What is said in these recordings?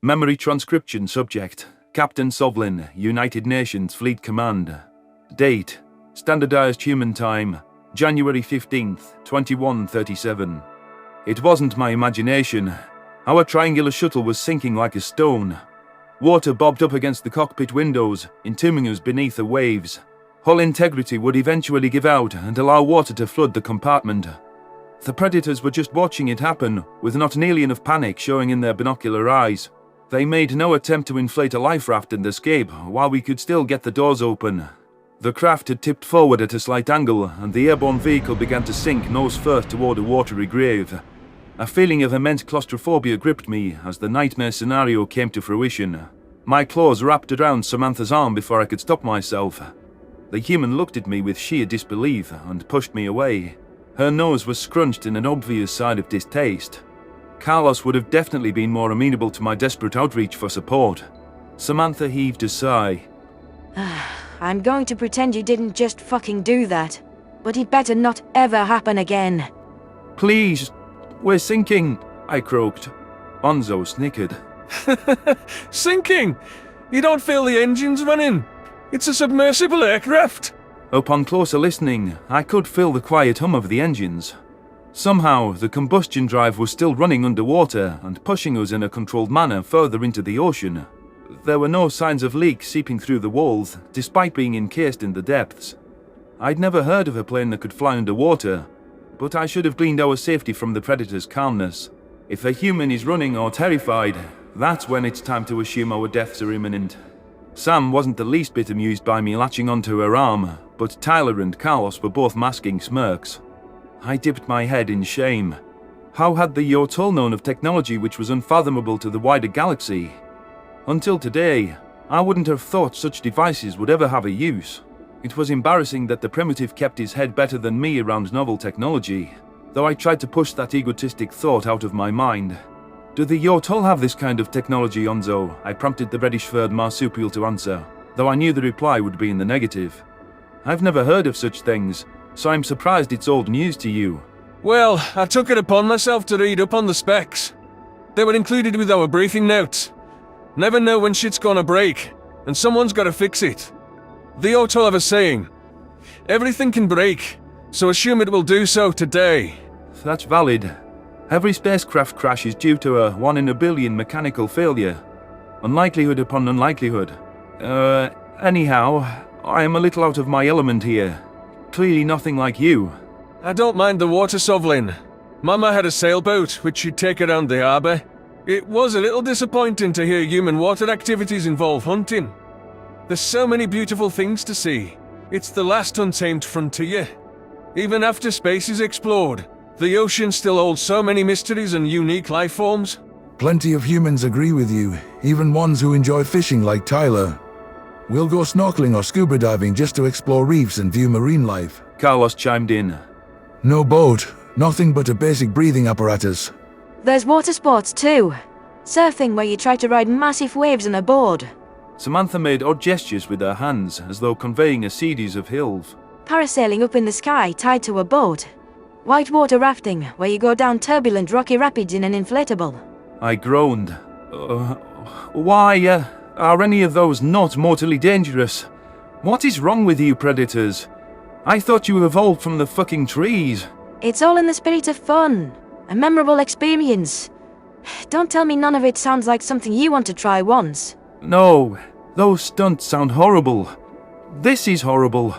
Memory transcription subject. Captain Sovlin, United Nations Fleet Command. Date. Standardized human time. January 15th, 2137. It wasn't my imagination. Our triangular shuttle was sinking like a stone. Water bobbed up against the cockpit windows, entombing us beneath the waves. Hull integrity would eventually give out and allow water to flood the compartment. The Predators were just watching it happen, with not nearly enough panic showing in their binocular eyes. They made no attempt to inflate a life raft and escape, while we could still get the doors open. The craft had tipped forward at a slight angle, and the airborne vehicle began to sink nose first toward a watery grave. A feeling of immense claustrophobia gripped me as the nightmare scenario came to fruition. My claws wrapped around Samantha's arm before I could stop myself. The human looked at me with sheer disbelief and pushed me away. Her nose was scrunched in an obvious sign of distaste. Carlos would have definitely been more amenable to my desperate outreach for support. Samantha heaved a sigh. I'm going to pretend you didn't just fucking do that, but it better not ever happen again. Please, we're sinking, I croaked. Onzo snickered. Sinking? You don't feel the engines running? It's a submersible aircraft. Upon closer listening, I could feel the quiet hum of the engines. Somehow, the combustion drive was still running underwater and pushing us in a controlled manner further into the ocean. There were no signs of leaks seeping through the walls, despite being encased in the depths. I'd never heard of a plane that could fly underwater, but I should have gleaned our safety from the Predator's calmness. If a human is running or terrified, that's when it's time to assume our deaths are imminent. Sam wasn't the least bit amused by me latching onto her arm, but Tyler and Carlos were both masking smirks. I dipped my head in shame. How had the Yotol known of technology which was unfathomable to the wider galaxy? Until today, I wouldn't have thought such devices would ever have a use. It was embarrassing that the primitive kept his head better than me around novel technology, though I tried to push that egotistic thought out of my mind. Do the Yotol have this kind of technology, Onzo? I prompted the reddish-furred marsupial to answer, though I knew the reply would be in the negative. I've never heard of such things, so I'm surprised it's old news to you. Well, I took it upon myself to read up on the specs. They were included with our briefing notes. Never know when shit's gonna break, and someone's gotta fix it. The Yotol have a saying, everything can break, so assume it will do so today. That's valid. Every spacecraft crash is due to a 1 in a billion mechanical failure. Unlikelihood upon unlikelihood. Anyhow, I am a little out of my element here. Clearly nothing like you. I don't mind the water, Sovlin. Mama had a sailboat which she'd take around the harbour. It was a little disappointing to hear human water activities involve hunting. There's so many beautiful things to see. It's the last untamed frontier. Even after space is explored, the ocean still holds so many mysteries and unique life forms. Plenty of humans agree with you, even ones who enjoy fishing like Tyler. We'll go snorkeling or scuba diving just to explore reefs and view marine life. Carlos chimed in. No boat, nothing but a basic breathing apparatus. There's water sports too. Surfing where you try to ride massive waves on a board. Samantha made odd gestures with her hands, as though conveying a series of hills. Parasailing up in the sky tied to a boat. Whitewater rafting, where you go down turbulent rocky rapids in an inflatable. I groaned. Why are any of those not mortally dangerous? What is wrong with you, Predators? I thought you evolved from the fucking trees. It's all in the spirit of fun. A memorable experience. Don't tell me none of it sounds like something you want to try once. No, those stunts sound horrible. This is horrible.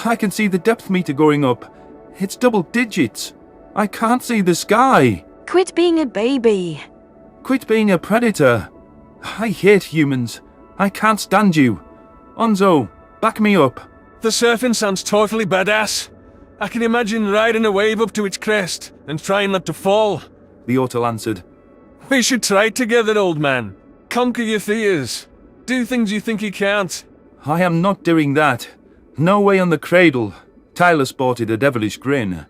I can see the depth meter going up. It's double digits. I can't see the sky. Quit being a baby. Quit being a predator. I hate humans. I can't stand you. Onzo, back me up. The surfing sounds totally badass. I can imagine riding a wave up to its crest and trying not to fall. The Yotol answered. We should try it together, old man. Conquer your fears. Do things you think you can't. I am not doing that. No way on the cradle. Tyler sported a devilish grin.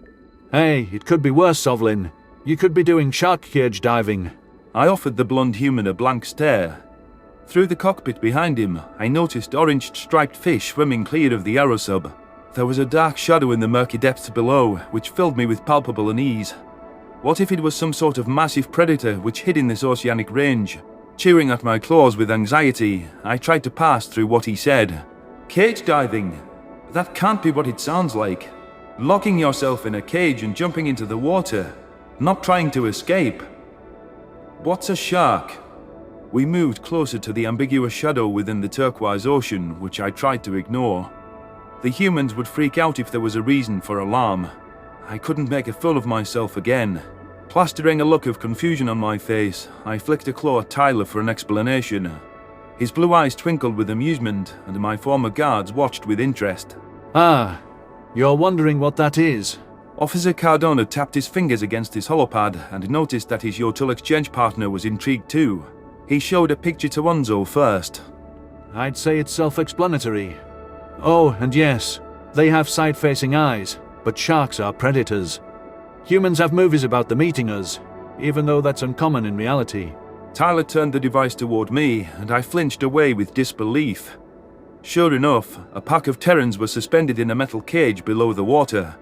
Hey, it could be worse, Sovlin. You could be doing shark cage diving. I offered the blonde human a blank stare. Through the cockpit behind him, I noticed orange striped fish swimming clear of the aerosub. There was a dark shadow in the murky depths below, which filled me with palpable unease. What if it was some sort of massive predator which hid in this oceanic range? Chewing at my claws with anxiety, I tried to pass through what he said. Cage diving? That can't be what it sounds like. Locking yourself in a cage and jumping into the water, not trying to escape. What's a shark? We moved closer to the ambiguous shadow within the turquoise ocean, which I tried to ignore. The humans would freak out if there was a reason for alarm. I couldn't make a fool of myself again. Plastering a look of confusion on my face, I flicked a claw at Tyler for an explanation. His blue eyes twinkled with amusement, and my former guards watched with interest. Ah, you're wondering what that is. Officer Cardona tapped his fingers against his holopad and noticed that his Yotul exchange partner was intrigued too. He showed a picture to Onzo first. I'd say it's self-explanatory. Oh, and yes, they have side-facing eyes, but sharks are predators. Humans have movies about them eating us, even though that's uncommon in reality. Tyler turned the device toward me, and I flinched away with disbelief. Sure enough, a pack of Terrans were suspended in a metal cage below the water.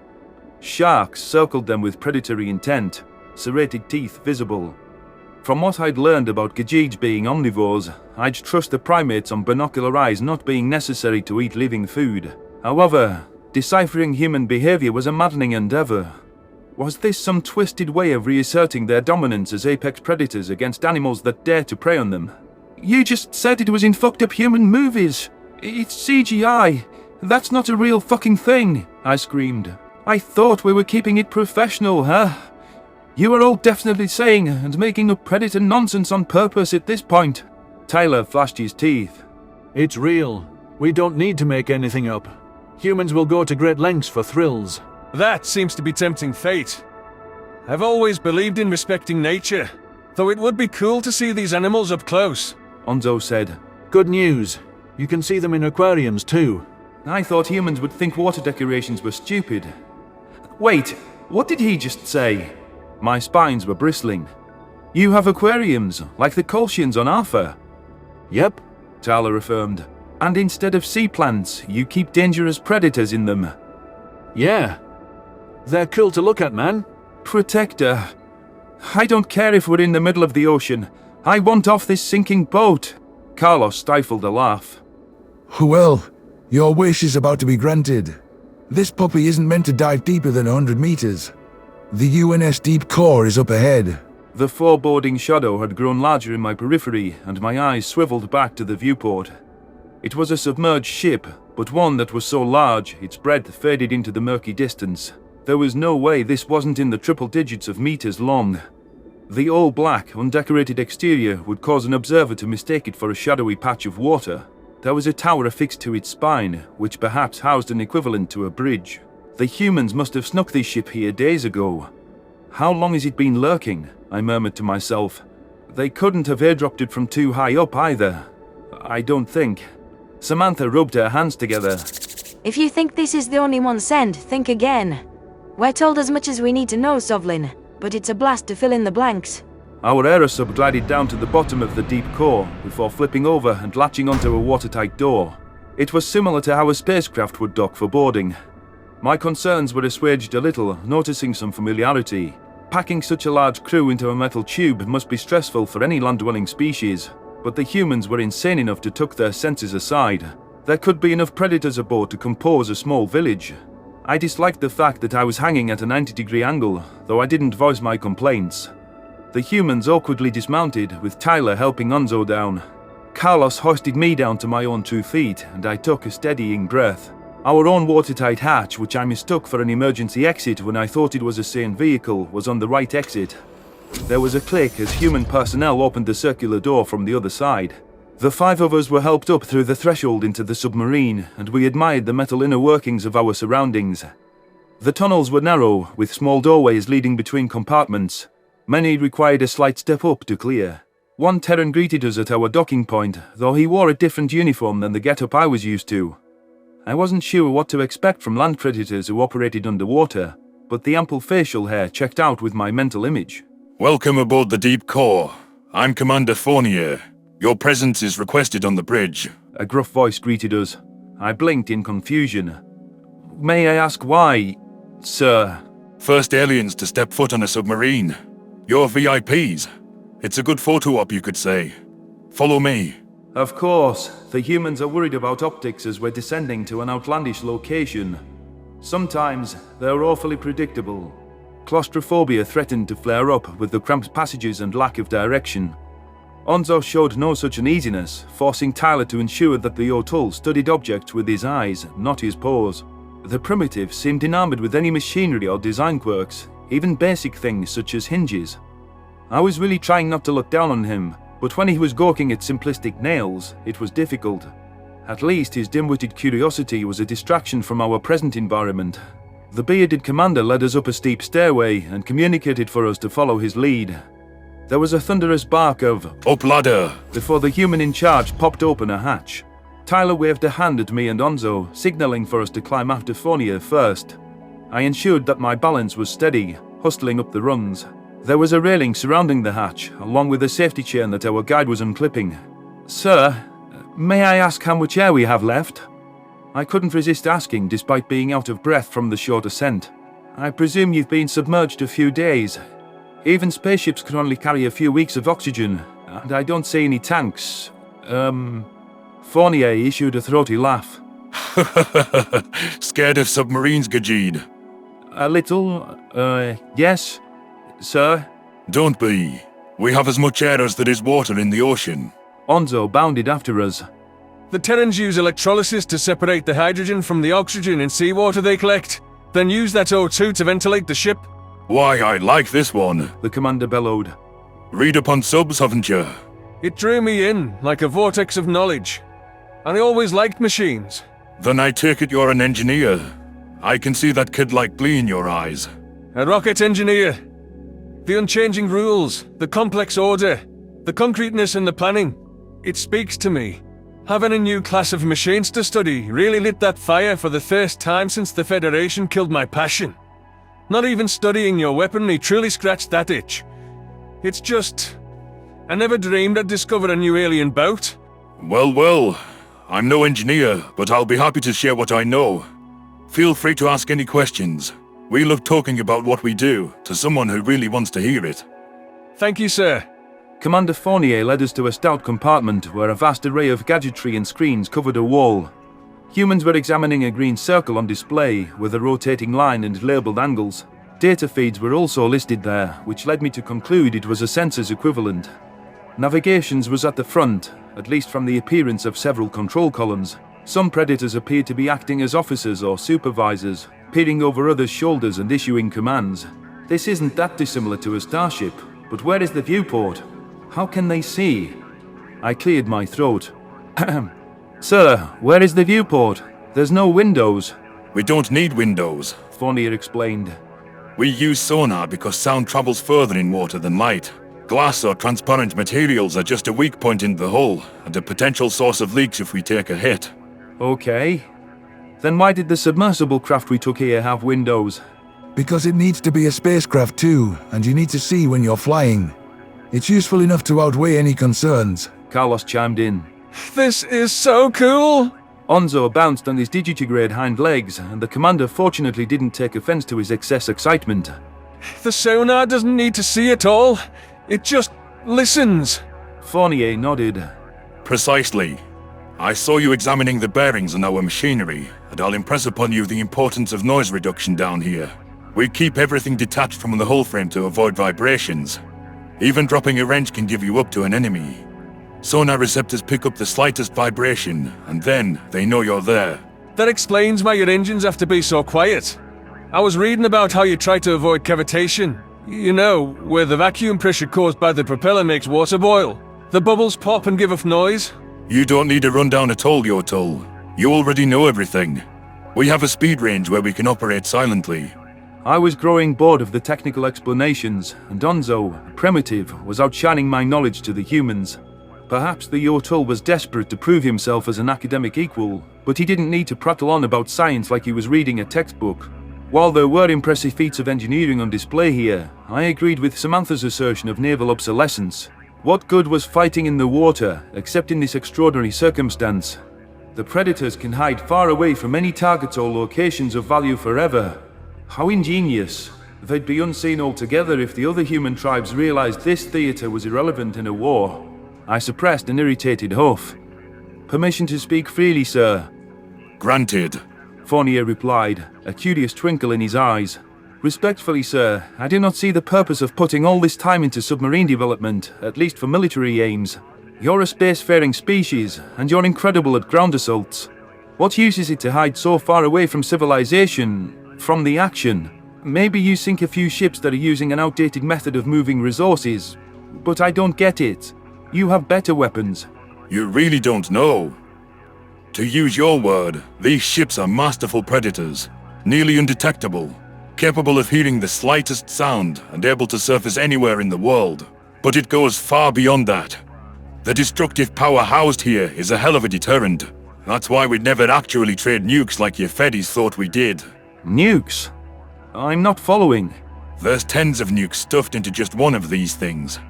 Sharks circled them with predatory intent, serrated teeth visible. From what I'd learned about Gajij being omnivores, I'd trust the primates on binocular eyes not being necessary to eat living food. However, deciphering human behavior was a maddening endeavor. Was this some twisted way of reasserting their dominance as apex predators against animals that dare to prey on them? You just said it was in fucked up human movies. It's CGI. That's not a real fucking thing, I screamed. I thought we were keeping it professional, huh? You are all definitely saying and making up predator nonsense on purpose at this point. Tyler flashed his teeth. It's real. We don't need to make anything up. Humans will go to great lengths for thrills. That seems to be tempting fate. I've always believed in respecting nature, though it would be cool to see these animals up close. Onzo said. Good news. You can see them in aquariums too. I thought humans would think water decorations were stupid. Wait, what did he just say? My spines were bristling. You have aquariums, like the Colchians on Arthur. Yep. Tyler affirmed. And instead of sea plants, you keep dangerous predators in them. Yeah. They're cool to look at, man. Protector. I don't care if we're in the middle of the ocean. I want off this sinking boat. Carlos stifled a laugh. Well, your wish is about to be granted. This puppy isn't meant to dive deeper than 100 meters. The UNS Deep Core is up ahead. The foreboding shadow had grown larger in my periphery, and my eyes swiveled back to the viewport. It was a submerged ship, but one that was so large its breadth faded into the murky distance. There was no way this wasn't in the triple digits of meters long. The all-black, undecorated exterior would cause an observer to mistake it for a shadowy patch of water. There was a tower affixed to its spine, which perhaps housed an equivalent to a bridge. The humans must have snuck this ship here days ago. How long has it been lurking? I murmured to myself. They couldn't have airdropped it from too high up either. I don't think. Samantha rubbed her hands together. If you think this is the only one sent, think again. We're told as much as we need to know, Sovlin, but it's a blast to fill in the blanks. Our aerosub glided down to the bottom of the deep core before flipping over and latching onto a watertight door. It was similar to how a spacecraft would dock for boarding. My concerns were assuaged a little, noticing some familiarity. Packing such a large crew into a metal tube must be stressful for any land-dwelling species, but the humans were insane enough to tuck their senses aside. There could be enough predators aboard to compose a small village. I disliked the fact that I was hanging at a 90-degree angle, though I didn't voice my complaints. The humans awkwardly dismounted, with Tyler helping Onzo down. Carlos hoisted me down to my own 2 feet, and I took a steadying breath. Our own watertight hatch, which I mistook for an emergency exit when I thought it was a sane vehicle, was on the right exit. There was a click as human personnel opened the circular door from the other side. The 5 of us were helped up through the threshold into the submarine, and we admired the metal inner workings of our surroundings. The tunnels were narrow, with small doorways leading between compartments. Many required a slight step up to clear. One Terran greeted us at our docking point, though he wore a different uniform than the getup I was used to. I wasn't sure what to expect from land predators who operated underwater, but the ample facial hair checked out with my mental image. Welcome aboard the Deep Core. I'm Commander Fournier. Your presence is requested on the bridge. A gruff voice greeted us. I blinked in confusion. May I ask why, sir? First aliens to step foot on a submarine. You're VIPs. It's a good photo op, you could say. Follow me. Of course, the humans are worried about optics as we're descending to an outlandish location. Sometimes they're awfully predictable. Claustrophobia threatened to flare up with the cramped passages and lack of direction. Onzo showed no such uneasiness, forcing Tyler to ensure that the O'Toole studied objects with his eyes, not his paws. The primitive seemed enamored with any machinery or design quirks, even basic things such as hinges. I was really trying not to look down on him, but when he was gawking at simplistic nails, it was difficult. At least his dim-witted curiosity was a distraction from our present environment. The bearded commander led us up a steep stairway and communicated for us to follow his lead. There was a thunderous bark of Up ladder. before the human in charge popped open a hatch. Tyler waved a hand at me and Onzo, signaling for us to climb after Fournier first. I ensured that my balance was steady, hustling up the rungs. There was a railing surrounding the hatch, along with a safety chain that our guide was unclipping. "Sir, may I ask how much air we have left?" I couldn't resist asking, despite being out of breath from the short ascent. "I presume you've been submerged a few days. Even spaceships can only carry a few weeks of oxygen, and I don't see any tanks. Fournier issued a throaty laugh. Scared of submarines, Gajid? "A little, yes, sir." Don't be. We have as much air as there is water in the ocean. Onzo bounded after us. The Terrans use electrolysis to separate the hydrogen from the oxygen in seawater they collect, then use that O2 to ventilate the ship. Why, I like this one. The commander bellowed. Read up on subs, haven't you? It drew me in, like a vortex of knowledge. And I always liked machines. Then I take it you're an engineer. I can see that kid-like glee in your eyes. A rocket engineer. The unchanging rules, the complex order, the concreteness and the planning. It speaks to me. Having a new class of machines to study really lit that fire for the first time since the Federation killed my passion. Not even studying your weaponry truly scratched that itch. It's just... I never dreamed I'd discover a new alien boat. Well, I'm no engineer, but I'll be happy to share what I know. Feel free to ask any questions. We love talking about what we do to someone who really wants to hear it. Thank you, sir. Commander Fournier led us to a stout compartment where a vast array of gadgetry and screens covered a wall. Humans were examining a green circle on display with a rotating line and labelled angles. Data feeds were also listed there, which led me to conclude it was a census equivalent. Navigations was at the front, at least from the appearance of several control columns. Some predators appeared to be acting as officers or supervisors, peering over others' shoulders and issuing commands. This isn't that dissimilar to a starship, but where is the viewport? How can they see? I cleared my throat. "Sir, where is the viewport? There's no windows." We don't need windows. Fournier explained. We use sonar because sound travels further in water than light. Glass or transparent materials are just a weak point in the hull, and a potential source of leaks if we take a hit. Okay. Then why did the submersible craft we took here have windows? Because it needs to be a spacecraft too, and you need to see when you're flying. It's useful enough to outweigh any concerns. Carlos chimed in. This is so cool! Onzo bounced on his digitigrade hind legs, and the commander fortunately didn't take offense to his excess excitement. The sonar doesn't need to see at all. It just listens. Fournier nodded. Precisely. I saw you examining the bearings on our machinery, and I'll impress upon you the importance of noise reduction down here. We keep everything detached from the hull frame to avoid vibrations. Even dropping a wrench can give you up to an enemy. Sonar receptors pick up the slightest vibration, and then they know you're there. That explains why your engines have to be so quiet. I was reading about how you try to avoid cavitation. You know, where the vacuum pressure caused by the propeller makes water boil. The bubbles pop and give off noise. You don't need a rundown at all, Yotul. You already know everything. We have a speed range where we can operate silently. I was growing bored of the technical explanations, and Onzo, primitive, was outshining my knowledge to the humans. Perhaps the O'Toole was desperate to prove himself as an academic equal, but he didn't need to prattle on about science like he was reading a textbook. While there were impressive feats of engineering on display here, I agreed with Samantha's assertion of naval obsolescence. What good was fighting in the water, except in this extraordinary circumstance? The predators can hide far away from any targets or locations of value forever. How ingenious. They'd be unseen altogether if the other human tribes realized this theater was irrelevant in a war. I suppressed an irritated huff. "Permission to speak freely, sir," Granted. Fournier replied, a curious twinkle in his eyes. "Respectfully, sir, I do not see the purpose of putting all this time into submarine development, at least for military aims. You're a spacefaring species, and you're incredible at ground assaults. What use is it to hide so far away from civilization, from the action? Maybe you sink a few ships that are using an outdated method of moving resources, but I don't get it. You have better weapons." You really don't know. To use your word, these ships are masterful predators, nearly undetectable, capable of hearing the slightest sound and able to surface anywhere in the world. But it goes far beyond that. The destructive power housed here is a hell of a deterrent. That's why we'd never actually trade nukes like your Feddies thought we did. Nukes? I'm not following. There's tens of nukes stuffed into just one of these things.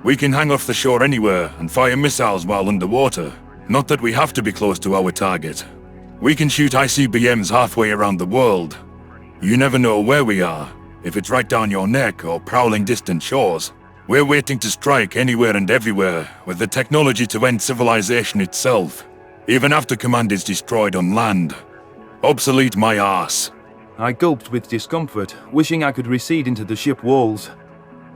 We can hang off the shore anywhere and fire missiles while underwater. Not that we have to be close to our target. We can shoot ICBMs halfway around the world. You never know where we are, if it's right down your neck or prowling distant shores. We're waiting to strike anywhere and everywhere with the technology to end civilization itself, even after command is destroyed on land. Obsolete my arse. I gulped with discomfort, wishing I could recede into the ship walls.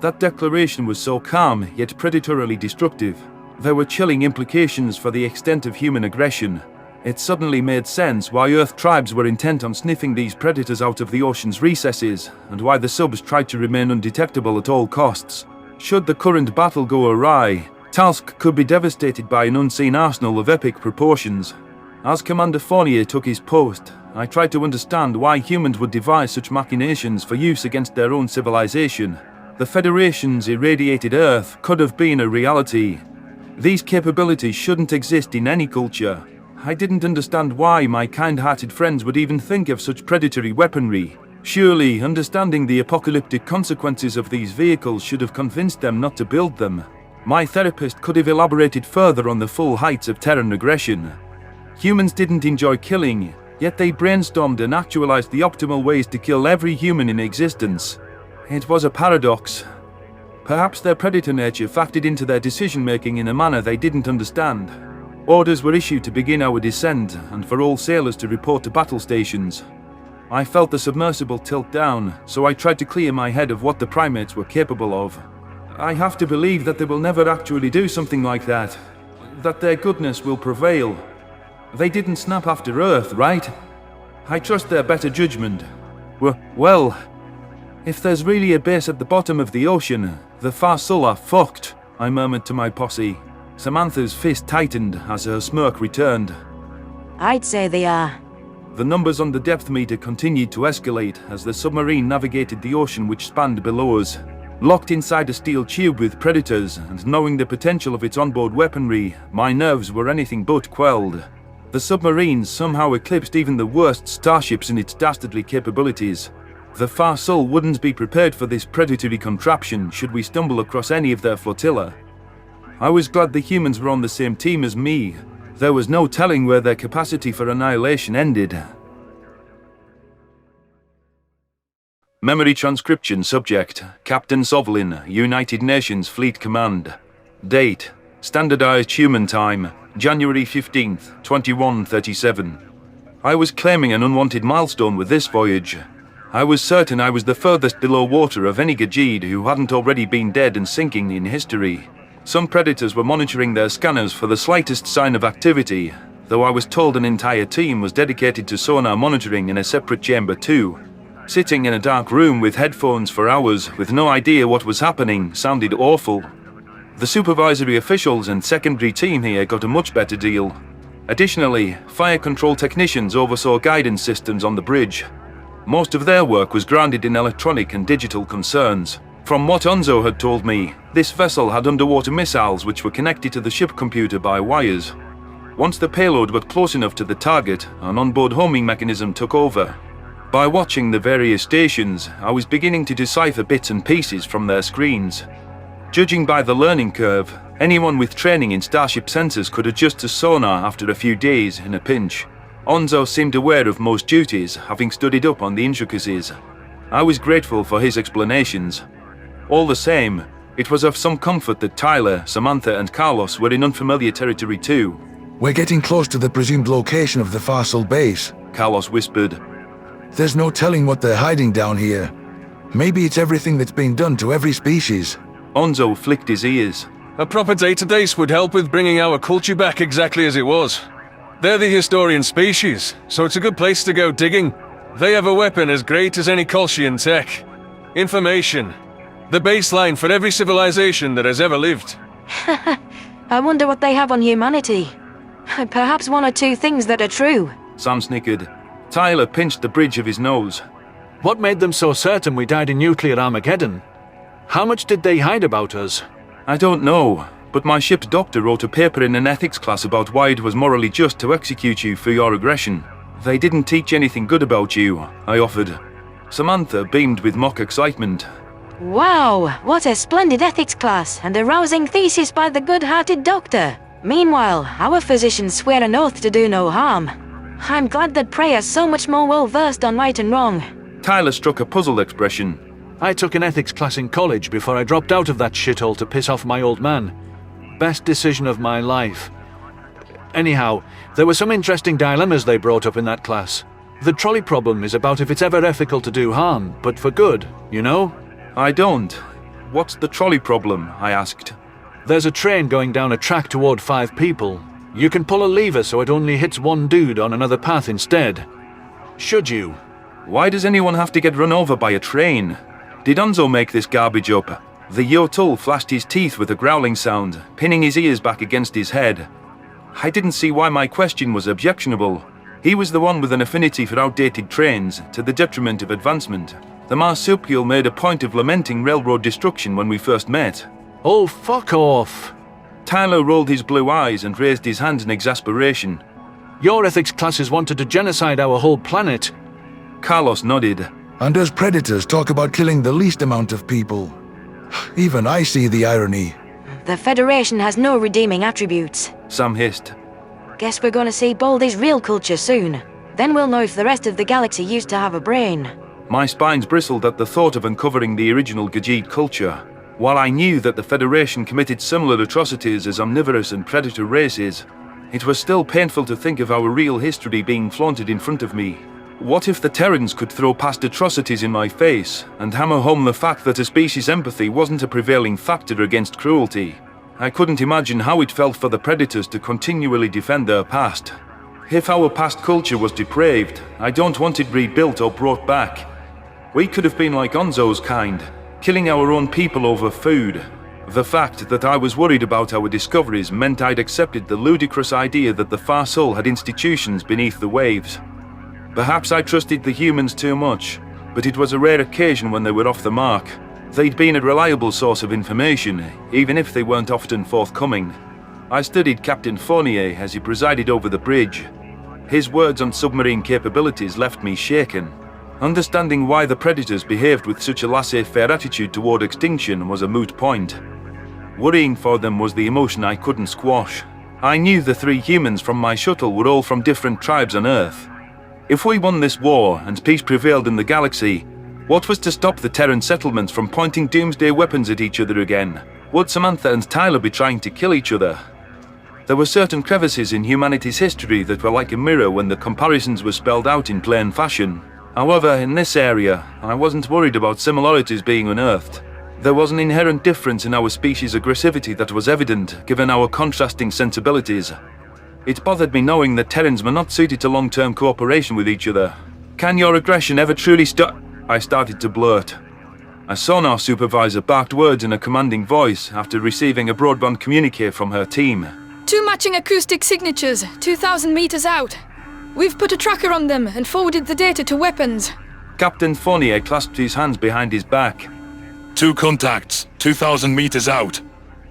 That declaration was so calm, yet predatorily destructive. There were chilling implications for the extent of human aggression. It suddenly made sense why Earth tribes were intent on sniffing these predators out of the ocean's recesses, and why the subs tried to remain undetectable at all costs. Should the current battle go awry, Talsk could be devastated by an unseen arsenal of epic proportions. As Commander Fournier took his post, I tried to understand why humans would devise such machinations for use against their own civilization. The Federation's irradiated Earth could have been a reality. These capabilities shouldn't exist in any culture. I didn't understand why my kind-hearted friends would even think of such predatory weaponry. Surely, understanding the apocalyptic consequences of these vehicles should have convinced them not to build them. My therapist could have elaborated further on the full heights of Terran aggression. Humans didn't enjoy killing, yet they brainstormed and actualized the optimal ways to kill every human in existence. It was a paradox. Perhaps their predator nature factored into their decision-making in a manner they didn't understand. Orders were issued to begin our descent, and for all sailors to report to battle stations. I felt the submersible tilt down, so I tried to clear my head of what the primates were capable of. I have to believe that they will never actually do something like that. That their goodness will prevail. They didn't snap after Earth, right? I trust their better judgment. Well, if there's really a base at the bottom of the ocean, the Farsul are fucked, I murmured to my posse. Samantha's fist tightened as her smirk returned. I'd say they are. The numbers on the depth meter continued to escalate as the submarine navigated the ocean which spanned below us. Locked inside a steel tube with predators, and knowing the potential of its onboard weaponry, my nerves were anything but quelled. The submarine somehow eclipsed even the worst starships in its dastardly capabilities. The Farsul wouldn't be prepared for this predatory contraption should we stumble across any of their flotilla. I was glad the humans were on the same team as me. There was no telling where their capacity for annihilation ended. Memory transcription subject, Captain Sovlin, United Nations Fleet Command. Date, Standardized Human Time, January 15th, 2137. I was claiming an unwanted milestone with this voyage. I was certain I was the furthest below water of any Gajid who hadn't already been dead and sinking in history. Some predators were monitoring their scanners for the slightest sign of activity, though I was told an entire team was dedicated to sonar monitoring in a separate chamber too. Sitting in a dark room with headphones for hours with no idea what was happening sounded awful. The supervisory officials and secondary team here got a much better deal. Additionally, fire control technicians oversaw guidance systems on the bridge. Most of their work was grounded in electronic and digital concerns. From what Onzo had told me, this vessel had underwater missiles which were connected to the ship computer by wires. Once the payload got close enough to the target, an onboard homing mechanism took over. By watching the various stations, I was beginning to decipher bits and pieces from their screens. Judging by the learning curve, anyone with training in Starship sensors could adjust to sonar after a few days in a pinch. Onzo seemed aware of most duties, having studied up on the intricacies. I was grateful for his explanations. All the same, It was of some comfort that Tyler, Samantha, and Carlos were in unfamiliar territory too. We're getting close to the presumed location of the Farsul base, Carlos whispered. There's no telling what they're hiding down here. Maybe it's everything that's been done to every species. Onzo flicked his ears. A proper database would help with bringing our culture back exactly as it was. They're the historian species, so it's a good place to go digging. They have a weapon as great as any Kolshian tech. Information. The baseline for every civilization that has ever lived. I wonder what they have on humanity. Perhaps one or two things that are true. Sam snickered. Tyler pinched the bridge of his nose. What made them so certain we died in nuclear Armageddon? How much did they hide about us? I don't know, but my ship's doctor wrote a paper in an ethics class about why it was morally just to execute you for your aggression. They didn't teach anything good about you, I offered. Samantha beamed with mock excitement. Wow, what a splendid ethics class and a rousing thesis by the good-hearted doctor. Meanwhile, our physicians swear an oath to do no harm. I'm glad that Preyer's so much more well-versed on right and wrong. Tyler struck a puzzled expression. I took an ethics class in college before I dropped out of that shithole to piss off my old man. Best decision of my life. Anyhow, there were some interesting dilemmas they brought up in that class. The trolley problem is about if it's ever ethical to do harm, but for good, you know? I don't. What's the trolley problem? I asked. There's a train going down a track toward 5 people. You can pull a lever so it only hits one dude on another path instead. Should you? Why does anyone have to get run over by a train? Did Onzo make this garbage up? The Yotul flashed his teeth with a growling sound, pinning his ears back against his head. I didn't see why my question was objectionable. He was the one with an affinity for outdated trains, to the detriment of advancement. The marsupial made a point of lamenting railroad destruction when we first met. Oh, fuck off! Tyler rolled his blue eyes and raised his hands in exasperation. Your ethics classes wanted to genocide our whole planet. Carlos nodded. And us predators talk about killing the least amount of people. Even I see the irony. The Federation has no redeeming attributes. Sam hissed. Guess we're gonna see Baldy's real culture soon. Then we'll know if the rest of the galaxy used to have a brain. My spines bristled at the thought of uncovering the original Gajit culture. While I knew that the Federation committed similar atrocities as omnivorous and predator races, it was still painful to think of our real history being flaunted in front of me. What if the Terrans could throw past atrocities in my face and hammer home the fact that a species' empathy wasn't a prevailing factor against cruelty? I couldn't imagine how it felt for the predators to continually defend their past. If our past culture was depraved, I don't want it rebuilt or brought back. We could have been like Onzo's kind, killing our own people over food. The fact that I was worried about our discoveries meant I'd accepted the ludicrous idea that the Farsul had institutions beneath the waves. Perhaps I trusted the humans too much, but it was a rare occasion when they were off the mark. They'd been a reliable source of information, even if they weren't often forthcoming. I studied Captain Fournier as he presided over the bridge. His words on submarine capabilities left me shaken. Understanding why the predators behaved with such a laissez-faire attitude toward extinction was a moot point. Worrying for them was the emotion I couldn't squash. I knew the 3 humans from my shuttle were all from different tribes on Earth. If we won this war and peace prevailed in the galaxy, what was to stop the Terran settlements from pointing doomsday weapons at each other again? Would Samantha and Tyler be trying to kill each other? There were certain crevices in humanity's history that were like a mirror when the comparisons were spelled out in plain fashion. However, in this area, I wasn't worried about similarities being unearthed. There was an inherent difference in our species' aggressivity that was evident, given our contrasting sensibilities. It bothered me knowing that Terrans were not suited to long-term cooperation with each other. Can your aggression ever truly stop? I started to blurt. A sonar supervisor barked words in a commanding voice after receiving a broadband communique from her team. 2 matching acoustic signatures, 2,000 meters out. We've put a tracker on them and forwarded the data to weapons. Captain Fournier clasped his hands behind his back. 2 contacts, 2,000 meters out.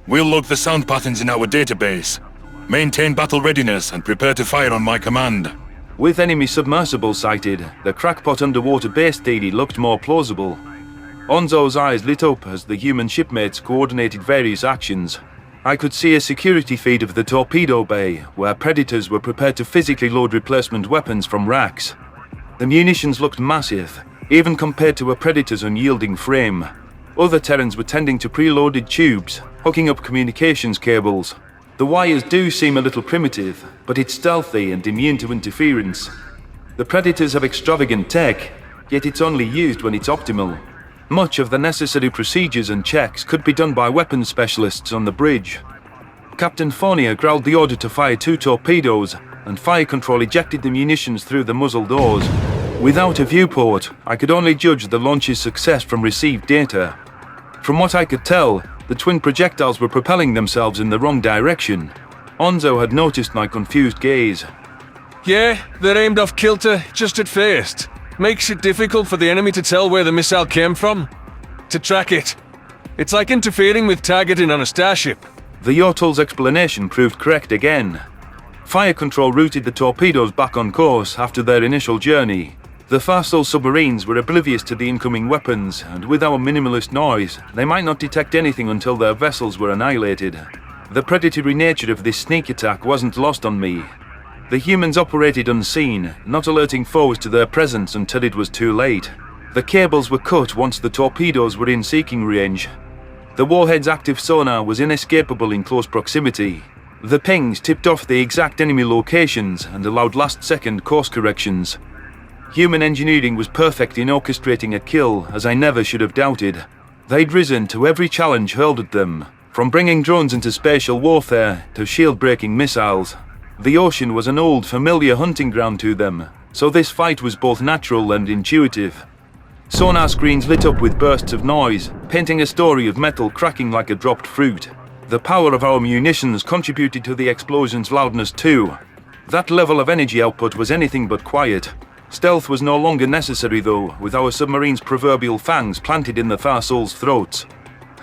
We'll log the sound patterns in our database. Maintain battle readiness and prepare to fire on my command. With enemy submersible sighted, the crackpot underwater base theory looked more plausible. Onzo's eyes lit up as the human shipmates coordinated various actions. I could see a security feed of the torpedo bay, where predators were prepared to physically load replacement weapons from racks. The munitions looked massive, even compared to a predator's unyielding frame. Other Terrans were tending to preloaded tubes, hooking up communications cables. The wires do seem a little primitive, but it's stealthy and immune to interference. The Predators have extravagant tech, yet it's only used when it's optimal. Much of the necessary procedures and checks could be done by weapons specialists on the bridge. Captain Fournier growled the order to fire 2 torpedoes, and fire control ejected the munitions through the muzzle doors. Without a viewport, I could only judge the launch's success from received data. From what I could tell, the twin projectiles were propelling themselves in the wrong direction. Onzo had noticed my confused gaze. Yeah, they're aimed off kilter, just at first. Makes it difficult for the enemy to tell where the missile came from. To track it. It's like interfering with targeting on a starship. The Yotul's explanation proved correct again. Fire control routed the torpedoes back on course after their initial journey. The Farsul submarines were oblivious to the incoming weapons, and with our minimalist noise, they might not detect anything until their vessels were annihilated. The predatory nature of this sneak attack wasn't lost on me. The humans operated unseen, not alerting foes to their presence until it was too late. The cables were cut once the torpedoes were in seeking range. The warhead's active sonar was inescapable in close proximity. The pings tipped off the exact enemy locations and allowed last-second course corrections. Human engineering was perfect in orchestrating a kill, as I never should have doubted. They'd risen to every challenge hurled at them, from bringing drones into spatial warfare to shield-breaking missiles. The ocean was an old, familiar hunting ground to them, so this fight was both natural and intuitive. Sonar screens lit up with bursts of noise, painting a story of metal cracking like a dropped fruit. The power of our munitions contributed to the explosion's loudness too. That level of energy output was anything but quiet. Stealth was no longer necessary though, with our submarine's proverbial fangs planted in the Farsul's throats.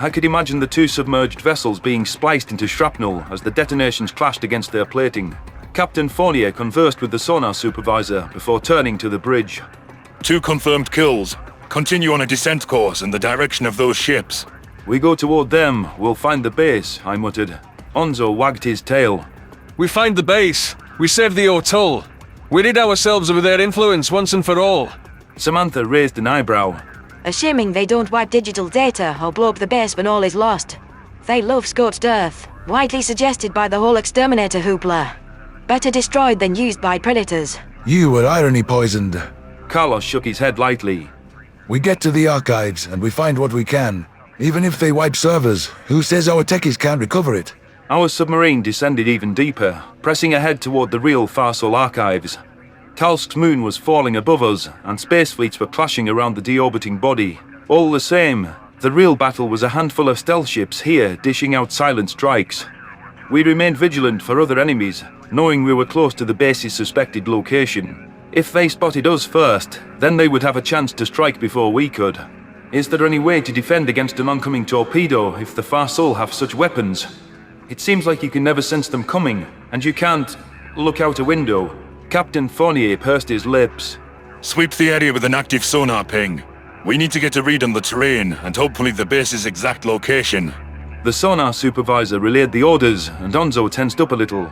I could imagine the 2 submerged vessels being spliced into shrapnel as the detonations clashed against their plating. Captain Fournier conversed with the sonar supervisor before turning to the bridge. 2 confirmed kills. Continue on a descent course in the direction of those ships. We go toward them, we'll find the base, I muttered. Onzo wagged his tail. We find the base. We save the O'Toole. We rid ourselves of their influence once and for all. Samantha raised an eyebrow. Assuming they don't wipe digital data or blow up the base when all is lost. They love scorched earth, widely suggested by the whole exterminator hoopla. Better destroyed than used by predators. You were irony poisoned. Carlos shook his head lightly. We get to the archives and we find what we can. Even if they wipe servers, who says our techies can't recover it? Our submarine descended even deeper, pressing ahead toward the real Farsul archives. Talsk's moon was falling above us, and space fleets were clashing around the deorbiting body. All the same, the real battle was a handful of stealth ships here dishing out silent strikes. We remained vigilant for other enemies, knowing we were close to the base's suspected location. If they spotted us first, then they would have a chance to strike before we could. Is there any way to defend against an oncoming torpedo if the Farsul have such weapons? It seems like you can never sense them coming, and you can't look out a window. Captain Fournier pursed his lips. Sweep the area with an active sonar ping. We need to get a read on the terrain and hopefully the base's exact location. The sonar supervisor relayed the orders, and Onzo tensed up a little.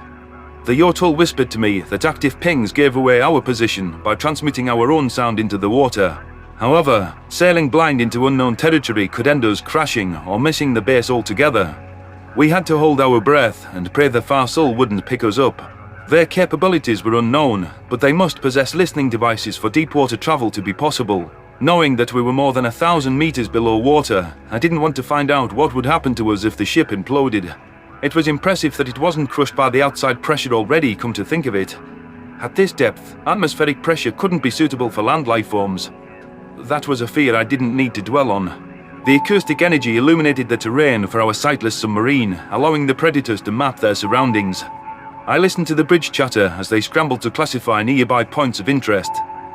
The Yotul whispered to me that active pings gave away our position by transmitting our own sound into the water. However, sailing blind into unknown territory could end us crashing or missing the base altogether. We had to hold our breath and pray the Farsul wouldn't pick us up. Their capabilities were unknown, but they must possess listening devices for deep water travel to be possible. Knowing that we were more than 1,000 meters below water, I didn't want to find out what would happen to us if the ship imploded. It was impressive that it wasn't crushed by the outside pressure already, come to think of it. At this depth, atmospheric pressure couldn't be suitable for land life forms. That was a fear I didn't need to dwell on. The acoustic energy illuminated the terrain for our sightless submarine, allowing the predators to map their surroundings. I listened to the bridge chatter as they scrambled to classify nearby points of interest.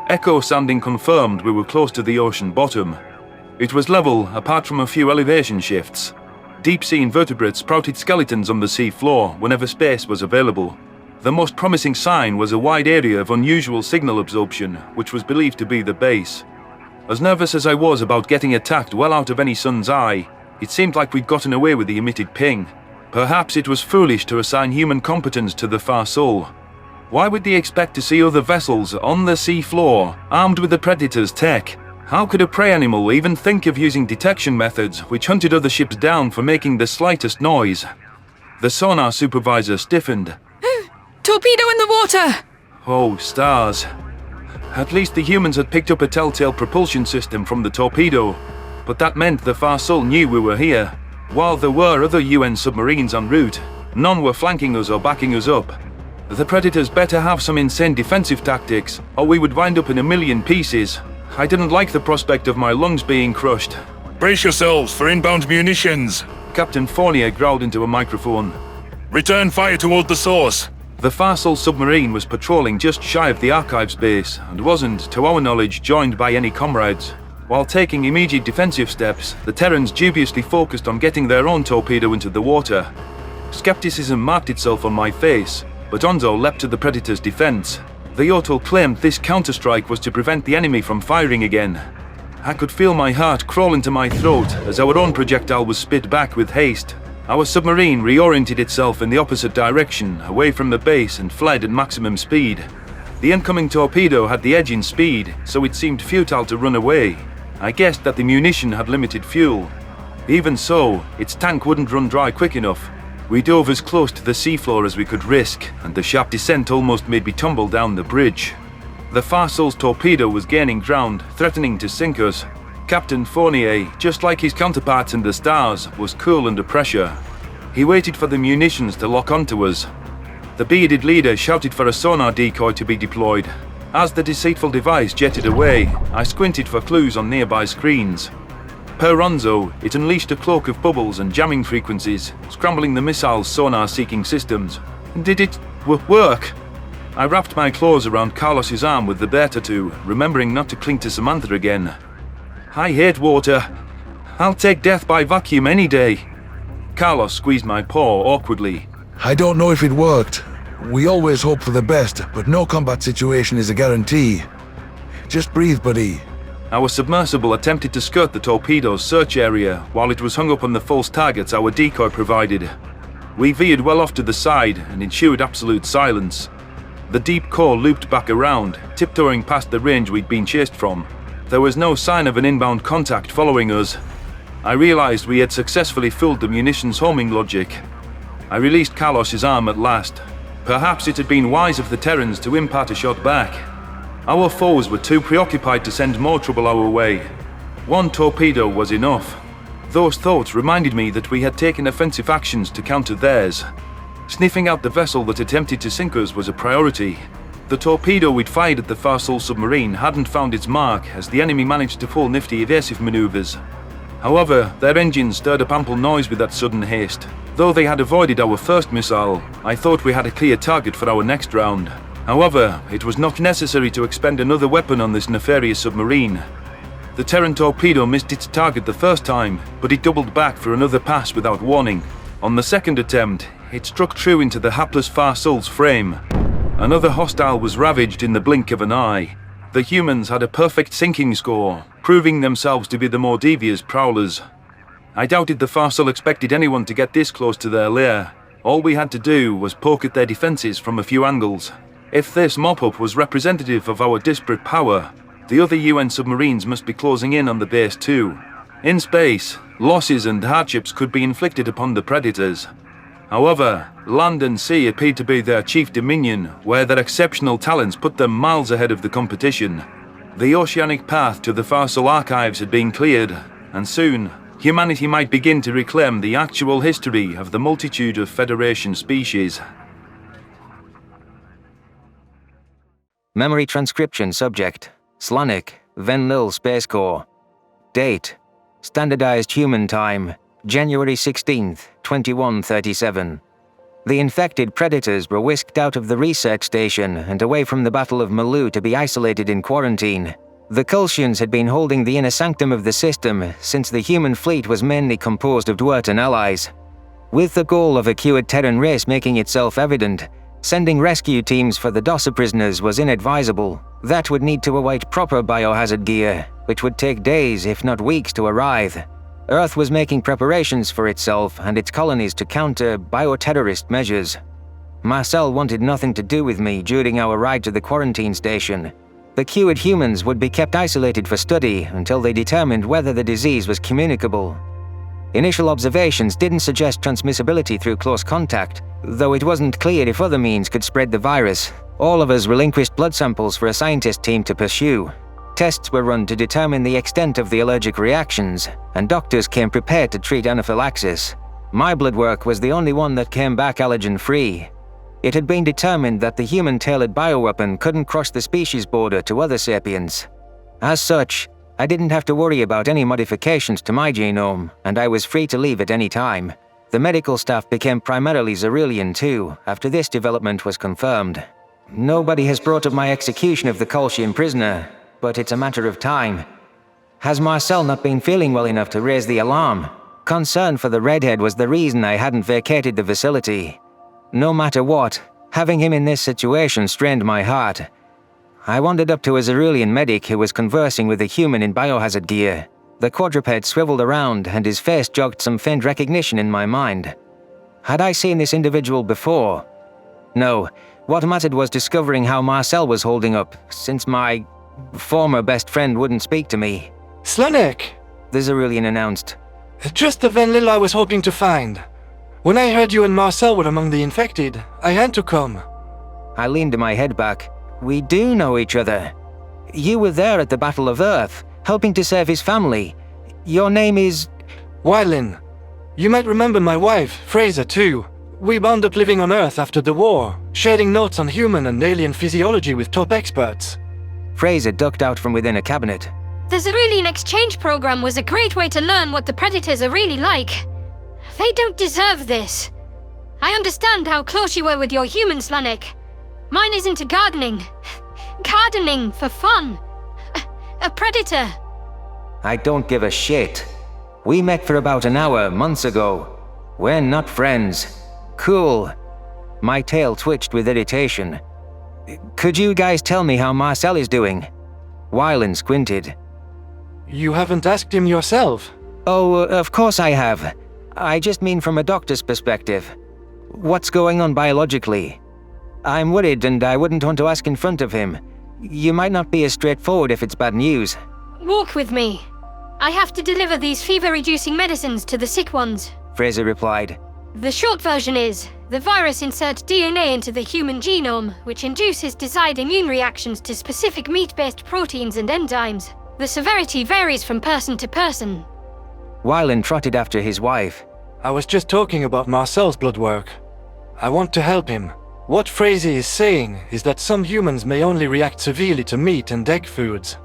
Echo sounding confirmed we were close to the ocean bottom. It was level apart from a few elevation shifts. Deep-sea invertebrates sprouted skeletons on the sea floor whenever space was available. The most promising sign was a wide area of unusual signal absorption, which was believed to be the base. As nervous as I was about getting attacked well out of any sun's eye, it seemed like we'd gotten away with the emitted ping. Perhaps it was foolish to assign human competence to the Farsul. Why would they expect to see other vessels on the sea floor, armed with the Predator's tech? How could a prey animal even think of using detection methods which hunted other ships down for making the slightest noise? The sonar supervisor stiffened. Torpedo in the water! Oh, stars. At least the humans had picked up a telltale propulsion system from the torpedo, but that meant the Farsul knew we were here. While there were other UN submarines en route, none were flanking us or backing us up. The Predators better have some insane defensive tactics, or we would wind up in a million pieces. I didn't like the prospect of my lungs being crushed. Brace yourselves for inbound munitions. Captain Fournier growled into a microphone. Return fire toward the source. The Farsul submarine was patrolling just shy of the archives base and wasn't, to our knowledge, joined by any comrades. While taking immediate defensive steps, the Terrans dubiously focused on getting their own torpedo into the water. Skepticism marked itself on my face, but Onzo leapt to the Predator's defense. The Yotel claimed this counterstrike was to prevent the enemy from firing again. I could feel my heart crawl into my throat as our own projectile was spit back with haste. Our submarine reoriented itself in the opposite direction, away from the base, and fled at maximum speed. The incoming torpedo had the edge in speed, so it seemed futile to run away. I guessed that the munition had limited fuel. Even so, its tank wouldn't run dry quick enough. We dove as close to the seafloor as we could risk, and the sharp descent almost made me tumble down the bridge. The Farsul's torpedo was gaining ground, threatening to sink us. Captain Fournier, just like his counterparts in the stars, was cool under pressure. He waited for the munitions to lock onto us. The bearded leader shouted for a sonar decoy to be deployed. As the deceitful device jetted away, I squinted for clues on nearby screens. Per Onzo, it unleashed a cloak of bubbles and jamming frequencies, scrambling the missile's sonar-seeking systems. Did it work? I wrapped my claws around Carlos's arm with the bear tattoo, remembering not to cling to Samantha again. I hate water. I'll take death by vacuum any day. Carlos squeezed my paw awkwardly. I don't know if it worked. We always hope for the best, but no combat situation is a guarantee. Just breathe, buddy. Our submersible attempted to skirt the torpedo's search area while it was hung up on the false targets our decoy provided. We veered well off to the side and ensured absolute silence. The deep core looped back around, tiptoeing past the range we'd been chased from. There was no sign of an inbound contact following us. I realized we had successfully fooled the munitions homing logic. I released Carlos's arm at last. Perhaps it had been wise of the Terrans to impart a shot back. Our foes were too preoccupied to send more trouble our way. One torpedo was enough. Those thoughts reminded me that we had taken offensive actions to counter theirs. Sniffing out the vessel that attempted to sink us was a priority. The torpedo we'd fired at the Farsul submarine hadn't found its mark as the enemy managed to pull nifty evasive maneuvers. However, their engines stirred up ample noise with that sudden haste. Though they had avoided our first missile, I thought we had a clear target for our next round. However, it was not necessary to expend another weapon on this nefarious submarine. The Terran torpedo missed its target the first time, but it doubled back for another pass without warning. On the second attempt, it struck true into the hapless Farsul's frame. Another hostile was ravaged in the blink of an eye. The humans had a perfect sinking score, proving themselves to be the more devious prowlers. I doubted the Farsul expected anyone to get this close to their lair. All we had to do was poke at their defenses from a few angles. If this mop-up was representative of our disparate power, the other UN submarines must be closing in on the base too. In space, losses and hardships could be inflicted upon the Predators. However, land and sea appeared to be their chief dominion, where their exceptional talents put them miles ahead of the competition. The oceanic path to the Farsul archives had been cleared, and soon, humanity might begin to reclaim the actual history of the multitude of Federation species. Memory transcription subject: Slanek, Venlil Space Corps. Date: Standardized Human Time, January 16th, 2137. The infected Predators were whisked out of the research station and away from the Battle of Malu to be isolated in quarantine. The Kulsians had been holding the inner sanctum of the system since the human fleet was mainly composed of Dwerten allies. With the goal of a cured Terran race making itself evident, sending rescue teams for the Dossa prisoners was inadvisable. That would need to await proper biohazard gear, which would take days if not weeks to arrive. Earth was making preparations for itself and its colonies to counter bioterrorist measures. Marcel wanted nothing to do with me during our ride to the quarantine station. The cured humans would be kept isolated for study until they determined whether the disease was communicable. Initial observations didn't suggest transmissibility through close contact, though it wasn't clear if other means could spread the virus. All of us relinquished blood samples for a scientist team to pursue. Tests were run to determine the extent of the allergic reactions, and doctors came prepared to treat anaphylaxis. My blood work was the only one that came back allergen-free. It had been determined that the human-tailored bioweapon couldn't cross the species border to other sapiens. As such, I didn't have to worry about any modifications to my genome, and I was free to leave at any time. The medical staff became primarily Xerulean too, after this development was confirmed. Nobody has brought up my execution of the Kolshian prisoner, but it's a matter of time. Has Marcel not been feeling well enough to raise the alarm? Concern for the redhead was the reason I hadn't vacated the facility. No matter what, having him in this situation strained my heart. I wandered up to a Xerulean medic who was conversing with a human in biohazard gear. The quadruped swiveled around and his face jogged some faint recognition in my mind. Had I seen this individual before? No, what mattered was discovering how Marcel was holding up, since my former best friend wouldn't speak to me. Slanek! The Xerulean announced. Just the Van Lille I was hoping to find. When I heard you and Marcel were among the infected, I had to come. I leaned my head back. We do know each other. You were there at the Battle of Earth, helping to save his family. Your name is... Wylin. You might remember my wife, Fraser, too. We wound up living on Earth after the war, sharing notes on human and alien physiology with top experts. Fraser ducked out from within a cabinet. The Xerulean exchange program was a great way to learn what the Predators are really like. They don't deserve this. I understand how close you were with your human, Slanek. Mine is into gardening. Gardening for fun. A predator. I don't give a shit. We met for about an hour, months ago. We're not friends. Cool. My tail twitched with irritation. Could you guys tell me how Marcel is doing? Wylin squinted. You haven't asked him yourself? Oh, of course I have. I just mean from a doctor's perspective. What's going on biologically? I'm worried and I wouldn't want to ask in front of him. You might not be as straightforward if it's bad news. Walk with me. I have to deliver these fever-reducing medicines to the sick ones. Fraser replied. The short version is, the virus inserts DNA into the human genome, which induces desired immune reactions to specific meat-based proteins and enzymes. The severity varies from person to person. Wylin trotted after his wife. I was just talking about Marcel's blood work. I want to help him. What Fraser is saying is that some humans may only react severely to meat and egg foods.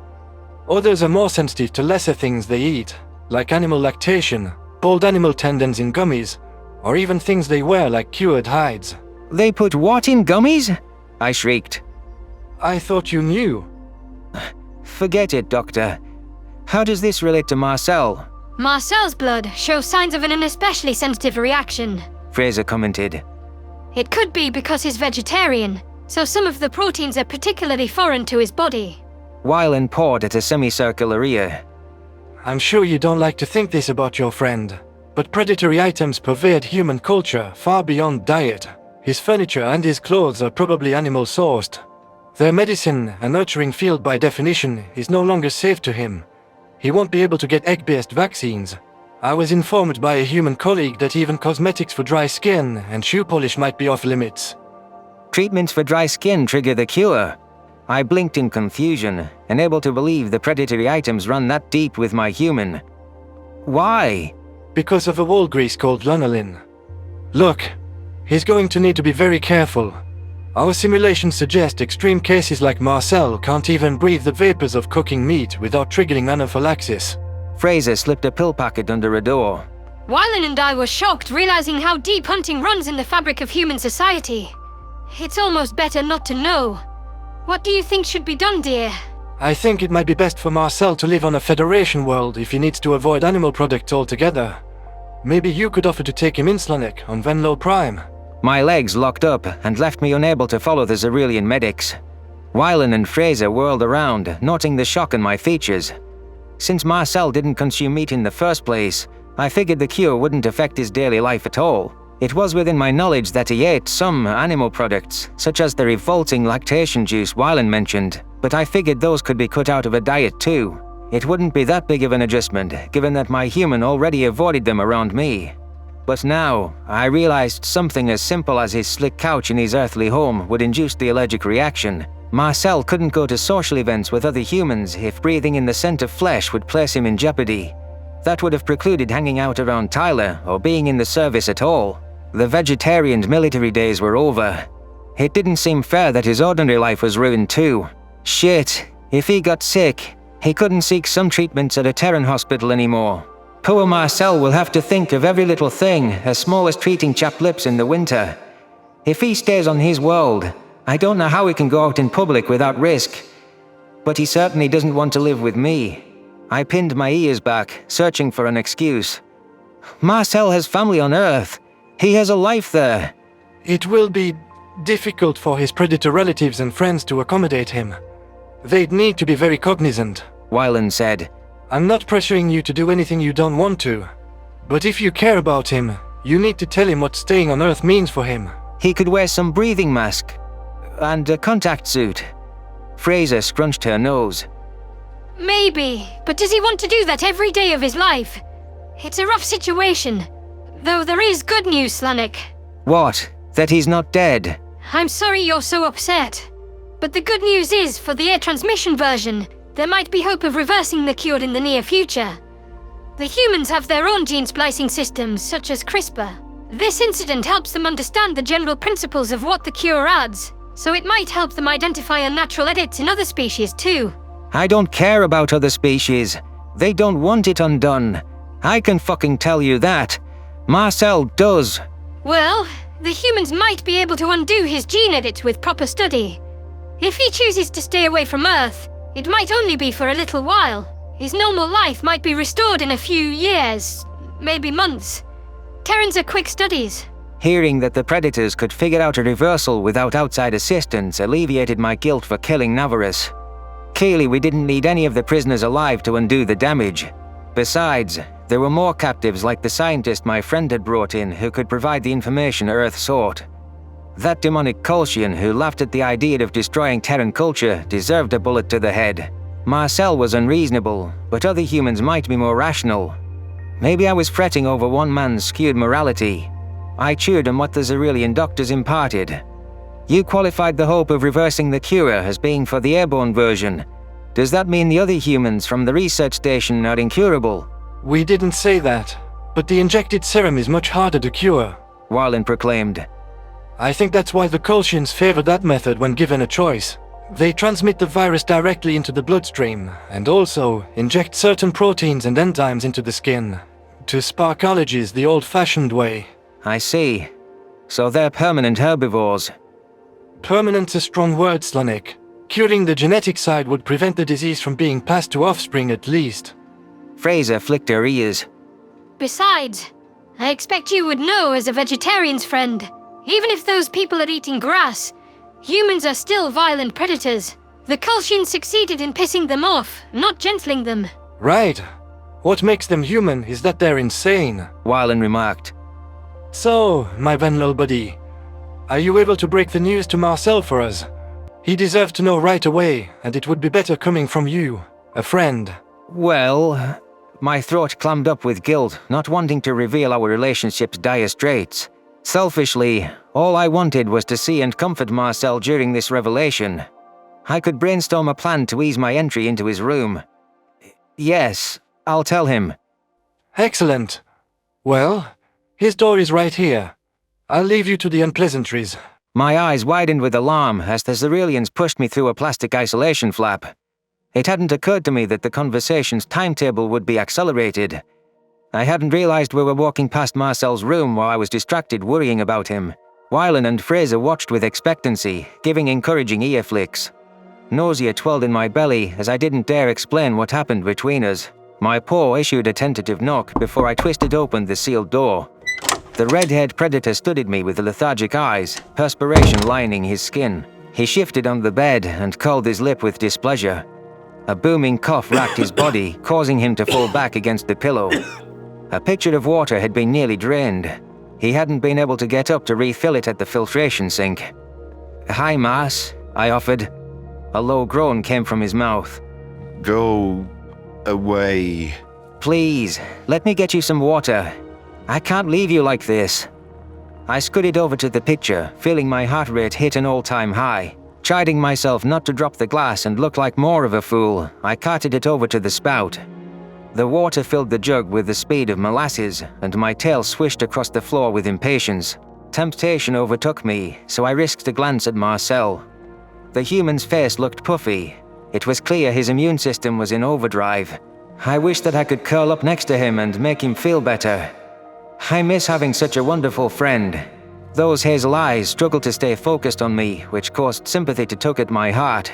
Others are more sensitive to lesser things they eat, like animal lactation, boiled animal tendons in gummies, or even things they wear like cured hides. They put what in gummies? I shrieked. I thought you knew. Forget it, Doctor. How does this relate to Marcel? Marcel's blood shows signs of an especially sensitive reaction, Fraser commented. It could be because he's vegetarian, so some of the proteins are particularly foreign to his body. Wylin pawed at a semicircular ear. I'm sure you don't like to think this about your friend, but predatory items pervade human culture far beyond diet. His furniture and his clothes are probably animal-sourced. Their medicine, a nurturing field by definition, is no longer safe to him. He won't be able to get egg-based vaccines. I was informed by a human colleague that even cosmetics for dry skin and shoe polish might be off limits. Treatments for dry skin trigger the cure. I blinked in confusion, unable to believe the predatory items run that deep with my human. Why? Because of a wall grease called lanolin. Look, he's going to need to be very careful. Our simulations suggest extreme cases like Marcel can't even breathe the vapors of cooking meat without triggering anaphylaxis. Fraser slipped a pill packet under a door. Wylin and I were shocked realizing how deep hunting runs in the fabric of human society. It's almost better not to know. What do you think should be done, dear? I think it might be best for Marcel to live on a Federation world if he needs to avoid animal products altogether. Maybe you could offer to take him in, Slanek, on Venlo Prime. My legs locked up and left me unable to follow the Xerulean medics. Wylin and Fraser whirled around, noting the shock in my features. Since Marcel didn't consume meat in the first place, I figured the cure wouldn't affect his daily life at all. It was within my knowledge that he ate some animal products, such as the revolting lactation juice Wylin mentioned. but I figured those could be cut out of a diet too. It wouldn't be that big of an adjustment, given that my human already avoided them around me. But now, I realized something as simple as his slick couch in his earthly home would induce the allergic reaction. Marcel couldn't go to social events with other humans if breathing in the scent of flesh would place him in jeopardy. That would have precluded hanging out around Tyler or being in the service at all. The vegetarian military days were over. It didn't seem fair that his ordinary life was ruined too. Shit, if he got sick, he couldn't seek some treatments at a Terran hospital anymore. Poor Marcel will have to think of every little thing, as small as treating chapped lips in the winter. If he stays on his world, I don't know how he can go out in public without risk. But he certainly doesn't want to live with me. I pinned my ears back, searching for an excuse. Marcel has family on Earth. He has a life there. It will be difficult for his predator relatives and friends to accommodate him. They'd need to be very cognizant, Wyland said. I'm not pressuring you to do anything you don't want to. But if you care about him, you need to tell him what staying on Earth means for him. He could wear some breathing mask. And a contact suit. Fraser scrunched her nose. Maybe, but does he want to do that every day of his life? It's a rough situation. Though there is good news, Slanek. What? That he's not dead? I'm sorry you're so upset. But the good news is, for the air transmission version, there might be hope of reversing the cure in the near future. The humans have their own gene splicing systems, such as CRISPR. This incident helps them understand the general principles of what the cure adds, so it might help them identify unnatural edits in other species too. I don't care about other species. They don't want it undone. I can fucking tell you that. Marcel does. Well, the humans might be able to undo his gene edits with proper study. If he chooses to stay away from Earth, it might only be for a little while. His normal life might be restored in a few years, maybe months. Terrans are quick studies. Hearing that the Predators could figure out a reversal without outside assistance alleviated my guilt for killing Navarus. Clearly we didn't need any of the prisoners alive to undo the damage. Besides, there were more captives like the scientist my friend had brought in who could provide the information Earth sought. That demonic Kolshian who laughed at the idea of destroying Terran culture deserved a bullet to the head. Marcel was unreasonable, but other humans might be more rational. Maybe I was fretting over one man's skewed morality. I chewed on what the Xerillian doctors imparted. You qualified the hope of reversing the cure as being for the airborne version. Does that mean the other humans from the research station are incurable? We didn't say that, but the injected serum is much harder to cure, Wyland proclaimed. I think that's why the Kolshians favor that method when given a choice. They transmit the virus directly into the bloodstream, and also inject certain proteins and enzymes into the skin, to spark allergies the old-fashioned way. I see. So they're permanent herbivores. Permanent's a strong word, Slanek. Curing the genetic side would prevent the disease from being passed to offspring at least. Fraser flicked her ears. Besides, I expect you would know as a vegetarian's friend, even if those people are eating grass, humans are still violent predators. The Kolshians succeeded in pissing them off, not gentling them. Right. What makes them human is that they're insane, Wyland remarked. So, my Venlil buddy, are you able to break the news to Marcel for us? He deserves to know right away, and it would be better coming from you, a friend. Well, my throat clammed up with guilt, not wanting to reveal our relationship's dire straits. Selfishly, all I wanted was to see and comfort Marcel during this revelation. I could brainstorm a plan to ease my entry into his room. Yes, I'll tell him. Excellent. Well, his door is right here. I'll leave you to the unpleasantries. My eyes widened with alarm as the Xerillians pushed me through a plastic isolation flap. It hadn't occurred to me that the conversation's timetable would be accelerated. I hadn't realized we were walking past Marcel's room while I was distracted worrying about him. Wyland and Fraser watched with expectancy, giving encouraging ear flicks. Nausea twirled in my belly as I didn't dare explain what happened between us. My paw issued a tentative knock before I twisted open the sealed door. The red-haired predator studied me with lethargic eyes, perspiration lining his skin. He shifted on the bed and curled his lip with displeasure. A booming cough racked his body, causing him to fall back against the pillow. A pitcher of water had been nearly drained. He hadn't been able to get up to refill it at the filtration sink. "Hi, Mars," I offered. A low groan came from his mouth. Go away. Please, let me get you some water. I can't leave you like this. I scooted over to the picture, feeling my heart rate hit an all-time high. Chiding myself not to drop the glass and look like more of a fool, I carted it over to the spout. The water filled the jug with the speed of molasses, and my tail swished across the floor with impatience. Temptation overtook me, so I risked a glance at Marcel. The human's face looked puffy. It was clear his immune system was in overdrive. I wished that I could curl up next to him and make him feel better. I miss having such a wonderful friend. Those hazel eyes struggled to stay focused on me, which caused sympathy to tug at my heart.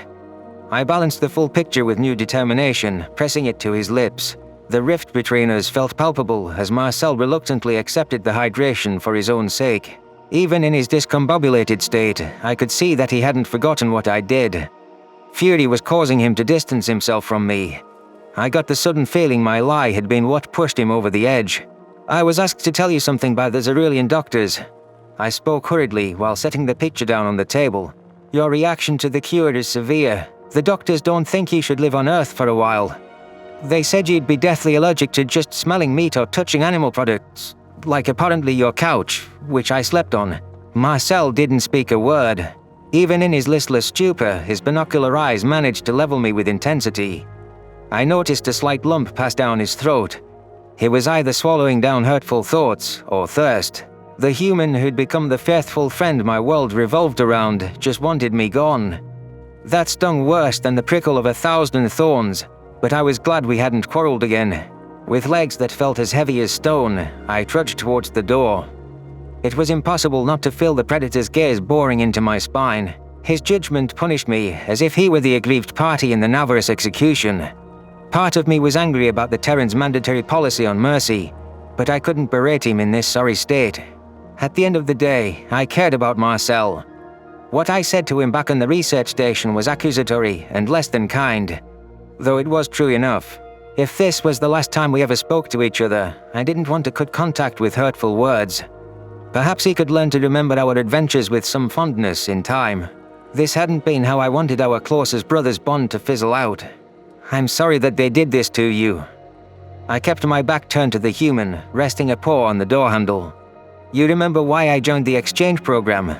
I balanced the full picture with new determination, pressing it to his lips. The rift between us felt palpable as Marcel reluctantly accepted the hydration for his own sake. Even in his discombobulated state, I could see that he hadn't forgotten what I did. Fury was causing him to distance himself from me. I got the sudden feeling my lie had been what pushed him over the edge. I was asked to tell you something by the Xerilian doctors. I spoke hurriedly while setting the picture down on the table. Your reaction to the cure is severe. The doctors don't think you should live on Earth for a while. They said you'd be deathly allergic to just smelling meat or touching animal products. Like apparently your couch, which I slept on. Marcel didn't speak a word. Even in his listless stupor, his binocular eyes managed to level me with intensity. I noticed a slight lump pass down his throat. He was either swallowing down hurtful thoughts or thirst. The human who'd become the faithful friend my world revolved around just wanted me gone. That stung worse than the prickle of 1,000 thorns, but I was glad we hadn't quarreled again. With legs that felt as heavy as stone, I trudged towards the door. It was impossible not to feel the Predator's gaze boring into my spine. His judgment punished me as if he were the aggrieved party in the Navarus execution. Part of me was angry about the Terrans' mandatory policy on mercy, but I couldn't berate him in this sorry state. At the end of the day, I cared about Marcel. What I said to him back on the research station was accusatory and less than kind, though it was true enough. If this was the last time we ever spoke to each other, I didn't want to cut contact with hurtful words. Perhaps he could learn to remember our adventures with some fondness in time. This hadn't been how I wanted our closest brother's bond to fizzle out. I'm sorry that they did this to you. I kept my back turned to the human, resting a paw on the door handle. You remember why I joined the exchange program?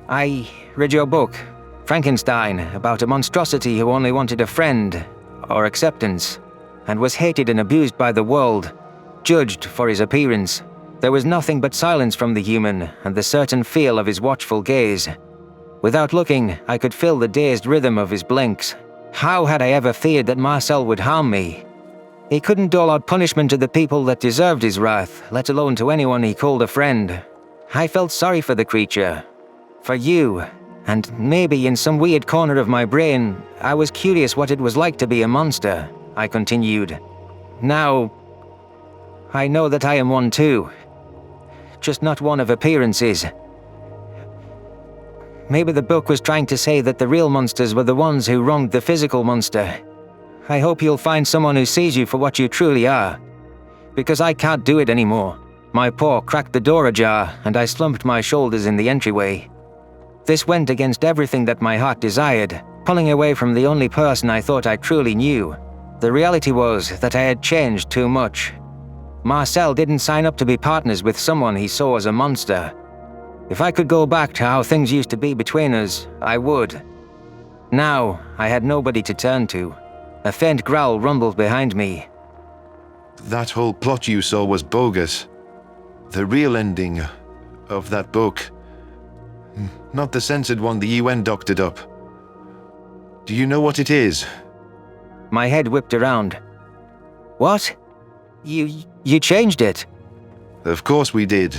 I read your book, Frankenstein, about a monstrosity who only wanted a friend, or acceptance, and was hated and abused by the world, judged for his appearance. There was nothing but silence from the human, and the certain feel of his watchful gaze. Without looking, I could feel the dazed rhythm of his blinks. How had I ever feared that Marcel would harm me? He couldn't dole out punishment to the people that deserved his wrath, let alone to anyone he called a friend. I felt sorry for the creature. For you. And maybe in some weird corner of my brain, I was curious what it was like to be a monster, I continued. Now, I know that I am one too. Just not one of appearances. Maybe the book was trying to say that the real monsters were the ones who wronged the physical monster. I hope you'll find someone who sees you for what you truly are. Because I can't do it anymore. My paw cracked the door ajar, and I slumped my shoulders in the entryway. This went against everything that my heart desired, pulling away from the only person I thought I truly knew. The reality was that I had changed too much. Marcel didn't sign up to be partners with someone he saw as a monster. If I could go back to how things used to be between us, I would. Now, I had nobody to turn to. A faint growl rumbled behind me. That whole plot you saw was bogus. The real ending of that book. Not the censored one the UN doctored up. Do you know what it is? My head whipped around. What? You changed it? Of course we did.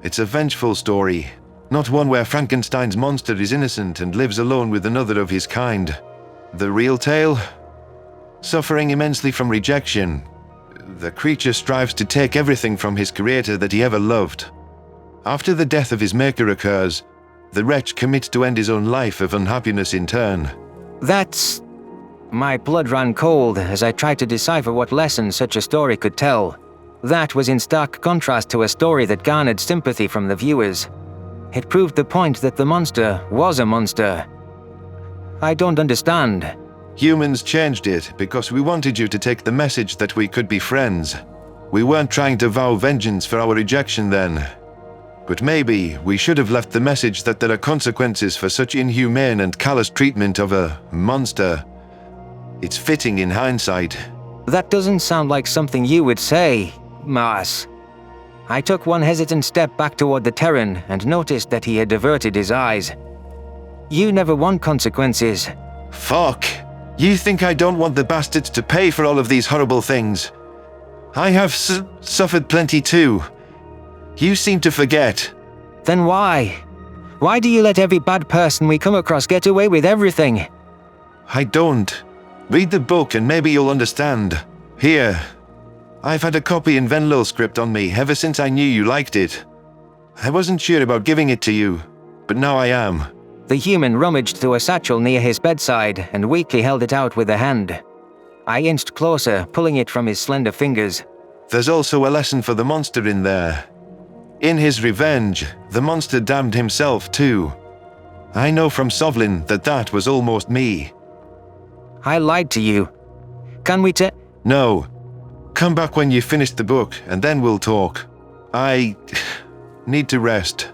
It's a vengeful story, not one where Frankenstein's monster is innocent and lives alone with another of his kind. The real tale? Suffering immensely from rejection, the creature strives to take everything from his creator that he ever loved. After the death of his maker occurs, the wretch commits to end his own life of unhappiness in turn. That's... My blood ran cold as I tried to decipher what lesson such a story could tell. That was in stark contrast to a story that garnered sympathy from the viewers. It proved the point that the monster was a monster. I don't understand. Humans changed it because we wanted you to take the message that we could be friends. We weren't trying to vow vengeance for our rejection then. But maybe we should have left the message that there are consequences for such inhumane and callous treatment of a monster. It's fitting in hindsight. That doesn't sound like something you would say, Mars. I took one hesitant step back toward the Terran and noticed that he had diverted his eyes. You never want consequences. Fuck! You think I don't want the bastards to pay for all of these horrible things? I have suffered plenty too. You seem to forget. Then why? Why do you let every bad person we come across get away with everything? I don't. Read the book and maybe you'll understand. Here. I've had a copy in Venlil script on me ever since I knew you liked it. I wasn't sure about giving it to you, but now I am. The human rummaged through a satchel near his bedside and weakly held it out with a hand. I inched closer, pulling it from his slender fingers. There's also a lesson for the monster in there. In his revenge, the monster damned himself too. I know from Sovlin that that was almost me. I lied to you. Can we No. Come back when you finish the book, and then we'll talk. I need to rest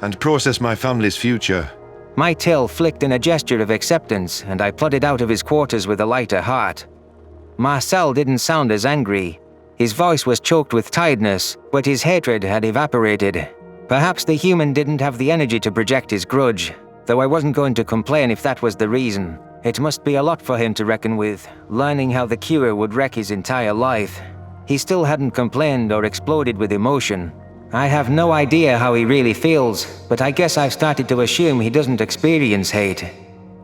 and process my family's future. My tail flicked in a gesture of acceptance, and I plodded out of his quarters with a lighter heart. Marcel didn't sound as angry. His voice was choked with tiredness, but his hatred had evaporated. Perhaps the human didn't have the energy to project his grudge, though I wasn't going to complain if that was the reason. It must be a lot for him to reckon with, learning how the cure would wreck his entire life. He still hadn't complained or exploded with emotion. I have no idea how he really feels, but I guess I've started to assume he doesn't experience hate.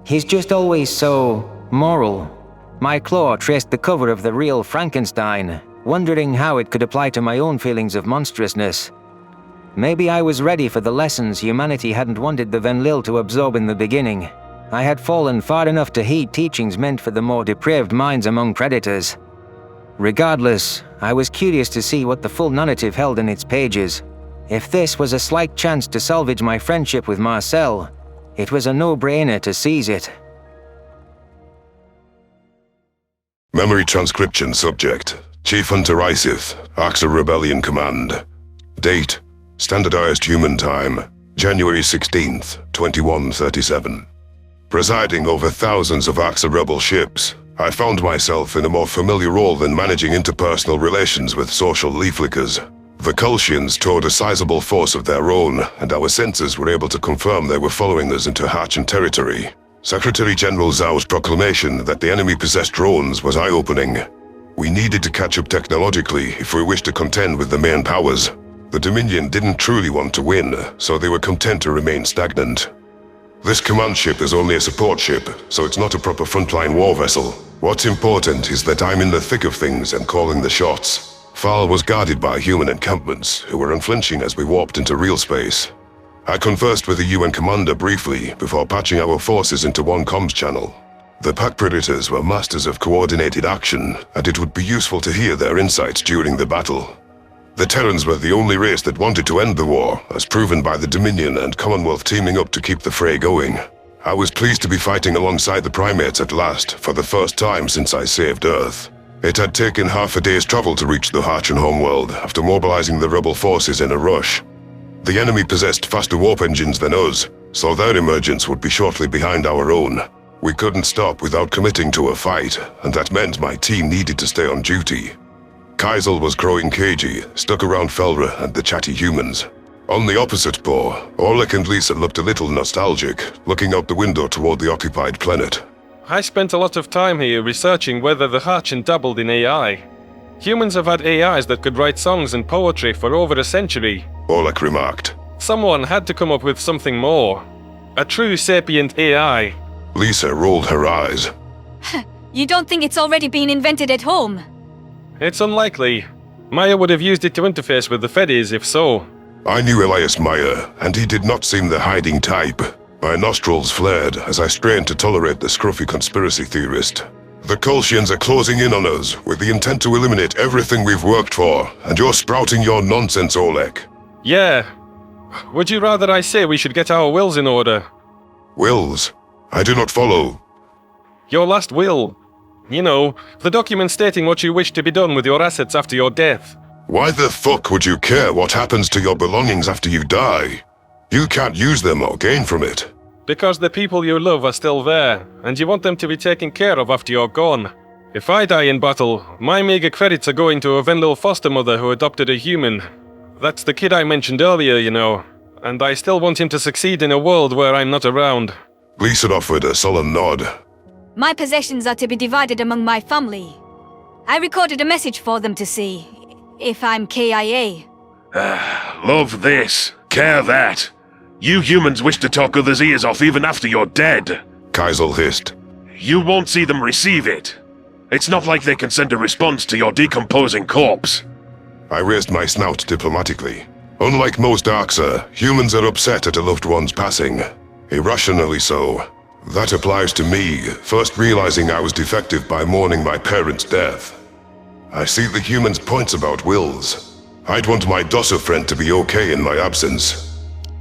He's just always so moral. My claw traced the cover of the real Frankenstein, wondering how it could apply to my own feelings of monstrousness. Maybe I was ready for the lessons humanity hadn't wanted the Venlil to absorb in the beginning. I had fallen far enough to heed teachings meant for the more depraved minds among predators. Regardless, I was curious to see what the full narrative held in its pages. If this was a slight chance to salvage my friendship with Marcel, it was a no-brainer to seize it. Memory transcription subject: Chief Hunter Isith, Axar Rebellion Command. Date: Standardized Human Time, January 16th, 2137. Presiding over thousands of Axar rebel ships, I found myself in a more familiar role than managing interpersonal relations with social leaflickers. The Kultians towed a sizable force of their own, and our sensors were able to confirm they were following us into Harshen territory. Secretary General Zhao's proclamation that the enemy possessed drones was eye-opening. We needed to catch up technologically if we wished to contend with the main powers. The Dominion didn't truly want to win, so they were content to remain stagnant. This command ship is only a support ship, so it's not a proper frontline war vessel. What's important is that I'm in the thick of things and calling the shots. Farsul was guarded by human encampments, who were unflinching as we warped into real space. I conversed with the UN commander briefly before patching our forces into one comms channel. The pack predators were masters of coordinated action, and it would be useful to hear their insights during the battle. The Terrans were the only race that wanted to end the war, as proven by the Dominion and Commonwealth teaming up to keep the fray going. I was pleased to be fighting alongside the primates at last, for the first time since I saved Earth. It had taken half a day's travel to reach the Harshen homeworld, after mobilizing the rebel forces in a rush. The enemy possessed faster warp engines than us, so their emergence would be shortly behind our own. We couldn't stop without committing to a fight, and that meant my team needed to stay on duty. Kaisel was growing cagey, stuck around Felra and the chatty humans. On the opposite pole, Orlik and Lisa looked a little nostalgic, looking out the window toward the occupied planet. I spent a lot of time here researching whether the Harshen dabbled in AI. Humans have had AIs that could write songs and poetry for over a century. Orlik remarked. Someone had to come up with something more. A true sapient AI. Lisa rolled her eyes. You don't think it's already been invented at home? It's unlikely. Maya would have used it to interface with the Fedis if so. I knew Elias Meyer, and he did not seem the hiding type. My nostrils flared as I strained to tolerate the scruffy conspiracy theorist. The Kultians are closing in on us with the intent to eliminate everything we've worked for, and you're sprouting your nonsense, Orlik. Yeah. Would you rather I say we should get our wills in order? Wills? I do not follow. Your last will. You know, the document stating what you wish to be done with your assets after your death. Why the fuck would you care what happens to your belongings after you die? You can't use them or gain from it. Because the people you love are still there, and you want them to be taken care of after you're gone. If I die in battle, my meager credits are going to a Venlil foster mother who adopted a human. That's the kid I mentioned earlier, you know. And I still want him to succeed in a world where I'm not around. Lisa offered a sullen nod. My possessions are to be divided among my family. I recorded a message for them to see, if I'm KIA. Love this, care that. You humans wish to talk others' ears off even after you're dead. Kaisel hissed. You won't see them receive it. It's not like they can send a response to your decomposing corpse. I raised my snout diplomatically. Unlike most Arxa, humans are upset at a loved one's passing. Irrationally so. That applies to me, first realizing I was defective by mourning my parents' death. I see the humans' points about wills. I'd want my Dossa friend to be okay in my absence.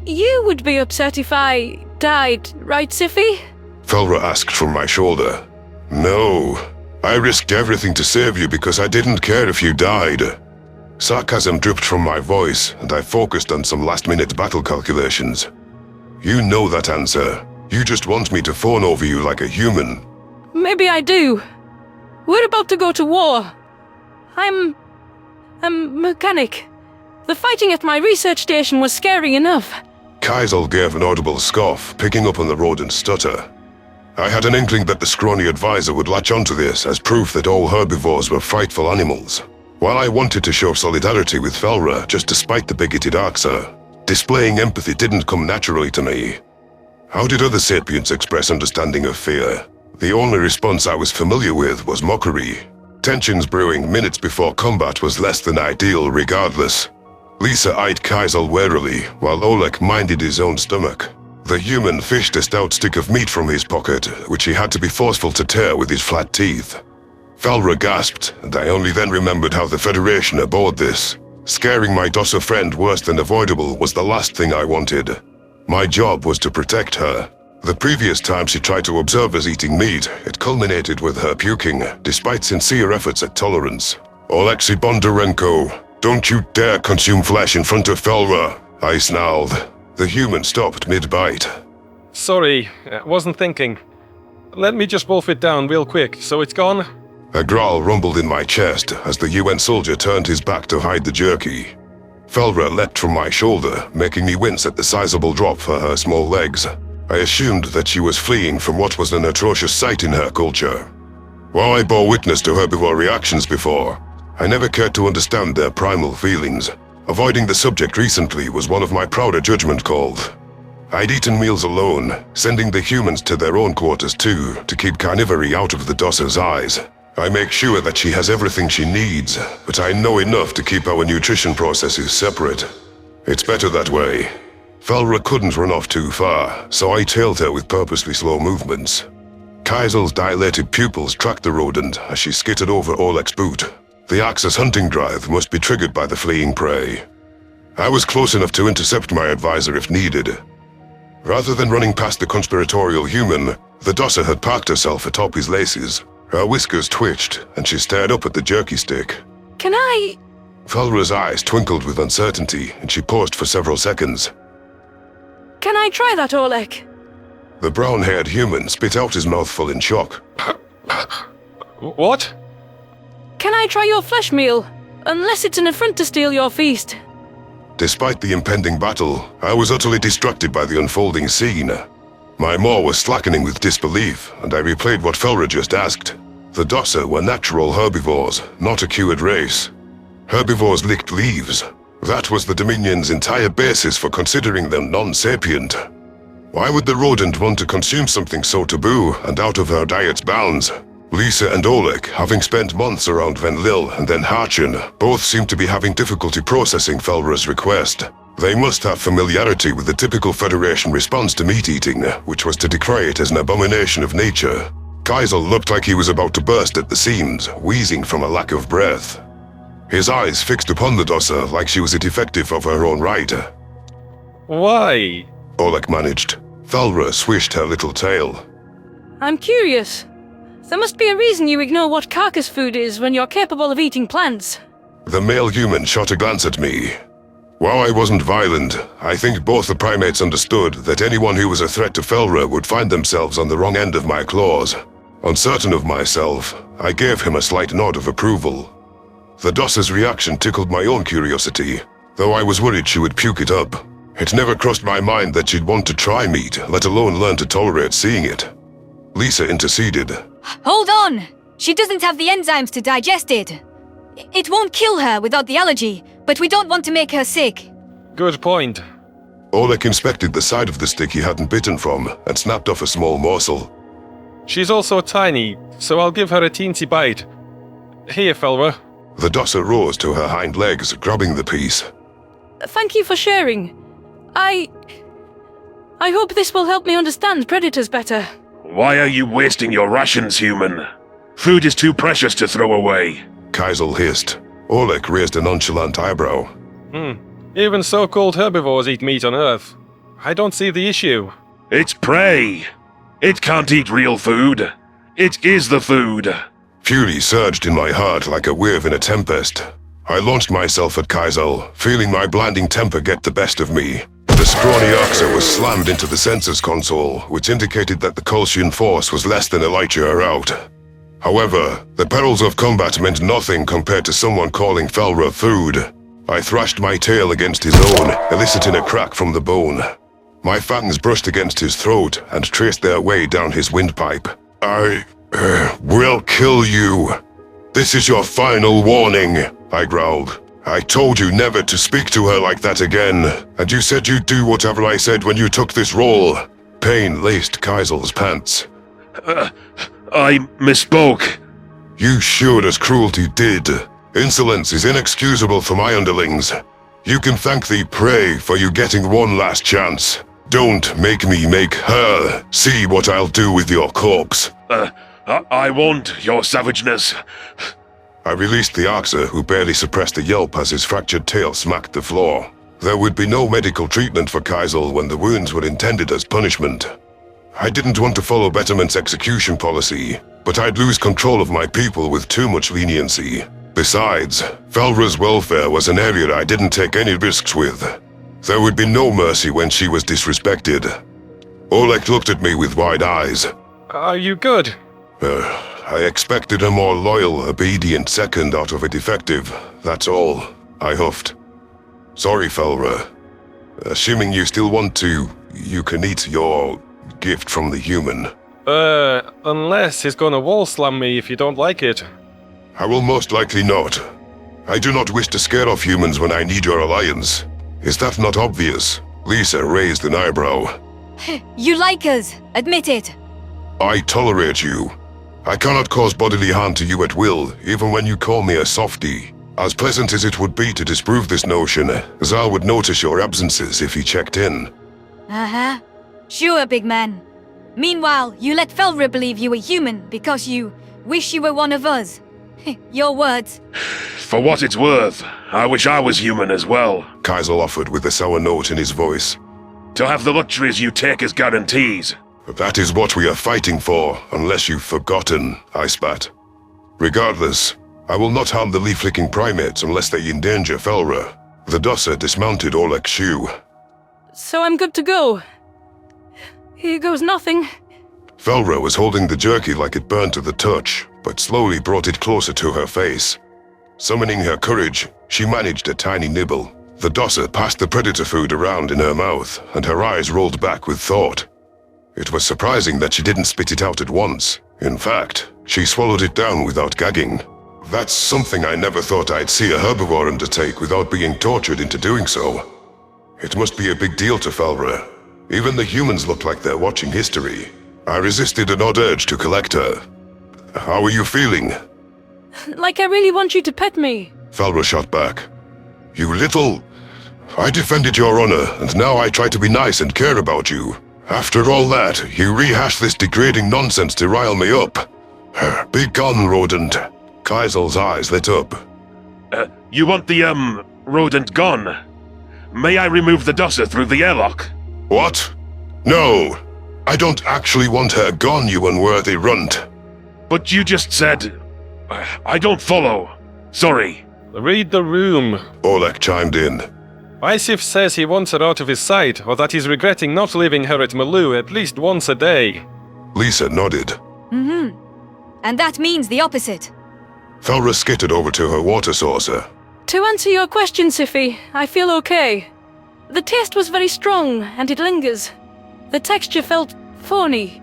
You would be upset if I died, right, Scifi? Felra asked from my shoulder. No. I risked everything to save you because I didn't care if you died. Sarcasm dripped from my voice, and I focused on some last-minute battle calculations. You know that answer. You just want me to fawn over you like a human. Maybe I do. We're about to go to war. I'm a mechanic. The fighting at my research station was scary enough. Kaisel gave an audible scoff, picking up on the rodent stutter. I had an inkling that the scrawny advisor would latch onto this as proof that all herbivores were frightful animals. While I wanted to show solidarity with Felra just despite the bigoted Arxa, displaying empathy didn't come naturally to me. How did other sapients express understanding of fear? The only response I was familiar with was mockery. Tensions brewing minutes before combat was less than ideal regardless. Lisa eyed Kaisel warily, while Oleg minded his own stomach. The human fished a stout stick of meat from his pocket, which he had to be forceful to tear with his flat teeth. Felra gasped, and I only then remembered how the Federation abhorred this. Scaring my Dossa friend worse than avoidable was the last thing I wanted. My job was to protect her. The previous time she tried to observe us eating meat, it culminated with her puking, despite sincere efforts at tolerance. Oleksiy Bondarenko, don't you dare consume flesh in front of Felra, I snarled. The human stopped mid-bite. Sorry, wasn't thinking. Let me just wolf it down real quick, so it's gone? A growl rumbled in my chest as the UN soldier turned his back to hide the jerky. Felra leapt from my shoulder, making me wince at the sizable drop for her small legs. I assumed that she was fleeing from what was an atrocious sight in her culture. While I bore witness to herbivore reactions before, I never cared to understand their primal feelings. Avoiding the subject recently was one of my prouder judgment calls. I'd eaten meals alone, sending the humans to their own quarters too, to keep carnivory out of the Dossa's eyes. I make sure that she has everything she needs, but I know enough to keep our nutrition processes separate. It's better that way. Felra couldn't run off too far, so I tailed her with purposely slow movements. Kaisel's dilated pupils tracked the rodent as she skittered over Oleg's boot. The Axis hunting drive must be triggered by the fleeing prey. I was close enough to intercept my advisor if needed. Rather than running past the conspiratorial human, the Dossa had parked herself atop his laces. Her whiskers twitched, and she stared up at the jerky stick. Can I... Felra's eyes twinkled with uncertainty, and she paused for several seconds. Can I try that, Oleg? The brown-haired human spit out his mouthful in shock. What? Can I try your flesh meal? Unless it's an affront to steal your feast. Despite the impending battle, I was utterly distracted by the unfolding scene. My maw was slackening with disbelief, and I replayed what Felra just asked. The Dossa were natural herbivores, not a cured race. Herbivores licked leaves. That was the Dominion's entire basis for considering them non-sapient. Why would the rodent want to consume something so taboo and out of her diet's bounds? Lisa and Oleg, having spent months around Venlil and then Harshen, both seemed to be having difficulty processing Felra's request. They must have familiarity with the typical Federation response to meat-eating, which was to decry it as an abomination of nature. Kaisel looked like he was about to burst at the seams, wheezing from a lack of breath. His eyes fixed upon the Dossa like she was a defective of her own right. Why? Oleg managed. Felra swished her little tail. I'm curious. There must be a reason you ignore what carcass food is when you're capable of eating plants. The male human shot a glance at me. While I wasn't violent, I think both the primates understood that anyone who was a threat to Felra would find themselves on the wrong end of my claws. Uncertain of myself, I gave him a slight nod of approval. The Doss's reaction tickled my own curiosity, though I was worried she would puke it up. It never crossed my mind that she'd want to try meat, let alone learn to tolerate seeing it. Lisa interceded. Hold on! She doesn't have the enzymes to digest it. It won't kill her without the allergy, but we don't want to make her sick. Good point. Oleg inspected the side of the stick he hadn't bitten from and snapped off a small morsel. She's also tiny, so I'll give her a teensy bite. Here, Felra. The Dosser rose to her hind legs, grabbing the piece. Thank you for sharing. I hope this will help me understand predators better. Why are you wasting your rations, human? Food is too precious to throw away. Kaisel hissed. Oleg raised a nonchalant eyebrow. Even so-called herbivores eat meat on Earth. I don't see the issue. It's prey. It can't eat real food. It is the food. Fury surged in my heart like a wave in a tempest. I launched myself at Kaisel, feeling my blinding temper get the best of me. The scrawny Oxa was slammed into the sensors console, which indicated that the Kolshian force was less than a light year out. However, the perils of combat meant nothing compared to someone calling Felra food. I thrashed my tail against his own, eliciting a crack from the bone. My fangs brushed against his throat and traced their way down his windpipe. I will kill you. This is your final warning, I growled. I told you never to speak to her like that again, and you said you'd do whatever I said when you took this role. Pain laced Kaisel's pants. I misspoke. You showed us cruelty did. Insolence is inexcusable for my underlings. You can thank the prey for you getting one last chance. Don't make me make her see what I'll do with your corpse. I won't, your savageness. I released the Oxa, who barely suppressed a yelp as his fractured tail smacked the floor. There would be no medical treatment for Kaisel when the wounds were intended as punishment. I didn't want to follow Betterment's execution policy, but I'd lose control of my people with too much leniency. Besides, Felra's welfare was an area I didn't take any risks with. There would be no mercy when she was disrespected. Oleg looked at me with wide eyes. Are you good? I expected a more loyal, obedient second out of a defective, that's all, I huffed. Sorry, Felra. Assuming you still want to, you can eat your gift from the human. Unless he's gonna wall slam me if you don't like it. I will most likely not. I do not wish to scare off humans when I need your alliance. Is that not obvious? Lisa raised an eyebrow. You like us, admit it. I tolerate you. I cannot cause bodily harm to you at will, even when you call me a softie. As pleasant as it would be to disprove this notion, Zal would notice your absences if he checked in. Uh-huh. Sure, big man. Meanwhile, you let Felra believe you were human because you wish you were one of us. Your words. For what it's worth, I wish I was human as well. Kaisel offered with a sour note in his voice. To have the luxuries you take as guarantees. That is what we are fighting for, unless you've forgotten, I spat. Regardless, I will not harm the leaf-licking primates unless they endanger Felra. The Dosser dismounted Oleg's shoe. So I'm good to go. Here goes nothing. Felra was holding the jerky like it burned to the touch, but slowly brought it closer to her face. Summoning her courage, she managed a tiny nibble. The Dosser passed the predator food around in her mouth, and her eyes rolled back with thought. It was surprising that she didn't spit it out at once. In fact, she swallowed it down without gagging. That's something I never thought I'd see a herbivore undertake without being tortured into doing so. It must be a big deal to Felra. Even the humans look like they're watching history. I resisted an odd urge to collect her. How are you feeling? Like I really want you to pet me. Felra shot back. You little... I defended your honor, and now I try to be nice and care about you. After all that, you rehash this degrading nonsense to rile me up. Be gone, rodent. Kaisel's eyes lit up. You want the, rodent gone? May I remove the Dosser through the airlock? What? No. I don't actually want her gone, you unworthy runt. But you just said... I don't follow. Sorry. Read the room. Oleg chimed in. Isif says he wants her out of his sight, or that he's regretting not leaving her at Maloo at least once a day. Lisa nodded. Mm-hmm. And that means the opposite. Felra skittered over to her water saucer. To answer your question, Scifi, I feel okay. The taste was very strong, and it lingers. The texture felt phony.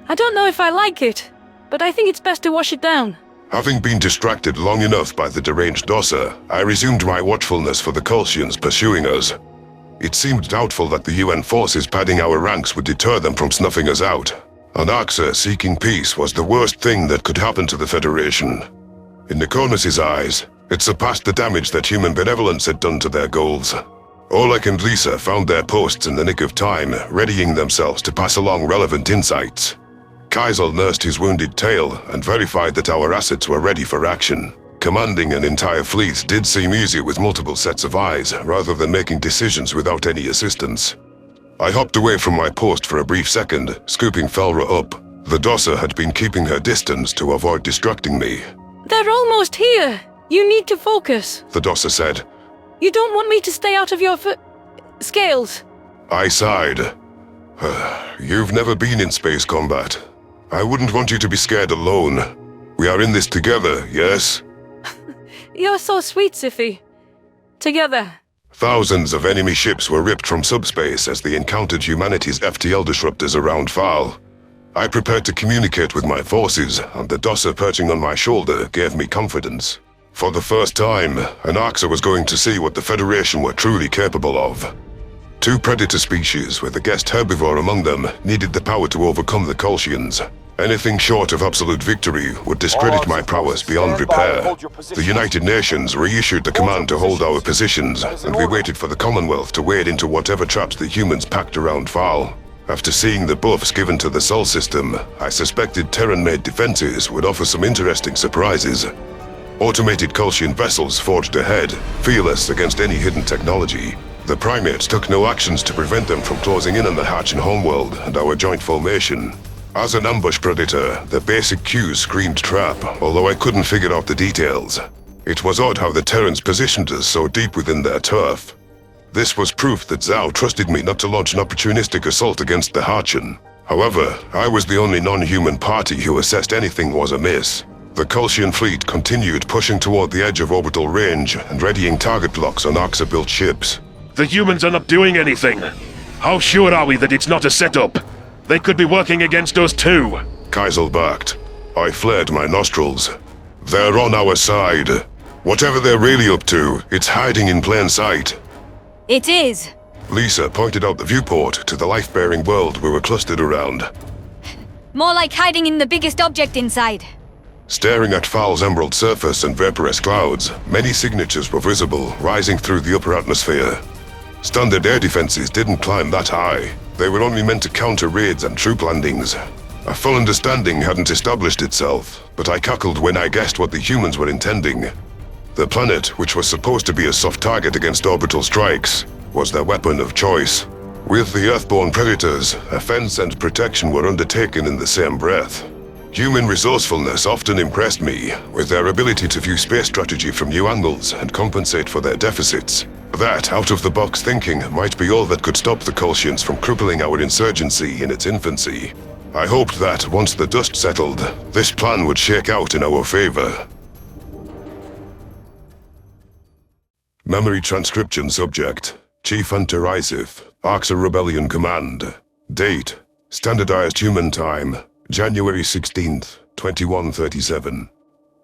I don't know if I like it, but I think it's best to wash it down. Having been distracted long enough by the deranged Dossa, I resumed my watchfulness for the Kolshians pursuing us. It seemed doubtful that the UN forces padding our ranks would deter them from snuffing us out. An Axa seeking peace was the worst thing that could happen to the Federation. In Nikonus' eyes, it surpassed the damage that human benevolence had done to their goals. Oleg and Lisa found their posts in the nick of time, readying themselves to pass along relevant insights. Kaisel nursed his wounded tail and verified that our assets were ready for action. Commanding an entire fleet did seem easier with multiple sets of eyes, rather than making decisions without any assistance. I hopped away from my post for a brief second, scooping Felra up. The Dossa had been keeping her distance to avoid distracting me. They're almost here. You need to focus. The Dossa said. You don't want me to stay out of your scales. I sighed. You've never been in space combat. I wouldn't want you to be scared alone. We are in this together, yes? You're so sweet, Scifi. Together. Thousands of enemy ships were ripped from subspace as they encountered humanity's FTL disruptors around Farsul. I prepared to communicate with my forces, and the Dossa perching on my shoulder gave me confidence. For the first time, an Axa was going to see what the Federation were truly capable of. 2 predator species, with a guest herbivore among them, needed the power to overcome the Kolshians. Anything short of absolute victory would discredit my prowess beyond repair. The United Nations reissued the command to hold our positions, and we waited for the Commonwealth to wade into whatever traps the humans packed around Farsul. After seeing the buffs given to the Sol system, I suspected Terran-made defenses would offer some interesting surprises. Automated Kolshian vessels forged ahead, fearless against any hidden technology. The primates took no actions to prevent them from closing in on the Harshen homeworld and our joint formation. As an ambush predator, the basic cues screamed trap, although I couldn't figure out the details. It was odd how the Terrans positioned us so deep within their turf. This was proof that Zhao trusted me not to launch an opportunistic assault against the Harshen. However, I was the only non-human party who assessed anything was amiss. The Kolshian fleet continued pushing toward the edge of orbital range and readying target locks on Axa-built ships. The humans are not doing anything. How sure are we that it's not a setup? They could be working against us too. Kaisel barked. I flared my nostrils. They're on our side. Whatever they're really up to, it's hiding in plain sight. It is. Lisa pointed out the viewport to the life-bearing world we were clustered around. More like hiding in the biggest object inside. Staring at Farsul's emerald surface and vaporous clouds, many signatures were visible, rising through the upper atmosphere. Standard air defenses didn't climb that high. They were only meant to counter raids and troop landings. A full understanding hadn't established itself, but I cackled when I guessed what the humans were intending. The planet, which was supposed to be a soft target against orbital strikes, was their weapon of choice. With the Earthborn predators, offense and protection were undertaken in the same breath. Human resourcefulness often impressed me, with their ability to view space strategy from new angles and compensate for their deficits. That out-of-the-box thinking might be all that could stop the Kolshians from crippling our insurgency in its infancy. I hoped that, once the dust settled, this plan would shake out in our favor. Memory transcription subject: Chief Hunter Isif, Axa Rebellion Command. Date: Standardized Human Time, January 16th, 2137.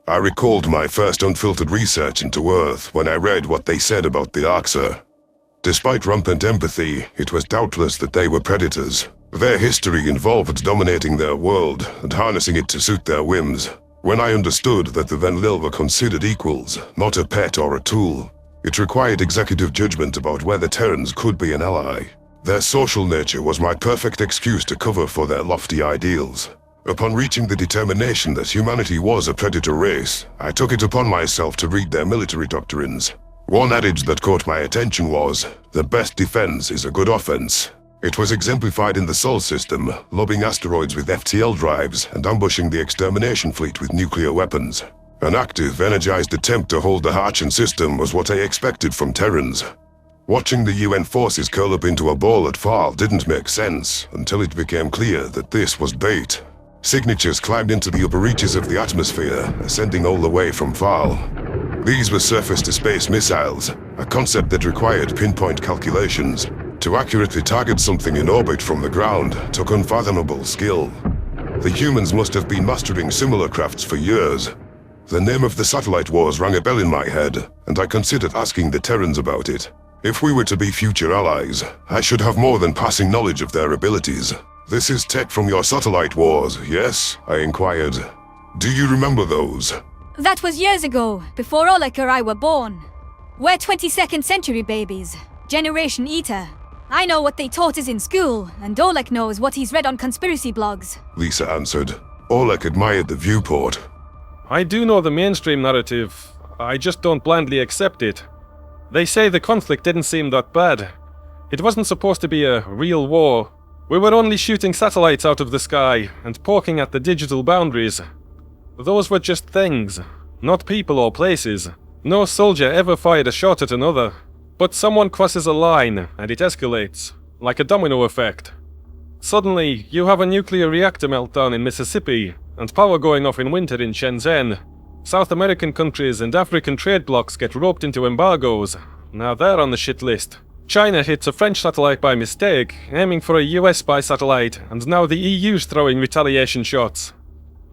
I recalled my first unfiltered research into Earth when I read what they said about the Axa. Despite rampant empathy, it was doubtless that they were predators. Their history involved dominating their world and harnessing it to suit their whims. When I understood that the Venlil were considered equals, not a pet or a tool, it required executive judgment about whether Terrans could be an ally. Their social nature was my perfect excuse to cover for their lofty ideals. Upon reaching the determination that humanity was a predator race, I took it upon myself to read their military doctrines. One adage that caught my attention was, "The best defense is a good offense." It was exemplified in the Sol system, lobbing asteroids with FTL drives and ambushing the extermination fleet with nuclear weapons. An active, energized attempt to hold the Harshen system was what I expected from Terrans. Watching the UN forces curl up into a ball at Farsul didn't make sense until it became clear that this was bait. Signatures climbed into the upper reaches of the atmosphere, ascending all the way from Farsul. These were surface-to-space missiles, a concept that required pinpoint calculations. To accurately target something in orbit from the ground took unfathomable skill. The humans must have been mastering similar crafts for years. The name of the satellite wars rang a bell in my head, and I considered asking the Terrans about it. If we were to be future allies, I should have more than passing knowledge of their abilities. This is tech from your satellite wars, yes? I inquired. Do you remember those? That was years ago, before Oleg or I were born. We're 22nd century babies. Generation Eater. I know what they taught us in school, and Oleg knows what he's read on conspiracy blogs. Lisa answered. Oleg admired the viewport. I do know the mainstream narrative. I just don't blindly accept it. They say the conflict didn't seem that bad. It wasn't supposed to be a real war. We were only shooting satellites out of the sky and poking at the digital boundaries. Those were just things, not people or places. No soldier ever fired a shot at another. But someone crosses a line and it escalates, like a domino effect. Suddenly, you have a nuclear reactor meltdown in Mississippi and power going off in winter in Shenzhen. South American countries and African trade blocs get roped into embargoes. Now they're on the shit list. China hits a French satellite by mistake, aiming for a US spy satellite, and now the EU's throwing retaliation shots.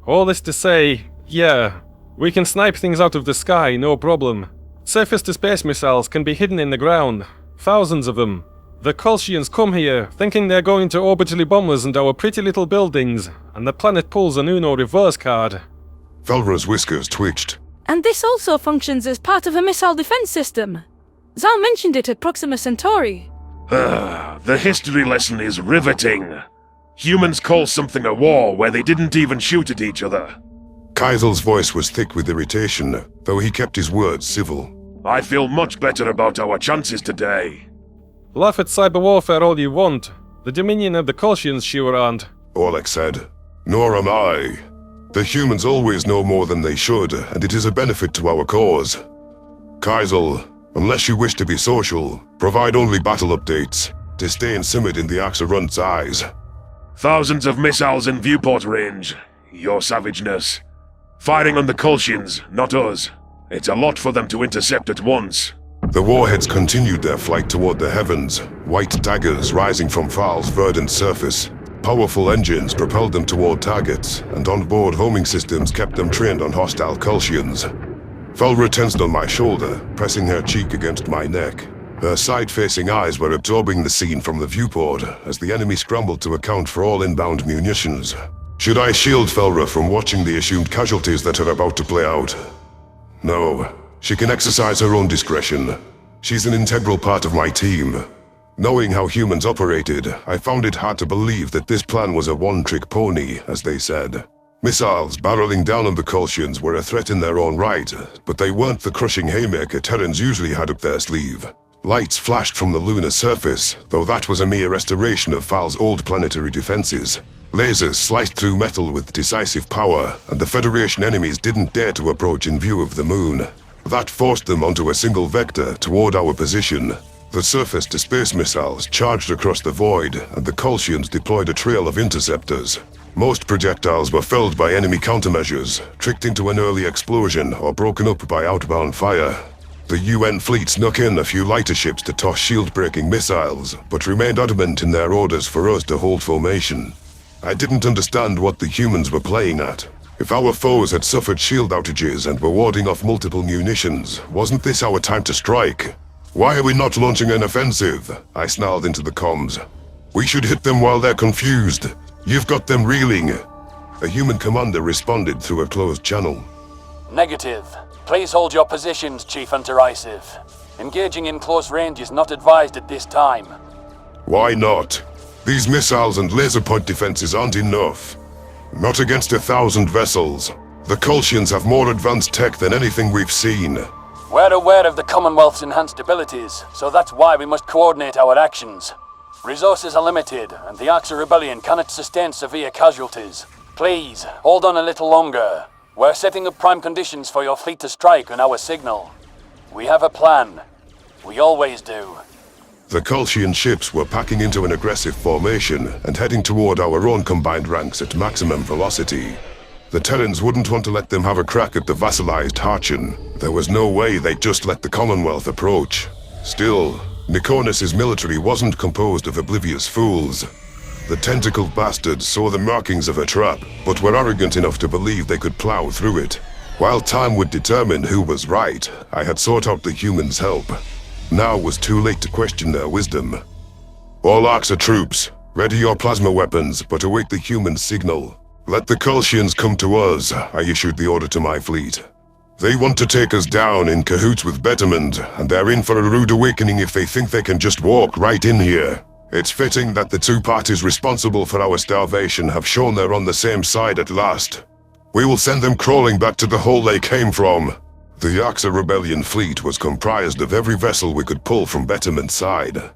All this to say, yeah, we can snipe things out of the sky, no problem. Surface-to-space missiles can be hidden in the ground. Thousands of them. The Kolshians come here, thinking they're going to orbitally bomb us and our pretty little buildings, and the planet pulls an Uno reverse card. Felra's whiskers twitched. And this also functions as part of a missile defense system. Zal mentioned it at Proxima Centauri. The history lesson is riveting. Humans call something a war where they didn't even shoot at each other. Kaisel's voice was thick with irritation, though he kept his words civil. I feel much better about our chances today. Laugh at cyber warfare all you want. The dominion of the Kolshians sure aren't. Oleg said. Nor am I. The humans always know more than they should, and it is a benefit to our cause. Kaisel, unless you wish to be social, provide only battle updates. Disdain simmered in the Axarunt's eyes. Thousands of missiles in viewport range. Your savageness. Firing on the Kolshians, not us. It's a lot for them to intercept at once. The warheads continued their flight toward the heavens, white daggers rising from Farsul's verdant surface. Powerful engines propelled them toward targets, and onboard homing systems kept them trained on hostile Kolshians. Felra tensed on my shoulder, pressing her cheek against my neck. Her side-facing eyes were absorbing the scene from the viewport as the enemy scrambled to account for all inbound munitions. Should I shield Felra from watching the assumed casualties that are about to play out? No. She can exercise her own discretion. She's an integral part of my team. Knowing how humans operated, I found it hard to believe that this plan was a one-trick pony, as they said. Missiles barreling down on the Kolshians were a threat in their own right, but they weren't the crushing haymaker Terrans usually had up their sleeve. Lights flashed from the lunar surface, though that was a mere restoration of Farsul's old planetary defenses. Lasers sliced through metal with decisive power, and the Federation enemies didn't dare to approach in view of the moon. That forced them onto a single vector toward our position. The surface-to-space missiles charged across the void, and the Kolshians deployed a trail of interceptors. Most projectiles were felled by enemy countermeasures, tricked into an early explosion, or broken up by outbound fire. The UN fleet snuck in a few lighter ships to toss shield-breaking missiles, but remained adamant in their orders for us to hold formation. I didn't understand what the humans were playing at. If our foes had suffered shield outages and were warding off multiple munitions, wasn't this our time to strike? Why are we not launching an offensive? I snarled into the comms. We should hit them while they're confused. You've got them reeling. A human commander responded through a closed channel. Negative. Please hold your positions, Chief Underisive. Engaging in close range is not advised at this time. Why not? These missiles and laser point defenses aren't enough. Not against 1,000 vessels. The Kolshians have more advanced tech than anything we've seen. We're aware of the Commonwealth's enhanced abilities, so that's why we must coordinate our actions. Resources are limited, and the Arks of Rebellion cannot sustain severe casualties. Please, hold on a little longer. We're setting up prime conditions for your fleet to strike on our signal. We have a plan. We always do. The Kolshian ships were packing into an aggressive formation and heading toward our own combined ranks at maximum velocity. The Terrans wouldn't want to let them have a crack at the vassalized Harshen. There was no way they'd just let the Commonwealth approach. Still, Nikonus' military wasn't composed of oblivious fools. The tentacled bastards saw the markings of a trap, but were arrogant enough to believe they could plow through it. While time would determine who was right, I had sought out the humans' help. Now was too late to question their wisdom. All Arxa troops, ready your plasma weapons, but await the human signal. Let the Kolshians come to us, I issued the order to my fleet. They want to take us down in cahoots with Betterment, and they're in for a rude awakening if they think they can just walk right in here. It's fitting that the two parties responsible for our starvation have shown they're on the same side at last. We will send them crawling back to the hole they came from. The Arxa Rebellion fleet was comprised of every vessel we could pull from Betterment's side.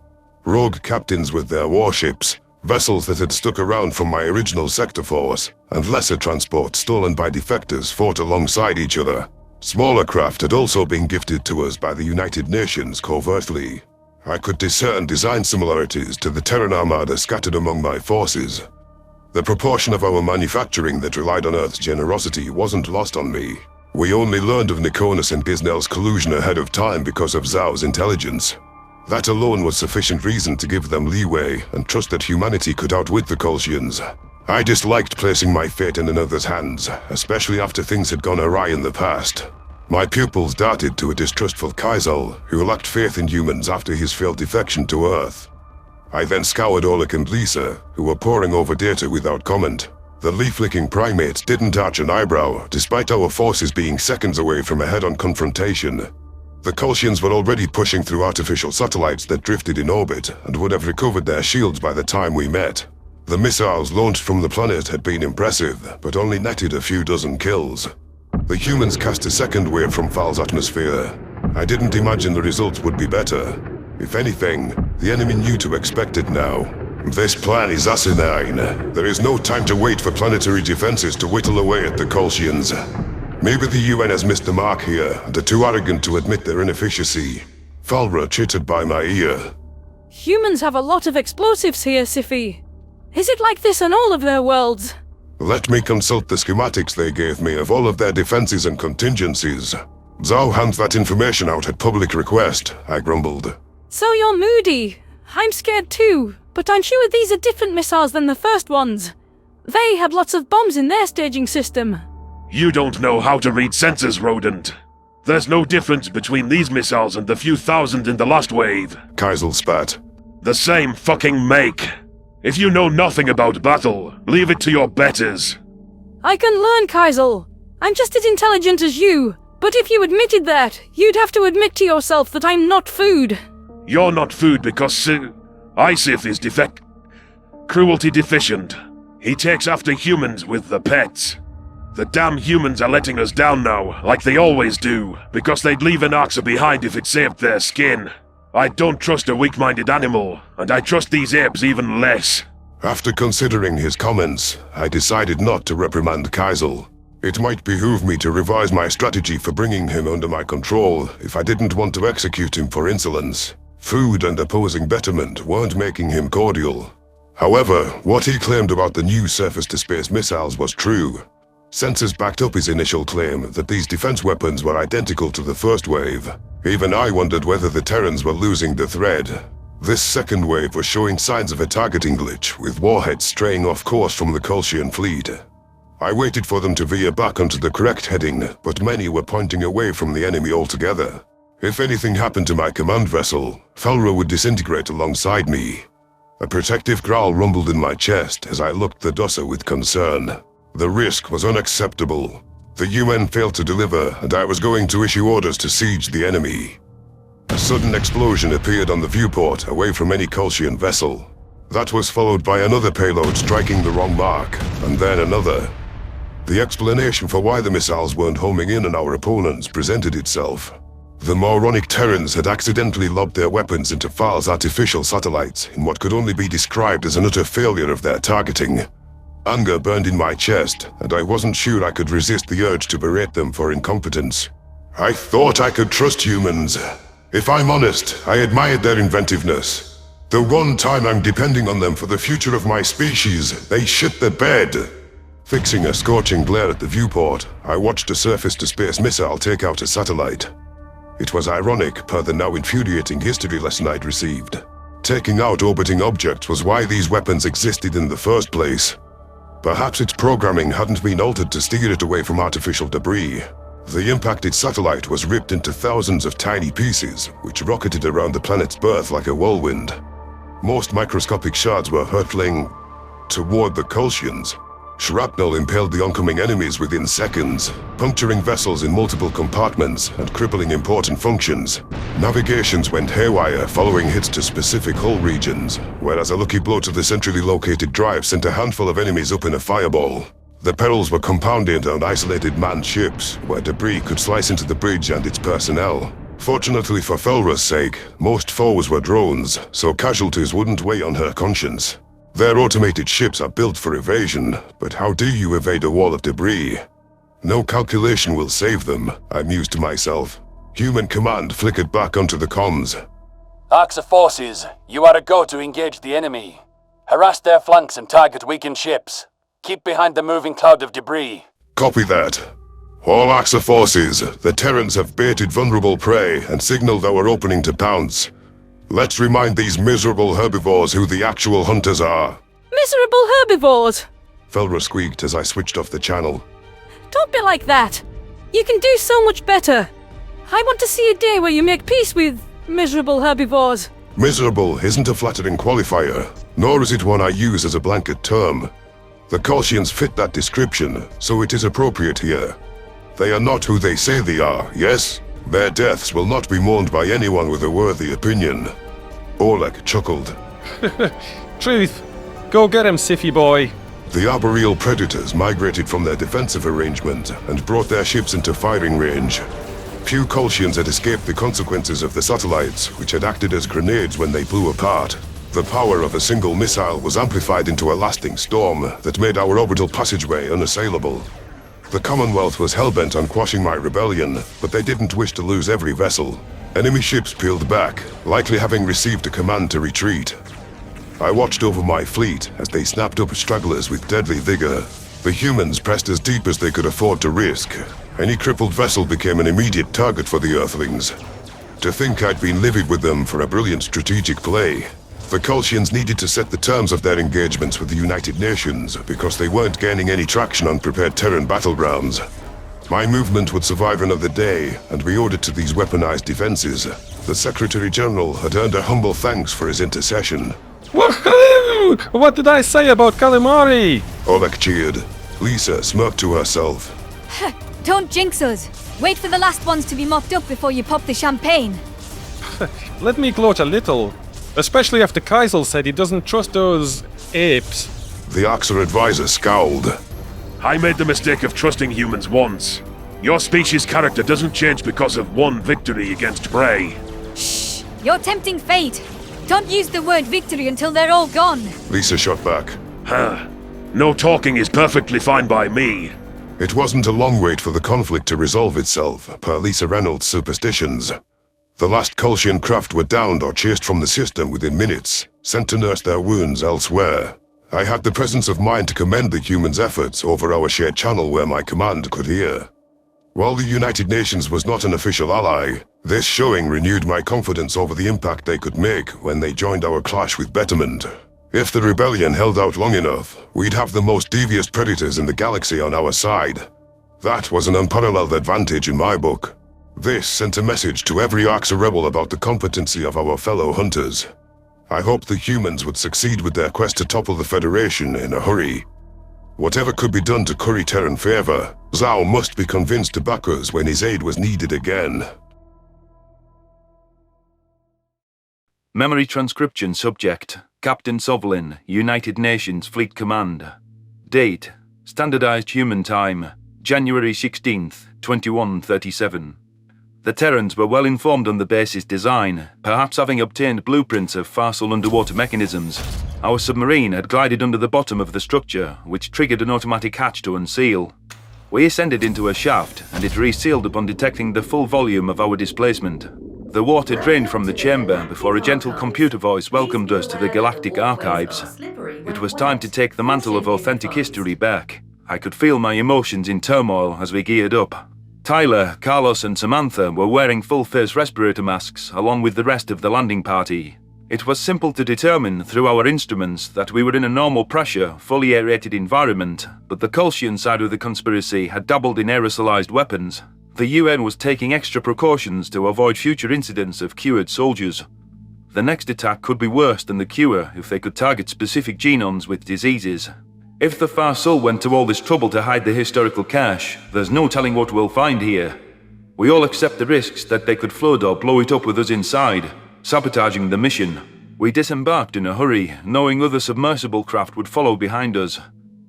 Rogue captains with their warships, vessels that had stuck around from my original sector force, and lesser transports stolen by defectors fought alongside each other. Smaller craft had also been gifted to us by the United Nations covertly. I could discern design similarities to the Terran armada scattered among my forces. The proportion of our manufacturing that relied on Earth's generosity wasn't lost on me. We only learned of Nikonus and Gisnell's collusion ahead of time because of Zhao's intelligence. That alone was sufficient reason to give them leeway and trust that humanity could outwit the Kolshians. I disliked placing my fate in another's hands, especially after things had gone awry in the past. My pupils darted to a distrustful Kaisel, who lacked faith in humans after his failed defection to Earth. I then scoured Oleg and Lisa, who were poring over data without comment. The leaf-licking primates didn't arch an eyebrow, despite our forces being seconds away from a head-on confrontation. The Kolshians were already pushing through artificial satellites that drifted in orbit and would have recovered their shields by the time we met. The missiles launched from the planet had been impressive, but only netted a few dozen kills. The humans cast a second wave from Fal's atmosphere. I didn't imagine the results would be better. If anything, the enemy knew to expect it now. This plan is asinine. There is no time to wait for planetary defenses to whittle away at the Kolshians. Maybe the UN has missed the mark here, and are too arrogant to admit their inefficiency. Falra chittered by my ear. Humans have a lot of explosives here, Scifi. Is it like this on all of their worlds? Let me consult the schematics they gave me of all of their defenses and contingencies. Zhao hands that information out at public request, I grumbled. So you're moody. I'm scared too, but I'm sure these are different missiles than the first ones. They had lots of bombs in their staging system. You don't know how to read sensors, rodent. There's no difference between these missiles and the few thousand in the last wave. Kaisel spat. The same fucking make. If you know nothing about battle, leave it to your betters. I can learn, Kaisel. I'm just as intelligent as you. But if you admitted that, you'd have to admit to yourself that I'm not food. You're not food because Isif is cruelty deficient. He takes after humans with the pets. The damn humans are letting us down now, like they always do, because they'd leave an Arxa behind if it saved their skin. I don't trust a weak-minded animal, and I trust these apes even less. After considering his comments, I decided not to reprimand Kaisel. It might behoove me to revise my strategy for bringing him under my control if I didn't want to execute him for insolence. Food and opposing Betterment weren't making him cordial. However, what he claimed about the new surface-to-space missiles was true. Sensors backed up his initial claim that these defense weapons were identical to the first wave. Even I wondered whether the Terrans were losing the thread. This second wave was showing signs of a targeting glitch, with warheads straying off course from the Kolshian fleet. I waited for them to veer back onto the correct heading, but many were pointing away from the enemy altogether. If anything happened to my command vessel, Falra would disintegrate alongside me. A protective growl rumbled in my chest as I looked the Dossa with concern. The risk was unacceptable. The UN failed to deliver, and I was going to issue orders to siege the enemy. A sudden explosion appeared on the viewport, away from any Kolshian vessel. That was followed by another payload striking the wrong mark, and then another. The explanation for why the missiles weren't homing in on our opponents presented itself. The moronic Terrans had accidentally lobbed their weapons into Far's artificial satellites in what could only be described as an utter failure of their targeting. Anger burned in my chest, and I wasn't sure I could resist the urge to berate them for incompetence. I thought I could trust humans. If I'm honest, I admired their inventiveness. The one time I'm depending on them for the future of my species, they shit the bed. Fixing a scorching glare at the viewport, I watched a surface-to-space missile take out a satellite. It was ironic, per the now infuriating history lesson I'd received. Taking out orbiting objects was why these weapons existed in the first place. Perhaps its programming hadn't been altered to steer it away from artificial debris. The impacted satellite was ripped into thousands of tiny pieces, which rocketed around the planet's birth like a whirlwind. Most microscopic shards were hurtling toward the Kolshians. Shrapnel impaled the oncoming enemies within seconds, puncturing vessels in multiple compartments and crippling important functions. Navigations went haywire following hits to specific hull regions, whereas a lucky blow to the centrally located drive sent a handful of enemies up in a fireball. The perils were compounded on isolated manned ships, where debris could slice into the bridge and its personnel. Fortunately for Felra's sake, most foes were drones, so casualties wouldn't weigh on her conscience. Their automated ships are built for evasion, but how do you evade a wall of debris? No calculation will save them, I mused to myself. Human command flickered back onto the comms. Arcs of forces, you are a go to engage the enemy. Harass their flanks and target weakened ships. Keep behind the moving cloud of debris. Copy that. All Axa forces, the Terrans have baited vulnerable prey and signaled our opening to pounce. Let's remind these miserable herbivores who the actual hunters are. Miserable herbivores! Felra squeaked as I switched off the channel. Don't be like that. You can do so much better. I want to see a day where you make peace with miserable herbivores. Miserable isn't a flattering qualifier, nor is it one I use as a blanket term. The Kolshians fit that description, so it is appropriate here. They are not who they say they are, yes? Their deaths will not be mourned by anyone with a worthy opinion. Oleg chuckled. Truth. Go get him, Scifi boy. The arboreal predators migrated from their defensive arrangement and brought their ships into firing range. Few Kolshians had escaped the consequences of the satellites, which had acted as grenades when they blew apart. The power of a single missile was amplified into a lasting storm that made our orbital passageway unassailable. The Commonwealth was hellbent on quashing my rebellion, but they didn't wish to lose every vessel. Enemy ships peeled back, likely having received a command to retreat. I watched over my fleet as they snapped up stragglers with deadly vigor. The humans pressed as deep as they could afford to risk. Any crippled vessel became an immediate target for the Earthlings. To think I'd been livid with them for a brilliant strategic play. The Kolshians needed to set the terms of their engagements with the United Nations because they weren't gaining any traction on prepared Terran battlegrounds. My movement would survive another day and be ordered to these weaponized defenses. The Secretary-General had earned a humble thanks for his intercession. Woohoo! What did I say about calamari? Oleg cheered. Lisa smirked to herself. Don't jinx us. Wait for the last ones to be mopped up before you pop the champagne. Let me gloat a little. Especially after Kaisel said he doesn't trust those apes. The Axa advisor scowled. I made the mistake of trusting humans once. Your species' character doesn't change because of one victory against prey. Shh! You're tempting fate. Don't use the word victory until they're all gone. Lisa shot back. Huh. No talking is perfectly fine by me. It wasn't a long wait for the conflict to resolve itself, per Lisa Reynolds' superstitions. The last Kolshian craft were downed or chased from the system within minutes, sent to nurse their wounds elsewhere. I had the presence of mind to commend the humans' efforts over our shared channel where my command could hear. While the United Nations was not an official ally, this showing renewed my confidence over the impact they could make when they joined our clash with Betterment. If the rebellion held out long enough, we'd have the most devious predators in the galaxy on our side. That was an unparalleled advantage in my book. This sent a message to every Axa rebel about the competency of our fellow hunters. I hoped the humans would succeed with their quest to topple the Federation in a hurry. Whatever could be done to curry Terran favor, Zhao must be convinced to back us when his aid was needed again. Memory transcription subject, Captain Sovlin, United Nations Fleet Command. Date, Standardized Human Time, January 16th, 2137. The Terrans were well informed on the base's design, perhaps having obtained blueprints of Farsul underwater mechanisms. Our submarine had glided under the bottom of the structure, which triggered an automatic hatch to unseal. We ascended into a shaft, and it resealed upon detecting the full volume of our displacement. The water drained from the chamber before a gentle computer voice welcomed us to the galactic archives. It was time to take the mantle of authentic history back. I could feel my emotions in turmoil as we geared up. Tyler, Carlos and Samantha were wearing full-face respirator masks along with the rest of the landing party. It was simple to determine through our instruments that we were in a normal pressure, fully aerated environment, but the Kolshian side of the conspiracy had dabbled in aerosolized weapons. The UN was taking extra precautions to avoid future incidents of cured soldiers. The next attack could be worse than the cure if they could target specific genomes with diseases. If the Farsul went to all this trouble to hide the historical cache, there's no telling what we'll find here. We all accept the risks that they could flood or blow it up with us inside, sabotaging the mission. We disembarked in a hurry, knowing other submersible craft would follow behind us.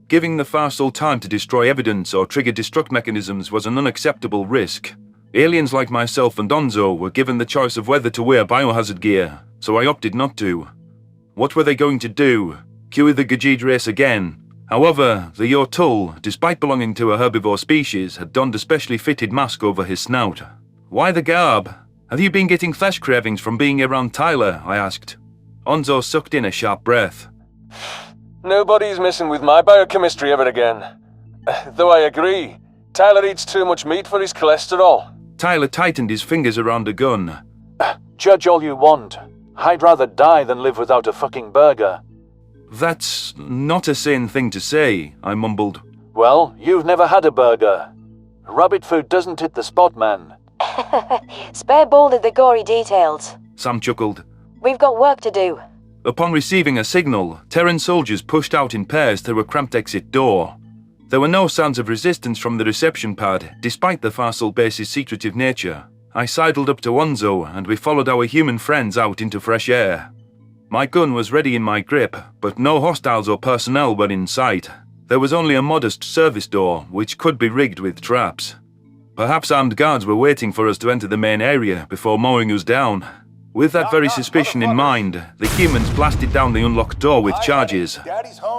Giving the Farsul time to destroy evidence or trigger destruct mechanisms was an unacceptable risk. Aliens like myself and Onzo were given the choice of whether to wear biohazard gear, so I opted not to. What were they going to do? Cure the Gajid race again? However, the Yotul, despite belonging to a herbivore species, had donned a specially fitted mask over his snout. Why the garb? Have you been getting flesh cravings from being around Tyler? I asked. Onzo sucked in a sharp breath. Nobody's messing with my biochemistry ever again. Though I agree, Tyler eats too much meat for his cholesterol. Tyler tightened his fingers around a gun. Judge all you want. I'd rather die than live without a fucking burger. That's not a sane thing to say, I mumbled. Well, you've never had a burger. Rabbit food doesn't hit the spot, man. Spare bolded the gory details. Sam chuckled. We've got work to do. Upon receiving a signal, Terran soldiers pushed out in pairs through a cramped exit door. There were no signs of resistance from the reception pad, despite the Farsul base's secretive nature. I sidled up to Onzo, and we followed our human friends out into fresh air. My gun was ready in my grip, but no hostiles or personnel were in sight. There was only a modest service door, which could be rigged with traps. Perhaps armed guards were waiting for us to enter the main area before mowing us down. With that very suspicion in mind, the humans blasted down the unlocked door with charges.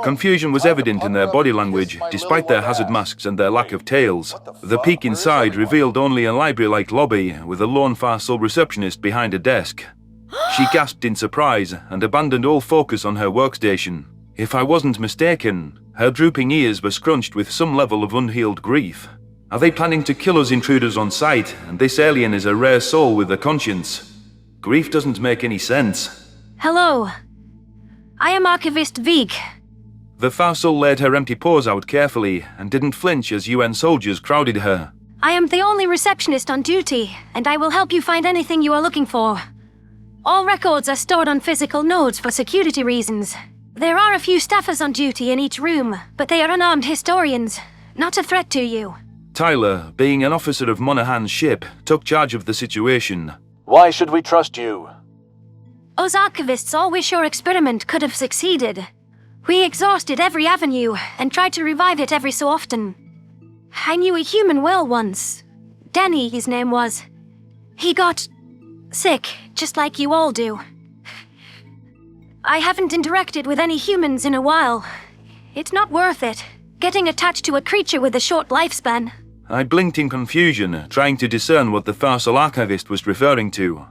Confusion was evident in their body language, despite their hazard masks and their lack of tails. The peek inside revealed only a library-like lobby with a lone Farsul receptionist behind a desk. She gasped in surprise and abandoned all focus on her workstation. If I wasn't mistaken, her drooping ears were scrunched with some level of unhealed grief. Are they planning to kill us intruders on sight, and this alien is a rare soul with a conscience? Grief doesn't make any sense. Hello. I am Archivist Vig. The Farsul laid her empty paws out carefully and didn't flinch as UN soldiers crowded her. I am the only receptionist on duty, and I will help you find anything you are looking for. All records are stored on physical nodes for security reasons. There are a few staffers on duty in each room, but they are unarmed historians, not a threat to you. Tyler, being an officer of Monahan's ship, took charge of the situation. Why should we trust you? Us archivists all wish your experiment could have succeeded. We exhausted every avenue and tried to revive it every so often. I knew a human well once. Danny, his name was. He got sick, just like you all do. I haven't interacted with any humans in a while. It's not worth it, getting attached to a creature with a short lifespan. I blinked in confusion, trying to discern what the Farsul archivist was referring to.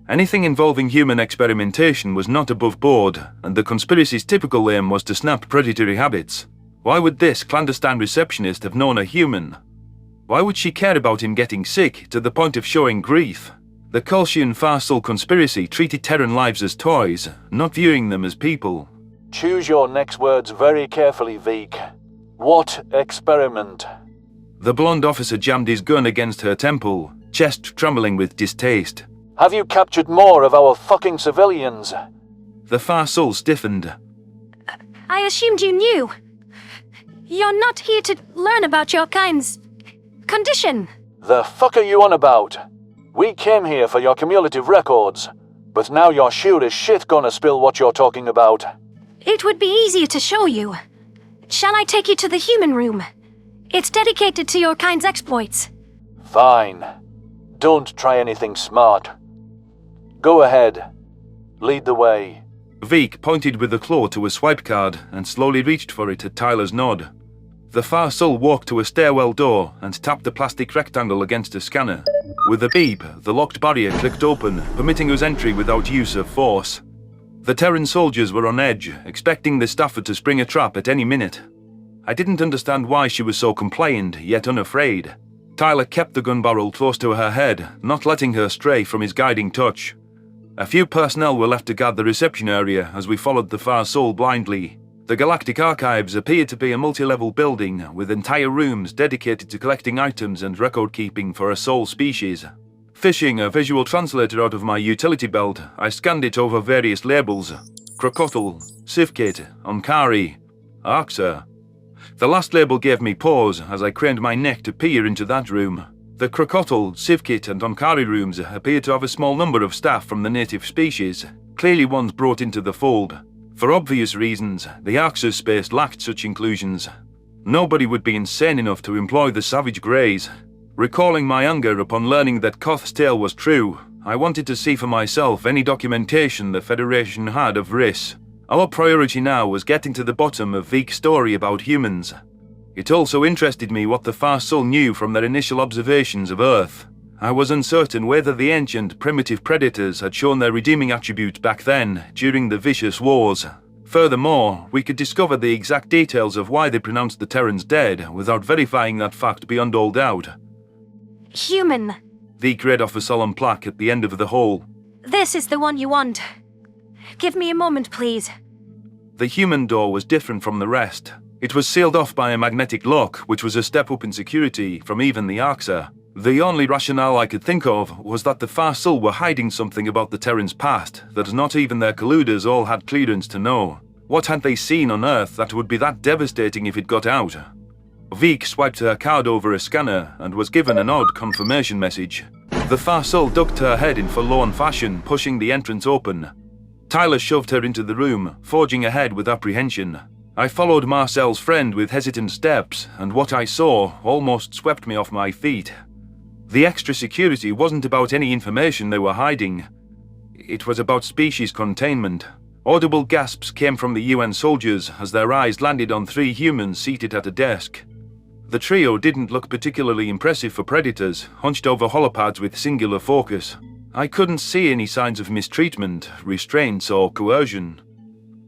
Anything involving human experimentation was not above board, and the conspiracy's typical aim was to snap predatory habits. Why would this clandestine receptionist have known a human? Why would she care about him getting sick to the point of showing grief? The Kolshian Farsul conspiracy treated Terran lives as toys, not viewing them as people. Choose your next words very carefully, Vig. What experiment? The blonde officer jammed his gun against her temple, chest trembling with distaste. Have you captured more of our fucking civilians? The Farsul stiffened. I assumed you knew. You're not here to learn about your kind's condition. The fuck are you on about? We came here for your cumulative records, but now you're sure as shit gonna spill what you're talking about. It would be easier to show you. Shall I take you to the human room? It's dedicated to your kind's exploits. Fine. Don't try anything smart. Go ahead. Lead the way. Veek pointed with the claw to a swipe card and slowly reached for it at Tyler's nod. The Farsul walked to a stairwell door and tapped the plastic rectangle against a scanner. With a beep, the locked barrier clicked open, permitting us entry without use of force. The Terran soldiers were on edge, expecting the staffer to spring a trap at any minute. I didn't understand why she was so compliant, yet unafraid. Tyler kept the gun barrel close to her head, not letting her stray from his guiding touch. A few personnel were left to guard the reception area as we followed the Farsul blindly. The Galactic Archives appeared to be a multi-level building with entire rooms dedicated to collecting items and record-keeping for a sole species. Fishing a visual translator out of my utility belt, I scanned it over various labels: Crocodile, Sivkit, Onkari, Arxa. The last label gave me pause as I craned my neck to peer into that room. The Crocodile, Sivkit and Onkari rooms appeared to have a small number of staff from the native species, clearly ones brought into the fold. For obvious reasons, the Arxa's space lacked such inclusions. Nobody would be insane enough to employ the savage greys. Recalling my anger upon learning that Koth's tale was true, I wanted to see for myself any documentation the Federation had of Riss. Our priority now was getting to the bottom of Veek's story about humans. It also interested me what the Farsul knew from their initial observations of Earth. I was uncertain whether the ancient, primitive predators had shown their redeeming attributes back then, during the vicious wars. Furthermore, we could discover the exact details of why they pronounced the Terrans dead, without verifying that fact beyond all doubt. Human. Veek read off a solemn plaque at the end of the hall. This is the one you want. Give me a moment, please. The human door was different from the rest. It was sealed off by a magnetic lock, which was a step up in security from even the Arxa. The only rationale I could think of was that the Farsul were hiding something about the Terrans' past that not even their colluders all had clearance to know. What had they seen on Earth that would be that devastating if it got out? Veek swiped her card over a scanner and was given an odd confirmation message. The Farsul ducked her head in forlorn fashion, pushing the entrance open. Tyler shoved her into the room, forging ahead with apprehension. I followed Marcel's friend with hesitant steps, and what I saw almost swept me off my feet. The extra security wasn't about any information they were hiding. It was about species containment. Audible gasps came from the UN soldiers as their eyes landed on 3 humans seated at a desk. The trio didn't look particularly impressive for predators, hunched over holopads with singular focus. I couldn't see any signs of mistreatment, restraints, or coercion.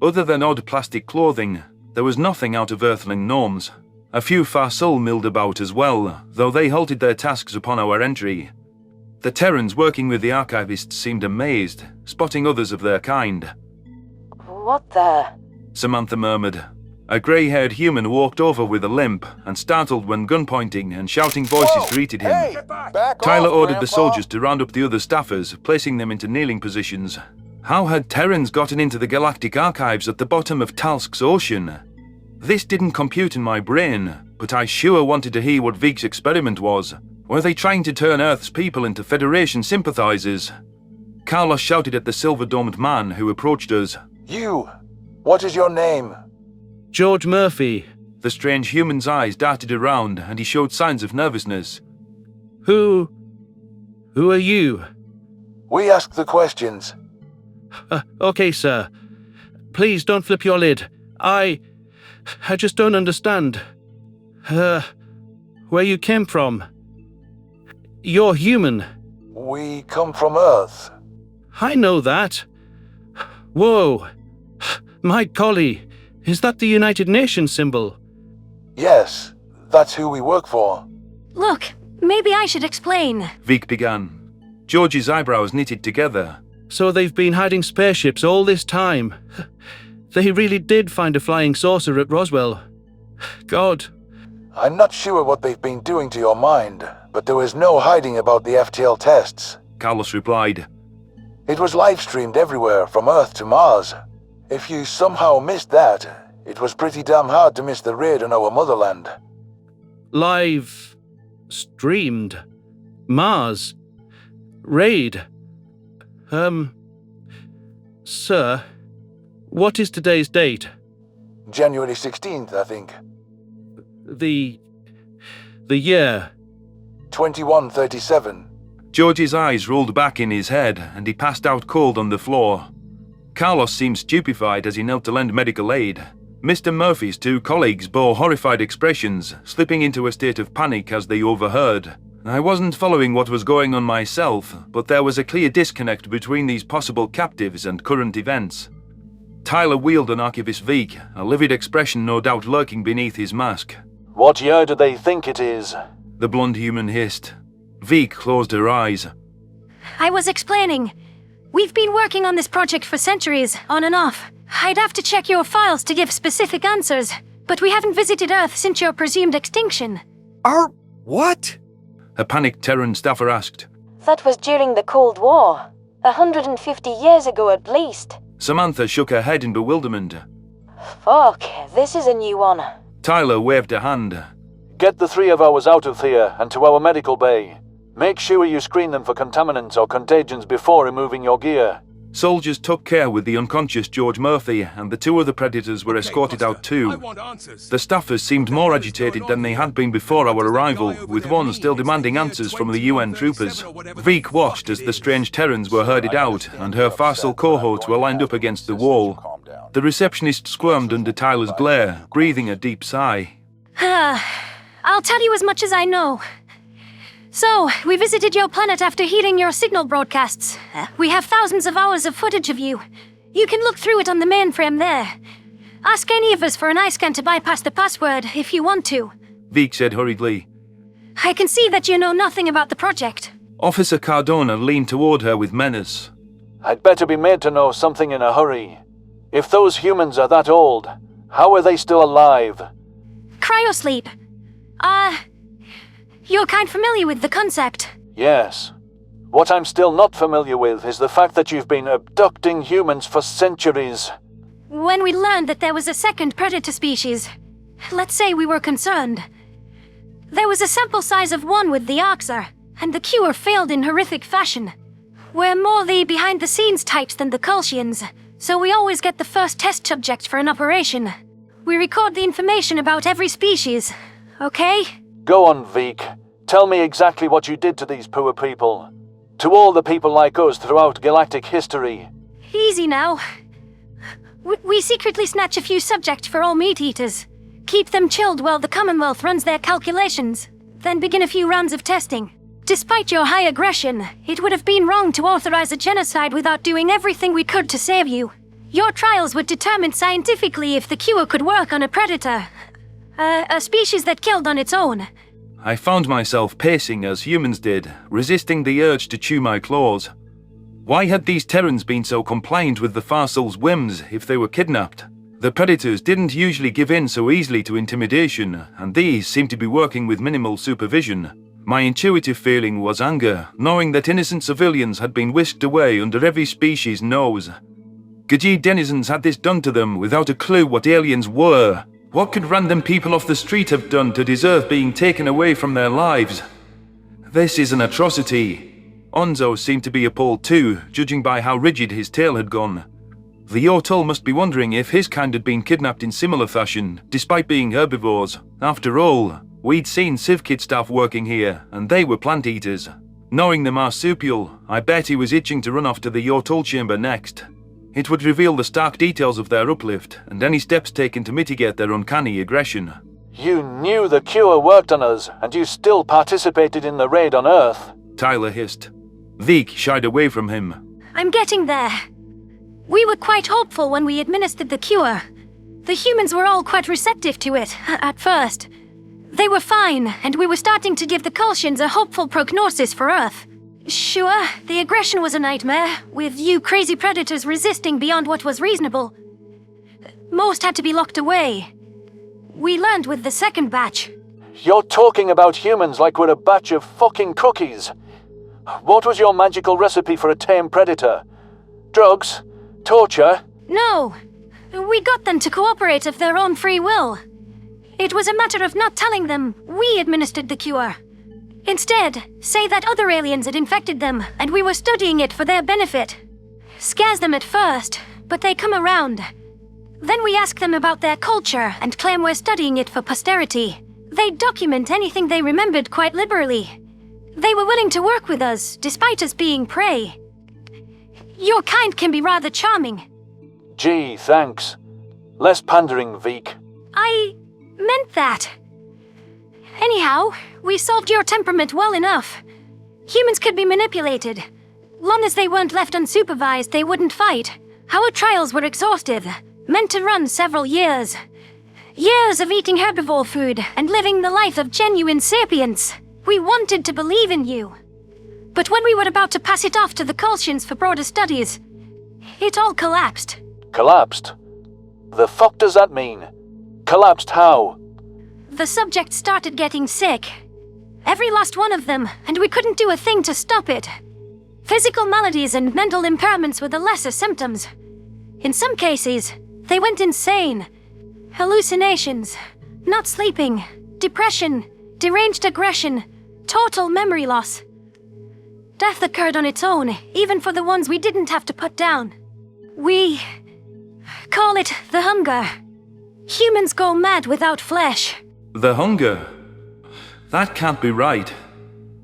Other than odd plastic clothing, there was nothing out of Earthling norms. A few Farsul milled about as well, though they halted their tasks upon our entry. The Terrans working with the archivists seemed amazed, spotting others of their kind. What the? Samantha murmured. A grey-haired human walked over with a limp and startled when gun-pointing and shouting voices greeted him. Hey, Tyler ordered the soldiers to round up the other staffers, placing them into kneeling positions. How had Terrans gotten into the Galactic Archives at the bottom of Talsk's ocean? This didn't compute in my brain, but I sure wanted to hear what Veek's experiment was. Were they trying to turn Earth's people into Federation sympathizers? Carlos shouted at the silver-domed man who approached us. You! What is your name? George Murphy. The strange human's eyes darted around, and he showed signs of nervousness. Who are you? We ask the questions. Okay, sir. Please don't flip your lid. I just don't understand. Where you came from. You're human. We come from Earth. I know that. Whoa. My golly, is that the United Nations symbol? Yes, that's who we work for. Look, maybe I should explain. Veek began. George's eyebrows knitted together. So they've been hiding spaceships all this time. They really did find a flying saucer at Roswell. God. I'm not sure what they've been doing to your mind, but there was no hiding about the FTL tests. Carlos replied. It was live-streamed everywhere, from Earth to Mars. If you somehow missed that, it was pretty damn hard to miss the raid on our motherland. Live... streamed... Mars... raid... Sir... What is today's date? January 16th, I think. The year? 2137. George's eyes rolled back in his head and he passed out cold on the floor. Carlos seemed stupefied as he knelt to lend medical aid. Mr. Murphy's two colleagues bore horrified expressions, slipping into a state of panic as they overheard. I wasn't following what was going on myself, but there was a clear disconnect between these possible captives and current events. Tyler wheeled on Archivist Veek, a livid expression no doubt lurking beneath his mask. What year do they think it is? The blonde human hissed. Veek closed her eyes. I was explaining. We've been working on this project for centuries, on and off. I'd have to check your files to give specific answers, but we haven't visited Earth since your presumed extinction. Our what? A panicked Terran staffer asked. That was during the Cold War. 150 years ago at least. Samantha shook her head in bewilderment. Fuck, this is a new one. Tyler waved a hand. Get the three of ours out of here and to our medical bay. Make sure you screen them for contaminants or contagions before removing your gear. Soldiers took care with the unconscious George Murphy, and the two other predators were escorted out too. The staffers seemed more agitated than they had been before our arrival, with one still demanding answers from the UN troopers. Veek watched as the strange Terrans were herded out, and her Farsul cohorts were lined up against the wall. The receptionist squirmed under Tyler's glare, breathing a deep sigh. I'll tell you as much as I know. So, we visited your planet after hearing your signal broadcasts. We have thousands of hours of footage of you. You can look through it on the mainframe there. Ask any of us for an eye scan to bypass the password, if you want to. Veek said hurriedly. I can see that you know nothing about the project. Officer Cardona leaned toward her with menace. I'd better be made to know something in a hurry. If those humans are that old, how are they still alive? Cryosleep. You're kind familiar with the concept. Yes. What I'm still not familiar with is the fact that you've been abducting humans for centuries. When we learned that there was a second predator species, let's say we were concerned. There was a sample size of 1 with the Arxer, and the cure failed in horrific fashion. We're more the behind-the-scenes types than the Kolshians, so we always get the first test subject for an operation. We record the information about every species, okay? Go on, Veek. Tell me exactly what you did to these poor people. To all the people like us throughout galactic history. Easy now. We secretly snatch a few subjects for all meat-eaters. Keep them chilled while the Commonwealth runs their calculations. Then begin a few rounds of testing. Despite your high aggression, it would have been wrong to authorize a genocide without doing everything we could to save you. Your trials would determine scientifically if the cure could work on a predator. A species that killed on its own. I found myself pacing as humans did, resisting the urge to chew my claws. Why had these Terrans been so compliant with the Farsul's whims if they were kidnapped? The predators didn't usually give in so easily to intimidation, and these seemed to be working with minimal supervision. My intuitive feeling was anger, knowing that innocent civilians had been whisked away under every species' nose. Ghaji denizens had this done to them without a clue what aliens were. What could random people off the street have done to deserve being taken away from their lives? This is an atrocity. Onzo seemed to be appalled too, judging by how rigid his tail had gone. The Yotul must be wondering if his kind had been kidnapped in similar fashion, despite being herbivores. After all, we'd seen CivKid staff working here, and they were plant eaters. Knowing the marsupial, I bet he was itching to run off to the Yotul chamber next. It would reveal the stark details of their uplift, and any steps taken to mitigate their uncanny aggression. You knew the cure worked on us, and you still participated in the raid on Earth. Tyler hissed. Veek shied away from him. I'm getting there. We were quite hopeful when we administered the cure. The humans were all quite receptive to it, at first. They were fine, and we were starting to give the Kolshians a hopeful prognosis for Earth. Sure, the aggression was a nightmare, with you crazy predators resisting beyond what was reasonable. Most had to be locked away. We learned with the second batch. You're talking about humans like we're a batch of fucking cookies. What was your magical recipe for a tame predator? Drugs? Torture? No. We got them to cooperate of their own free will. It was a matter of not telling them we administered the cure. Instead, say that other aliens had infected them, and we were studying it for their benefit. Scares them at first, but they come around. Then we ask them about their culture and claim we're studying it for posterity. They document anything they remembered quite liberally. They were willing to work with us, despite us being prey. Your kind can be rather charming. Gee, thanks. Less pandering, Veek. I meant that. Anyhow, we solved your temperament well enough. Humans could be manipulated. Long as they weren't left unsupervised, they wouldn't fight. Our trials were exhaustive, meant to run several years. Years of eating herbivore food and living the life of genuine sapients. We wanted to believe in you. But when we were about to pass it off to the Kolshians for broader studies, it all collapsed. Collapsed? The fuck does that mean? Collapsed how? The subjects started getting sick. Every last one of them, and we couldn't do a thing to stop it. Physical maladies and mental impairments were the lesser symptoms. In some cases, they went insane. Hallucinations, not sleeping, depression, deranged aggression, total memory loss. Death occurred on its own, even for the ones we didn't have to put down. We call it the hunger. Humans go mad without flesh. The hunger? That can't be right.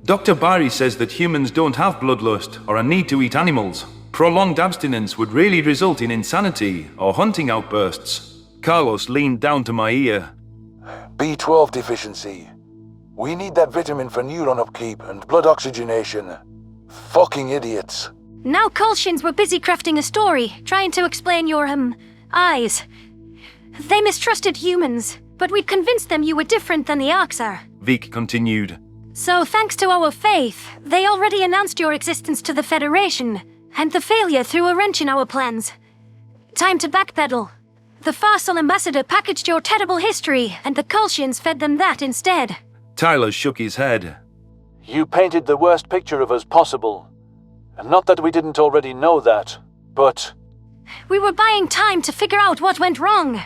Dr. Barry says that humans don't have bloodlust or a need to eat animals. Prolonged abstinence would really result in insanity or hunting outbursts. Carlos leaned down to my ear. B12 deficiency. We need that vitamin for neuron upkeep and blood oxygenation. Fucking idiots. Now Kolshians were busy crafting a story, trying to explain your, eyes. They mistrusted humans, but we'd convinced them you were different than the Arcs are. Veek continued. So thanks to our faith, they already announced your existence to the Federation, and the failure threw a wrench in our plans. Time to backpedal. The Farsul ambassador packaged your terrible history, and the Kolshians fed them that instead. Tyler shook his head. You painted the worst picture of us possible. And not that we didn't already know that, but... We were buying time to figure out what went wrong.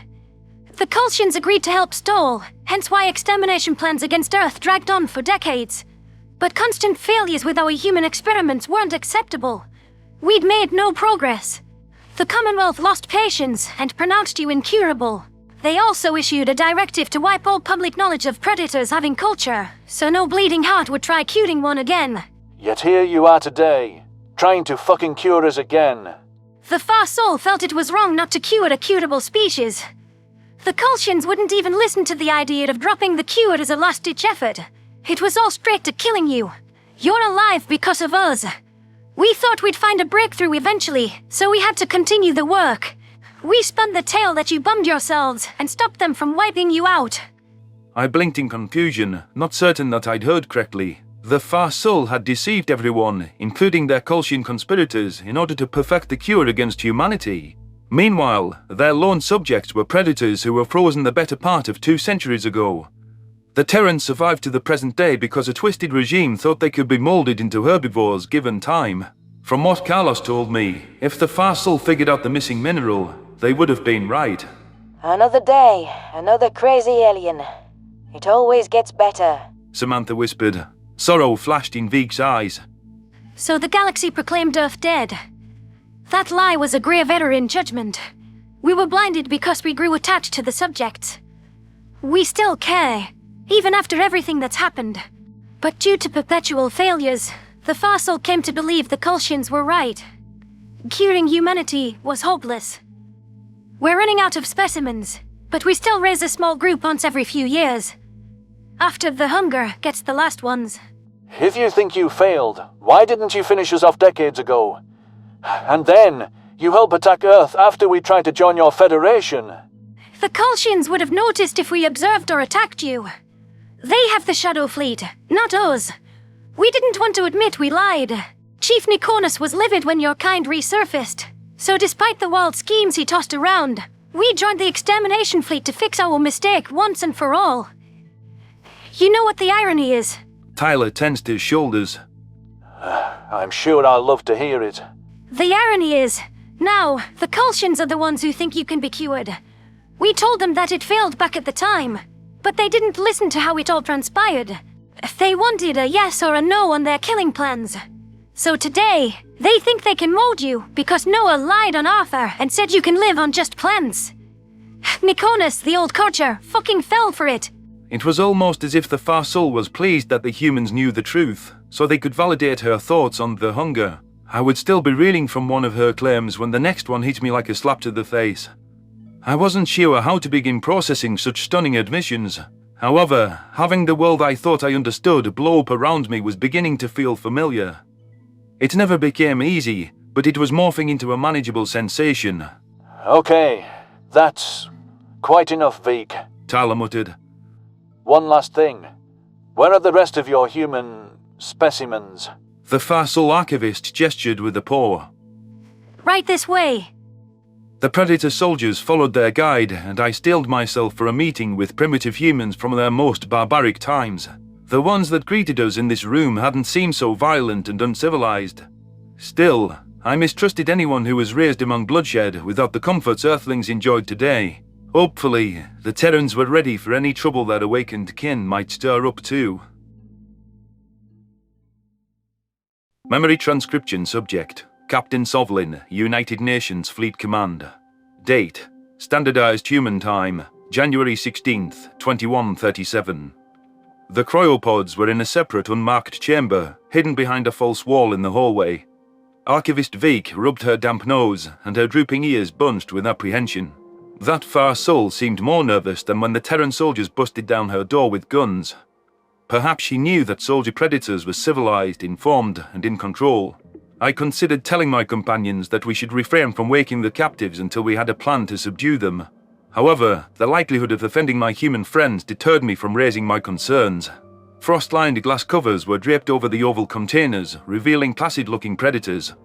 The Kolshians agreed to help stall, hence why extermination plans against Earth dragged on for decades. But constant failures with our human experiments weren't acceptable. We'd made no progress. The Commonwealth lost patience and pronounced you incurable. They also issued a directive to wipe all public knowledge of predators having culture, so no bleeding heart would try curing one again. Yet here you are today, trying to fucking cure us again. The Farsul felt it was wrong not to cure a curable species. The Kolshians wouldn't even listen to the idea of dropping the cure as a last-ditch effort. It was all straight to killing you. You're alive because of us. We thought we'd find a breakthrough eventually, so we had to continue the work. We spun the tale that you bummed yourselves and stopped them from wiping you out. I blinked in confusion, not certain that I'd heard correctly. The Farsul had deceived everyone, including their Kolshian conspirators, in order to perfect the cure against humanity. Meanwhile, their lone subjects were predators who were frozen the better part of 2 centuries ago. The Terrans survived to the present day because a twisted regime thought they could be molded into herbivores given time. From what Carlos told me, if the Farsul figured out the missing mineral, they would have been right. Another day, another crazy alien. It always gets better, Samantha whispered. Sorrow flashed in Veek's eyes. So the galaxy proclaimed Earth dead. That lie was a grave error in judgment. We were blinded because we grew attached to the subjects. We still care, even after everything that's happened. But due to perpetual failures, the Farsul came to believe the Kolshians were right. Curing humanity was hopeless. We're running out of specimens, but we still raise a small group once every few years. After the hunger gets the last ones. If you think you failed, why didn't you finish us off decades ago? And then, you help attack Earth after we tried to join your Federation. The Kolshians would have noticed if we observed or attacked you. They have the Shadow Fleet, not us. We didn't want to admit we lied. Chief Nikonus was livid when your kind resurfaced. So despite the wild schemes he tossed around, we joined the extermination fleet to fix our mistake once and for all. You know what the irony is? Tyler tensed his shoulders. I'm sure I'll love to hear it. The irony is, now, the Kolshians are the ones who think you can be cured. We told them that it failed back at the time, but they didn't listen to how it all transpired. They wanted a yes or a no on their killing plans. So today, they think they can mold you because Noah lied on Arthur and said you can live on just plants. Nikonus, the old courtier, fucking fell for it. It was almost as if the Farsul was pleased that the humans knew the truth, so they could validate her thoughts on the hunger. I would still be reeling from one of her claims when the next one hit me like a slap to the face. I wasn't sure how to begin processing such stunning admissions. However, having the world I thought I understood blow up around me was beginning to feel familiar. It never became easy, but it was morphing into a manageable sensation. Okay, that's quite enough, Veek. Tyler muttered. One last thing. Where are the rest of your human specimens? The Farsul archivist gestured with a paw. Right this way. The Predator soldiers followed their guide, and I steeled myself for a meeting with primitive humans from their most barbaric times. The ones that greeted us in this room hadn't seemed so violent and uncivilized. Still, I mistrusted anyone who was raised among bloodshed without the comforts Earthlings enjoyed today. Hopefully, the Terrans were ready for any trouble their awakened kin might stir up too. Memory transcription subject: Captain Sovlin, United Nations Fleet Command. Date: Standardized Human Time, January 16th, 2137. The cryopods were in a separate unmarked chamber, hidden behind a false wall in the hallway. Archivist Veek rubbed her damp nose, and her drooping ears bunched with apprehension. That Farsul seemed more nervous than when the Terran soldiers busted down her door with guns. Perhaps she knew that soldier predators were civilized, informed, and in control. I considered telling my companions that we should refrain from waking the captives until we had a plan to subdue them. However, the likelihood of offending my human friends deterred me from raising my concerns. Frost-lined glass covers were draped over the oval containers, revealing placid-looking predators.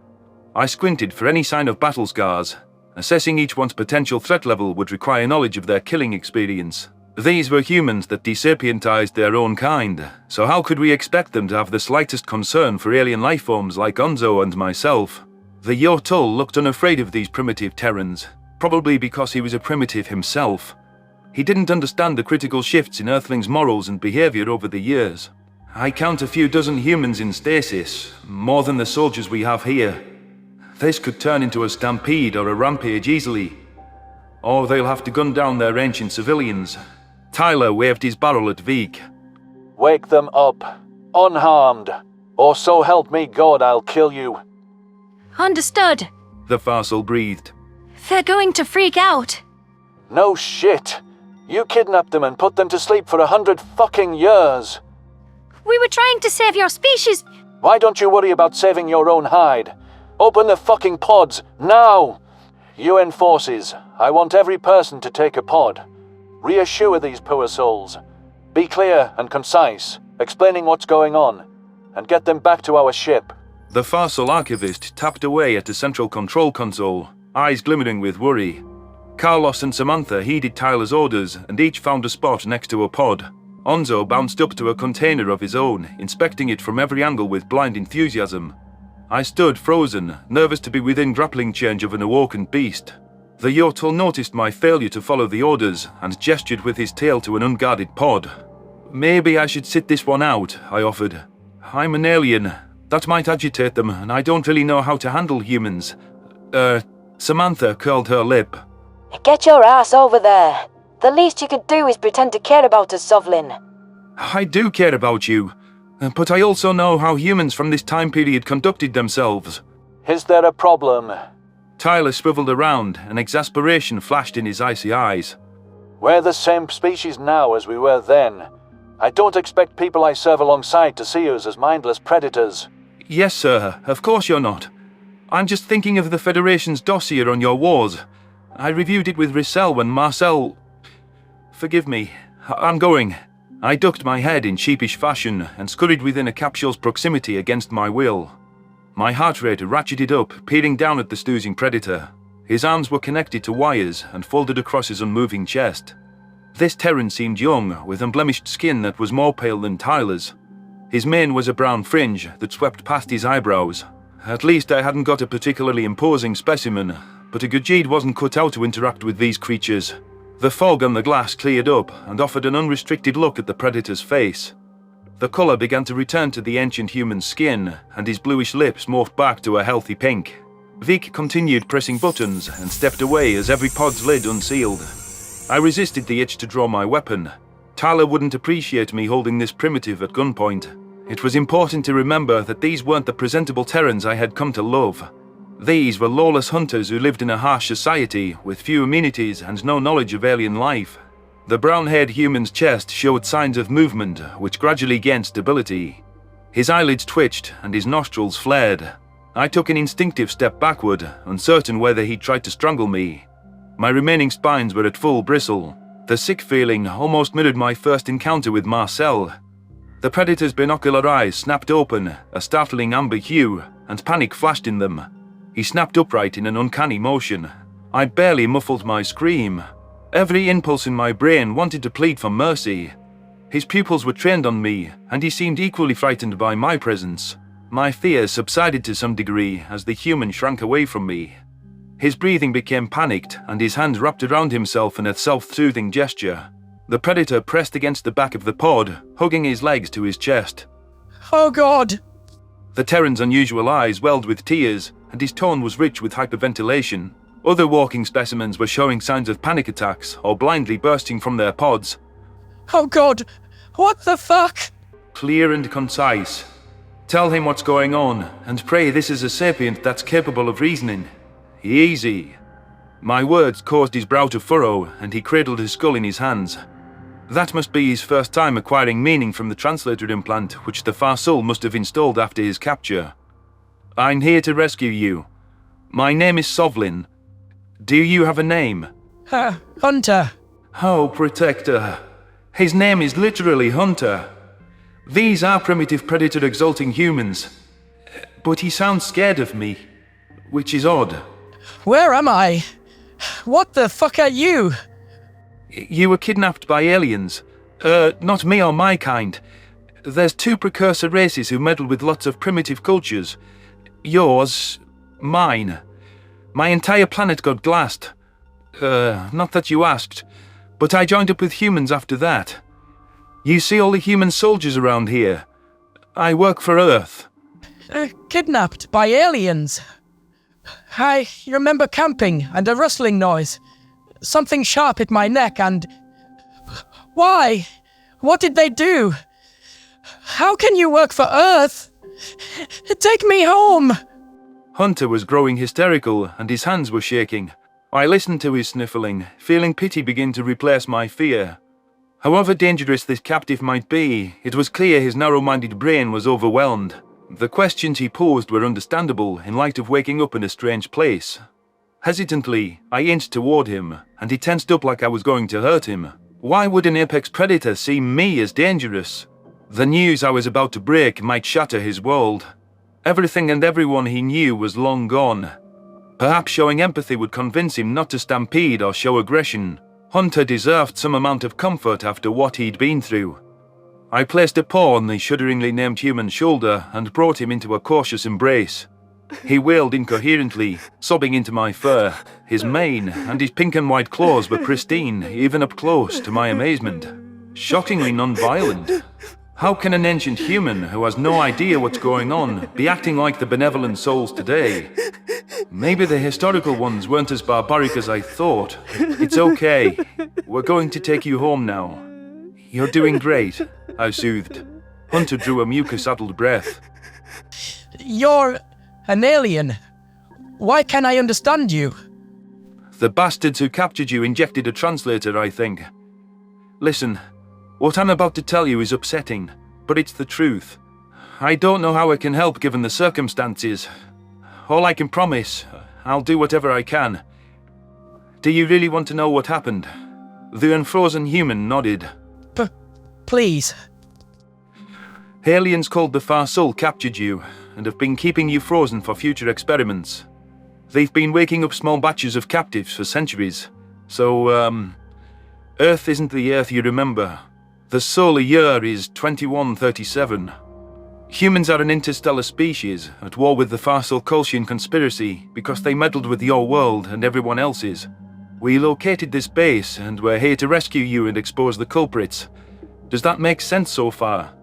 I squinted for any sign of battle scars. Assessing each one's potential threat level would require knowledge of their killing experience. These were humans that desapientized their own kind, so how could we expect them to have the slightest concern for alien lifeforms like Onzo and myself? The Yotul looked unafraid of these primitive Terrans, probably because he was a primitive himself. He didn't understand the critical shifts in Earthlings' morals and behavior over the years. I count a few dozen humans in stasis, more than the soldiers we have here. This could turn into a stampede or a rampage easily. Or they'll have to gun down their ancient civilians. Tyler waved his barrel at Veek. Wake them up, unharmed, or so help me God I'll kill you. Understood. The Farsul breathed. They're going to freak out. No shit. You kidnapped them and put them to sleep for 100 fucking years. We were trying to save your species. Why don't you worry about saving your own hide? Open the fucking pods, now! UN forces, I want every person to take a pod. Reassure these poor souls. Be clear and concise, explaining what's going on, and get them back to our ship. The Farsul archivist tapped away at the central control console, eyes glimmering with worry. Carlos and Samantha heeded Tyler's orders, and each found a spot next to a pod. Onzo bounced up to a container of his own, inspecting it from every angle with blind enthusiasm. I stood frozen, nervous to be within grappling change of an awoken beast. The Yotul noticed my failure to follow the orders and gestured with his tail to an unguarded pod. Maybe I should sit this one out, I offered. I'm an alien. That might agitate them, and I don't really know how to handle humans. Samantha curled her lip. Get your ass over there. The least you could do is pretend to care about us, Sovlin. I do care about you. But I also know how humans from this time period conducted themselves. Is there a problem? Tyler swiveled around, and exasperation flashed in his icy eyes. We're the same species now as we were then. I don't expect people I serve alongside to see us as mindless predators. Yes, sir. Of course you're not. I'm just thinking of the Federation's dossier on your wars. I reviewed it with Rissel when Marcel... Forgive me. I'm going. I ducked my head in sheepish fashion and scurried within a capsule's proximity against my will. My heart rate ratcheted up, peering down at the snoozing predator. His arms were connected to wires and folded across his unmoving chest. This Terran seemed young, with unblemished skin that was more pale than Tyler's. His mane was a brown fringe that swept past his eyebrows. At least I hadn't got a particularly imposing specimen, but a Gajid wasn't cut out to interact with these creatures. The fog on the glass cleared up and offered an unrestricted look at the predator's face. The colour began to return to the ancient human skin, and his bluish lips morphed back to a healthy pink. Veek continued pressing buttons and stepped away as every pod's lid unsealed. I resisted the itch to draw my weapon. Tyler wouldn't appreciate me holding this primitive at gunpoint. It was important to remember that these weren't the presentable Terrans I had come to love. These were lawless hunters who lived in a harsh society with few amenities and no knowledge of alien life. The brown-haired human's chest showed signs of movement, which gradually gained stability. His eyelids twitched and his nostrils flared. I took an instinctive step backward, uncertain whether he tried to strangle me. My remaining spines were at full bristle. The sick feeling almost mirrored my first encounter with Marcel. The predator's binocular eyes snapped open, a startling amber hue, and panic flashed in them. He snapped upright in an uncanny motion. I barely muffled my scream. Every impulse in my brain wanted to plead for mercy. His pupils were trained on me, and he seemed equally frightened by my presence. My fears subsided to some degree as the human shrank away from me. His breathing became panicked, and his hands wrapped around himself in a self-soothing gesture. The predator pressed against the back of the pod, hugging his legs to his chest. Oh God! The Terran's unusual eyes welled with tears, and his tone was rich with hyperventilation. Other walking specimens were showing signs of panic attacks or blindly bursting from their pods. Oh God! What the fuck? Clear and concise. Tell him what's going on, and pray this is a sapient that's capable of reasoning. Easy. My words caused his brow to furrow, and he cradled his skull in his hands. That must be his first time acquiring meaning from the translator implant which the Farsul must have installed after his capture. I'm here to rescue you. My name is Sovlin. Do you have a name? Hunter. Oh, Protector. His name is literally Hunter. These are primitive predator exalting humans. But he sounds scared of me, which is odd. Where am I? What the fuck are you? You were kidnapped by aliens. Not me or my kind. There's two precursor races who meddle with lots of primitive cultures. Yours, mine. My entire planet got glassed. Not that you asked, but I joined up with humans after that. You see all the human soldiers around here. I work for Earth. Kidnapped by aliens? I remember camping and a rustling noise. Something sharp hit my neck and... Why? What did they do? How can you work for Earth? Take me home! Hunter was growing hysterical and his hands were shaking. I listened to his sniffling, feeling pity begin to replace my fear. However dangerous this captive might be, it was clear his narrow-minded brain was overwhelmed. The questions he posed were understandable in light of waking up in a strange place. Hesitantly, I inched toward him, and he tensed up like I was going to hurt him. Why would an apex predator see me as dangerous? The news I was about to break might shatter his world. Everything and everyone he knew was long gone. Perhaps showing empathy would convince him not to stampede or show aggression. Hunter deserved some amount of comfort after what he'd been through. I placed a paw on the shudderingly named human's shoulder and brought him into a cautious embrace. He wailed incoherently, sobbing into my fur. His mane and his pink and white claws were pristine, even up close, to my amazement. Shockingly non-violent. How can an ancient human who has no idea what's going on be acting like the benevolent souls today? Maybe the historical ones weren't as barbaric as I thought. It's okay. We're going to take you home now. You're doing great, I soothed. Hunter drew a mucus-addled breath. You're an alien. Why can't I understand you? The bastards who captured you injected a translator, I think. Listen, what I'm about to tell you is upsetting, but it's the truth. I don't know how I can help given the circumstances. All I can promise, I'll do whatever I can. Do you really want to know what happened? The unfrozen human nodded. Please. Aliens called the Farsul captured you, and have been keeping you frozen for future experiments. They've been waking up small batches of captives for centuries. So, Earth isn't the Earth you remember. The solar year is 2137. Humans are an interstellar species, at war with the Farsul-Kolshian conspiracy, because they meddled with your world and everyone else's. We located this base, and we're here to rescue you and expose the culprits. Does that make sense so far?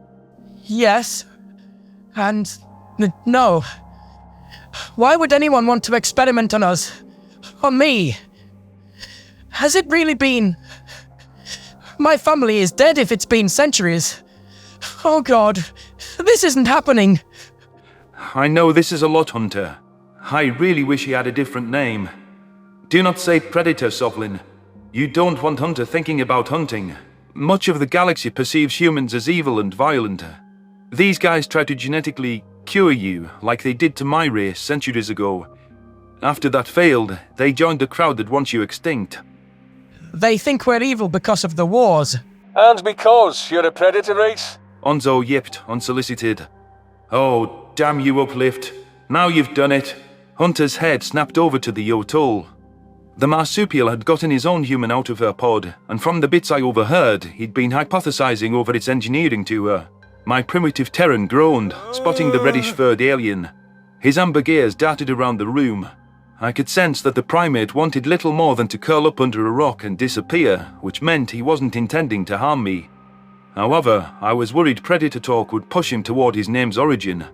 Yes. And no. Why would anyone want to experiment on us? On me? Has it really been My family is dead if it's been centuries. Oh God, this isn't happening. I know this is a lot, Hunter. I really wish he had a different name. Do not say Predator, Sovlin. You don't want Hunter thinking about hunting. Much of the galaxy perceives humans as evil and violent. These guys try to genetically cure you, like they did to my race centuries ago. After that failed, they joined the crowd that wants you extinct. They think we're evil because of the wars. And because you're a predator race? Onzo yipped, unsolicited. Oh, damn you, Uplift. Now you've done it. Hunter's head snapped over to the Yotol. The marsupial had gotten his own human out of her pod, and from the bits I overheard, he'd been hypothesizing over its engineering to her. My primitive Terran groaned, spotting the reddish-furred alien. His amber gaze darted around the room. I could sense that the primate wanted little more than to curl up under a rock and disappear, which meant he wasn't intending to harm me. However, I was worried Predator talk would push him toward his name's origin.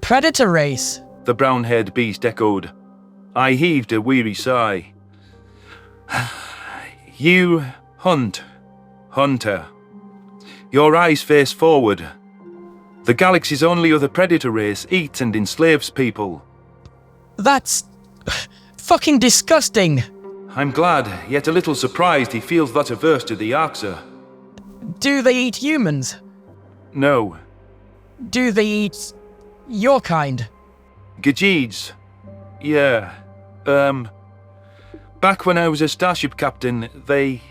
Predator race? The brown-haired beast echoed. I heaved a weary sigh. You hunt, Hunter. Your eyes face forward. The galaxy's only other predator race eats and enslaves people. That's fucking disgusting. I'm glad, yet a little surprised he feels that averse to the Arxa. Do they eat humans? No. Do they eat your kind? Gajeeds. Yeah. Back when I was a starship captain, they...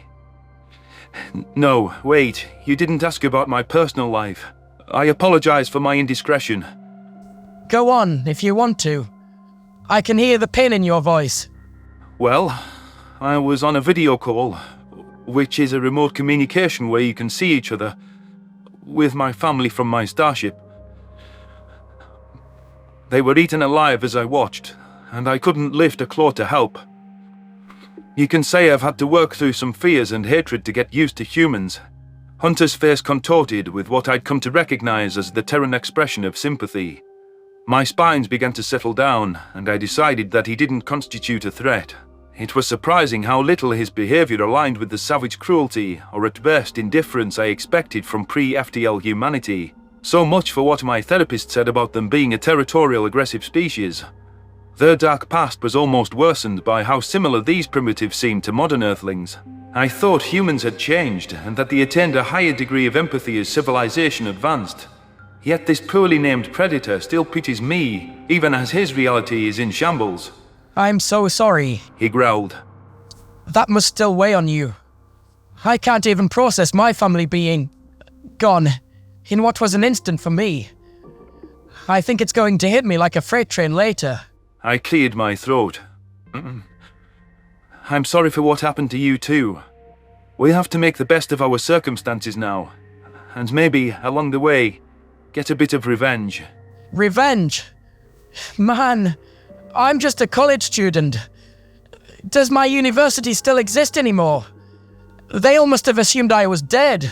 No, wait, you didn't ask about my personal life. I apologize for my indiscretion. Go on, if you want to. I can hear the pain in your voice. Well, I was on a video call, which is a remote communication where you can see each other, with my family from my starship. They were eaten alive as I watched, and I couldn't lift a claw to help. You can say I've had to work through some fears and hatred to get used to humans. Hunter's face contorted with what I'd come to recognize as the Terran expression of sympathy. My spines began to settle down, and I decided that he didn't constitute a threat. It was surprising how little his behavior aligned with the savage cruelty, or at best indifference I expected from pre-FTL humanity. So much for what my therapist said about them being a territorial aggressive species. Their dark past was almost worsened by how similar these primitives seemed to modern Earthlings. I thought humans had changed, and that they attained a higher degree of empathy as civilization advanced. Yet this poorly named predator still pities me, even as his reality is in shambles. I'm so sorry, he growled. That must still weigh on you. I can't even process my family being... gone, in what was an instant for me. I think it's going to hit me like a freight train later. I cleared my throat. I'm sorry for what happened to you too. We have to make the best of our circumstances now. And maybe, along the way, get a bit of revenge. Revenge? Man, I'm just a college student. Does my university still exist anymore? They all must have assumed I was dead.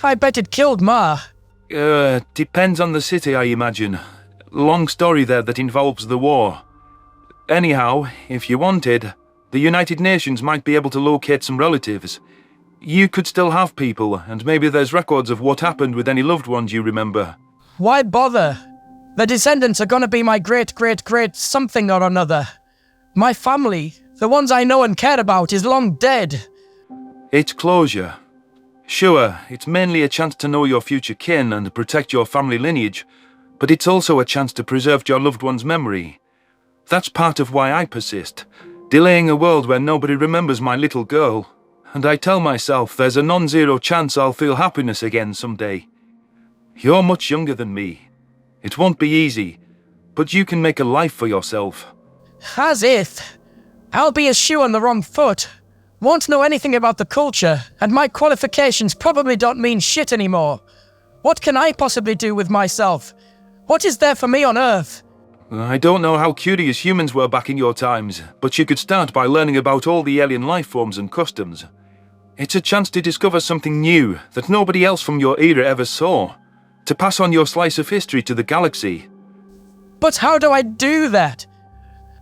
I bet it killed Ma. Depends on the city, I imagine. Long story there that involves the war. Anyhow, if you wanted, the United Nations might be able to locate some relatives. You could still have people, and maybe there's records of what happened with any loved ones you remember. Why bother? The descendants are gonna be my great-great-great something or another. My family, the ones I know and care about, is long dead. It's closure. Sure, it's mainly a chance to know your future kin and protect your family lineage, but it's also a chance to preserve your loved one's memory. That's part of why I persist, delaying a world where nobody remembers my little girl. And I tell myself there's a non-zero chance I'll feel happiness again someday. You're much younger than me. It won't be easy, but you can make a life for yourself. As if. I'll be a shoe on the wrong foot. Won't know anything about the culture, and my qualifications probably don't mean shit anymore. What can I possibly do with myself? What is there for me on Earth? I don't know how curious humans were back in your times, but you could start by learning about all the alien life forms and customs. It's a chance to discover something new that nobody else from your era ever saw. To pass on your slice of history to the galaxy. But how do I do that?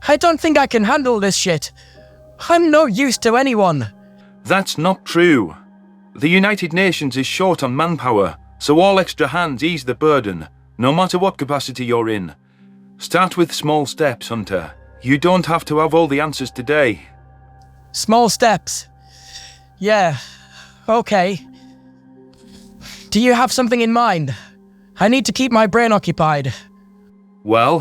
I don't think I can handle this shit. I'm no use to anyone. That's not true. The United Nations is short on manpower, so all extra hands ease the burden, no matter what capacity you're in. Start with small steps, Hunter. You don't have to have all the answers today. Small steps. Yeah, okay. Do you have something in mind? I need to keep my brain occupied. Well,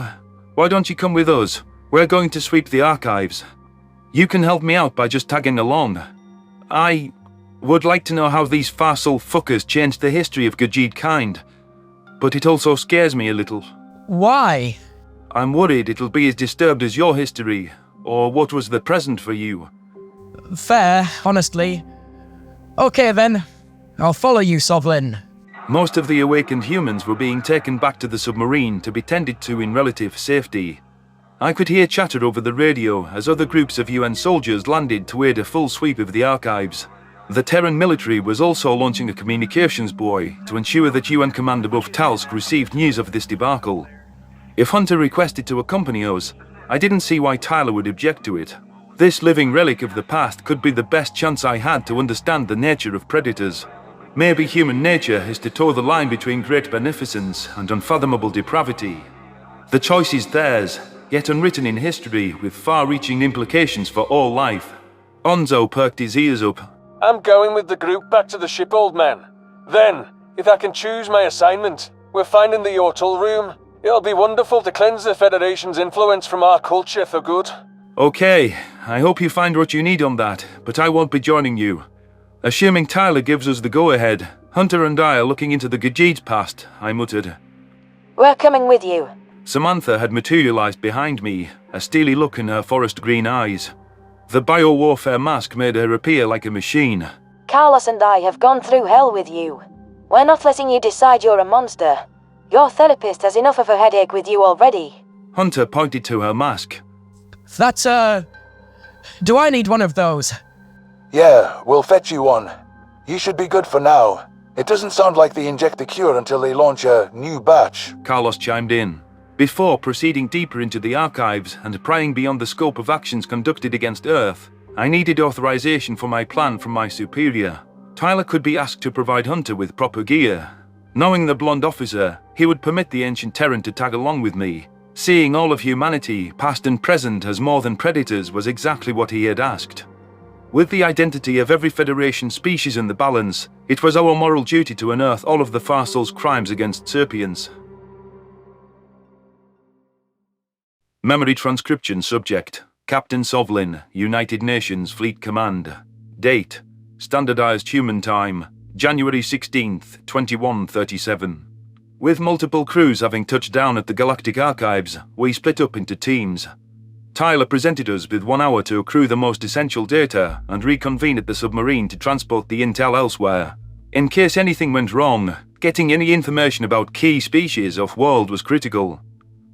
why don't you come with us? We're going to sweep the archives. You can help me out by just tagging along. I would like to know how these Farsul fuckers changed the history of Gajid kind, but it also scares me a little. Why? I'm worried it'll be as disturbed as your history, or what was the present for you. Fair, honestly. Okay then, I'll follow you, Sovlin. Most of the awakened humans were being taken back to the submarine to be tended to in relative safety. I could hear chatter over the radio as other groups of UN soldiers landed to aid a full sweep of the archives. The Terran military was also launching a communications buoy to ensure that UN command above Talsk received news of this debacle. If Hunter requested to accompany us, I didn't see why Tyler would object to it. This living relic of the past could be the best chance I had to understand the nature of predators. Maybe human nature is to toe the line between great beneficence and unfathomable depravity. The choice is theirs, yet unwritten in history with far-reaching implications for all life. Onzo perked his ears up. I'm going with the group back to the ship, old man. Then, if I can choose my assignment, we're finding the Yortul room. It'll be wonderful to cleanse the Federation's influence from our culture for good. Okay, I hope you find what you need on that, but I won't be joining you. Assuming Tyler gives us the go-ahead, Hunter and I are looking into the Gajid's past, I muttered. We're coming with you. Samantha had materialized behind me, a steely look in her forest green eyes. The biowarfare mask made her appear like a machine. Carlos and I have gone through hell with you. We're not letting you decide you're a monster. Your therapist has enough of a headache with you already. Hunter pointed to her mask. That's, do I need one of those? Yeah, we'll fetch you one. You should be good for now. It doesn't sound like they inject the cure until they launch a new batch. Carlos chimed in. Before proceeding deeper into the archives and prying beyond the scope of actions conducted against Earth, I needed authorization for my plan from my superior. Tyler could be asked to provide Hunter with proper gear. Knowing the blonde officer, he would permit the ancient Terran to tag along with me. Seeing all of humanity, past and present, as more than predators was exactly what he had asked. With the identity of every Federation species in the balance, it was our moral duty to unearth all of the Farsul's crimes against Serpians. Memory transcription subject: Captain Sovlin, United Nations Fleet Command. Date: Standardized Human Time, January 16th, 2137. With multiple crews having touched down at the Galactic Archives, we split up into teams. Tyler presented us with 1 hour to accrue the most essential data and reconvene at the submarine to transport the intel elsewhere. In case anything went wrong, getting any information about key species off-world was critical.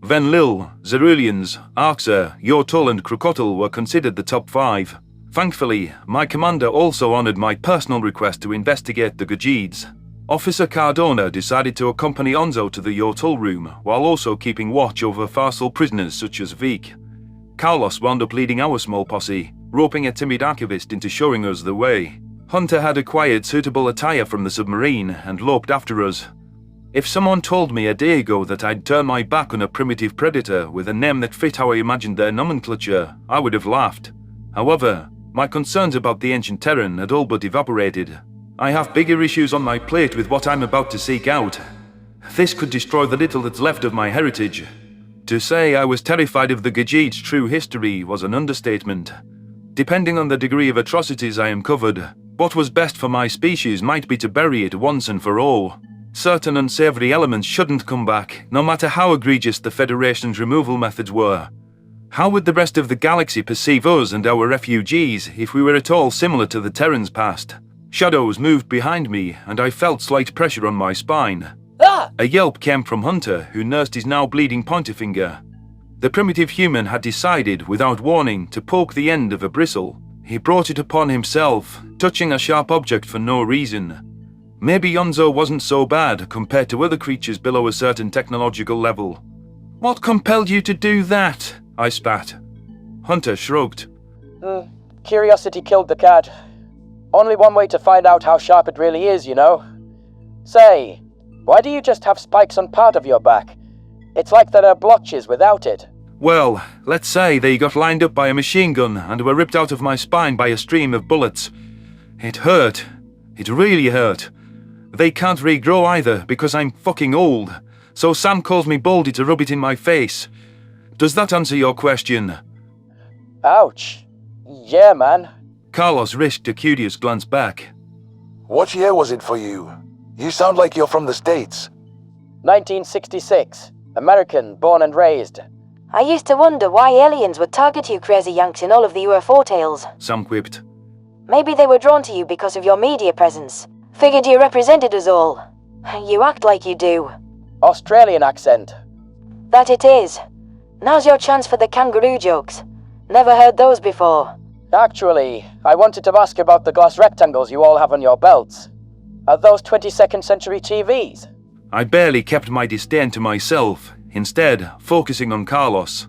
Venlil, Zerulians, Arxer, Yortul and Krokotl were considered the top 5. Thankfully, my commander also honored my personal request to investigate the Gajids. Officer Cardona decided to accompany Onzo to the Yortul room, while also keeping watch over Farsul prisoners such as Vik. Carlos wound up leading our small posse, roping a timid archivist into showing us the way. Hunter had acquired suitable attire from the submarine and loped after us. If someone told me a day ago that I'd turn my back on a primitive predator with a name that fit how I imagined their nomenclature, I would have laughed. However, my concerns about the ancient Terran had all but evaporated. I have bigger issues on my plate with what I'm about to seek out. This could destroy the little that's left of my heritage. To say I was terrified of the Gajid's true history was an understatement. Depending on the degree of atrocities I uncovered, what was best for my species might be to bury it once and for all. Certain unsavory elements shouldn't come back, no matter how egregious the Federation's removal methods were. How would the rest of the galaxy perceive us and our refugees if we were at all similar to the Terrans past? Shadows moved behind me, and I felt slight pressure on my spine. Ah! A yelp came from Hunter, who nursed his now bleeding pointer finger. The primitive human had decided, without warning, to poke the end of a bristle. He brought it upon himself, touching a sharp object for no reason. Maybe Onzo wasn't so bad compared to other creatures below a certain technological level. What compelled you to do that? I spat. Hunter shrugged. Curiosity killed the cat. Only one way to find out how sharp it really is, you know. Say, why do you just have spikes on part of your back? It's like there are blotches without it. Well, let's say they got lined up by a machine gun and were ripped out of my spine by a stream of bullets. It hurt. It really hurt. They can't regrow either because I'm fucking old. So Sam calls me Baldy to rub it in my face. Does that answer your question? Ouch. Yeah, man. Carlos risked a curious glance back. What year was it for you? You sound like you're from the States. 1966. American, born and raised. I used to wonder why aliens would target you crazy Yanks in all of the UFO tales. Sam quipped. Maybe they were drawn to you because of your media presence. Figured you represented us all. You act like you do. Australian accent. That it is. Now's your chance for the kangaroo jokes. Never heard those before. Actually, I wanted to ask about the glass rectangles you all have on your belts. Are those 22nd century TVs? I barely kept my disdain to myself, instead focusing on Carlos.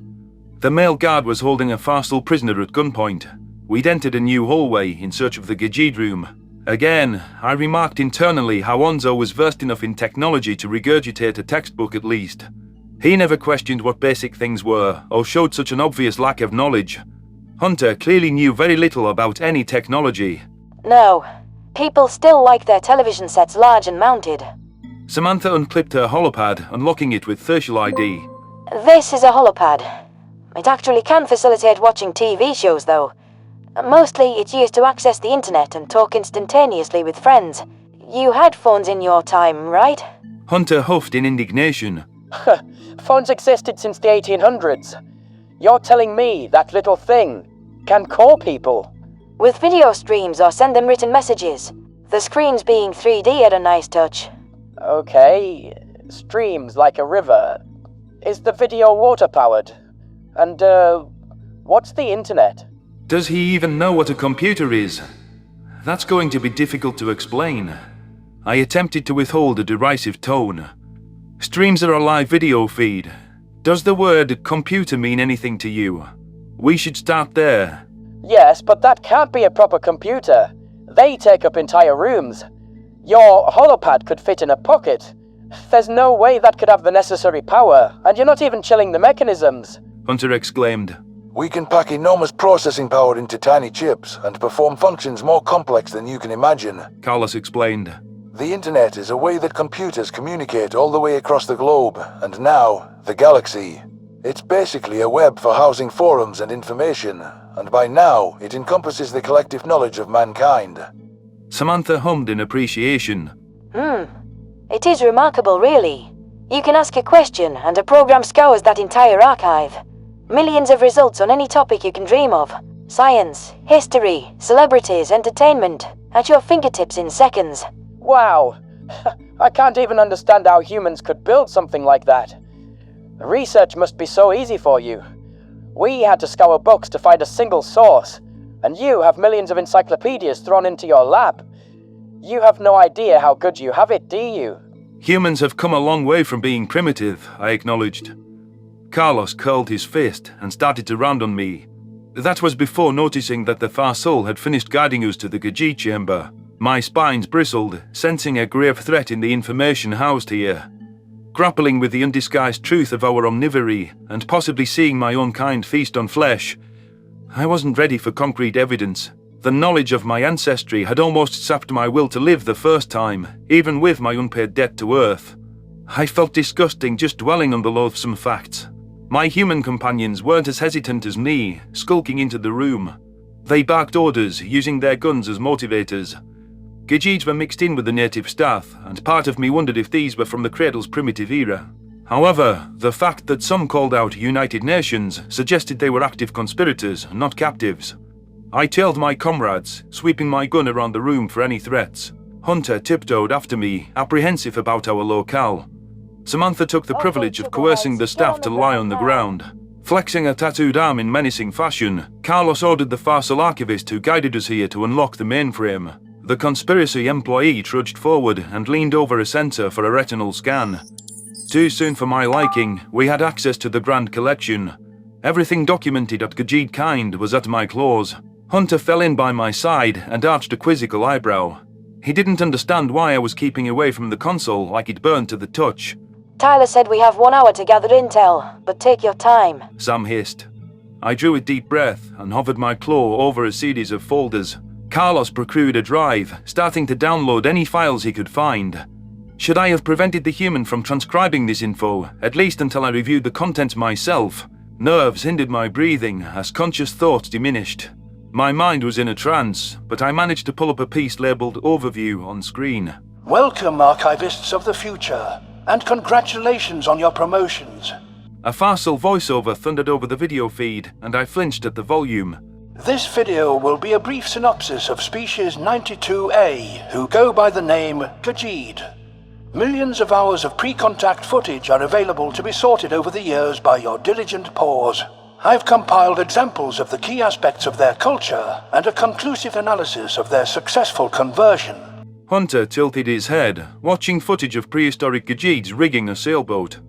The male guard was holding a Farsul prisoner at gunpoint. We'd entered a new hallway in search of the Gajid room. Again, I remarked internally how Onzo was versed enough in technology to regurgitate a textbook at least. He never questioned what basic things were, or showed such an obvious lack of knowledge. Hunter clearly knew very little about any technology. No. People still like their television sets large and mounted. Samantha unclipped her holopad, unlocking it with facial ID. This is a holopad. It actually can facilitate watching TV shows, though. Mostly, it's used to access the internet and talk instantaneously with friends. You had phones in your time, right? Hunter huffed in indignation. Phones existed since the 1800s. You're telling me that little thing can call people? With video streams or send them written messages. The screens being 3D at a nice touch. Okay, streams like a river. Is the video water-powered? And, what's the internet? Does he even know what a computer is? That's going to be difficult to explain. I attempted to withhold a derisive tone. Streams are a live video feed. Does the word computer mean anything to you? We should start there. Yes, but that can't be a proper computer. They take up entire rooms. Your holopad could fit in a pocket. There's no way that could have the necessary power, and you're not even chilling the mechanisms. Hunter exclaimed. We can pack enormous processing power into tiny chips and perform functions more complex than you can imagine. Carlos explained. The internet is a way that computers communicate all the way across the globe, and now, the galaxy. It's basically a web for housing forums and information, and by now, it encompasses the collective knowledge of mankind. Samantha hummed in appreciation. It is remarkable, really. You can ask a question, and a program scours that entire archive. Millions of results on any topic you can dream of. Science, history, celebrities, entertainment. At your fingertips in seconds. Wow. I can't even understand how humans could build something like that. Research must be so easy for you. We had to scour books to find a single source, and you have millions of encyclopedias thrown into your lap. You have no idea how good you have it, do you? Humans have come a long way from being primitive, I acknowledged. Carlos curled his fist and started to round on me. That was before noticing that the Farsul had finished guiding us to the Gajid chamber. My spines bristled, sensing a grave threat in the information housed here. Grappling with the undisguised truth of our omnivory, and possibly seeing my own kind feast on flesh, I wasn't ready for concrete evidence. The knowledge of my ancestry had almost sapped my will to live the first time, even with my unpaid debt to Earth. I felt disgusting just dwelling on the loathsome facts. My human companions weren't as hesitant as me, skulking into the room. They barked orders, using their guns as motivators. Gajids were mixed in with the native staff, and part of me wondered if these were from the Cradle's primitive era. However, the fact that some called out United Nations suggested they were active conspirators, not captives. I tailed my comrades, sweeping my gun around the room for any threats. Hunter tiptoed after me, apprehensive about our locale. Samantha took the privilege of coercing the staff to lie on the ground. Flexing a tattooed arm in menacing fashion, Carlos ordered the Farsul archivist who guided us here to unlock the mainframe. The conspiracy employee trudged forward and leaned over a sensor for a retinal scan. Too soon for my liking, we had access to the Grand Collection. Everything documented at Gajid Kind was at my claws. Hunter fell in by my side and arched a quizzical eyebrow. He didn't understand why I was keeping away from the console like it burned to the touch. Tyler said we have 1 hour to gather intel, but take your time. Sam hissed. I drew a deep breath and hovered my claw over a series of folders. Carlos procured a drive, starting to download any files he could find. Should I have prevented the human from transcribing this info, at least until I reviewed the content myself? Nerves hindered my breathing as conscious thoughts diminished. My mind was in a trance, but I managed to pull up a piece labelled Overview on screen. Welcome, archivists of the future, and congratulations on your promotions. A Farsul voiceover thundered over the video feed, and I flinched at the volume. This video will be a brief synopsis of Species 92A, who go by the name Gajid. Millions of hours of pre-contact footage are available to be sorted over the years by your diligent paws. I've compiled examples of the key aspects of their culture and a conclusive analysis of their successful conversion. Hunter tilted his head, watching footage of prehistoric Gajids rigging a sailboat.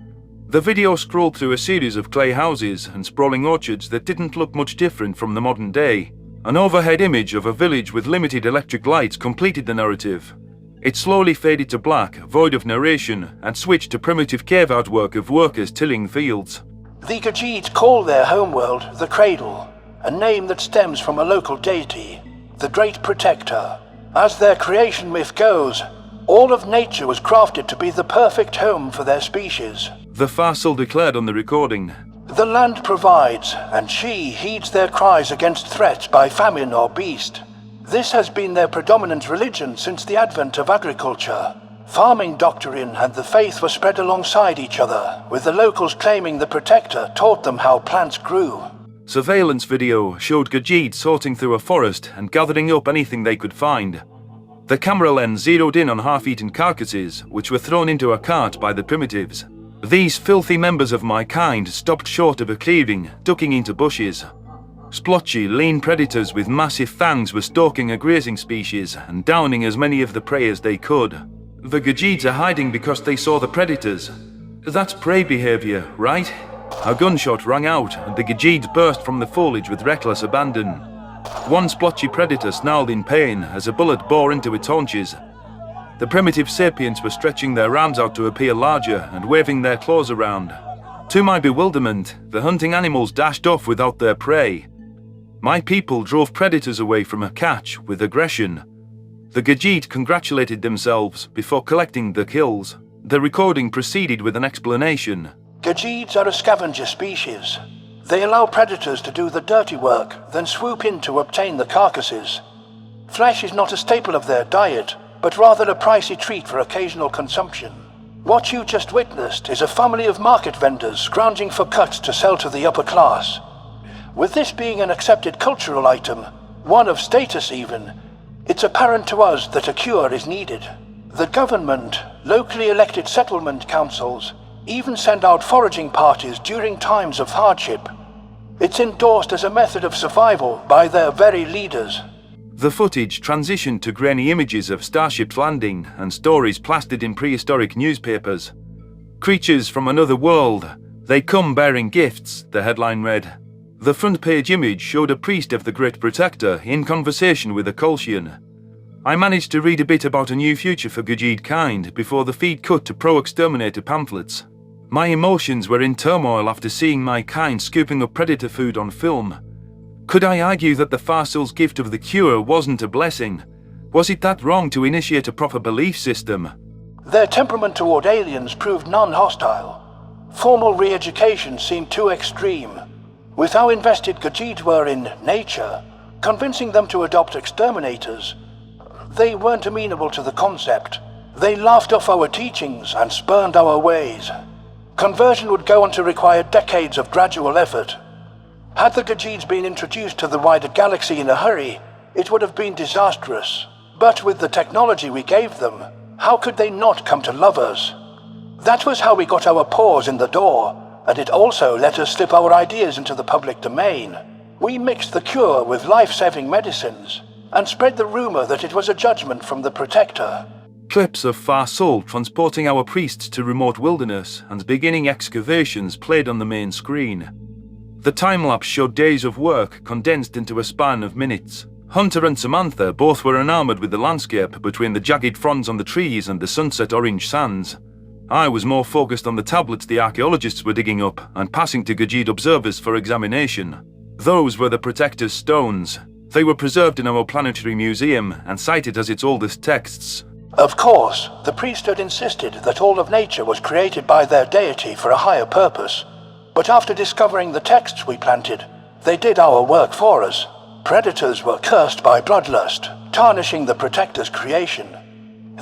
The video scrolled through a series of clay houses and sprawling orchards that didn't look much different from the modern day. An overhead image of a village with limited electric lights completed the narrative. It slowly faded to black, void of narration, and switched to primitive cave artwork of workers tilling fields. The Gajids call their homeworld the Cradle, a name that stems from a local deity, the Great Protector. As their creation myth goes, all of nature was crafted to be the perfect home for their species. The Farsul declared on the recording. The land provides, and she heeds their cries against threats by famine or beast. This has been their predominant religion since the advent of agriculture. Farming doctrine and the faith were spread alongside each other, with the locals claiming the Protector taught them how plants grew. Surveillance video showed Gajid sorting through a forest and gathering up anything they could find. The camera lens zeroed in on half-eaten carcasses, which were thrown into a cart by the primitives. These filthy members of my kind stopped short of a clearing, ducking into bushes. Splotchy, lean predators with massive fangs were stalking a grazing species and downing as many of the prey as they could. The Gajids are hiding because they saw the predators. That's prey behavior, right? A gunshot rang out, and the Gajids burst from the foliage with reckless abandon. One splotchy predator snarled in pain as a bullet bore into its haunches. The primitive sapients were stretching their arms out to appear larger and waving their claws around. To my bewilderment, the hunting animals dashed off without their prey. My people drove predators away from a catch with aggression. The Gajid congratulated themselves before collecting the kills. The recording proceeded with an explanation. Gajids are a scavenger species. They allow predators to do the dirty work, then swoop in to obtain the carcasses. Flesh is not a staple of their diet, but rather a pricey treat for occasional consumption. What you just witnessed is a family of market vendors scrounging for cuts to sell to the upper class. With this being an accepted cultural item, one of status even, it's apparent to us that a cure is needed. The government, locally elected settlement councils, even send out foraging parties during times of hardship. It's endorsed as a method of survival by their very leaders. The footage transitioned to grainy images of starships landing and stories plastered in prehistoric newspapers. Creatures from another world. They come bearing gifts, the headline read. The front page image showed a priest of the Great Protector in conversation with a Kolshian. I managed to read a bit about a new future for Gajid kind before the feed cut to pro-exterminator pamphlets. My emotions were in turmoil after seeing my kind scooping up predator food on film. Could I argue that the Farsul's gift of the cure wasn't a blessing? Was it that wrong to initiate a proper belief system? Their temperament toward aliens proved non-hostile. Formal re-education seemed too extreme. With how invested Gajid were in nature, convincing them to adopt exterminators, they weren't amenable to the concept. They laughed off our teachings and spurned our ways. Conversion would go on to require decades of gradual effort. Had the Gajids been introduced to the wider galaxy in a hurry, it would have been disastrous. But with the technology we gave them, how could they not come to love us? That was how we got our paws in the door, and it also let us slip our ideas into the public domain. We mixed the cure with life-saving medicines, and spread the rumor that it was a judgment from the Protector. Clips of Farsul transporting our priests to remote wilderness and beginning excavations played on the main screen. The time-lapse showed days of work condensed into a span of minutes. Hunter and Samantha both were enamored with the landscape between the jagged fronds on the trees and the sunset orange sands. I was more focused on the tablets the archaeologists were digging up and passing to Gajid observers for examination. Those were the Protector's stones. They were preserved in our planetary museum and cited as its oldest texts. Of course, the priesthood insisted that all of nature was created by their deity for a higher purpose. But after discovering the texts we planted, they did our work for us. Predators were cursed by bloodlust, tarnishing the Protector's creation.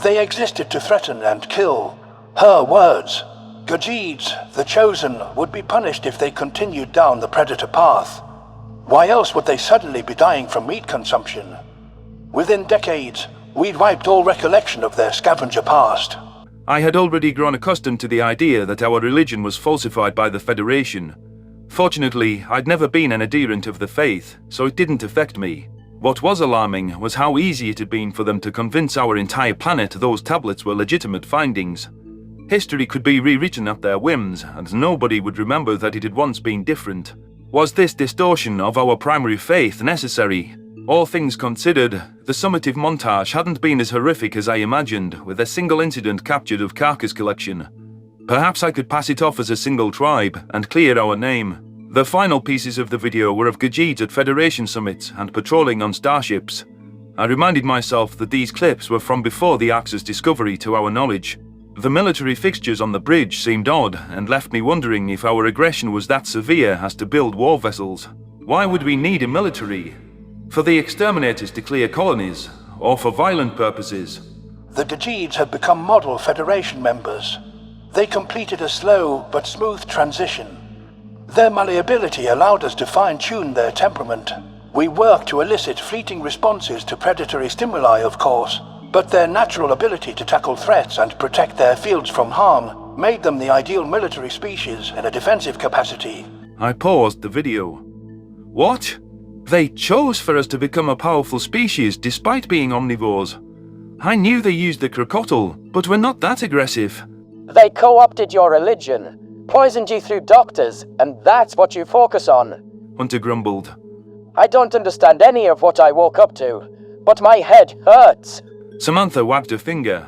They existed to threaten and kill. Her words, Gajids, the Chosen, would be punished if they continued down the Predator path. Why else would they suddenly be dying from meat consumption? Within decades, we'd wiped all recollection of their scavenger past. I had already grown accustomed to the idea that our religion was falsified by the Federation. Fortunately, I'd never been an adherent of the faith, so it didn't affect me. What was alarming was how easy it had been for them to convince our entire planet those tablets were legitimate findings. History could be rewritten at their whims, and nobody would remember that it had once been different. Was this distortion of our primary faith necessary? All things considered, the summative montage hadn't been as horrific as I imagined, with a single incident captured of carcass collection. Perhaps I could pass it off as a single tribe and clear our name. The final pieces of the video were of Gajids at Federation summits and patrolling on starships. I reminded myself that these clips were from before the Axe's discovery to our knowledge. The military fixtures on the bridge seemed odd and left me wondering if our aggression was that severe as to build war vessels. Why would we need a military? For the exterminators to clear colonies, or for violent purposes? The Gajids had become model Federation members. They completed a slow but smooth transition. Their malleability allowed us to fine-tune their temperament. We worked to elicit fleeting responses to predatory stimuli, of course, but their natural ability to tackle threats and protect their fields from harm made them the ideal military species in a defensive capacity. I paused the video. What? They chose for us to become a powerful species despite being omnivores. I knew they used the crocodile, but we're not that aggressive. They co-opted your religion, poisoned you through doctors, and that's what you focus on. Hunter grumbled. I don't understand any of what I woke up to, but my head hurts. Samantha wagged her finger.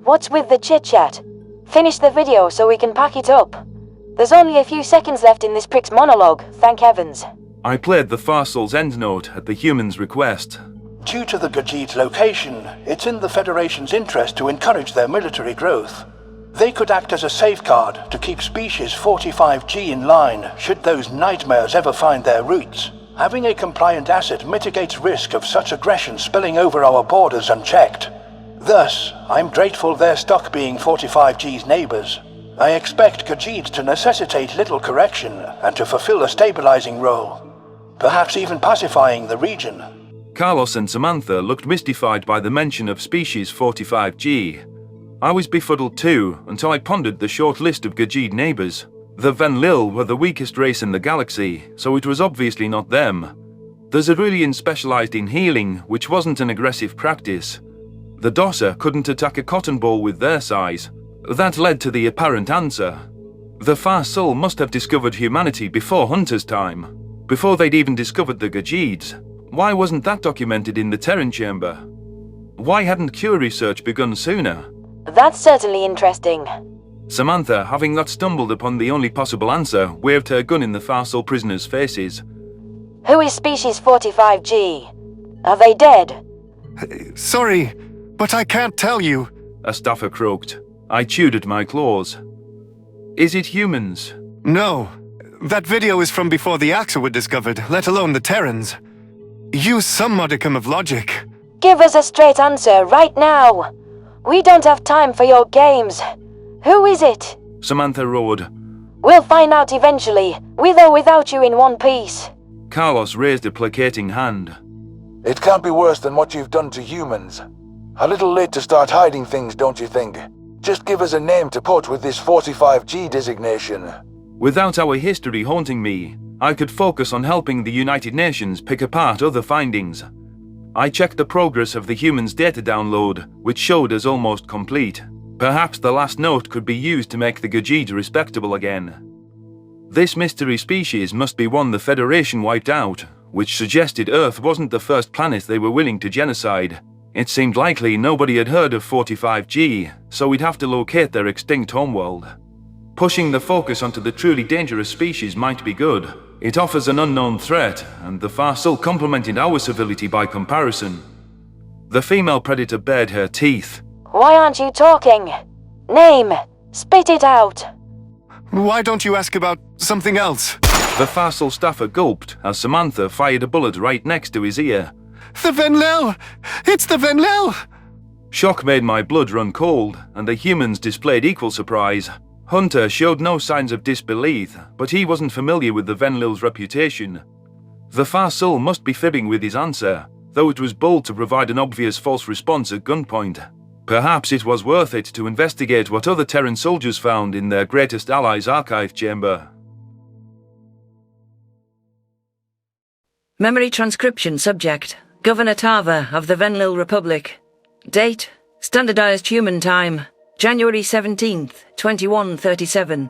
What's with the chit-chat? Finish the video so we can pack it up. There's only a few seconds left in this prick's monologue, thank heavens. I played the Farsul's endnote at the human's request. Due to the Gajid's location, it's in the Federation's interest to encourage their military growth. They could act as a safeguard to keep species 45G in line should those nightmares ever find their roots. Having a compliant asset mitigates risk of such aggression spilling over our borders unchecked. Thus, I'm grateful their stock being 45G's neighbors. I expect Gajids to necessitate little correction and to fulfill a stabilizing role, perhaps even pacifying the region. Carlos and Samantha looked mystified by the mention of species 45G. I was befuddled too, until I pondered the short list of Gajid neighbors. The Venlil were the weakest race in the galaxy, so it was obviously not them. The Zerulean specialized in healing, which wasn't an aggressive practice. The Dossa couldn't attack a cotton ball with their size. That led to the apparent answer. The Farsul must have discovered humanity before Hunter's time, before they'd even discovered the Gajids. Why wasn't that documented in the Terran chamber? Why hadn't cure research begun sooner? That's certainly interesting. Samantha, having not stumbled upon the only possible answer, waved her gun in the Farsul prisoners' faces. Who is species 45G? Are they dead? Sorry, but I can't tell you. A staffer croaked. I chewed at my claws. Is it humans? No. That video is from before the Axa were discovered, let alone the Terrans. Use some modicum of logic. Give us a straight answer right now. We don't have time for your games. Who is it? Samantha roared. We'll find out eventually, with or without you in one piece. Carlos raised a placating hand. It can't be worse than what you've done to humans. A little late to start hiding things, don't you think? Just give us a name to put with this 45G designation. Without our history haunting me, I could focus on helping the United Nations pick apart other findings. I checked the progress of the humans' data download, which showed us almost complete. Perhaps the last note could be used to make the Gajid respectable again. This mystery species must be one the Federation wiped out, which suggested Earth wasn't the first planet they were willing to genocide. It seemed likely nobody had heard of 45G, so we'd have to locate their extinct homeworld. Pushing the focus onto the truly dangerous species might be good. It offers an unknown threat, and the Farsul complemented our civility by comparison. The female predator bared her teeth. Why aren't you talking? Name! Spit it out! Why don't you ask about something else? The Farsul staffer gulped as Samantha fired a bullet right next to his ear. The Venlil! It's the Venlil! Shock made my blood run cold, and the humans displayed equal surprise. Hunter showed no signs of disbelief, but he wasn't familiar with the Venlil's reputation. The Farsul must be fibbing with his answer, though it was bold to provide an obvious false response at gunpoint. Perhaps it was worth it to investigate what other Terran soldiers found in their greatest ally's archive chamber. Memory transcription subject: Governor Tava of the Venlil Republic. Date: Standardized Human Time, January 17th, 2137.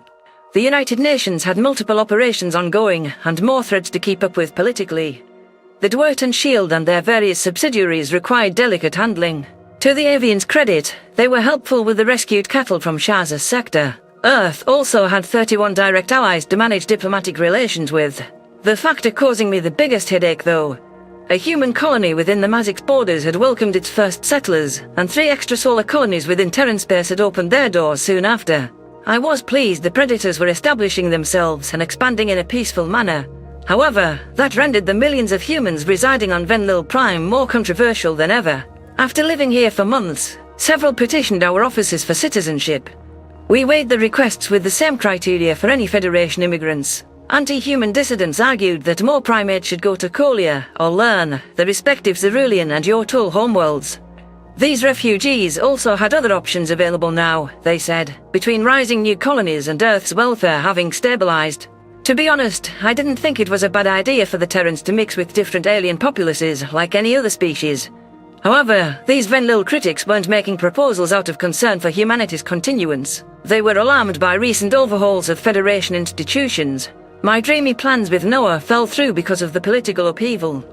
The United Nations had multiple operations ongoing and more threats to keep up with politically. The Dwert and Shield and their various subsidiaries required delicate handling. To the Avians' credit, they were helpful with the rescued cattle from Shah's sector. Earth also had 31 direct allies to manage diplomatic relations with. The factor causing me the biggest headache, though: a human colony within the Mazik's borders had welcomed its first settlers, and 3 extrasolar colonies within Terran space had opened their doors soon after. I was pleased the Predators were establishing themselves and expanding in a peaceful manner. However, that rendered the millions of humans residing on Venlil Prime more controversial than ever. After living here for months, several petitioned our offices for citizenship. We weighed the requests with the same criteria for any Federation immigrants. Anti-human dissidents argued that more primates should go to Kolia or Learn, the respective Cerulean and Yortul homeworlds. These refugees also had other options available now, they said, between rising new colonies and Earth's welfare having stabilized. To be honest, I didn't think it was a bad idea for the Terrans to mix with different alien populaces like any other species. However, these Venlil critics weren't making proposals out of concern for humanity's continuance. They were alarmed by recent overhauls of Federation institutions. My dreamy plans with Noah fell through because of the political upheaval.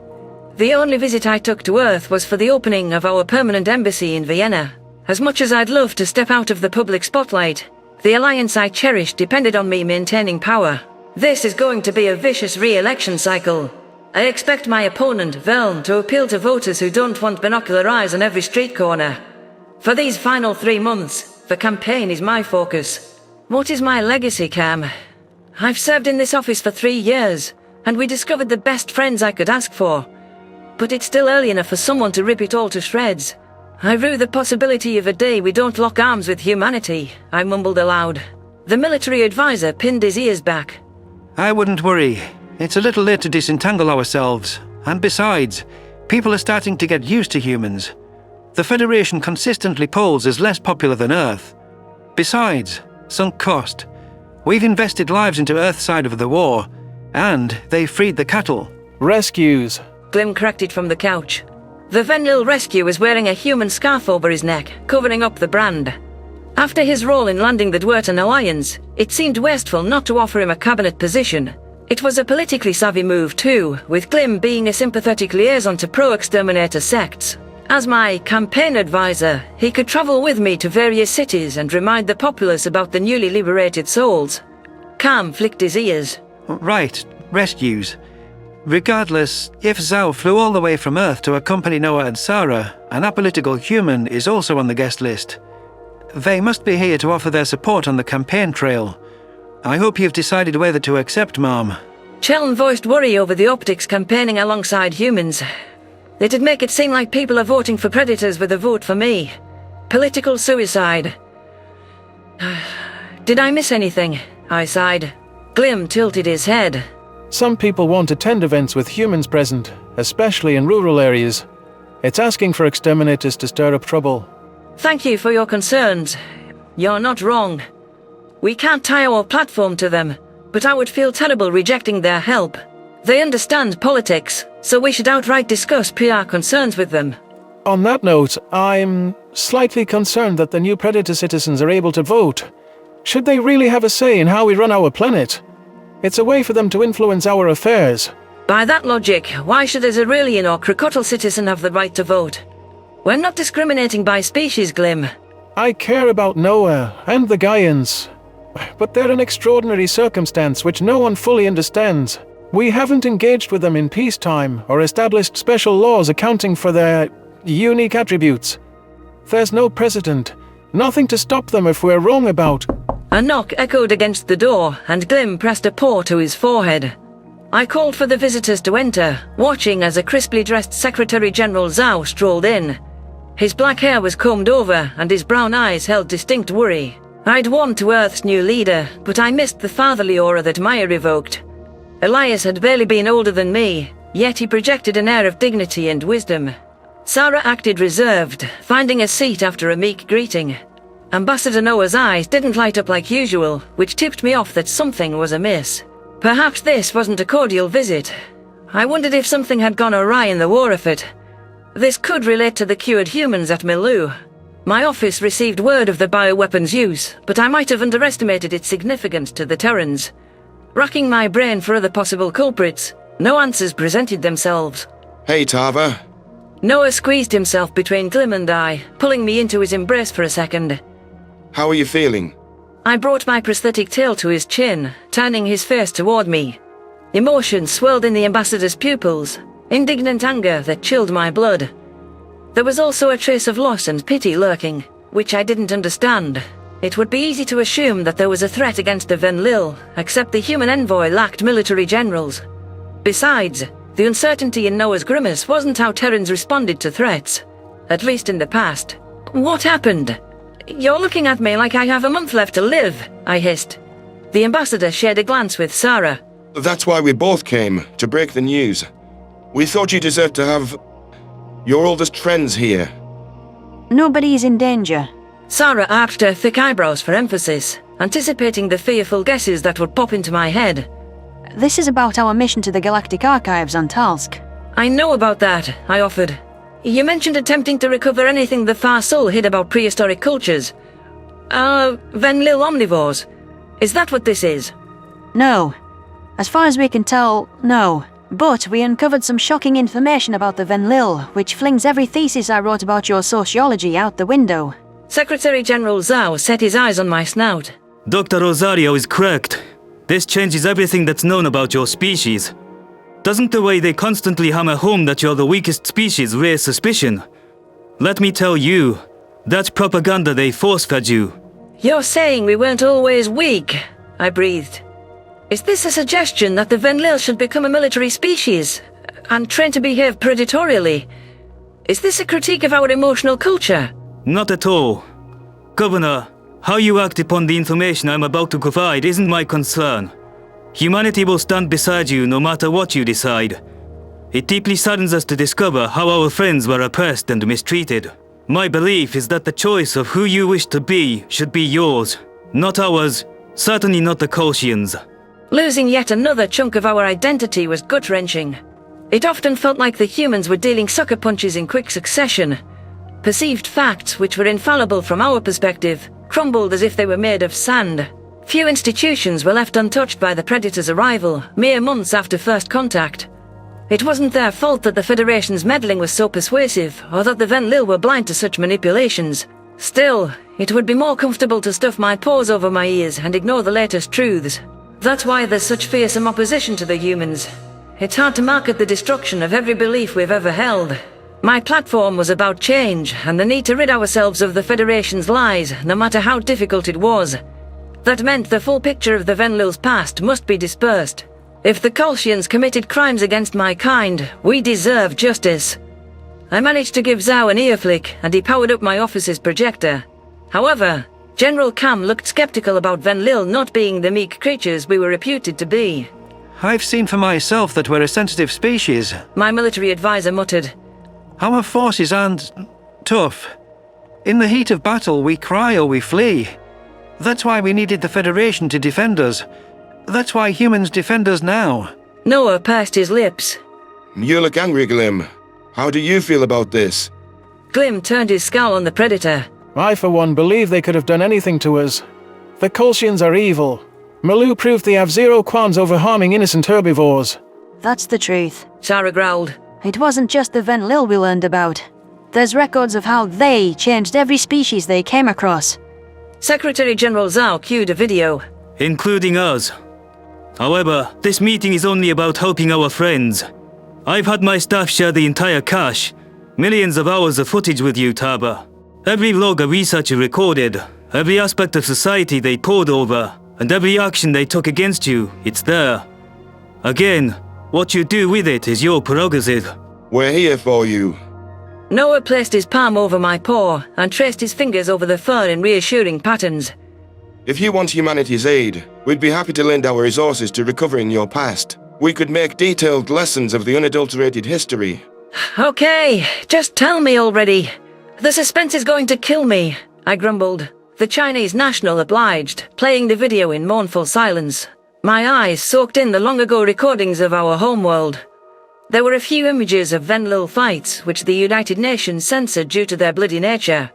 The only visit I took to Earth was for the opening of our permanent embassy in Vienna. As much as I'd love to step out of the public spotlight, the alliance I cherished depended on me maintaining power. This is going to be a vicious re-election cycle. I expect my opponent, Veln, to appeal to voters who don't want binocular eyes on every street corner. For these final 3 months, the campaign is my focus. What is my legacy, Cam? I've served in this office for 3 years, and we discovered the best friends I could ask for. But it's still early enough for someone to rip it all to shreds. I rue the possibility of a day we don't lock arms with humanity, I mumbled aloud. The military advisor pinned his ears back. I wouldn't worry. It's a little late to disentangle ourselves. And besides, people are starting to get used to humans. The Federation consistently polls as less popular than Earth. Besides, sunk cost. We've invested lives into Earth's side of the war, and they freed the cattle. Rescues. Glim cracked it from the couch. The Venlil rescue was wearing a human scarf over his neck, covering up the brand. After his role in landing the Dwerten Alliance, it seemed wasteful not to offer him a cabinet position. It was a politically savvy move too, with Glim being a sympathetic liaison to pro-exterminator sects. As my campaign advisor, he could travel with me to various cities and remind the populace about the newly liberated souls. Cam flicked his ears. Right, rescues. Regardless, if Zhao flew all the way from Earth to accompany Noah and Sarah, an apolitical human is also on the guest list. They must be here to offer their support on the campaign trail. I hope you've decided whether to accept, Mom. Chelm voiced worry over the optics campaigning alongside humans. It'd make it seem like people are voting for Predators with a vote for me. Political suicide. Did I miss anything? I sighed. Glim tilted his head. Some people won't attend events with humans present, especially in rural areas. It's asking for exterminators to stir up trouble. Thank you for your concerns. You're not wrong. We can't tie our platform to them, but I would feel terrible rejecting their help. They understand politics, so we should outright discuss PR concerns with them. On that note, I'm slightly concerned that the new Predator citizens are able to vote. Should they really have a say in how we run our planet? It's a way for them to influence our affairs. By that logic, why should a Xerilian or Krokotl citizen have the right to vote? We're not discriminating by species, Glim. I care about Noah and the Gaians, but they're an extraordinary circumstance which no one fully understands. We haven't engaged with them in peacetime or established special laws accounting for their unique attributes. There's no precedent, nothing to stop them if we're wrong about. A knock echoed against the door, and Glim pressed a paw to his forehead. I called for the visitors to enter, watching as a crisply dressed Secretary-General Zhao strolled in. His black hair was combed over, and his brown eyes held distinct worry. I'd warmed to Earth's new leader, but I missed the fatherly aura that Maya evoked. Elias had barely been older than me, yet he projected an air of dignity and wisdom. Sarah acted reserved, finding a seat after a meek greeting. Ambassador Noah's eyes didn't light up like usual, which tipped me off that something was amiss. Perhaps this wasn't a cordial visit. I wondered if something had gone awry in the war effort. This could relate to the cured humans at Milu. My office received word of the bioweapons use, but I might have underestimated its significance to the Terrans. Racking my brain for other possible culprits, no answers presented themselves. Hey, Tava. Noah squeezed himself between Glim and I, pulling me into his embrace for a second. How are you feeling? I brought my prosthetic tail to his chin, turning his face toward me. Emotion swirled in the ambassador's pupils, indignant anger that chilled my blood. There was also a trace of loss and pity lurking, which I didn't understand. It would be easy to assume that there was a threat against the Venlil, except the human envoy lacked military generals. Besides, the uncertainty in Noah's grimace wasn't how Terrans responded to threats, at least in the past. What happened? You're looking at me like I have a month left to live, I hissed. The ambassador shared a glance with Sarah. That's why we both came, to break the news. We thought you deserved to have your oldest friends here. Nobody is in danger. Sarah arched her thick eyebrows for emphasis, anticipating the fearful guesses that would pop into my head. This is about our mission to the Galactic Archives on Talsk. I know about that, I offered. You mentioned attempting to recover anything the Farsul hid about prehistoric cultures. Venlil omnivores. Is that what this is? No. As far as we can tell, no. But we uncovered some shocking information about the Venlil, which flings every thesis I wrote about your sociology out the window. Secretary-General Zhao set his eyes on my snout. Dr. Rosario is correct. This changes everything that's known about your species. Doesn't the way they constantly hammer home that you're the weakest species raise suspicion? Let me tell you, that's propaganda they force-fed you. You're saying we weren't always weak, I breathed. Is this a suggestion that the Venlil should become a military species, and trained to behave predatorially? Is this a critique of our emotional culture? Not at all. Governor, how you act upon the information I'm about to provide isn't my concern. Humanity will stand beside you no matter what you decide. It deeply saddens us to discover how our friends were oppressed and mistreated. My belief is that the choice of who you wish to be should be yours, not ours, certainly not the Kolshians. Losing yet another chunk of our identity was gut-wrenching. It often felt like the humans were dealing sucker punches in quick succession. Perceived facts, which were infallible from our perspective, crumbled as if they were made of sand. Few institutions were left untouched by the Predator's arrival, mere months after first contact. It wasn't their fault that the Federation's meddling was so persuasive, or that the Venlil were blind to such manipulations. Still, it would be more comfortable to stuff my paws over my ears and ignore the latest truths. That's why there's such fearsome opposition to the humans. It's hard to market the destruction of every belief we've ever held. My platform was about change, and the need to rid ourselves of the Federation's lies, no matter how difficult it was. That meant the full picture of the Venlil's past must be dispersed. If the Kolshians committed crimes against my kind, we deserve justice. I managed to give Zhao an ear flick, and he powered up my office's projector. However, General Cam looked skeptical about Venlil not being the meek creatures we were reputed to be. I've seen for myself that we're a sensitive species. My military advisor muttered. Our forces aren't tough. In the heat of battle, we cry or we flee. That's why we needed the Federation to defend us. That's why humans defend us now. Noah pursed his lips. You look angry, Glim. How do you feel about this? Glim turned his scowl on the Predator. I, for one, believe they could have done anything to us. The Kolshians are evil. Malu proved they have zero qualms over harming innocent herbivores. That's the truth. Sarah growled. It wasn't just the Venlil we learned about. There's records of how they changed every species they came across. Secretary General Zhao cued a video. Including us. However, this meeting is only about helping our friends. I've had my staff share the entire cache. Millions of hours of footage with you, Taba. Every log a researcher recorded, every aspect of society they pored over, and every action they took against you, it's there. Again, what you do with it is your prerogative. We're here for you. Noah placed his palm over my paw and traced his fingers over the fur in reassuring patterns. If you want humanity's aid, we'd be happy to lend our resources to recovering your past. We could make detailed lessons of the unadulterated history. Okay, just tell me already. The suspense is going to kill me, I grumbled. The Chinese national obliged, playing the video in mournful silence. My eyes soaked in the long-ago recordings of our homeworld. There were a few images of Venlil fights, which the United Nations censored due to their bloody nature.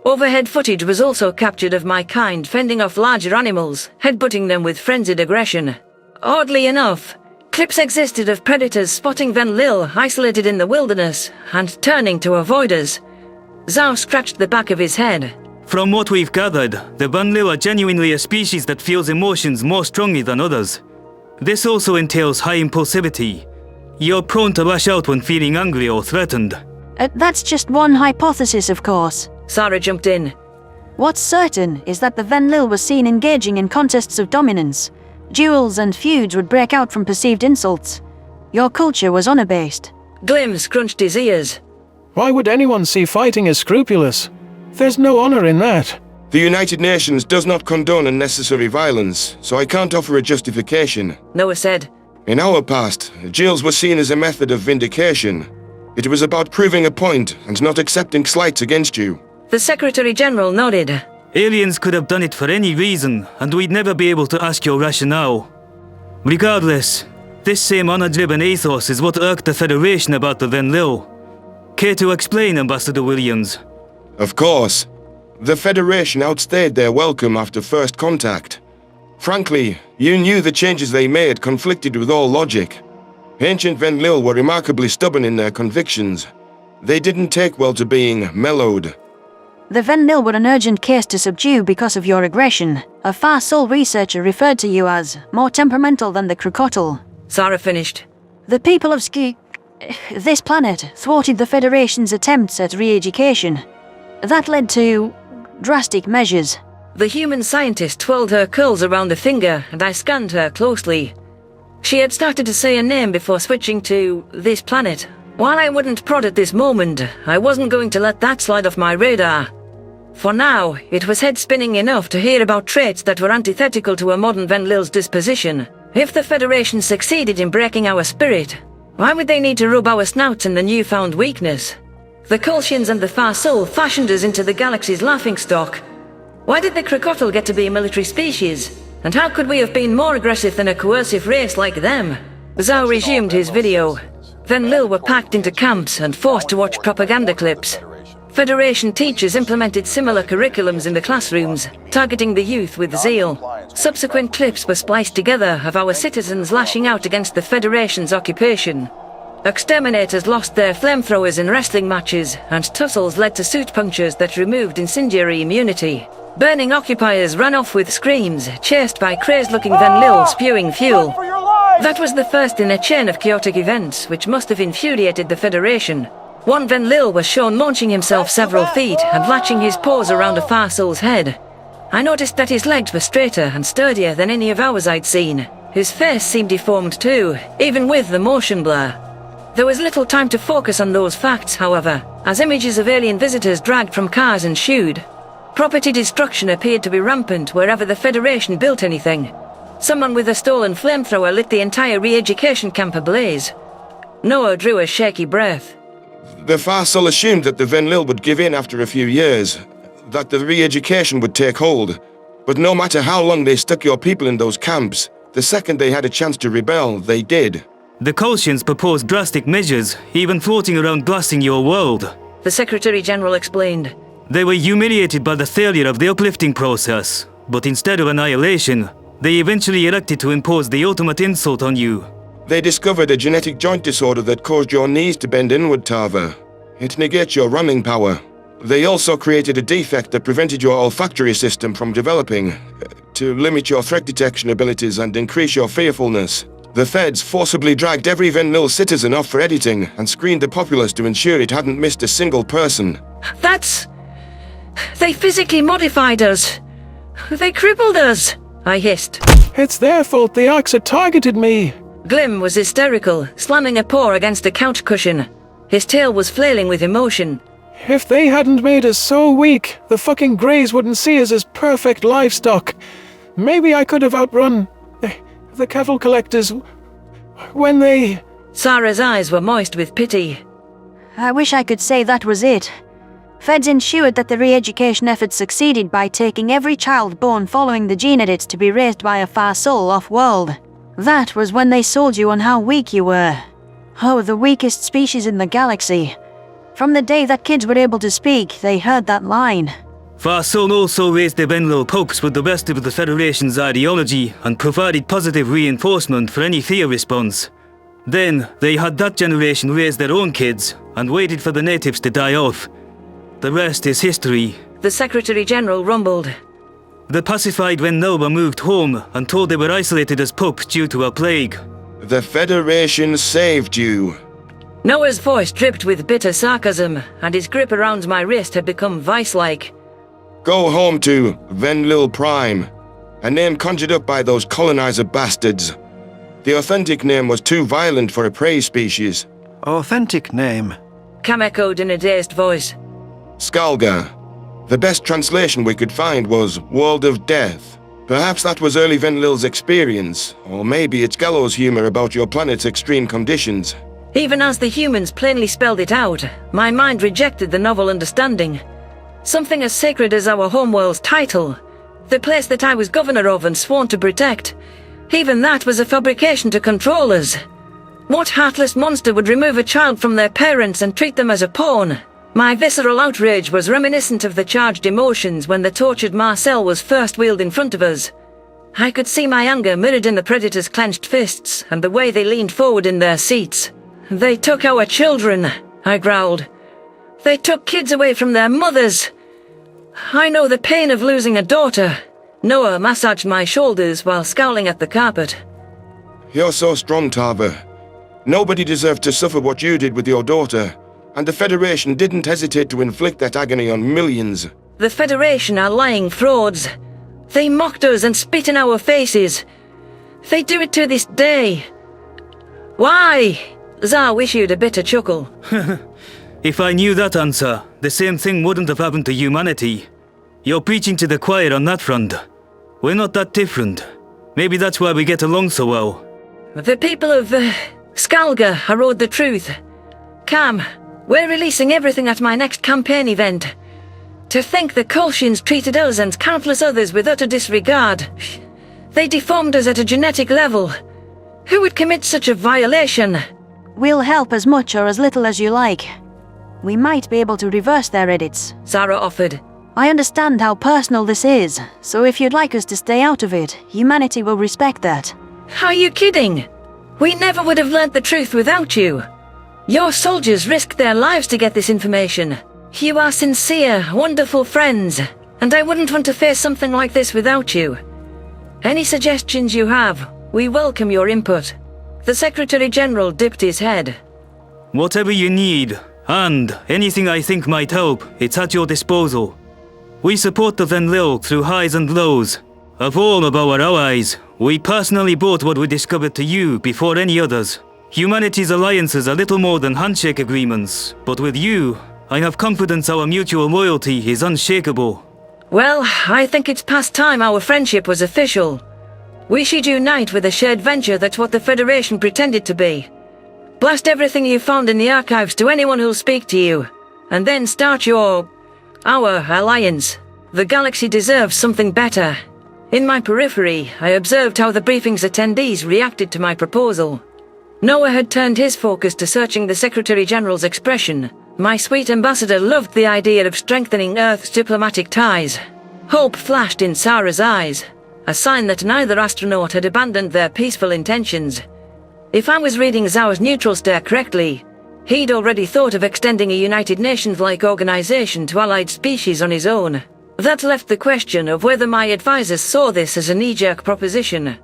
Overhead footage was also captured of my kind fending off larger animals, headbutting them with frenzied aggression. Oddly enough, clips existed of predators spotting Venlil isolated in the wilderness and turning to avoid us. Zhao scratched the back of his head. From what we've gathered, the Venlil are genuinely a species that feels emotions more strongly than others. This also entails high impulsivity. You're prone to lash out when feeling angry or threatened. That's just one hypothesis, of course. Sarah jumped in. What's certain is that the Venlil was seen engaging in contests of dominance. Duels and feuds would break out from perceived insults. Your culture was honor-based. Glim scrunched his ears. Why would anyone see fighting as scrupulous? There's no honor in that. The United Nations does not condone unnecessary violence, so I can't offer a justification. Noah said. In our past, jails were seen as a method of vindication. It was about proving a point and not accepting slights against you. The Secretary General nodded. Aliens could have done it for any reason, and we'd never be able to ask your rationale. Regardless, this same honor-driven ethos is what irked the Federation about the Venlil. Care to explain, Ambassador Williams? Of course. The Federation outstayed their welcome after first contact. Frankly, you knew the changes they made conflicted with all logic. Ancient Venlil were remarkably stubborn in their convictions. They didn't take well to being mellowed. The Venlil were an urgent case to subdue because of your aggression. A Farsul researcher referred to you as more temperamental than the crocodile. Sarah finished. The people of this planet thwarted the Federation's attempts at re-education. That led to drastic measures. The human scientist twirled her curls around a finger, and I scanned her closely. She had started to say a name before switching to this planet. While I wouldn't prod at this moment, I wasn't going to let that slide off my radar. For now, it was head-spinning enough to hear about traits that were antithetical to a modern Venlil's disposition. If the Federation succeeded in breaking our spirit, why would they need to rub our snouts in the newfound weakness? The Kolshians and the Farsul fashioned us into the galaxy's laughingstock. Why did the crocodile get to be a military species? And how could we have been more aggressive than a coercive race like them? Zhao resumed his video. Venlil were packed into camps and forced to watch propaganda clips. Federation teachers implemented similar curriculums in the classrooms, targeting the youth with zeal. Subsequent clips were spliced together of our citizens lashing out against the Federation's occupation. Exterminators lost their flamethrowers in wrestling matches, and tussles led to suit punctures that removed incendiary immunity. Burning occupiers ran off with screams, chased by crazed-looking Venlil spewing fuel. That was the first in a chain of chaotic events, which must have infuriated the Federation. One Venlil was shown launching himself several feet and latching his paws around a Farsul's head. I noticed that his legs were straighter and sturdier than any of ours I'd seen. His face seemed deformed too, even with the motion blur. There was little time to focus on those facts, however, as images of alien visitors dragged from cars ensued. Property destruction appeared to be rampant wherever the Federation built anything. Someone with a stolen flamethrower lit the entire re-education camp ablaze. Noah drew a shaky breath. The Farsul assumed that the Venlil would give in after a few years, that the re-education would take hold. But no matter how long they stuck your people in those camps, the second they had a chance to rebel, they did. The Kolshians proposed drastic measures, even floating around blasting your world. The Secretary General explained. They were humiliated by the failure of the uplifting process, but instead of annihilation, They eventually elected to impose the ultimate insult on you. They discovered a genetic joint disorder that caused your knees to bend inward, Tava. It negates your running power. They also created a defect that prevented your olfactory system from developing, to limit your threat detection abilities and increase your fearfulness. The feds forcibly dragged every Venlil citizen off for editing and screened the populace to ensure it hadn't missed a single person. That's... They physically modified us. They crippled us, I hissed. It's their fault the Ox had targeted me. Glim was hysterical, slamming a paw against a couch cushion. His tail was flailing with emotion. If they hadn't made us so weak, the fucking Greys wouldn't see us as perfect livestock. Maybe I could have outrun the cattle collectors when they... Sarah's eyes were moist with pity. I wish I could say that was it. Feds ensured that the re-education efforts succeeded by taking every child born following the gene edits to be raised by a Farsul off-world. That was when they sold you on how weak you were. Oh, the weakest species in the galaxy. From the day that kids were able to speak, they heard that line. Farsul also raised the Venlo popes with the best of the Federation's ideology and provided positive reinforcement for any fear response. Then, they had that generation raise their own kids and waited for the natives to die off. The rest is history. The Secretary-General rumbled. The pacified Venlo were moved home and told they were isolated as pups due to a plague. The Federation saved you. Noah's voice dripped with bitter sarcasm, and his grip around my wrist had become vice-like. Go home to Venlil Prime, a name conjured up by those colonizer bastards. The authentic name was too violent for a prey species. Authentic name? Cam echoed in a dazed voice. Skalga. The best translation we could find was World of Death. Perhaps that was early Venlil's experience, or maybe it's Gallo's humor about your planet's extreme conditions. Even as the humans plainly spelled it out, my mind rejected the novel understanding. Something as sacred as our homeworld's title, the place that I was governor of and sworn to protect, even that was a fabrication to control us. What heartless monster would remove a child from their parents and treat them as a pawn? My visceral outrage was reminiscent of the charged emotions when the tortured Marcel was first wheeled in front of us. I could see my anger mirrored in the Predator's clenched fists and the way they leaned forward in their seats. They took our children, I growled. They took kids away from their mothers. I know the pain of losing a daughter. Noah massaged my shoulders while scowling at the carpet. You're so strong, Tava. Nobody deserved to suffer what you did with your daughter, and the Federation didn't hesitate to inflict that agony on millions. The Federation are lying frauds. They mocked us and spit in our faces. They do it to this day. Why? Zar issued a bitter chuckle. If I knew that answer, the same thing wouldn't have happened to humanity. You're preaching to the choir on that front. We're not that different. Maybe that's why we get along so well. The people of Skalga are owed the truth. Cam, we're releasing everything at my next campaign event. To think the Kolshians treated us and countless others with utter disregard. They deformed us at a genetic level. Who would commit such a violation? We'll help as much or as little as you like. We might be able to reverse their edits, Sarah offered. I understand how personal this is, so if you'd like us to stay out of it, humanity will respect that. Are you kidding? We never would have learnt the truth without you. Your soldiers risked their lives to get this information. You are sincere, wonderful friends, and I wouldn't want to face something like this without you. Any suggestions you have, we welcome your input. The Secretary-General dipped his head. Whatever you need, and anything I think might help, it's at your disposal. We support the Venlil through highs and lows. Of all of our allies, we personally brought what we discovered to you before any others. Humanity's alliances are little more than handshake agreements, but with you, I have confidence our mutual loyalty is unshakable. Well, I think it's past time our friendship was official. We should unite with a shared venture that's what the Federation pretended to be. Blast everything you found in the archives to anyone who'll speak to you, and then start our alliance. The galaxy deserves something better. In my periphery, I observed how the briefing's attendees reacted to my proposal. Noah had turned his focus to searching the Secretary-General's expression. My sweet ambassador loved the idea of strengthening Earth's diplomatic ties. Hope flashed in Sarah's eyes. a sign that neither astronaut had abandoned their peaceful intentions. If I was reading Zhao's neutral stare correctly, he'd already thought of extending a United Nations-like organization to allied species on his own. That left the question of whether my advisors saw this as a knee-jerk proposition.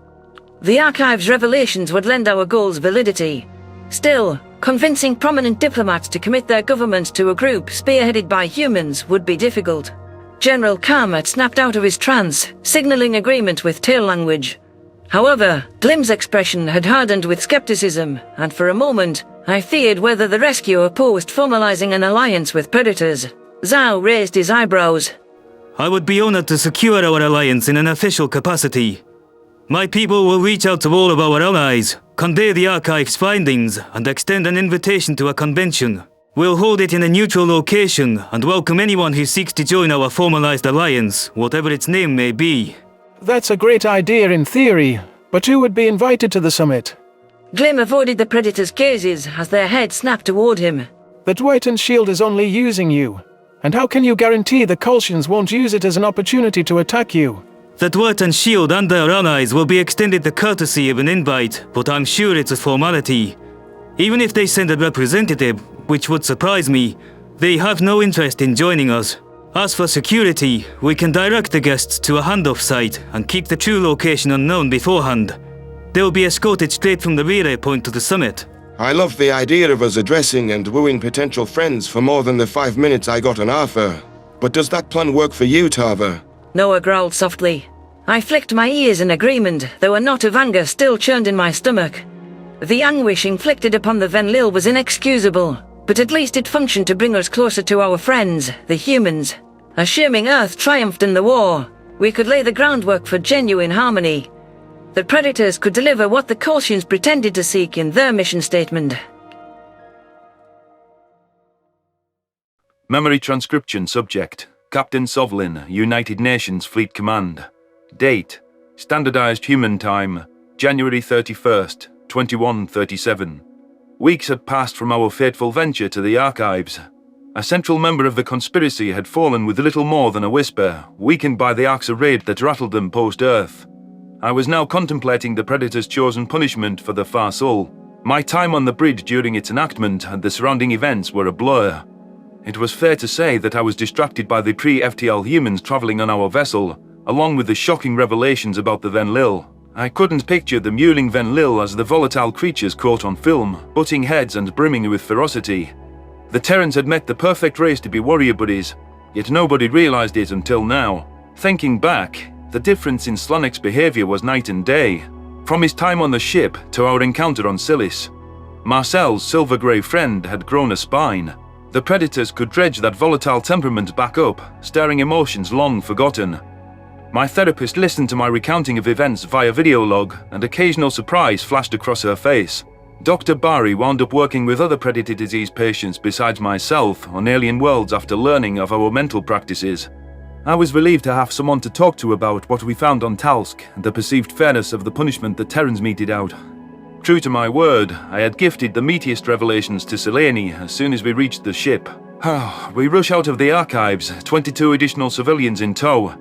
The Archive's revelations would lend our goals validity. Still, convincing prominent diplomats to commit their government to a group spearheaded by humans would be difficult. General Kam had snapped out of his trance, signaling agreement with tail language. However, Glim's expression had hardened with skepticism, and for a moment, I feared whether the rescue opposed formalizing an alliance with predators. Zhao raised his eyebrows. I would be honored to secure our alliance in an official capacity. My people will reach out to all of our allies, convey the Archive's findings, and extend an invitation to a convention. We'll hold it in a neutral location and welcome anyone who seeks to join our formalized alliance, whatever its name may be. That's a great idea in theory, but who would be invited to the summit? Glim avoided the predators' gazes as their heads snapped toward him. The Dwighton shield is only using you. And how can you guarantee the Kolshians won't use it as an opportunity to attack you? The Dwighton shield and their allies will be extended the courtesy of an invite, but I'm sure it's a formality. Even if they send a representative, which would surprise me, they have no interest in joining us. As for security, we can direct the guests to a handoff site and keep the true location unknown beforehand. They'll be escorted straight from the relay point to the summit. I love the idea of us addressing and wooing potential friends for more than the 5 minutes I got on Arthur. But does that plan work for you, Tava? Noah growled softly. I flicked my ears in agreement, though a knot of anger still churned in my stomach. The anguish inflicted upon the Venlil was inexcusable, but at least it functioned to bring us closer to our friends, the humans. Assuming Earth triumphed in the war, we could lay the groundwork for genuine harmony. The Predators could deliver what the Kolshians pretended to seek in their mission statement. Memory transcription subject: Captain Sovlin, United Nations Fleet Command. Date: Standardized Human Time, January 31st, 2137. Weeks had passed from our fateful venture to the Archives. A central member of the conspiracy had fallen with little more than a whisper, weakened by the Arxa raid that rattled them post-Earth. I was now contemplating the Predator's chosen punishment for the Farsul. My time on the bridge during its enactment and the surrounding events were a blur. It was fair to say that I was distracted by the pre-FTL humans travelling on our vessel, along with the shocking revelations about the Venlil. I couldn't picture the mewling Venlil as the volatile creatures caught on film, butting heads and brimming with ferocity. The Terrans had met the perfect race to be warrior buddies, yet nobody realised it until now. Thinking back, the difference in Slanek's behaviour was night and day. From his time on the ship to our encounter on Silis, Marcel's silver-grey friend had grown a spine. The Predators could dredge that volatile temperament back up, stirring emotions long forgotten. My therapist listened to my recounting of events via video log, and occasional surprise flashed across her face. Dr. Bari wound up working with other Predator disease patients besides myself on alien worlds after learning of our mental practices. I was relieved to have someone to talk to about what we found on Talsk and the perceived fairness of the punishment the Terrans meted out. True to my word, I had gifted the meatiest revelations to Selene as soon as we reached the ship. We rush out of the Archives, 22 additional civilians in tow.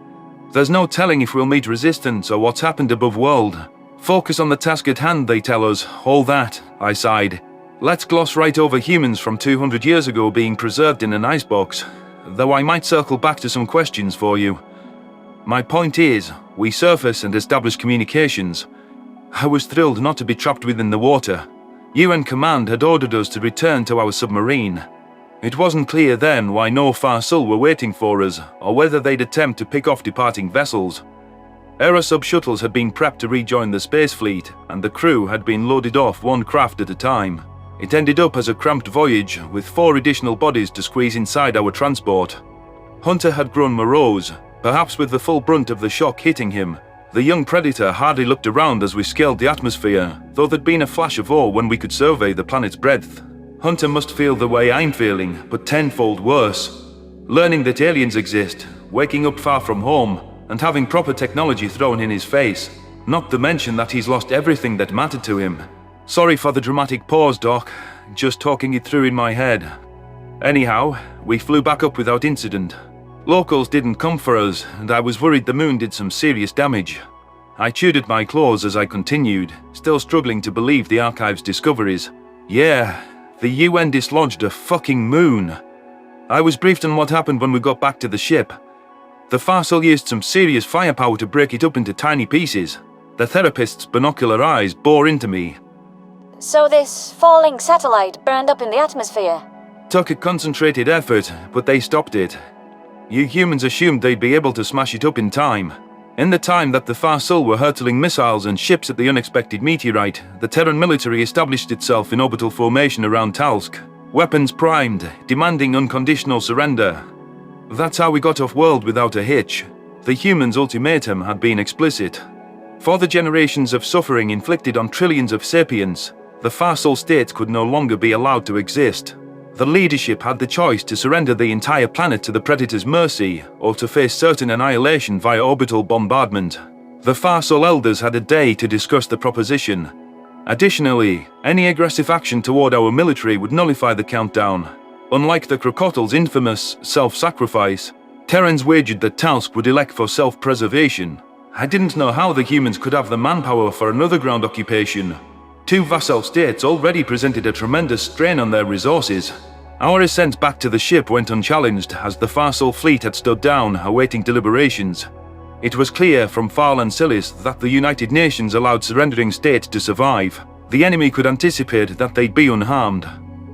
There's no telling if we'll meet resistance or what's happened above world. Focus on the task at hand, they tell us. All that, I sighed. Let's gloss right over humans from 200 years ago being preserved in an icebox. Though I might circle back to some questions for you. My point is, we surface and establish communications. I was thrilled not to be trapped within the water. UN Command had ordered us to return to our submarine. It wasn't clear then why no Farsul were waiting for us, or whether they'd attempt to pick off departing vessels. Aerosub shuttles had been prepped to rejoin the space fleet, and the crew had been loaded off one craft at a time. It ended up as a cramped voyage, with 4 additional bodies to squeeze inside our transport. Hunter had grown morose, perhaps with the full brunt of the shock hitting him. The young Predator hardly looked around as we scaled the atmosphere, though there'd been a flash of awe when we could survey the planet's breadth. Hunter must feel the way I'm feeling, but tenfold worse. Learning that aliens exist, waking up far from home, and having proper technology thrown in his face, not to mention that he's lost everything that mattered to him. Sorry for the dramatic pause, Doc. Just talking it through in my head. Anyhow, we flew back up without incident. Locals didn't come for us, and I was worried the moon did some serious damage. I chewed at my claws as I continued, still struggling to believe the archive's discoveries. Yeah, the UN dislodged a fucking moon. I was briefed on what happened when we got back to the ship. The Farsul used some serious firepower to break it up into tiny pieces. The therapist's binocular eyes bore into me. So this falling satellite burned up in the atmosphere? Took a concentrated effort, but they stopped it. You humans assumed they'd be able to smash it up in time. In the time that the Farsul were hurtling missiles and ships at the unexpected meteorite, the Terran military established itself in orbital formation around Talsk. Weapons primed, demanding unconditional surrender. That's how we got off-world without a hitch. The humans' ultimatum had been explicit. For the generations of suffering inflicted on trillions of sapiens, the Farsul state could no longer be allowed to exist. The leadership had the choice to surrender the entire planet to the Predator's mercy, or to face certain annihilation via orbital bombardment. The Farsul elders had a day to discuss the proposition. Additionally, any aggressive action toward our military would nullify the countdown. Unlike the Krokotl's infamous self-sacrifice, Terrans wagered that Talsk would elect for self-preservation. I didn't know how the humans could have the manpower for another ground occupation. Two vassal states already presented a tremendous strain on their resources. Our ascent back to the ship went unchallenged as the Farsul fleet had stood down, awaiting deliberations. It was clear from Farl and Silis that the United Nations allowed surrendering states to survive. The enemy could anticipate that they'd be unharmed.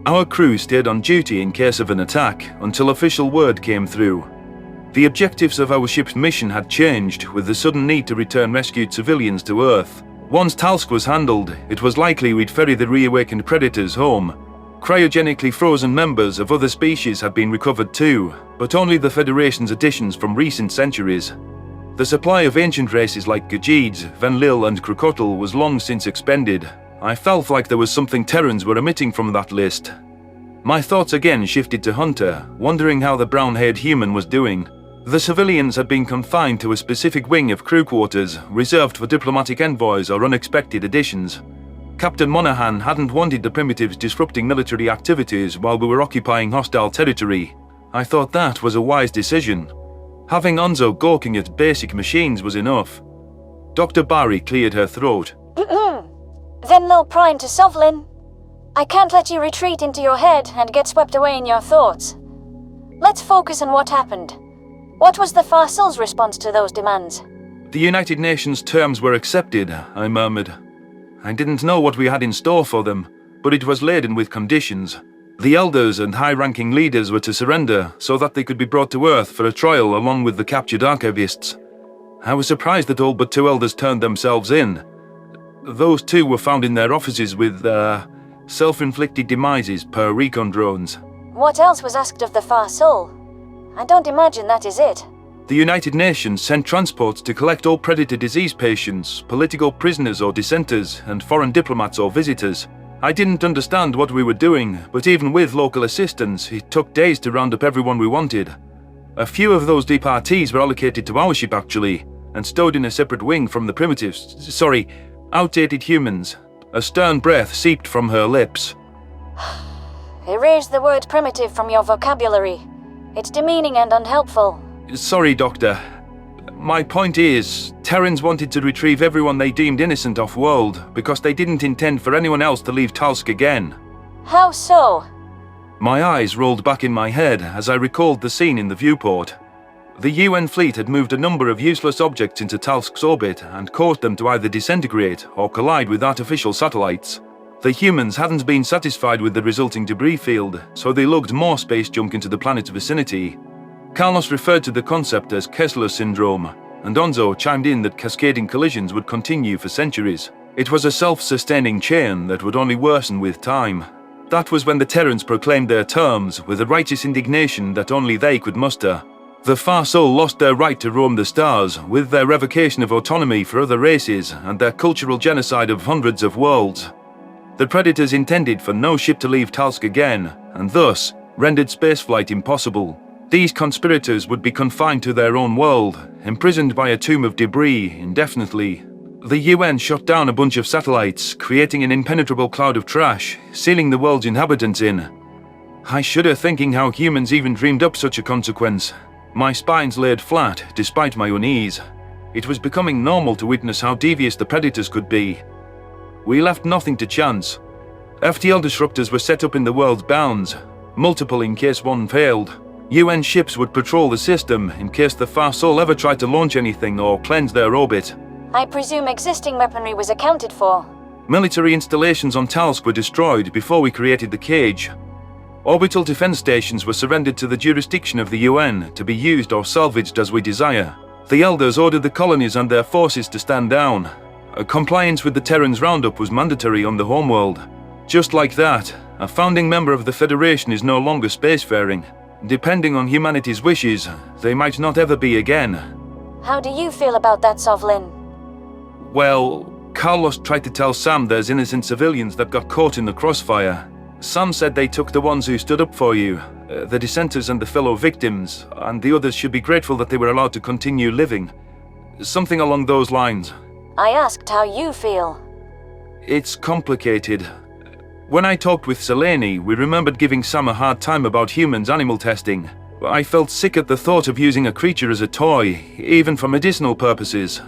Our crew stayed on duty in case of an attack until official word came through. The objectives of our ship's mission had changed with the sudden need to return rescued civilians to Earth. Once Talsk was handled, it was likely we'd ferry the reawakened predators home. Cryogenically frozen members of other species had been recovered too, but only the Federation's additions from recent centuries. The supply of ancient races like Gajids, Venlil and Krokotl was long since expended. I felt like there was something Terrans were omitting from that list. My thoughts again shifted to Hunter, wondering how the brown-haired human was doing. The civilians had been confined to a specific wing of crew quarters, reserved for diplomatic envoys or unexpected additions. Captain Monaghan hadn't wanted the primitives disrupting military activities while we were occupying hostile territory. I thought that was a wise decision. Having Onzo gawking at basic machines was enough. Dr. Barry cleared her throat. Venlil Prime to Sovlin. I can't let you retreat into your head and get swept away in your thoughts. Let's focus on what happened. What was the Farsul's response to those demands? The United Nations terms were accepted, I murmured. I didn't know what we had in store for them, but it was laden with conditions. The elders and high-ranking leaders were to surrender so that they could be brought to Earth for a trial along with the captured archivists. I was surprised that all but two elders turned themselves in. Those two were found in their offices with, self-inflicted demises per recon drones. What else was asked of the Farsul? I don't imagine that is it. The United Nations sent transports to collect all predator disease patients, political prisoners or dissenters, and foreign diplomats or visitors. I didn't understand what we were doing, but even with local assistance, it took days to round up everyone we wanted. A few of those departees were allocated to our ship actually, and stowed in a separate wing from the primitives. Outdated humans. A stern breath seeped from her lips. Erase the word primitive from your vocabulary. It's demeaning and unhelpful. Sorry, Doctor. My point is, Terrans wanted to retrieve everyone they deemed innocent off-world because they didn't intend for anyone else to leave Talsk again. How so? My eyes rolled back in my head as I recalled the scene in the viewport. The UN fleet had moved a number of useless objects into Talsk's orbit and caused them to either disintegrate or collide with artificial satellites. The humans hadn't been satisfied with the resulting debris field, so they lugged more space junk into the planet's vicinity. Carlos referred to the concept as Kessler syndrome, and Onzo chimed in that cascading collisions would continue for centuries. It was a self-sustaining chain that would only worsen with time. That was when the Terrans proclaimed their terms with a righteous indignation that only they could muster. The Farsul lost their right to roam the stars, with their revocation of autonomy for other races and their cultural genocide of hundreds of worlds. The Predators intended for no ship to leave Talsk again, and thus rendered spaceflight impossible. These conspirators would be confined to their own world, imprisoned by a tomb of debris indefinitely. The UN shot down a bunch of satellites, creating an impenetrable cloud of trash, sealing the world's inhabitants in. I shudder thinking how humans even dreamed up such a consequence. My spines laid flat, despite my unease. It was becoming normal to witness how devious the Predators could be. We left nothing to chance. FTL disruptors were set up in the world's bounds, multiple in case one failed. UN ships would patrol the system in case the Farsul ever tried to launch anything or cleanse their orbit. I presume existing weaponry was accounted for. Military installations on Talsk were destroyed before we created the cage. Orbital defense stations were surrendered to the jurisdiction of the UN to be used or salvaged as we desire. The Elders ordered the colonies and their forces to stand down. Compliance with the Terrans roundup was mandatory on the homeworld. Just like that, a founding member of the Federation is no longer spacefaring. Depending on humanity's wishes, they might not ever be again. How do you feel about that, Sovlin? Well, Carlos tried to tell Sam there's innocent civilians that got caught in the crossfire. Sam said they took the ones who stood up for you, the dissenters and the fellow victims, and the others should be grateful that they were allowed to continue living. Something along those lines. I asked how you feel. It's complicated. When I talked with Selene, we remembered giving Sam a hard time about humans animal testing. I felt sick at the thought of using a creature as a toy, even for medicinal purposes.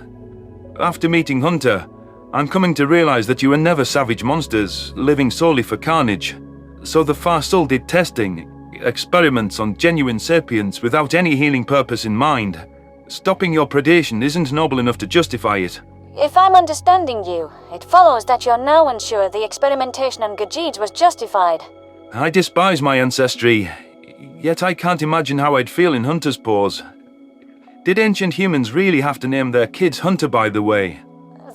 After meeting Hunter, I'm coming to realize that you were never savage monsters, living solely for carnage. So the Farsul did testing, experiments on genuine sapients without any healing purpose in mind. Stopping your predation isn't noble enough to justify it. If I'm understanding you, it follows that you're now unsure the experimentation on Gajeeds was justified. I despise my ancestry, yet I can't imagine how I'd feel in Hunter's paws. Did ancient humans really have to name their kids Hunter, by the way?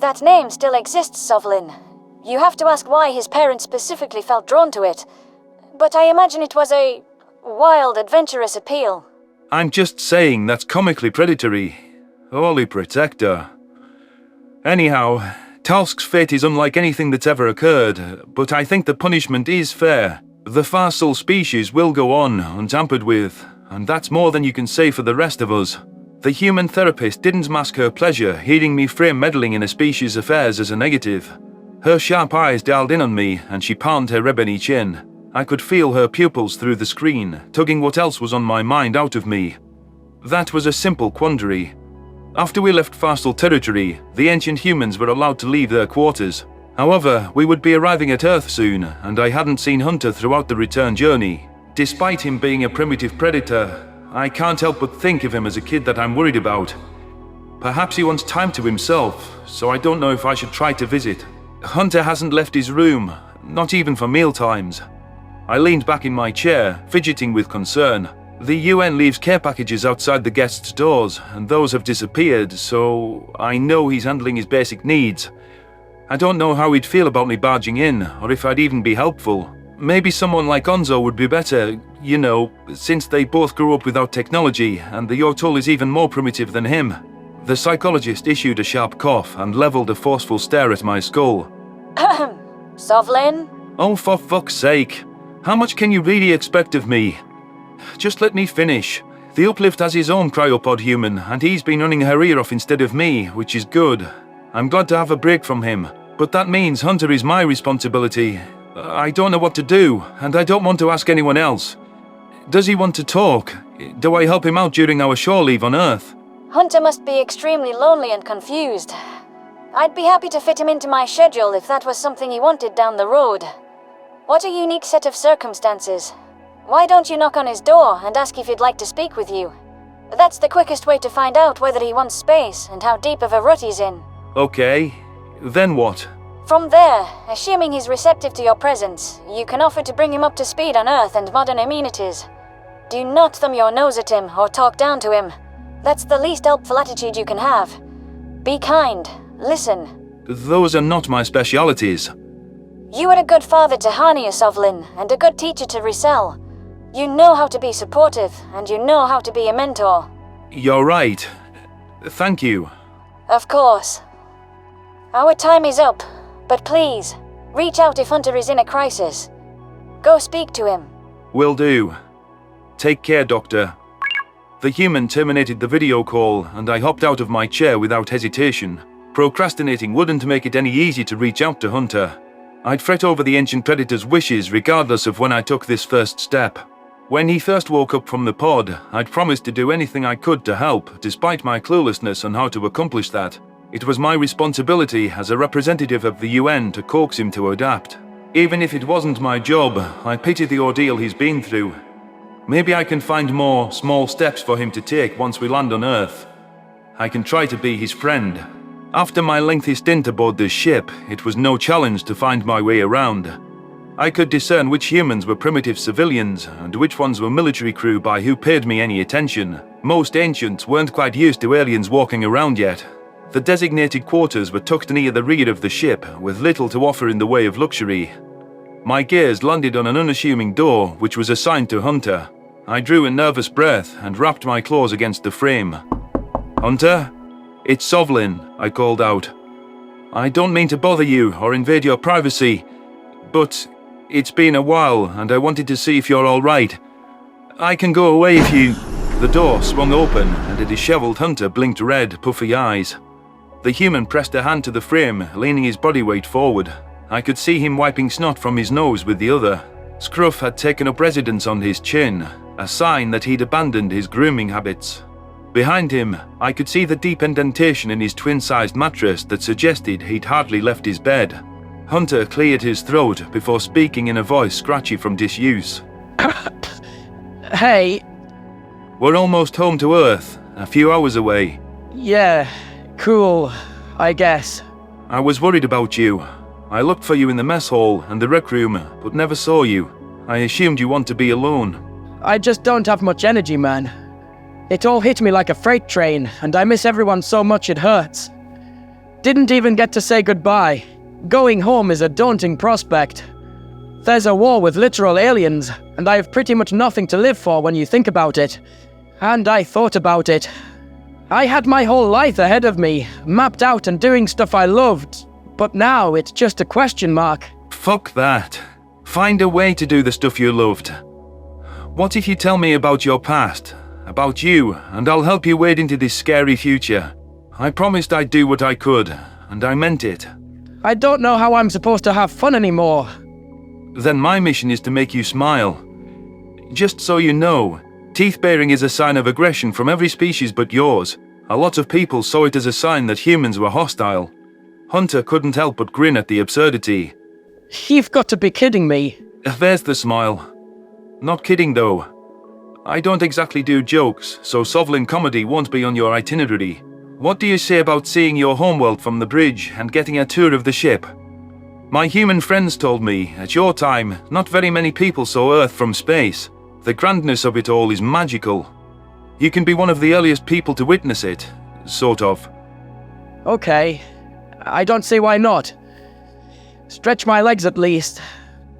That name still exists, Sovlin. You have to ask why his parents specifically felt drawn to it. But I imagine it was a wild, adventurous appeal. I'm just saying that's comically predatory. Holy protector. Anyhow, Talsk's fate is unlike anything that's ever occurred, but I think the punishment is fair. The Farsul species will go on, untampered with, and that's more than you can say for the rest of us. The human therapist didn't mask her pleasure hearing me frame meddling in a species' affairs as a negative. Her sharp eyes dialed in on me, and she palmed her ebony chin. I could feel her pupils through the screen, tugging what else was on my mind out of me. That was a simple quandary. After we left Farsul territory, the ancient humans were allowed to leave their quarters. However, we would be arriving at Earth soon, and I hadn't seen Hunter throughout the return journey. Despite him being a primitive predator, I can't help but think of him as a kid that I'm worried about. Perhaps he wants time to himself, so I don't know if I should try to visit. Hunter hasn't left his room, not even for mealtimes. I leaned back in my chair, fidgeting with concern. The UN leaves care packages outside the guests' doors, and those have disappeared, so I know he's handling his basic needs. I don't know how he'd feel about me barging in, or if I'd even be helpful. Maybe someone like Onzo would be better, you know, since they both grew up without technology, and the Yotul is even more primitive than him. The psychologist issued a sharp cough and leveled a forceful stare at my skull. Sovlin? Oh, for fuck's sake. How much can you really expect of me? Just let me finish. The Uplift has his own cryopod human, and he's been running her ear off instead of me, which is good. I'm glad to have a break from him, but that means Hunter is my responsibility. I don't know what to do, and I don't want to ask anyone else. Does he want to talk? Do I help him out during our shore leave on Earth? Hunter must be extremely lonely and confused. I'd be happy to fit him into my schedule if that was something he wanted down the road. What a unique set of circumstances. Why don't you knock on his door and ask if he'd like to speak with you? That's the quickest way to find out whether he wants space and how deep of a rut he's in. Okay, then what? From there, assuming he's receptive to your presence, you can offer to bring him up to speed on Earth and modern amenities. Do not thumb your nose at him or talk down to him. That's the least helpful attitude you can have. Be kind. Listen. Those are not my specialities. You were a good father to Hania, Sovlin, and a good teacher to Rizal. You know how to be supportive, and you know how to be a mentor. You're right. Thank you. Of course. Our time is up, but please, reach out if Hunter is in a crisis. Go speak to him. Will do. Take care, Doctor. The human terminated the video call, and I hopped out of my chair without hesitation. Procrastinating wouldn't make it any easier to reach out to Hunter. I'd fret over the ancient predator's wishes regardless of when I took this first step. When he first woke up from the pod, I'd promised to do anything I could to help, despite my cluelessness on how to accomplish that. It was my responsibility as a representative of the UN to coax him to adapt. Even if it wasn't my job, I pity the ordeal he's been through. Maybe I can find more small steps for him to take once we land on Earth. I can try to be his friend. After my lengthy stint aboard this ship, it was no challenge to find my way around. I could discern which humans were primitive civilians and which ones were military crew by who paid me any attention. Most ancients weren't quite used to aliens walking around yet. The designated quarters were tucked near the rear of the ship, with little to offer in the way of luxury. My gaze landed on an unassuming door, which was assigned to Hunter. I drew a nervous breath and rapped my claws against the frame. "Hunter? It's Sovlin," I called out. "I don't mean to bother you or invade your privacy, but it's been a while and I wanted to see if you're alright. I can go away if you..." The door swung open and a disheveled Hunter blinked red, puffy eyes. The human pressed a hand to the frame, leaning his body weight forward. I could see him wiping snot from his nose with the other. Scruff had taken up residence on his chin, a sign that he'd abandoned his grooming habits. Behind him, I could see the deep indentation in his twin-sized mattress that suggested he'd hardly left his bed. Hunter cleared his throat before speaking in a voice scratchy from disuse. Hey. "We're almost home to Earth, a few hours away." Yeah, cool, I guess. "I was worried about you. I looked for you in the mess hall and the rec room, but never saw you. I assumed you want to be alone." I just don't have much energy, man. It all hit me like a freight train, and I miss everyone so much it hurts. Didn't even get to say goodbye. Going home is a daunting prospect. There's a war with literal aliens, and I have pretty much nothing to live for when you think about it. And I thought about it. I had my whole life ahead of me, mapped out and doing stuff I loved. But now it's just a question mark. Fuck that. Find a way to do the stuff you loved. What if you tell me about your past, about you, and I'll help you wade into this scary future? I promised I'd do what I could, and I meant it. I don't know how I'm supposed to have fun anymore. Then my mission is to make you smile. Just so you know, teeth baring is a sign of aggression from every species but yours. A lot of people saw it as a sign that humans were hostile. Hunter couldn't help but grin at the absurdity. You've got to be kidding me. There's the smile. Not kidding though. I don't exactly do jokes, so Sovlin comedy won't be on your itinerary. What do you say about seeing your homeworld from the bridge and getting a tour of the ship? My human friends told me, at your time, not very many people saw Earth from space. The grandness of it all is magical. You can be one of the earliest people to witness it, sort of. Okay, I don't see why not. Stretch my legs at least.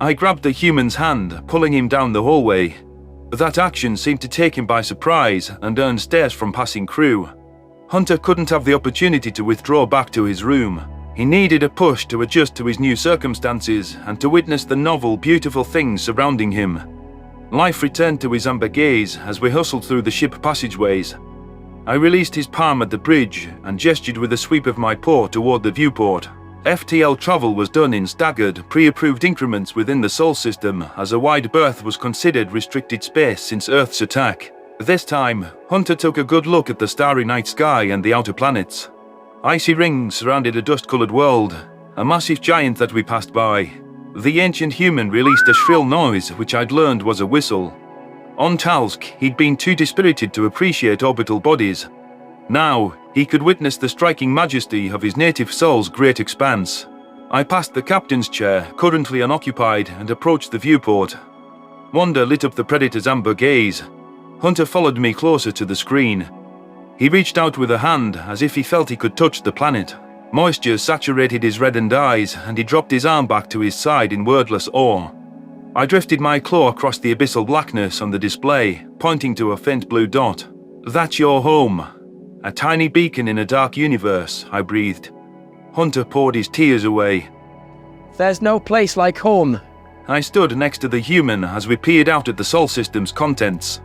I grabbed the human's hand, pulling him down the hallway. That action seemed to take him by surprise and earned stares from passing crew. Hunter couldn't have the opportunity to withdraw back to his room. He needed a push to adjust to his new circumstances and to witness the novel, beautiful things surrounding him. Life returned to his amber gaze as we hustled through the ship passageways. I released his palm at the bridge and gestured with a sweep of my paw toward the viewport. FTL travel was done in staggered, pre-approved increments within the Sol system, as a wide berth was considered restricted space since Earth's attack. This time, Hunter took a good look at the starry night sky and the outer planets. Icy rings surrounded a dust-colored world, a massive giant that we passed by. The ancient human released a shrill noise, which I'd learned was a whistle. On Talsk, he'd been too dispirited to appreciate orbital bodies. Now, he could witness the striking majesty of his native Sol's great expanse. I passed the captain's chair, currently unoccupied, and approached the viewport. Wonder lit up the Predator's amber gaze. Hunter followed me closer to the screen. He reached out with a hand as if he felt he could touch the planet. Moisture saturated his reddened eyes, and he dropped his arm back to his side in wordless awe. I drifted my claw across the abyssal blackness on the display, pointing to a faint blue dot. "That's your home. A tiny beacon in a dark universe," I breathed. Hunter poured his tears away. There's no place like home. I stood next to the human as we peered out at the Sol system's contents.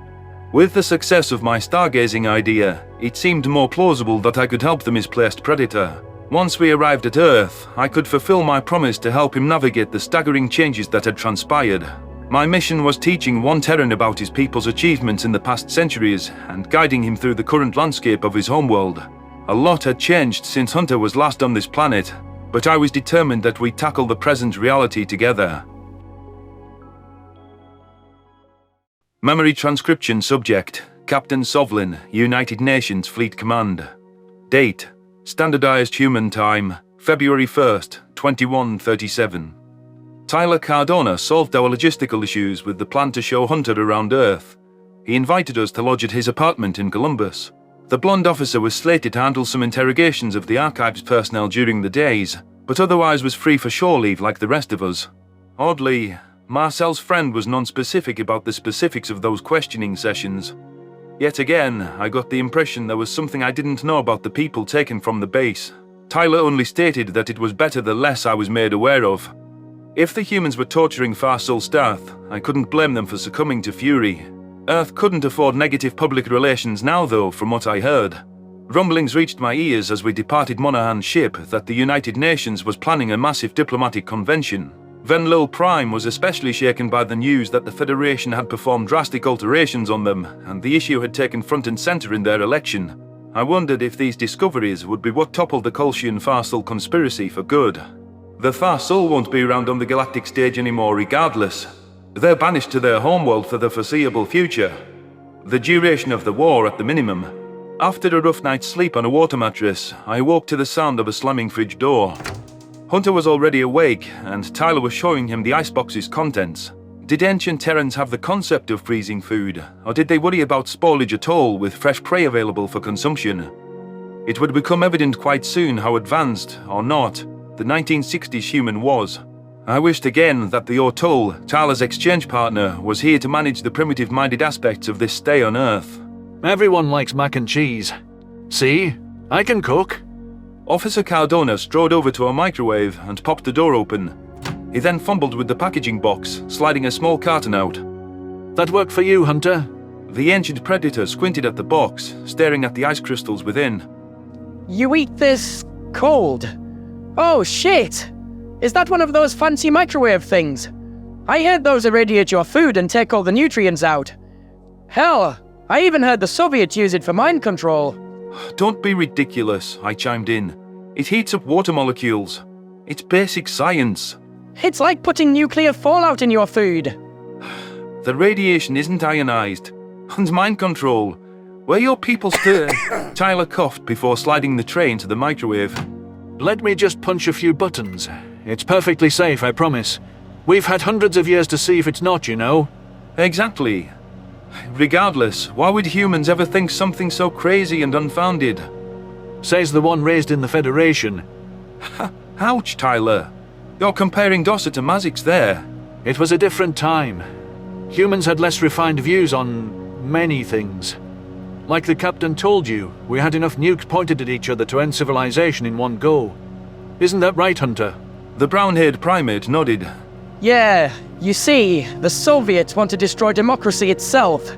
With the success of my stargazing idea, it seemed more plausible that I could help the misplaced predator. Once we arrived at Earth, I could fulfill my promise to help him navigate the staggering changes that had transpired. My mission was teaching one Terran about his people's achievements in the past centuries and guiding him through the current landscape of his homeworld. A lot had changed since Hunter was last on this planet, but I was determined that we'd tackle the present reality together. Memory transcription subject: Captain Sovlin, United Nations Fleet Command. Date: Standardized Human Time, February 1st, 2137. Tyler Cardona solved our logistical issues with the plan to show Hunter around Earth. He invited us to lodge at his apartment in Columbus. The blonde officer was slated to handle some interrogations of the archives personnel during the days, but otherwise was free for shore leave like the rest of us. Oddly, Marcel's friend was non-specific about the specifics of those questioning sessions. Yet again, I got the impression there was something I didn't know about the people taken from the base. Tyler only stated that it was better the less I was made aware of. If the humans were torturing Farsul staff, I couldn't blame them for succumbing to fury. Earth couldn't afford negative public relations now though, from what I heard. Rumblings reached my ears as we departed Monahan's ship that the United Nations was planning a massive diplomatic convention. Venlil Prime was especially shaken by the news that the Federation had performed drastic alterations on them, and the issue had taken front and center in their election. I wondered if these discoveries would be what toppled the Kolshian-Farsul conspiracy for good. The Farsul won't be around on the galactic stage anymore regardless. They're banished to their homeworld for the foreseeable future. The duration of the war at the minimum. After a rough night's sleep on a water mattress, I woke to the sound of a slamming fridge door. Hunter was already awake, and Tyler was showing him the icebox's contents. Did ancient Terrans have the concept of freezing food, or did they worry about spoilage at all with fresh prey available for consumption? It would become evident quite soon how advanced, or not, the 1960s human was. I wished again that the O'Toole, Tyler's exchange partner, was here to manage the primitive-minded aspects of this stay on Earth. Everyone likes mac and cheese. See? I can cook. Officer Cardona strode over to a microwave and popped the door open. He then fumbled with the packaging box, sliding a small carton out. That work for you, Hunter? The ancient predator squinted at the box, staring at the ice crystals within. You eat this cold? Oh shit! Is that one of those fancy microwave things? I heard those irradiate your food and take all the nutrients out. Hell, I even heard the Soviets use it for mind control. Don't be ridiculous, I chimed in. It heats up water molecules. It's basic science. It's like putting nuclear fallout in your food. The radiation isn't ionized. And mind control. Where your people stir... Tyler coughed before sliding the tray into the microwave. Let me just punch a few buttons. It's perfectly safe, I promise. We've had hundreds of years to see if it's not, you know. Exactly. Regardless, why would humans ever think something so crazy and unfounded? Says the one raised in the Federation. Ouch, Tyler. You're comparing Dossa to Mazix there. It was a different time. Humans had less refined views on many things. Like the captain told you, we had enough nukes pointed at each other to end civilization in one go. Isn't that right, Hunter? The brown-haired primate nodded. Yeah, you see, the Soviets want to destroy democracy itself.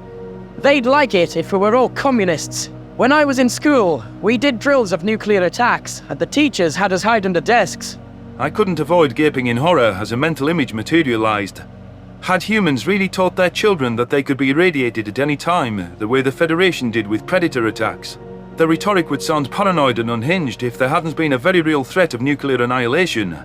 They'd like it if we were all communists. When I was in school, we did drills of nuclear attacks, and the teachers had us hide under desks. I couldn't avoid gaping in horror as a mental image materialized. Had humans really taught their children that they could be irradiated at any time, the way the Federation did with Predator attacks? The rhetoric would sound paranoid and unhinged if there hadn't been a very real threat of nuclear annihilation.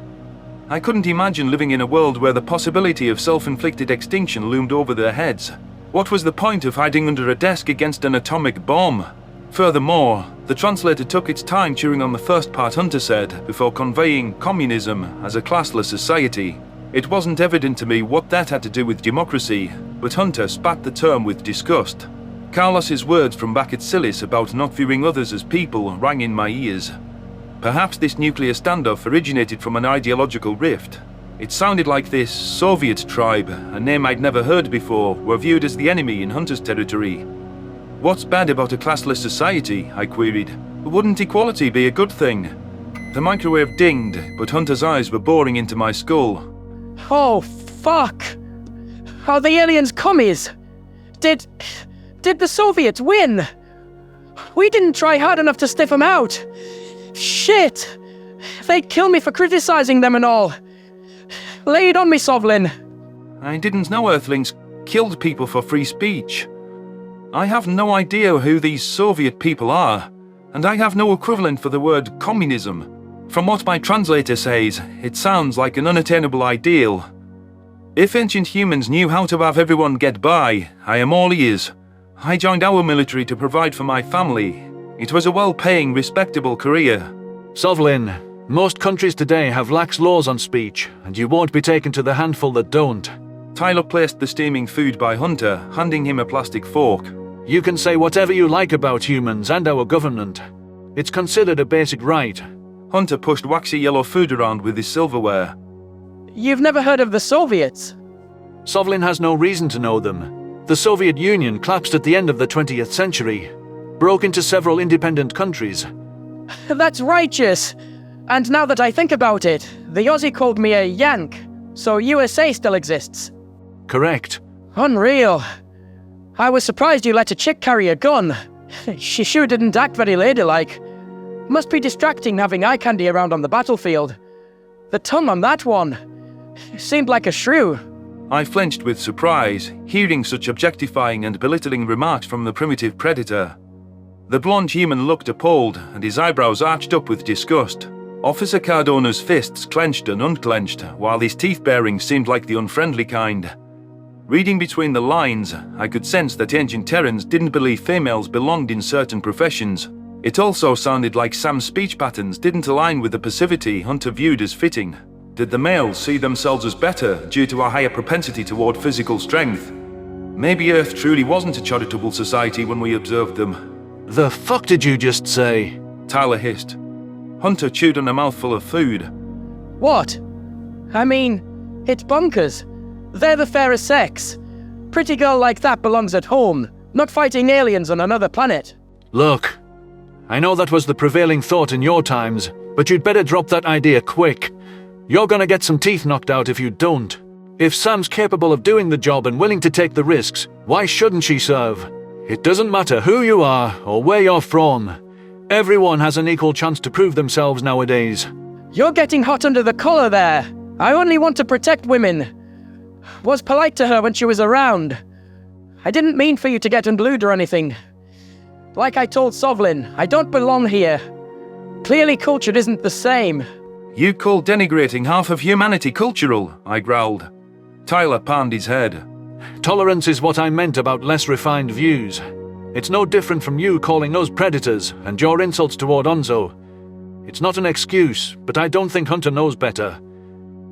I couldn't imagine living in a world where the possibility of self-inflicted extinction loomed over their heads. What was the point of hiding under a desk against an atomic bomb? Furthermore, the translator took its time chewing on the first part Hunter said before conveying communism as a classless society. It wasn't evident to me what that had to do with democracy, but Hunter spat the term with disgust. Carlos's words from back at Silis about not viewing others as people rang in my ears. Perhaps this nuclear standoff originated from an ideological rift. It sounded like this Soviet tribe, a name I'd never heard before, were viewed as the enemy in Hunter's territory. What's bad about a classless society? I queried. Wouldn't equality be a good thing? The microwave dinged, but Hunter's eyes were boring into my skull. Oh, fuck! Are the aliens commies? Did the Soviets win? We didn't try hard enough to sniff them out. Shit! They'd kill me for criticizing them and all. Lay it on me, Sovlin. I didn't know Earthlings killed people for free speech. I have no idea who these Soviet people are, and I have no equivalent for the word communism. From what my translator says, it sounds like an unattainable ideal. If ancient humans knew how to have everyone get by, I am all ears. I joined our military to provide for my family. It was a well-paying, respectable career. Sovlin, most countries today have lax laws on speech, and you won't be taken to the handful that don't. Tyler placed the steaming food by Hunter, handing him a plastic fork. You can say whatever you like about humans and our government. It's considered a basic right. Hunter pushed waxy yellow food around with his silverware. You've never heard of the Soviets? Sovlin has no reason to know them. The Soviet Union collapsed at the end of the 20th century, broke into several independent countries. That's righteous. And now that I think about it, the Aussie called me a Yank, so USA still exists. Correct. Unreal. I was surprised you let a chick carry a gun. She sure didn't act very ladylike. Must be distracting having eye candy around on the battlefield. The tongue on that one seemed like a shrew. I flinched with surprise, hearing such objectifying and belittling remarks from the primitive predator. The blonde human looked appalled, and his eyebrows arched up with disgust. Officer Cardona's fists clenched and unclenched, while his teeth-baring seemed like the unfriendly kind. Reading between the lines, I could sense that ancient Terrans didn't believe females belonged in certain professions. It also sounded like Sam's speech patterns didn't align with the passivity Hunter viewed as fitting. Did the males see themselves as better due to a higher propensity toward physical strength? Maybe Earth truly wasn't a charitable society when we observed them. The fuck did you just say? Tyler hissed. Hunter chewed on a mouthful of food. What? I mean, it's bonkers. They're the fairest sex. Pretty girl like that belongs at home, not fighting aliens on another planet. Look, I know that was the prevailing thought in your times, but you'd better drop that idea quick. You're gonna get some teeth knocked out if you don't. If Sam's capable of doing the job and willing to take the risks, why shouldn't she serve? It doesn't matter who you are or where you're from. Everyone has an equal chance to prove themselves nowadays. You're getting hot under the collar there. I only want to protect women. Was polite to her when she was around. I didn't mean for you to get unglued or anything. Like I told Sovlin, I don't belong here. Clearly culture isn't the same. You call denigrating half of humanity cultural, I growled. Tyler palmed his head. Tolerance is what I meant about less refined views. It's no different from you calling us predators and your insults toward Onzo. It's not an excuse, but I don't think Hunter knows better.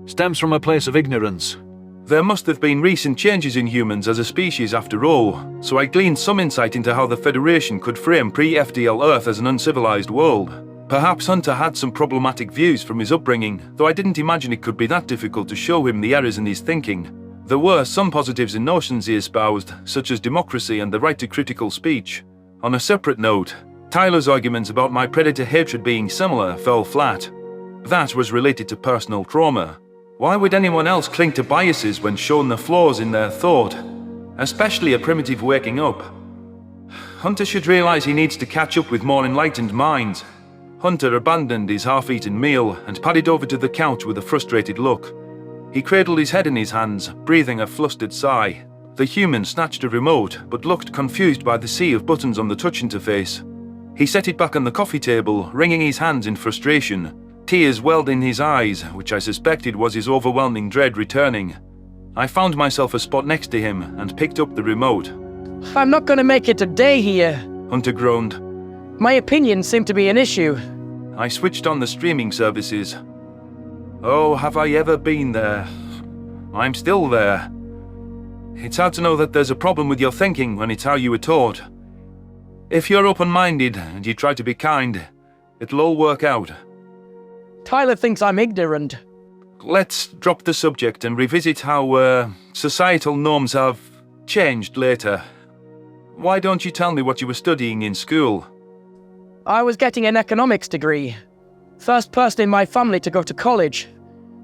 Stems from a place of ignorance. There must have been recent changes in humans as a species after all, so I gleaned some insight into how the Federation could frame pre-FDL Earth as an uncivilized world. Perhaps Hunter had some problematic views from his upbringing, though I didn't imagine it could be that difficult to show him the errors in his thinking. There were some positives in notions he espoused, such as democracy and the right to critical speech. On a separate note, Tyler's arguments about my predator hatred being similar fell flat. That was related to personal trauma. Why would anyone else cling to biases when shown the flaws in their thought? Especially a primitive waking up. Hunter should realize he needs to catch up with more enlightened minds. Hunter abandoned his half-eaten meal and padded over to the couch with a frustrated look. He cradled his head in his hands, breathing a flustered sigh. The human snatched a remote, but looked confused by the sea of buttons on the touch interface. He set it back on the coffee table, wringing his hands in frustration. Tears welled in his eyes, which I suspected was his overwhelming dread returning. I found myself a spot next to him and picked up the remote. I'm not gonna make it a day here, Hunter groaned. My opinions seem to be an issue. I switched on the streaming services. Oh, have I ever been there? I'm still there. It's hard to know that there's a problem with your thinking when it's how you were taught. If you're open-minded and you try to be kind, it'll all work out. Tyler thinks I'm ignorant. Let's drop the subject and revisit how, societal norms have changed later. Why don't you tell me what you were studying in school? I was getting an economics degree. First person in my family to go to college.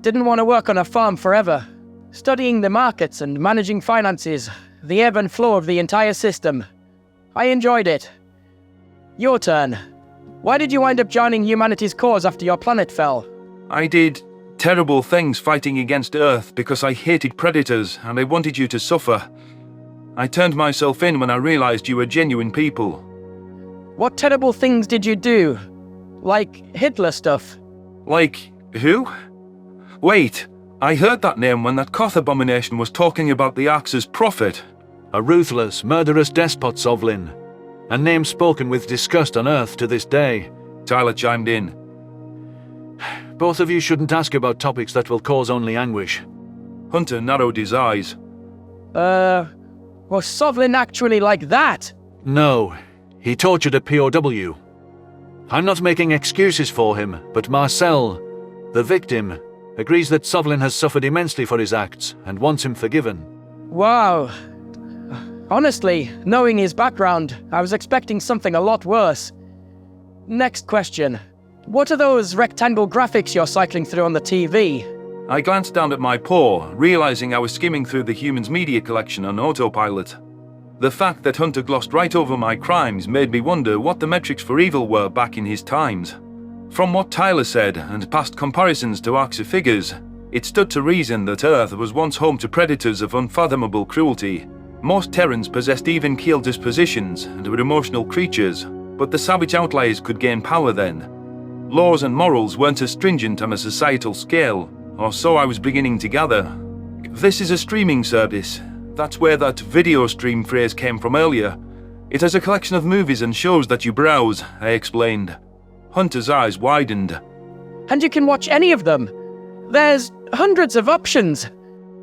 Didn't want to work on a farm forever. Studying the markets and managing finances, the ebb and flow of the entire system. I enjoyed it. Your turn. Why did you wind up joining humanity's cause after your planet fell? I did Terrible things fighting against Earth because I hated predators and I wanted you to suffer. I turned myself in when I realized you were genuine people. What terrible things did you do? Like Hitler stuff? Like who? Wait, I heard that name when that Koth abomination was talking about the Axe's prophet. A ruthless, murderous despot, Sovlin. A name spoken with disgust on Earth to this day. Tyler chimed in. Both of you shouldn't ask about topics that will cause only anguish. Hunter narrowed his eyes. Was Sovlin actually like that? No, he tortured a POW. I'm not making excuses for him, but Marcel, the victim, agrees that Sovlin has suffered immensely for his acts and wants him forgiven. Wow. Honestly, knowing his background, I was expecting something a lot worse. Next question. What are those rectangle graphics you're cycling through on the TV? I glanced down at my paw, realizing I was skimming through the Humans media collection on autopilot. The fact that Hunter glossed right over my crimes made me wonder what the metrics for evil were back in his times. From what Tyler said, and past comparisons to Arxa figures, it stood to reason that Earth was once home to predators of unfathomable cruelty. Most Terrans possessed even-keeled dispositions and were emotional creatures, but the savage outliers could gain power then. Laws and morals weren't as stringent on a societal scale, or so I was beginning to gather. This is a streaming service. That's where that video stream phrase came from earlier. It has a collection of movies and shows that you browse, I explained. Hunter's eyes widened. And you can watch any of them. There's hundreds of options.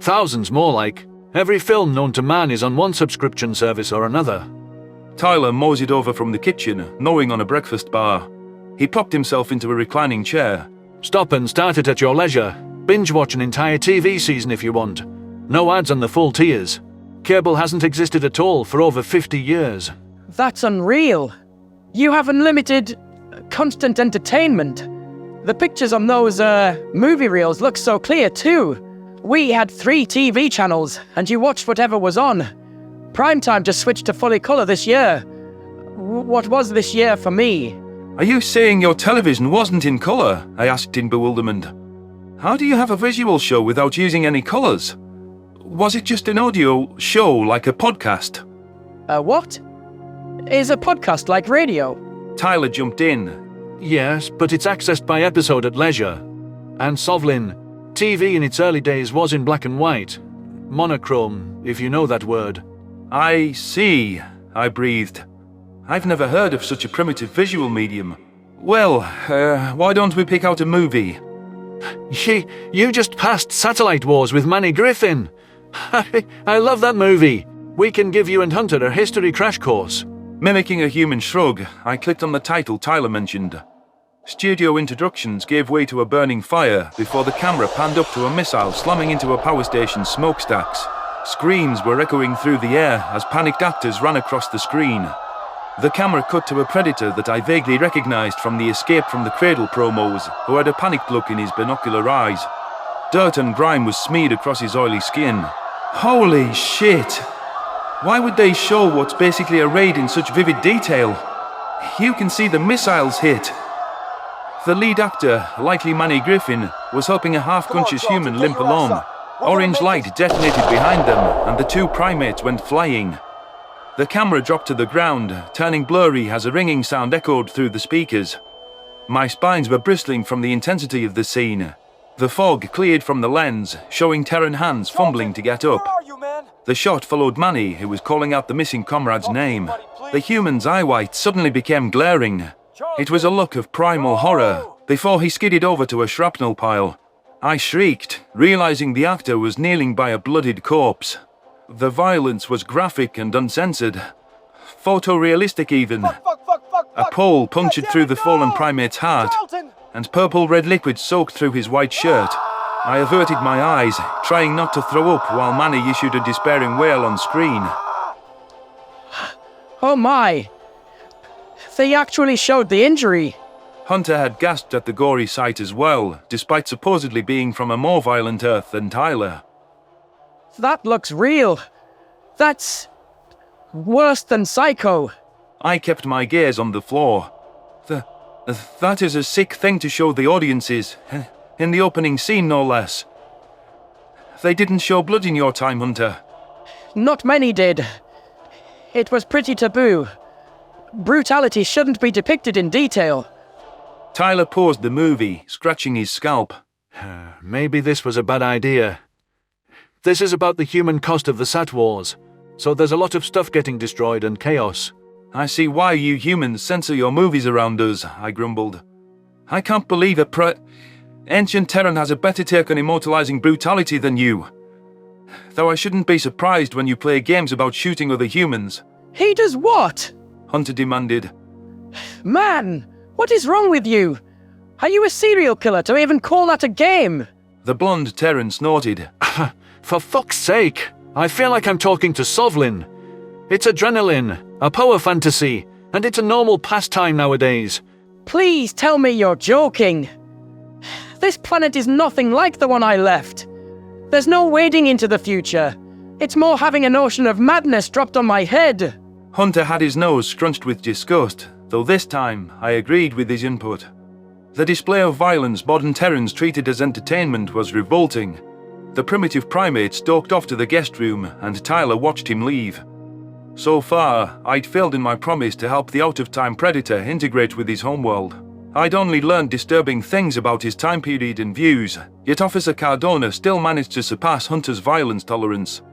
Thousands more like. Every film known to man is on one subscription service or another. Tyler moseyed over from the kitchen, gnawing on a breakfast bar. He propped himself into a reclining chair. Stop and start it at your leisure. Binge watch an entire TV season if you want. No ads on the full tiers. Cable hasn't existed at all for over 50 years. That's unreal. You have unlimited, constant entertainment. The pictures on those, movie reels look so clear too. We had 3 TV channels, and you watched whatever was on. Primetime just switched to fully colour this year. What was this year for me? Are you saying your television wasn't in colour? I asked in bewilderment. How do you have a visual show without using any colours? Was it just an audio show like a podcast? What? Is a podcast like radio? Tyler jumped in. Yes, but it's accessed by episode at leisure. And Sovlin, TV in its early days was in black and white. Monochrome, if you know that word. I see, I breathed. I've never heard of such a primitive visual medium. Well, why don't we pick out a movie? You just passed Satellite Wars with Manny Griffin. I love that movie. We can give you and Hunter a history crash course. Mimicking a human shrug, I clicked on the title Tyler mentioned. Studio introductions gave way to a burning fire before the camera panned up to a missile slamming into a power station's smokestacks. Screams were echoing through the air as panicked actors ran across the screen. The camera cut to a predator that I vaguely recognized from the Escape from the Cradle promos, who had a panicked look in his binocular eyes. Dirt and grime was smeared across his oily skin. Holy shit! Why would they show what's basically a raid in such vivid detail? You can see the missiles hit. The lead actor, likely Manny Griffin, was helping a half-conscious human limp along. Orange light detonated behind them, and the 2 primates went flying. The camera dropped to the ground, turning blurry as a ringing sound echoed through the speakers. My spines were bristling from the intensity of the scene. The fog cleared from the lens, showing Terran hands fumbling to get up. The shot followed Manny, who was calling out the missing comrade's name. The human's eye whites suddenly became glaring. It was a look of primal horror, before he skidded over to a shrapnel pile. I shrieked, realizing the actor was kneeling by a bloodied corpse. The violence was graphic and uncensored. Photorealistic even. A pole punctured through the fallen primate's heart, and purple-red liquid soaked through his white shirt. I averted my eyes, trying not to throw up while Manny issued a despairing wail on screen. Oh my! They actually showed the injury. Hunter had gasped at the gory sight as well, despite supposedly being from a more violent Earth than Tyler. That looks real. That's worse than Psycho. I kept my gaze on the floor. That is a sick thing to show the audiences. In the opening scene, no less. They didn't show blood in your time, Hunter. Not many did. It was pretty taboo. Brutality shouldn't be depicted in detail. Tyler paused the movie, scratching his scalp. Maybe this was a bad idea. This is about the human cost of the Sat Wars, so there's a lot of stuff getting destroyed and chaos. I see why you humans censor your movies around us, I grumbled. I can't believe Ancient Terran has a better take on immortalizing brutality than you. Though I shouldn't be surprised when you play games about shooting other humans. He does what? Hunter demanded. Man, what is wrong with you? Are you a serial killer to even call that a game? The blonde Terran snorted. For fuck's sake, I feel like I'm talking to Sovlin. It's adrenaline, a power fantasy, and it's a normal pastime nowadays. Please tell me you're joking. This planet is nothing like the one I left. There's no wading into the future. It's more having an ocean of madness dropped on my head. Hunter had his nose scrunched with disgust, though this time I agreed with his input. The display of violence modern Terrans treated as entertainment was revolting. The primitive primate stalked off to the guest room, and Tyler watched him leave. So far, I'd failed in my promise to help the out-of-time predator integrate with his homeworld. I'd only learned disturbing things about his time period and views, yet Officer Cardona still managed to surpass Hunter's violence tolerance.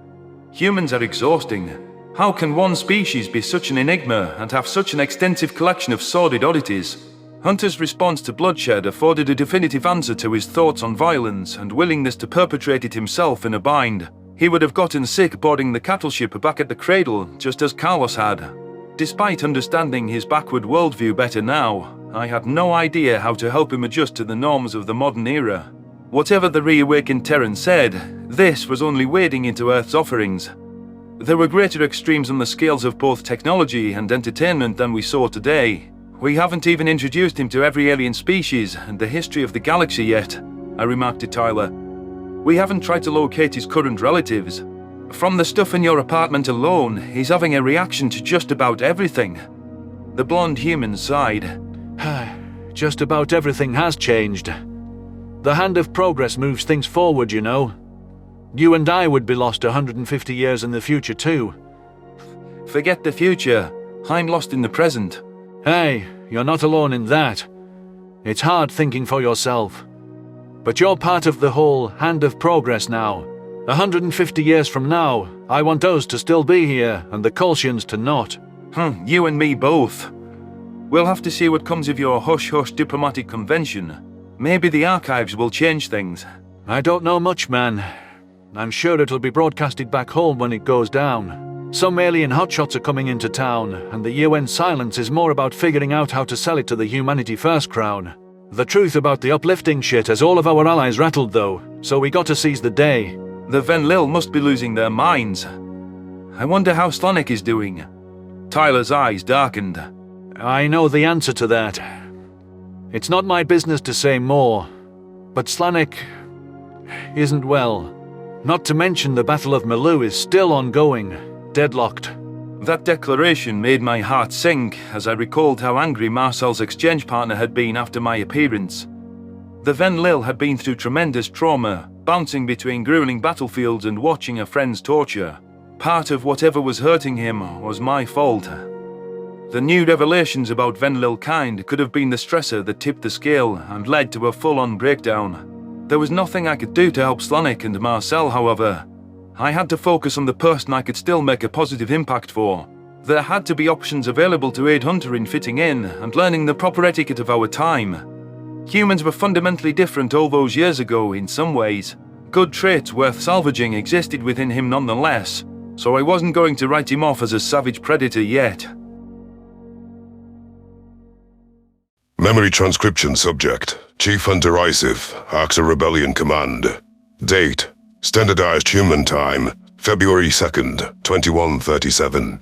Humans are exhausting. How can one species be such an enigma and have such an extensive collection of sordid oddities? Hunter's response to bloodshed afforded a definitive answer to his thoughts on violence and willingness to perpetrate it himself in a bind. He would have gotten sick boarding the cattle ship back at the cradle, just as Carlos had. Despite understanding his backward worldview better now, I had no idea how to help him adjust to the norms of the modern era. Whatever the reawakened Terran said, this was only wading into Earth's offerings. There were greater extremes on the scales of both technology and entertainment than we saw today. We haven't even introduced him to every alien species and the history of the galaxy yet, I remarked to Tyler. We haven't tried to locate his current relatives. From the stuff in your apartment alone, he's having a reaction to just about everything. The blonde human sighed. Just about everything has changed. The hand of progress moves things forward, you know. You and I would be lost 150 years in the future too. Forget the future. I'm lost in the present. Hey, you're not alone in that. It's hard thinking for yourself. But you're part of the whole hand of progress now. 150 years from now, I want us to still be here and the Kolshians to not. You and me both. We'll have to see what comes of your hush-hush diplomatic convention. Maybe the archives will change things. I don't know much, man. I'm sure it'll be broadcasted back home when it goes down. Some alien hotshots are coming into town, and the UN silence is more about figuring out how to sell it to the Humanity First crowd. The truth about the uplifting shit has all of our allies rattled though, so we got to seize the day. The Venlil must be losing their minds. I wonder how Slanek is doing. Tyler's eyes darkened. I know the answer to that. It's not my business to say more, but Slanek isn't well. Not to mention the Battle of Malu is still ongoing, deadlocked. That declaration made my heart sink as I recalled how angry Marcel's exchange partner had been after my appearance. The Venlil had been through tremendous trauma, bouncing between grueling battlefields and watching a friend's torture. Part of whatever was hurting him was my fault. The new revelations about Venlil kind could have been the stressor that tipped the scale and led to a full-on breakdown. There was nothing I could do to help Slanek and Marcel, however. I had to focus on the person I could still make a positive impact for. There had to be options available to aid Hunter in fitting in and learning the proper etiquette of our time. Humans were fundamentally different all those years ago in some ways. Good traits worth salvaging existed within him nonetheless, so I wasn't going to write him off as a savage predator yet. Memory transcription subject. Chief Hunter Isif, AXA Rebellion Command. Date. Standardized Human Time. February 2nd, 2137.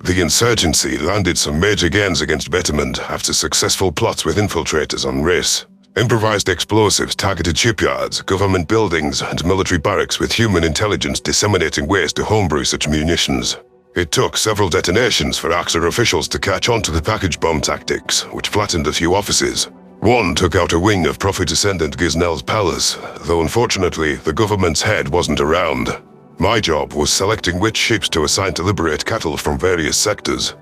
The insurgency landed some major gains against Betterment after successful plots with infiltrators on Riss. Improvised explosives targeted shipyards, government buildings, and military barracks with human intelligence disseminating ways to homebrew such munitions. It took several detonations for AXA officials to catch on to the package bomb tactics, which flattened a few offices. One took out a wing of Prophet Ascendant Gisnell's palace, though unfortunately the government's head wasn't around. My job was selecting which ships to assign to liberate cattle from various sectors.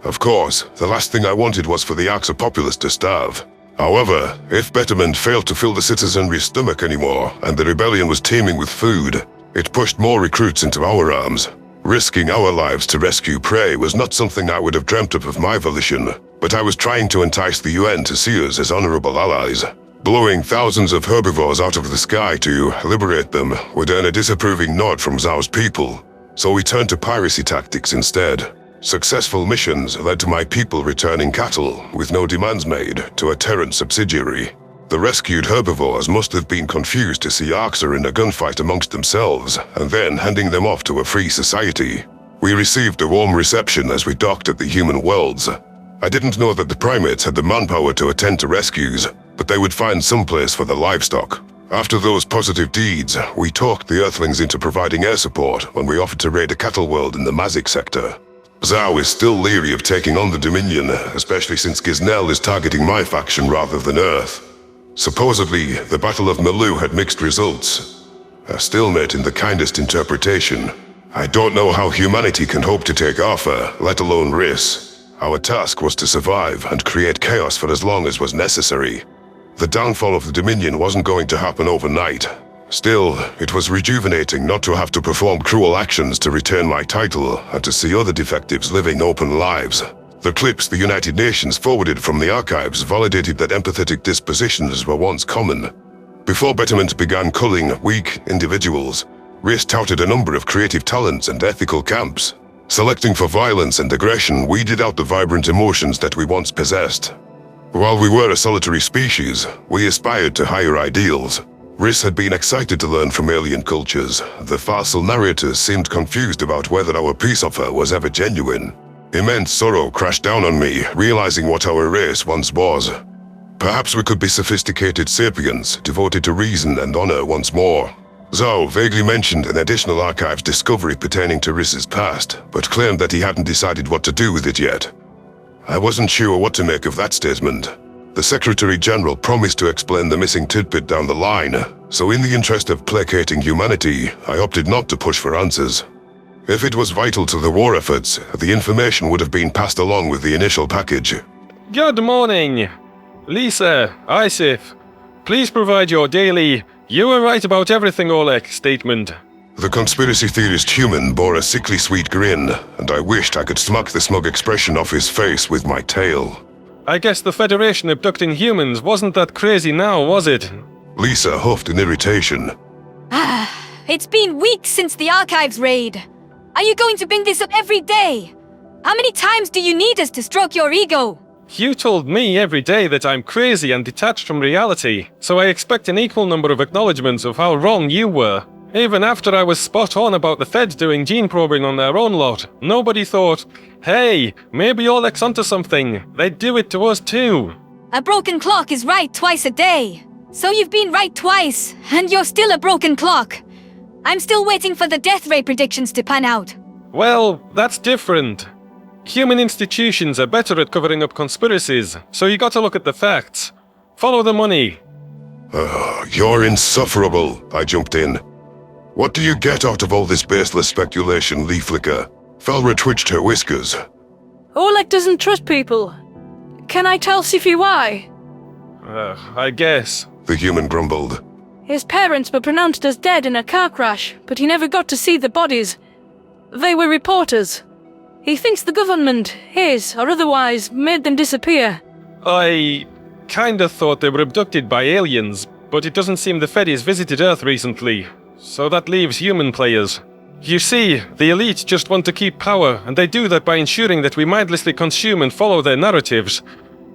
Of course, the last thing I wanted was for the Axa populace to starve. However, if betterment failed to fill the citizenry's stomach anymore, and the rebellion was teeming with food, it pushed more recruits into our arms. Risking our lives to rescue prey was not something I would have dreamt of my volition, but I was trying to entice the UN to see us as honorable allies. Blowing thousands of herbivores out of the sky to liberate them would earn a disapproving nod from Zhao's people, so we turned to piracy tactics instead. Successful missions led to my people returning cattle, with no demands made, to a Terrans subsidiary. The rescued herbivores must have been confused to see Axa in a gunfight amongst themselves, and then handing them off to a free society. We received a warm reception as we docked at the human worlds. I didn't know that the primates had the manpower to attend to rescues, but they would find some place for the livestock. After those positive deeds, we talked the Earthlings into providing air support when we offered to raid a cattle world in the Mazik sector. Zhao is still leery of taking on the Dominion, especially since Gisnell is targeting my faction rather than Earth. Supposedly, the Battle of Malu had mixed results. A stalemate in the kindest interpretation. I don't know how humanity can hope to take Arthur, let alone Riss. Our task was to survive and create chaos for as long as was necessary. The downfall of the Dominion wasn't going to happen overnight. Still, it was rejuvenating not to have to perform cruel actions to retain my title and to see other defectives living open lives. The clips the United Nations forwarded from the archives validated that empathetic dispositions were once common. Before Betterment began culling weak individuals, Riss touted a number of creative talents and ethical camps. Selecting for violence and aggression weeded out the vibrant emotions that we once possessed. While we were a solitary species, we aspired to higher ideals. Riss had been excited to learn from alien cultures. The Farsul narrators seemed confused about whether our peace offer was ever genuine. Immense sorrow crashed down on me, realizing what our race once was. Perhaps we could be sophisticated sapiens, devoted to reason and honor once more. Zhao vaguely mentioned an additional archives discovery pertaining to Riss's past, but claimed that he hadn't decided what to do with it yet. I wasn't sure what to make of that statement. The Secretary-General promised to explain the missing tidbit down the line, so in the interest of placating humanity, I opted not to push for answers. If it was vital to the war efforts, the information would have been passed along with the initial package. Good morning. Lisa, Isif, please provide your daily "You were right about everything, Oleg" statement. The conspiracy theorist human bore a sickly sweet grin, and I wished I could smack the smug expression off his face with my tail. I guess the Federation abducting humans wasn't that crazy now, was it? Lisa huffed in irritation. It's been weeks since the archives raid. Are you going to bring this up every day? How many times do you need us to stroke your ego? You told me every day that I'm crazy and detached from reality, so I expect an equal number of acknowledgements of how wrong you were. Even after I was spot on about the Feds doing gene probing on their own lot, nobody thought, hey, maybe Oleg's onto something. They'd do it to us too. A broken clock is right twice a day. So you've been right twice, and you're still a broken clock. I'm still waiting for the death ray predictions to pan out. Well, that's different. Human institutions are better at covering up conspiracies, so you gotta look at the facts. Follow the money. You're insufferable, I jumped in. What do you get out of all this baseless speculation, Leaflicker? Felra twitched her whiskers. Oleg doesn't trust people. Can I tell Scifi why? I guess. The human grumbled. His parents were pronounced as dead in a car crash, but he never got to see the bodies. They were reporters. He thinks the government, his or otherwise, made them disappear. I kinda thought they were abducted by aliens, but it doesn't seem the Feddies visited Earth recently. So that leaves human players. You see, the elite just want to keep power, and they do that by ensuring that we mindlessly consume and follow their narratives.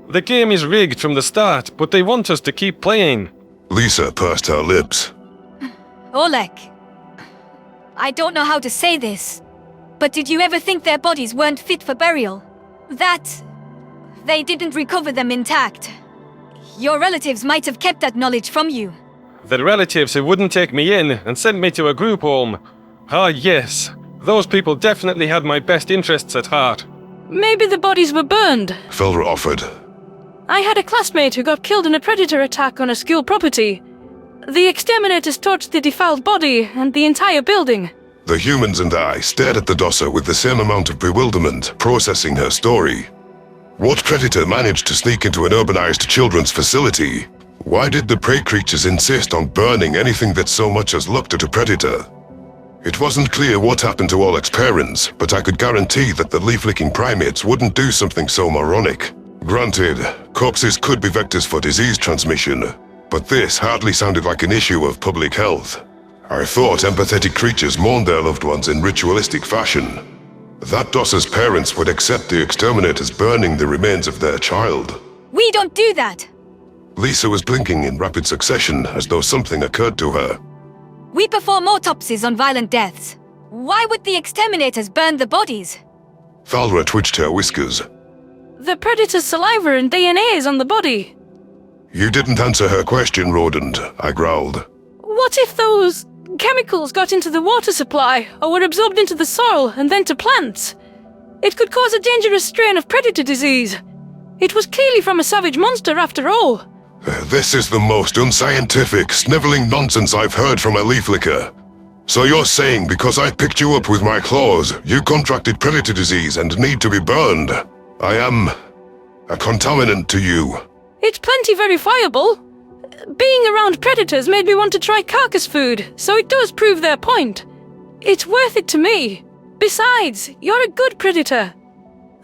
The game is rigged from the start, but they want us to keep playing. Lisa pursed her lips. Oleg, I don't know how to say this, but did you ever think their bodies weren't fit for burial? That they didn't recover them intact? Your relatives might have kept that knowledge from you. The relatives who wouldn't take me in and sent me to a group home. Ah, yes. Those people definitely had my best interests at heart. Maybe the bodies were burned. Felra offered. I had a classmate who got killed in a predator attack on a school property. The exterminators torched the defiled body and the entire building. The humans and I stared at the Dosser with the same amount of bewilderment, processing her story. What predator managed to sneak into an urbanized children's facility? Why did the prey creatures insist on burning anything that so much as looked at a predator? It wasn't clear what happened to Olek's parents, but I could guarantee that the leaf-licking primates wouldn't do something so moronic. Granted, corpses could be vectors for disease transmission, but this hardly sounded like an issue of public health. I thought empathetic creatures mourned their loved ones in ritualistic fashion. That Dosser's parents would accept the exterminators burning the remains of their child. We don't do that! Lisa was blinking in rapid succession as though something occurred to her. We perform autopsies on violent deaths. Why would the exterminators burn the bodies? Falra twitched her whiskers. The predator's saliva and DNA is on the body. You didn't answer her question, Rodent, I growled. What if those chemicals got into the water supply, or were absorbed into the soil and then to plants? It could cause a dangerous strain of predator disease. It was clearly from a savage monster after all. This is the most unscientific, sniveling nonsense I've heard from a leaf licker. So you're saying because I picked you up with my claws, you contracted predator disease and need to be burned? I am a contaminant to you. It's plenty verifiable. Being around predators made me want to try carcass food, so it does prove their point. It's worth it to me. Besides, you're a good predator.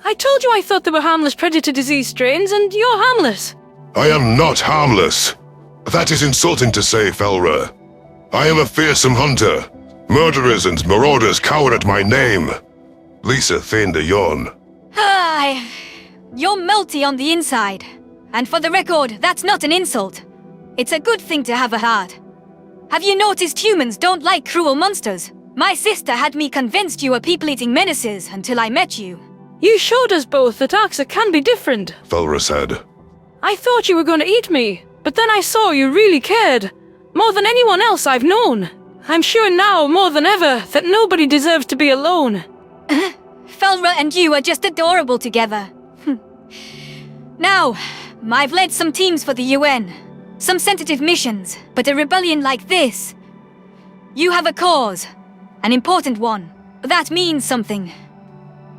I told you I thought there were harmless predator disease strains, and you're harmless. I am not harmless. That is insulting to say, Falra. I am a fearsome hunter. Murderers and marauders cower at my name. Lisa feigned a yawn. You're melty on the inside. And for the record, that's not an insult. It's a good thing to have a heart. Have you noticed humans don't like cruel monsters? My sister had me convinced you were people-eating menaces until I met you. You showed us both that Arxa can be different. Falra said. I thought you were going to eat me, but then I saw you really cared. More than anyone else I've known. I'm sure now, more than ever, that nobody deserves to be alone. Falra and you are just adorable together. Now, I've led some teams for the UN. Some sensitive missions, but a rebellion like this. You have a cause. An important one. That means something.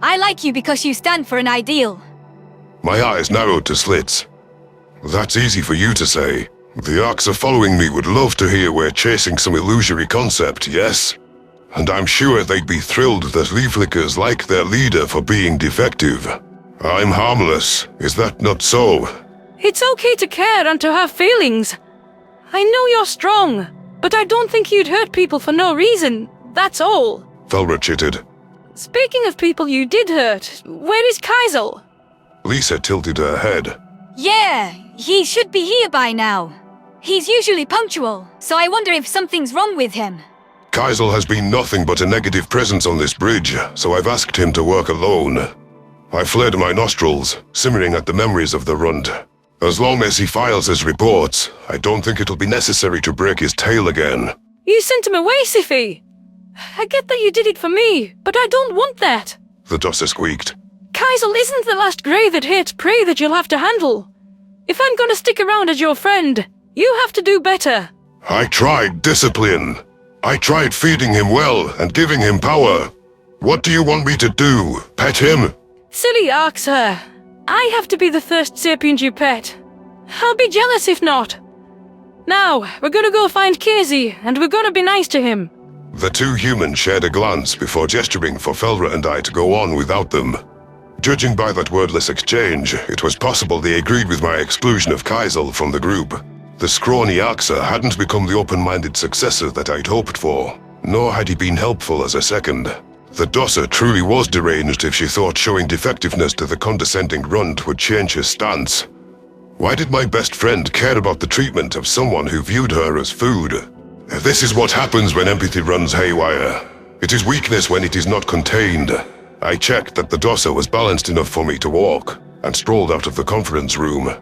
I like you because you stand for an ideal. My eyes narrowed to slits. That's easy for you to say. The Arxa following me would love to hear we're chasing some illusory concept, yes? And I'm sure they'd be thrilled that leaflickers like their leader for being defective. I'm harmless, is that not so? It's okay to care and to have feelings. I know you're strong, but I don't think you'd hurt people for no reason, that's all. Falra chittered. Speaking of people you did hurt, where is Kaisel? Lisa tilted her head. Yeah, he should be here by now. He's usually punctual, so I wonder if something's wrong with him. Kaisel has been nothing but a negative presence on this bridge, so I've asked him to work alone. I flared my nostrils, simmering at the memories of the runt. As long as he files his reports, I don't think it'll be necessary to break his tail again. You sent him away, Scifi. I get that you did it for me, but I don't want that. The Dosser squeaked. Kaisel isn't the last grey that hates prey that you'll have to handle. If I'm gonna stick around as your friend, you have to do better. I tried discipline. I tried feeding him well and giving him power. What do you want me to do? Pet him? Silly Arxa. I have to be the first sapient you pet. I'll be jealous if not. Now, we're gonna go find Casey, and we're gonna be nice to him. The two humans shared a glance before gesturing for Falra and I to go on without them. Judging by that wordless exchange, it was possible they agreed with my exclusion of Kaisel from the group. The scrawny Arxa hadn't become the open-minded successor that I'd hoped for, nor had he been helpful as a second. The Dosser truly was deranged if she thought showing defectiveness to the condescending runt would change his stance. Why did my best friend care about the treatment of someone who viewed her as food? This is what happens when empathy runs haywire. It is weakness when it is not contained. I checked that the Dosser was balanced enough for me to walk, and strolled out of the conference room.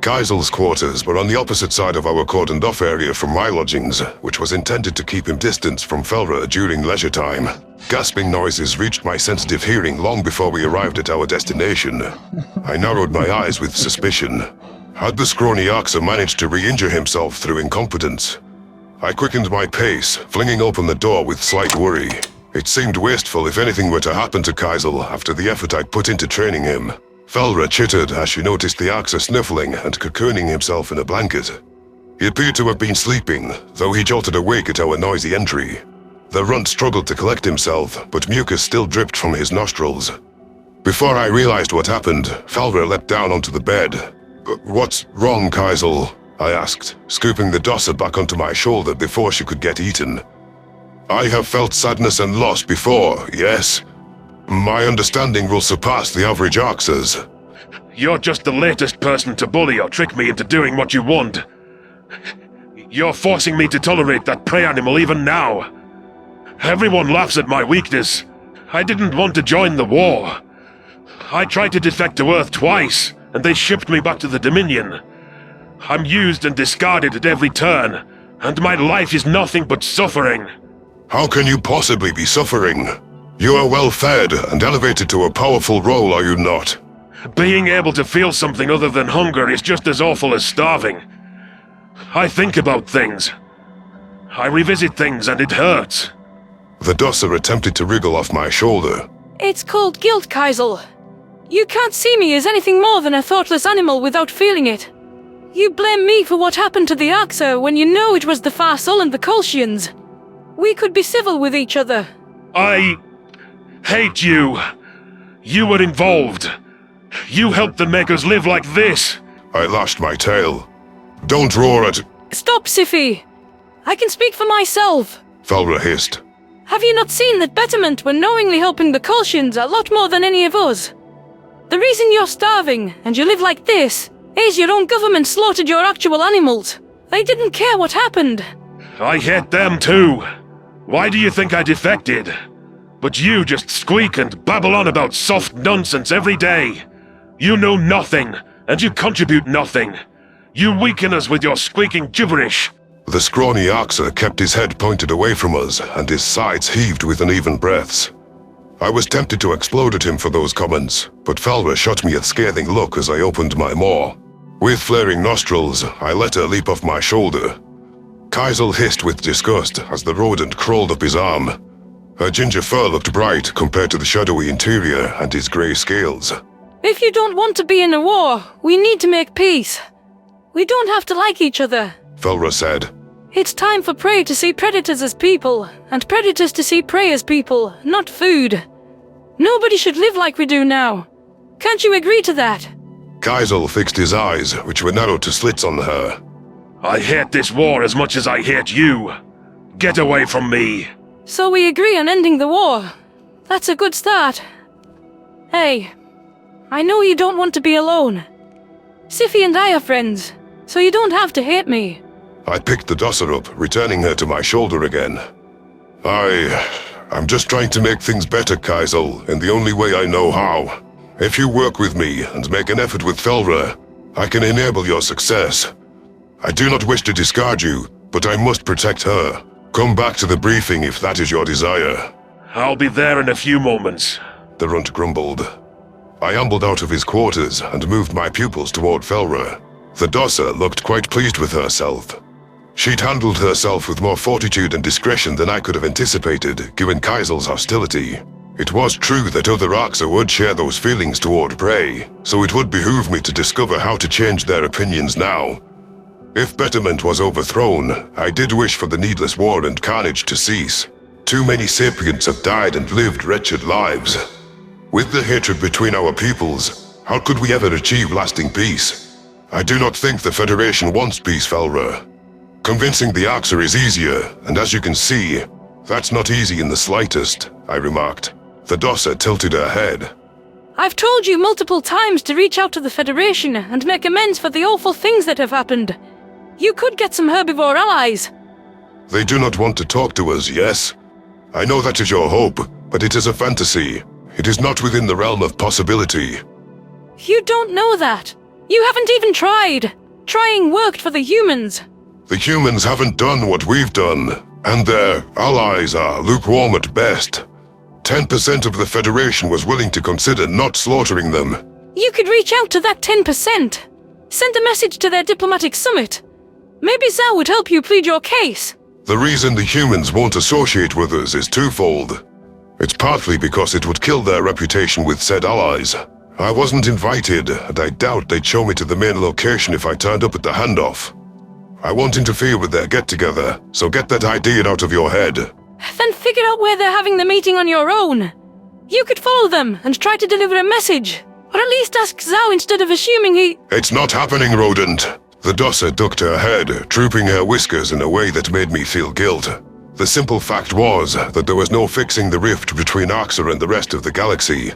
Kaisel's quarters were on the opposite side of our cordoned-off area from my lodgings, which was intended to keep him distant from Falra during leisure time. Gasping noises reached my sensitive hearing long before we arrived at our destination. I narrowed my eyes with suspicion. Had the scrawny Oxer managed to re-injure himself through incompetence? I quickened my pace, flinging open the door with slight worry. It seemed wasteful if anything were to happen to Kaisel after the effort I'd put into training him. Felra chittered as she noticed the Oxer sniffling and cocooning himself in a blanket. He appeared to have been sleeping, though he jolted awake at our noisy entry. The runt struggled to collect himself, but mucus still dripped from his nostrils. Before I realized what happened, Felra leapt down onto the bed. "What's wrong, Kaisel?" I asked, scooping the dosser back onto my shoulder before she could get eaten. "I have felt sadness and loss before, yes. My understanding will surpass the average Oxers." "You're just the latest person to bully or trick me into doing what you want. You're forcing me to tolerate that prey animal even now. Everyone laughs at my weakness. I didn't want to join the war. I tried to defect to Earth twice, and they shipped me back to the Dominion. I'm used and discarded at every turn, and my life is nothing but suffering." "How can you possibly be suffering? You are well fed and elevated to a powerful role, are you not?" Being able to feel something other than hunger is just as awful as starving. I think about things. I revisit things and it hurts. The dosser attempted to wriggle off my shoulder. It's called guilt, Kaisel. You can't see me as anything more than a thoughtless animal without feeling it. You blame me for what happened to the Oxer when you know it was the Farsul and the Colchians. We could be civil with each other. I hate you. You were involved. You helped them make us live like this. I lashed my tail. "Don't roar at—" Stop, Scifi. I can speak for myself. Felra hissed. Have you not seen that Betterment were knowingly helping the Colchians a lot more than any of us? The reason you're starving, and you live like this, is your own government slaughtered your actual animals. They didn't care what happened. I hate them too. Why do you think I defected? But you just squeak and babble on about soft nonsense every day. You know nothing, and you contribute nothing. You weaken us with your squeaking gibberish. The scrawny Oxer kept his head pointed away from us, and his sides heaved with uneven breaths. I was tempted to explode at him for those comments, but Felra shot me a scathing look as I opened my maw. With flaring nostrils, I let her leap off my shoulder. Kaisel hissed with disgust as the rodent crawled up his arm. Her ginger fur looked bright compared to the shadowy interior and his grey scales. If you don't want to be in a war, we need to make peace. We don't have to like each other. Felra said. It's time for prey to see predators as people, and predators to see prey as people, not food. Nobody should live like we do now. Can't you agree to that? Kaisel fixed his eyes, which were narrowed to slits on her. I hate this war as much as I hate you. Get away from me. So we agree on ending the war. That's a good start. Hey, I know you don't want to be alone. Scifi and I are friends, so you don't have to hate me. I picked the dosser up, returning her to my shoulder again. I'm just trying to make things better, Kaisel, in the only way I know how. If you work with me and make an effort with Felra, I can enable your success. I do not wish to discard you, but I must protect her. Come back to the briefing if that is your desire. I'll be there in a few moments, the runt grumbled. I ambled out of his quarters and moved my pupils toward Felra. The dosser looked quite pleased with herself. She'd handled herself with more fortitude and discretion than I could have anticipated, given Kaisel's hostility. It was true that other Oxer would share those feelings toward prey, so it would behoove me to discover how to change their opinions now. If Betterment was overthrown, I did wish for the needless war and carnage to cease. Too many sapients have died and lived wretched lives. With the hatred between our peoples, how could we ever achieve lasting peace? I do not think the Federation wants peace, Felra. Convincing the Oxer is easier, and as you can see, that's not easy in the slightest, I remarked. The dosser tilted her head. I've told you multiple times to reach out to the Federation and make amends for the awful things that have happened. You could get some herbivore allies. They do not want to talk to us, yes? I know that is your hope, but it is a fantasy. It is not within the realm of possibility. You don't know that. You haven't even tried. Trying worked for the humans. The humans haven't done what we've done, and their allies are lukewarm at best. 10% of the Federation was willing to consider not slaughtering them. You could reach out to that 10%. Send a message to their diplomatic summit. Maybe Zhao would help you plead your case. The reason the humans won't associate with us is twofold. It's partly because it would kill their reputation with said allies. I wasn't invited, and I doubt they'd show me to the main location if I turned up at the handoff. I won't interfere with their get-together, so get that idea out of your head. Then figure out where they're having the meeting on your own. You could follow them and try to deliver a message. Or at least ask Zhao instead of assuming he— It's not happening, Rodent. The Dosser ducked her head, drooping her whiskers in a way that made me feel guilt. The simple fact was that there was no fixing the rift between Arxa and the rest of the galaxy.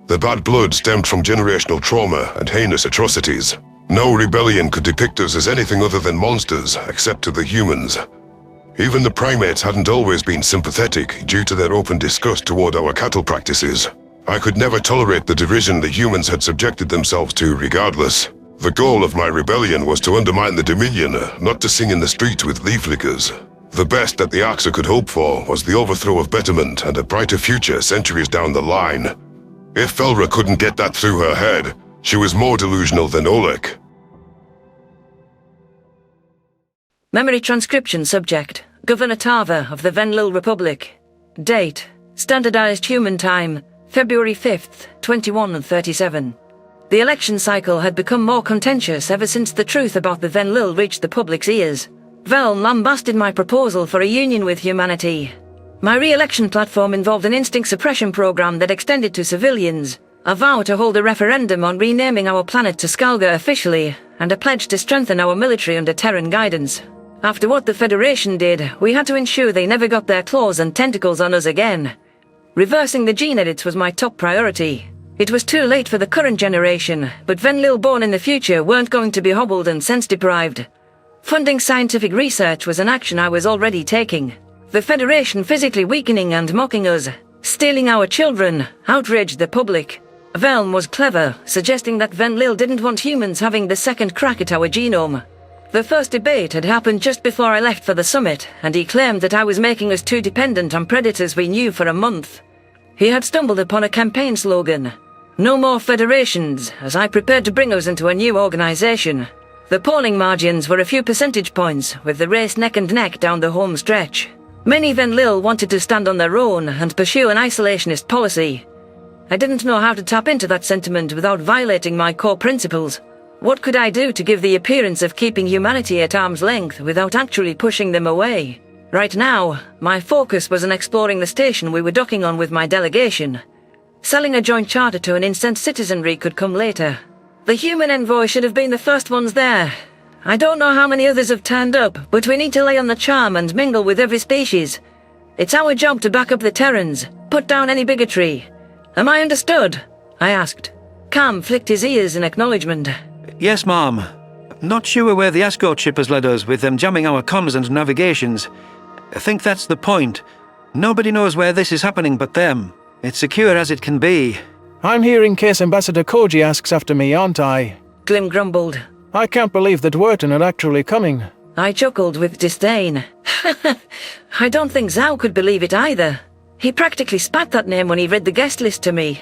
The bad blood stemmed from generational trauma and heinous atrocities. No rebellion could depict us as anything other than monsters, except to the humans. Even the primates hadn't always been sympathetic due to their open disgust toward our cattle practices. I could never tolerate the derision the humans had subjected themselves to regardless. The goal of my rebellion was to undermine the Dominion, not to sing in the streets with leaf lickers. The best that the Arxa could hope for was the overthrow of betterment and a brighter future centuries down the line. If Felra couldn't get that through her head, she was more delusional than Oleg. Memory transcription subject, Governor Tava of the Venlil Republic. Date, standardized human time, February 5th, 2137. The election cycle had become more contentious ever since the truth about the Venlil reached the public's ears. Velm lambasted my proposal for a union with humanity. My re-election platform involved an instinct suppression program that extended to civilians, a vow to hold a referendum on renaming our planet to Skalga officially, and a pledge to strengthen our military under Terran guidance. After what the Federation did, we had to ensure they never got their claws and tentacles on us again. Reversing the gene edits was my top priority. It was too late for the current generation, but Venlil born in the future weren't going to be hobbled and sense-deprived. Funding scientific research was an action I was already taking. The Federation physically weakening and mocking us, stealing our children, outraged the public. Velm was clever, suggesting that Venlil didn't want humans having the second crack at our genome. The first debate had happened just before I left for the summit, and he claimed that I was making us too dependent on predators we knew for a month. He had stumbled upon a campaign slogan, "No more federations," as I prepared to bring us into a new organization. The polling margins were a few percentage points, with the race neck and neck down the home stretch. Many Venlil wanted to stand on their own and pursue an isolationist policy. I didn't know how to tap into that sentiment without violating my core principles. What could I do to give the appearance of keeping humanity at arm's length without actually pushing them away? Right now, my focus was on exploring the station we were docking on with my delegation. Selling a joint charter to an incensed citizenry could come later. The human envoy should have been the first ones there. I don't know how many others have turned up, but we need to lay on the charm and mingle with every species. It's our job to back up the Terrans, put down any bigotry. Am I understood? I asked. Cam flicked his ears in acknowledgement. Yes, Mom. Not sure where the escort ship has led us with them jamming our comms and navigations. I think that's the point. Nobody knows where this is happening but them. It's secure as it can be. I'm here in case Ambassador Koji asks after me, aren't I? Glim grumbled. I can't believe that Wharton are actually coming. I chuckled with disdain. I don't think Zhao could believe it either. He practically spat that name when he read the guest list to me.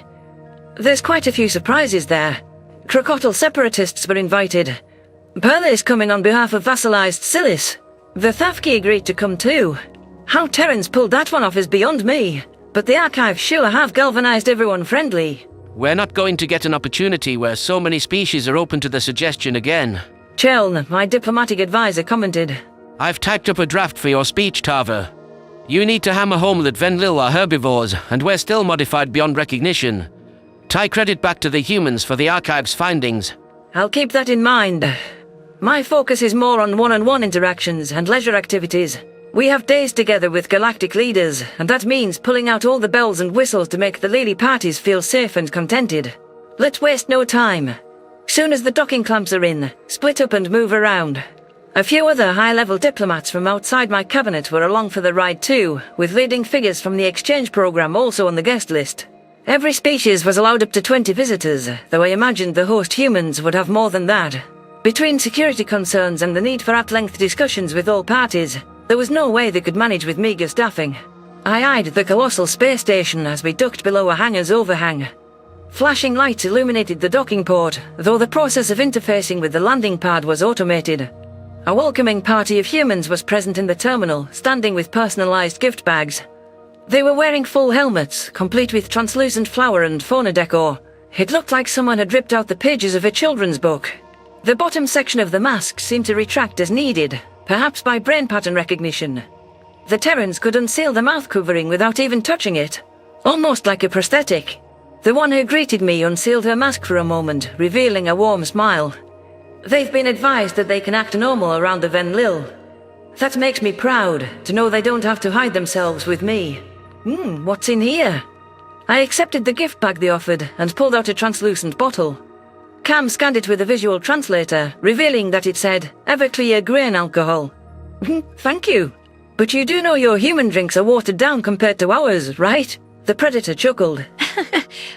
There's quite a few surprises there. Krokotl separatists were invited. Perle is coming on behalf of vassalized Silis. The Thafki agreed to come too. How Terrans pulled that one off is beyond me, but the archives sure have galvanized everyone friendly. We're not going to get an opportunity where so many species are open to the suggestion again. Cheln, my diplomatic advisor, commented. I've typed up a draft for your speech, Tava. You need to hammer home that Venlil are herbivores, and we're still modified beyond recognition. Tie credit back to the humans for the archive's findings. I'll keep that in mind. My focus is more on one-on-one interactions and leisure activities. We have days together with galactic leaders, and that means pulling out all the bells and whistles to make the Lily parties feel safe and contented. Let's waste no time. Soon as the docking clamps are in, split up and move around. A few other high-level diplomats from outside my cabinet were along for the ride too, with leading figures from the exchange program also on the guest list. Every species was allowed up to 20 visitors, though I imagined the host humans would have more than that. Between security concerns and the need for at-length discussions with all parties, there was no way they could manage with meager staffing. I eyed the colossal space station as we ducked below a hangar's overhang. Flashing lights illuminated the docking port, though the process of interfacing with the landing pad was automated. A welcoming party of humans was present in the terminal, standing with personalized gift bags. They were wearing full helmets, complete with translucent flower and fauna decor. It looked like someone had ripped out the pages of a children's book. The bottom section of the mask seemed to retract as needed, perhaps by brain pattern recognition. The Terrans could unseal the mouth covering without even touching it, almost like a prosthetic. The one who greeted me unsealed her mask for a moment, revealing a warm smile. They've been advised that they can act normal around the Venlil. That makes me proud, to know they don't have to hide themselves with me. What's in here? I accepted the gift bag they offered and pulled out a translucent bottle. Cam scanned it with a visual translator, revealing that it said, Everclear grain alcohol. Thank you. But you do know your human drinks are watered down compared to ours, right? The Predator chuckled.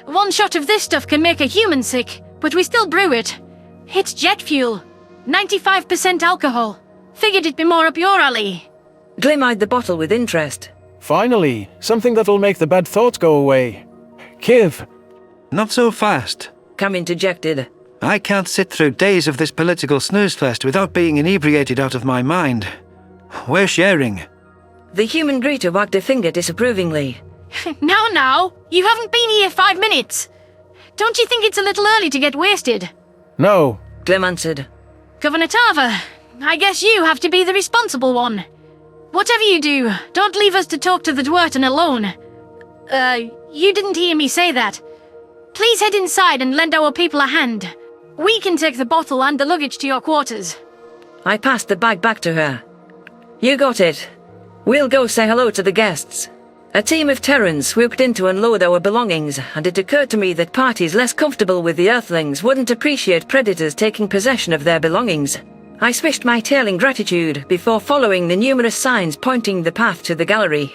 One shot of this stuff can make a human sick, but we still brew it. It's jet fuel. 95% alcohol. Figured it'd be more up your alley. Glim eyed the bottle with interest. Finally, something that'll make the bad thoughts go away. Kiv. Not so fast. Cam interjected. I can't sit through days of this political snooze fest without being inebriated out of my mind. We're sharing. The human greeter wagged a finger disapprovingly. Now, you haven't been here 5 minutes. Don't you think it's a little early to get wasted? No. Glim answered. Governor Tarver, I guess you have to be the responsible one. Whatever you do, don't leave us to talk to the Dwerten alone. You didn't hear me say that. Please head inside and lend our people a hand. We can take the bottle and the luggage to your quarters. I passed the bag back to her. You got it. We'll go say hello to the guests. A team of Terrans swooped in to unload our belongings, and it occurred to me that parties less comfortable with the Earthlings wouldn't appreciate predators taking possession of their belongings. I swished my tail in gratitude before following the numerous signs pointing the path to the gallery.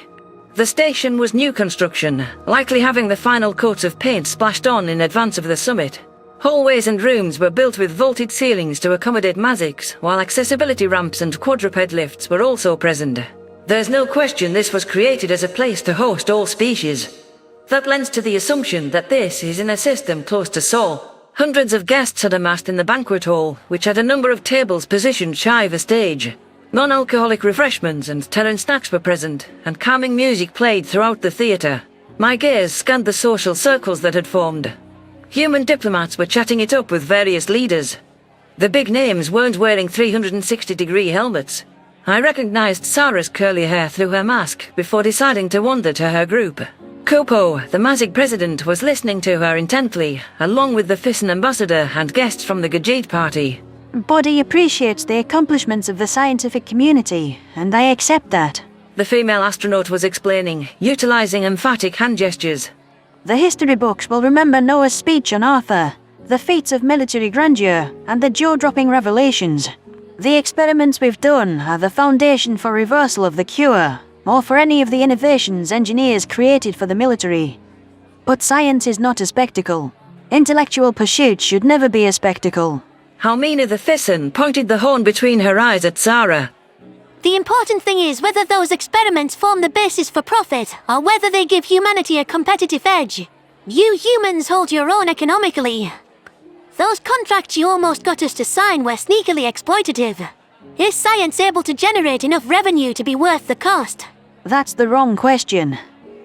The station was new construction, likely having the final coats of paint splashed on in advance of the summit. Hallways and rooms were built with vaulted ceilings to accommodate Mazics, while accessibility ramps and quadruped lifts were also present. There's no question this was created as a place to host all species. That lends to the assumption that this is in a system close to Sol. Hundreds of guests had amassed in the banquet hall, which had a number of tables positioned shy of a stage. Non-alcoholic refreshments and Terran snacks were present, and calming music played throughout the theatre. My gaze scanned the social circles that had formed. Human diplomats were chatting it up with various leaders. The big names weren't wearing 360-degree helmets. I recognized Sarah's curly hair through her mask before deciding to wander to her group. Kopo, the Mazic president, was listening to her intently, along with the Fisson ambassador and guests from the Gajid party. Body appreciates the accomplishments of the scientific community, and I accept that. The female astronaut was explaining, utilizing emphatic hand gestures. The history books will remember Noah's speech on Arthur, the feats of military grandeur, and the jaw-dropping revelations. The experiments we've done are the foundation for reversal of the cure, or for any of the innovations engineers created for the military. But science is not a spectacle. Intellectual pursuit should never be a spectacle. Halmina the Fisson pointed the horn between her eyes at Sarah. The important thing is whether those experiments form the basis for profit, or whether they give humanity a competitive edge. You humans hold your own economically. Those contracts you almost got us to sign were sneakily exploitative. Is science able to generate enough revenue to be worth the cost? That's the wrong question.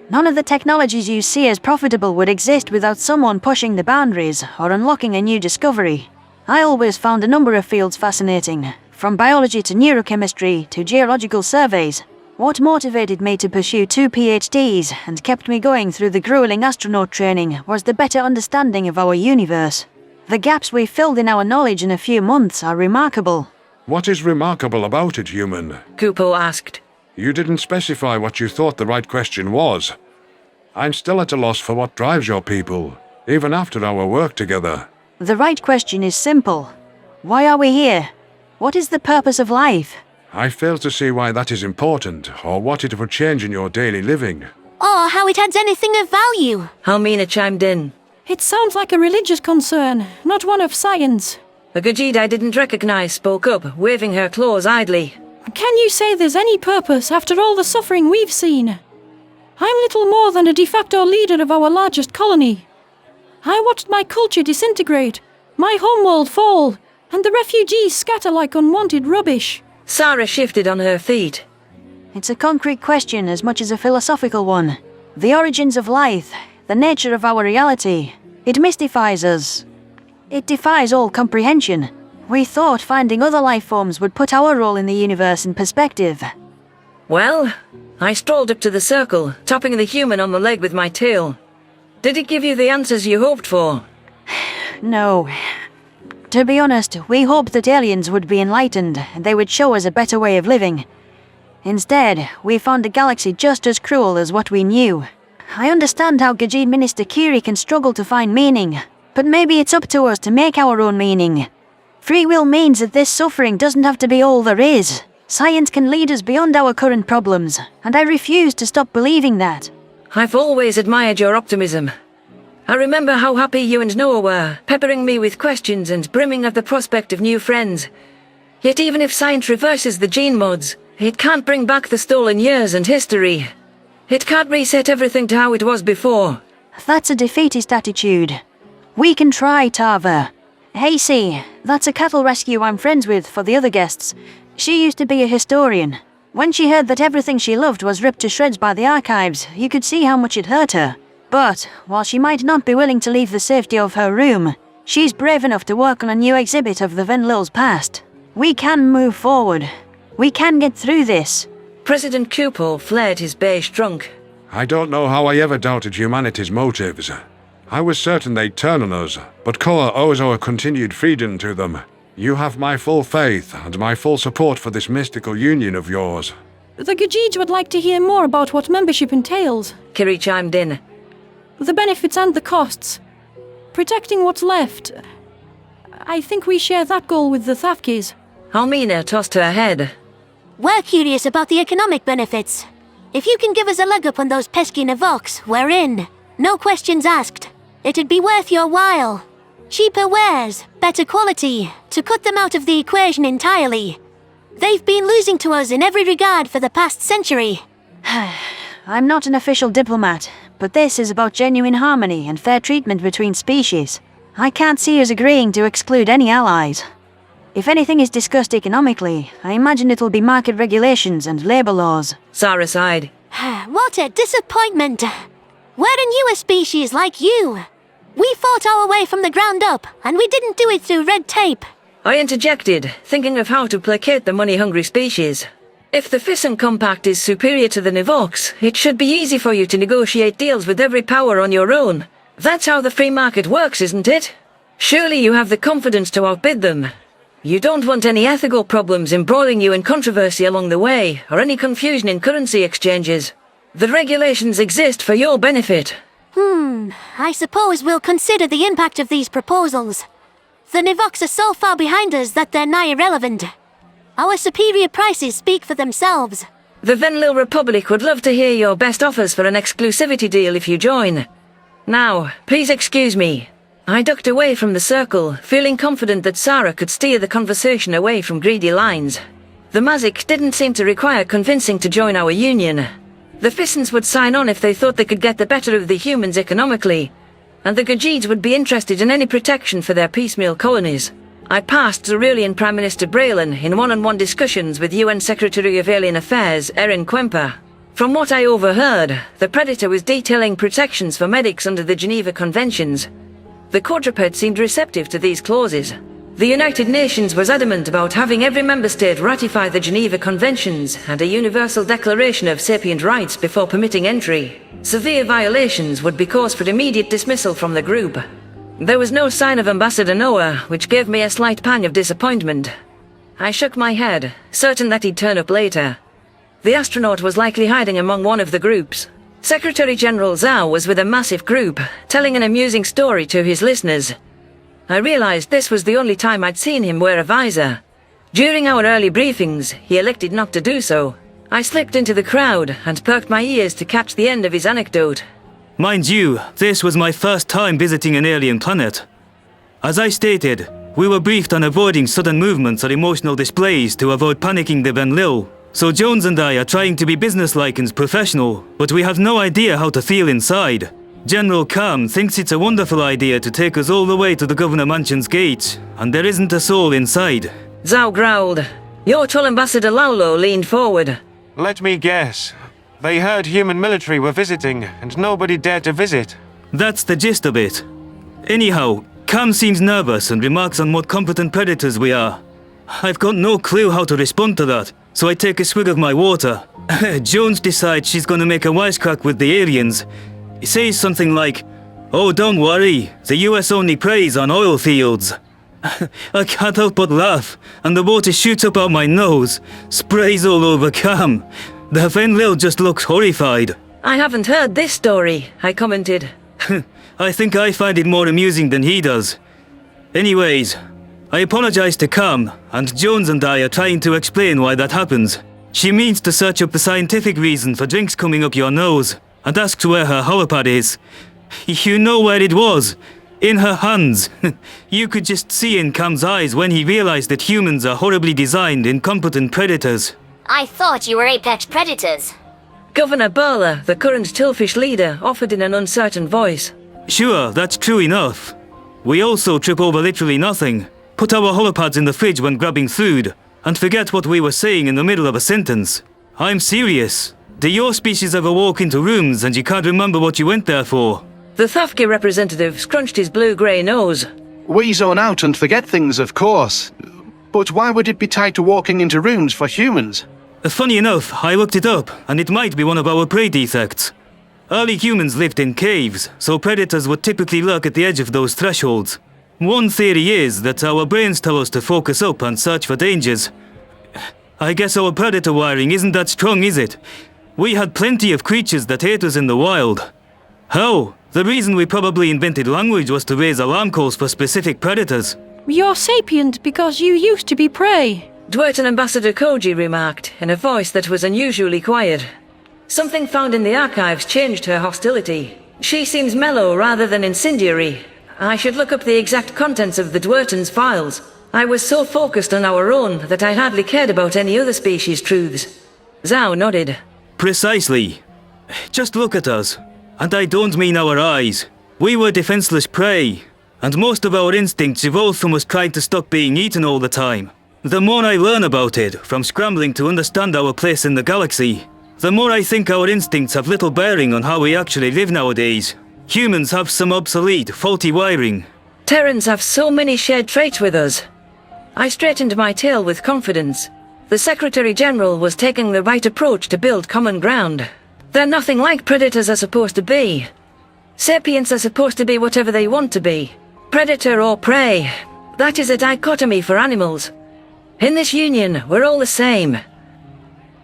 None of the technologies you see as profitable would exist without someone pushing the boundaries or unlocking a new discovery. I always found a number of fields fascinating, from biology to neurochemistry to geological surveys. What motivated me to pursue 2 PhDs and kept me going through the grueling astronaut training was the better understanding of our universe. The gaps we filled in our knowledge in a few months are remarkable. What is remarkable about it, human? Kupo asked. You didn't specify what you thought the right question was. I'm still at a loss for what drives your people, even after our work together. The right question is simple. Why are we here? What is the purpose of life? I fail to see why that is important, or what it would change in your daily living. Or how it adds anything of value. Halmina chimed in. It sounds like a religious concern, not one of science. A Gajid I didn't recognize spoke up, waving her claws idly. Can you say there's any purpose after all the suffering we've seen? I'm little more than a de facto leader of our largest colony. I watched my culture disintegrate, my homeworld fall, and the refugees scatter like unwanted rubbish. Sarah shifted on her feet. It's a concrete question as much as a philosophical one. The origins of life, the nature of our reality. It mystifies us. It defies all comprehension. We thought finding other life forms would put our role in the universe in perspective. Well, I strolled up to the circle, tapping the human on the leg with my tail. Did it give you the answers you hoped for? No. To be honest, we hoped that aliens would be enlightened and they would show us a better way of living. Instead, we found a galaxy just as cruel as what we knew. I understand how Gajid Minister Curie can struggle to find meaning, but maybe it's up to us to make our own meaning. Free will means that this suffering doesn't have to be all there is. Science can lead us beyond our current problems, and I refuse to stop believing that. I've always admired your optimism. I remember how happy you and Noah were, peppering me with questions and brimming at the prospect of new friends. Yet even if science reverses the gene mods, it can't bring back the stolen years and history. It can't reset everything to how it was before. That's a defeatist attitude. We can try, Tava. Hey, see, that's a cattle rescue I'm friends with for the other guests. She used to be a historian. When she heard that everything she loved was ripped to shreds by the archives, you could see how much it hurt her. But, while she might not be willing to leave the safety of her room, she's brave enough to work on a new exhibit of the Venlil's past. We can move forward. We can get through this. President Kupol flared his beige trunk. I don't know how I ever doubted humanity's motives. I was certain they'd turn on us, but Koa owes our continued freedom to them. You have my full faith and my full support for this mystical union of yours. The Gajids would like to hear more about what membership entails. Kiri chimed in. The benefits and the costs. Protecting what's left. I think we share that goal with the Thafkis. Almina tossed her head. We're curious about the economic benefits. If you can give us a leg up on those pesky Navoks, we're in. No questions asked. It'd be worth your while. Cheaper wares, better quality, to cut them out of the equation entirely. They've been losing to us in every regard for the past century. I'm not an official diplomat, but this is about genuine harmony and fair treatment between species. I can't see us agreeing to exclude any allies. If anything is discussed economically, I imagine it'll be market regulations and labor laws. Sarah sighed. What a disappointment. We're a newer species like you. We fought our way from the ground up, and we didn't do it through red tape. I interjected, thinking of how to placate the money-hungry species. If the Fission Compact is superior to the Nivox, it should be easy for you to negotiate deals with every power on your own. That's how the free market works, isn't it? Surely you have the confidence to outbid them. You don't want any ethical problems embroiling you in controversy along the way, or any confusion in currency exchanges. The regulations exist for your benefit. I suppose we'll consider the impact of these proposals. The Nivox are so far behind us that they're nigh irrelevant. Our superior prices speak for themselves. The Venlil Republic would love to hear your best offers for an exclusivity deal if you join. Now, please excuse me. I ducked away from the circle, feeling confident that Sarah could steer the conversation away from greedy lines. The Mazik didn't seem to require convincing to join our union. The Fissons would sign on if they thought they could get the better of the humans economically, and the Gajids would be interested in any protection for their piecemeal colonies. I passed Cerulean Prime Minister Braylon in one-on-one discussions with UN Secretary of Alien Affairs Erin Quemper. From what I overheard, the Predator was detailing protections for medics under the Geneva Conventions. The quadruped seemed receptive to these clauses. The United Nations was adamant about having every member state ratify the Geneva Conventions and a Universal Declaration of Sapient Rights before permitting entry. Severe violations would be cause for immediate dismissal from the group. There was no sign of Ambassador Noah, which gave me a slight pang of disappointment. I shook my head, certain that he'd turn up later. The astronaut was likely hiding among one of the groups. Secretary General Zhao was with a massive group, telling an amusing story to his listeners. I realized this was the only time I'd seen him wear a visor. During our early briefings, he elected not to do so. I slipped into the crowd and perked my ears to catch the end of his anecdote. Mind you, this was my first time visiting an alien planet. As I stated, we were briefed on avoiding sudden movements or emotional displays to avoid panicking the Venlil. So Jones and I are trying to be businesslike and professional, but we have no idea how to feel inside. General Kam thinks it's a wonderful idea to take us all the way to the Governor Mansion's gate, and there isn't a soul inside. Zhao growled. Your tall Ambassador Laulo leaned forward. Let me guess. They heard human military were visiting, and nobody dared to visit. That's the gist of it. Anyhow, Kam seems nervous and remarks on what competent predators we are. I've got no clue how to respond to that, so I take a swig of my water. Jones decides she's gonna make a wisecrack with the aliens. He says something like, "Oh, don't worry, the US only preys on oil fields." I can't help but laugh, and the water shoots up out my nose, sprays all over Cam. The Venlil just looks horrified. I haven't heard this story, I commented. I think I find it more amusing than he does. Anyways, I apologize to Cam, and Jones and I are trying to explain why that happens. She means to search up the scientific reason for drinks coming up your nose, and asks where her holopad is. You know where it was. In her hands. You could just see in Cam's eyes when he realized that humans are horribly designed, incompetent predators. I thought you were apex predators. Governor Burla, the current Tillfish leader, offered in an uncertain voice. Sure, that's true enough. We also trip over literally nothing, put our holopads in the fridge when grabbing food, and forget what we were saying in the middle of a sentence. I'm serious. Do your species ever walk into rooms and you can't remember what you went there for? The Thafki representative scrunched his blue-grey nose. We zone out and forget things, of course. But why would it be tied to walking into rooms for humans? Funny enough, I looked it up, and it might be one of our prey defects. Early humans lived in caves, so predators would typically lurk at the edge of those thresholds. One theory is that our brains tell us to focus up and search for dangers. I guess our predator wiring isn't that strong, is it? We had plenty of creatures that ate us in the wild. Hell, the reason we probably invented language was to raise alarm calls for specific predators. You're sapient because you used to be prey. Dwerton Ambassador Koji remarked, in a voice that was unusually quiet. Something found in the archives changed her hostility. She seems mellow rather than incendiary. I should look up the exact contents of the Dwerton's files. I was so focused on our own that I hardly cared about any other species' truths. Zhao nodded. Precisely. Just look at us. And I don't mean our eyes. We were defenseless prey, and most of our instincts evolved from us trying to stop being eaten all the time. The more I learn about it, from scrambling to understand our place in the galaxy, the more I think our instincts have little bearing on how we actually live nowadays. Humans have some obsolete, faulty wiring. Terrans have so many shared traits with us. I straightened my tail with confidence. The Secretary General was taking the right approach to build common ground. They're nothing like predators are supposed to be. Sapiens are supposed to be whatever they want to be. Predator or prey. That is a dichotomy for animals. In this union, we're all the same.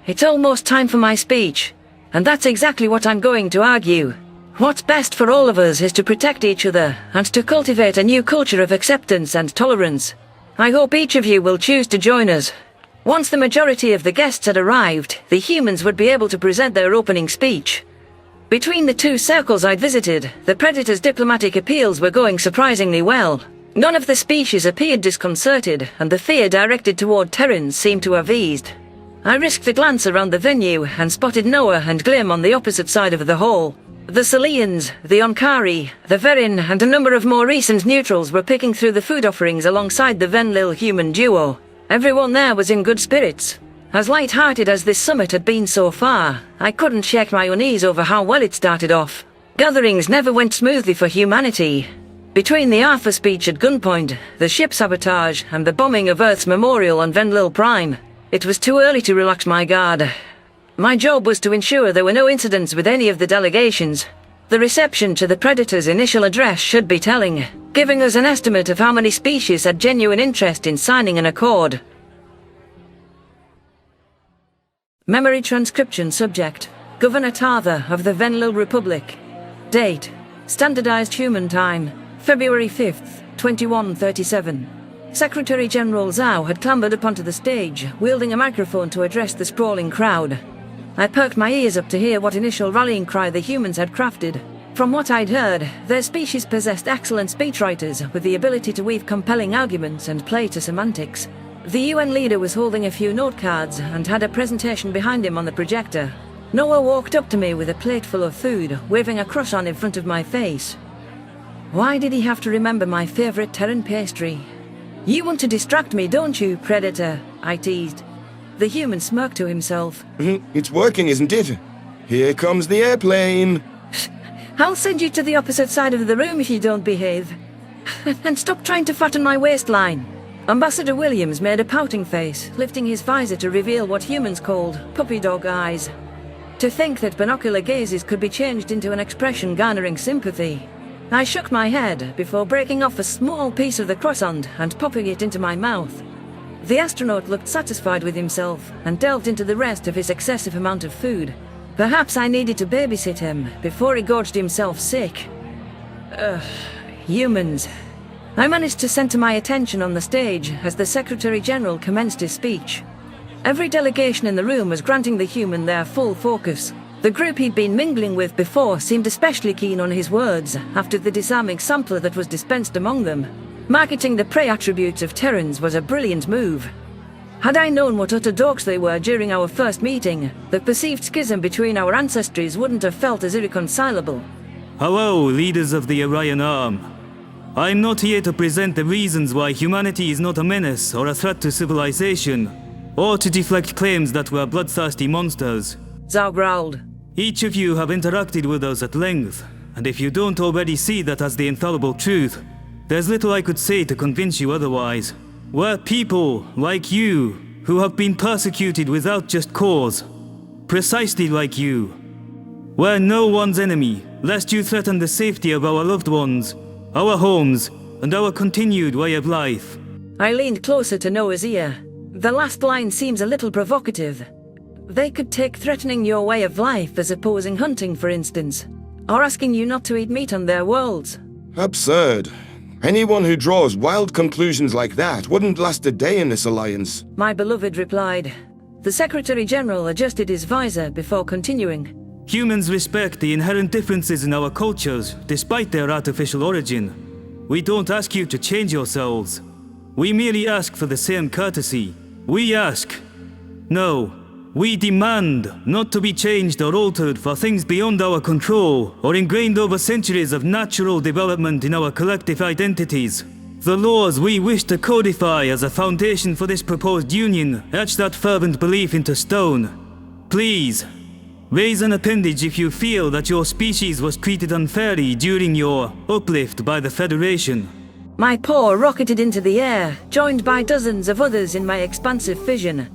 It's almost time for my speech, and that's exactly what I'm going to argue. What's best for all of us is to protect each other and to cultivate a new culture of acceptance and tolerance. I hope each of you will choose to join us. Once the majority of the guests had arrived, the humans would be able to present their opening speech. Between the two circles I'd visited, the Predator's diplomatic appeals were going surprisingly well. None of the species appeared disconcerted, and the fear directed toward Terrans seemed to have eased. I risked a glance around the venue and spotted Noah and Glim on the opposite side of the hall. The Salians, the Onkari, the Verin, and a number of more recent neutrals were picking through the food offerings alongside the Venlil human duo. Everyone there was in good spirits. As light-hearted as this summit had been so far, I couldn't shake my unease over how well it started off. Gatherings never went smoothly for humanity. Between the Arthur speech at gunpoint, the ship sabotage, and the bombing of Earth's memorial on Venlil Prime, it was too early to relax my guard. My job was to ensure there were no incidents with any of the delegations. The reception to the Predator's initial address should be telling, giving us an estimate of how many species had genuine interest in signing an accord. Memory transcription subject, Governor Tarver of the Venlil Republic. Date, Standardized Human Time, February 5th, 2137. Secretary General Zhao had clambered up onto the stage, wielding a microphone to address the sprawling crowd. I perked my ears up to hear what initial rallying cry the humans had crafted. From what I'd heard, their species possessed excellent speechwriters with the ability to weave compelling arguments and play to semantics. The UN leader was holding a few note cards and had a presentation behind him on the projector. Noah walked up to me with a plate full of food, waving a croissant in front of my face. Why did he have to remember my favorite Terran pastry? You want to distract me, don't you, Predator? I teased. The human smirked to himself. It's working, isn't it? Here comes the airplane. I'll send you to the opposite side of the room if you don't behave. And stop trying to fatten my waistline. Ambassador Williams made a pouting face, lifting his visor to reveal what humans called puppy dog eyes. To think that binocular gazes could be changed into an expression garnering sympathy. I shook my head before breaking off a small piece of the croissant and popping it into my mouth. The astronaut looked satisfied with himself and delved into the rest of his excessive amount of food. Perhaps I needed to babysit him before he gorged himself sick. Humans. I managed to center my attention on the stage as the Secretary General commenced his speech. Every delegation in the room was granting the human their full focus. The group he'd been mingling with before seemed especially keen on his words after the disarming sampler that was dispensed among them. Marketing the prey attributes of Terrans was a brilliant move. Had I known what utter dorks they were during our first meeting, the perceived schism between our ancestries wouldn't have felt as irreconcilable. Hello, leaders of the Orion Arm. I'm not here to present the reasons why humanity is not a menace or a threat to civilization, or to deflect claims that we're bloodthirsty monsters. Zhao growled. Each of you have interacted with us at length, and if you don't already see that as the infallible truth, there's little I could say to convince you otherwise. We're people, like you, who have been persecuted without just cause. Precisely like you. We're no one's enemy, lest you threaten the safety of our loved ones, our homes, and our continued way of life. I leaned closer to Noah's ear. The last line seems a little provocative. They could take threatening your way of life as opposing hunting, for instance, or asking you not to eat meat on their worlds. Absurd. Anyone who draws wild conclusions like that wouldn't last a day in this alliance. My beloved replied. The Secretary General adjusted his visor before continuing. Humans respect the inherent differences in our cultures, despite their artificial origin. We don't ask you to change yourselves. We merely ask for the same courtesy. We ask. No. We demand not to be changed or altered for things beyond our control or ingrained over centuries of natural development in our collective identities. The laws we wish to codify as a foundation for this proposed union etch that fervent belief into stone. Please, raise an appendage if you feel that your species was treated unfairly during your uplift by the Federation. My paw rocketed into the air, joined by dozens of others in my expansive vision.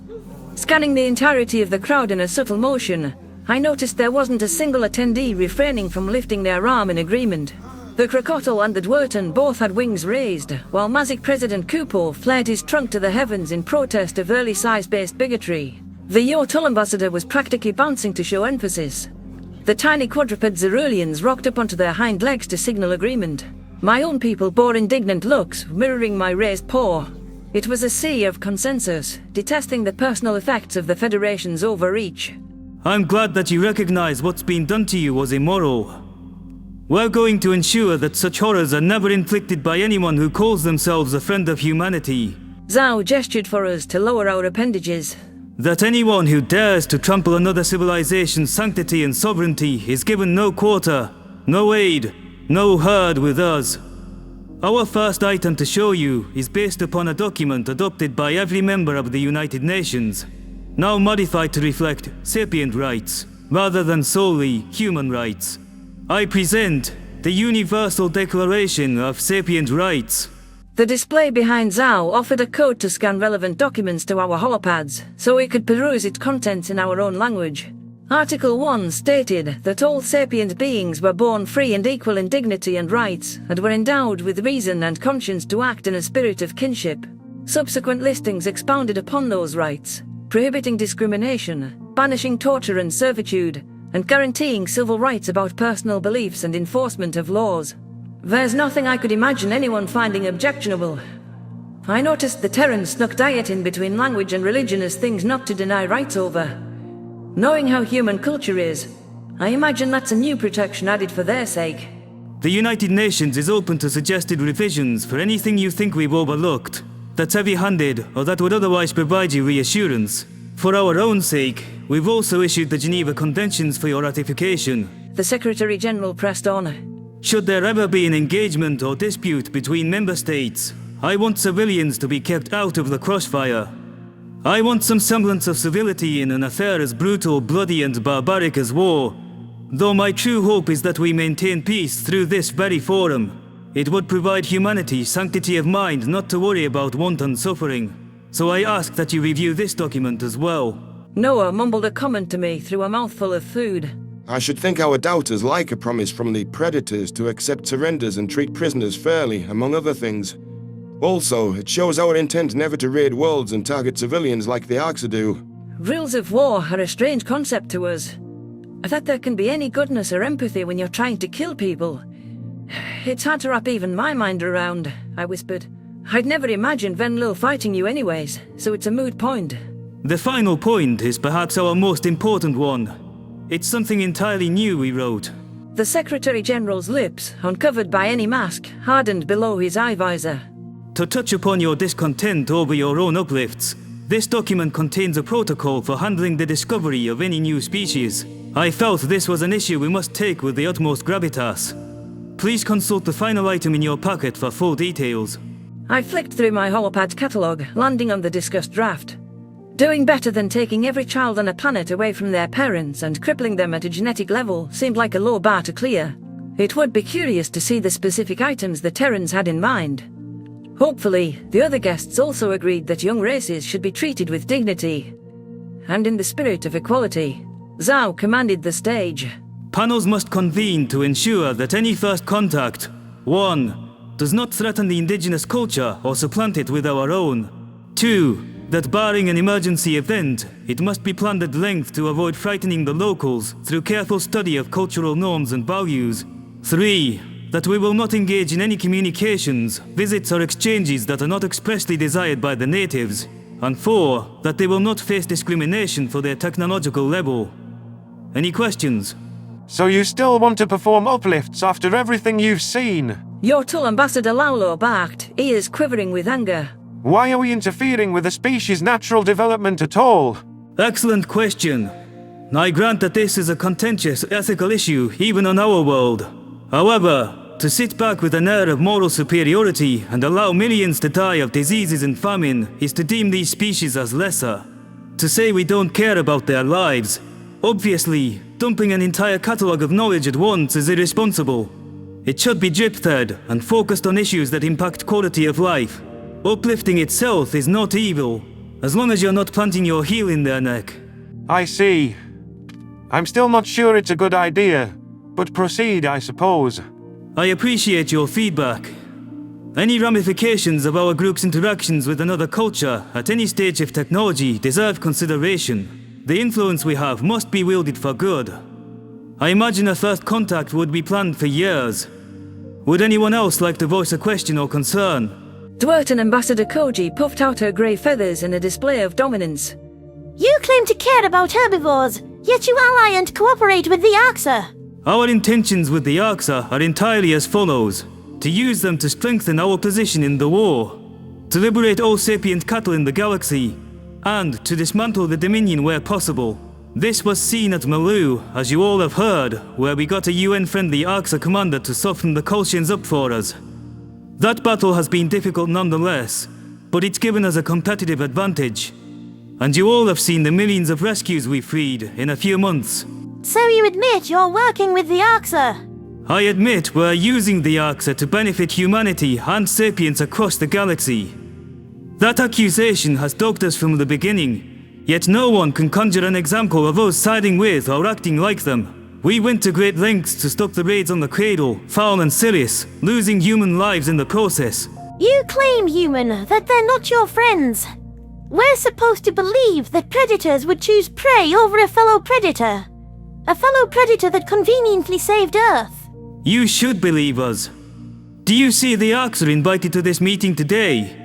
Scanning the entirety of the crowd in a subtle motion, I noticed there wasn't a single attendee refraining from lifting their arm in agreement. The Krakotl and the Dwerten both had wings raised, while Mazik President Kupo flared his trunk to the heavens in protest of early size-based bigotry. The Yotul ambassador was practically bouncing to show emphasis. The tiny quadruped Zeruleans rocked up onto their hind legs to signal agreement. My own people bore indignant looks, mirroring my raised paw. It was a sea of consensus, detesting the personal effects of the Federation's overreach. I'm glad that you recognize what's been done to you was immoral. We're going to ensure that such horrors are never inflicted by anyone who calls themselves a friend of humanity. Zhao gestured for us to lower our appendages. That anyone who dares to trample another civilization's sanctity and sovereignty is given no quarter, no aid, no herd with us. Our first item to show you is based upon a document adopted by every member of the United Nations, now modified to reflect sapient rights, rather than solely human rights. I present the Universal Declaration of Sapient Rights. The display behind Zhao offered a code to scan relevant documents to our holopads, so we could peruse its contents in our own language. Article 1 stated that all sapient beings were born free and equal in dignity and rights, and were endowed with reason and conscience to act in a spirit of kinship. Subsequent listings expounded upon those rights, prohibiting discrimination, banishing torture and servitude, and guaranteeing civil rights about personal beliefs and enforcement of laws. There's nothing I could imagine anyone finding objectionable. I noticed the Terrans snuck diet in between language and religion as things not to deny rights over. Knowing how human culture is, I imagine that's a new protection added for their sake. The United Nations is open to suggested revisions for anything you think we've overlooked, that's heavy-handed or that would otherwise provide you reassurance. For our own sake, we've also issued the Geneva Conventions for your ratification. The Secretary General pressed on. Should there ever be an engagement or dispute between member states, I want civilians to be kept out of the crossfire. I want some semblance of civility in an affair as brutal, bloody and barbaric as war. Though my true hope is that we maintain peace through this very forum. It would provide humanity sanctity of mind not to worry about wanton suffering. So I ask that you review this document as well. Noah mumbled a comment to me through a mouthful of food. I should think our doubters like a promise from the Predators to accept surrenders and treat prisoners fairly, among other things. Also, it shows our intent never to raid worlds and target civilians like the Arxa do. Rules of war are a strange concept to us. That there can be any goodness or empathy when you're trying to kill people. It's hard to wrap even my mind around, I whispered. I'd never imagined Venlil fighting you anyways, so it's a moot point. The final point is perhaps our most important one. It's something entirely new we wrote. The Secretary General's lips, uncovered by any mask, hardened below his eye visor. To touch upon your discontent over your own uplifts, this document contains a protocol for handling the discovery of any new species. I felt this was an issue we must take with the utmost gravitas. Please consult the final item in your packet for full details. I flicked through my holopad's catalogue, landing on the discussed draft. Doing better than taking every child on a planet away from their parents and crippling them at a genetic level seemed like a low bar to clear. It would be curious to see the specific items the Terrans had in mind. Hopefully, the other guests also agreed that young races should be treated with dignity. And in the spirit of equality, Zhao commanded the stage. Panels must convene to ensure that any first contact, 1. Does not threaten the indigenous culture or supplant it with our own. 2. That barring an emergency event, it must be planned at length to avoid frightening the locals through careful study of cultural norms and values. 3. That we will not engage in any communications, visits or exchanges that are not expressly desired by the natives. And 4. That they will not face discrimination for their technological level. Any questions? So you still want to perform uplifts after everything you've seen? Yortul Ambassador Laulo barked, ears quivering with anger. Why are we interfering with the species' natural development at all? Excellent question. I grant that this is a contentious ethical issue even on our world. However, to sit back with an air of moral superiority and allow millions to die of diseases and famine is to deem these species as lesser. To say we don't care about their lives. Obviously, dumping an entire catalogue of knowledge at once is irresponsible. It should be drip-fed and focused on issues that impact quality of life. Uplifting itself is not evil, as long as you're not planting your heel in their neck. I see. I'm still not sure it's a good idea, but proceed, I suppose. I appreciate your feedback. Any ramifications of our group's interactions with another culture at any stage of technology deserve consideration. The influence we have must be wielded for good. I imagine a first contact would be planned for years. Would anyone else like to voice a question or concern? Dwerton Ambassador Koji puffed out her grey feathers in a display of dominance. You claim to care about herbivores, yet you ally and cooperate with the Arxa. Our intentions with the Arxa are entirely as follows. To use them to strengthen our position in the war, to liberate all sapient cattle in the galaxy, and to dismantle the Dominion where possible. This was seen at Malu, as you all have heard, where we got a UN-friendly Arxa commander to soften the Kolshians up for us. That battle has been difficult nonetheless, but it's given us a competitive advantage. And you all have seen the millions of rescues we freed in a few months. So you admit you're working with the Arxa? I admit we're using the Arxa to benefit humanity and sapiens across the galaxy. That accusation has dogged us from the beginning, yet no one can conjure an example of us siding with or acting like them. We went to great lengths to stop the raids on the Cradle, Foul and Sirius, losing human lives in the process. You claim, human, that they're not your friends. We're supposed to believe that predators would choose prey over a fellow predator. A fellow predator that conveniently saved Earth. You should believe us. Do you see the Arxa invited to this meeting today?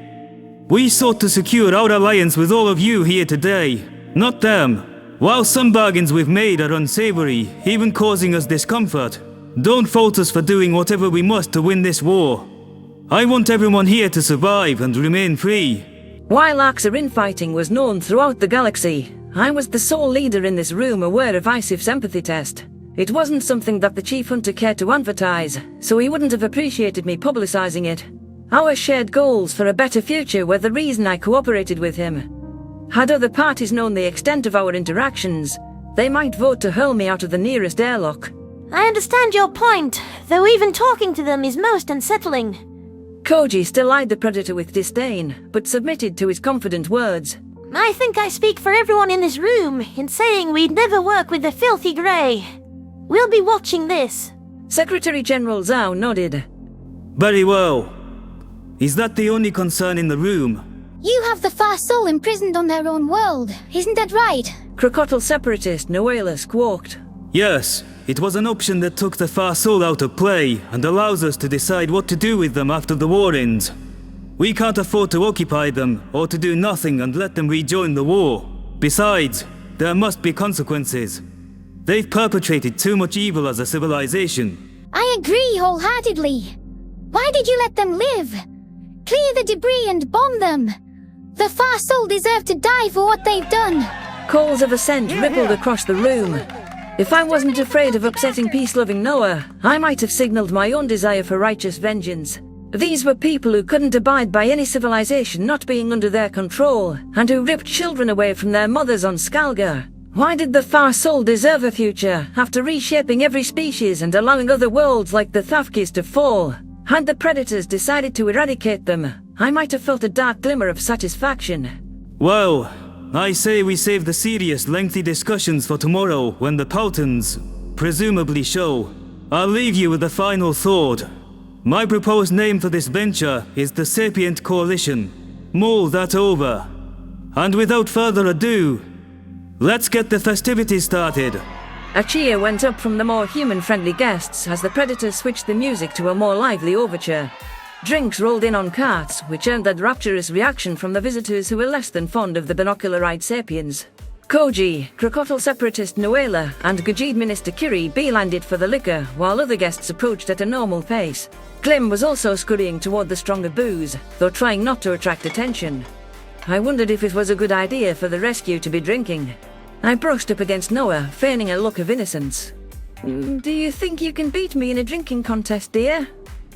We sought to secure our alliance with all of you here today, not them. While some bargains we've made are unsavory, even causing us discomfort, don't fault us for doing whatever we must to win this war. I want everyone here to survive and remain free. While Arxa infighting was known throughout the galaxy, I was the sole leader in this room aware of Isif's empathy test. It wasn't something that the chief hunter cared to advertise, so he wouldn't have appreciated me publicising it. Our shared goals for a better future were the reason I cooperated with him. Had other parties known the extent of our interactions, they might vote to hurl me out of the nearest airlock. I understand your point, though even talking to them is most unsettling. Koji still eyed the predator with disdain, but submitted to his confident words. I think I speak for everyone in this room in saying we'd never work with the filthy grey. We'll be watching this. Secretary General Zhao nodded. Very well. Is that the only concern in the room? You have the Farsul imprisoned on their own world, isn't that right? Crocodile separatist Noela squawked. Yes, it was an option that took the Farsul out of play and allows us to decide what to do with them after the war ends. We can't afford to occupy them or to do nothing and let them rejoin the war. Besides, there must be consequences. They've perpetrated too much evil as a civilization. I agree wholeheartedly. Why did you let them live? Clear the debris and bomb them. The Farsul deserve to die for what they've done. Calls of assent rippled across the room. If I wasn't afraid of upsetting peace-loving Noah, I might have signaled my own desire for righteous vengeance. These were people who couldn't abide by any civilization not being under their control, and who ripped children away from their mothers on Skalgar. Why did the Farsul deserve a future, after reshaping every species and allowing other worlds like the Thafkis to fall? Had the predators decided to eradicate them, I might have felt a dark glimmer of satisfaction. Well, I say we save the serious, lengthy discussions for tomorrow when the Pautons, presumably, show. I'll leave you with a final thought. My proposed name for this venture is the Sapient Coalition. Mull that over. And without further ado, let's get the festivities started. A cheer went up from the more human-friendly guests as the predators switched the music to a more lively overture. Drinks rolled in on carts, which earned that rapturous reaction from the visitors who were less than fond of the binocular-eyed sapiens. Koji, Crocodile separatist Noela, and Gajid Minister Kiri beelined for the liquor, while other guests approached at a normal pace. Glim was also scurrying toward the stronger booze, though trying not to attract attention. I wondered if it was a good idea for the rescue to be drinking. I brushed up against Noah, feigning a look of innocence. Do you think you can beat me in a drinking contest, dear?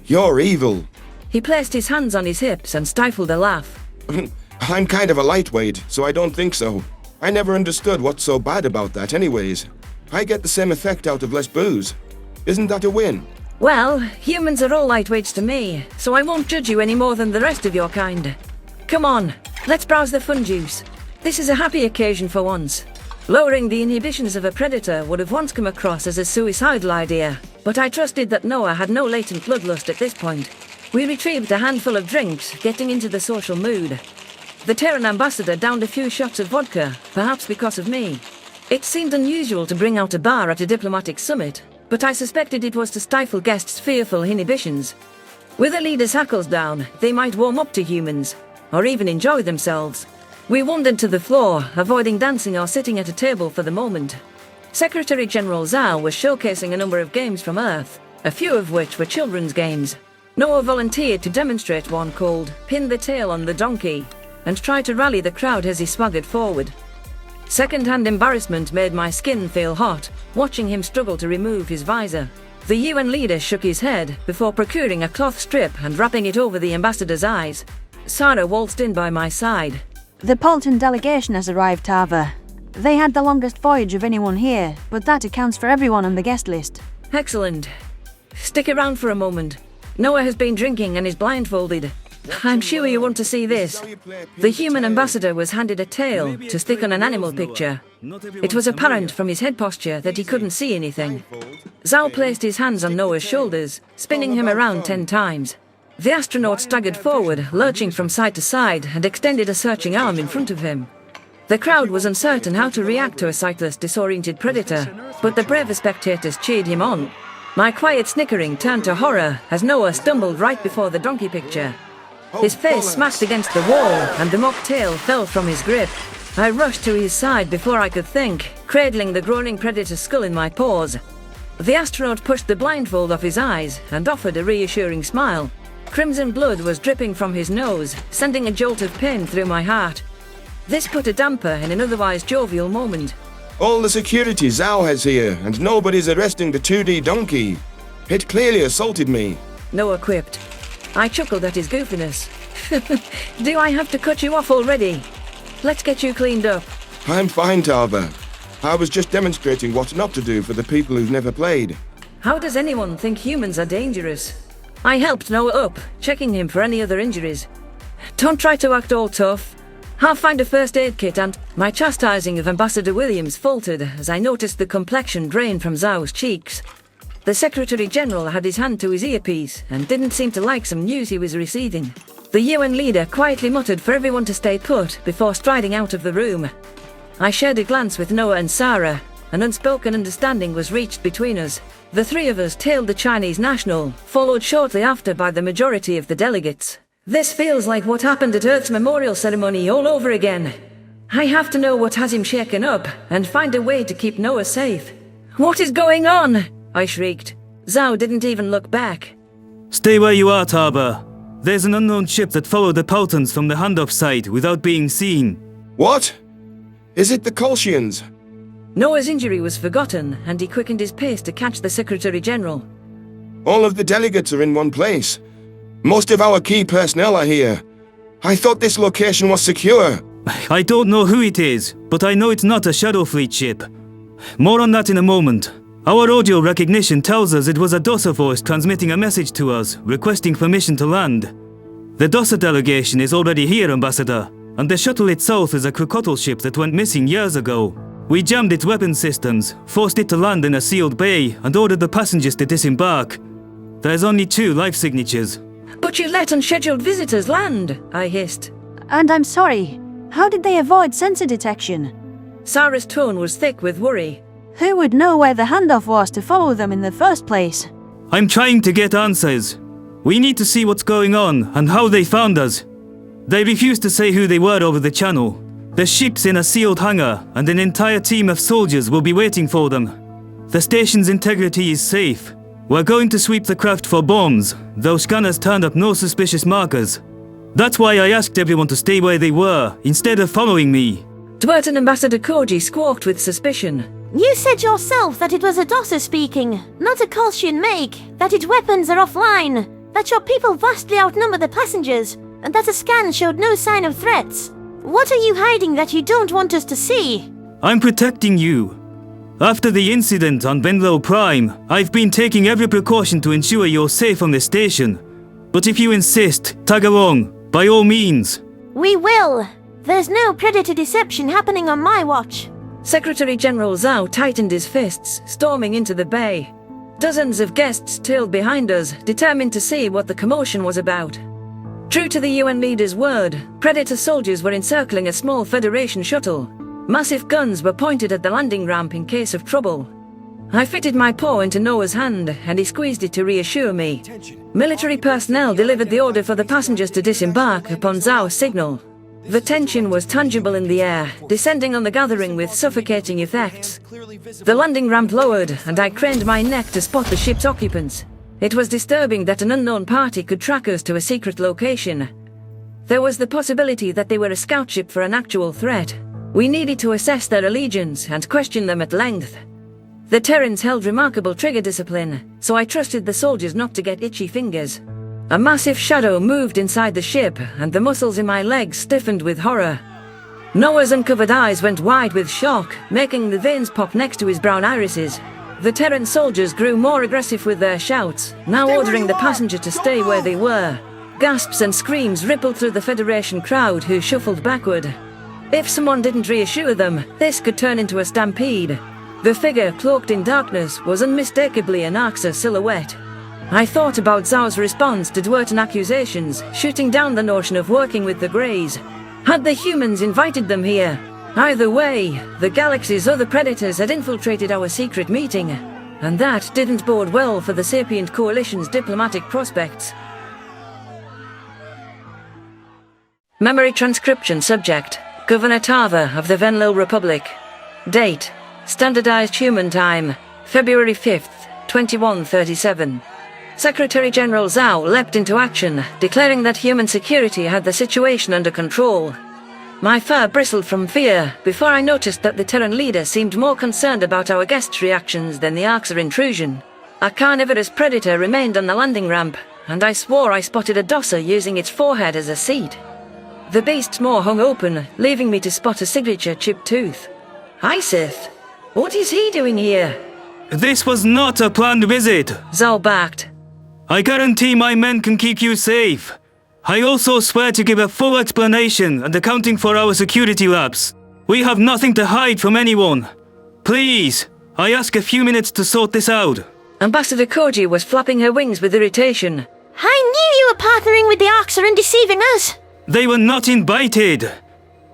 You're evil. He placed his hands on his hips and stifled a laugh. I'm kind of a lightweight, so I don't think so. I never understood what's so bad about that anyways. I get the same effect out of less booze. Isn't that a win? Well, humans are all lightweights to me, so I won't judge you any more than the rest of your kind. Come on, let's browse the fun juice. This is a happy occasion for once. Lowering the inhibitions of a predator would have once come across as a suicidal idea, but I trusted that Noah had no latent bloodlust at this point. We retrieved a handful of drinks, getting into the social mood. The Terran ambassador downed a few shots of vodka, perhaps because of me. It seemed unusual to bring out a bar at a diplomatic summit, but I suspected it was to stifle guests' fearful inhibitions. With the leaders' hackles down, they might warm up to humans, or even enjoy themselves. We wandered to the floor, avoiding dancing or sitting at a table for the moment. Secretary General Zhao was showcasing a number of games from Earth, a few of which were children's games. Noah volunteered to demonstrate one called Pin the Tail on the Donkey, and try to rally the crowd as he swaggered forward. Second-hand embarrassment made my skin feel hot, watching him struggle to remove his visor. The UN leader shook his head before procuring a cloth strip and wrapping it over the ambassador's eyes. Sarah waltzed in by my side. The Paulton delegation has arrived, Tava. They had the longest voyage of anyone here, but that accounts for everyone on the guest list. Excellent. Stick around for a moment. Noah has been drinking and is blindfolded. I'm sure you want to see this. The human ambassador was handed a tail to stick on an animal picture. It was apparent from his head posture that he couldn't see anything. Zhao placed his hands on Noah's shoulders, spinning him around 10 times. The astronaut staggered forward, lurching from side to side, and extended a searching arm in front of him. The crowd was uncertain how to react to a sightless, disoriented predator, but the braver spectators cheered him on. My quiet snickering turned to horror as Noah stumbled right before the donkey picture. His face smashed against the wall, and the mock tail fell from his grip. I rushed to his side before I could think, cradling the groaning predator's skull in my paws. The astronaut pushed the blindfold off his eyes and offered a reassuring smile. Crimson blood was dripping from his nose, sending a jolt of pain through my heart. This put a damper in an otherwise jovial moment. All the security Zhao has here, and nobody's arresting the 2D donkey. It clearly assaulted me. Noah quipped. I chuckled at his goofiness. Do I have to cut you off already? Let's get you cleaned up. I'm fine, Tava. I was just demonstrating what not to do for the people who've never played. How does anyone think humans are dangerous? I helped Noah up, checking him for any other injuries. Don't try to act all tough. I'll find a first aid kit, and my chastising of Ambassador Williams faltered as I noticed the complexion drain from Zhao's cheeks. The Secretary General had his hand to his earpiece and didn't seem to like some news he was receiving. The UN leader quietly muttered for everyone to stay put before striding out of the room. I shared a glance with Noah and Sarah. An unspoken understanding was reached between us. The three of us tailed the Chinese national, followed shortly after by the majority of the delegates. This feels like what happened at Earth's memorial ceremony all over again. I have to know what has him shaken up and find a way to keep Noah safe. What is going on? I shrieked. Zhao didn't even look back. Stay where you are, Taba. There's an unknown ship that followed the Pautans from the handoff site without being seen. What? Is it the Kolshians? Noah's injury was forgotten, and he quickened his pace to catch the Secretary General. All of the delegates are in one place. Most of our key personnel are here. I thought this location was secure. I don't know who it is, but I know it's not a Shadow Fleet ship. More on that in a moment. Our audio recognition tells us it was a DOSA voice transmitting a message to us, requesting permission to land. The DOSA delegation is already here, Ambassador, and the shuttle itself is a Crocodile ship that went missing years ago. We jammed its weapon systems, forced it to land in a sealed bay, and ordered the passengers to disembark. There's only 2 life signatures. But you let unscheduled visitors land, I hissed. And I'm sorry. How did they avoid sensor detection? Sarah's tone was thick with worry. Who would know where the handoff was to follow them in the first place? I'm trying to get answers. We need to see what's going on and how they found us. They refused to say who they were over the channel. The ship's in a sealed hangar, and an entire team of soldiers will be waiting for them. The station's integrity is safe. We're going to sweep the craft for bombs, though scanners turned up no suspicious markers. That's why I asked everyone to stay where they were, instead of following me. Dwert and Ambassador Koji squawked with suspicion. You said yourself that it was a DOSA speaking, not a Kolshian make, that its weapons are offline, that your people vastly outnumber the passengers, and that a scan showed no sign of threats. What are you hiding that you don't want us to see? I'm protecting you. After the incident on Venlo Prime, I've been taking every precaution to ensure you're safe on the station. But if you insist, tag along, by all means. We will. There's no predator deception happening on my watch. Secretary General Zhao tightened his fists, storming into the bay. Dozens of guests tailed behind us, determined to see what the commotion was about. True to the UN leader's word, Predator soldiers were encircling a small Federation shuttle. Massive guns were pointed at the landing ramp in case of trouble. I fitted my paw into Noah's hand, and he squeezed it to reassure me. Military personnel delivered the order for the passengers to disembark upon Zhao's signal. The tension was tangible in the air, descending on the gathering with suffocating effects. The landing ramp lowered, and I craned my neck to spot the ship's occupants. It was disturbing that an unknown party could track us to a secret location. There was the possibility that they were a scout ship for an actual threat. We needed to assess their allegiance and question them at length. The Terrans held remarkable trigger discipline, so I trusted the soldiers not to get itchy fingers. A massive shadow moved inside the ship, and the muscles in my legs stiffened with horror. Noah's uncovered eyes went wide with shock, making the veins pop next to his brown irises. The Terran soldiers grew more aggressive with their shouts, now ordering the passenger to stay where they were. Gasps and screams rippled through the Federation crowd, who shuffled backward. If someone didn't reassure them, this could turn into a stampede. The figure, cloaked in darkness, was unmistakably an Arxer silhouette. I thought about Zhao's response to Dwerton accusations, shooting down the notion of working with the Greys. Had the humans invited them here? Either way, the galaxy's other predators had infiltrated our secret meeting, and that didn't bode well for the Sapient Coalition's diplomatic prospects. Memory transcription subject: Governor Tava of the Venlil Republic. Date: Standardized Human Time, February 5th, 2137. Secretary General Zhao leapt into action, declaring that human security had the situation under control. My fur bristled from fear before I noticed that the Terran leader seemed more concerned about our guests' reactions than the Ark's intrusion. A carnivorous predator remained on the landing ramp, and I swore I spotted a Adastra using its forehead as a seat. The beast's maw hung open, leaving me to spot a signature chipped tooth. Isif, what is he doing here? This was not a planned visit. Zhao backed. I guarantee my men can keep you safe. I also swear to give a full explanation and accounting for our security lapse. We have nothing to hide from anyone. Please, I ask a few minutes to sort this out. Ambassador Koji was flapping her wings with irritation. I knew you were partnering with the Arksa and deceiving us. They were not invited.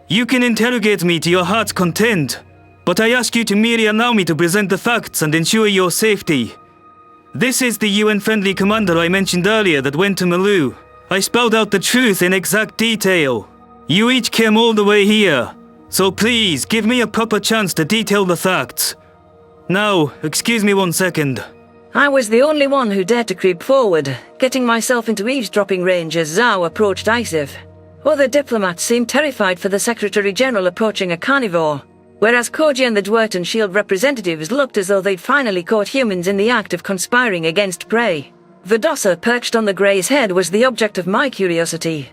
You can interrogate me to your heart's content, but I ask you to merely allow me to present the facts and ensure your safety. This is the UN-friendly commander I mentioned earlier that went to Malu. I spelled out the truth in exact detail. You each came all the way here, so please give me a proper chance to detail the facts. Now, excuse me 1 second. I was the only one who dared to creep forward, getting myself into eavesdropping range as Zhao approached Isif. Other diplomats seemed terrified for the Secretary-General approaching a carnivore, whereas Koji and the Dwert and Shield representatives looked as though they'd finally caught humans in the act of conspiring against prey. The Adastra perched on the Grey's head was the object of my curiosity.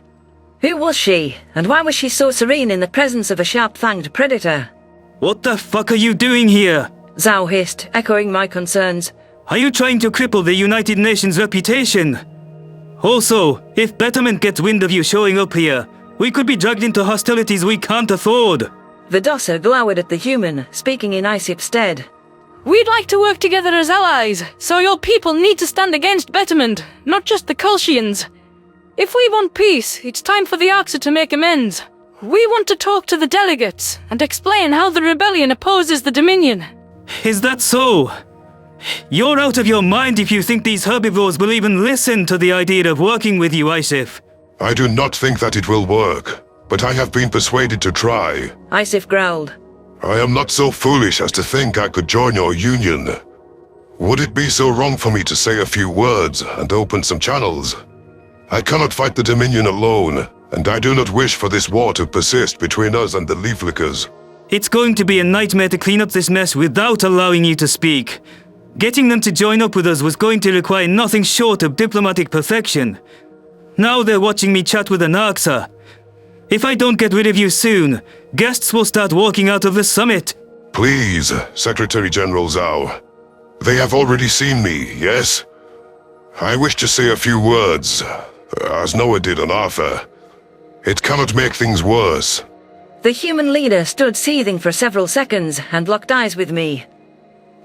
Who was she, and why was she so serene in the presence of a sharp-fanged predator? What the fuck are you doing here? Zhao hissed, echoing my concerns. Are you trying to cripple the United Nations' reputation? Also, if Betterment gets wind of you showing up here, we could be dragged into hostilities we can't afford. The Adastra glowered at the human, speaking in Isif's stead. We'd like to work together as allies, so your people need to stand against Betterment, not just the Kolshians. If we want peace, it's time for the Arksa to make amends. We want to talk to the delegates and explain how the rebellion opposes the Dominion. Is that so? You're out of your mind if you think these herbivores will even listen to the idea of working with you, Isif. I do not think that it will work, but I have been persuaded to try. Isif growled. I am not so foolish as to think I could join your union. Would it be so wrong for me to say a few words and open some channels? I cannot fight the Dominion alone, and I do not wish for this war to persist between us and the Leaflickers. It's going to be a nightmare to clean up this mess without allowing you to speak. Getting them to join up with us was going to require nothing short of diplomatic perfection. Now they're watching me chat with an Arksa. If I don't get rid of you soon, guests will start walking out of the summit. Please, Secretary-General Zhao. They have already seen me, yes? I wish to say a few words, as Noah did on Arthur. It cannot make things worse. The human leader stood seething for several seconds and locked eyes with me.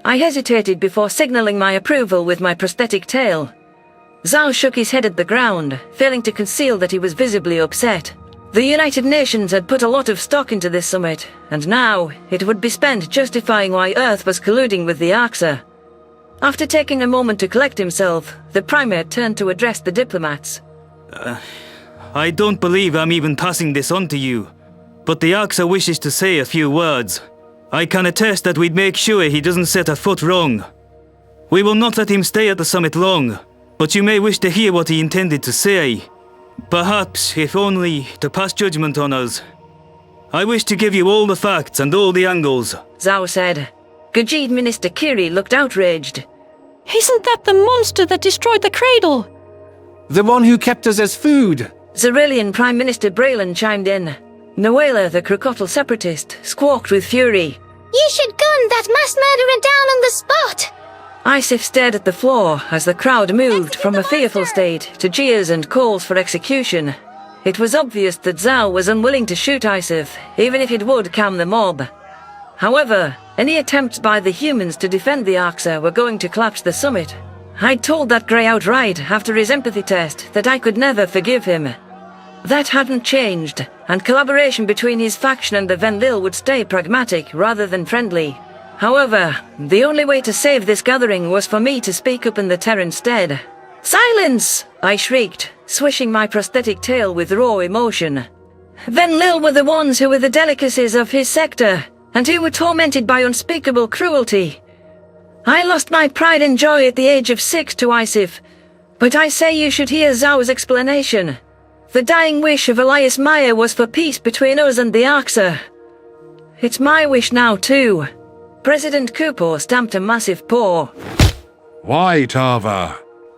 I hesitated before signaling my approval with my prosthetic tail. Zhao shook his head at the ground, failing to conceal that he was visibly upset. The United Nations had put a lot of stock into this summit, and now it would be spent justifying why Earth was colluding with the Arksa. After taking a moment to collect himself, the Primate turned to address the diplomats. I don't believe I'm even passing this on to you, but the Arksa wishes to say a few words. I can attest that we'd make sure he doesn't set a foot wrong. We will not let him stay at the summit long, but you may wish to hear what he intended to say. Perhaps, if only, to pass judgment on us. I wish to give you all the facts and all the angles. Zhao said. Gajid Minister Kiri looked outraged. Isn't that the monster that destroyed the cradle? The one who kept us as food. Zerillian Prime Minister Braylon chimed in. Noela, the Crocodile separatist, squawked with fury. You should gun that mass murderer down on the spot! Isif stared at the floor as the crowd moved from a fearful state to jeers and calls for execution. It was obvious that Zhao was unwilling to shoot Isif, even if it would calm the mob. However, any attempts by the humans to defend the Arksa were going to collapse the summit. I'd told that grey outright after his empathy test that I could never forgive him. That hadn't changed, and collaboration between his faction and the Venlil would stay pragmatic rather than friendly. However, the only way to save this gathering was for me to speak up in the Terran's stead. Silence! I shrieked, swishing my prosthetic tail with raw emotion. Venlil were the ones who were the delicacies of his sector, and who were tormented by unspeakable cruelty. I lost my pride and joy at the age of 6 to Isif, but I say you should hear Zhao's explanation. The dying wish of Elias Meyer was for peace between us and the Arxa. It's my wish now, too. President Kupo stamped a massive paw. Why, Tava?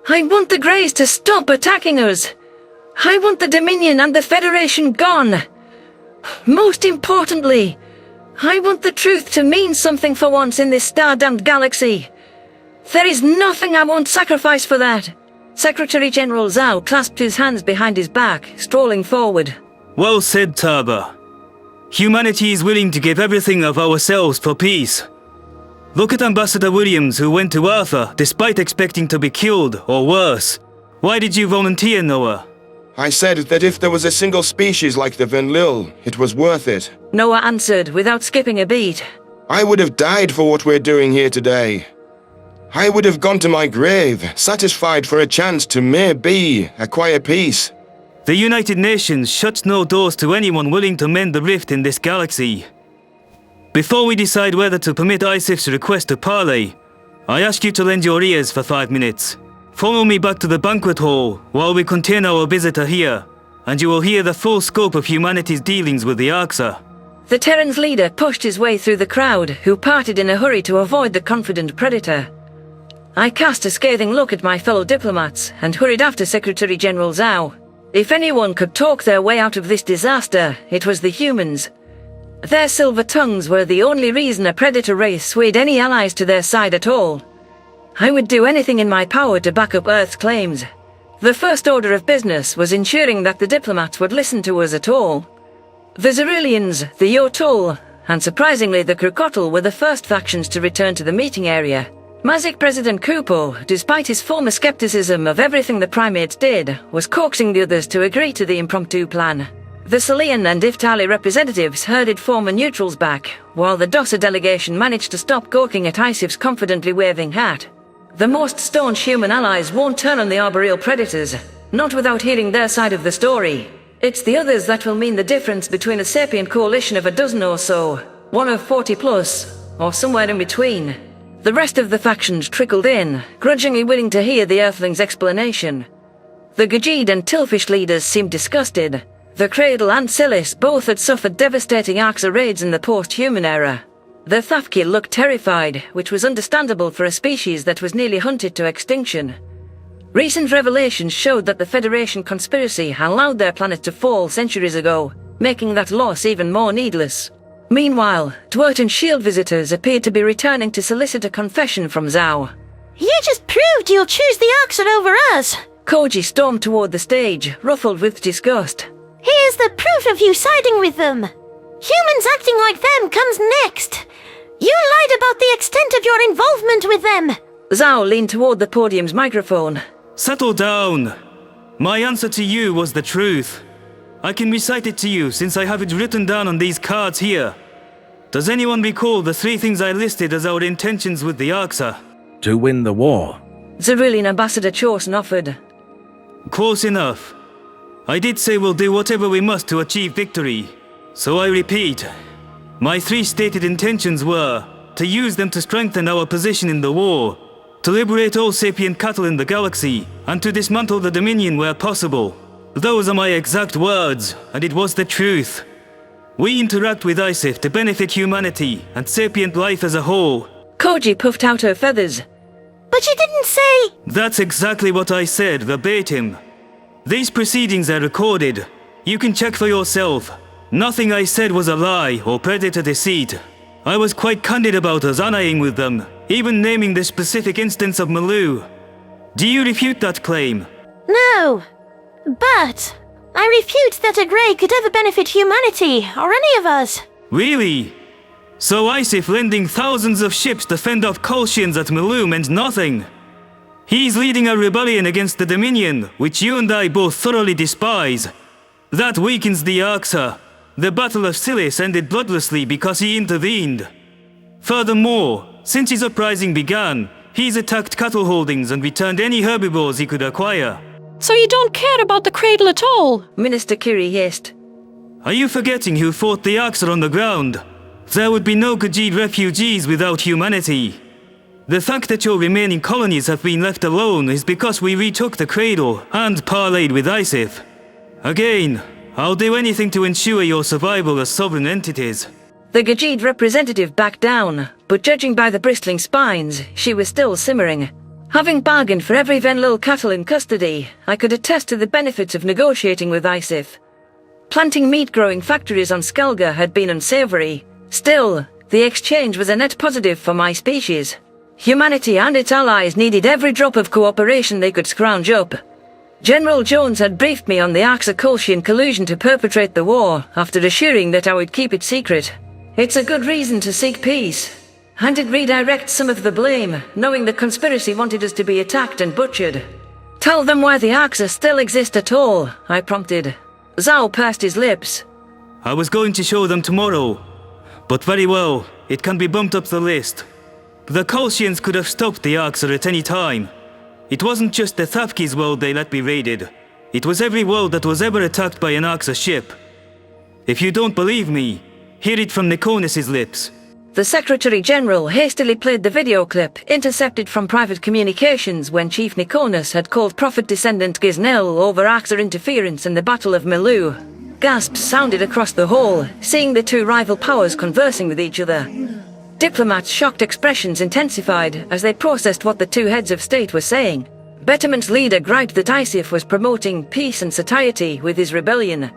I want the Greys to stop attacking us. I want the Dominion and the Federation gone. Most importantly, I want the truth to mean something for once in this star-damned galaxy. There is nothing I won't sacrifice for that. Secretary General Zhao clasped his hands behind his back, strolling forward. Well said, Taba. Humanity is willing to give everything of ourselves for peace. Look at Ambassador Williams, who went to Arthur despite expecting to be killed, or worse. Why did you volunteer, Noah? I said that if there was a single species like the Venlil, it was worth it. Noah answered without skipping a beat. I would have died for what we're doing here today. I would have gone to my grave, satisfied for a chance to maybe acquire peace. The United Nations shuts no doors to anyone willing to mend the rift in this galaxy. Before we decide whether to permit ISIF's request to parley, I ask you to lend your ears for 5 minutes. Follow me back to the banquet hall while we contain our visitor here, and you will hear the full scope of humanity's dealings with the Arxa. The Terrans leader pushed his way through the crowd, who parted in a hurry to avoid the confident predator. I cast a scathing look at my fellow diplomats and hurried after Secretary General Zhao. If anyone could talk their way out of this disaster, it was the humans. Their silver tongues were the only reason a predator race swayed any allies to their side at all. I would do anything in my power to back up Earth's claims. The first order of business was ensuring that the diplomats would listen to us at all. The Xerulians, the Yotul, and surprisingly the Krokotl were the first factions to return to the meeting area. Mazik President Kupo, despite his former skepticism of everything the primates did, was coaxing the others to agree to the impromptu plan. The Salian and Iftali representatives herded former neutrals back, while the Dossa delegation managed to stop gawking at ISIF's confidently waving hat. The most staunch human allies won't turn on the arboreal predators, not without hearing their side of the story. It's the others that will mean the difference between a sapient coalition of a dozen or so, one of 40 plus, or somewhere in between. The rest of the factions trickled in, grudgingly willing to hear the Earthlings' explanation. The Gajid and Tilfish leaders seemed disgusted. The Cradle and Silis both had suffered devastating Arxa raids in the post-human era. The Thafki looked terrified, which was understandable for a species that was nearly hunted to extinction. Recent revelations showed that the Federation conspiracy allowed their planet to fall centuries ago, making that loss even more needless. Meanwhile, Dwart and S.H.I.E.L.D. visitors appeared to be returning to solicit a confession from Zhao. You just proved you'll choose the Arxa over us! Koji stormed toward the stage, ruffled with disgust. Here's the proof of you siding with them! Humans acting like them comes next! You lied about the extent of your involvement with them! Zhao leaned toward the podium's microphone. Settle down! My answer to you was the truth. I can recite it to you since I have it written down on these cards here. Does anyone recall the 3 things I listed as our intentions with the Arxa? To win the war. Xerulian Ambassador Chorson offered. Close enough. I did say we'll do whatever we must to achieve victory. So I repeat, my 3 stated intentions were to use them to strengthen our position in the war, to liberate all sapient cattle in the galaxy, and to dismantle the Dominion where possible. Those are my exact words, and it was the truth. We interact with ISIF to benefit humanity and sapient life as a whole. Koji puffed out her feathers. But you didn't say... That's exactly what I said, verbatim. These proceedings are recorded. You can check for yourself. Nothing I said was a lie or predator deceit. I was quite candid about us allying with them, even naming the specific instance of Malu. Do you refute that claim? No. But I refute that a Grey could ever benefit humanity, or any of us. Really? So ISIF lending thousands of ships to fend off Kolshians at Malu meant nothing? He's leading a rebellion against the Dominion, which you and I both thoroughly despise. That weakens the Arxa. The Battle of Silis ended bloodlessly because he intervened. Furthermore, since his uprising began, he's attacked cattle holdings and returned any herbivores he could acquire. So you don't care about the Cradle at all? Minister Kiri hissed. Are you forgetting who fought the Arxa on the ground? There would be no Gajid refugees without humanity. The fact that your remaining colonies have been left alone is because we retook the Cradle and parlayed with ISIF. Again, I'll do anything to ensure your survival as sovereign entities. The Gajid representative backed down, but judging by the bristling spines, she was still simmering. Having bargained for every Venlil cattle in custody, I could attest to the benefits of negotiating with Isif. Planting meat-growing factories on Skelga had been unsavory. Still, the exchange was a net positive for my species. Humanity and its allies needed every drop of cooperation they could scrounge up. General Jones had briefed me on the Arxa-Kolshian collusion to perpetrate the war, after assuring that I would keep it secret. It's a good reason to seek peace. And it redirects some of the blame, knowing the conspiracy wanted us to be attacked and butchered. Tell them why the Arxa still exist at all, I prompted. Zhao pursed his lips. I was going to show them tomorrow. But very well, it can be bumped up the list. The Kolshians could have stopped the Arxa at any time. It wasn't just the Thafki's world they let be raided. It was every world that was ever attacked by an Arxa ship. If you don't believe me, hear it from Nikonis' lips. The Secretary-General hastily played the video clip, intercepted from private communications when Chief Nikonis had called prophet-descendant Giznel over Arxa interference in the Battle of Milu. Gasps sounded across the hall, seeing the two rival powers conversing with each other. Diplomats' shocked expressions intensified as they processed what the two heads of state were saying. Betterment's leader griped that Isif was promoting peace and satiety with his rebellion.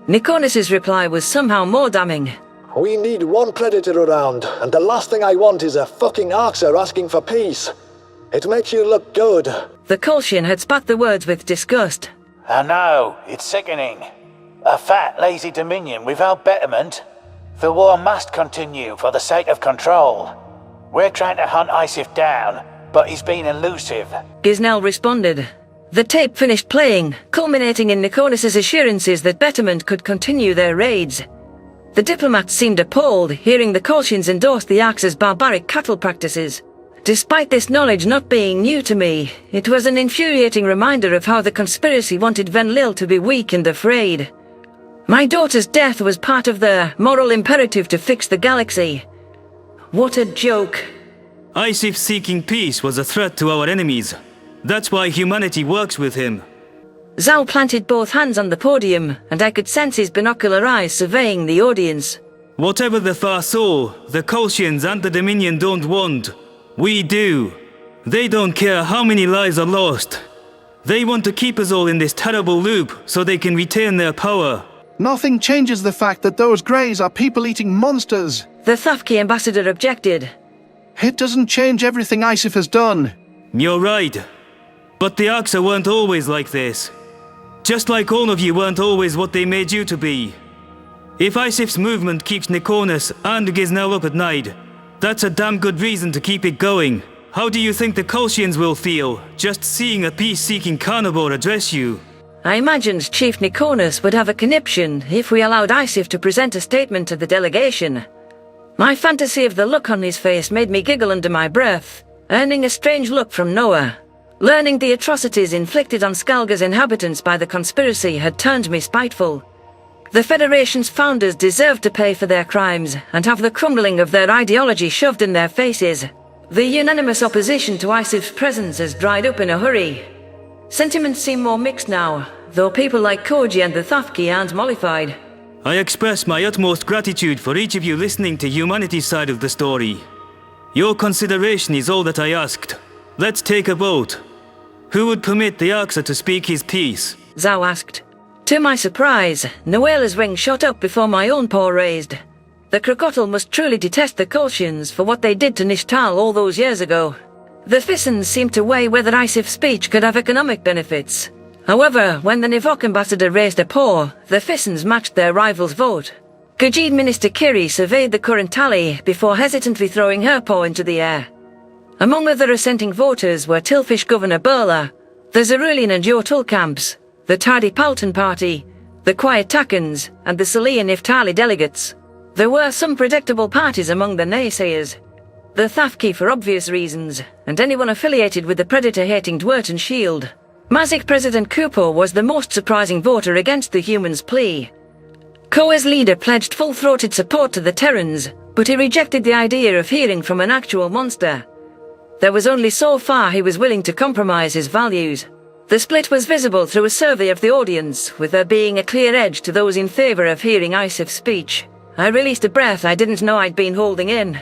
Nikonis' reply was somehow more damning. We need one predator around, and the last thing I want is a fucking Arxa asking for peace. It makes you look good. The Kolshian had spat the words with disgust. I know, it's sickening. A fat, lazy dominion without betterment. The war must continue for the sake of control. We're trying to hunt Isif down, but he's been elusive. Giznel responded. The tape finished playing, culminating in Nikonis' assurances that Betterment could continue their raids. The diplomats seemed appalled, hearing the Kolshians endorse the Arxa's barbaric cattle practices. Despite this knowledge not being new to me, it was an infuriating reminder of how the conspiracy wanted Venlil to be weak and afraid. My daughter's death was part of their moral imperative to fix the galaxy. What a joke. Isif seeking peace was a threat to our enemies. That's why humanity works with him. Zhao planted both hands on the podium, and I could sense his binocular eyes surveying the audience. Whatever the Farsul, the Kolshians and the Dominion don't want, we do. They don't care how many lives are lost. They want to keep us all in this terrible loop so they can retain their power. Nothing changes the fact that those Greys are people-eating monsters. The Thafki ambassador objected. It doesn't change everything Isif has done. You're right. But the Arxa weren't always like this. Just like all of you weren't always what they made you to be. If Isif's movement keeps Nikonis and Giznel up at night, that's a damn good reason to keep it going. How do you think the Kolshians will feel, just seeing a peace-seeking carnivore address you? I imagined Chief Nikonis would have a conniption if we allowed Isif to present a statement to the delegation. My fantasy of the look on his face made me giggle under my breath, earning a strange look from Noah. Learning the atrocities inflicted on Skalga's inhabitants by the conspiracy had turned me spiteful. The Federation's founders deserved to pay for their crimes and have the crumbling of their ideology shoved in their faces. The unanimous opposition to Isif's presence has dried up in a hurry. Sentiments seem more mixed now, though people like Koji and the Thafki aren't mollified. I express my utmost gratitude for each of you listening to humanity's side of the story. Your consideration is all that I asked. Let's take a vote. Who would permit the Arxa to speak his piece? Zhao asked. To my surprise, Noela's ring shot up before my own paw raised. The Crocodile must truly detest the Kolshians for what they did to Nishtal all those years ago. The Fissens seemed to weigh whether Isif's speech could have economic benefits. However, when the Nivok ambassador raised a paw, the Fissens matched their rival's vote. Gajid Minister Kiri surveyed the current tally before hesitantly throwing her paw into the air. Among other assenting voters were Tilfish Governor Burla, the Zerulian and Jotul camps, the Tardy Palton Party, the Quiet Takans, and the Salian Iftali delegates. There were some predictable parties among the naysayers. The Thafki for obvious reasons, and anyone affiliated with the predator-hating Dwerton Shield. Mazik President Kupo was the most surprising voter against the humans' plea. Koa's leader pledged full-throated support to the Terrans, but he rejected the idea of hearing from an actual monster. There was only so far he was willing to compromise his values. The split was visible through a survey of the audience, with there being a clear edge to those in favour of hearing Isif's speech. I released a breath I didn't know I'd been holding in.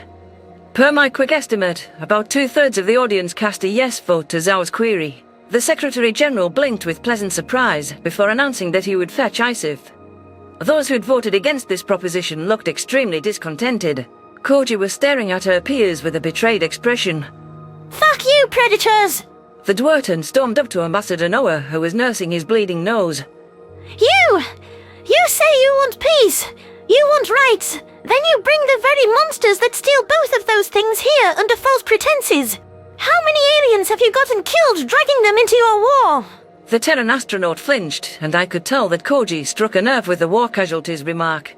Per my quick estimate, about 2/3 of the audience cast a yes vote to Zhao's query. The Secretary-General blinked with pleasant surprise before announcing that he would fetch Isif. Those who'd voted against this proposition looked extremely discontented. Koji was staring at her peers with a betrayed expression. Fuck you, predators! The Dwerten stormed up to Ambassador Noah, who was nursing his bleeding nose. You say you want peace, you want rights, then you bring the very monsters that steal both of those things here under false pretenses. How many aliens have you gotten killed dragging them into your war? The Terran astronaut flinched, and I could tell that Koji struck a nerve with the war casualties remark.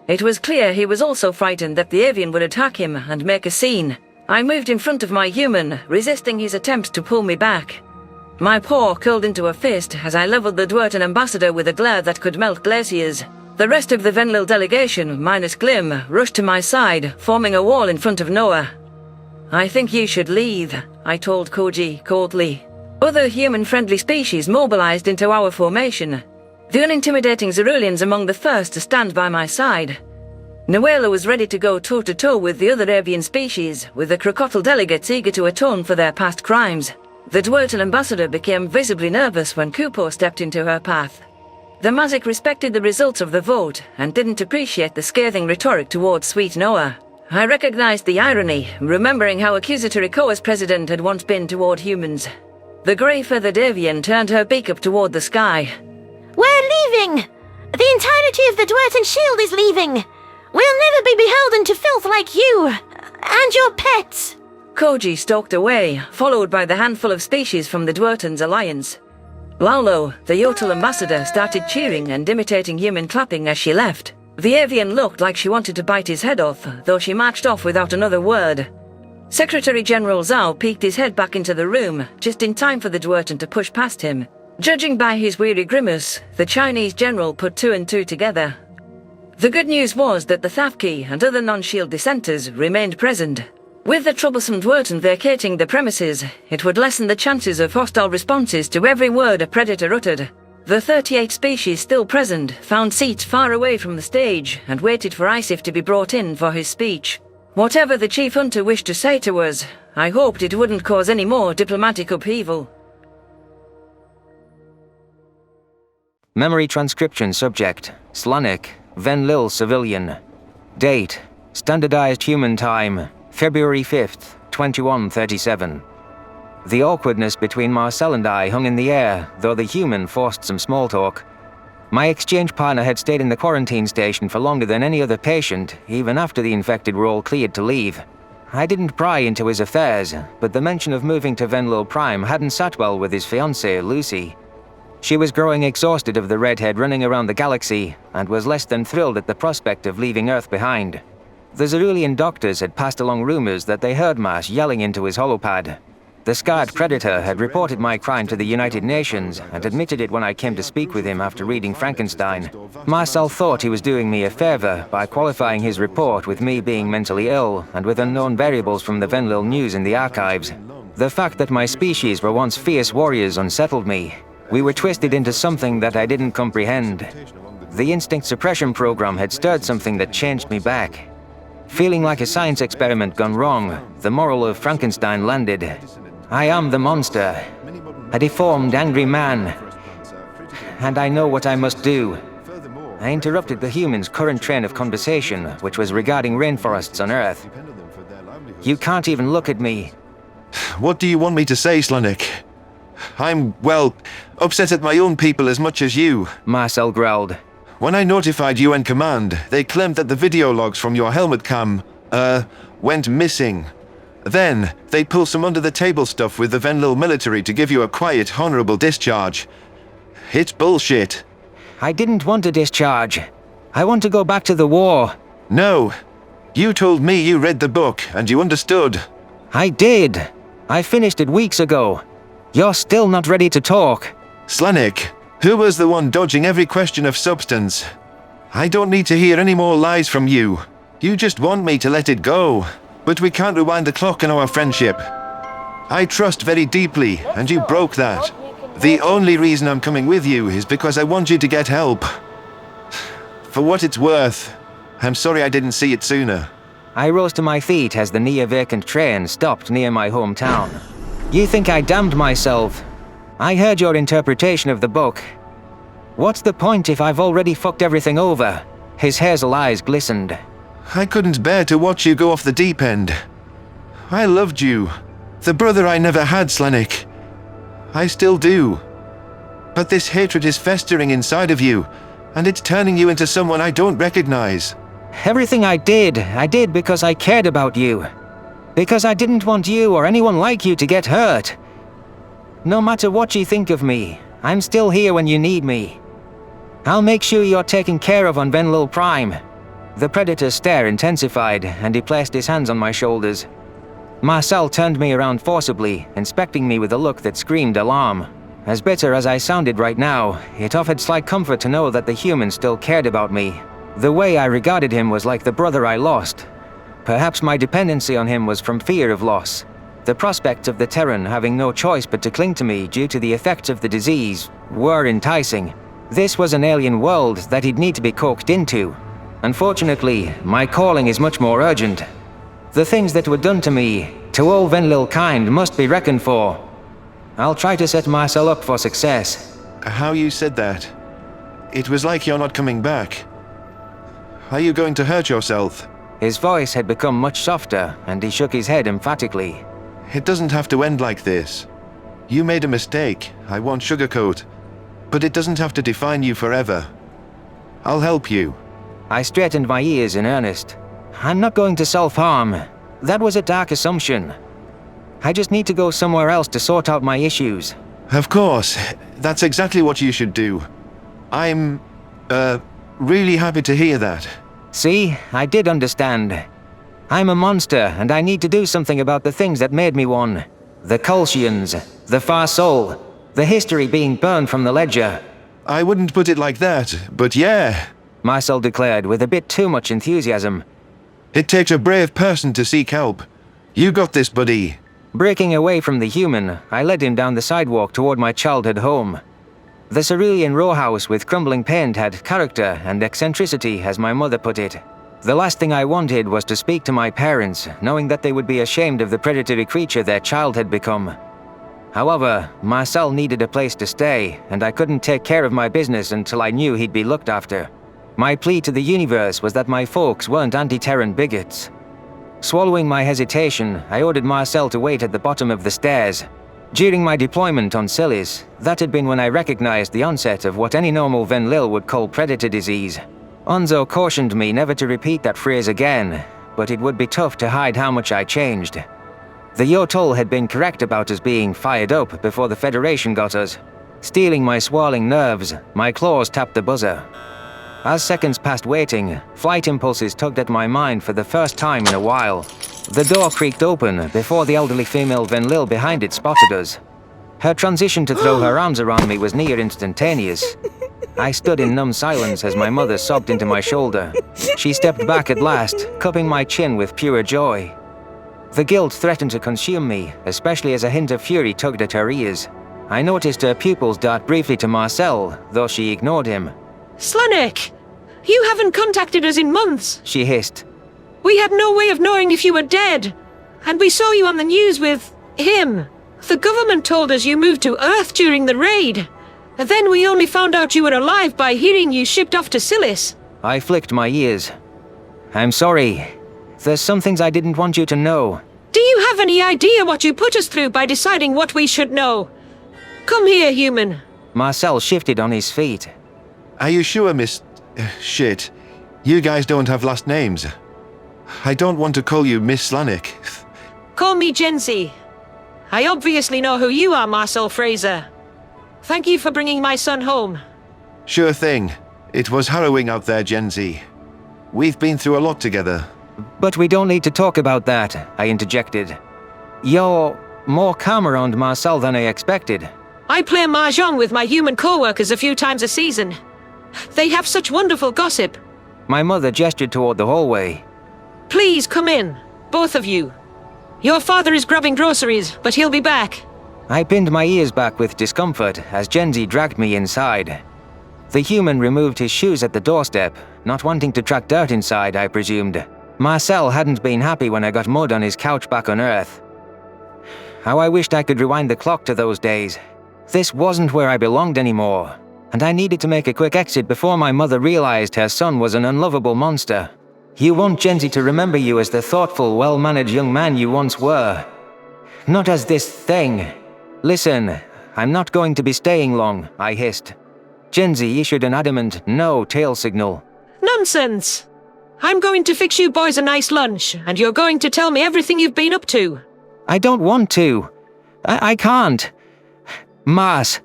It was clear he was also frightened that the avian would attack him and make a scene. I moved in front of my human, resisting his attempts to pull me back. My paw curled into a fist as I leveled the Dwerten ambassador with a glare that could melt glaciers. The rest of the Venlil delegation, minus Glim, rushed to my side, forming a wall in front of Noah. I think you should leave, I told Koji coldly. Other human-friendly species mobilized into our formation. The unintimidating Zerulians among the first to stand by my side. Nuela was ready to go toe-to-toe with the other avian species, with the crocodile delegates eager to atone for their past crimes. The Dwerten ambassador became visibly nervous when Kupo stepped into her path. The Mazik respected the results of the vote and didn't appreciate the scathing rhetoric towards sweet Noah. I recognized the irony, remembering how accusatory Koa's president had once been toward humans. The grey-feathered avian turned her beak up toward the sky. We're leaving! The entirety of the Dwerten shield is leaving! We'll never be beholden to filth like you! And your pets! Koji stalked away, followed by the handful of species from the Dwerten's alliance. Laulo, the Yotel ambassador, started cheering and imitating human clapping as she left. The avian looked like she wanted to bite his head off, though she marched off without another word. Secretary-General Zhao peeked his head back into the room, just in time for the Dwerten to push past him. Judging by his weary grimace, the Chinese general put 2 and 2 together. The good news was that the Thafki and other non-shield dissenters remained present. With the troublesome Dwerten vacating the premises, it would lessen the chances of hostile responses to every word a predator uttered. The 38 species still present found seats far away from the stage and waited for Isif to be brought in for his speech. Whatever the chief hunter wished to say to us, I hoped it wouldn't cause any more diplomatic upheaval. Memory transcription subject, Slanek, Venlil civilian. Date, standardized human time, February 5th, 2137. The awkwardness between Marcel and I hung in the air, though the human forced some small talk. My exchange partner had stayed in the quarantine station for longer than any other patient, even after the infected were all cleared to leave. I didn't pry into his affairs, but the mention of moving to Venlil Prime hadn't sat well with his fiancée, Lucy. She was growing exhausted of the redhead running around the galaxy, and was less than thrilled at the prospect of leaving Earth behind. The Zerulian doctors had passed along rumors that they heard Mars yelling into his holopad. The scarred predator had reported my crime to the United Nations and admitted it when I came to speak with him after reading Frankenstein. Marcel thought he was doing me a favor by qualifying his report with me being mentally ill and with unknown variables from the Venlil news in the archives. The fact that my species were once fierce warriors unsettled me. We were twisted into something that I didn't comprehend. The instinct suppression program had stirred something that changed me back. Feeling like a science experiment gone wrong, the moral of Frankenstein landed. I am the monster, a deformed, angry man, and I know what I must do. I interrupted the humans' current train of conversation, which was regarding rainforests on Earth. You can't even look at me. What do you want me to say, Slanek? I'm, well, upset at my own people as much as you. Marcel growled. When I notified UN Command, they claimed that the video logs from your helmet cam, went missing. Then, they pull some under-the-table stuff with the Venlil military to give you a quiet, honorable discharge. It's bullshit. I didn't want a discharge. I want to go back to the war. No. You told me you read the book, and you understood. I did. I finished it weeks ago. You're still not ready to talk. Slanek, who was the one dodging every question of substance? I don't need to hear any more lies from you. You just want me to let it go. But we can't rewind the clock in our friendship. I trust very deeply, and you broke that. The only reason I'm coming with you is because I want you to get help. For what it's worth, I'm sorry I didn't see it sooner. I rose to my feet as the near-vacant train stopped near my hometown. You think I damned myself? I heard your interpretation of the book. What's the point if I've already fucked everything over? His hazel eyes glistened. I couldn't bear to watch you go off the deep end. I loved you. The brother I never had, Slanek. I still do. But this hatred is festering inside of you, and it's turning you into someone I don't recognize. Everything I did because I cared about you. Because I didn't want you or anyone like you to get hurt. No matter what you think of me, I'm still here when you need me. I'll make sure you're taken care of on Venlil Prime. The Predator's stare intensified, and he placed his hands on my shoulders. Marcel turned me around forcibly, inspecting me with a look that screamed alarm. As bitter as I sounded right now, it offered slight comfort to know that the human still cared about me. The way I regarded him was like the brother I lost. Perhaps my dependency on him was from fear of loss. The prospects of the Terran having no choice but to cling to me due to the effects of the disease were enticing. This was an alien world that he'd need to be coaxed into. Unfortunately, my calling is much more urgent. The things that were done to me, to all Venlil kind, must be reckoned for. I'll try to set Marcel up for success. How you said that? It was like you're not coming back. Are you going to hurt yourself? His voice had become much softer, and he shook his head emphatically. It doesn't have to end like this. You made a mistake, I won't sugarcoat. But it doesn't have to define you forever. I'll help you. I straightened my ears in earnest. I'm not going to self-harm. That was a dark assumption. I just need to go somewhere else to sort out my issues. Of course. That's exactly what you should do. I'm, really happy to hear that. See, I did understand. I'm a monster, and I need to do something about the things that made me one. The Colchians, the Farsul, the history being burned from the ledger. I wouldn't put it like that, but yeah. Marcel declared with a bit too much enthusiasm. It takes a brave person to seek help. You got this, buddy. Breaking away from the human, I led him down the sidewalk toward my childhood home. The cerulean row house with crumbling paint had character and eccentricity, as my mother put it. The last thing I wanted was to speak to my parents, knowing that they would be ashamed of the predatory creature their child had become. However, Marcel needed a place to stay, and I couldn't take care of my business until I knew he'd be looked after. My plea to the universe was that my folks weren't anti-Terran bigots. Swallowing my hesitation, I ordered Marcel to wait at the bottom of the stairs. During my deployment on Silis, that had been when I recognized the onset of what any normal Venlil would call predator disease. Onzo cautioned me never to repeat that phrase again, but it would be tough to hide how much I changed. The Yotol had been correct about us being fired up before the Federation got us. Stealing my swirling nerves, my claws tapped the buzzer. As seconds passed waiting, flight impulses tugged at my mind for the first time in a while. The door creaked open before the elderly female Venlil behind it spotted us. Her transition to throw her arms around me was near instantaneous. I stood in numb silence as my mother sobbed into my shoulder. She stepped back at last, cupping my chin with pure joy. The guilt threatened to consume me, especially as a hint of fury tugged at her ears. I noticed her pupils dart briefly to Marcel, though she ignored him. Slanek! You haven't contacted us in months! She hissed. We had no way of knowing if you were dead. And we saw you on the news with him. The government told us you moved to Earth during the raid. And then we only found out you were alive by hearing you shipped off to Silis. I flicked my ears. I'm sorry. There's some things I didn't want you to know. Do you have any idea what you put us through by deciding what we should know? Come here, human. Marcel shifted on his feet. Are you sure, Miss... shit. You guys don't have last names. I don't want to call you Miss Slanek. Call me Genzi. I obviously know who you are, Marcel Fraser. Thank you for bringing my son home. Sure thing. It was harrowing out there, Genzi. We've been through a lot together. But we don't need to talk about that, I interjected. You're more calm around Marcel than I expected. I play mahjong with my human co-workers a few times a season. They have such wonderful gossip. My mother gestured toward the hallway. Please come in, both of you. Your father is grabbing groceries, but he'll be back. I pinned my ears back with discomfort as Gen Z dragged me inside. The human removed his shoes at the doorstep, not wanting to track dirt inside, I presumed. Marcel hadn't been happy when I got mud on his couch back on Earth. How I wished I could rewind the clock to those days. This wasn't where I belonged anymore, and I needed to make a quick exit before my mother realized her son was an unlovable monster. You want Gen Z to remember you as the thoughtful, well-mannered young man you once were. Not as this thing. Listen, I'm not going to be staying long, I hissed. Gen Z issued an adamant no tail signal. Nonsense! I'm going to fix you boys a nice lunch, and you're going to tell me everything you've been up to. I don't want to. I can't. Mars,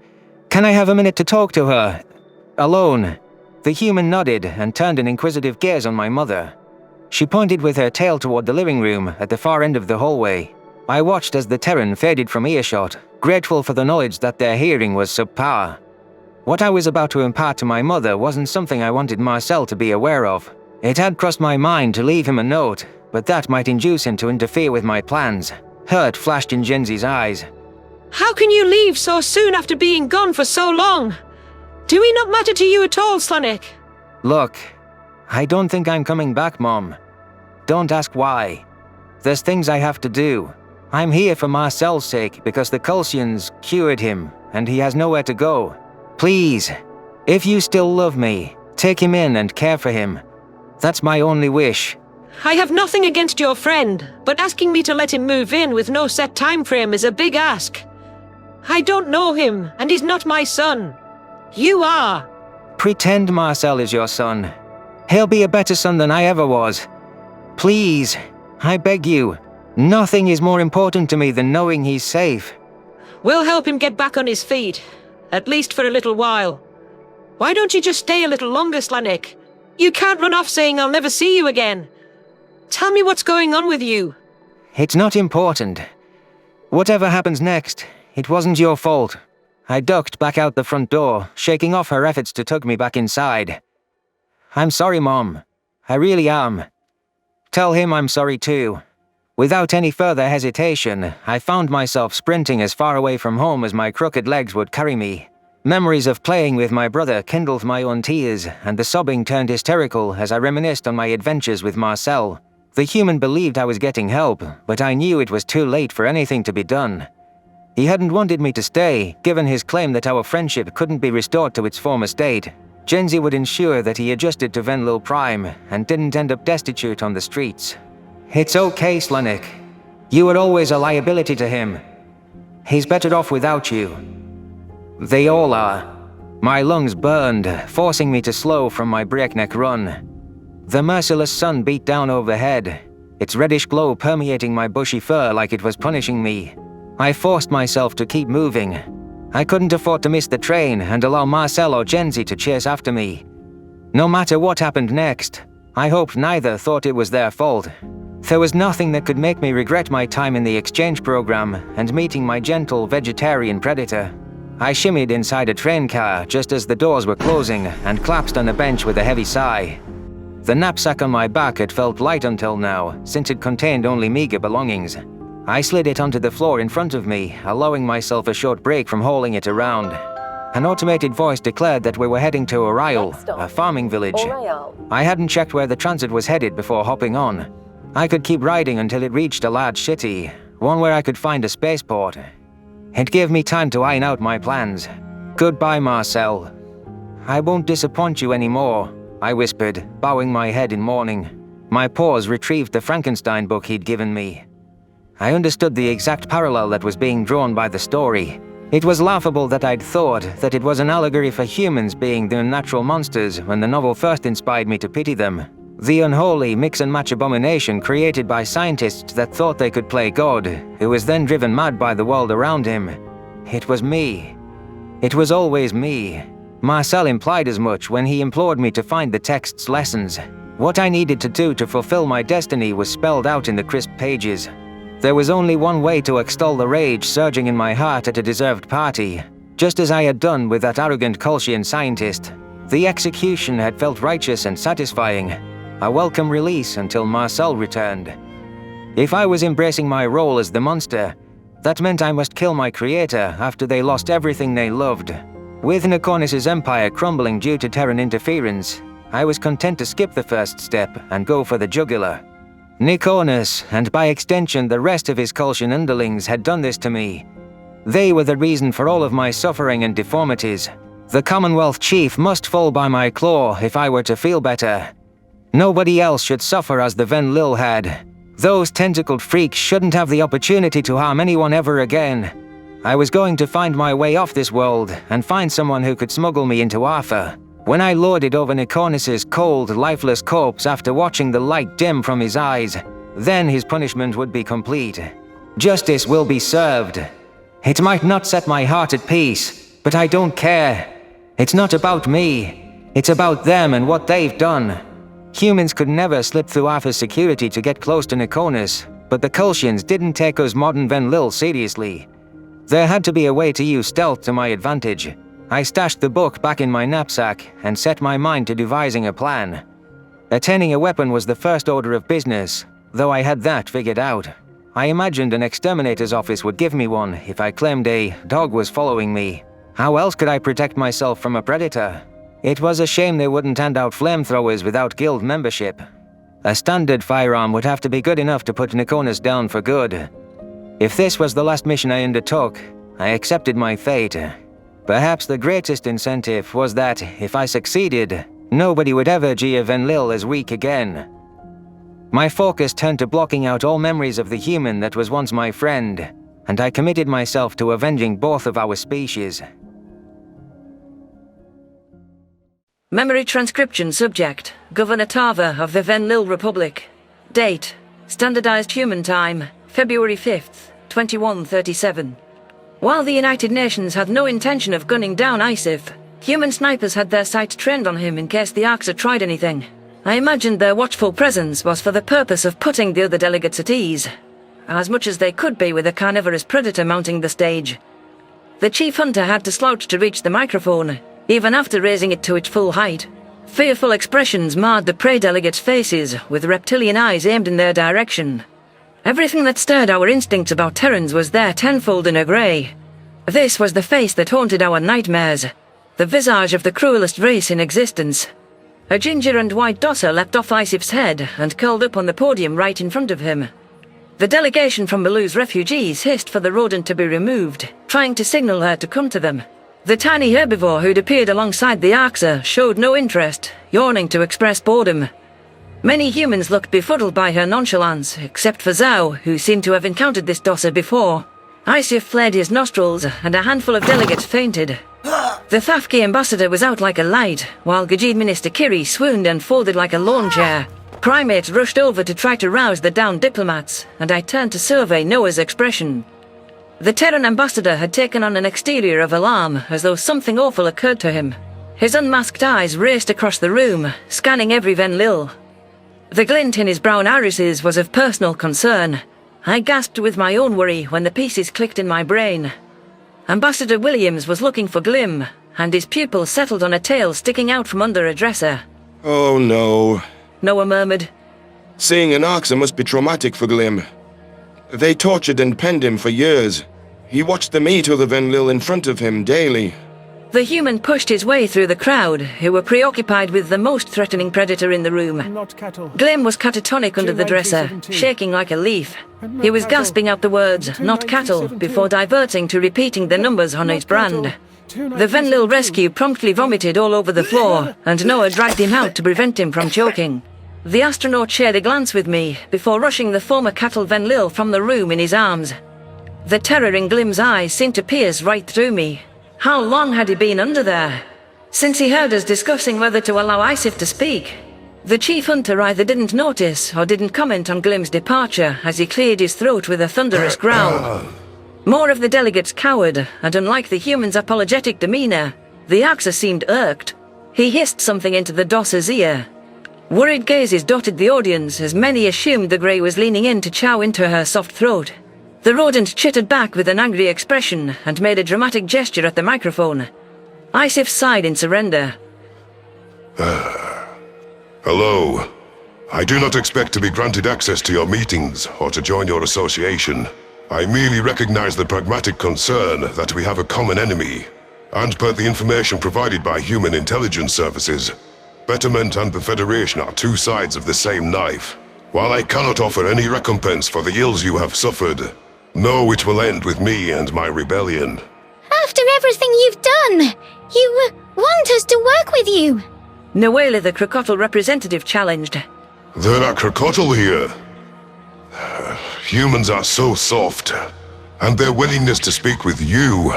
can I have a minute to talk to her? Alone. The human nodded and turned an inquisitive gaze on my mother. She pointed with her tail toward the living room at the far end of the hallway. I watched as the Terran faded from earshot, grateful for the knowledge that their hearing was subpar. What I was about to impart to my mother wasn't something I wanted Marcel to be aware of. It had crossed my mind to leave him a note, but that might induce him to interfere with my plans. Hurt flashed in Gen Z's eyes. How can you leave so soon after being gone for so long? Do we not matter to you at all, Slanek? Look, I don't think I'm coming back, Mom. Don't ask why. There's things I have to do. I'm here for Marcel's sake because the Kulsians cured him, and he has nowhere to go. Please, if you still love me, take him in and care for him. That's my only wish. I have nothing against your friend, but asking me to let him move in with no set time frame is a big ask. I don't know him, and he's not my son. You are. Pretend Marcel is your son. He'll be a better son than I ever was. Please, I beg you. Nothing is more important to me than knowing he's safe. We'll help him get back on his feet, at least for a little while. Why don't you just stay a little longer, Slanek? You can't run off saying I'll never see you again. Tell me what's going on with you. It's not important. Whatever happens next, it wasn't your fault. I ducked back out the front door, shaking off her efforts to tug me back inside. I'm sorry, Mom. I really am. Tell him I'm sorry too. Without any further hesitation, I found myself sprinting as far away from home as my crooked legs would carry me. Memories of playing with my brother kindled my own tears, and the sobbing turned hysterical as I reminisced on my adventures with Marcel. The human believed I was getting help, but I knew it was too late for anything to be done. He hadn't wanted me to stay, given his claim that our friendship couldn't be restored to its former state. Gen Z would ensure that he adjusted to Venlil Prime and didn't end up destitute on the streets. It's okay, Slanek. You were always a liability to him. He's better off without you. They all are. My lungs burned, forcing me to slow from my breakneck run. The merciless sun beat down overhead, its reddish glow permeating my bushy fur like it was punishing me. I forced myself to keep moving. I couldn't afford to miss the train and allow Marcel or Gen Z to chase after me. No matter what happened next, I hoped neither thought it was their fault. There was nothing that could make me regret my time in the exchange program and meeting my gentle vegetarian predator. I shimmied inside a train car just as the doors were closing and collapsed on a bench with a heavy sigh. The knapsack on my back had felt light until now, since it contained only meager belongings. I slid it onto the floor in front of me, allowing myself a short break from hauling it around. An automated voice declared that we were heading to Oriel, a farming village. I hadn't checked where the transit was headed before hopping on. I could keep riding until it reached a large city, one where I could find a spaceport. It gave me time to iron out my plans. Goodbye, Marcel. I won't disappoint you anymore, I whispered, bowing my head in mourning. My paws retrieved the Frankenstein book he'd given me. I understood the exact parallel that was being drawn by the story. It was laughable that I'd thought that it was an allegory for humans being the unnatural monsters when the novel first inspired me to pity them. The unholy mix-and-match abomination created by scientists that thought they could play God, who was then driven mad by the world around him. It was me. It was always me. Marcel implied as much when he implored me to find the text's lessons. What I needed to do to fulfill my destiny was spelled out in the crisp pages. There was only one way to extol the rage surging in my heart at a deserved party, just as I had done with that arrogant Kulsian scientist. The execution had felt righteous and satisfying, a welcome release until Marcel returned. If I was embracing my role as the monster, That meant I must kill my creator after they lost everything they loved. With Nicornus's empire crumbling due to Terran interference, I was content to skip the first step and go for the jugular. Nicornus, and by extension the rest of his Colchian underlings, had done this to me. They were the reason for all of my suffering and deformities. The Commonwealth Chief must fall by my claw if I were to feel better. Nobody else should suffer as the Venlil had. Those tentacled freaks shouldn't have the opportunity to harm anyone ever again. I was going to find my way off this world and find someone who could smuggle me into Arthur. When I lorded over Nicornus's cold, lifeless corpse after watching the light dim from his eyes, then his punishment would be complete. Justice will be served. It might not set my heart at peace, but I don't care. It's not about me. It's about them and what they've done. Humans could never slip through Arthur's security to get close to Nicornus, but the Colchians didn't take us modern Venlil seriously. There had to be a way to use stealth to my advantage. I stashed the book back in my knapsack and set my mind to devising a plan. Attaining a weapon was the first order of business, though I had that figured out. I imagined an exterminator's office would give me one if I claimed a dog was following me. How else could I protect myself from a predator? It was a shame they wouldn't hand out flamethrowers without guild membership. A standard firearm would have to be good enough to put Nicornus down for good. If this was the last mission I undertook, I accepted my fate. Perhaps the greatest incentive was that, if I succeeded, nobody would ever jeer Venlil as weak again. My focus turned to blocking out all memories of the human that was once my friend, and I committed myself to avenging both of our species. Memory transcription subject, Governor Tava of the Venlil Republic. Date, standardized human time, February 5th, 2137. While the United Nations had no intention of gunning down Scifi, human snipers had their sights trained on him in case the Arxa tried anything. I imagined their watchful presence was for the purpose of putting the other delegates at ease, as much as they could be with a carnivorous predator mounting the stage. The chief hunter had to slouch to reach the microphone, even after raising it to its full height. Fearful expressions marred the prey delegates' faces, with reptilian eyes aimed in their direction. Everything that stirred our instincts about Terrans was there tenfold in a grey. This was the face that haunted our nightmares, the visage of the cruelest race in existence. A ginger and white dosser leapt off Scifi's head and curled up on the podium right in front of him. The delegation from Baloo's refugees hissed for the rodent to be removed, trying to signal her to come to them. The tiny herbivore who'd appeared alongside the Arxa showed no interest, yawning to express boredom. Many humans looked befuddled by her nonchalance, except for Zhao, who seemed to have encountered this dosser before. Scifi flared his nostrils, and a handful of delegates fainted. The Thafki ambassador was out like a light, while Gajid Minister Kiri swooned and folded like a lawn chair. Primates rushed over to try to rouse the downed diplomats, and I turned to survey Noah's expression. The Terran ambassador had taken on an exterior of alarm, as though something awful occurred to him. His unmasked eyes raced across the room, scanning every Venlil. The glint in his brown irises was of personal concern. I gasped with my own worry when the pieces clicked in my brain. Ambassador Williams was looking for Glim, and his pupil settled on a tail sticking out from under a dresser. Oh no, Noah murmured. Seeing an Arxa must be traumatic for Glim. They tortured and penned him for years. He watched them eat other Venlil in front of him daily. The human pushed his way through the crowd, who were preoccupied with the most threatening predator in the room. Glim was catatonic under the dresser, shaking like a leaf. He was gasping out the words, "not cattle," before diverting to repeating the numbers on his brand. The Venlil rescue promptly vomited all over the floor, and Noah dragged him out to prevent him from choking. The astronaut shared a glance with me, before rushing the former cattle Venlil from the room in his arms. The terror in Glim's eyes seemed to pierce right through me. How long had he been under there? Since he heard us discussing whether to allow Scifi to speak. The chief hunter either didn't notice or didn't comment on Glim's departure as he cleared his throat with a thunderous growl. More of the delegates cowered, and unlike the human's apologetic demeanor, the Arxa seemed irked. He hissed something into the dosser's ear. Worried gazes dotted the audience as many assumed the grey was leaning in to chow into her soft throat. The rodent chittered back with an angry expression and made a dramatic gesture at the microphone. Scifi sighed in surrender. Hello. I do not expect to be granted access to your meetings or to join your association. I merely recognize the pragmatic concern that we have a common enemy, and per the information provided by human intelligence services, Betterment and the Federation are two sides of the same knife. While I cannot offer any recompense for the ills you have suffered, know it will end with me and my rebellion. After everything you've done, you want us to work with you. Noela, the Crocodile representative, challenged. There are Crocodile here. Humans are so soft, and their willingness to speak with you,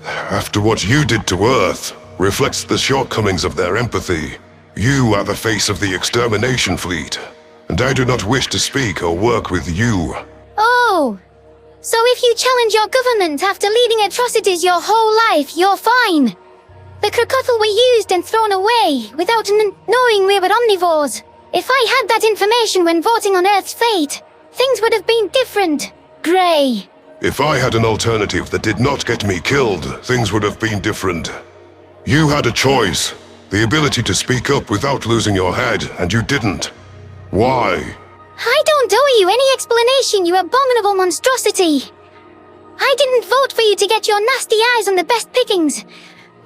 after what you did to Earth, reflects the shortcomings of their empathy. You are the face of the extermination fleet, and I do not wish to speak or work with you. Oh, so if you challenge your government after leading atrocities your whole life, you're fine. The Crocodile were used and thrown away without knowing we were omnivores. If I had that information when voting on Earth's fate, things would have been different. Grey. If I had an alternative that did not get me killed, things would have been different. You had a choice, the ability to speak up without losing your head, and you didn't. Why? I don't owe you any explanation, you abominable monstrosity. I didn't vote for you to get your nasty eyes on the best pickings.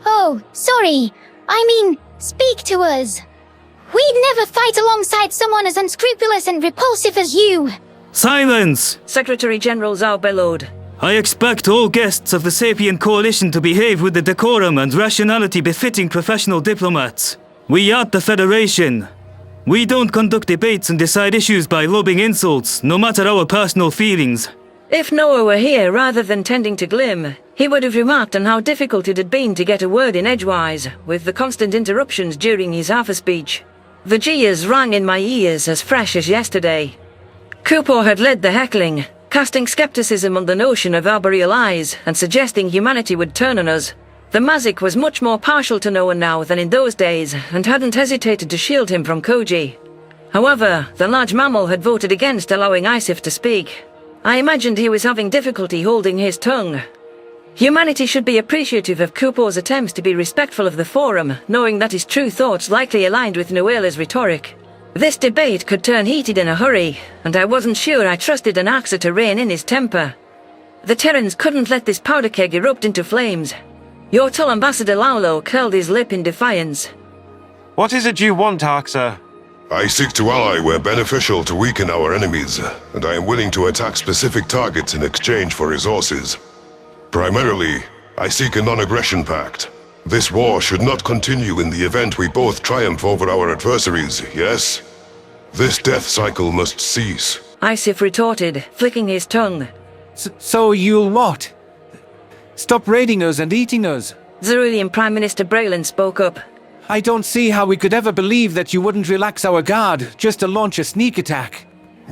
Oh, sorry. I mean, speak to us. We'd never fight alongside someone as unscrupulous and repulsive as you. Silence! Secretary General Zhao bellowed. I expect all guests of the Sapient Coalition to behave with the decorum and rationality befitting professional diplomats. We are the Federation. We don't conduct debates and decide issues by lobbing insults, no matter our personal feelings. If Noah were here rather than tending to Glim, he would have remarked on how difficult it had been to get a word in edgewise, with the constant interruptions during his half-a-speech. The jeers rang in my ears as fresh as yesterday. Kupo had led the heckling, casting skepticism on the notion of arboreal eyes and suggesting humanity would turn on us. The Mazik was much more partial to Noah now than in those days and hadn't hesitated to shield him from Koji. However, the large mammal had voted against allowing Isif to speak. I imagined he was having difficulty holding his tongue. Humanity should be appreciative of Kupo's attempts to be respectful of the forum, knowing that his true thoughts likely aligned with Noela's rhetoric. This debate could turn heated in a hurry, and I wasn't sure I trusted an Axa to rein in his temper. The Terrans couldn't let this powder keg erupt into flames. Your tall Ambassador Laulo curled his lip in defiance. What is it you want, Axa? I seek to ally where beneficial to weaken our enemies, and I am willing to attack specific targets in exchange for resources. Primarily, I seek a non-aggression pact. This war should not continue in the event we both triumph over our adversaries, yes? This death cycle must cease. Isif retorted, flicking his tongue. So you'll what? Stop raiding us and eating us? Cerulean Prime Minister Braylon spoke up. I don't see how we could ever believe that you wouldn't relax our guard just to launch a sneak attack.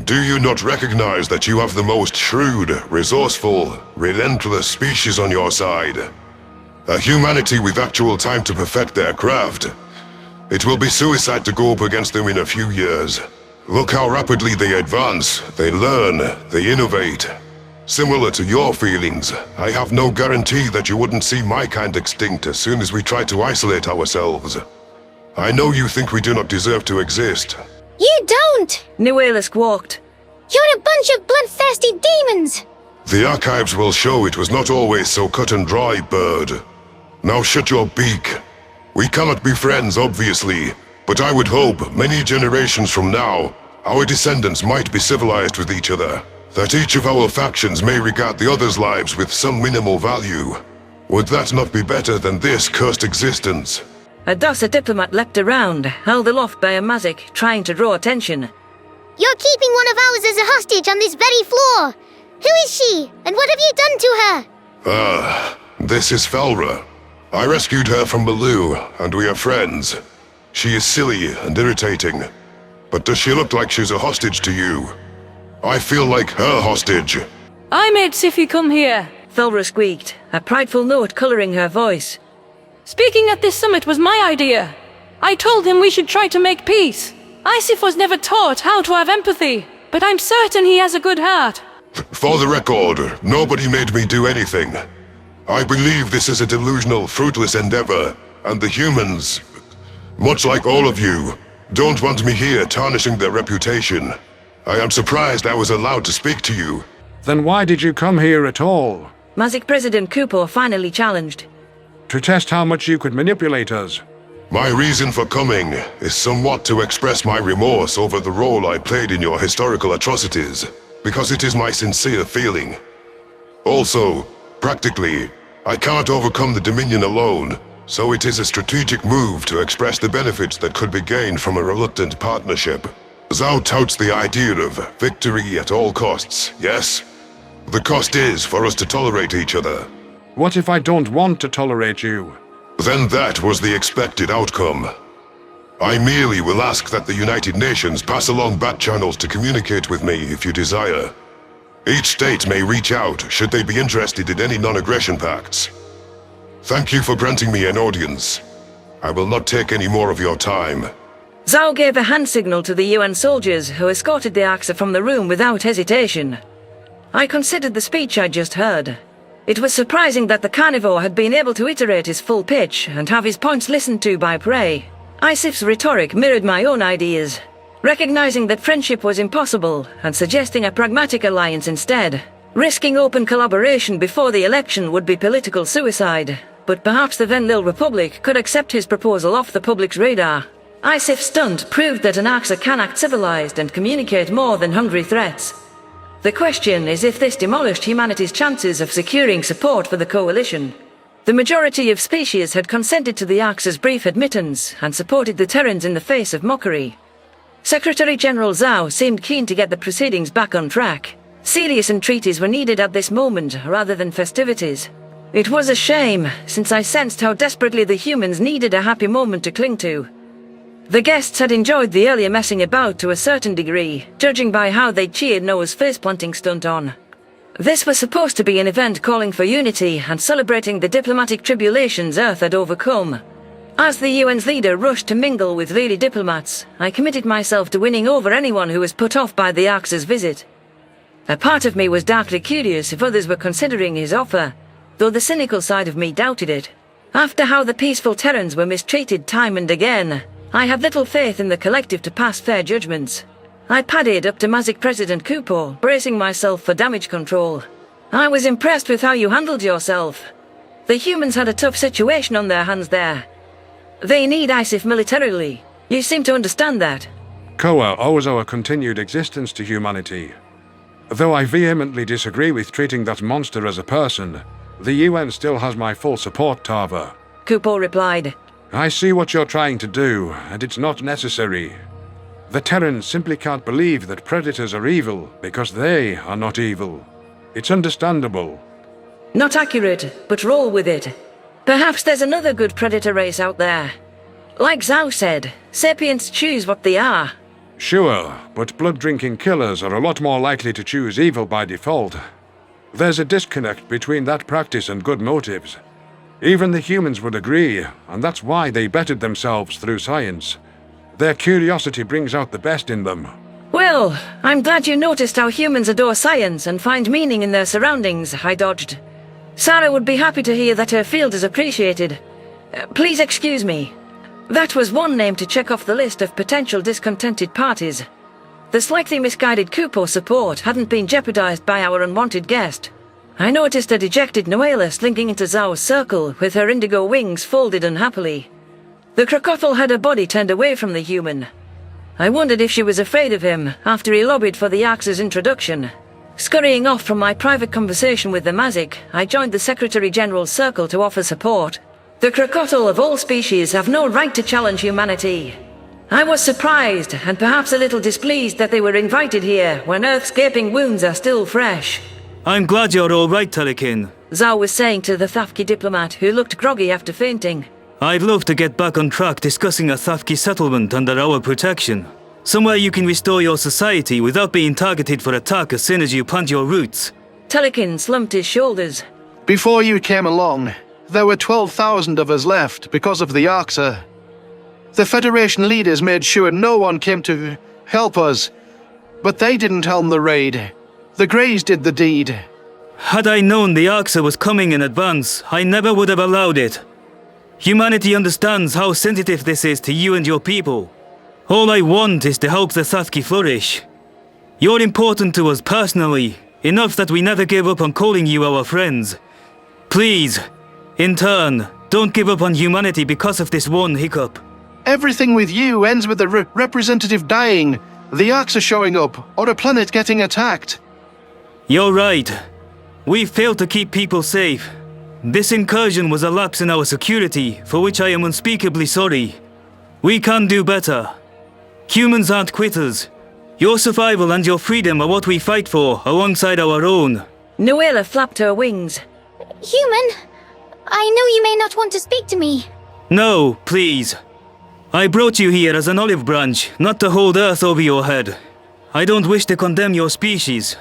Do you not recognize that you have the most shrewd, resourceful, relentless species on your side? A humanity with actual time to perfect their craft. It will be suicide to go up against them in a few years. Look how rapidly they advance, they learn, they innovate. Similar to your feelings, I have no guarantee that you wouldn't see my kind extinct as soon as we try to isolate ourselves. I know you think we do not deserve to exist. You don't! Nuela squawked. You're a bunch of bloodthirsty demons! The archives will show it was not always so cut and dry, bird. Now shut your beak. We cannot be friends, obviously, but I would hope many generations from now, our descendants might be civilized with each other. That each of our factions may regard the other's lives with some minimal value. Would that not be better than this cursed existence? Adastra diplomat leapt around, held aloft by a Mazik, trying to draw attention. You're keeping one of ours as a hostage on this very floor. Who is she, and what have you done to her? This is Felra. I rescued her from Baloo, and we are friends. She is silly and irritating, but does she look like she's a hostage to you? I feel like her hostage. I made Scifi come here. Felra squeaked, a prideful note colouring her voice. Speaking at this summit was my idea. I told him we should try to make peace. Isif was never taught how to have empathy, but I'm certain he has a good heart. For the record, nobody made me do anything. I believe this is a delusional, fruitless endeavor, and the humans, much like all of you, don't want me here tarnishing their reputation. I am surprised I was allowed to speak to you. Then why did you come here at all? Mazik President Cooper finally challenged. To test how much you could manipulate us. My reason for coming is somewhat to express my remorse over the role I played in your historical atrocities, because it is my sincere feeling. Also, practically, I can't overcome the Dominion alone, so it is a strategic move to express the benefits that could be gained from a reluctant partnership. Zhao touts the idea of victory at all costs, yes? The cost is for us to tolerate each other. What if I don't want to tolerate you? Then that was the expected outcome. I merely will ask that the United Nations pass along bat channels to communicate with me if you desire. Each state may reach out should they be interested in any non-aggression pacts. Thank you for granting me an audience. I will not take any more of your time. Zhao gave a hand signal to the UN soldiers who escorted the Axa from the room without hesitation. I considered the speech I just heard. It was surprising that the carnivore had been able to iterate his full pitch and have his points listened to by prey. Isif's rhetoric mirrored my own ideas, recognizing that friendship was impossible and suggesting a pragmatic alliance instead. Risking open collaboration before the election would be political suicide, but perhaps the Venlil Republic could accept his proposal off the public's radar. Isif's stunt proved that an Axa can act civilized and communicate more than hungry threats. The question is if this demolished humanity's chances of securing support for the coalition. The majority of species had consented to the Axa's brief admittance and supported the Terrans in the face of mockery. Secretary General Zhao seemed keen to get the proceedings back on track. Serious entreaties were needed at this moment rather than festivities. It was a shame, since I sensed how desperately the humans needed a happy moment to cling to. The guests had enjoyed the earlier messing about to a certain degree, judging by how they cheered Noah's face-planting stunt on. This was supposed to be an event calling for unity and celebrating the diplomatic tribulations Earth had overcome. As the UN's leader rushed to mingle with lady diplomats, I committed myself to winning over anyone who was put off by the Axa's visit. A part of me was darkly curious if others were considering his offer, though the cynical side of me doubted it. After how the peaceful Terrans were mistreated time and again, I had little faith in the collective to pass fair judgments. I padded up to Mazik President Cooper, bracing myself for damage control. I was impressed with how you handled yourself. The humans had a tough situation on their hands there. They need Isif militarily. You seem to understand that. Koa owes our continued existence to humanity. Though I vehemently disagree with treating that monster as a person, the UN still has my full support, Tava. Cooper replied. I see what you're trying to do, and it's not necessary. The Terrans simply can't believe that predators are evil because they are not evil. It's understandable. Not accurate, but roll with it. Perhaps there's another good predator race out there. Like Zhao said, sapiens choose what they are. Sure, but blood-drinking killers are a lot more likely to choose evil by default. There's a disconnect between that practice and good motives. Even the humans would agree, and that's why they bettered themselves through science. Their curiosity brings out the best in them. Well, I'm glad you noticed how humans adore science and find meaning in their surroundings, I dodged. Sarah would be happy to hear that her field is appreciated. Please excuse me. That was one name to check off the list of potential discontented parties. The slightly misguided Cooper support hadn't been jeopardized by our unwanted guest. I noticed a dejected Noela slinking into Zhao's circle with her indigo wings folded unhappily. The crocodile had her body turned away from the human. I wondered if she was afraid of him after he lobbied for the Axe's introduction. Scurrying off from my private conversation with the Mazik, I joined the Secretary General's circle to offer support. The crocodile of all species have no right to challenge humanity. I was surprised and perhaps a little displeased that they were invited here when Earth's gaping wounds are still fresh. I'm glad you're all right, Telekin. Zhao was saying to the Thafki diplomat, who looked groggy after fainting. I'd love to get back on track discussing a Thafki settlement under our protection. Somewhere you can restore your society without being targeted for attack as soon as you plant your roots. Telekin slumped his shoulders. Before you came along, there were 12,000 of us left because of the Axa. The Federation leaders made sure no one came to help us, but they didn't helm the raid. The Greys did the deed. Had I known the Axa was coming in advance, I never would have allowed it. Humanity understands how sensitive this is to you and your people. All I want is to help the Thafki flourish. You're important to us personally, Enough that we never gave up on calling you our friends. Please, in turn, don't give up on humanity because of this one hiccup. Everything with you ends with the representative dying, the Arks are showing up, or a planet getting attacked. You're right. We failed to keep people safe. This incursion was a lapse in our security, for which I am unspeakably sorry. We can do better. Humans aren't quitters. Your survival and your freedom are what we fight for, alongside our own. Nuela flapped her wings. Human, I know you may not want to speak to me. No, please. I brought you here as an olive branch, not to hold earth over your head. I don't wish to condemn your species.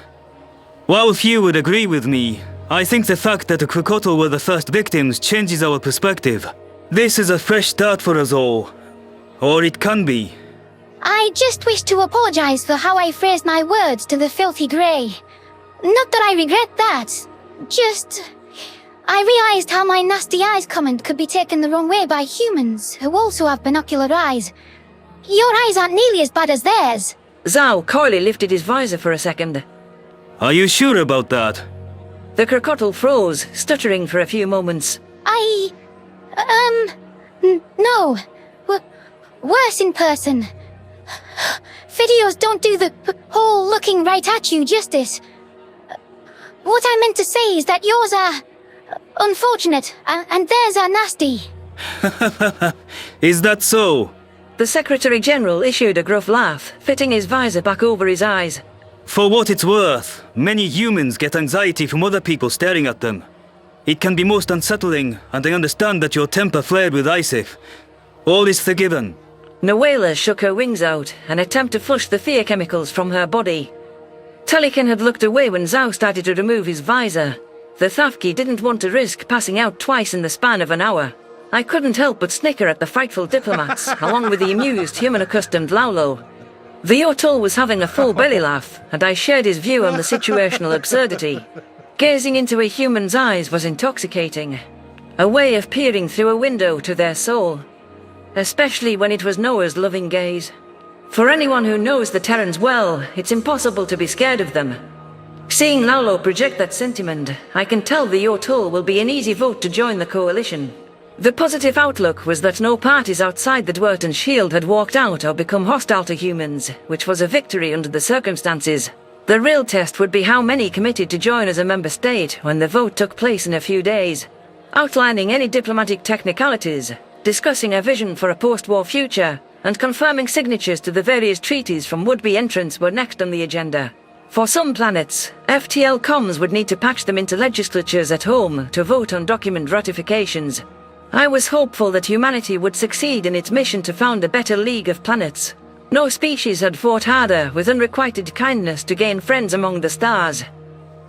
While few would agree with me, I think the fact that the Crocodile were the first victims changes our perspective. This is a fresh start for us all. Or it can be. I just wish to apologize for how I phrased my words to the filthy grey. Not that I regret that. Just... I realized how my nasty eyes comment could be taken the wrong way by humans, who also have binocular eyes. Your eyes aren't nearly as bad as theirs. Zhao coyly lifted his visor for a second. Are you sure about that? The Crocodile froze, stuttering for a few moments. No. Worse in person. Videos don't do the whole looking right at you justice. What I meant to say is that yours are unfortunate, and theirs are nasty. Is that so? The Secretary General issued a gruff laugh, fitting his visor back over his eyes. For what it's worth, many humans get anxiety from other people staring at them. It can be most unsettling, and I understand that your temper flared with Isif. All is forgiven. Nuela shook her wings out, an attempt to flush the fear chemicals from her body. Telikan had looked away when Zhao started to remove his visor. The Thafki didn't want to risk passing out twice in the span of an hour. I couldn't help but snicker at the frightful diplomats, along with the amused, human-accustomed Laulo. The Yotul was having a full belly laugh, and I shared his view on the situational absurdity. Gazing into a human's eyes was intoxicating. A way of peering through a window to their soul. Especially when it was Noah's loving gaze. For anyone who knows the Terrans well, it's impossible to be scared of them. Seeing Laulo project that sentiment, I can tell the Yotul will be an easy vote to join the coalition. The positive outlook was that no parties outside the Dwerten Shield had walked out or become hostile to humans, which was a victory under the circumstances. The real test would be how many committed to join as a member state when the vote took place in a few days. Outlining any diplomatic technicalities, discussing a vision for a post-war future, and confirming signatures to the various treaties from would-be entrants were next on the agenda. For some planets, FTL comms would need to patch them into legislatures at home to vote on document ratifications. I was hopeful that humanity would succeed in its mission to found a better league of planets. No species had fought harder with unrequited kindness to gain friends among the stars.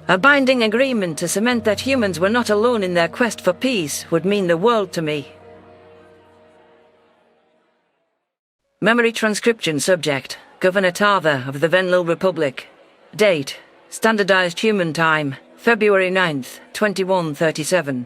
A binding agreement to cement that humans were not alone in their quest for peace would mean the world to me. Memory transcription subject, Governor Tava of the Venlil Republic. Date, Standardized Human Time, February 9th, 2137.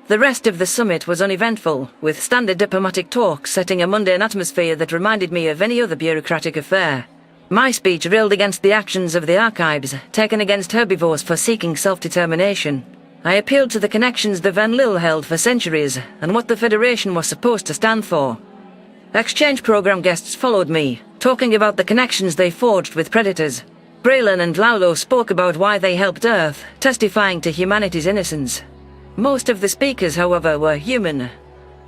The rest of the summit was uneventful, with standard diplomatic talks setting a mundane atmosphere that reminded me of any other bureaucratic affair. My speech railed against the actions of the archives, taken against herbivores for seeking self-determination. I appealed to the connections the Venlil held for centuries, and what the Federation was supposed to stand for. Exchange program guests followed me, talking about the connections they forged with predators. Braylon and Laulo spoke about why they helped Earth, testifying to humanity's innocence. Most of the speakers, however, were human.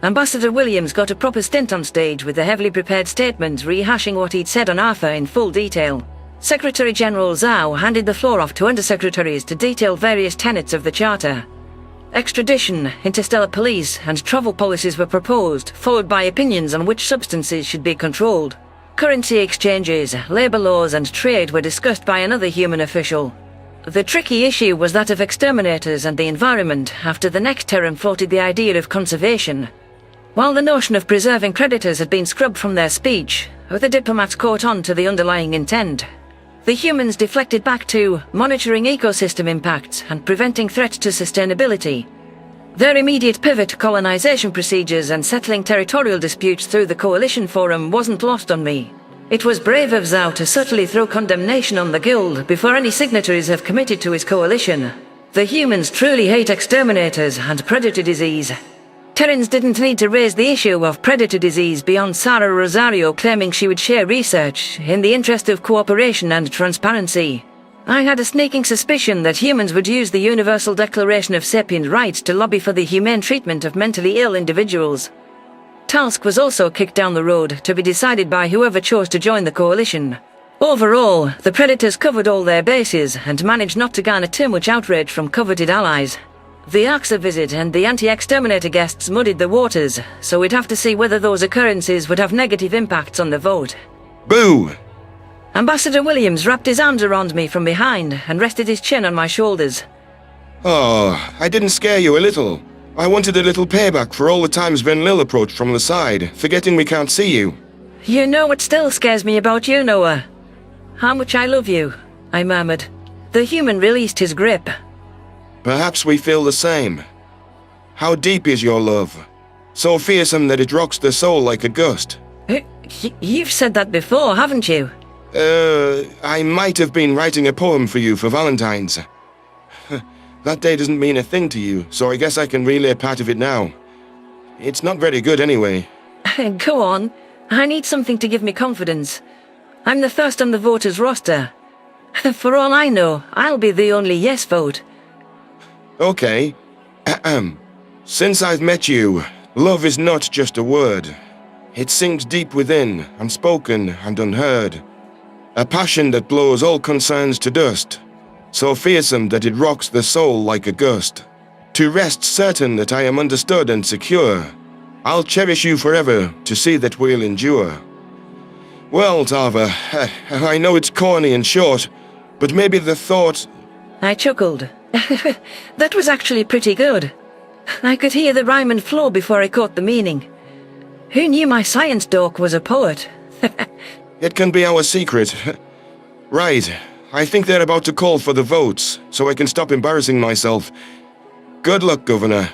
Ambassador Williams got a proper stint on stage with a heavily prepared statement rehashing what he'd said on Arthur in full detail. Secretary General Zhao handed the floor off to undersecretaries to detail various tenets of the Charter. Extradition, interstellar police, and travel policies were proposed, followed by opinions on which substances should be controlled. Currency exchanges, labor laws, and trade were discussed by another human official. The tricky issue was that of exterminators and the environment, after the next Terran floated the idea of conservation. While the notion of preserving predators had been scrubbed from their speech, other diplomats caught on to the underlying intent. The humans deflected back to monitoring ecosystem impacts and preventing threats to sustainability. Their immediate pivot to colonization procedures and settling territorial disputes through the Coalition Forum wasn't lost on me. It was brave of Zhao to subtly throw condemnation on the guild before any signatories have committed to his coalition. The humans truly hate exterminators and predator disease. Terrans didn't need to raise the issue of predator disease beyond Sarah Rosario claiming she would share research in the interest of cooperation and transparency. I had a sneaking suspicion that humans would use the Universal Declaration of Sapient Rights to lobby for the humane treatment of mentally ill individuals. Task was also kicked down the road to be decided by whoever chose to join the coalition. Overall, the Predators covered all their bases and managed not to garner too much outrage from coveted allies. The AXA visit and the anti-exterminator guests muddied the waters, so we'd have to see whether those occurrences would have negative impacts on the vote. Boo! Ambassador Williams wrapped his arms around me from behind and rested his chin on my shoulders. Oh, I didn't scare you a little. I wanted a little payback for all the times Van Lil approached from the side, forgetting we can't see you. You know what still scares me about you, Noah? How much I love you, I murmured. The human released his grip. Perhaps we feel the same. How deep is your love? So fearsome that it rocks the soul like a gust. You've said that before, haven't you? I might have been writing a poem for you for Valentine's. That day doesn't mean a thing to you, so I guess I can relay part of it now. It's not very good anyway. Go on. I need something to give me confidence. I'm the first on the voters' roster. For all I know, I'll be the only yes vote. Okay. Since I've met you, love is not just a word. It sinks deep within, unspoken and unheard. A passion that blows all concerns to dust. So fearsome that it rocks the soul like a gust. To rest certain that I am understood and secure, I'll cherish you forever to see that we'll endure. Well, Tava, I know it's corny and short, but maybe the thought... I chuckled. That was actually pretty good. I could hear the rhyme and flow before I caught the meaning. Who knew my science dork was a poet? It can be our secret. Right. I think they're about to call for the votes, so I can stop embarrassing myself. Good luck, Governor.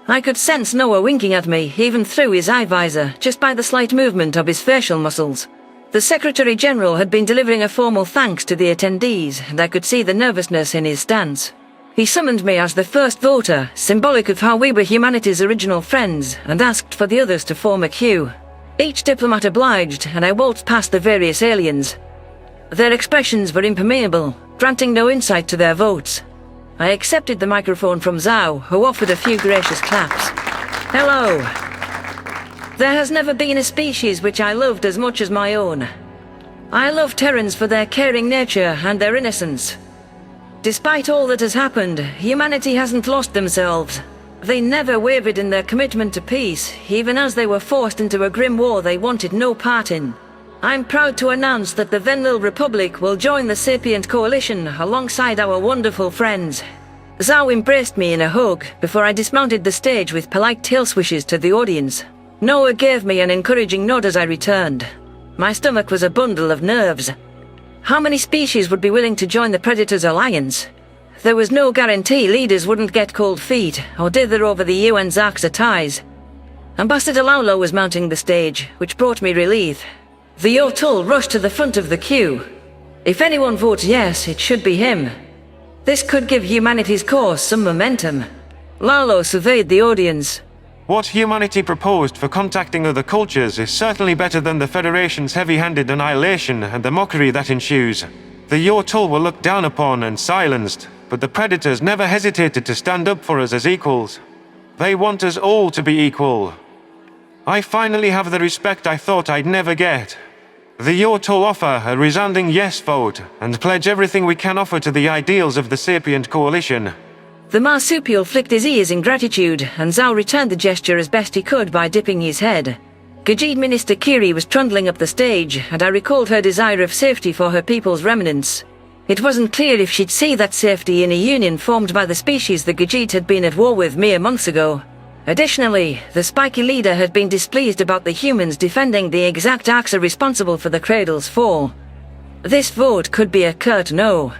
I could sense Noah winking at me, even through his eye visor, just by the slight movement of his facial muscles. The Secretary-General had been delivering a formal thanks to the attendees, and I could see the nervousness in his stance. He summoned me as the first voter, symbolic of how we were humanity's original friends, and asked for the others to form a queue. Each diplomat obliged, and I waltzed past the various aliens. Their expressions were impermeable, granting no insight to their votes. I accepted the microphone from Zhao, who offered a few gracious claps. Hello. There has never been a species which I loved as much as my own. I love Terrans for their caring nature and their innocence. Despite all that has happened, humanity hasn't lost themselves. They never wavered in their commitment to peace, even as they were forced into a grim war they wanted no part in. I'm proud to announce that the Venlil Republic will join the Sapient Coalition alongside our wonderful friends. Zhao embraced me in a hug before I dismounted the stage with polite tail swishes to the audience. Noah gave me an encouraging nod as I returned. My stomach was a bundle of nerves. How many species would be willing to join the Predators Alliance? There was no guarantee leaders wouldn't get cold feet or dither over the UN's AXA ties. Ambassador Laulo was mounting the stage, which brought me relief. The Yotul rushed to the front of the queue. If anyone votes yes, it should be him. This could give humanity's cause some momentum. Laulo surveyed the audience. What humanity proposed for contacting other cultures is certainly better than the Federation's heavy-handed annihilation and the mockery that ensues. The Yotul were looked down upon and silenced, but the Predators never hesitated to stand up for us as equals. They want us all to be equal. I finally have the respect I thought I'd never get. The Yotul offer a resounding yes vote and pledge everything we can offer to the ideals of the Sapient Coalition. The marsupial flicked his ears in gratitude, and Zhao returned the gesture as best he could by dipping his head. Gajid Minister Kiri was trundling up the stage, and I recalled her desire of safety for her people's remnants. It wasn't clear if she'd see that safety in a union formed by the species the Gajid had been at war with mere months ago. Additionally, the spiky leader had been displeased about the humans defending the exact AXA responsible for the Cradle's fall. This vote could be a curt no.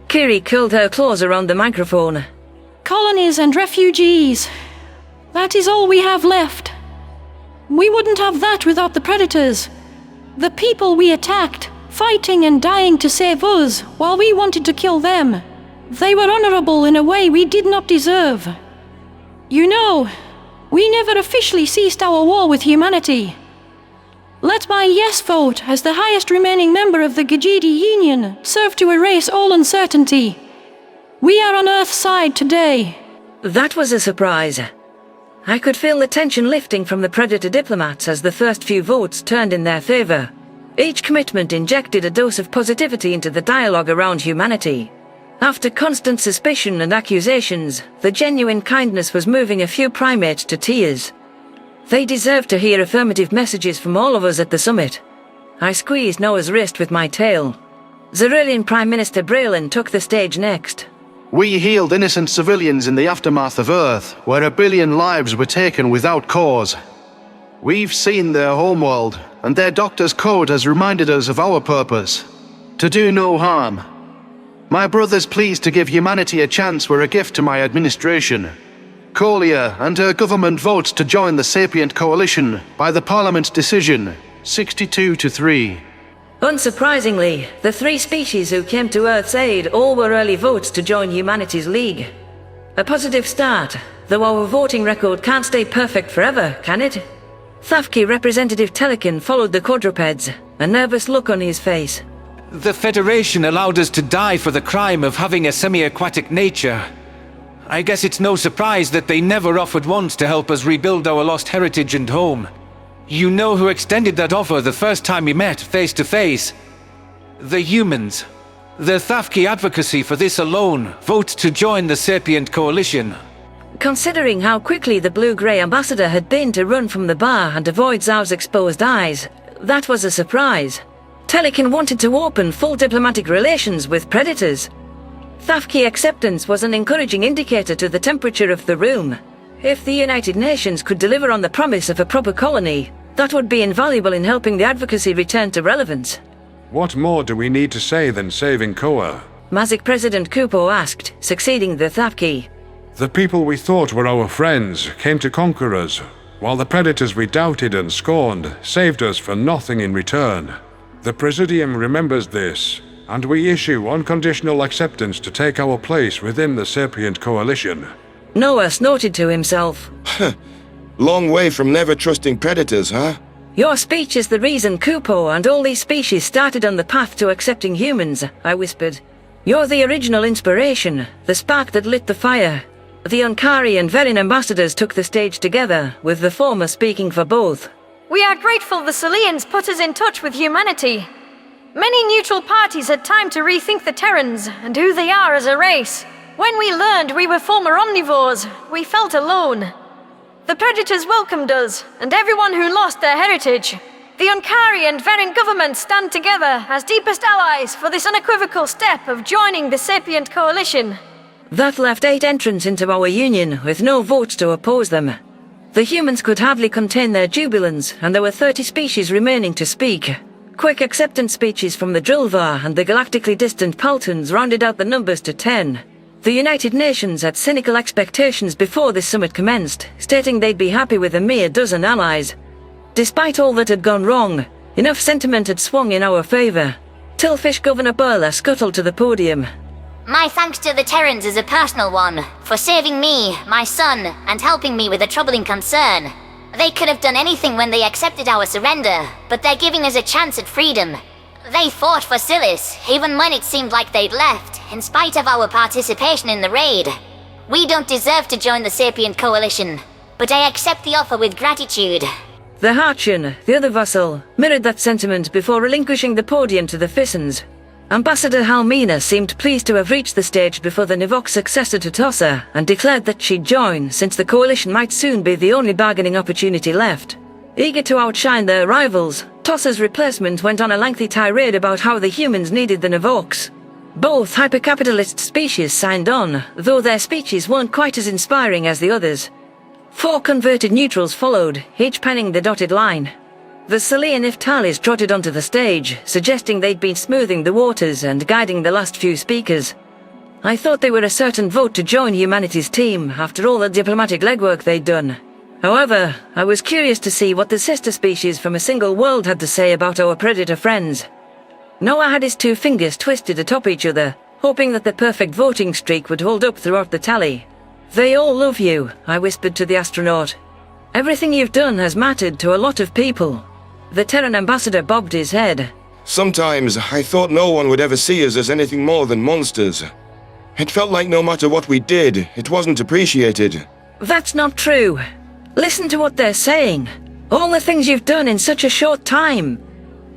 Kiri curled her claws around the microphone. Colonies and refugees. That is all we have left. We wouldn't have that without the Predators. The people we attacked, fighting and dying to save us, while we wanted to kill them. They were honorable in a way we did not deserve. You know, we never officially ceased our war with humanity. Let my yes vote, as the highest remaining member of the Gajidi Union, serve to erase all uncertainty. We are on Earth's side today. That was a surprise. I could feel the tension lifting from the Predator diplomats as the first few votes turned in their favor. Each commitment injected a dose of positivity into the dialogue around humanity. After constant suspicion and accusations, the genuine kindness was moving a few primates to tears. They deserved to hear affirmative messages from all of us at the summit. I squeezed Noah's wrist with my tail. Xerillian Prime Minister Braylon took the stage next. We healed innocent civilians in the aftermath of Earth, where 1 billion lives were taken without cause. We've seen their homeworld, and their doctor's code has reminded us of our purpose: to do no harm. My brother's pleas to give humanity a chance were a gift to my administration. Collier and her government votes to join the Sapient Coalition by the Parliament's decision, 62-3. Unsurprisingly, the 3 species who came to Earth's aid all were early votes to join humanity's league. A positive start, though our voting record can't stay perfect forever, can it? Thafki Representative Telekin followed the quadrupeds, a nervous look on his face. The Federation allowed us to die for the crime of having a semi-aquatic nature. I guess it's no surprise that they never offered once to help us rebuild our lost heritage and home. You know who extended that offer the first time we met face to face? The humans. The Thafki advocacy for this alone votes to join the Sapient Coalition. Considering how quickly the blue-grey ambassador had been to run from the bar and avoid Zhao's exposed eyes, that was a surprise. Telekin wanted to open full diplomatic relations with predators. Thafki acceptance was an encouraging indicator to the temperature of the room. If the United Nations could deliver on the promise of a proper colony, that would be invaluable in helping the advocacy return to relevance. What more do we need to say than saving Koa? Mazik President Kupo asked, succeeding the Thafki. The people we thought were our friends came to conquer us, while the predators we doubted and scorned saved us for nothing in return. The Presidium remembers this, and we issue unconditional acceptance to take our place within the Sapient Coalition. Noah snorted to himself. Long way from never trusting predators, huh? Your speech is the reason Kupo and all these species started on the path to accepting humans, I whispered. You're the original inspiration, the spark that lit the fire. The Unkari and Verin ambassadors took the stage together, with the former speaking for both. We are grateful the Salians put us in touch with humanity. Many neutral parties had time to rethink the Terrans and who they are as a race. When we learned we were former omnivores, we felt alone. The predators welcomed us, and everyone who lost their heritage. The Unkari and Verin governments stand together as deepest allies for this unequivocal step of joining the Sapient Coalition. That left 8 entrants into our union, with no votes to oppose them. The humans could hardly contain their jubilance, and there were 30 species remaining to speak. Quick acceptance speeches from the Drilvar and the galactically distant Paltons rounded out the numbers to 10. The United Nations had cynical expectations before this summit commenced, stating they'd be happy with a mere dozen allies. Despite all that had gone wrong, enough sentiment had swung in our favor. Tillfish Governor Burla scuttled to the podium. My thanks to the Terrans is a personal one, for saving me, my son, and helping me with a troubling concern. They could have done anything when they accepted our surrender, but they're giving us a chance at freedom. They fought for Silis, even when it seemed like they'd left, in spite of our participation in the raid. We don't deserve to join the Sapient Coalition, but I accept the offer with gratitude. The Harshen, the other vassal, mirrored that sentiment before relinquishing the podium to the Fissons. Ambassador Halmina seemed pleased to have reached the stage before the Nivok's successor to Tossa, and declared that she'd join, since the coalition might soon be the only bargaining opportunity left. Eager to outshine their rivals, Tossa's replacement went on a lengthy tirade about how the humans needed the Nivoks. Both hypercapitalist species signed on, though their speeches weren't quite as inspiring as the others. 4 converted neutrals followed, each penning the dotted line. The Salian Iftalis trotted onto the stage, suggesting they'd been smoothing the waters and guiding the last few speakers. I thought they were a certain vote to join humanity's team after all the diplomatic legwork they'd done. However, I was curious to see what the sister species from a single world had to say about our predator friends. Noah had his two fingers twisted atop each other, hoping that the perfect voting streak would hold up throughout the tally. "They all love you," I whispered to the astronaut. "Everything you've done has mattered to a lot of people." The Terran ambassador bobbed his head. Sometimes I thought no one would ever see us as anything more than monsters. It felt like no matter what we did, it wasn't appreciated. That's not true. Listen to what they're saying. All the things you've done in such a short time.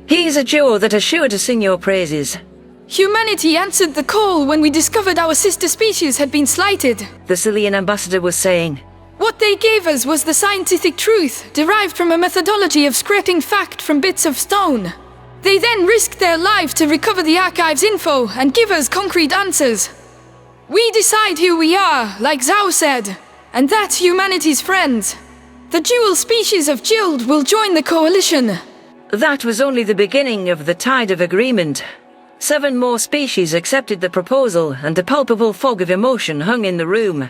He's a duo that are sure to sing your praises. Humanity answered the call when we discovered our sister species had been slighted, the Cillian ambassador was saying. What they gave us was the scientific truth, derived from a methodology of scraping fact from bits of stone. They then risked their life to recover the archive's info and give us concrete answers. We decide who we are, like Zhao said, and that's humanity's friends. The dual species of Jild will join the coalition. That was only the beginning of the tide of agreement. 7 more species accepted the proposal, and a palpable fog of emotion hung in the room.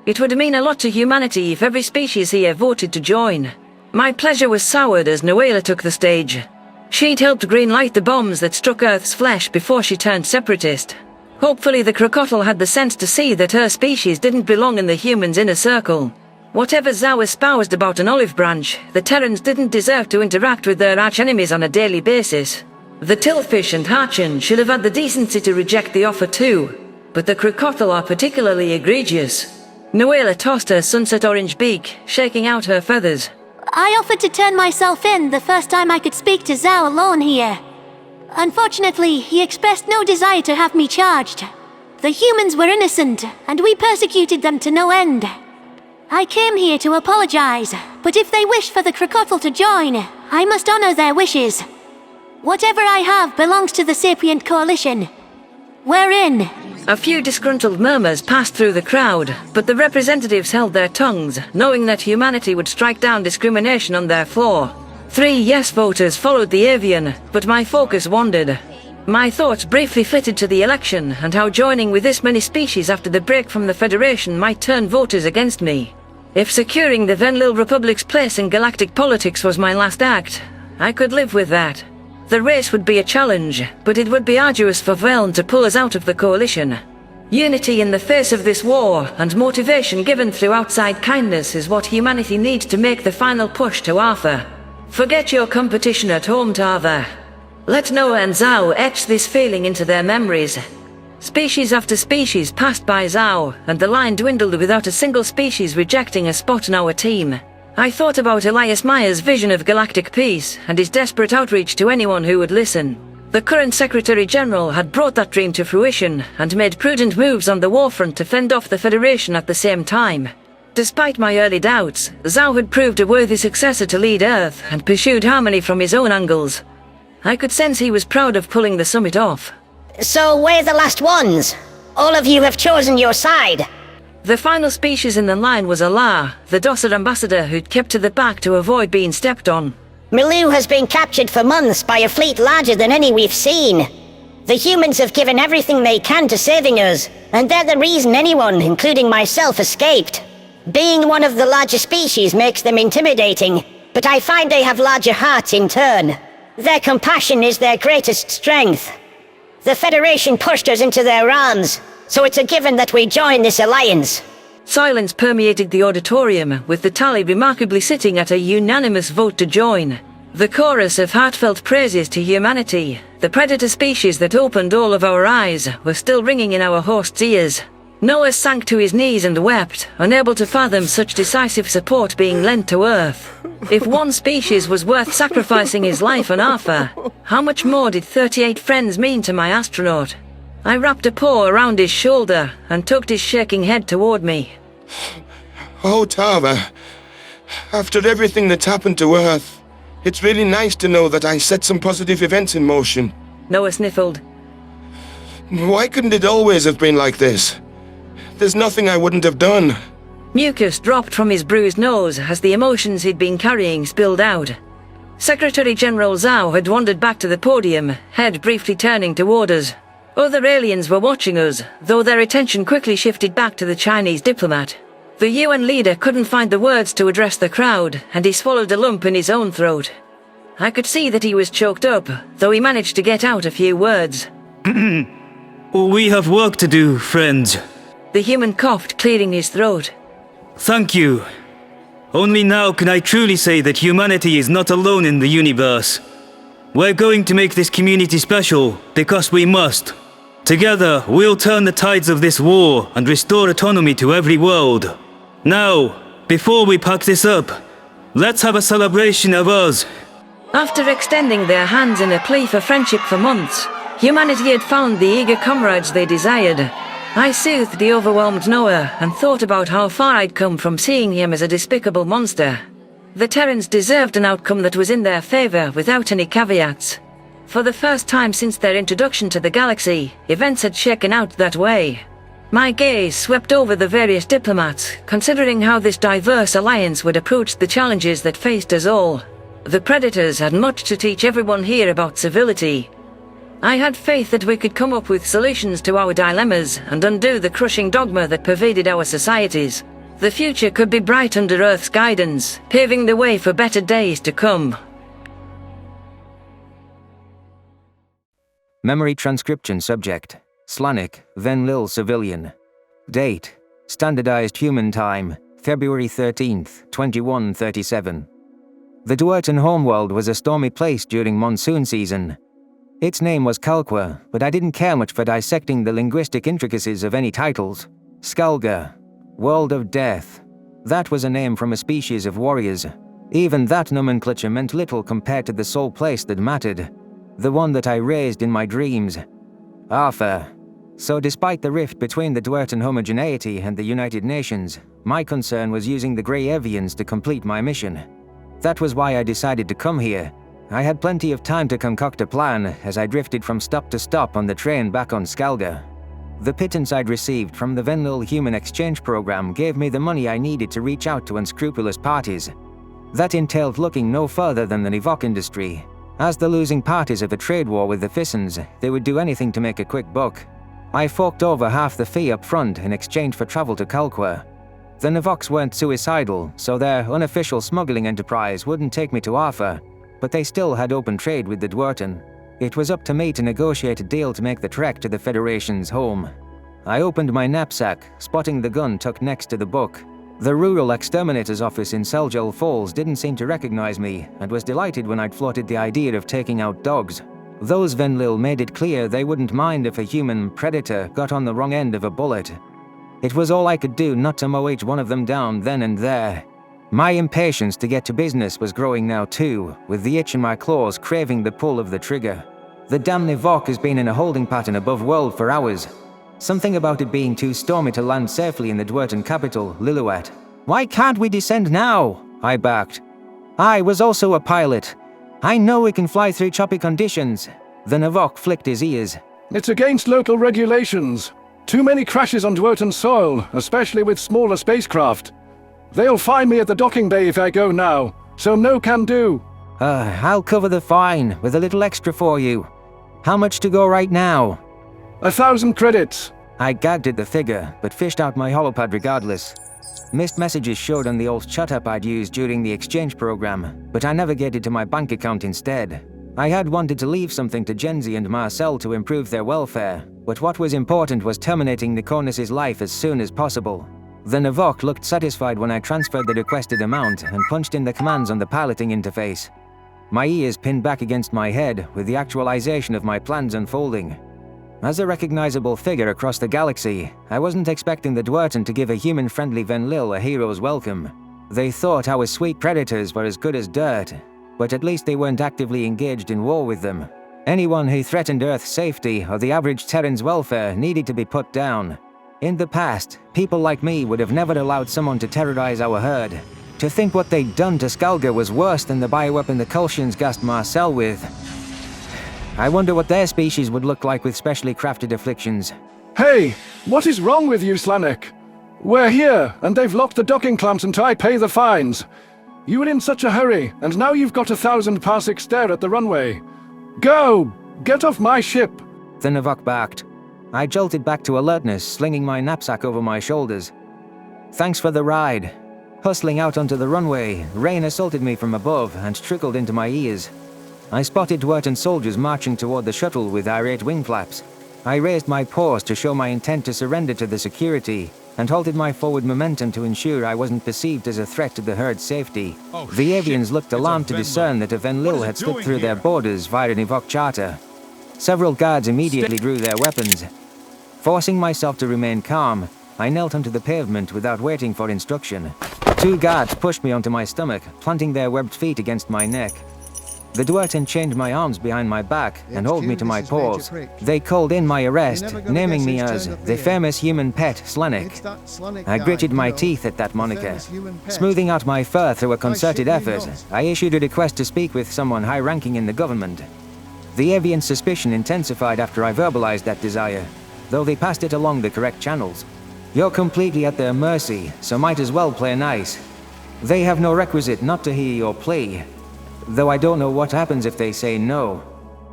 It would mean a lot to humanity if every species here voted to join. My pleasure was soured as Noela took the stage. She'd helped greenlight the bombs that struck Earth's flesh before she turned separatist. Hopefully the crocodile had the sense to see that her species didn't belong in the humans' inner circle. Whatever Zhao espoused about an olive branch, the Terrans didn't deserve to interact with their arch-enemies on a daily basis. The Tillfish and Harshen should have had the decency to reject the offer too, but the crocodile are particularly egregious. Noela tossed her sunset orange beak, shaking out her feathers. I offered to turn myself in the first time I could speak to Zhao alone here. Unfortunately, he expressed no desire to have me charged. The humans were innocent, and we persecuted them to no end. I came here to apologize, but if they wish for the crocodile to join, I must honor their wishes. Whatever I have belongs to the Sapient Coalition. We're in. A few disgruntled murmurs passed through the crowd, but the representatives held their tongues, knowing that humanity would strike down discrimination on their floor. 3 yes voters followed the avian, but my focus wandered. My thoughts briefly flitted to the election and how joining with this many species after the break from the Federation might turn voters against me. If securing the Venlil Republic's place in galactic politics was my last act, I could live with that. The race would be a challenge, but it would be arduous for Veln to pull us out of the coalition. Unity in the face of this war, and motivation given through outside kindness is what humanity needs to make the final push to Arthur. Forget your competition at home, Tarva. Let Noah and Zhao etch this feeling into their memories. Species after species passed by Zhao, and the line dwindled without a single species rejecting a spot on our team. I thought about Elias Meyer's vision of galactic peace, and his desperate outreach to anyone who would listen. The current Secretary General had brought that dream to fruition, and made prudent moves on the warfront to fend off the Federation at the same time. Despite my early doubts, Zhao had proved a worthy successor to lead Earth, and pursued harmony from his own angles. I could sense he was proud of pulling the summit off. So we're the last ones. All of you have chosen your side. The final species in the line was Allah, the Dosser ambassador who'd kept to the back to avoid being stepped on. Milu has been captured for months by a fleet larger than any we've seen. The humans have given everything they can to saving us, and they're the reason anyone, including myself, escaped. Being one of the larger species makes them intimidating, but I find they have larger hearts in turn. Their compassion is their greatest strength. The Federation pushed us into their arms, so it's a given that we join this alliance. Silence permeated the auditorium, with the tally remarkably sitting at a unanimous vote to join. The chorus of heartfelt praises to humanity, the predator species that opened all of our eyes, were still ringing in our host's ears. Noah sank to his knees and wept, unable to fathom such decisive support being lent to Earth. If one species was worth sacrificing his life on Arthur, how much more did 38 friends mean to my astronaut? I wrapped a paw around his shoulder and tugged his shaking head toward me. Oh, Tava, after everything that's happened to Earth, it's really nice to know that I set some positive events in motion. Noah sniffled. Why couldn't it always have been like this? There's nothing I wouldn't have done. Mucus dropped from his bruised nose as the emotions he'd been carrying spilled out. Secretary General Zhao had wandered back to the podium, head briefly turning toward us. Other aliens were watching us, though their attention quickly shifted back to the Chinese diplomat. The UN leader couldn't find the words to address the crowd, and he swallowed a lump in his own throat. I could see that he was choked up, though he managed to get out a few words. We have work to do, friends. The human coughed, clearing his throat. Thank you. Only now can I truly say that humanity is not alone in the universe. We're going to make this community special, because we must. Together, we'll turn the tides of this war and restore autonomy to every world. Now, before we pack this up, let's have a celebration of us. After extending their hands in a plea for friendship for months, humanity had found the eager comrades they desired. I soothed the overwhelmed Noah and thought about how far I'd come from seeing him as a despicable monster. The Terrans deserved an outcome that was in their favor without any caveats. For the first time since their introduction to the galaxy, events had shaken out that way. My gaze swept over the various diplomats, considering how this diverse alliance would approach the challenges that faced us all. The Predators had much to teach everyone here about civility. I had faith that we could come up with solutions to our dilemmas and undo the crushing dogma that pervaded our societies. The future could be bright under Earth's guidance, paving the way for better days to come. Memory transcription subject: Slanek, Venlil civilian. Date: Standardized human time, February 13th, 2137. The Duertan homeworld was a stormy place during monsoon season. Its name was Kalqua, but I didn't care much for dissecting the linguistic intricacies of any titles. Skalga, World of Death. That was a name from a species of warriors. Even that nomenclature meant little compared to the sole place that mattered. The one that I raised in my dreams. Arthur. So despite the rift between the Duertan homogeneity and the United Nations, my concern was using the Grey Evians to complete my mission. That was why I decided to come here. I had plenty of time to concoct a plan as I drifted from stop to stop on the train back on Skalga. The pittance I'd received from the Venlil Human Exchange Program gave me the money I needed to reach out to unscrupulous parties. That entailed looking no further than the Nivok industry. As the losing parties of a trade war with the Fissens, they would do anything to make a quick buck. I forked over half the fee up front in exchange for travel to Kalqua. The Nivoks weren't suicidal, so their unofficial smuggling enterprise wouldn't take me to Arthur, but they still had open trade with the Duertan. It was up to me to negotiate a deal to make the trek to the Federation's home. I opened my knapsack, spotting the gun tucked next to the book. The rural exterminator's office in Seljel Falls didn't seem to recognize me, and was delighted when I'd floated the idea of taking out dogs. Those Venlil made it clear they wouldn't mind if a human predator got on the wrong end of a bullet. It was all I could do not to mow each one of them down then and there. My impatience to get to business was growing now too, with the itch in my claws craving the pull of the trigger. The damn Nivok has been in a holding pattern above world for hours. Something about it being too stormy to land safely in the Duertan capital, Lillooet. Why can't we descend now? I barked. I was also a pilot. I know we can fly through choppy conditions. The Nivok flicked his ears. It's against local regulations. Too many crashes on Duertan soil, especially with smaller spacecraft. They'll find me at the docking bay if I go now, so no can do. I'll cover the fine, with a little extra for you. How much to go right now? 1,000 credits. I gagged at the figure, but fished out my holopad regardless. Missed messages showed on the old shut-up I'd used during the exchange program, but I navigated to my bank account instead. I had wanted to leave something to Genzi and Marcel to improve their welfare, but what was important was terminating Nikornis' life as soon as possible. The Nivok looked satisfied when I transferred the requested amount and punched in the commands on the piloting interface. My ears pinned back against my head with the actualization of my plans unfolding. As a recognizable figure across the galaxy, I wasn't expecting the Duertan to give a human-friendly Venlil a hero's welcome. They thought our sweet predators were as good as dirt, but at least they weren't actively engaged in war with them. Anyone who threatened Earth's safety or the average Terran's welfare needed to be put down. In the past, people like me would have never allowed someone to terrorize our herd. To think what they'd done to Skalga was worse than the bioweapon the Kultians gassed Marcel with. I wonder what their species would look like with specially crafted afflictions. Hey, what is wrong with you, Slanek? We're here, and they've locked the docking clamps until I pay the fines. You were in such a hurry, and now you've got 1,000 parsec stare at the runway. Go! Get off my ship! The Nivok barked. I jolted back to alertness, slinging my knapsack over my shoulders. Thanks for the ride. Hustling out onto the runway, rain assaulted me from above and trickled into my ears. I spotted Dwerten soldiers marching toward the shuttle with irate wing flaps. I raised my paws to show my intent to surrender to the security, and halted my forward momentum to ensure I wasn't perceived as a threat to the herd's safety. The avians looked alarmed to discern that a Venlil had slipped through their borders via an Evok charter. Several guards immediately drew their weapons. Forcing myself to remain calm, I knelt onto the pavement without waiting for instruction. 2 guards pushed me onto my stomach, planting their webbed feet against my neck. The Dwerten chained my arms behind my back and hauled me to my paws. They called in my arrest, naming me as the famous human pet Slanek. I gritted my teeth at that moniker. Smoothing out my fur through a concerted effort, I issued a request to speak with someone high-ranking in the government. The avian suspicion intensified after I verbalized that desire, though they passed it along the correct channels. You're completely at their mercy, so might as well play nice. They have no requisite not to hear your plea, though I don't know what happens if they say no.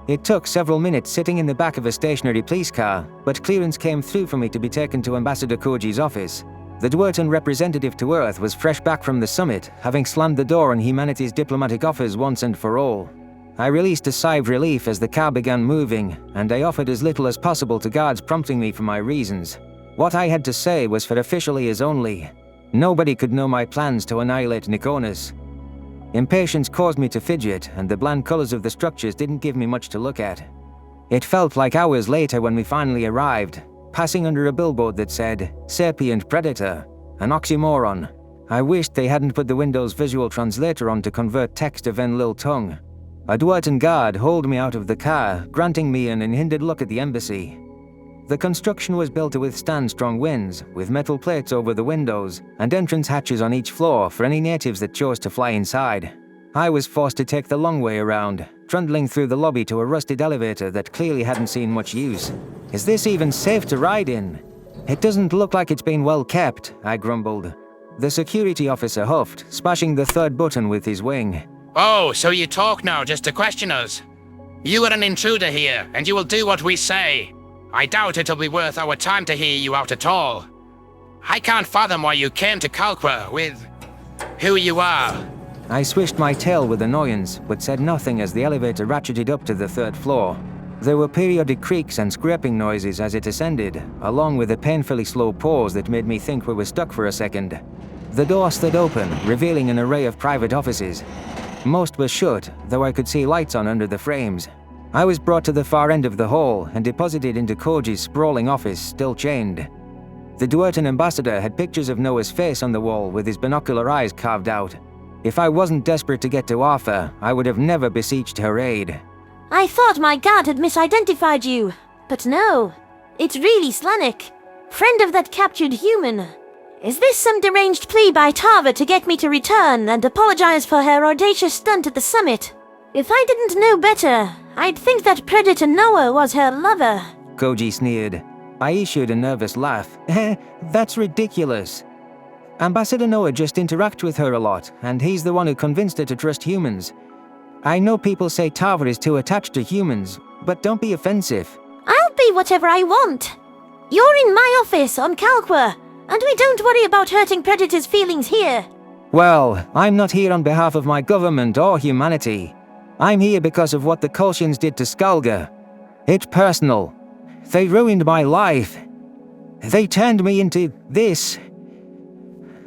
It took several minutes sitting in the back of a stationary police car, but clearance came through for me to be taken to Ambassador Koji's office. The Dwerten representative to Earth was fresh back from the summit, having slammed the door on humanity's diplomatic offers once and for all. I released a sigh of relief as the car began moving, and I offered as little as possible to guards prompting me for my reasons. What I had to say was for official ears only. Nobody could know my plans to annihilate Nikonus. Impatience caused me to fidget, and the bland colors of the structures didn't give me much to look at. It felt like hours later when we finally arrived, passing under a billboard that said, Sapient Predator, an oxymoron. I wished they hadn't put the Windows visual translator on to convert text to Venlil tongue. A Dwerten guard hauled me out of the car, granting me an unhindered look at the embassy. The construction was built to withstand strong winds, with metal plates over the windows and entrance hatches on each floor for any natives that chose to fly inside. I was forced to take the long way around, trundling through the lobby to a rusted elevator that clearly hadn't seen much use. Is this even safe to ride in? It doesn't look like it's been well kept, I grumbled. The security officer huffed, smashing the 3rd button with his wing. Oh, so you talk now just to question us? You are an intruder here, and you will do what we say. I doubt it'll be worth our time to hear you out at all. I can't fathom why you came to Kalkwa with who you are. I swished my tail with annoyance, but said nothing as the elevator ratcheted up to the 3rd floor. There were periodic creaks and scraping noises as it ascended, along with a painfully slow pause that made me think we were stuck for a second. The door stood open, revealing an array of private offices. Most were shut, though I could see lights on under the frames. I was brought to the far end of the hall and deposited into Koji's sprawling office, still chained. The Dwerten ambassador had pictures of Noah's face on the wall with his binocular eyes carved out. If I wasn't desperate to get to Arthur, I would have never beseeched her aid. I thought my guard had misidentified you, but no. It's really Slanek, friend of that captured human. Is this some deranged plea by Tava to get me to return and apologize for her audacious stunt at the summit? If I didn't know better, I'd think that Predator Noah was her lover. Koji sneered. I issued a nervous laugh. That's ridiculous. Ambassador Noah just interacts with her a lot, and he's the one who convinced her to trust humans. I know people say Tava is too attached to humans, but don't be offensive. I'll be whatever I want. You're in my office on Kalkwa, and we don't worry about hurting Predator's feelings here. Well, I'm not here on behalf of my government or humanity. I'm here because of what the Kolshians did to Skalga. It's personal. They ruined my life. They turned me into this.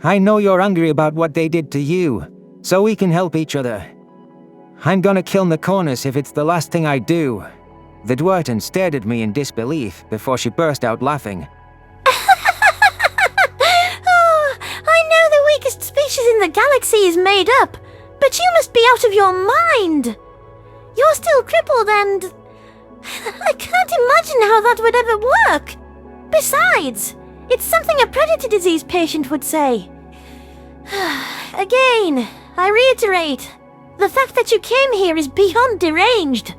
I know you're angry about what they did to you, so we can help each other. I'm gonna kill Nikonus if it's the last thing I do. The Dwerten stared at me in disbelief before she burst out laughing. Oh, I know the weakest species in the galaxy is made up, but you must be out of your mind. You're still crippled and... I can't imagine how that would ever work. Besides, it's something a predator disease patient would say. Again, I reiterate, the fact that you came here is beyond deranged.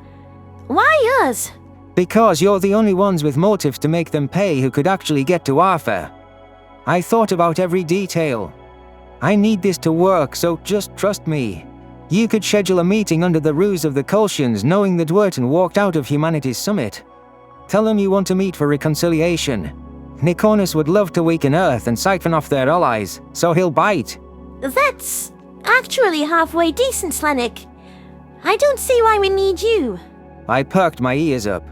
Why us? Because you're the only ones with motives to make them pay who could actually get to Arthur. I thought about every detail. I need this to work, so just trust me. You could schedule a meeting under the ruse of the Kolshians knowing that Dwerten walked out of humanity's summit. Tell them you want to meet for reconciliation. Nikonus would love to weaken Earth and siphon off their allies, so he'll bite. That's actually halfway decent, Slanek. I don't see why we need you. I perked my ears up.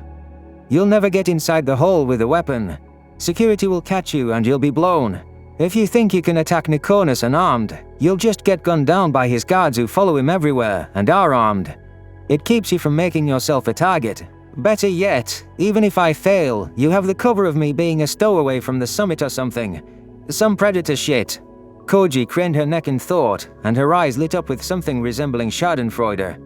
You'll never get inside the hole with a weapon. Security will catch you and you'll be blown. If you think you can attack Nikonus unarmed, you'll just get gunned down by his guards who follow him everywhere and are armed. It keeps you from making yourself a target. Better yet, even if I fail, you have the cover of me being a stowaway from the summit or something. Some predator shit. Koji craned her neck in thought, and her eyes lit up with something resembling schadenfreude.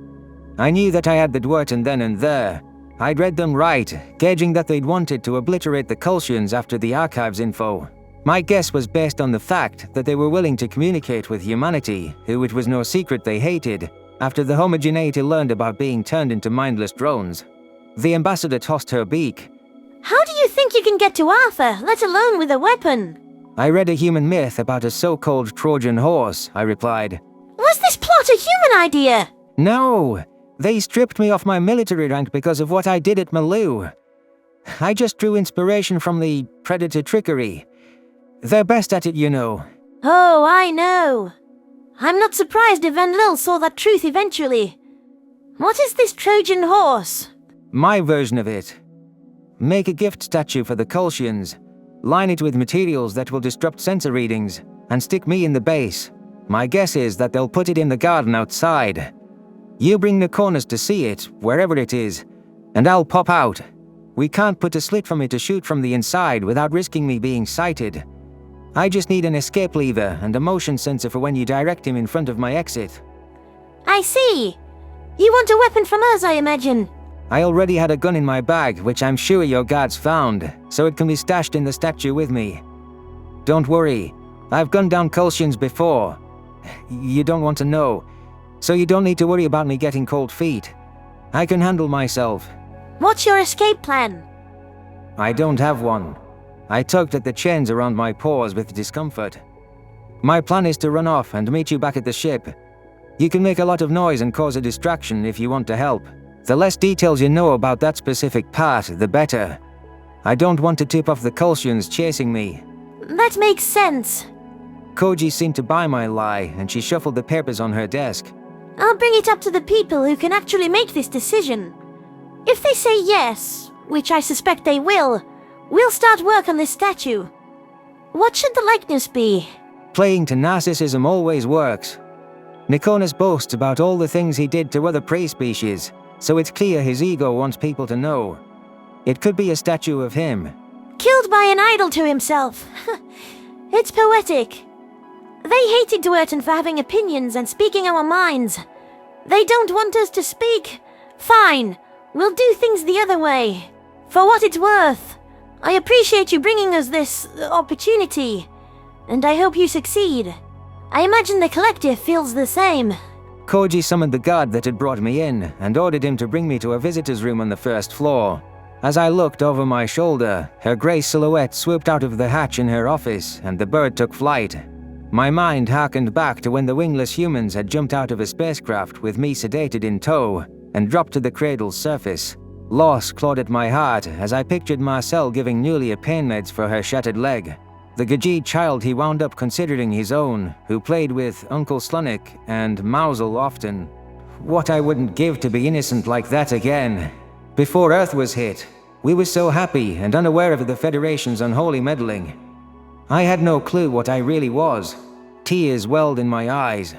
I knew that I had the Dwerten then and there. I'd read them right, gauging that they'd wanted to obliterate the Kultians after the archives info. My guess was based on the fact that they were willing to communicate with humanity, who it was no secret they hated, after the homogeneity learned about being turned into mindless drones. The ambassador tossed her beak. How do you think you can get to Arthur, let alone with a weapon? I read a human myth about a so-called Trojan horse, I replied. Was this plot a human idea? No, they stripped me off my military rank because of what I did at Maloo. I just drew inspiration from the predator trickery. They're best at it, you know. Oh, I know. I'm not surprised if Enlil saw that truth eventually. What is this Trojan horse? My version of it. Make a gift statue for the Kultians. Line it with materials that will disrupt sensor readings, and stick me in the base. My guess is that they'll put it in the garden outside. You bring Nikonus to see it, wherever it is, and I'll pop out. We can't put a slit from it to shoot from the inside without risking me being sighted. I just need an escape lever and a motion sensor for when you direct him in front of my exit. I see. You want a weapon from us, I imagine. I already had a gun in my bag, which I'm sure your guards found, so it can be stashed in the statue with me. Don't worry, I've gunned down Kultians before. You don't want to know, so you don't need to worry about me getting cold feet. I can handle myself. What's your escape plan? I don't have one. I tugged at the chains around my paws with discomfort. My plan is to run off and meet you back at the ship. You can make a lot of noise and cause a distraction if you want to help. The less details you know about that specific part, the better. I don't want to tip off the Kultians chasing me. That makes sense. Koji seemed to buy my lie, and she shuffled the papers on her desk. I'll bring it up to the people who can actually make this decision. If they say yes, which I suspect they will, we'll start work on this statue. What should the likeness be? Playing to narcissism always works. Nikonus boasts about all the things he did to other prey species, so it's clear his ego wants people to know. It could be a statue of him. Killed by an idol to himself. It's poetic. They hated Dwerten for having opinions and speaking our minds. They don't want us to speak. Fine, we'll do things the other way. For what it's worth, I appreciate you bringing us this opportunity, and I hope you succeed. I imagine the collective feels the same. Koji summoned the guard that had brought me in and ordered him to bring me to a visitor's room on the first floor. As I looked over my shoulder, her grey silhouette swooped out of the hatch in her office and the bird took flight. My mind harkened back to when the wingless humans had jumped out of a spacecraft with me sedated in tow and dropped to the cradle's surface. Loss clawed at my heart as I pictured Marcel giving Nulia pain meds for her shattered leg. The Gajid child he wound up considering his own, who played with Uncle Slanek and Mausel often. What I wouldn't give to be innocent like that again. Before Earth was hit, we were so happy and unaware of the Federation's unholy meddling. I had no clue what I really was. Tears welled in my eyes.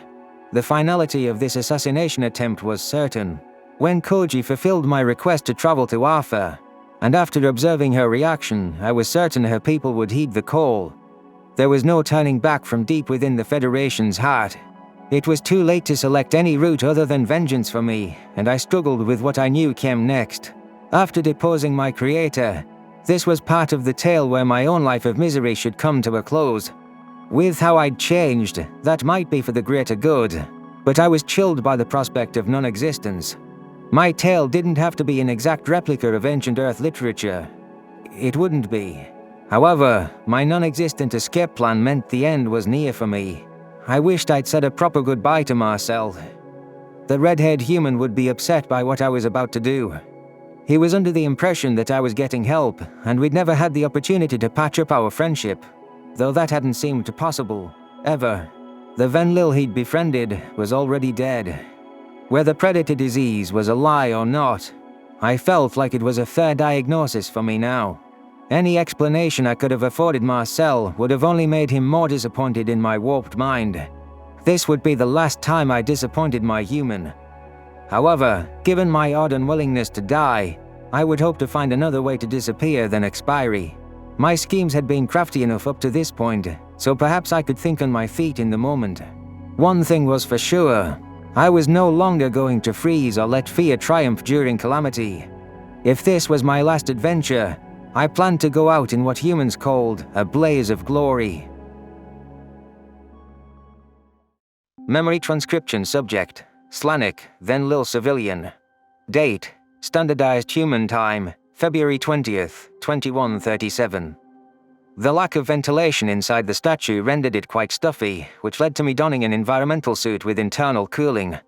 The finality of this assassination attempt was certain. When Koji fulfilled my request to travel to Arthur, and after observing her reaction, I was certain her people would heed the call. There was no turning back from deep within the Federation's heart. It was too late to select any route other than vengeance for me, and I struggled with what I knew came next. After deposing my creator, this was part of the tale where my own life of misery should come to a close. With how I'd changed, that might be for the greater good, but I was chilled by the prospect of non-existence. My tale didn't have to be an exact replica of ancient Earth literature. It wouldn't be. However, my non-existent escape plan meant the end was near for me. I wished I'd said a proper goodbye to Marcel. The red-haired human would be upset by what I was about to do. He was under the impression that I was getting help, and we'd never had the opportunity to patch up our friendship, though that hadn't seemed possible, ever. The Venlil he'd befriended was already dead. Whether predator disease was a lie or not, I felt like it was a fair diagnosis for me now. Any explanation I could have afforded Marcel would have only made him more disappointed in my warped mind. This would be the last time I disappointed my human. However, given my odd unwillingness to die, I would hope to find another way to disappear than expiry. My schemes had been crafty enough up to this point, so perhaps I could think on my feet in the moment. One thing was for sure, I was no longer going to freeze or let fear triumph during calamity. If this was my last adventure, I planned to go out in what humans called a blaze of glory. Memory transcription subject: Slanek, Venlil civilian. Date: Standardized Human Time, February 20th, 2137. The lack of ventilation inside the statue rendered it quite stuffy, which led to me donning an environmental suit with internal cooling.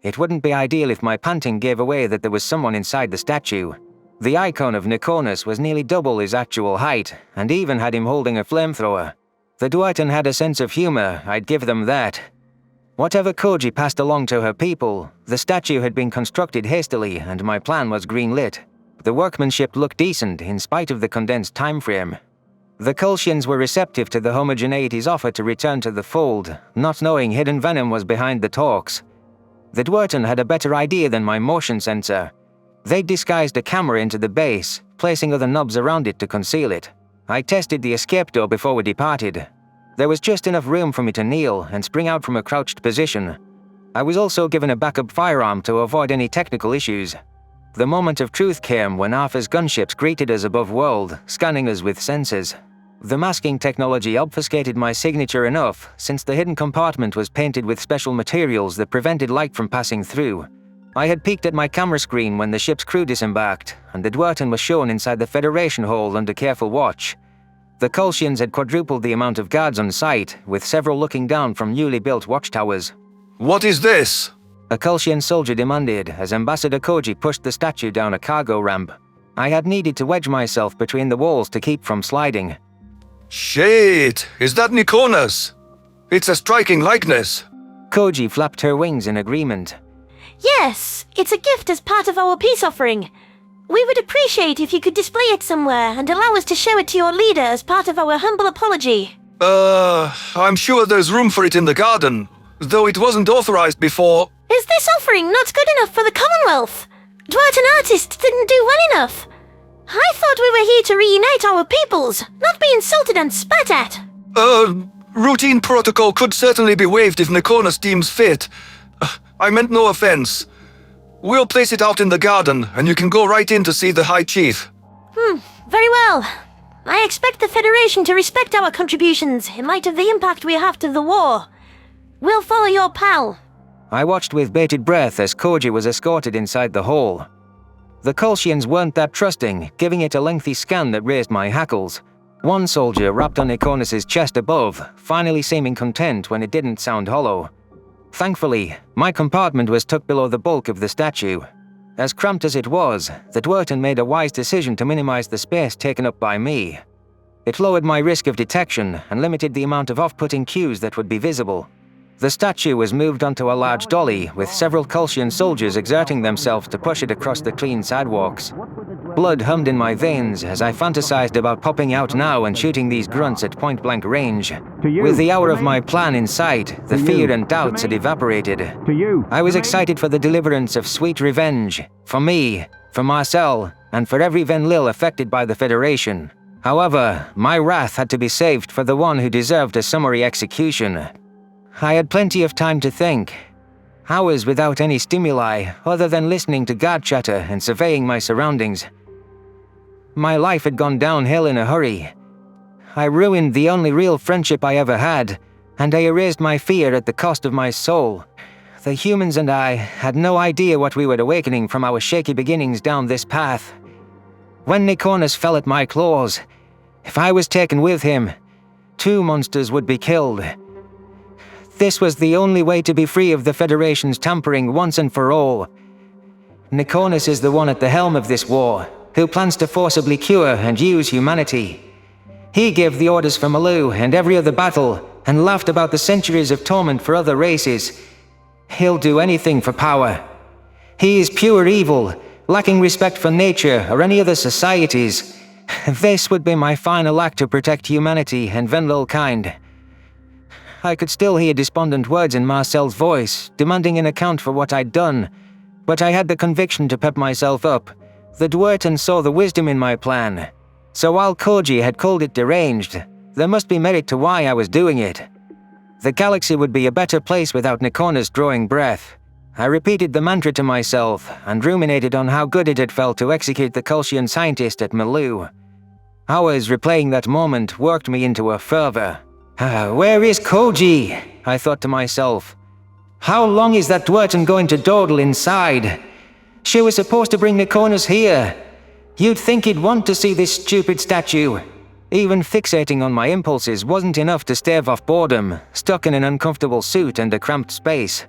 It wouldn't be ideal if my panting gave away that there was someone inside the statue. The icon of Nikonus was nearly double his actual height, and even had him holding a flamethrower. The Dwarten had a sense of humor, I'd give them that. Whatever Koji passed along to her people, the statue had been constructed hastily and my plan was green-lit. The workmanship looked decent in spite of the condensed time frame. The Kultians were receptive to the homogeneity's offer to return to the fold, not knowing hidden venom was behind the talks. The Dwarten had a better idea than my motion sensor. They'd disguised a camera into the base, placing other knobs around it to conceal it. I tested the escape door before we departed. There was just enough room for me to kneel and spring out from a crouched position. I was also given a backup firearm to avoid any technical issues. The moment of truth came when Arthur's gunships greeted us above world, scanning us with sensors. The masking technology obfuscated my signature enough, since the hidden compartment was painted with special materials that prevented light from passing through. I had peeked at my camera screen when the ship's crew disembarked, and the Dwarten was shown inside the Federation hold under careful watch. The Kultians had quadrupled the amount of guards on site, with several looking down from newly built watchtowers. What is this? A Kultian soldier demanded as Ambassador Koji pushed the statue down a cargo ramp. I had needed to wedge myself between the walls to keep from sliding. Shit! Is that Nikonus? It's a striking likeness. Koji flapped her wings in agreement. Yes, it's a gift as part of our peace offering. We would appreciate if you could display it somewhere and allow us to show it to your leader as part of our humble apology. I'm sure there's room for it in the garden, though it wasn't authorized before. Is this offering not good enough for the Commonwealth? Dwarten artists didn't do well enough. I thought we were here to reunite our peoples, not be insulted and spat at. Routine protocol could certainly be waived if Nikonus deems fit. I meant no offense. We'll place it out in the garden, and you can go right in to see the High Chief. Very well. I expect the Federation to respect our contributions in light of the impact we have to the war. We'll follow your pal. I watched with bated breath as Koji was escorted inside the hall. The Kultians weren't that trusting, giving it a lengthy scan that raised my hackles. One soldier rapped on Nikonus' chest above, finally seeming content when it didn't sound hollow. Thankfully, my compartment was tucked below the bulk of the statue. As cramped as it was, the Dwarten made a wise decision to minimize the space taken up by me. It lowered my risk of detection and limited the amount of off-putting cues that would be visible. The statue was moved onto a large dolly, with several Kultian soldiers exerting themselves to push it across the clean sidewalks. Blood hummed in my veins as I fantasized about popping out now and shooting these grunts at point-blank range. With the hour of my plan in sight, the fear and doubts had evaporated. I was excited for the deliverance of sweet revenge, for me, for Marcel, and for every Venlil affected by the Federation. However, my wrath had to be saved for the one who deserved a summary execution. I had plenty of time to think. Hours without any stimuli other than listening to guard chatter and surveying my surroundings. My life had gone downhill in a hurry. I ruined the only real friendship I ever had, and I erased my fear at the cost of my soul. The humans and I had no idea what we were awakening from our shaky beginnings down this path. When Nikonus fell at my claws, if I was taken with him, 2 monsters would be killed. This was the only way to be free of the Federation's tampering once and for all. Nikonus is the one at the helm of this war, who plans to forcibly cure and use humanity. He gave the orders for Malu and every other battle, and laughed about the centuries of torment for other races. He'll do anything for power. He is pure evil, lacking respect for nature or any other societies. This would be my final act to protect humanity and Venlil kind. I could still hear despondent words in Marcel's voice, demanding an account for what I'd done, but I had the conviction to pep myself up. The Dwerten saw the wisdom in my plan. So while Koji had called it deranged, there must be merit to why I was doing it. The galaxy would be a better place without Nikonus drawing breath. I repeated the mantra to myself and ruminated on how good it had felt to execute the Kolshian scientist at Malu. Hours replaying that moment worked me into a fervor. Where is Koji? I thought to myself. How long is that Dwerten going to dawdle inside? She was supposed to bring Nikonus here. You'd think he'd want to see this stupid statue. Even fixating on my impulses wasn't enough to stave off boredom, stuck in an uncomfortable suit and a cramped space.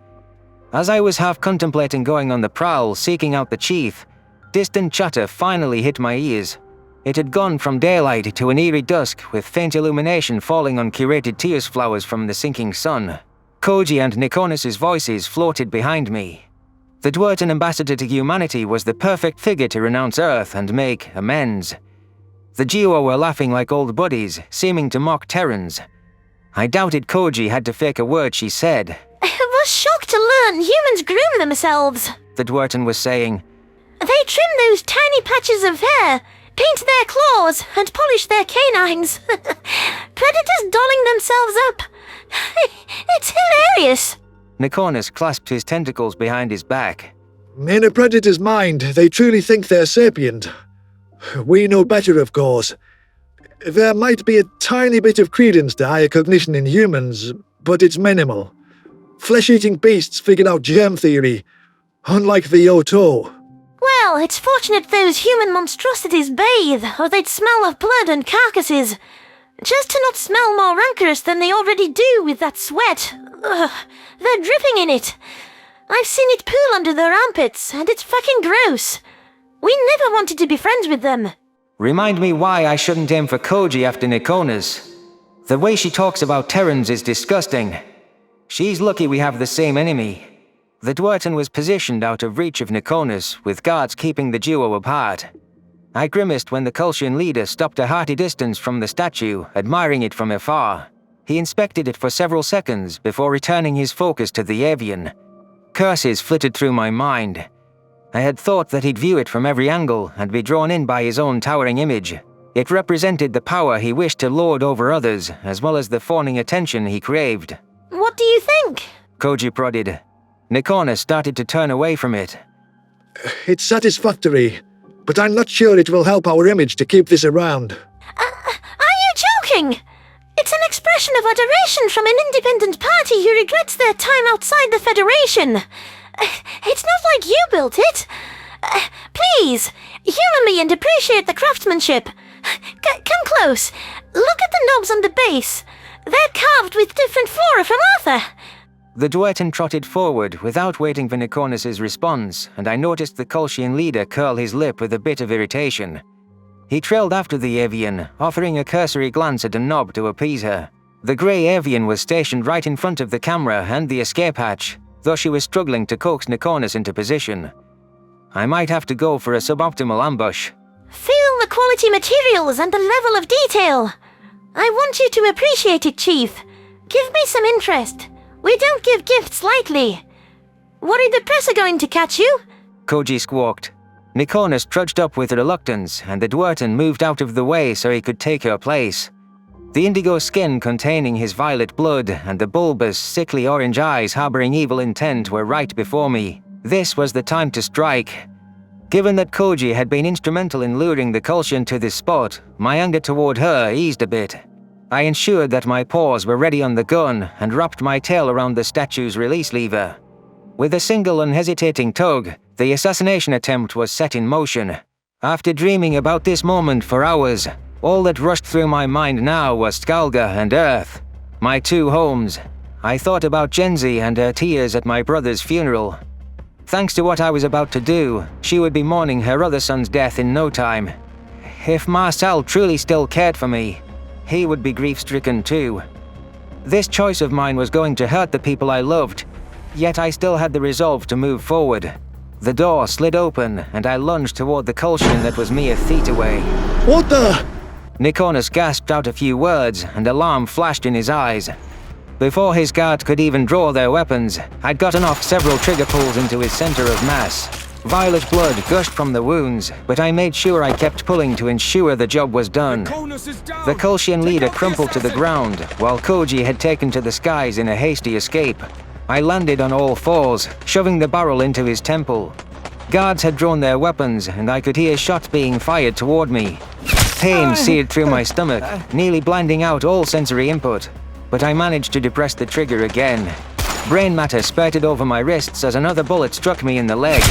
As I was half contemplating going on the prowl, seeking out the chief, distant chatter finally hit my ears. It had gone from daylight to an eerie dusk, with faint illumination falling on curated tears flowers from the sinking sun. Koji and Nikonus' voices floated behind me. The Dwerten ambassador to humanity was the perfect figure to renounce Earth and make amends. The duo were laughing like old buddies, seeming to mock Terrans. I doubted Koji had to fake a word she said. I was shocked to learn humans groom themselves, the Dwerten was saying. They trim those tiny patches of hair, paint their claws, and polish their canines. Predators dolling themselves up. It's hilarious. Nikonus clasped his tentacles behind his back. In a predator's mind, they truly think they're sapient. We know better, of course. There might be a tiny bit of credence to higher cognition in humans, but it's minimal. Flesh-eating beasts figured out germ theory, unlike the Yoto. Well, it's fortunate those human monstrosities bathe, or they'd smell of blood and carcasses. Just to not smell more rancorous than they already do with that sweat. Ugh, they're dripping in it. I've seen it pool under their armpits, and it's fucking gross. We never wanted to be friends with them. Remind me why I shouldn't aim for Koji after Nikonus. The way she talks about Terrans is disgusting. She's lucky we have the same enemy. The Dwerten was positioned out of reach of Nikonus, with guards keeping the duo apart. I grimaced when the Kolshian leader stopped a hearty distance from the statue, admiring it from afar. He inspected it for several seconds before returning his focus to the avian. Curses flitted through my mind. I had thought that he'd view it from every angle and be drawn in by his own towering image. It represented the power he wished to lord over others, as well as the fawning attention he craved. What do you think? Koji prodded. Nikonus started to turn away from it. It's satisfactory, but I'm not sure it will help our image to keep this around. Are you joking? It's an expression of adoration from an independent party who regrets their time outside the Federation. It's not like you built it. Please, humor me and appreciate the craftsmanship. Come close. Look at the knobs on the base. They're carved with different flora from Arthur. The Dwerten trotted forward without waiting for Nikonus' response, and I noticed the Kolshian leader curl his lip with a bit of irritation. He trailed after the avian, offering a cursory glance at a knob to appease her. The grey avian was stationed right in front of the camera and the escape hatch, though she was struggling to coax Nikonus into position. I might have to go for a suboptimal ambush. Feel the quality materials and the level of detail. I want you to appreciate it, Chief. Give me some interest. We don't give gifts lightly. Worried the press are going to catch you? Koji squawked. Nikonus trudged up with reluctance, and the Dwerten moved out of the way so he could take her place. The indigo skin containing his violet blood and the bulbous, sickly orange eyes harboring evil intent were right before me. This was the time to strike. Given that Koji had been instrumental in luring the Kolshian to this spot, my anger toward her eased a bit. I ensured that my paws were ready on the gun and wrapped my tail around the statue's release lever. With a single unhesitating tug, the assassination attempt was set in motion. After dreaming about this moment for hours, all that rushed through my mind now was Skalga and Earth, my two homes. I thought about Genzi and her tears at my brother's funeral. Thanks to what I was about to do, she would be mourning her other son's death in no time. If Marcel truly still cared for me, he would be grief-stricken too. This choice of mine was going to hurt the people I loved, yet I still had the resolve to move forward. The door slid open, and I lunged toward the Kolshian that was mere feet away. What the? Nikonus gasped out a few words, and alarm flashed in his eyes. Before his guard could even draw their weapons, I'd gotten off several trigger pulls into his center of mass. Violet blood gushed from the wounds, but I made sure I kept pulling to ensure the job was done. The Kolshian leader crumpled to the ground, while Koji had taken to the skies in a hasty escape. I landed on all fours, shoving the barrel into his temple. Guards had drawn their weapons, and I could hear shots being fired toward me. Pain seared through my stomach, nearly blinding out all sensory input. But I managed to depress the trigger again. Brain matter spurted over my wrists as another bullet struck me in the leg.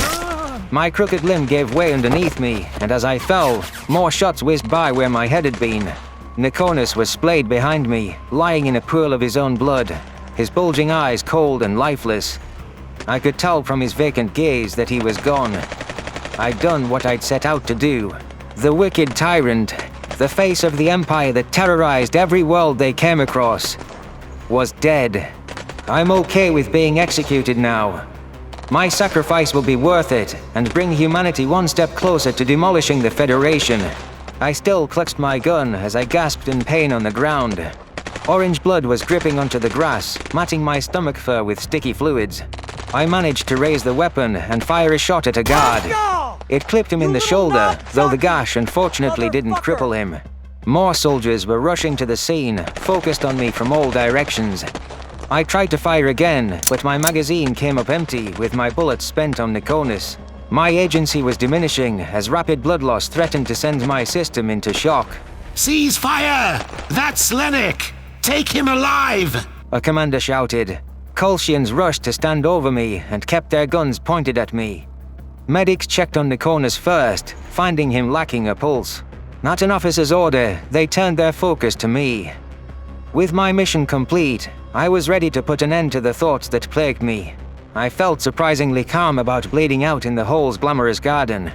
My crooked limb gave way underneath me, and as I fell, more shots whizzed by where my head had been. Nikonus was splayed behind me, lying in a pool of his own blood, his bulging eyes cold and lifeless. I could tell from his vacant gaze that he was gone. I'd done what I'd set out to do. The wicked tyrant, the face of the empire that terrorized every world they came across, was dead. I'm okay with being executed now. My sacrifice will be worth it and bring humanity one step closer to demolishing the Federation. I still clutched my gun as I gasped in pain on the ground. Orange blood was dripping onto the grass, matting my stomach fur with sticky fluids. I managed to raise the weapon and fire a shot at a guard. It clipped him in the shoulder, though the gash unfortunately didn't cripple him. More soldiers were rushing to the scene, focused on me from all directions. I tried to fire again, but my magazine came up empty with my bullets spent on Nikonus. My agency was diminishing as rapid blood loss threatened to send my system into shock. Cease fire! That's Slanek! Take him alive! A commander shouted. Kolshians rushed to stand over me and kept their guns pointed at me. Medics checked on Nikonus first, finding him lacking a pulse. Not an officer's order, they turned their focus to me. With my mission complete, I was ready to put an end to the thoughts that plagued me. I felt surprisingly calm about bleeding out in the hole's glamorous garden.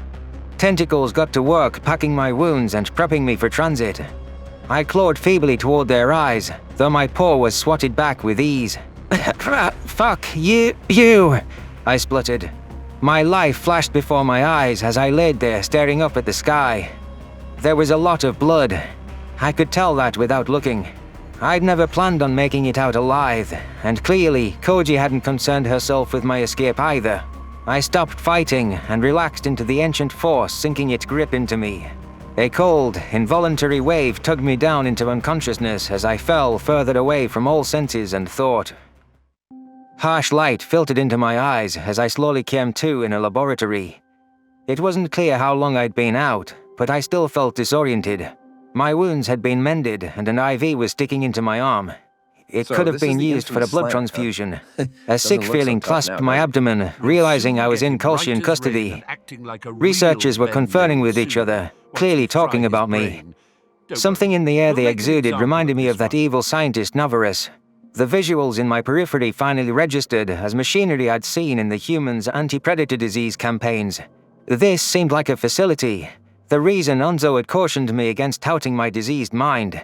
Tentacles got to work packing my wounds and prepping me for transit. I clawed feebly toward their eyes, though my paw was swatted back with ease. Fuck, you, I spluttered. My life flashed before my eyes as I laid there staring up at the sky. There was a lot of blood. I could tell that without looking. I'd never planned on making it out alive, and clearly Koji hadn't concerned herself with my escape either. I stopped fighting and relaxed into the ancient force sinking its grip into me. A cold, involuntary wave tugged me down into unconsciousness as I fell further away from all senses and thought. Harsh light filtered into my eyes as I slowly came to in a laboratory. It wasn't clear how long I'd been out, but I still felt disoriented. My wounds had been mended and an IV was sticking into my arm. It could have been used for a blood transfusion. A sick feeling clasped my abdomen, realizing I was in Kolshian custody. Researchers were conferring with each other, clearly talking about me. Something in the air they exuded reminded me of that evil scientist Navarus. The visuals in my periphery finally registered as machinery I'd seen in the humans' anti-predator disease campaigns. This seemed like a facility. The reason Onzo had cautioned me against touting my diseased mind.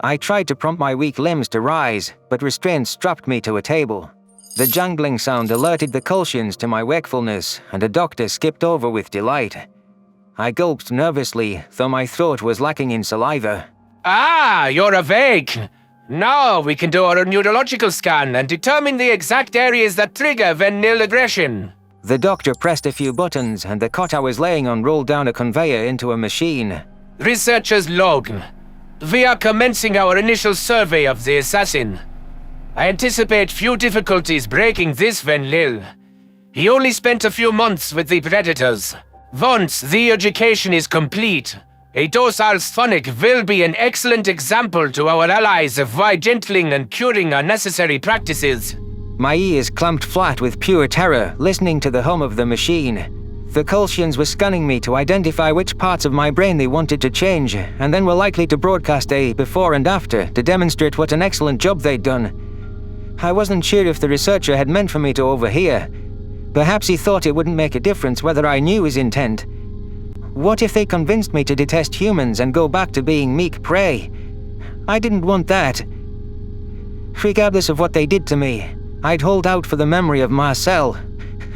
I tried to prompt my weak limbs to rise, but restraint strapped me to a table. The jangling sound alerted the Kolshians to my wakefulness, and a doctor skipped over with delight. I gulped nervously, though my throat was lacking in saliva. Ah, you're awake! Now we can do our neurological scan and determine the exact areas that trigger Ven-Nil aggression. The doctor pressed a few buttons and the cot I was laying on rolled down a conveyor into a machine. Researchers log. We are commencing our initial survey of the assassin. I anticipate few difficulties breaking this Ven-Nil. He only spent a few months with the Predators. Once the education is complete, a docile Sonic will be an excellent example to our allies of why gentling and curing are necessary practices. My ears clamped flat with pure terror, listening to the hum of the machine. The Kolshians were scanning me to identify which parts of my brain they wanted to change, and then were likely to broadcast a before and after to demonstrate what an excellent job they'd done. I wasn't sure if the researcher had meant for me to overhear, Perhaps he thought it wouldn't make a difference whether I knew his intent. What if they convinced me to detest humans and go back to being meek prey? I didn't want that. Regardless of what they did to me, I'd hold out for the memory of Marcel.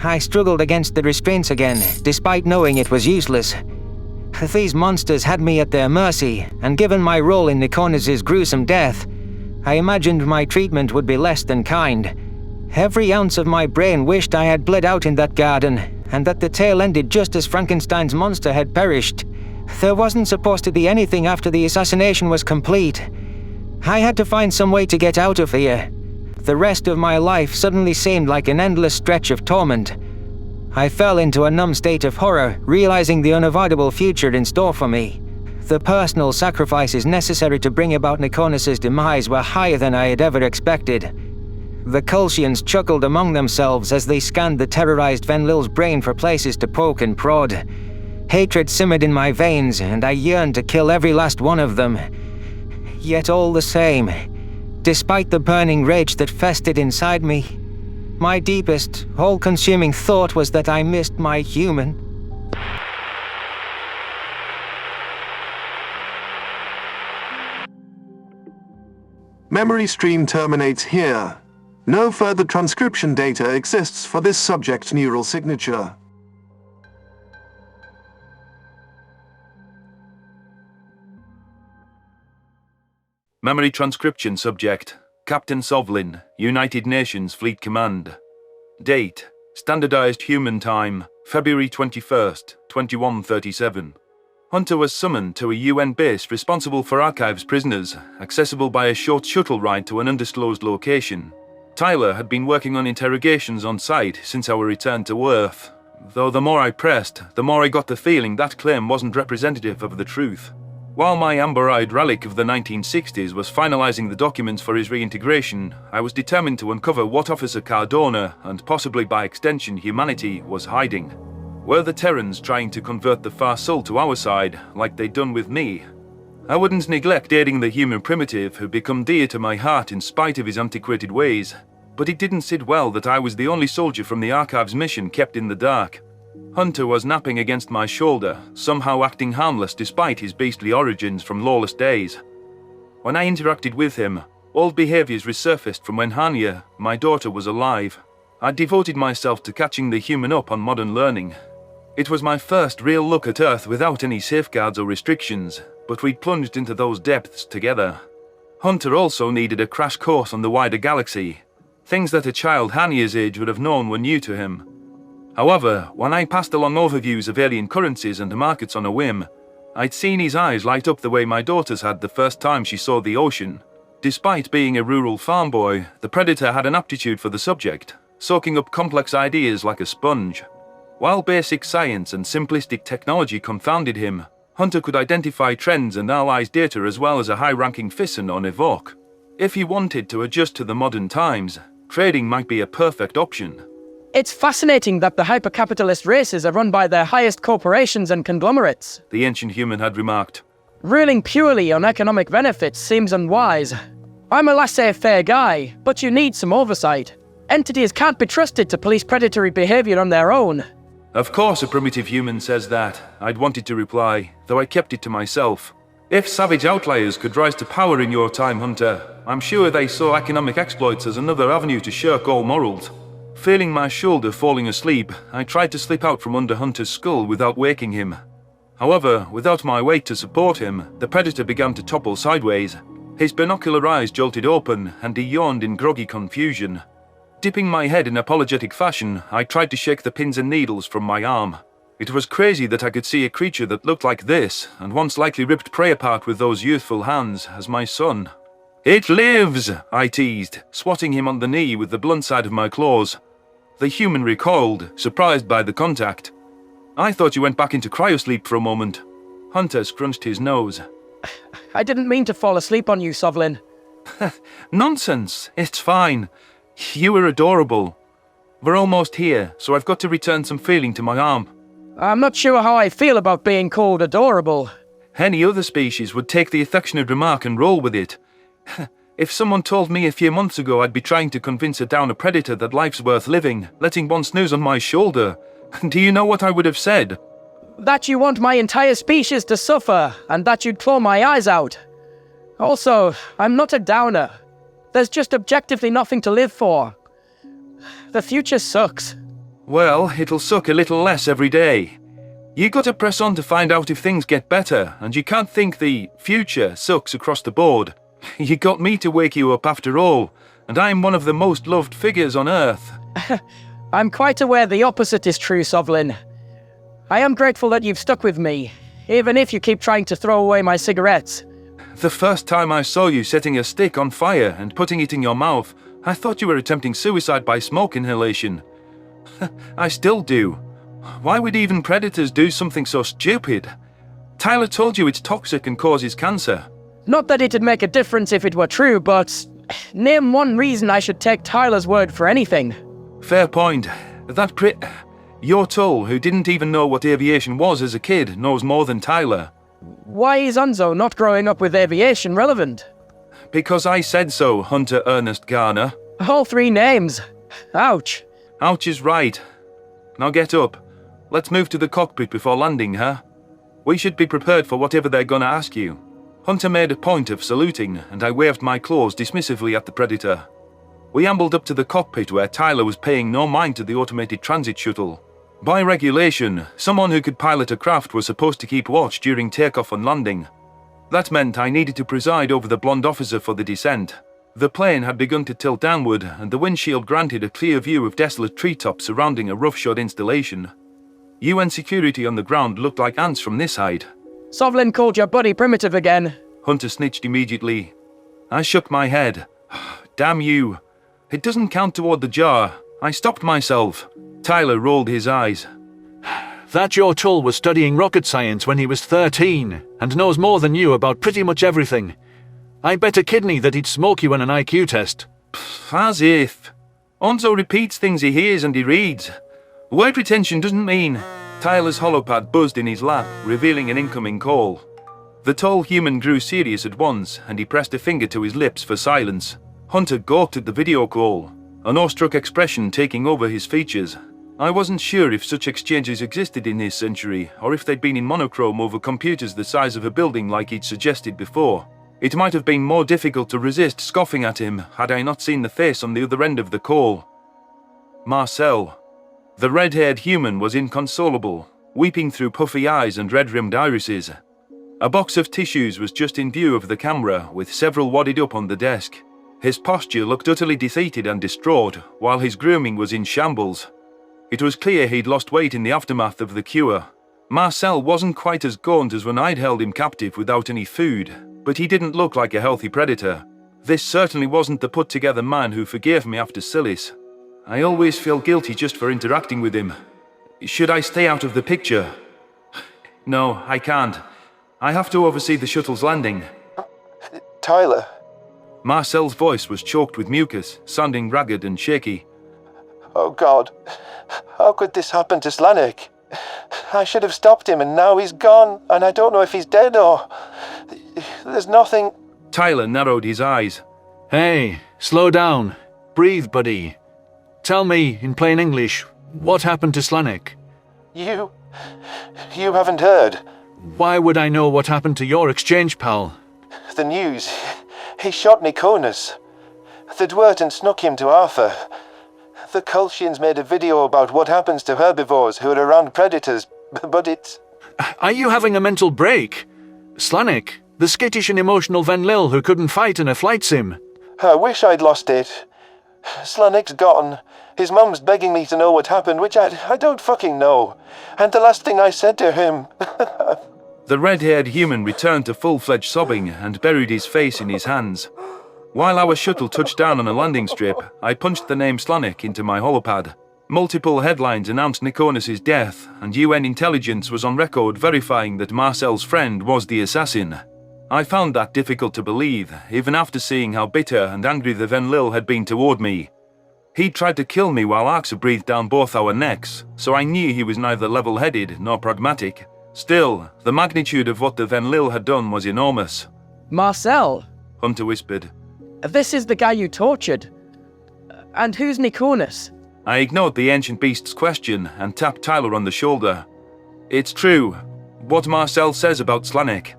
I struggled against the restraints again, despite knowing it was useless. These monsters had me at their mercy, and given my role in Nikonas's gruesome death, I imagined my treatment would be less than kind. Every ounce of my brain wished I had bled out in that garden, and that the tale ended just as Frankenstein's monster had perished. There wasn't supposed to be anything after the assassination was complete. I had to find some way to get out of here. The rest of my life suddenly seemed like an endless stretch of torment. I fell into a numb state of horror, realizing the unavoidable future in store for me. The personal sacrifices necessary to bring about Nikonas's demise were higher than I had ever expected. The Kolshians chuckled among themselves as they scanned the terrorized Venlil's brain for places to poke and prod. Hatred simmered in my veins, and I yearned to kill every last one of them. Yet all the same, despite the burning rage that festered inside me, my deepest, all-consuming thought was that I missed my human. Memory stream terminates here. No further transcription data exists for this subject neural signature. Memory transcription subject, Captain Sovlin, United Nations Fleet Command. Date, standardized human time, February 21st, 2137. Hunter was summoned to a UN base responsible for archives prisoners, accessible by a short shuttle ride to an undisclosed location. Tyler had been working on interrogations on site since our return to Earth, though the more I pressed, the more I got the feeling that claim wasn't representative of the truth. While my amber-eyed relic of the 1960s was finalizing the documents for his reintegration, I was determined to uncover what Officer Cardona, and possibly by extension humanity, was hiding. Were the Terrans trying to convert the Farsul to our side, like they'd done with me? I wouldn't neglect aiding the human primitive who become dear to my heart in spite of his antiquated ways, but it didn't sit well that I was the only soldier from the Archives mission kept in the dark. Hunter was napping against my shoulder, somehow acting harmless despite his beastly origins from lawless days. When I interacted with him, old behaviors resurfaced from when Hania, my daughter, was alive. I'd devoted myself to catching the human up on modern learning. It was my first real look at Earth without any safeguards or restrictions, but we'd plunged into those depths together. Hunter also needed a crash course on the wider galaxy. Things that a child Hania's age would have known were new to him. However, when I passed along overviews of alien currencies and markets on a whim, I'd seen his eyes light up the way my daughter's had the first time she saw the ocean. Despite being a rural farm boy, the Predator had an aptitude for the subject, soaking up complex ideas like a sponge. While basic science and simplistic technology confounded him, Hunter could identify trends and analyze data as well as a high-ranking Fisson on Evoke. If he wanted to adjust to the modern times, trading might be a perfect option. It's fascinating that the hyper-capitalist races are run by their highest corporations and conglomerates. The ancient human had remarked. Ruling purely on economic benefits seems unwise. I'm a laissez-faire guy, but you need some oversight. Entities can't be trusted to police predatory behavior on their own. Of course a primitive human says that, I'd wanted to reply, though I kept it to myself. If savage outliers could rise to power in your time, Hunter, I'm sure they saw economic exploits as another avenue to shirk all morals. Feeling my shoulder falling asleep, I tried to slip out from under Hunter's skull without waking him. However, without my weight to support him, the Predator began to topple sideways. His binocular eyes jolted open, and he yawned in groggy confusion. Dipping my head in apologetic fashion, I tried to shake the pins and needles from my arm. It was crazy that I could see a creature that looked like this, and once likely ripped prey apart with those youthful hands, as my son. "It lives!" I teased, swatting him on the knee with the blunt side of my claws. The human recoiled, surprised by the contact. "I thought you went back into cryosleep for a moment." Hunter scrunched his nose. I didn't mean to fall asleep on you, Sovlin. Nonsense, it's fine. You were adorable. We're almost here, so I've got to return some feeling to my arm. I'm not sure how I feel about being called adorable. Any other species would take the affectionate remark and roll with it. If someone told me a few months ago I'd be trying to convince a downer predator that life's worth living, letting one snooze on my shoulder, do you know what I would have said? That you want my entire species to suffer, and that you'd claw my eyes out. Also, I'm not a downer. There's just objectively nothing to live for. The future sucks. Well, it'll suck a little less every day. You gotta press on to find out if things get better, and you can't think the future sucks across the board. You got me to wake you up after all, and I'm one of the most loved figures on Earth. I'm quite aware the opposite is true, Sovlin. I am grateful that you've stuck with me, even if you keep trying to throw away my cigarettes. The first time I saw you setting a stick on fire and putting it in your mouth, I thought you were attempting suicide by smoke inhalation. I still do. Why would even predators do something so stupid? Tyler told you it's toxic and causes cancer. Not that it'd make a difference if it were true, but name one reason I should take Tyler's word for anything. Fair point. Your Tull, who didn't even know what aviation was as a kid, knows more than Tyler. Why is Unzo not growing up with aviation relevant? Because I said so, Hunter Ernest Garner. All 3 names. Ouch. Ouch is right. Now get up. Let's move to the cockpit before landing, huh? We should be prepared for whatever they're gonna ask you. Hunter made a point of saluting, and I waved my claws dismissively at the Predator. We ambled up to the cockpit where Tyler was paying no mind to the automated transit shuttle. By regulation, someone who could pilot a craft was supposed to keep watch during takeoff and landing. That meant I needed to preside over the blonde officer for the descent. The plane had begun to tilt downward, and the windshield granted a clear view of desolate treetops surrounding a roughshod installation. UN security on the ground looked like ants from this height. Sovlin called your buddy primitive again. Hunter snitched immediately. I shook my head. Damn you. It doesn't count toward the jar. I stopped myself. Tyler rolled his eyes. That your Tull was studying rocket science when he was 13, and knows more than you about pretty much everything. I bet a kidney that he'd smoke you on an IQ test. As if. Onzo repeats things he hears and he reads. Word retention doesn't mean... Tyler's holopad buzzed in his lap, revealing an incoming call. The tall human grew serious at once, and he pressed a finger to his lips for silence. Hunter gawked at the video call, an awestruck expression taking over his features. I wasn't sure if such exchanges existed in this century, or if they'd been in monochrome over computers the size of a building like he'd suggested before. It might have been more difficult to resist scoffing at him had I not seen the face on the other end of the call. Marcel. The red-haired human was inconsolable, weeping through puffy eyes and red-rimmed irises. A box of tissues was just in view of the camera, with several wadded up on the desk. His posture looked utterly defeated and distraught, while his grooming was in shambles. It was clear he'd lost weight in the aftermath of the cure. Marcel wasn't quite as gaunt as when I'd held him captive without any food, but he didn't look like a healthy predator. This certainly wasn't the put-together man who forgave me after Silis. I always feel guilty just for interacting with him. Should I stay out of the picture? No, I can't. I have to oversee the shuttle's landing. Tyler. Marcel's voice was choked with mucus, sounding ragged and shaky. Oh God, how could this happen to Slanek? I should have stopped him and now he's gone, and I don't know if he's dead or... There's nothing... Tyler narrowed his eyes. Hey, slow down. Breathe, buddy. Tell me, in plain English, what happened to Slanek? You haven't heard? Why would I know what happened to your exchange pal? The news. He shot Nikonus. The Dwerton snuck him to Arthur. The Kultians made a video about what happens to herbivores who are around predators, but it's... Are you having a mental break? Slanek, the skittish and emotional Venlil who couldn't fight in a flight sim. I wish I'd lost it. Slanek's gone. His mum's begging me to know what happened, which I don't fucking know. And the last thing I said to him... The red-haired human returned to full-fledged sobbing and buried his face in his hands. While our shuttle touched down on a landing strip, I punched the name Slanek into my holopad. Multiple headlines announced Nikonus' death, and UN intelligence was on record verifying that Marcel's friend was the assassin. I found that difficult to believe, even after seeing how bitter and angry the Venlil had been toward me. He tried to kill me while Arxa breathed down both our necks, so I knew he was neither level-headed nor pragmatic. Still, the magnitude of what the Venlil had done was enormous. Marcel? Hunter whispered. This is the guy you tortured. And who's Nikonus? I ignored the ancient beast's question and tapped Tyler on the shoulder. It's true, what Marcel says about Slanek.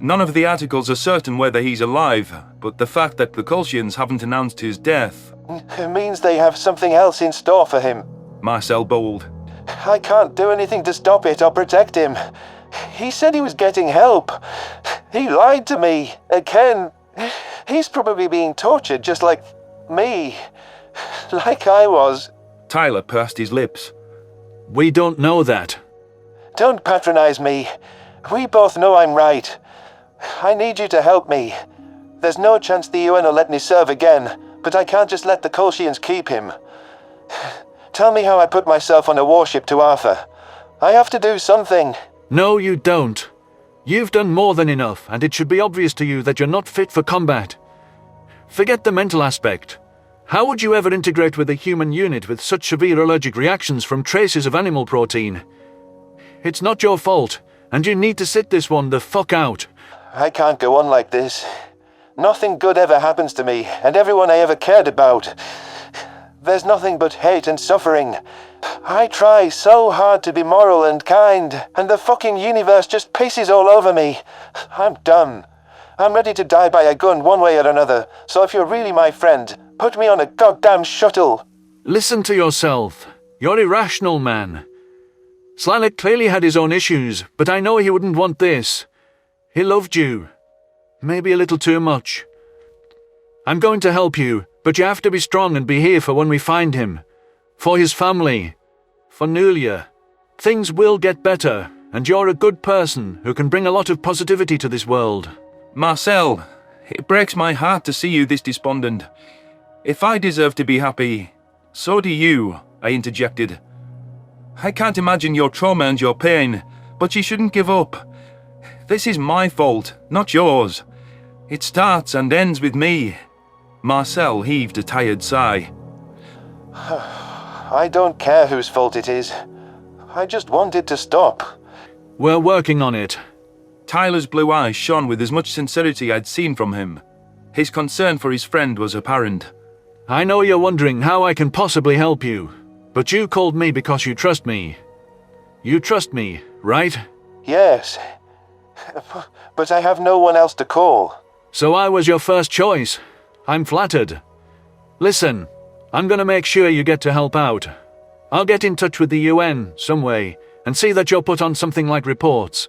None of the articles are certain whether he's alive, but the fact that the Kolshians haven't announced his death... It means they have something else in store for him. Marcel bowled. I can't do anything to stop it or protect him. He said he was getting help. He lied to me. Again. He's probably being tortured just like me. Like I was. Tyler pursed his lips. We don't know that. Don't patronize me. We both know I'm right. I need you to help me. There's no chance the UN will let me serve again, but I can't just let the Kolshians keep him. Tell me how I put myself on a warship to Arthur. I have to do something. No, you don't. You've done more than enough, and it should be obvious to you that you're not fit for combat. Forget the mental aspect. How would you ever integrate with a human unit with such severe allergic reactions from traces of animal protein? It's not your fault, and you need to sit this one the fuck out. I can't go on like this. Nothing good ever happens to me, and everyone I ever cared about. There's nothing but hate and suffering. I try so hard to be moral and kind, and the fucking universe just pisses all over me. I'm done. I'm ready to die by a gun one way or another, so if you're really my friend, put me on a goddamn shuttle. Listen to yourself. You're irrational, man. Slanek clearly had his own issues, but I know he wouldn't want this. He loved you. Maybe a little too much. I'm going to help you, but you have to be strong and be here for when we find him. For his family. For Nulia. Things will get better, and you're a good person who can bring a lot of positivity to this world. Marcel, it breaks my heart to see you this despondent. If I deserve to be happy, so do you, I interjected. I can't imagine your trauma and your pain, but you shouldn't give up. This is my fault, not yours. It starts and ends with me. Marcel heaved a tired sigh. I don't care whose fault it is. I just want it to stop. We're working on it. Tyler's blue eyes shone with as much sincerity I'd seen from him. His concern for his friend was apparent. I know you're wondering how I can possibly help you, but you called me because you trust me. You trust me, right? Yes. But I have no one else to call. So I was your first choice. I'm flattered. Listen, I'm gonna make sure you get to help out. I'll get in touch with the UN, some way, and see that you're put on something like reports.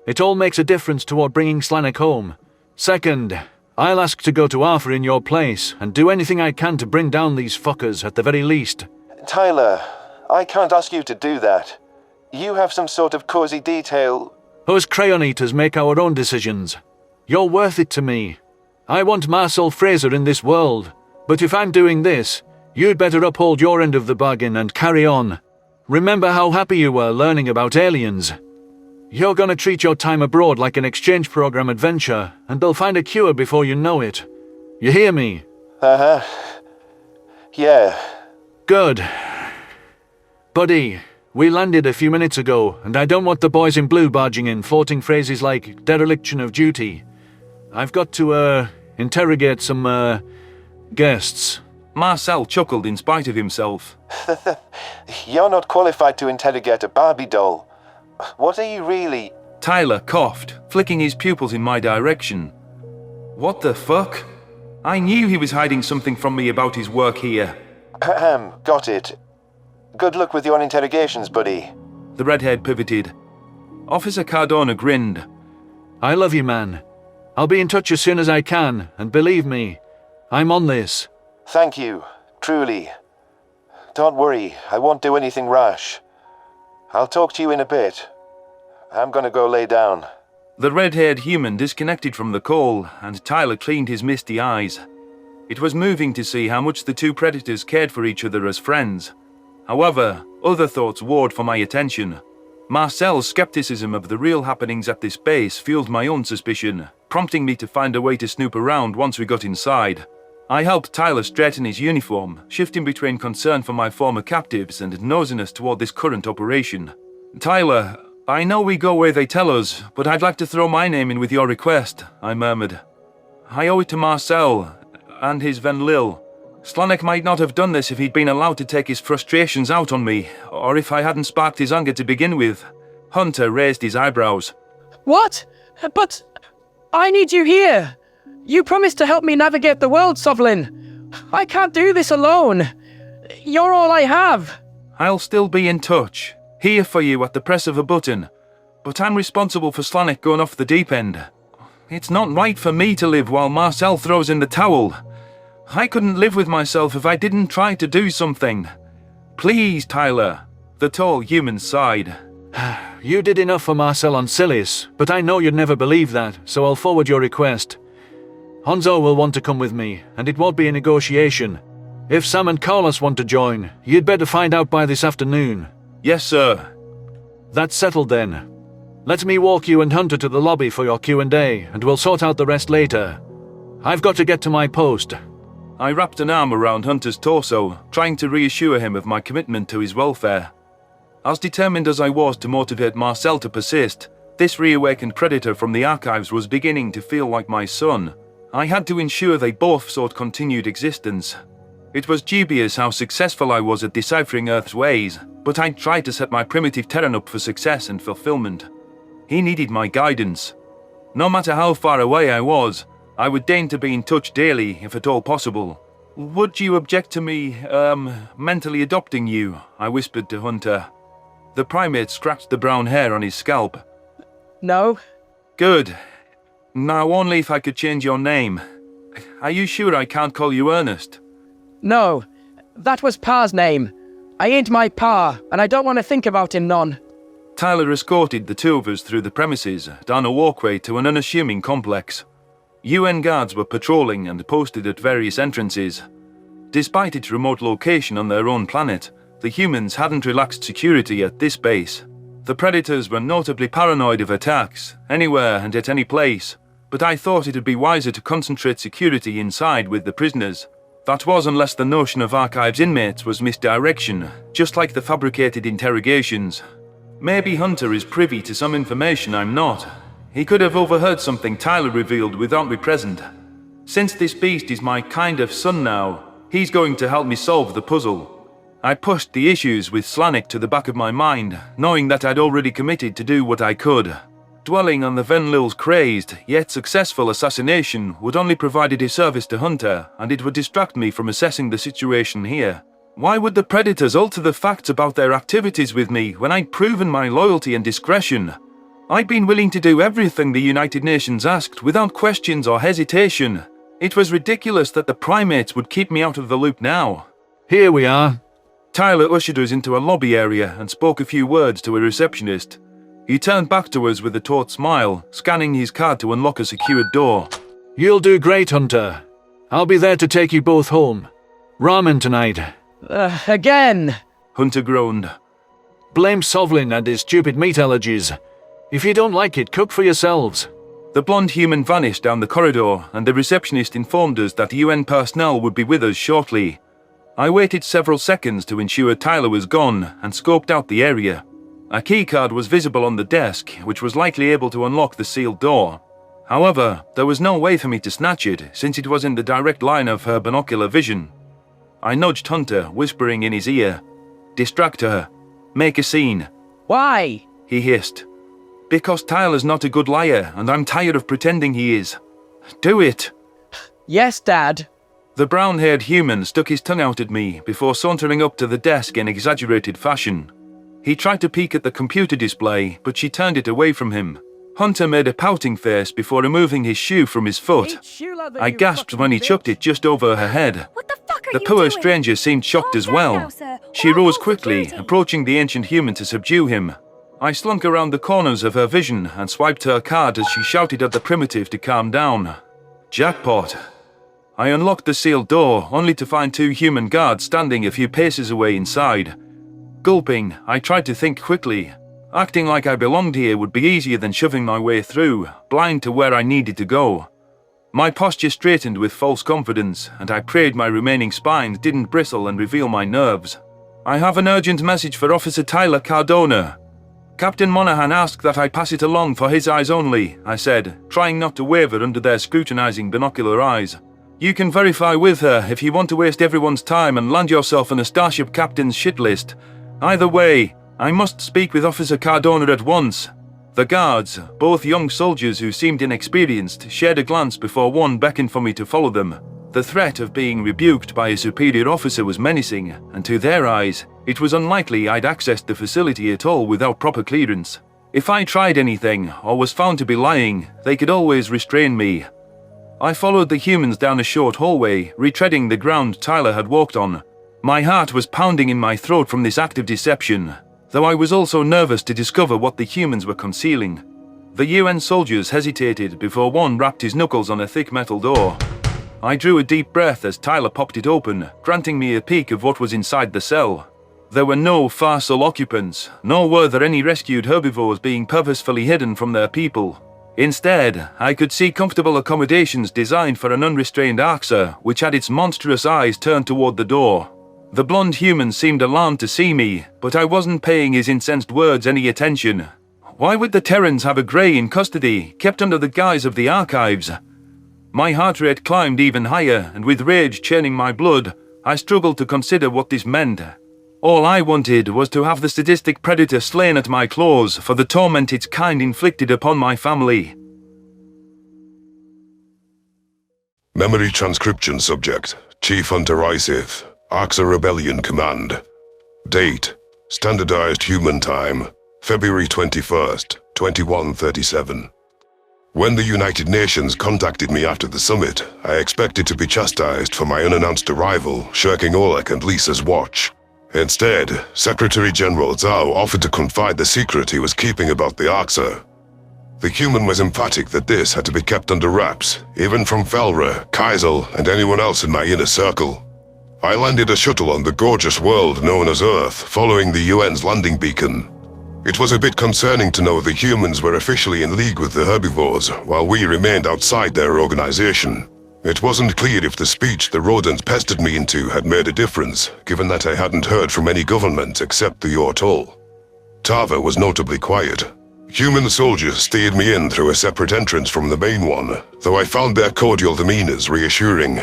It all makes a difference toward bringing Slanek home. Second, I'll ask to go to Arthur in your place, and do anything I can to bring down these fuckers at the very least. Tyler, I can't ask you to do that. You have some sort of cozy detail. Us crayon eaters make our own decisions. You're worth it to me. I want Marcel Fraser in this world, but if I'm doing this, you'd better uphold your end of the bargain and carry on. Remember how happy you were learning about aliens. You're gonna treat your time abroad like an exchange program adventure, and they'll find a cure before you know it. You hear me? Uh-huh. Yeah. Good. Buddy, we landed a few minutes ago, and I don't want the boys in blue barging in, flaunting phrases like dereliction of duty. I've got to, interrogate some, guests. Marcel chuckled in spite of himself. You're not qualified to interrogate a Barbie doll. What are you really? Tyler coughed, flicking his pupils in my direction. What the fuck? I knew he was hiding something from me about his work here. Got it. Good luck with your interrogations, buddy. The redhead pivoted. Officer Cardona grinned. I love you, man. I'll be in touch as soon as I can, and believe me, I'm on this. Thank you, truly. Don't worry, I won't do anything rash. I'll talk to you in a bit. I'm gonna go lay down. The red-haired human disconnected from the call, and Tyler cleaned his misty eyes. It was moving to see how much the two predators cared for each other as friends. However, other thoughts warred for my attention. Marcel's skepticism of the real happenings at this base fueled my own suspicion, prompting me to find a way to snoop around once we got inside. I helped Tyler straighten his uniform, shifting between concern for my former captives and nosiness toward this current operation. Tyler, I know we go where they tell us, but I'd like to throw my name in with your request, I murmured. I owe it to Marcel. and his Venlil. Slanek might not have done this if he'd been allowed to take his frustrations out on me, or if I hadn't sparked his anger to begin with. Hunter raised his eyebrows. What? But I need you here. You promised to help me navigate the world, Sovlin. I can't do this alone. You're all I have. I'll still be in touch, here for you at the press of a button. But I'm responsible for Slanek going off the deep end. It's not right for me to live while Marcel throws in the towel. I couldn't live with myself if I didn't try to do something. Please, Tyler. The tall human sighed. You did enough for Marcel on Silis, but I know you'd never believe that, so I'll forward your request. Honzo will want to come with me, and it won't be a negotiation. If Sam and Carlos want to join, you'd better find out by this afternoon. Yes, sir. That's settled then. Let me walk you and Hunter to the lobby for your Q&A, and we'll sort out the rest later. I've got to get to my post. I wrapped an arm around Hunter's torso, trying to reassure him of my commitment to his welfare. As determined as I was to motivate Marcel to persist, this reawakened predator from the archives was beginning to feel like my son. I had to ensure they both sought continued existence. It was dubious how successful I was at deciphering Earth's ways, but I tried to set my primitive Terran up for success and fulfillment. He needed my guidance. No matter how far away I was, I would deign to be in touch daily, if at all possible. Would you object to me, mentally adopting you? I whispered to Hunter. The primate scratched the brown hair on his scalp. No. Good. Now only if I could change your name. Are you sure I can't call you Ernest? No. That was Pa's name. I ain't my Pa, and I don't want to think about him none. Tyler escorted the two of us through the premises, down a walkway to an unassuming complex. UN guards were patrolling and posted at various entrances. Despite its remote location on their own planet, the humans hadn't relaxed security at this base. The Predators were notably paranoid of attacks, anywhere and at any place, but I thought it'd be wiser to concentrate security inside with the prisoners. That was unless the notion of Archives inmates was misdirection, just like the fabricated interrogations. Maybe Hunter is privy to some information I'm not. He could have overheard something Tyler revealed without me present. Since this beast is my kind of son now, he's going to help me solve the puzzle. I pushed the issues with Slanek to the back of my mind, knowing that I'd already committed to do what I could. Dwelling on the Venlil's crazed, yet successful assassination would only provide a disservice to Hunter, and it would distract me from assessing the situation here. Why would the Predators alter the facts about their activities with me when I'd proven my loyalty and discretion? I'd been willing to do everything the United Nations asked without questions or hesitation. It was ridiculous that the primates would keep me out of the loop now. Here we are. Tyler ushered us into a lobby area and spoke a few words to a receptionist. He turned back to us with a taut smile, scanning his card to unlock a secured door. You'll do great, Hunter. I'll be there to take you both home. Ramen tonight. Again! Hunter groaned. Blame Sovlin and his stupid meat allergies. If you don't like it, cook for yourselves. The blonde human vanished down the corridor, and the receptionist informed us that UN personnel would be with us shortly. I waited several seconds to ensure Tyler was gone and scoped out the area. A keycard was visible on the desk, which was likely able to unlock the sealed door. However, there was no way for me to snatch it, since it was in the direct line of her binocular vision. I nudged Hunter, whispering in his ear, "Distract her. Make a scene." Why? He hissed. "Because Tyler's not a good liar, and I'm tired of pretending he is. Do it." Yes, Dad. The brown-haired human stuck his tongue out at me before sauntering up to the desk in exaggerated fashion. He tried to peek at the computer display, but she turned it away from him. Hunter made a pouting face before removing his shoe from his foot. I gasped when he chucked it just over her head. The poor stranger seemed shocked as well. She rose quickly, approaching the ancient human to subdue him. I slunk around the corners of her vision and swiped her card as she shouted at the primitive to calm down. Jackpot. I unlocked the sealed door, only to find two human guards standing a few paces away inside. Gulping, I tried to think quickly. Acting like I belonged here would be easier than shoving my way through, blind to where I needed to go. My posture straightened with false confidence, and I prayed my remaining spines didn't bristle and reveal my nerves. "I have an urgent message for Officer Tyler Cardona." "Captain Monaghan asked that I pass it along for his eyes only," I said, trying not to waver under their scrutinizing binocular eyes. You can verify with her if you want to waste everyone's time and land yourself on a starship captain's shit list. Either way, I must speak with Officer Cardona at once. The guards, both young soldiers who seemed inexperienced, shared a glance before one beckoned for me to follow them. The threat of being rebuked by a superior officer was menacing, and to their eyes, it was unlikely I'd accessed the facility at all without proper clearance. If I tried anything, or was found to be lying, they could always restrain me. I followed the humans down a short hallway, retreading the ground Tyler had walked on. My heart was pounding in my throat from this act of deception, though I was also nervous to discover what the humans were concealing. The UN soldiers hesitated before one rapped his knuckles on a thick metal door. I drew a deep breath as Tyler popped it open, granting me a peek of what was inside the cell. There were no Farsul occupants, nor were there any rescued herbivores being purposefully hidden from their people. Instead, I could see comfortable accommodations designed for an unrestrained Arxer, which had its monstrous eyes turned toward the door. The blonde human seemed alarmed to see me, but I wasn't paying his incensed words any attention. Why would the Terrans have a Grey in custody, kept under the guise of the archives? My heart rate climbed even higher, and with rage churning my blood, I struggled to consider what this meant. All I wanted was to have the sadistic predator slain at my claws for the torment its kind inflicted upon my family. Memory transcription subject, Chief Hunter Isith, Arxer Rebellion Command. Date, Standardized Human Time, February 21st, 2137. When the United Nations contacted me after the summit, I expected to be chastised for my unannounced arrival, shirking Oleg and Lisa's watch. Instead, Secretary General Zhao offered to confide the secret he was keeping about the Arxer. The human was emphatic that this had to be kept under wraps, even from Felra, Kaisel, and anyone else in my inner circle. I landed a shuttle on the gorgeous world known as Earth, following the UN's landing beacon. It was a bit concerning to know the humans were officially in league with the herbivores, while we remained outside their organization. It wasn't clear if the speech the rodent pestered me into had made a difference, given that I hadn't heard from any government except the Yortol. Tava was notably quiet. Human soldiers steered me in through a separate entrance from the main one, though I found their cordial demeanors reassuring.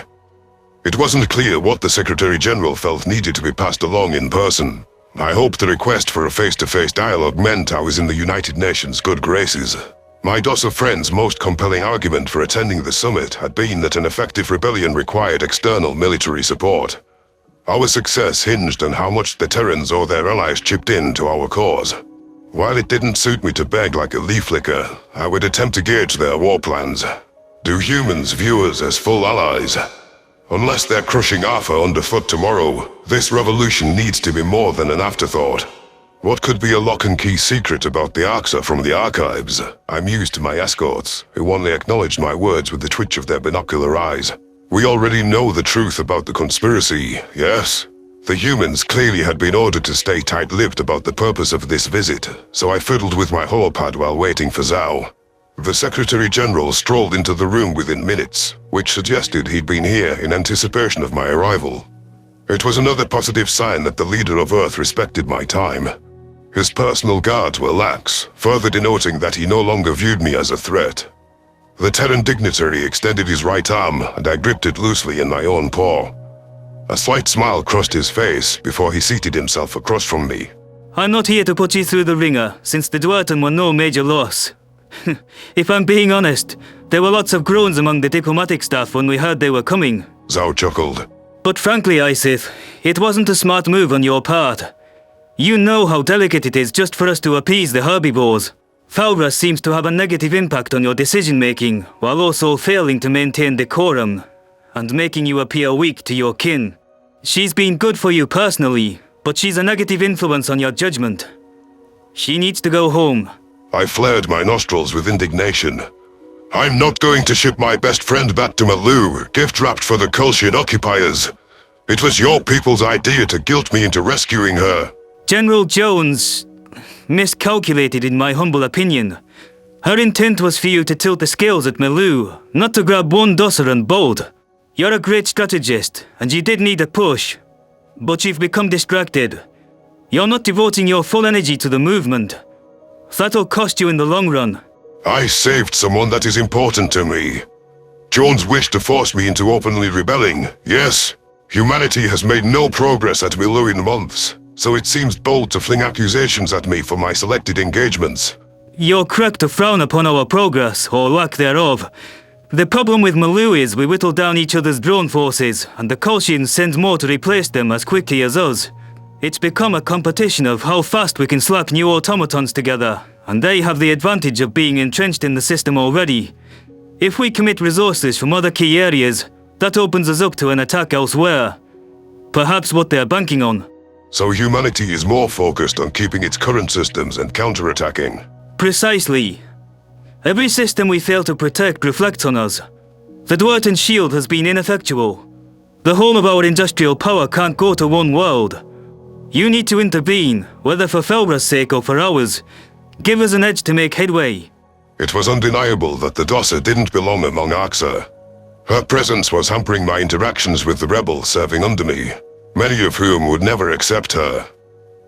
It wasn't clear what the Secretary General felt needed to be passed along in person. I hoped the request for a face-to-face dialogue meant I was in the United Nations' good graces. My docile friend's most compelling argument for attending the summit had been that an effective rebellion required external military support. Our success hinged on how much the Terrans or their allies chipped in to our cause. While it didn't suit me to beg like a leaf licker, I would attempt to gauge their war plans. Do humans view us as full allies? Unless they're crushing Arthur underfoot tomorrow, this revolution needs to be more than an afterthought. What could be a lock-and-key secret about the Arxer from the archives? I mused to my escorts, who only acknowledged my words with the twitch of their binocular eyes. We already know the truth about the conspiracy, yes? The humans clearly had been ordered to stay tight-lipped about the purpose of this visit, so I fiddled with my holopad while waiting for Zhao. The Secretary General strolled into the room within minutes, which suggested he'd been here in anticipation of my arrival. It was another positive sign that the leader of Earth respected my time. His personal guards were lax, further denoting that he no longer viewed me as a threat. The Terran dignitary extended his right arm, and I gripped it loosely in my own paw. A slight smile crossed his face before he seated himself across from me. I'm not here to put you through the ringer, since the Dwarten were no major loss. If I'm being honest, there were lots of groans among the diplomatic staff when we heard they were coming. Zhao chuckled. But frankly, Isith, it wasn't a smart move on your part. You know how delicate it is just for us to appease the herbivores. Falra seems to have a negative impact on your decision-making, while also failing to maintain decorum, and making you appear weak to your kin. She's been good for you personally, but she's a negative influence on your judgment. She needs to go home. I flared my nostrils with indignation. I'm not going to ship my best friend back to Malu, gift-wrapped for the Kolshian occupiers. It was your people's idea to guilt me into rescuing her. General Jones miscalculated in my humble opinion. Her intent was for you to tilt the scales at Malu, not to grab one docile and bold. You're a great strategist, and you did need a push. But you've become distracted. You're not devoting your full energy to the movement. That'll cost you in the long run. I saved someone that is important to me. Jones wished to force me into openly rebelling, yes. Humanity has made no progress at Milu in months, so it seems bold to fling accusations at me for my selected engagements. You're correct to frown upon our progress, or lack thereof. The problem with Milu is we whittle down each other's drone forces, and the Kolshians send more to replace them as quickly as us. It's become a competition of how fast we can slap new automatons together, and they have the advantage of being entrenched in the system already. If we commit resources from other key areas, that opens us up to an attack elsewhere. Perhaps what they're banking on. So humanity is more focused on keeping its current systems and counterattacking. Precisely. Every system we fail to protect reflects on us. The Dwarten shield has been ineffectual. The whole of our industrial power can't go to one world. You need to intervene, whether for Felbra's sake or for ours. Give us an edge to make headway. It was undeniable that the Dossa didn't belong among Arxa. Her presence was hampering my interactions with the rebels serving under me, many of whom would never accept her.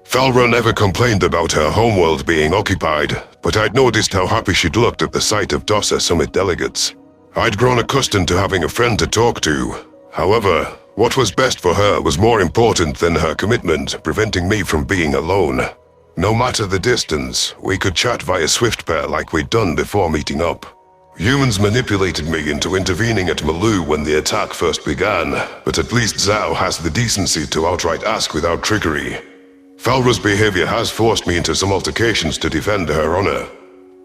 Felbra never complained about her homeworld being occupied, but I'd noticed how happy she'd looked at the sight of Dossa summit delegates. I'd grown accustomed to having a friend to talk to. However, what was best for her was more important than her commitment, preventing me from being alone. No matter the distance, we could chat via Swift Pair like we'd done before meeting up. Humans manipulated me into intervening at Milu when the attack first began, but at least Zhao has the decency to outright ask without trickery. Felbra's behavior has forced me into some altercations to defend her honor.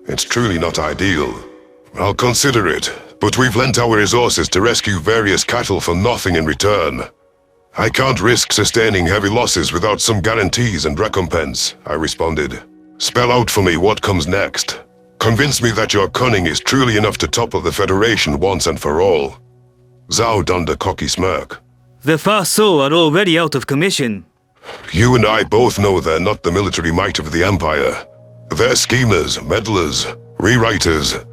It's truly not ideal. I'll consider it, but we've lent our resources to rescue various cattle for nothing in return. I can't risk sustaining heavy losses without some guarantees and recompense, I responded. Spell out for me what comes next. Convince me that your cunning is truly enough to topple the Federation once and for all. Zhao donned a cocky smirk. The Farsul are already out of commission. You and I both know they're not the military might of the Empire. They're schemers, meddlers, rewriters.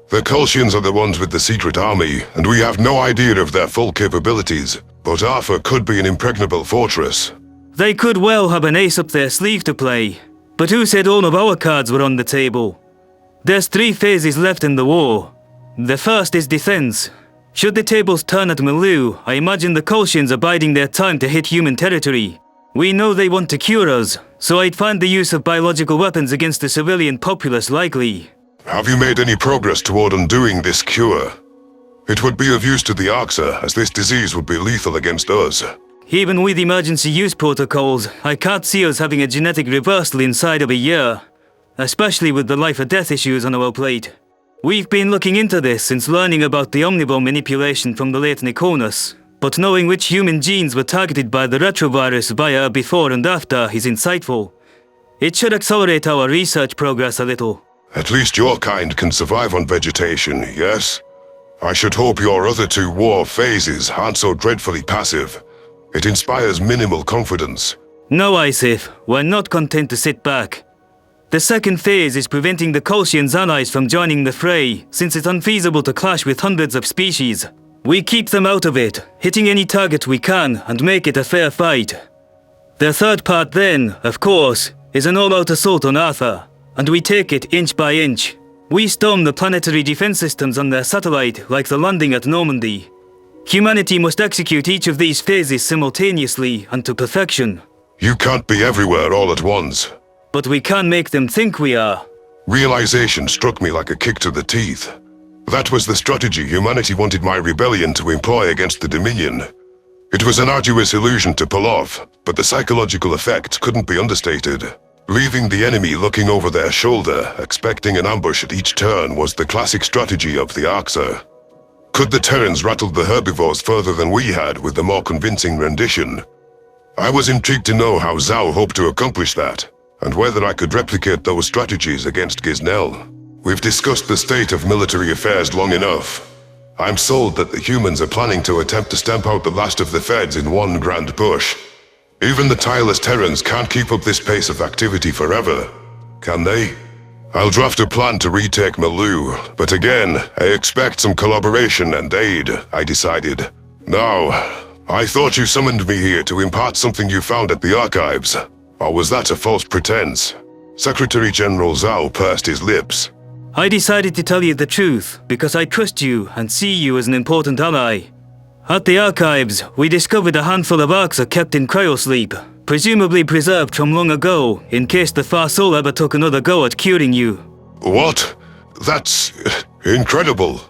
The Kolshians are the ones with the secret army, and we have no idea of their full capabilities. But Arthur could be an impregnable fortress. They could well have an ace up their sleeve to play. But who said all of our cards were on the table? There's 3 phases left in the war. The first is defense. Should the tables turn at Milu, I imagine the Kolshians are biding their time to hit human territory. We know they want to cure us, so I'd find the use of biological weapons against the civilian populace likely. Have you made any progress toward undoing this cure? It would be of use to the Arxa, as this disease would be lethal against us. Even with emergency use protocols, I can't see us having a genetic reversal inside of a year. Especially with the life or death issues on our plate. We've been looking into this since learning about the omnibus manipulation from the late Nikonus. But knowing which human genes were targeted by the retrovirus via a before and after is insightful. It should accelerate our research progress a little. At least your kind can survive on vegetation, yes? I should hope your other 2 war phases aren't so dreadfully passive. It inspires minimal confidence. No, Isif, we're not content to sit back. The second phase is preventing the Kolshians' allies from joining the fray, since it's unfeasible to clash with hundreds of species. We keep them out of it, hitting any target we can, and make it a fair fight. The third part then, of course, is an all-out assault on Arthur, and we take it inch by inch. We storm the planetary defense systems on their satellite, like the landing at Normandy. Humanity must execute each of these phases simultaneously and to perfection. You can't be everywhere all at once. But we can make them think we are. Realization struck me like a kick to the teeth. That was the strategy humanity wanted my rebellion to employ against the Dominion. It was an arduous illusion to pull off, but the psychological effect couldn't be understated. Leaving the enemy looking over their shoulder, expecting an ambush at each turn, was the classic strategy of the Arxa. Could the Terrans rattle the herbivores further than we had with the more convincing rendition? I was intrigued to know how Zhao hoped to accomplish that, and whether I could replicate those strategies against Gisnell. We've discussed the state of military affairs long enough. I'm sold that the humans are planning to attempt to stamp out the last of the Feds in one grand push. Even the tireless Terrans can't keep up this pace of activity forever, can they? I'll draft a plan to retake Milu, but again, I expect some collaboration and aid, I decided. Now, I thought you summoned me here to impart something you found at the archives. Or was that a false pretense? Secretary General Zhao pursed his lips. I decided to tell you the truth because I trust you and see you as an important ally. At the archives, we discovered a handful of arcs are kept in cryosleep, presumably preserved from long ago, in case the Farsul ever took another go at curing you. What? That's incredible.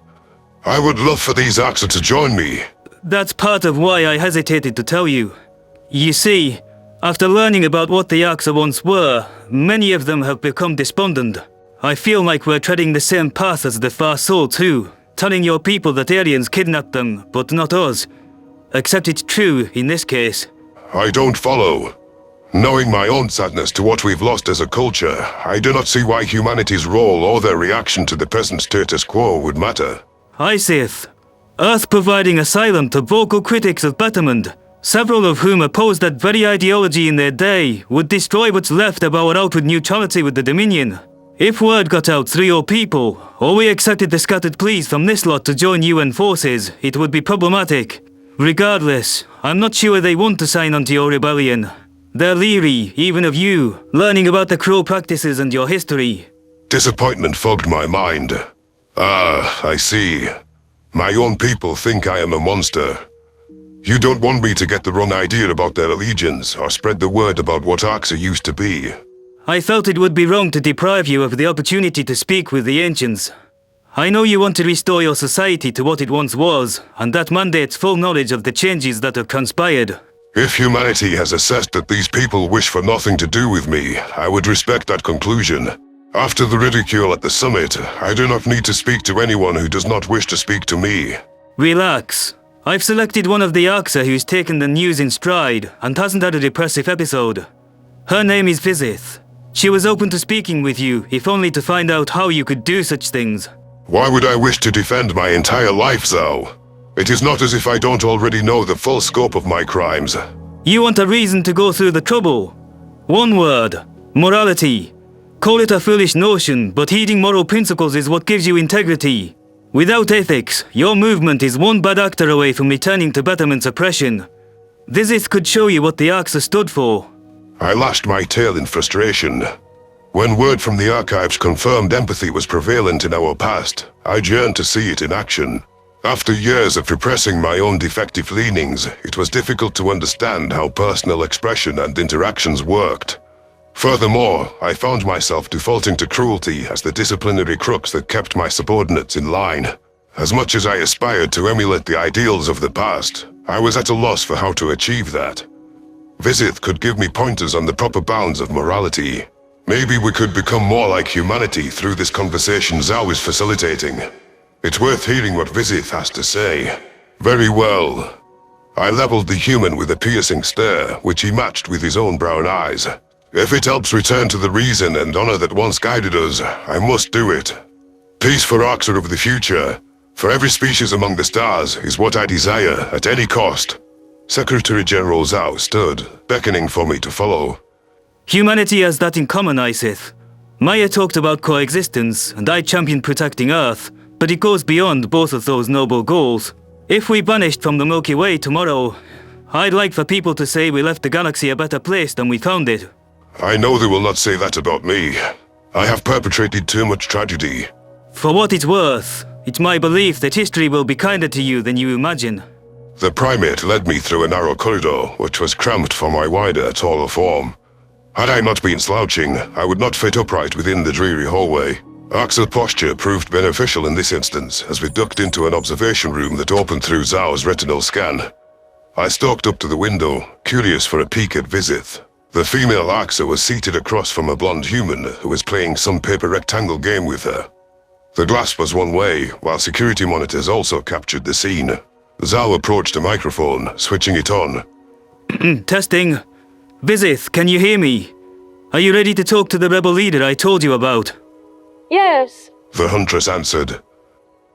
I would love for these arcs to join me. That's part of why I hesitated to tell you. You see, after learning about what the arcs once were, many of them have become despondent. I feel like we're treading the same path as the Farsul too, telling your people that aliens kidnapped them, but not us. Except it's true in this case. I don't follow. Knowing my own sadness to what we've lost as a culture, I do not see why humanity's role or their reaction to the present status quo would matter. I saith, Earth providing asylum to vocal critics of betterment, several of whom opposed that very ideology in their day, would destroy what's left of our outward neutrality with the Dominion. If word got out through your people, or we accepted the scattered pleas from this lot to join UN forces, it would be problematic. Regardless, I'm not sure they want to sign on to your rebellion. They're leery, even of you, learning about the cruel practices and your history. Disappointment fogged my mind. Ah, I see. My own people think I am a monster. You don't want me to get the wrong idea about their allegiance, or spread the word about what Arxa used to be. I felt it would be wrong to deprive you of the opportunity to speak with the ancients. I know you want to restore your society to what it once was, and that mandates full knowledge of the changes that have transpired. If humanity has assessed that these people wish for nothing to do with me, I would respect that conclusion. After the ridicule at the summit, I do not need to speak to anyone who does not wish to speak to me. Relax. I've selected one of the Arxa who's taken the news in stride and hasn't had a depressive episode. Her name is Vizith. She was open to speaking with you, if only to find out how you could do such things. Why would I wish to defend my entire life, Zhao? It is not as if I don't already know the full scope of my crimes. You want a reason to go through the trouble? One word. Morality. Call it a foolish notion, but heeding moral principles is what gives you integrity. Without ethics, your movement is one bad actor away from returning to Betterment's oppression. Vizith could show you what the Arxa stood for. I lashed my tail in frustration. When word from the archives confirmed empathy was prevalent in our past, I yearned to see it in action. After years of repressing my own defective leanings, it was difficult to understand how personal expression and interactions worked. Furthermore, I found myself defaulting to cruelty as the disciplinary crux that kept my subordinates in line. As much as I aspired to emulate the ideals of the past, I was at a loss for how to achieve that. Vizith could give me pointers on the proper bounds of morality. Maybe we could become more like humanity through this conversation Zhao is facilitating. It's worth hearing what Vizith has to say. Very well. I leveled the human with a piercing stare, which he matched with his own brown eyes. If it helps return to the reason and honor that once guided us, I must do it. Peace for Arxa of the future, for every species among the stars, is what I desire at any cost. Secretary General Zhao stood, beckoning for me to follow. Humanity has that in common, Isith. Maya talked about coexistence, and I championed protecting Earth, but it goes beyond both of those noble goals. If we vanished from the Milky Way tomorrow, I'd like for people to say we left the galaxy a better place than we found it. I know they will not say that about me. I have perpetrated too much tragedy. For what it's worth, it's my belief that history will be kinder to you than you imagine. The primate led me through a narrow corridor, which was cramped for my wider, taller form. Had I not been slouching, I would not fit upright within the dreary hallway. Arxa's posture proved beneficial in this instance, as we ducked into an observation room that opened through Zhao's retinal scan. I stalked up to the window, curious for a peek at Vizith. The female Arxa was seated across from a blonde human who was playing some paper rectangle game with her. The glass was one way, while security monitors also captured the scene. Zhao approached a microphone, switching it on. Testing. Vizith, can you hear me? Are you ready to talk to the rebel leader I told you about? Yes. The Huntress answered.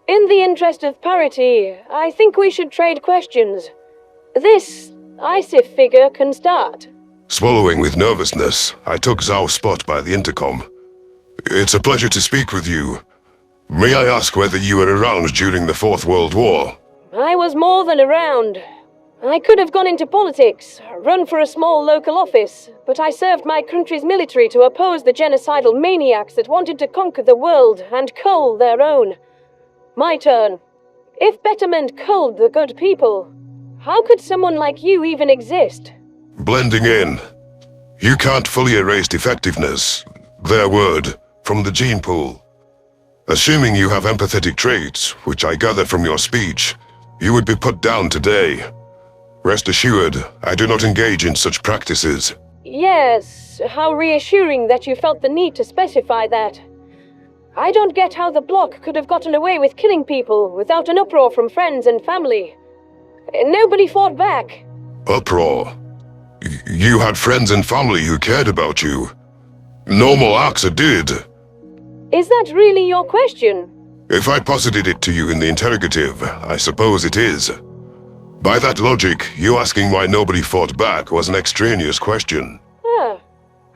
In the interest of parity, I think we should trade questions. This ISIF figure can start. Swallowing with nervousness, I took Zhao's spot by the intercom. It's a pleasure to speak with you. May I ask whether you were around during the Fourth World War? I was more than around. I could have gone into politics, run for a small local office, but I served my country's military to oppose the genocidal maniacs that wanted to conquer the world and cull their own. My turn. If betterment culled the good people, how could someone like you even exist? Blending in. You can't fully erase defectiveness, their word, from the gene pool. Assuming you have empathetic traits, which I gather from your speech, you would be put down today. Rest assured, I do not engage in such practices. Yes, how reassuring that you felt the need to specify that. I don't get how the bloc could have gotten away with killing people without an uproar from friends and family. Nobody fought back. Uproar? You had friends and family who cared about you. Normal Axa did. Is that really your question? If I posited it to you in the interrogative, I suppose it is. By that logic, you asking why nobody fought back was an extraneous question.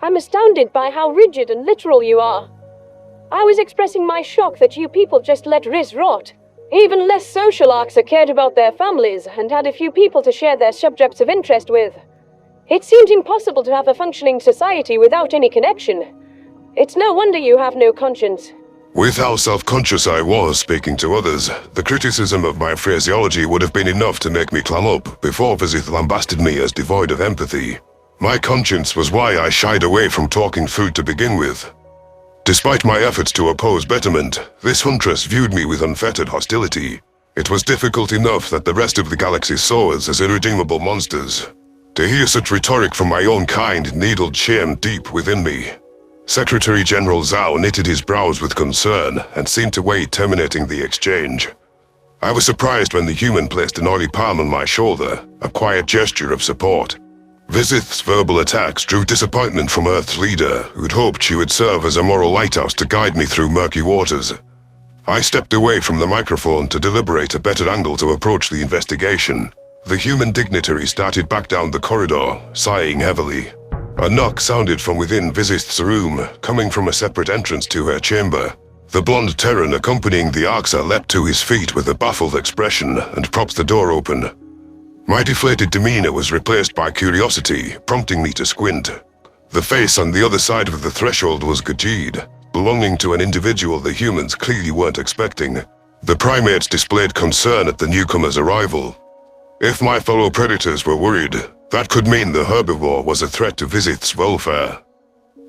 I'm astounded by how rigid and literal you are. I was expressing my shock that you people just let Riz rot. Even less social Axa cared about their families and had a few people to share their subjects of interest with. It seemed impossible to have a functioning society without any connection. It's no wonder you have no conscience. With how self-conscious I was speaking to others, the criticism of my phraseology would have been enough to make me clam up before Vizith lambasted me as devoid of empathy. My conscience was why I shied away from talking food to begin with. Despite my efforts to oppose betterment, this huntress viewed me with unfettered hostility. It was difficult enough that the rest of the galaxy saw us as irredeemable monsters. To hear such rhetoric from my own kind needled shame deep within me. Secretary General Zhao knitted his brows with concern and seemed to weigh terminating the exchange. I was surprised when the human placed an oily palm on my shoulder, a quiet gesture of support. Vizith's verbal attacks drew disappointment from Earth's leader, who'd hoped she would serve as a moral lighthouse to guide me through murky waters. I stepped away from the microphone to deliberate a better angle to approach the investigation. The human dignitary started back down the corridor, sighing heavily. A knock sounded from within Vizith's room, coming from a separate entrance to her chamber. The blonde Terran accompanying the Axa leapt to his feet with a baffled expression and propped the door open. My deflated demeanor was replaced by curiosity, prompting me to squint. The face on the other side of the threshold was Gajid, belonging to an individual the humans clearly weren't expecting. The primates displayed concern at the newcomer's arrival. If my fellow predators were worried, that could mean the herbivore was a threat to Vizith's welfare.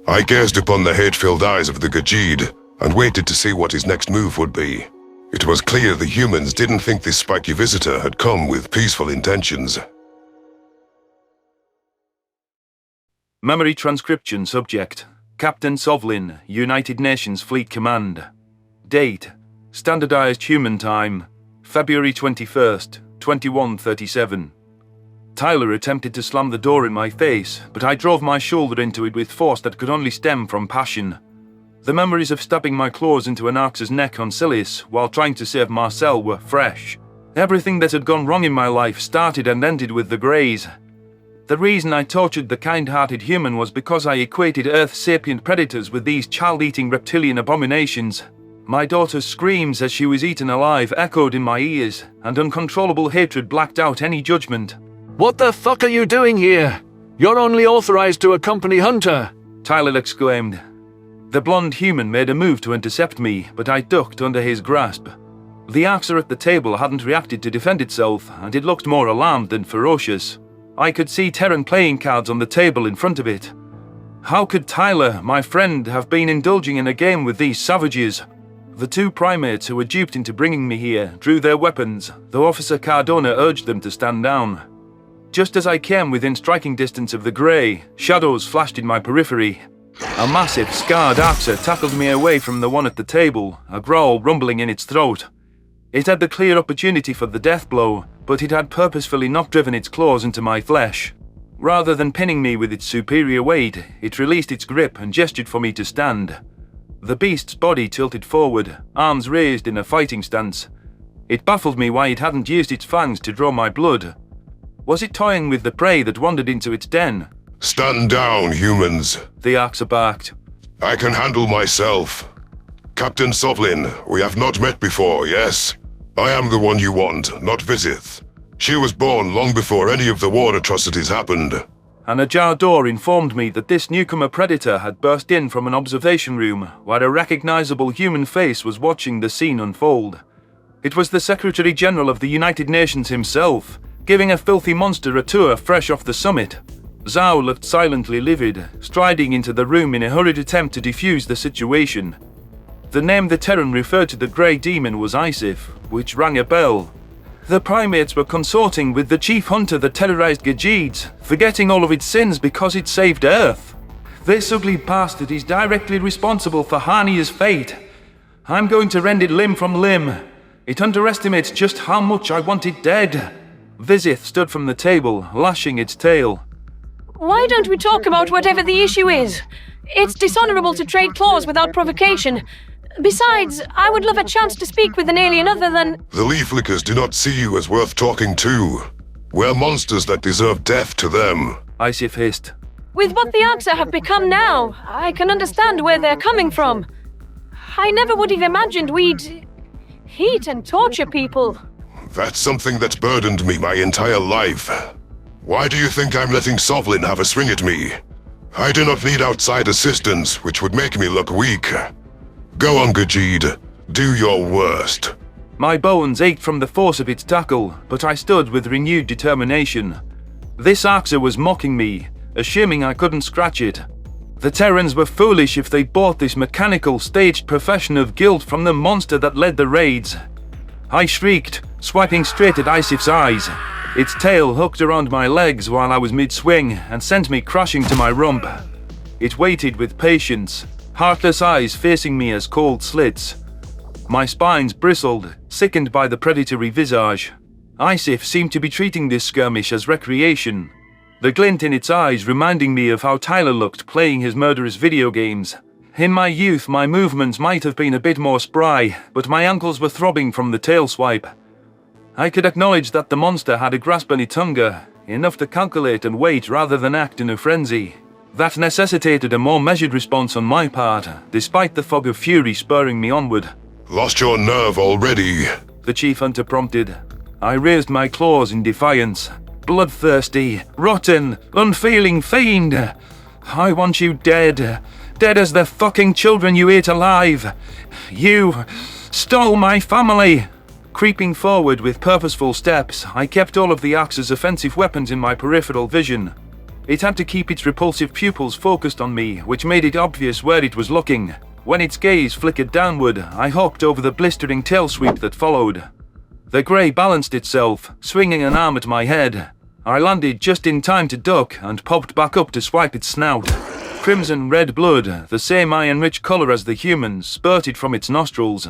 I gazed upon the hate-filled eyes of the Gajid and waited to see what his next move would be. It was clear the humans didn't think this spiky visitor had come with peaceful intentions. Memory transcription subject: Captain Sovlin, United Nations Fleet Command. Date: Standardized Human Time, February 21st, 2137. Tyler attempted to slam the door in my face, but I drove my shoulder into it with force that could only stem from passion. The memories of stabbing my claws into an Arx's neck on Silis while trying to save Marcel were fresh. Everything that had gone wrong in my life started and ended with the Greys. The reason I tortured the kind-hearted human was because I equated Earth's sapient predators with these child-eating reptilian abominations. My daughter's screams as she was eaten alive echoed in my ears, and uncontrollable hatred blacked out any judgment. What the fuck are you doing here? You're only authorized to accompany Hunter, Tyler exclaimed. The blonde human made a move to intercept me, but I ducked under his grasp. The Axa at the table hadn't reacted to defend itself, and it looked more alarmed than ferocious. I could see Terran playing cards on the table in front of it. How could Tyler, my friend, have been indulging in a game with these savages? The two primates who were duped into bringing me here drew their weapons, though Officer Cardona urged them to stand down. Just as I came within striking distance of the Grey, shadows flashed in my periphery. A massive, scarred Axa tackled me away from the one at the table, a growl rumbling in its throat. It had the clear opportunity for the death blow, but it had purposefully not driven its claws into my flesh. Rather than pinning me with its superior weight, it released its grip and gestured for me to stand. The beast's body tilted forward, arms raised in a fighting stance. It baffled me why it hadn't used its fangs to draw my blood. Was it toying with the prey that wandered into its den? Stand down, humans, the Axa barked. I can handle myself. Captain Sovlin, we have not met before, yes? I am the one you want, not Vizith. She was born long before any of the war atrocities happened. An ajar door informed me that this newcomer predator had burst in from an observation room where a recognizable human face was watching the scene unfold. It was the Secretary General of the United Nations himself, giving a filthy monster a tour fresh off the summit. Zhao looked silently livid, striding into the room in a hurried attempt to defuse the situation. The name the Terran referred to the Grey Demon was Scifi, which rang a bell. The primates were consorting with the chief hunter that terrorized Gajeeds, forgetting all of its sins because it saved Earth. This ugly bastard is directly responsible for Harnier's fate. I'm going to rend it limb from limb. It underestimates just how much I want it dead. Vizith stood from the table, lashing its tail. Why don't we talk about whatever the issue is? It's dishonorable to trade claws without provocation. Besides, I would love a chance to speak with an alien other than... The leaf flickers do not see you as worth talking to. We're monsters that deserve death to them. Sif hissed. With what the Arxa have become now, I can understand where they're coming from. I never would have imagined we'd... heat and torture people. That's something that's burdened me my entire life. Why do you think I'm letting Sovlin have a swing at me? I do not need outside assistance, which would make me look weak. Go on, Gajeed. Do your worst. My bones ached from the force of its tackle, but I stood with renewed determination. This Arxa was mocking me, assuming I couldn't scratch it. The Terrans were foolish if they bought this mechanical, staged profession of guilt from the monster that led the raids. I shrieked, swiping straight at Sif's eyes. Its tail hooked around my legs while I was mid-swing and sent me crashing to my rump. It waited with patience, heartless eyes facing me as cold slits. My spines bristled, sickened by the predatory visage. Sif seemed to be treating this skirmish as recreation, the glint in its eyes reminding me of how Tyler looked playing his murderous video games. In my youth, my movements might have been a bit more spry, but my ankles were throbbing from the tail swipe. I could acknowledge that the monster had a grasp on its hunger, enough to calculate and wait rather than act in a frenzy. That necessitated a more measured response on my part, despite the fog of fury spurring me onward. Lost your nerve already? The chief hunter prompted. I raised my claws in defiance. Bloodthirsty, rotten, unfeeling fiend! I want you dead. Dead as the fucking children you ate alive. You stole my family! Creeping forward with purposeful steps, I kept all of the Arxa's offensive weapons in my peripheral vision. It had to keep its repulsive pupils focused on me, which made it obvious where it was looking. When its gaze flickered downward, I hopped over the blistering tail sweep that followed. The grey balanced itself, swinging an arm at my head. I landed just in time to duck and popped back up to swipe its snout. Crimson red blood, the same iron-rich colour as the humans, spurted from its nostrils.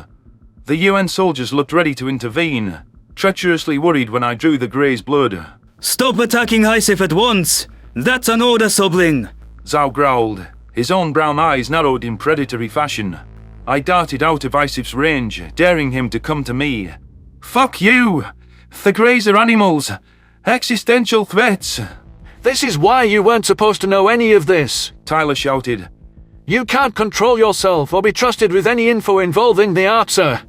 The UN soldiers looked ready to intervene, treacherously worried when I drew the grey's blood. Stop attacking Sif at once! That's an order, Sovlin! Zhao growled, his own brown eyes narrowed in predatory fashion. I darted out of Sif's range, daring him to come to me. Fuck you! The greys are animals! Existential threats! This is why you weren't supposed to know any of this, Tyler shouted. You can't control yourself or be trusted with any info involving the Arxa.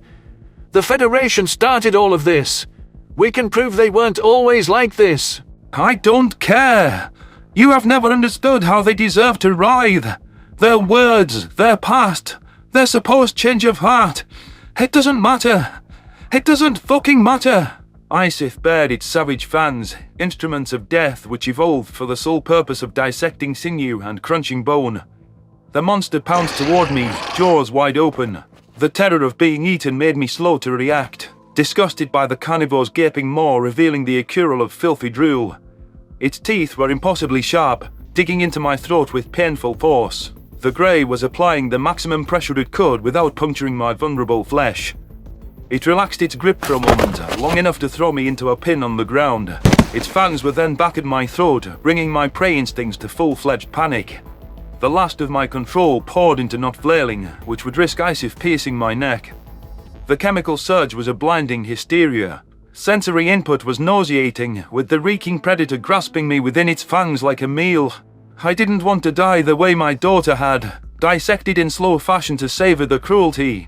The Federation started all of this. We can prove they weren't always like this. I don't care. You have never understood how they deserve to writhe. Their words, their past, their supposed change of heart. It doesn't matter. It doesn't fucking matter. Sif bared its savage fangs, instruments of death which evolved for the sole purpose of dissecting sinew and crunching bone. The monster pounced toward me, jaws wide open. The terror of being eaten made me slow to react, disgusted by the carnivore's gaping maw revealing the accrual of filthy drool. Its teeth were impossibly sharp, digging into my throat with painful force. The grey was applying the maximum pressure it could without puncturing my vulnerable flesh. It relaxed its grip for a moment, long enough to throw me into a pin on the ground. Its fangs were then back at my throat, bringing my prey instincts to full-fledged panic. The last of my control poured into not flailing, which would risk Sif piercing my neck. The chemical surge was a blinding hysteria. Sensory input was nauseating, with the reeking predator grasping me within its fangs like a meal. I didn't want to die the way my daughter had, dissected in slow fashion to savor the cruelty.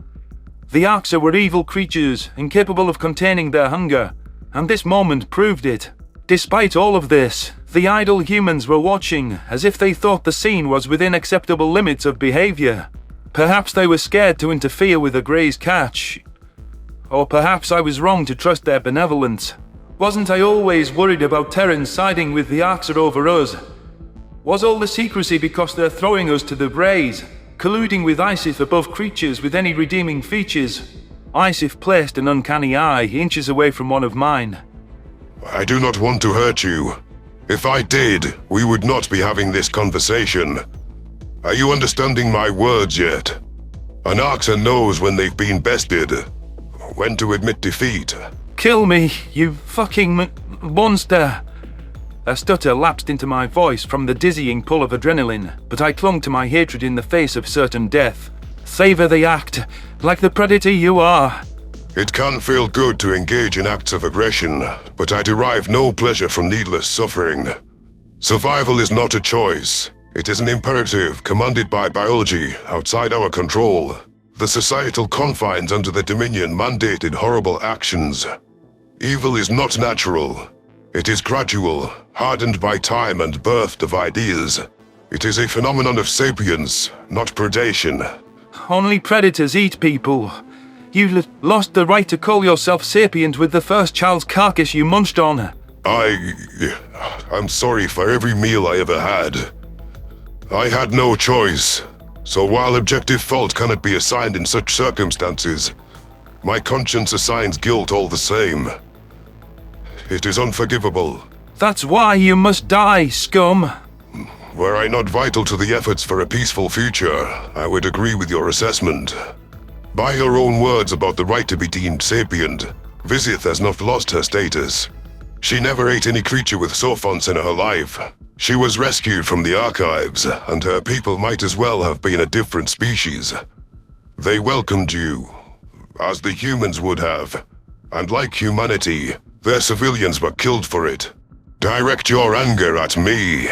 The Arxa were evil creatures, incapable of containing their hunger. and this moment proved it. Despite all of this, the idle humans were watching, as if they thought the scene was within acceptable limits of behavior. Perhaps they were scared to interfere with the Grey's catch. Or perhaps I was wrong to trust their benevolence. Wasn't I always worried about Terrans siding with the Arxer over us? Was all the secrecy because they're throwing us to the Braze, colluding with Isif above creatures with any redeeming features? Isif placed an uncanny eye inches away from one of mine. I do not want to hurt you. If I did, we would not be having this conversation. Are you understanding my words yet? An Arxer knows when they've been bested, when to admit defeat. Kill me, you fucking monster! A stutter lapsed into my voice from the dizzying pull of adrenaline, but I clung to my hatred in the face of certain death. Savor the act, like the predator you are. It can feel good to engage in acts of aggression, but I derive no pleasure from needless suffering. Survival is not a choice. It is an imperative commanded by biology outside our control. The societal confines under the Dominion mandated horrible actions. Evil is not natural. It is gradual, hardened by time and birthed of ideas. It is a phenomenon of sapience, not predation. Only predators eat people. You lost the right to call yourself sapient with the first child's carcass you munched on. I'm sorry for every meal I ever had. I had no choice. So while objective fault cannot be assigned in such circumstances, my conscience assigns guilt all the same. It is unforgivable. That's why you must die, scum. Were I not vital to the efforts for a peaceful future, I would agree with your assessment. By your own words about the right to be deemed sapient, Vizith has not lost her status. She never ate any creature with sophons in her life. She was rescued from the archives, and her people might as well have been a different species. They welcomed you, as the humans would have, and like humanity, their civilians were killed for it. Direct your anger at me.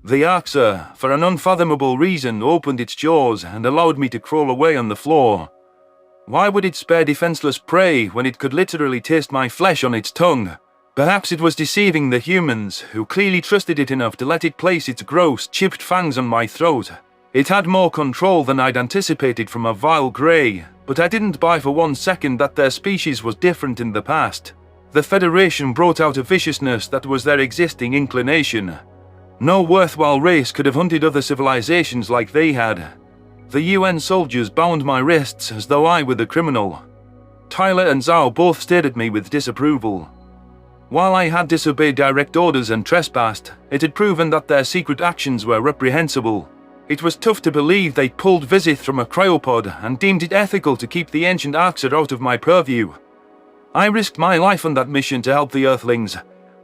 The Arxer, for an unfathomable reason, opened its jaws and allowed me to crawl away on the floor. Why would it spare defenseless prey when it could literally taste my flesh on its tongue? Perhaps it was deceiving the humans, who clearly trusted it enough to let it place its gross, chipped fangs on my throat. It had more control than I'd anticipated from a vile grey, but I didn't buy for 1 second that their species was different in the past. The Federation brought out a viciousness that was their existing inclination. No worthwhile race could have hunted other civilizations like they had. The UN soldiers bound my wrists as though I were the criminal. Tyler and Zhao both stared at me with disapproval. While I had disobeyed direct orders and trespassed, it had proven that their secret actions were reprehensible. It was tough to believe they'd pulled Vizith from a cryopod and deemed it ethical to keep the ancient Arxer out of my purview. I risked my life on that mission to help the Earthlings.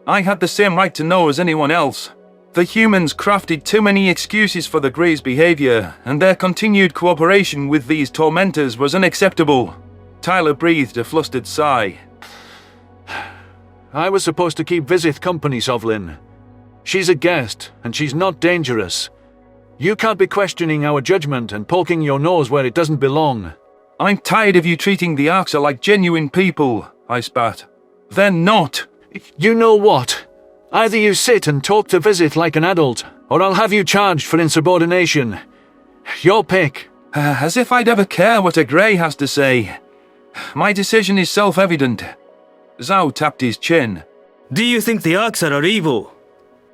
I had the same right to know as anyone else. The humans crafted too many excuses for the Grey's behavior, and their continued cooperation with these tormentors was unacceptable. Tyler breathed a flustered sigh. I was supposed to keep Vizith company, Sovlin. She's a guest, and she's not dangerous. You can't be questioning our judgment and poking your nose where it doesn't belong. I'm tired of you treating the Arxer like genuine people, I spat. They're not. You know what? Either you sit and talk to Vizith like an adult, or I'll have you charged for insubordination. Your pick. As if I'd ever care what a Grey has to say. My decision is self-evident. Zhao tapped his chin. Do you think the Arxer are evil?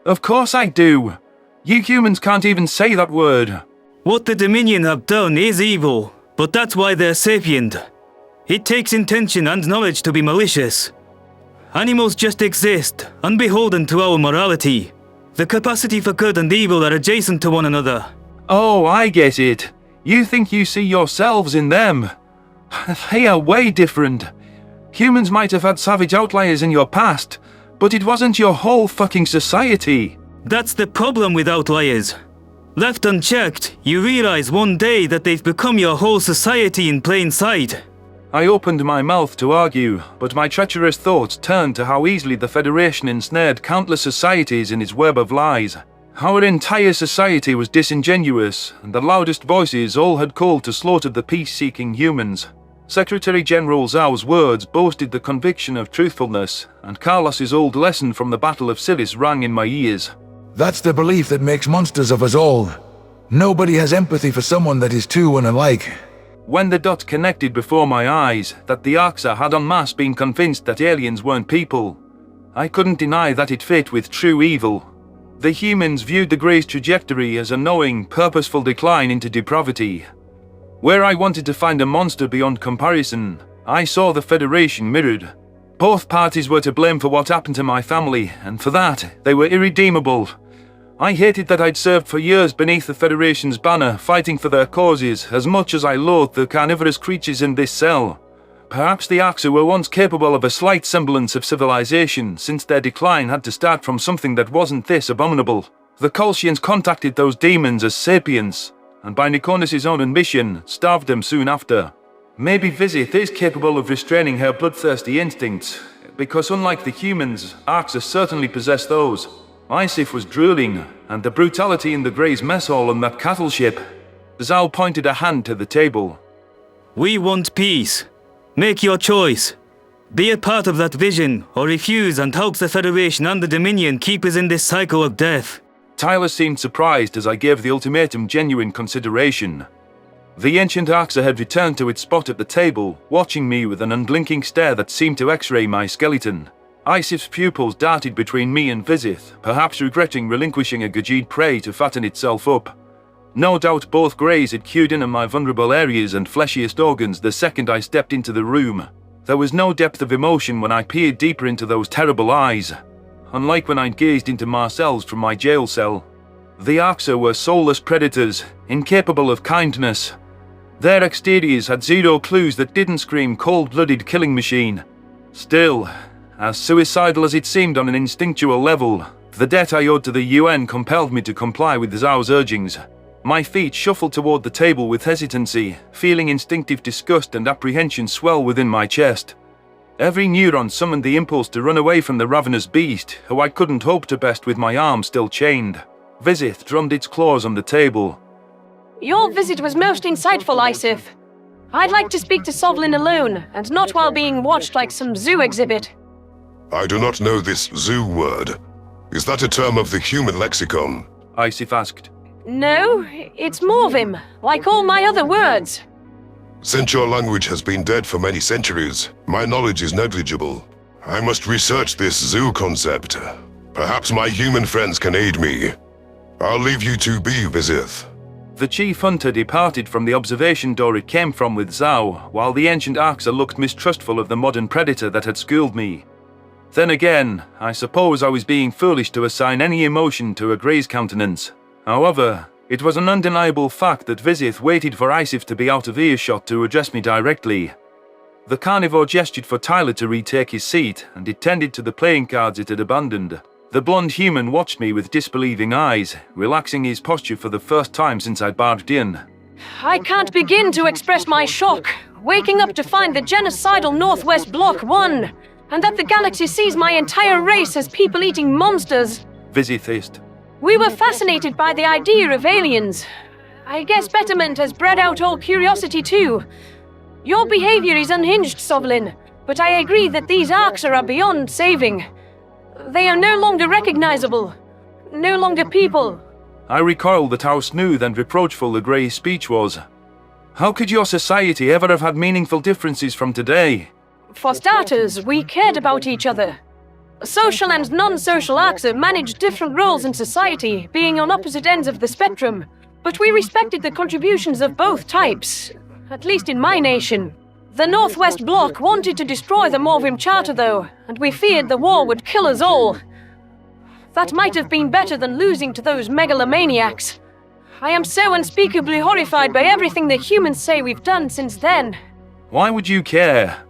Of course I do. You humans can't even say that word. What the Dominion have done is evil, but that's why they're sapient. It takes intention and knowledge to be malicious. Animals just exist, unbeholden to our morality. The capacity for good and evil are adjacent to one another. Oh, I get it. You think you see yourselves in them. They are way different. Humans might have had savage outliers in your past, but it wasn't your whole fucking society. That's the problem with outliers. Left unchecked, you realize one day that they've become your whole society in plain sight. I opened my mouth to argue, but my treacherous thoughts turned to how easily the Federation ensnared countless societies in its web of lies. Our entire society was disingenuous, and the loudest voices all had called to slaughter the peace-seeking humans. Secretary-General Zhao's words boasted the conviction of truthfulness, and Carlos's old lesson from the Battle of Silis rang in my ears. That's the belief that makes monsters of us all. Nobody has empathy for someone that is too unlike. When the dot connected before my eyes that the Arxa had en masse been convinced that aliens weren't people, I couldn't deny that it fit with true evil. The humans viewed the Grey's trajectory as a knowing, purposeful decline into depravity. Where I wanted to find a monster beyond comparison, I saw the Federation mirrored. Both parties were to blame for what happened to my family, and for that, they were irredeemable. I hated that I'd served for years beneath the Federation's banner, fighting for their causes, as much as I loathed the carnivorous creatures in this cell. Perhaps the Arxa were once capable of a slight semblance of civilization, since their decline had to start from something that wasn't this abominable. The Kolshians contacted those demons as sapiens, and by Nikonis' own admission, starved them soon after. Maybe Vizith is capable of restraining her bloodthirsty instincts, because unlike the humans, Arxa certainly possess those. Isif was drooling, and the brutality in the Grey's mess hall on that cattle ship. Zhao pointed a hand to the table. We want peace. Make your choice. Be a part of that vision, or refuse and help the Federation and the Dominion keep us in this cycle of death. Tyler seemed surprised as I gave the ultimatum genuine consideration. The ancient Arxa had returned to its spot at the table, watching me with an unblinking stare that seemed to x-ray my skeleton. Isif's pupils darted between me and Vizith, perhaps regretting relinquishing a Gajid prey to fatten itself up. No doubt both Greys had cued in on my vulnerable areas and fleshiest organs the second I stepped into the room. There was no depth of emotion when I peered deeper into those terrible eyes, unlike when I'd gazed into Marcel's from my jail cell. The Arxa were soulless predators, incapable of kindness. Their exteriors had zero clues that didn't scream cold-blooded killing machine. Still, as suicidal as it seemed on an instinctual level, the debt I owed to the UN compelled me to comply with Zhao's urgings. My feet shuffled toward the table with hesitancy, feeling instinctive disgust and apprehension swell within my chest. Every neuron summoned the impulse to run away from the ravenous beast, who I couldn't hope to best with my arm still chained. Vizith drummed its claws on the table. Your visit was most insightful, Isif. I'd like to speak to Sovlin alone, and not while being watched like some zoo exhibit. I do not know this zoo word. Is that a term of the human lexicon? Isif asked. No, it's Morvim, like all my other words. Since your language has been dead for many centuries, my knowledge is negligible. I must research this zoo concept. Perhaps my human friends can aid me. I'll leave you to be, Vizith. The chief hunter departed from the observation door it came from with Zhao, while the ancient Arxa looked mistrustful of the modern predator that had schooled me. Then again, I suppose I was being foolish to assign any emotion to a Grey's countenance. However, it was an undeniable fact that Vizith waited for Isif to be out of earshot to address me directly. The carnivore gestured for Tyler to retake his seat, and it tended to the playing cards it had abandoned. The blonde human watched me with disbelieving eyes, relaxing his posture for the first time since I barged in. I can't begin to express my shock, waking up to find the genocidal Northwest Bloc won, and that the galaxy sees my entire race as people-eating monsters. Vizith hissed. We were fascinated by the idea of aliens. I guess Betterment has bred out all curiosity too. Your behavior is unhinged, Sovlin, but I agree that these Arxa are beyond saving. They are no longer recognizable, no longer people. I recoiled at how smooth and reproachful the Grey's speech was. How could your society ever have had meaningful differences from today? For starters, we cared about each other. Social and non-social Arxa managed different roles in society, being on opposite ends of the spectrum. But we respected the contributions of both types, at least in my nation. The Northwest Bloc wanted to destroy the Morvim Charter, though, and we feared the war would kill us all. That might have been better than losing to those megalomaniacs. I am so unspeakably horrified by everything the humans say we've done since then. Why would you care?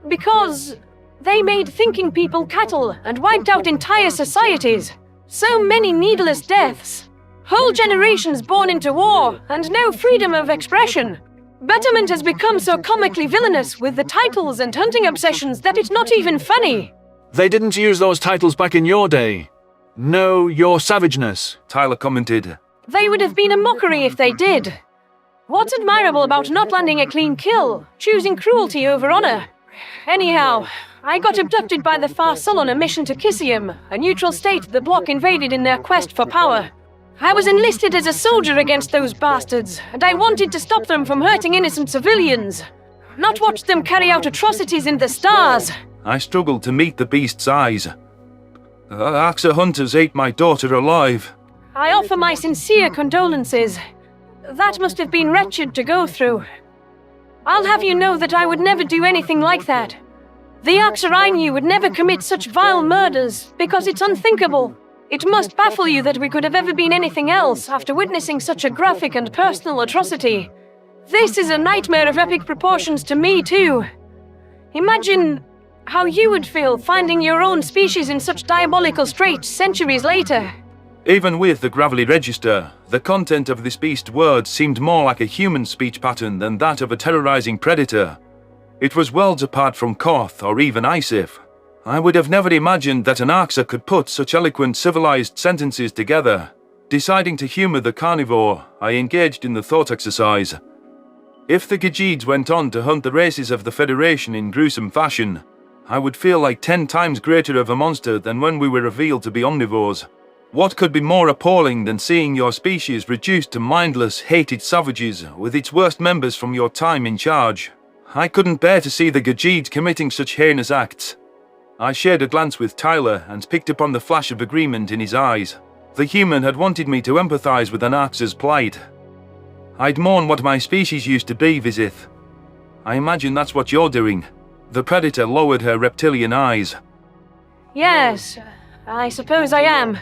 Because they made thinking people cattle and wiped out entire societies. So many needless deaths. Whole generations born into war, and no freedom of expression. Betterment has become so comically villainous with the titles and hunting obsessions that it's not even funny. They didn't use those titles back in your day. Know your savageness, Tyler commented. They would have been a mockery if they did. What's admirable about not landing a clean kill, choosing cruelty over honor? Anyhow, I got abducted by the Farsul on a mission to Kissium, a neutral state the bloc invaded in their quest for power. I was enlisted as a soldier against those bastards, and I wanted to stop them from hurting innocent civilians, not watch them carry out atrocities in the stars. I struggled to meet the beast's eyes. Axa hunters ate my daughter alive. I offer my sincere condolences. That must have been wretched to go through. I'll have you know that I would never do anything like that. The Axa I knew would never commit such vile murders, because it's unthinkable. It must baffle you that we could have ever been anything else after witnessing such a graphic and personal atrocity. This is a nightmare of epic proportions to me, too. Imagine how you would feel finding your own species in such diabolical straits centuries later. Even with the gravelly register, the content of this beast's words seemed more like a human speech pattern than that of a terrorizing predator. It was worlds apart from Koth or even Isif. I would have never imagined that an Axa could put such eloquent civilized sentences together. Deciding to humor the carnivore, I engaged in the thought exercise. If the Gajids went on to hunt the races of the Federation in gruesome fashion, I would feel like 10 times greater of a monster than when we were revealed to be omnivores. What could be more appalling than seeing your species reduced to mindless, hated savages with its worst members from your time in charge? I couldn't bear to see the Gajids committing such heinous acts. I shared a glance with Tyler and picked up on the flash of agreement in his eyes. The human had wanted me to empathize with an Axa's plight. I'd mourn what my species used to be, Vizith. I imagine that's what you're doing. The predator lowered her reptilian eyes. Yes, I suppose I am.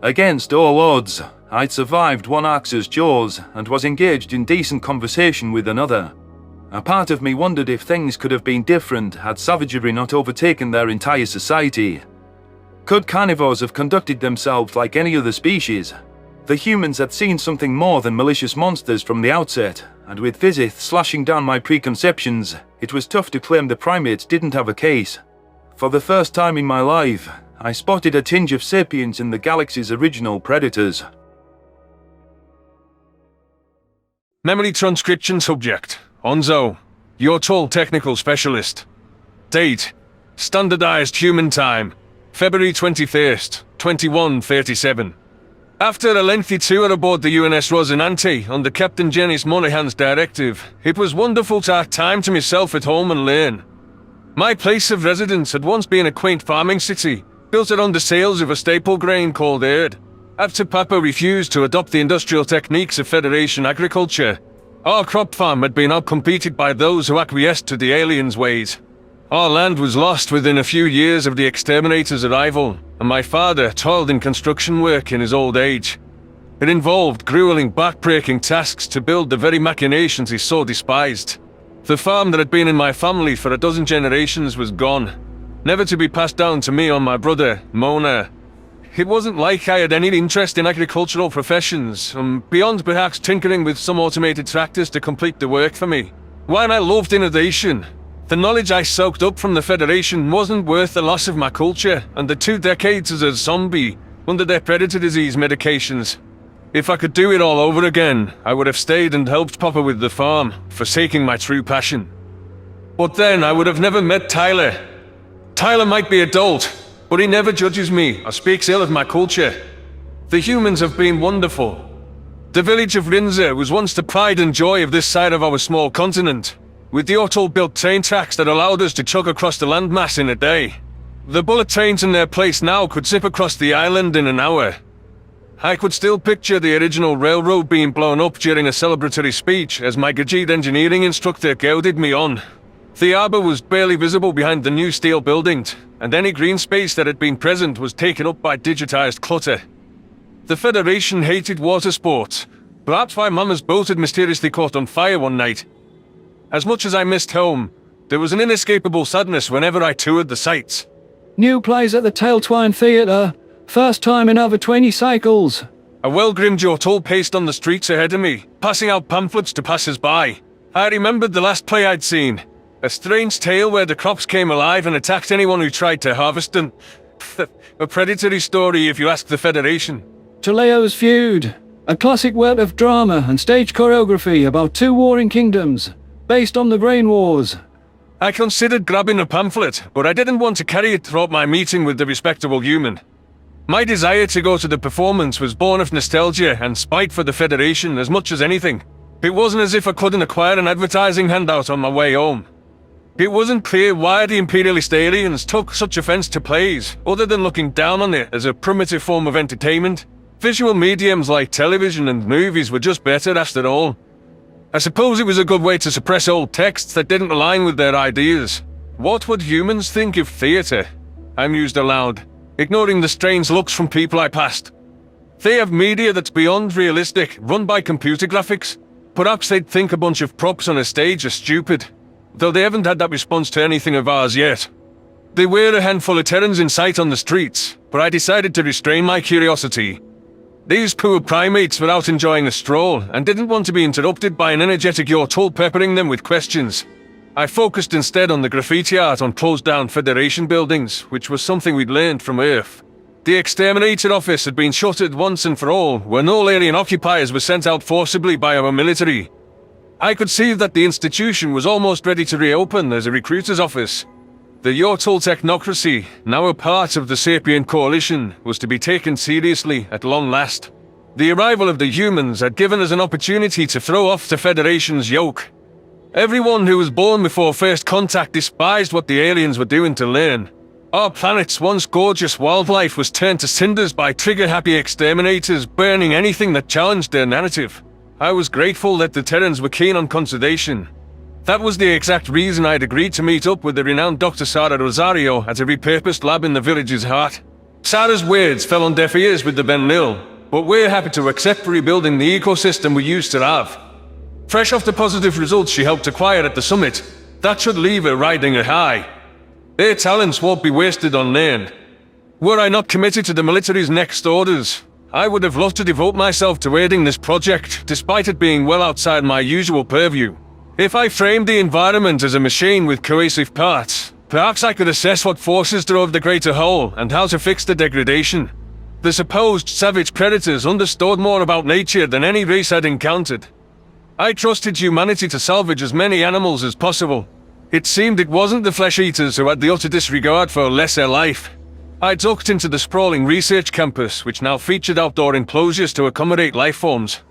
Against all odds, I'd survived one Axa's jaws and was engaged in decent conversation with another. A part of me wondered if things could have been different had savagery not overtaken their entire society. Could carnivores have conducted themselves like any other species? The humans had seen something more than malicious monsters from the outset, and with Vizith slashing down my preconceptions, it was tough to claim the primates didn't have a case. For the first time in my life, I spotted a tinge of sapience in the galaxy's original predators. Memory transcription subject, Onzo, your tall technical specialist. Date, standardized human time, February 21st, 2137. After a lengthy tour aboard the UNS Rosinante under Captain Janice Monaghan's directive, it was wonderful to have time to myself at home and learn. My place of residence had once been a quaint farming city, built around the sales of a staple grain called Erd. After Papa refused to adopt the industrial techniques of Federation agriculture, our crop farm had been outcompeted by those who acquiesced to the aliens' ways. Our land was lost within a few years of the exterminator's arrival, and my father toiled in construction work in his old age. It involved grueling, back-breaking tasks to build the very machinations he so despised. The farm that had been in my family for a dozen generations was gone, never to be passed down to me or my brother, Mona. It wasn't like I had any interest in agricultural professions, beyond perhaps tinkering with some automated tractors to complete the work for me. While I loved innovation, the knowledge I soaked up from the Federation wasn't worth the loss of my culture and the 2 decades as a zombie under their predator disease medications. If I could do it all over again, I would have stayed and helped Papa with the farm, forsaking my true passion. But then I would have never met Tyler. Tyler might be a dolt, but he never judges me or speaks ill of my culture. The humans have been wonderful. The village of Rinza was once the pride and joy of this side of our small continent, with the auto-built train tracks that allowed us to chug across the landmass in a day. The bullet trains in their place now could zip across the island in an hour. I could still picture the original railroad being blown up during a celebratory speech as my Gajid engineering instructor goaded me on. The harbour was barely visible behind the new steel buildings, and any green space that had been present was taken up by digitized clutter. The Federation hated water sports, perhaps why Mama's boat had mysteriously caught on fire one night. As much as I missed home, there was an inescapable sadness whenever I toured the sights. New plays at the Tailtwine Theatre. First time in over 20 cycles. A well-groomed Jortul paced on the streets ahead of me, passing out pamphlets to passers-by. I remembered the last play I'd seen. A strange tale where the crops came alive and attacked anyone who tried to harvest them. A predatory story if you ask the Federation. Toleo's feud. A classic work of drama and stage choreography about two warring kingdoms, based on the Brain Wars. I considered grabbing a pamphlet, but I didn't want to carry it throughout my meeting with the respectable human. My desire to go to the performance was born of nostalgia and spite for the Federation as much as anything. It wasn't as if I couldn't acquire an advertising handout on my way home. It wasn't clear why the imperialist aliens took such offense to plays, other than looking down on it as a primitive form of entertainment. Visual mediums like television and movies were just better after all. I suppose it was a good way to suppress old texts that didn't align with their ideas. What would humans think of theatre? I mused aloud, ignoring the strange looks from people I passed. They have media that's beyond realistic, run by computer graphics. Perhaps they'd think a bunch of props on a stage are stupid, though they haven't had that response to anything of ours yet. There were a handful of Terrans in sight on the streets, but I decided to restrain my curiosity. These poor primates were out enjoying a stroll, and didn't want to be interrupted by an energetic Yortul peppering them with questions. I focused instead on the graffiti art on closed-down Federation buildings, which was something we'd learned from Earth. The Exterminator office had been shuttered once and for all, when all alien occupiers were sent out forcibly by our military. I could see that the institution was almost ready to reopen as a recruiter's office. The Yortul technocracy, now a part of the Sapient Coalition, was to be taken seriously at long last. The arrival of the humans had given us an opportunity to throw off the Federation's yoke. Everyone who was born before first contact despised what the aliens were doing to learn. Our planet's once gorgeous wildlife was turned to cinders by trigger-happy exterminators burning anything that challenged their narrative. I was grateful that the Terrans were keen on conservation. That was the exact reason I'd agreed to meet up with the renowned Dr. Sarah Rosario at a repurposed lab in the village's heart. Sarah's words fell on deaf ears with the Benlil, but we're happy to accept rebuilding the ecosystem we used to have. Fresh off the positive results she helped acquire at the summit, that should leave her riding a high. Their talents won't be wasted on land. Were I not committed to the military's next orders, I would have loved to devote myself to aiding this project, despite it being well outside my usual purview. If I framed the environment as a machine with cohesive parts, perhaps I could assess what forces drove the greater whole and how to fix the degradation. The supposed savage predators understood more about nature than any race I'd encountered. I trusted humanity to salvage as many animals as possible. It seemed it wasn't the flesh-eaters who had the utter disregard for lesser life. I ducked into the sprawling research campus, which now featured outdoor enclosures to accommodate life forms.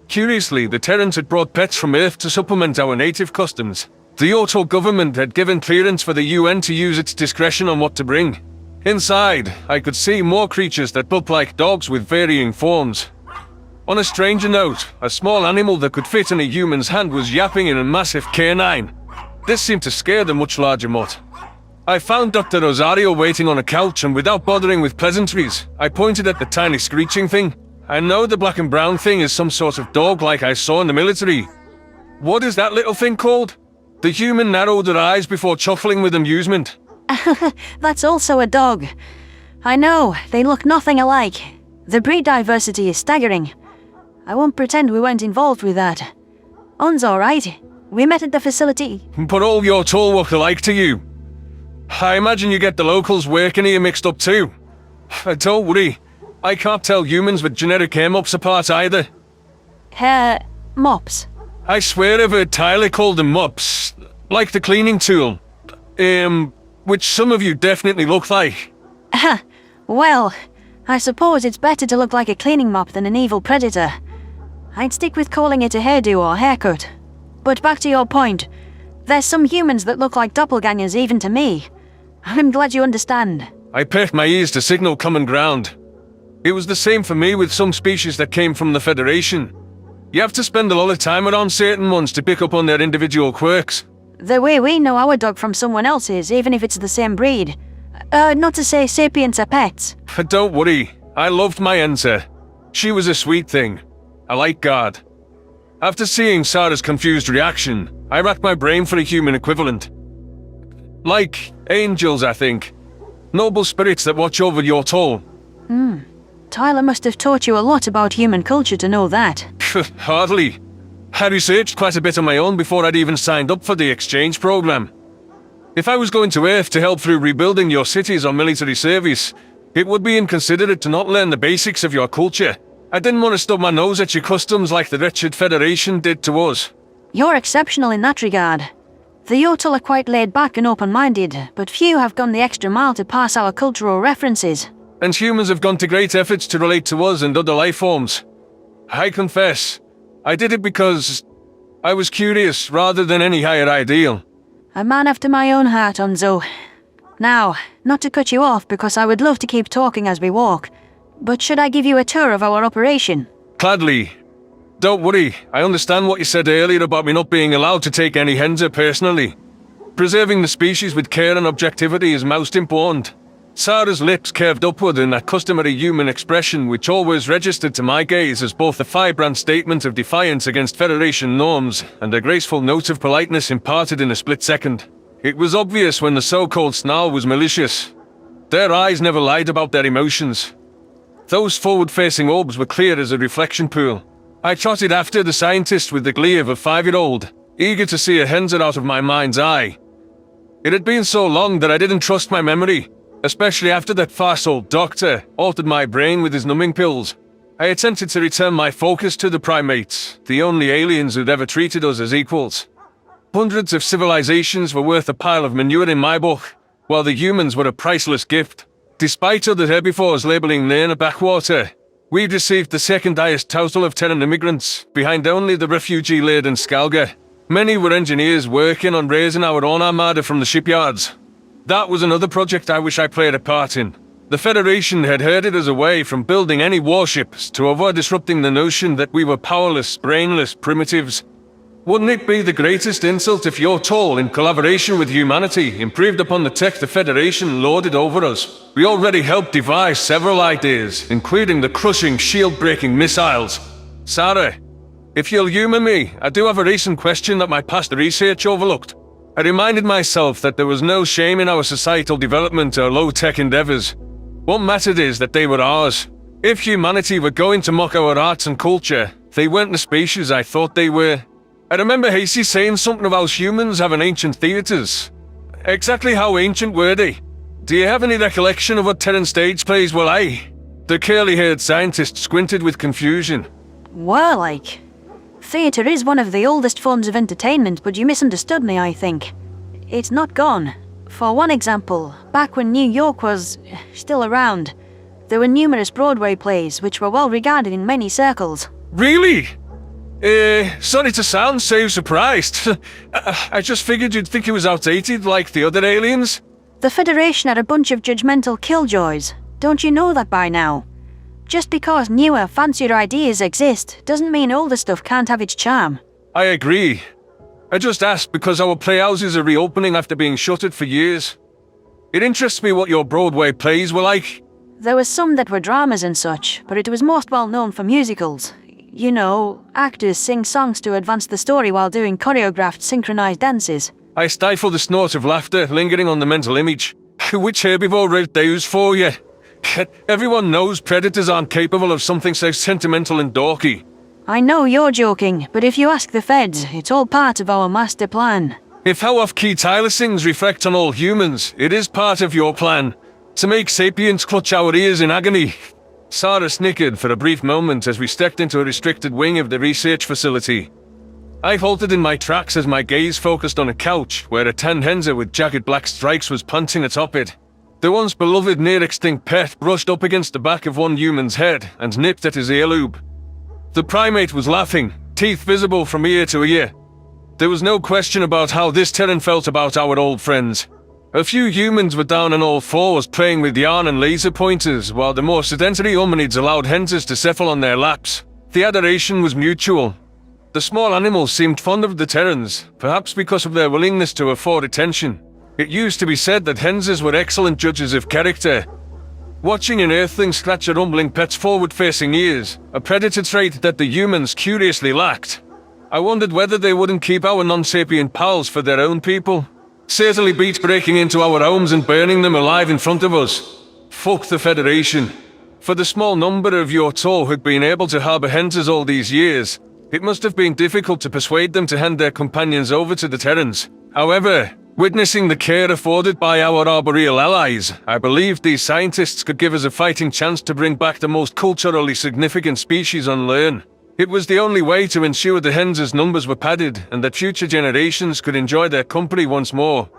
Curiously, the Terrans had brought pets from Earth to supplement our native customs. The Yortul government had given clearance for the UN to use its discretion on what to bring. Inside, I could see more creatures that looked like dogs with varying forms. On a stranger note, a small animal that could fit in a human's hand was yapping in a massive canine. This seemed to scare the much larger mutt. I found Dr. Rosario waiting on a couch, and without bothering with pleasantries, I pointed at the tiny screeching thing. I know the black and brown thing is some sort of dog like I saw in the military. What is that little thing called? The human narrowed her eyes before chuckling with amusement. That's also a dog. I know, they look nothing alike. The breed diversity is staggering. I won't pretend we weren't involved with that. On's alright. We met at the facility. But all your tall look alike to you. I imagine you get the locals working here mixed up too. Don't worry. I can't tell humans with generic hair mops apart either. Hair mops? I swear I've heard Tyler called them mops. Like the cleaning tool. Which some of you definitely look like. Well, I suppose it's better to look like a cleaning mop than an evil predator. I'd stick with calling it a hairdo or haircut. But back to your point, there's some humans that look like doppelgangers even to me. I'm glad you understand. I perked my ears to signal common ground. It was the same for me with some species that came from the Federation. You have to spend a lot of time around certain ones to pick up on their individual quirks. The way we know our dog from someone else's, even if it's the same breed. Not to say sapients are pets. But don't worry, I loved my Enter. She was a sweet thing. I like God. After seeing Sarah's confused reaction, I racked my brain for a human equivalent. Like angels, I think. Noble spirits that watch over your toll. Tyler must have taught you a lot about human culture to know that. Hardly. I researched quite a bit on my own before I'd even signed up for the exchange program. If I was going to Earth to help through rebuilding your cities on military service, it would be inconsiderate to not learn the basics of your culture. I didn't want to stub my nose at your customs like the wretched Federation did to us. You're exceptional in that regard. The Yotl are quite laid back and open-minded, but few have gone the extra mile to pass our cultural references. And humans have gone to great efforts to relate to us and other life forms. I confess, I did it because I was curious rather than any higher ideal. A man after my own heart, Onzo. Now, not to cut you off because I would love to keep talking as we walk, but should I give you a tour of our operation? Gladly. Don't worry, I understand what you said earlier about me not being allowed to take any Henzer personally. Preserving the species with care and objectivity is most important. Sarah's lips curved upward in that customary human expression which always registered to my gaze as both a firebrand statement of defiance against Federation norms and a graceful note of politeness imparted in a split second. It was obvious when the so-called snarl was malicious. Their eyes never lied about their emotions. Those forward-facing orbs were clear as a reflection pool. I trotted after the scientist with the glee of a 5-year-old, eager to see a Henzer out of my mind's eye. It had been so long that I didn't trust my memory, especially after that Farsul doctor altered my brain with his numbing pills. I attempted to return my focus to the primates, the only aliens who'd ever treated us as equals. Hundreds of civilizations were worth a pile of manure in my book, while the humans were a priceless gift. Despite other herbivores labeling Nain a backwater, we'd received the second highest total of Terran immigrants, behind only the refugee-laden Skalga. Many were engineers working on raising our own armada from the shipyards. That was another project I wish I played a part in. The Federation had herded us away from building any warships to avoid disrupting the notion that we were powerless, brainless primitives. Wouldn't it be the greatest insult if your toll, in collaboration with humanity, improved upon the tech the Federation lorded over us? We already helped devise several ideas, including the crushing, shield-breaking missiles. Sarah, if you'll humour me, I do have a recent question that my past research overlooked. I reminded myself that there was no shame in our societal development or low-tech endeavours. What mattered is that they were ours. If humanity were going to mock our arts and culture, they weren't the species I thought they were. I remember Hasey saying something about humans having ancient theatres. Exactly how ancient were they? Do you have any recollection of what Terran stage plays were like? The curly-haired scientist squinted with confusion. Well, theatre is one of the oldest forms of entertainment, but you misunderstood me, I think. It's not gone. For one example, back when New York was still around, there were numerous Broadway plays which were well regarded in many circles. Really? Sorry to sound so surprised. I just figured you'd think it was outdated like the other aliens. The Federation are a bunch of judgmental killjoys. Don't you know that by now? Just because newer, fancier ideas exist doesn't mean older stuff can't have its charm. I agree. I just asked because our playhouses are reopening after being shuttered for years. It interests me what your Broadway plays were like. There were some that were dramas and such, but it was most well known for musicals. You know, actors sing songs to advance the story while doing choreographed, synchronized dances. I stifled a snort of laughter, lingering on the mental image. Which herbivore wrote those for you? Everyone knows predators aren't capable of something so sentimental and dorky. I know you're joking, but if you ask the feds, it's all part of our master plan. If how off-key Tyler sings reflects on all humans, it is part of your plan. To make sapients clutch our ears in agony. Sarah snickered for a brief moment as we stepped into a restricted wing of the research facility. I halted in my tracks as my gaze focused on a couch where a tan Henzer with jagged black stripes was punching atop it. The once beloved near-extinct pet brushed up against the back of one human's head and nipped at his earlobe. The primate was laughing, teeth visible from ear to ear. There was no question about how this Terran felt about our old friends. A few humans were down on all fours playing with yarn and laser pointers, while the more sedentary hominids allowed Henzers to settle on their laps. The adoration was mutual. The small animals seemed fond of the Terrans, perhaps because of their willingness to afford attention. It used to be said that Henzers were excellent judges of character. Watching an Earthling scratch a rumbling pet's forward-facing ears, a predator trait that the humans curiously lacked. I wondered whether they wouldn't keep our non-sapient pals for their own people. Certainly beats breaking into our homes and burning them alive in front of us. Fuck the Federation. For the small number of your toll who'd been able to harbour Henzers all these years, it must have been difficult to persuade them to hand their companions over to the Terrans. However, Witnessing the care afforded by our arboreal allies, I believed these scientists could give us a fighting chance to bring back the most culturally significant species on Lern. It was the only way to ensure the hens' numbers were padded and that future generations could enjoy their company once more.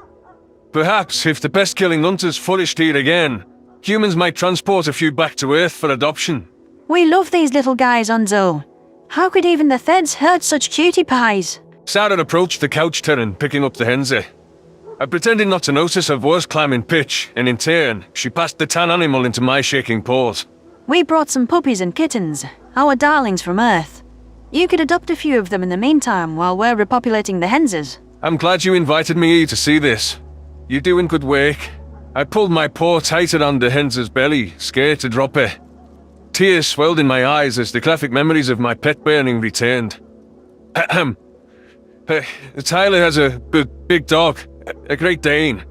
Perhaps, if the pest-killing hunters flourished here again, humans might transport a few back to Earth for adoption. We love these little guys, Onzo. How could even the Theds hurt such cutie pies? Sarah approached the couch Terran, picking up the henze. I pretended not to notice her voice climb in pitch, and in turn, she passed the tan animal into my shaking paws. We brought some puppies and kittens, our darlings from Earth. You could adopt a few of them in the meantime while we're repopulating the henses. I'm glad you invited me here to see this. You're doing good work. I pulled my paw tight around the hen's belly, scared to drop her. Tears swelled in my eyes as the graphic memories of my pet burning returned. Tyler has a big dog, a Great Dane.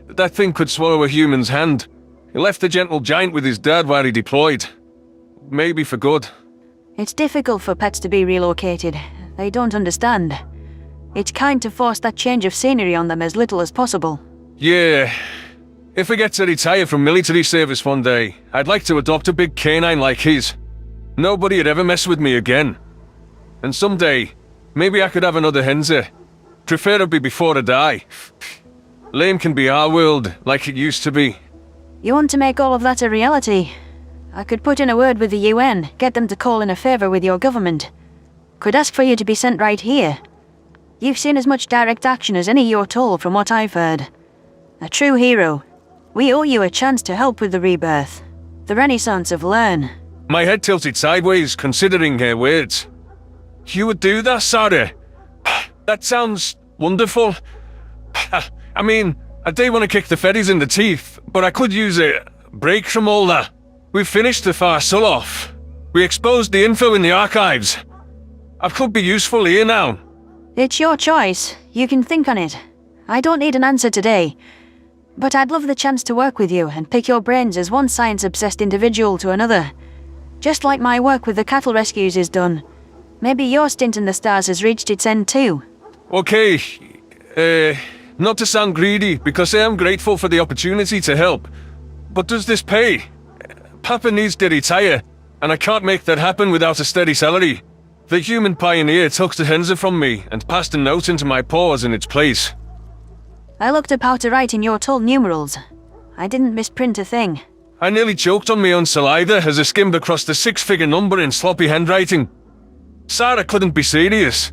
That thing could swallow a human's hand. He left the gentle giant with his dad while he deployed. Maybe for good. It's difficult for pets to be relocated. They don't understand. It's kind to force that change of scenery on them as little as possible. Yeah. If I get to retire from military service one day, I'd like to adopt a big canine like his. Nobody'd ever mess with me again. And someday, maybe I could have another henze. Preferably before I die. Lame can be our world, like it used to be. You want to make all of that a reality? I could put in a word with the UN, get them to call in a favour with your government. Could ask for you to be sent right here. You've seen as much direct action as any Yortol from what I've heard. A true hero. We owe you a chance to help with the rebirth. The renaissance of Lern. My head tilted sideways, considering her words. You would do that, Sarah? That sounds wonderful. I mean, I do want to kick the feddies in the teeth, but I could use a break from all that. We've finished the Farsul off. We exposed the info in the archives. I could be useful here now. It's your choice. You can think on it. I don't need an answer today. But I'd love the chance to work with you and pick your brains as one science-obsessed individual to another. Just like my work with the cattle rescues is done. Maybe your stint in the stars has reached its end too. Okay, not to sound greedy, because I am grateful for the opportunity to help. But does this pay? Papa needs to retire, and I can't make that happen without a steady salary. The human pioneer took the henze from me and passed a note into my paws in its place. I looked up how to write in your tall numerals. I didn't misprint a thing. I nearly choked on my own saliva as I skimmed across the 6-figure number in sloppy handwriting. Sarah couldn't be serious.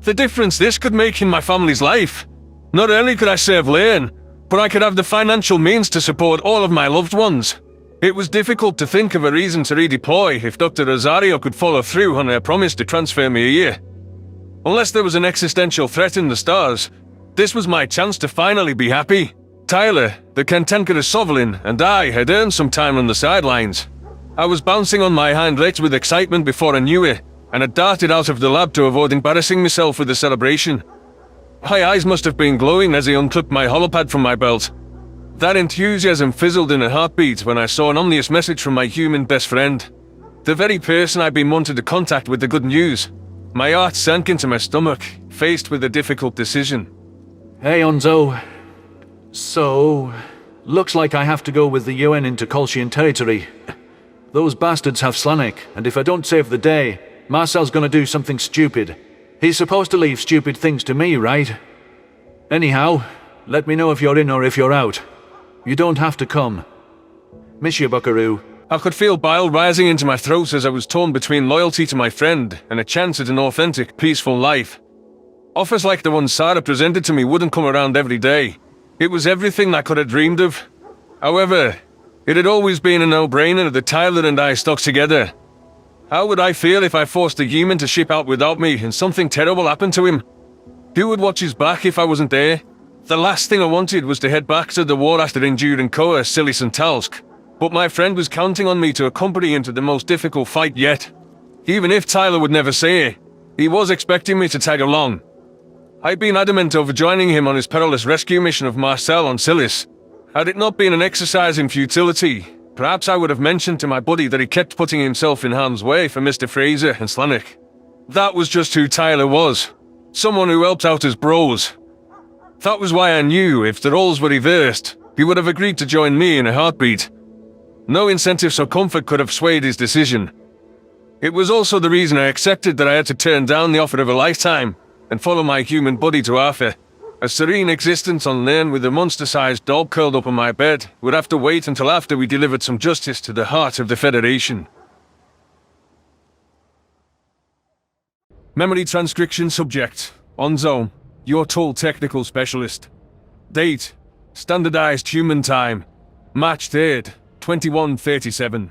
The difference this could make in my family's life. Not only could I save Lern, but I could have the financial means to support all of my loved ones. It was difficult to think of a reason to redeploy if Dr. Rosario could follow through on her promise to transfer me here. Unless there was an existential threat in the stars, this was my chance to finally be happy. Tyler, the cantankerous Sovlin, and I had earned some time on the sidelines. I was bouncing on my hind legs with excitement before I knew it, and I darted out of the lab to avoid embarrassing myself with the celebration. My eyes must have been glowing as I unclipped my holopad from my belt. That enthusiasm fizzled in a heartbeat when I saw an ominous message from my human best friend. The very person I'd been wanting to contact with the good news. My heart sank into my stomach, faced with a difficult decision. Hey, Onzo. So, looks like I have to go with the UN into Kolshian territory. Those bastards have Slanek, and if I don't save the day, Marcel's gonna do something stupid. He's supposed to leave stupid things to me, right? Anyhow, let me know if you're in or if you're out. You don't have to come. Miss you, buckaroo. I could feel bile rising into my throat as I was torn between loyalty to my friend and a chance at an authentic, peaceful life. Offers like the one Sarah presented to me wouldn't come around every day. It was everything I could have dreamed of. However, it had always been a no-brainer that Tyler and I stuck together. How would I feel if I forced a human to ship out without me and something terrible happened to him? Who would watch his back if I wasn't there? The last thing I wanted was to head back to the war after enduring Koa, Silis and Talsk. But my friend was counting on me to accompany him to the most difficult fight yet. Even if Tyler would never say it, he was expecting me to tag along. I'd been adamant over joining him on his perilous rescue mission of Marcel on Silis. Had it not been an exercise in futility, perhaps I would have mentioned to my buddy that he kept putting himself in harm's way for Mr. Fraser and Slanek. That was just who Tyler was. Someone who helped out his bros. That was why I knew if the roles were reversed, he would have agreed to join me in a heartbeat. No incentives or comfort could have swayed his decision. It was also the reason I accepted that I had to turn down the offer of a lifetime and follow my human buddy to Arthur. A serene existence on land with a monster-sized dog curled up on my bed would have to wait until after we delivered some justice to the heart of the Federation. Memory transcription subject. Onzo, your tool technical specialist. Date, standardized human time. March 3rd, 2137.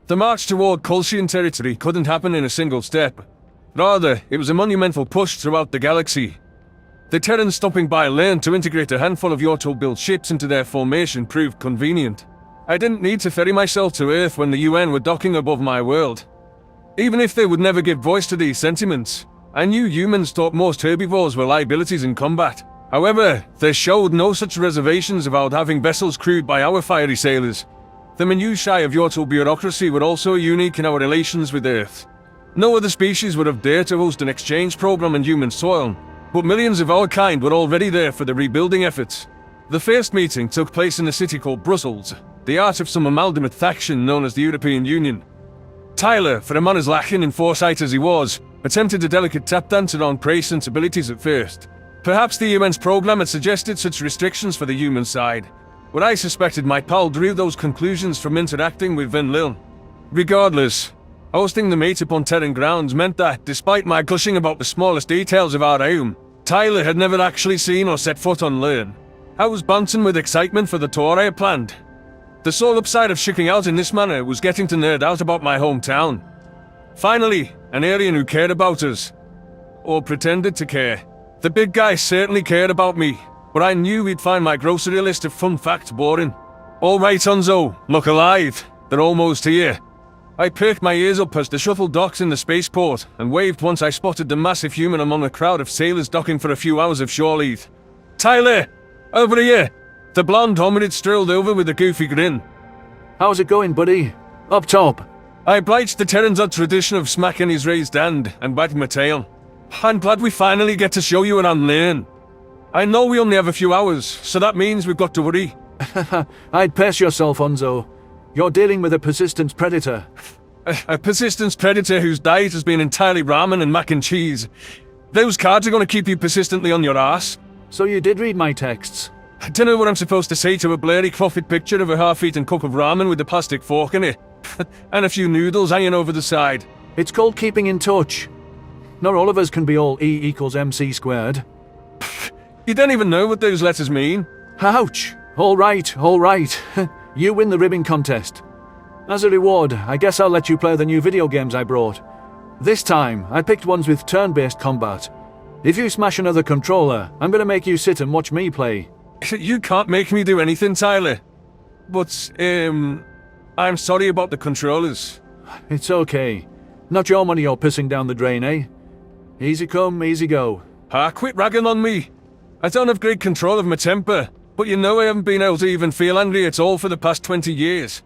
The march toward Kolshian territory couldn't happen in a single step. Rather, it was a monumental push throughout the galaxy. The Terrans stopping by land to integrate a handful of Yortul-built ships into their formation proved convenient. I didn't need to ferry myself to Earth when the UN were docking above my world. Even if they would never give voice to these sentiments, I knew humans thought most herbivores were liabilities in combat. However, they showed no such reservations about having vessels crewed by our fiery sailors. The minutiae of Yortul bureaucracy were also unique in our relations with Earth. No other species would have dared to host an exchange program on human soil, but millions of our kind were already there for the rebuilding efforts. The first meeting took place in a city called Brussels, the art of some amalgamate faction known as the European Union. Tyler, for a man as lacking in foresight as he was, attempted a delicate tap dance around prey sensibilities at first. Perhaps the UN's program had suggested such restrictions for the human side, but I suspected my pal drew those conclusions from interacting with Venlil. Regardless, hosting the mate upon Terran grounds meant that, despite my gushing about the smallest details of our home, Tyler had never actually seen or set foot on Lern. I was bouncing with excitement for the tour I had planned. The sole upside of chicking out in this manner was getting to nerd out about my hometown. Finally, an alien who cared about us. Or pretended to care. The big guy certainly cared about me, but I knew he'd find my grocery list of fun facts boring. Alright, Onzo, look alive. They're almost here. I perked my ears up as the shuttle docks in the spaceport, and waved once I spotted the massive human among a crowd of sailors docking for a few hours of shore leave. Tyler! Over here! The blonde hominid strolled over with a goofy grin. How's it going, buddy? Up top. I obliged the Terrans odd tradition of smacking his raised hand and wagging my tail. I'm glad we finally get to show you around Lern. I know we only have a few hours, so that means we've got to worry. I'd pace yourself, Onzo. You're dealing with a persistence predator. A persistence predator whose diet has been entirely ramen and mac and cheese. Those cards are going to keep you persistently on your ass. So you did read my texts? I don't know what I'm supposed to say to a blurry profit picture of a half-eaten cup of ramen with a plastic fork in it. And a few noodles hanging over the side. It's called keeping in touch. Not all of us can be all E equals MC squared. You don't even know what those letters mean. Ouch! All right. You win the ribbing contest. As a reward, I guess I'll let you play the new video games I brought. This time, I picked ones with turn-based combat. If you smash another controller, I'm gonna make you sit and watch me play. You can't make me do anything, Tyler. But, I'm sorry about the controllers. It's okay. Not your money you're pissing down the drain, eh? Easy come, easy go. Quit ragging on me. I don't have great control of my temper, but you know I haven't been able to even feel angry at all for the past 20 years.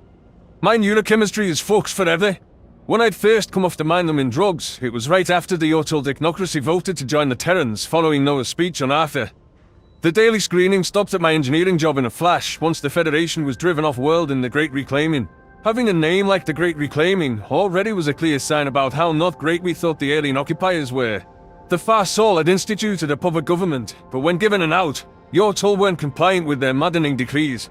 My neurochemistry is fucked forever. When I'd first come off the mind-numbing drugs, it was right after the Yortul technocracy voted to join the Terrans following Noah's speech on Arthur. The daily screening stopped at my engineering job in a flash once the Federation was driven off-world in the Great Reclaiming. Having a name like the Great Reclaiming already was a clear sign about how not great we thought the alien occupiers were. The Farsul had instituted a puppet government, but when given an out, Yortul weren't compliant with their maddening decrees.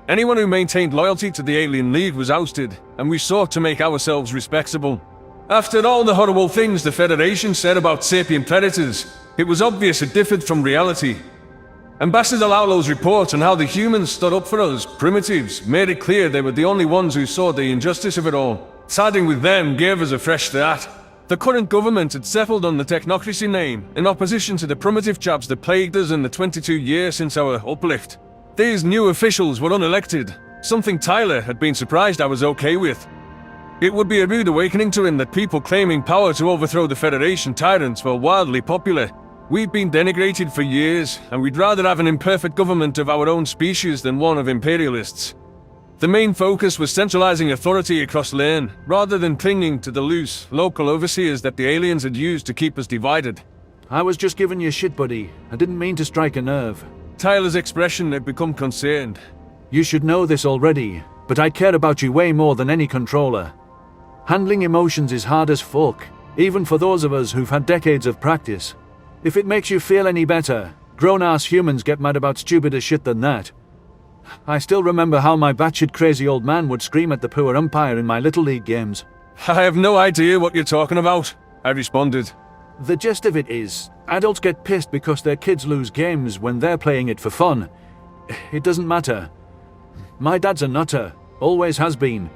Anyone who maintained loyalty to the Alien League was ousted, and we sought to make ourselves respectable. After all the horrible things the Federation said about sapient predators, it was obvious it differed from reality. Ambassador Laulo's report on how the humans stood up for us, primitives, made it clear they were the only ones who saw the injustice of it all. Siding with them gave us a fresh start. The current government had settled on the technocracy name, in opposition to the primitive chaps that plagued us in the 22 years since our uplift. These new officials were unelected, something Tyler had been surprised I was okay with. It would be a rude awakening to him that people claiming power to overthrow the Federation tyrants were wildly popular. We've been denigrated for years, and we'd rather have an imperfect government of our own species than one of imperialists. The main focus was centralizing authority across Lern, rather than clinging to the loose, local overseers that the aliens had used to keep us divided. I was just giving you shit, buddy. I didn't mean to strike a nerve. Tyler's expression had become concerned. You should know this already, but I care about you way more than any controller. Handling emotions is hard as fuck, even for those of us who've had decades of practice. If it makes you feel any better, grown-ass humans get mad about stupider shit than that. I still remember how my batshit crazy old man would scream at the poor umpire in my Little League games. I have no idea what you're talking about, I responded. The gist of it is, adults get pissed because their kids lose games when they're playing it for fun. It doesn't matter. My dad's a nutter, always has been.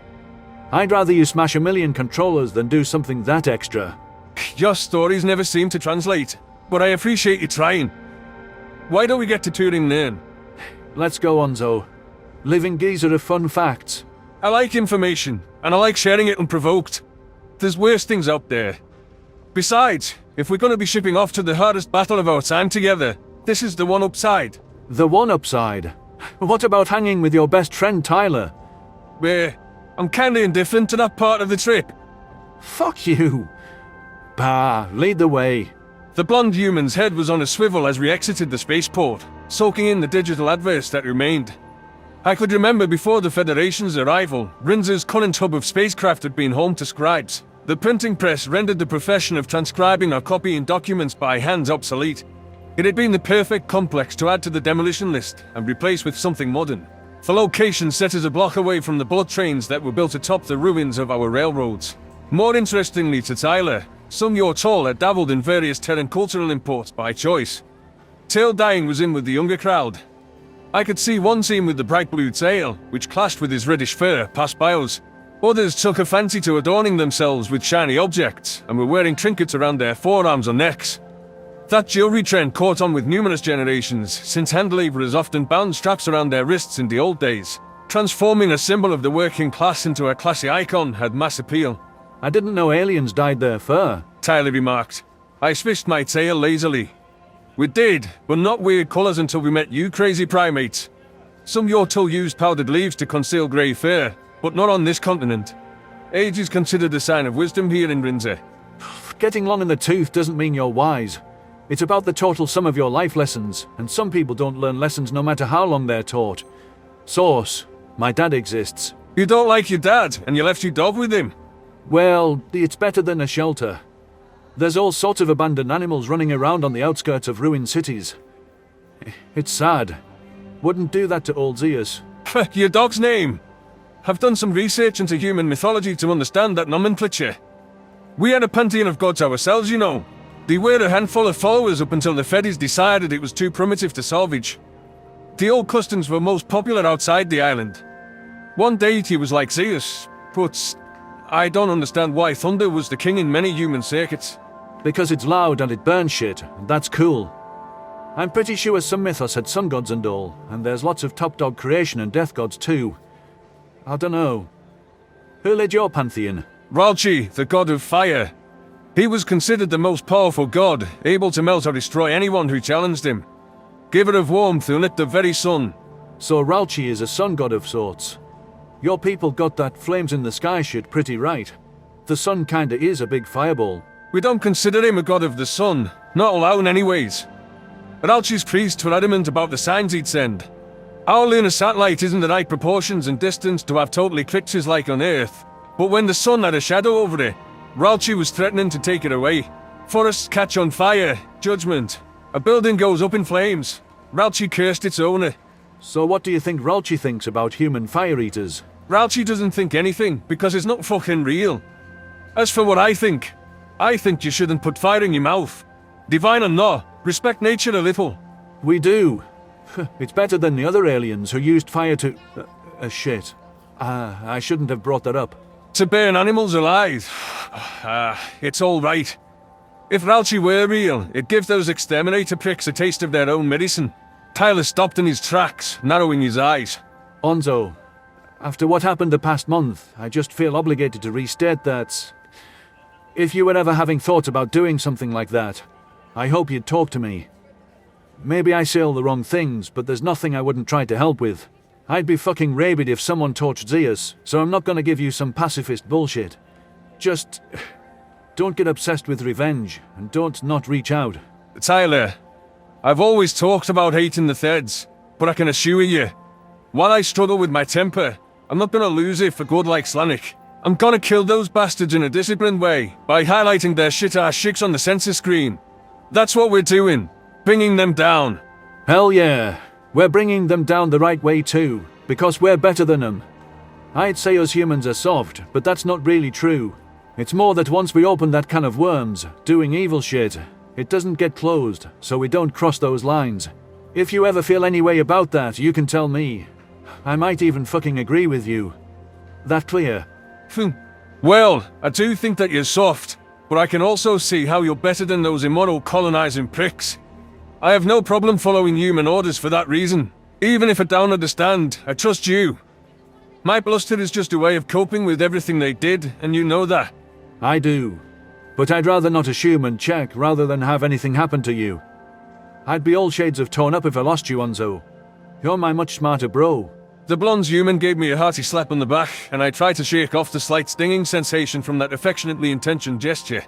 I'd rather you smash a million controllers than do something that extra. Your stories never seem to translate, but I appreciate you trying. Why don't we get to touring then? Let's go, Onzo. Living geezer of fun facts. I like information, and I like sharing it unprovoked. There's worse things out there. Besides, if we're going to be shipping off to the hardest battle of our time together, this is the one upside. The one upside? What about hanging with your best friend Tyler? I'm kinda indifferent to that part of the trip. Fuck you. Bah, lead the way. The blonde human's head was on a swivel as we exited the spaceport, soaking in the digital adverse that remained. I could remember before the Federation's arrival, Rinzer's current hub of spacecraft had been home to scribes. The printing press rendered the profession of transcribing or copying documents by hand obsolete. It had been the perfect complex to add to the demolition list and replace with something modern. The location set us a block away from the bullet trains that were built atop the ruins of our railroads. More interestingly to Tyler, Sun Yor Tall had dabbled in various Terran cultural imports by choice. Tail Dying was in with the younger crowd. I could see one team with the bright blue tail, which clashed with his reddish fur, pass by us. Others took a fancy to adorning themselves with shiny objects, and were wearing trinkets around their forearms or necks. That jewelry trend caught on with numerous generations, since hand labourers often bound straps around their wrists in the old days. Transforming a symbol of the working class into a classy icon had mass appeal. I didn't know aliens dyed their fur, Tyler remarked. I swished my tail lazily. We did, but not weird colours until we met you crazy primates. Some Yortul used powdered leaves to conceal grey fur, but not on this continent. Age is considered a sign of wisdom here in Rinzer. Getting long in the tooth doesn't mean you're wise. It's about the total sum of your life lessons, and some people don't learn lessons no matter how long they're taught. Source, my dad exists. You don't like your dad, and you left your dog with him? Well, it's better than a shelter. There's all sorts of abandoned animals running around on the outskirts of ruined cities. It's sad. Wouldn't do that to old Zeus. Your dog's name? I've done some research into human mythology to understand that nomenclature. We had a pantheon of gods ourselves, you know. They were a handful of followers up until the Feddies decided it was too primitive to salvage. The old customs were most popular outside the island. One deity was like Zeus, but I don't understand why thunder was the king in many human circuits. Because it's loud and it burns shit, and that's cool. I'm pretty sure some mythos had sun gods and all, and there's lots of top dog creation and death gods too. I dunno. Who led your pantheon? Ralchi, the god of fire. He was considered the most powerful god, able to melt or destroy anyone who challenged him. Giver of warmth who lit the very sun. So Ralchi is a sun god of sorts. Your people got that flames in the sky shit pretty right. The sun kinda is a big fireball. We don't consider him a god of the sun, not alone anyways. Ralchi's priests were adamant about the signs he'd send. Our lunar satellite isn't the right proportions and distance to have total eclipses like on Earth, but when the sun had a shadow over it, Ralchi was threatening to take it away. Forests catch on fire, judgment. A building goes up in flames. Ralchi cursed its owner. So what do you think Ralchi thinks about human fire eaters? Ralchi doesn't think anything, because it's not fucking real. As for what I think you shouldn't put fire in your mouth. Divine or not, respect nature a little. We do. It's better than the other aliens who used fire to... shit. I shouldn't have brought that up. To burn animals alive. It's all right. If Ralchi were real, it'd give those exterminator pricks a taste of their own medicine. Tyler stopped in his tracks, narrowing his eyes. Onzo, after what happened the past month, I just feel obligated to restate that... If you were ever having thoughts about doing something like that, I hope you'd talk to me. Maybe I say all the wrong things, but there's nothing I wouldn't try to help with. I'd be fucking rabid if someone torched Zeus, so I'm not gonna give you some pacifist bullshit. Just... don't get obsessed with revenge, and don't not reach out. Tyler, I've always talked about hating the Theds, but I can assure you, while I struggle with my temper, I'm not gonna lose it for good like Slanek. I'm gonna kill those bastards in a disciplined way, by highlighting their shit-ass chicks on the sensor screen. That's what we're doing, bringing them down. Hell yeah, we're bringing them down the right way too, because we're better than them. I'd say us humans are soft, but that's not really true. It's more that once we open that can of worms, doing evil shit, it doesn't get closed, so we don't cross those lines. If you ever feel any way about that, you can tell me. I might even fucking agree with you. That clear? Well, I do think that you're soft, but I can also see how you're better than those immoral colonizing pricks. I have no problem following human orders for that reason. Even if I don't understand, I trust you. My bluster is just a way of coping with everything they did, and you know that. I do. But I'd rather not assume and check rather than have anything happen to you. I'd be all shades of torn up if I lost you, Onzo. You're my much smarter bro. The blonde human gave me a hearty slap on the back, and I tried to shake off the slight stinging sensation from that affectionately intentioned gesture.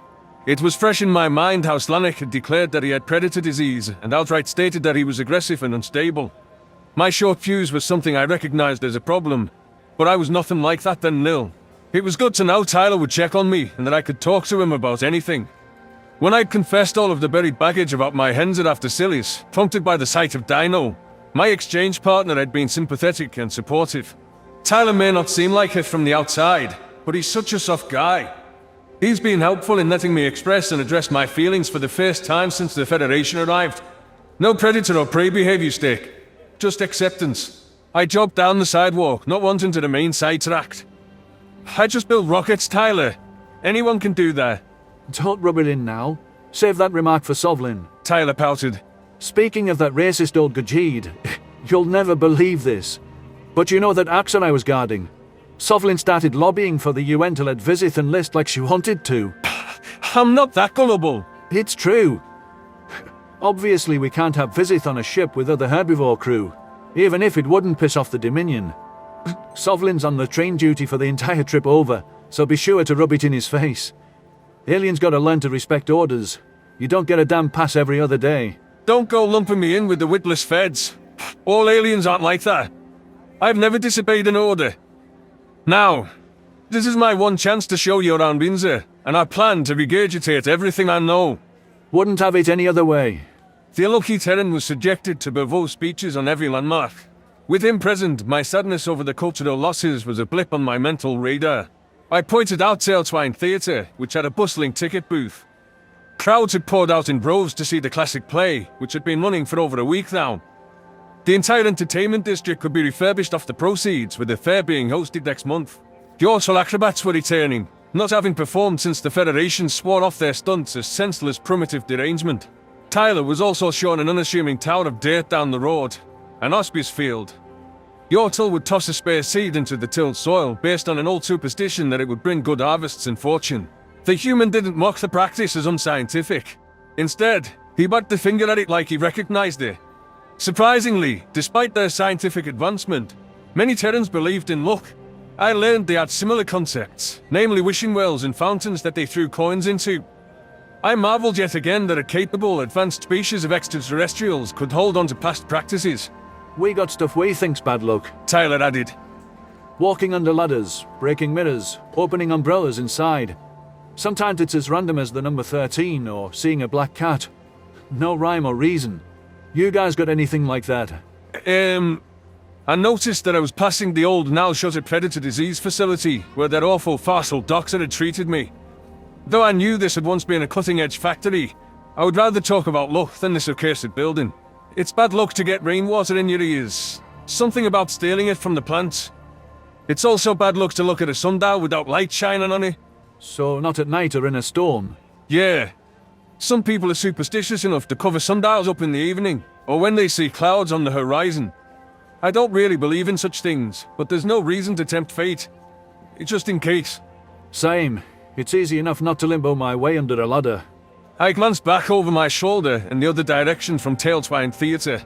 It was fresh in my mind how Slanek had declared that he had predator disease, and outright stated that he was aggressive and unstable. My short fuse was something I recognized as a problem, but I was nothing like that then nil. It was good to know Tyler would check on me, and that I could talk to him about anything. When I'd confessed all of the buried baggage about my hens at after Sillies, prompted by the sight of Dino, my exchange partner had been sympathetic and supportive. Tyler may not seem like it from the outside, but he's such a soft guy. He's been helpful in letting me express and address my feelings for the first time since the Federation arrived. No predator or prey behavior stake, just acceptance. I jogged down the sidewalk, not wanting to remain sidetracked. I just built rockets, Tyler. Anyone can do that. Don't rub it in now. Save that remark for Sovlin. Tyler pouted. Speaking of that racist old Gajid, you'll never believe this. But you know that Axel I was guarding? Sovlin started lobbying for the UN to let Vizith enlist like she wanted to. I'm not that gullible. It's true. Obviously we can't have Vizith on a ship with other herbivore crew, even if it wouldn't piss off the Dominion. Sovlin's on the train duty for the entire trip over, so be sure to rub it in his face. Aliens gotta learn to respect orders. You don't get a damn pass every other day. Don't go lumping me in with the witless feds. All aliens aren't like that. I've never disobeyed an order. Now, this is my one chance to show you around Windsor, and I plan to regurgitate everything I know. Wouldn't have it any other way. The unlucky Terran was subjected to Beauvau speeches on every landmark. With him present, my sadness over the cultural losses was a blip on my mental radar. I pointed out Tailtwine Theatre, which had a bustling ticket booth. Crowds had poured out in droves to see the classic play, which had been running for over a week now. The entire entertainment district could be refurbished off the proceeds, with the fair being hosted next month. The Ortal acrobats were returning, not having performed since the Federation swore off their stunts as senseless primitive derangement. Tyler was also shown an unassuming tower of dirt down the road, an auspice field. Yortal would toss a spare seed into the tilled soil based on an old superstition that it would bring good harvests and fortune. The human didn't mock the practice as unscientific. Instead, he wagged the finger at it like he recognized it. Surprisingly, despite their scientific advancement, many Terrans believed in luck. I learned they had similar concepts, namely wishing wells and fountains that they threw coins into. I marveled yet again that a capable, advanced species of extraterrestrials could hold on to past practices. We got stuff we think's bad luck, Tyler added. Walking under ladders, breaking mirrors, opening umbrellas inside. Sometimes it's as random as the number 13 or seeing a black cat. No rhyme or reason. You guys got anything like that? I noticed that I was passing the old now-shuttered predator disease facility where that awful Farsul doctor had treated me. Though I knew this had once been a cutting-edge factory, I would rather talk about luck than this accursed building. It's bad luck to get rainwater in your ears. Something about stealing it from the plants. It's also bad luck to look at a sundial without light shining on it. So not at night or in a storm? Yeah. Some people are superstitious enough to cover sundials up in the evening, or when they see clouds on the horizon. I don't really believe in such things, but there's no reason to tempt fate. Just in case. Same. It's easy enough not to limbo my way under a ladder. I glanced back over my shoulder in the other direction from Tailtwine Theatre.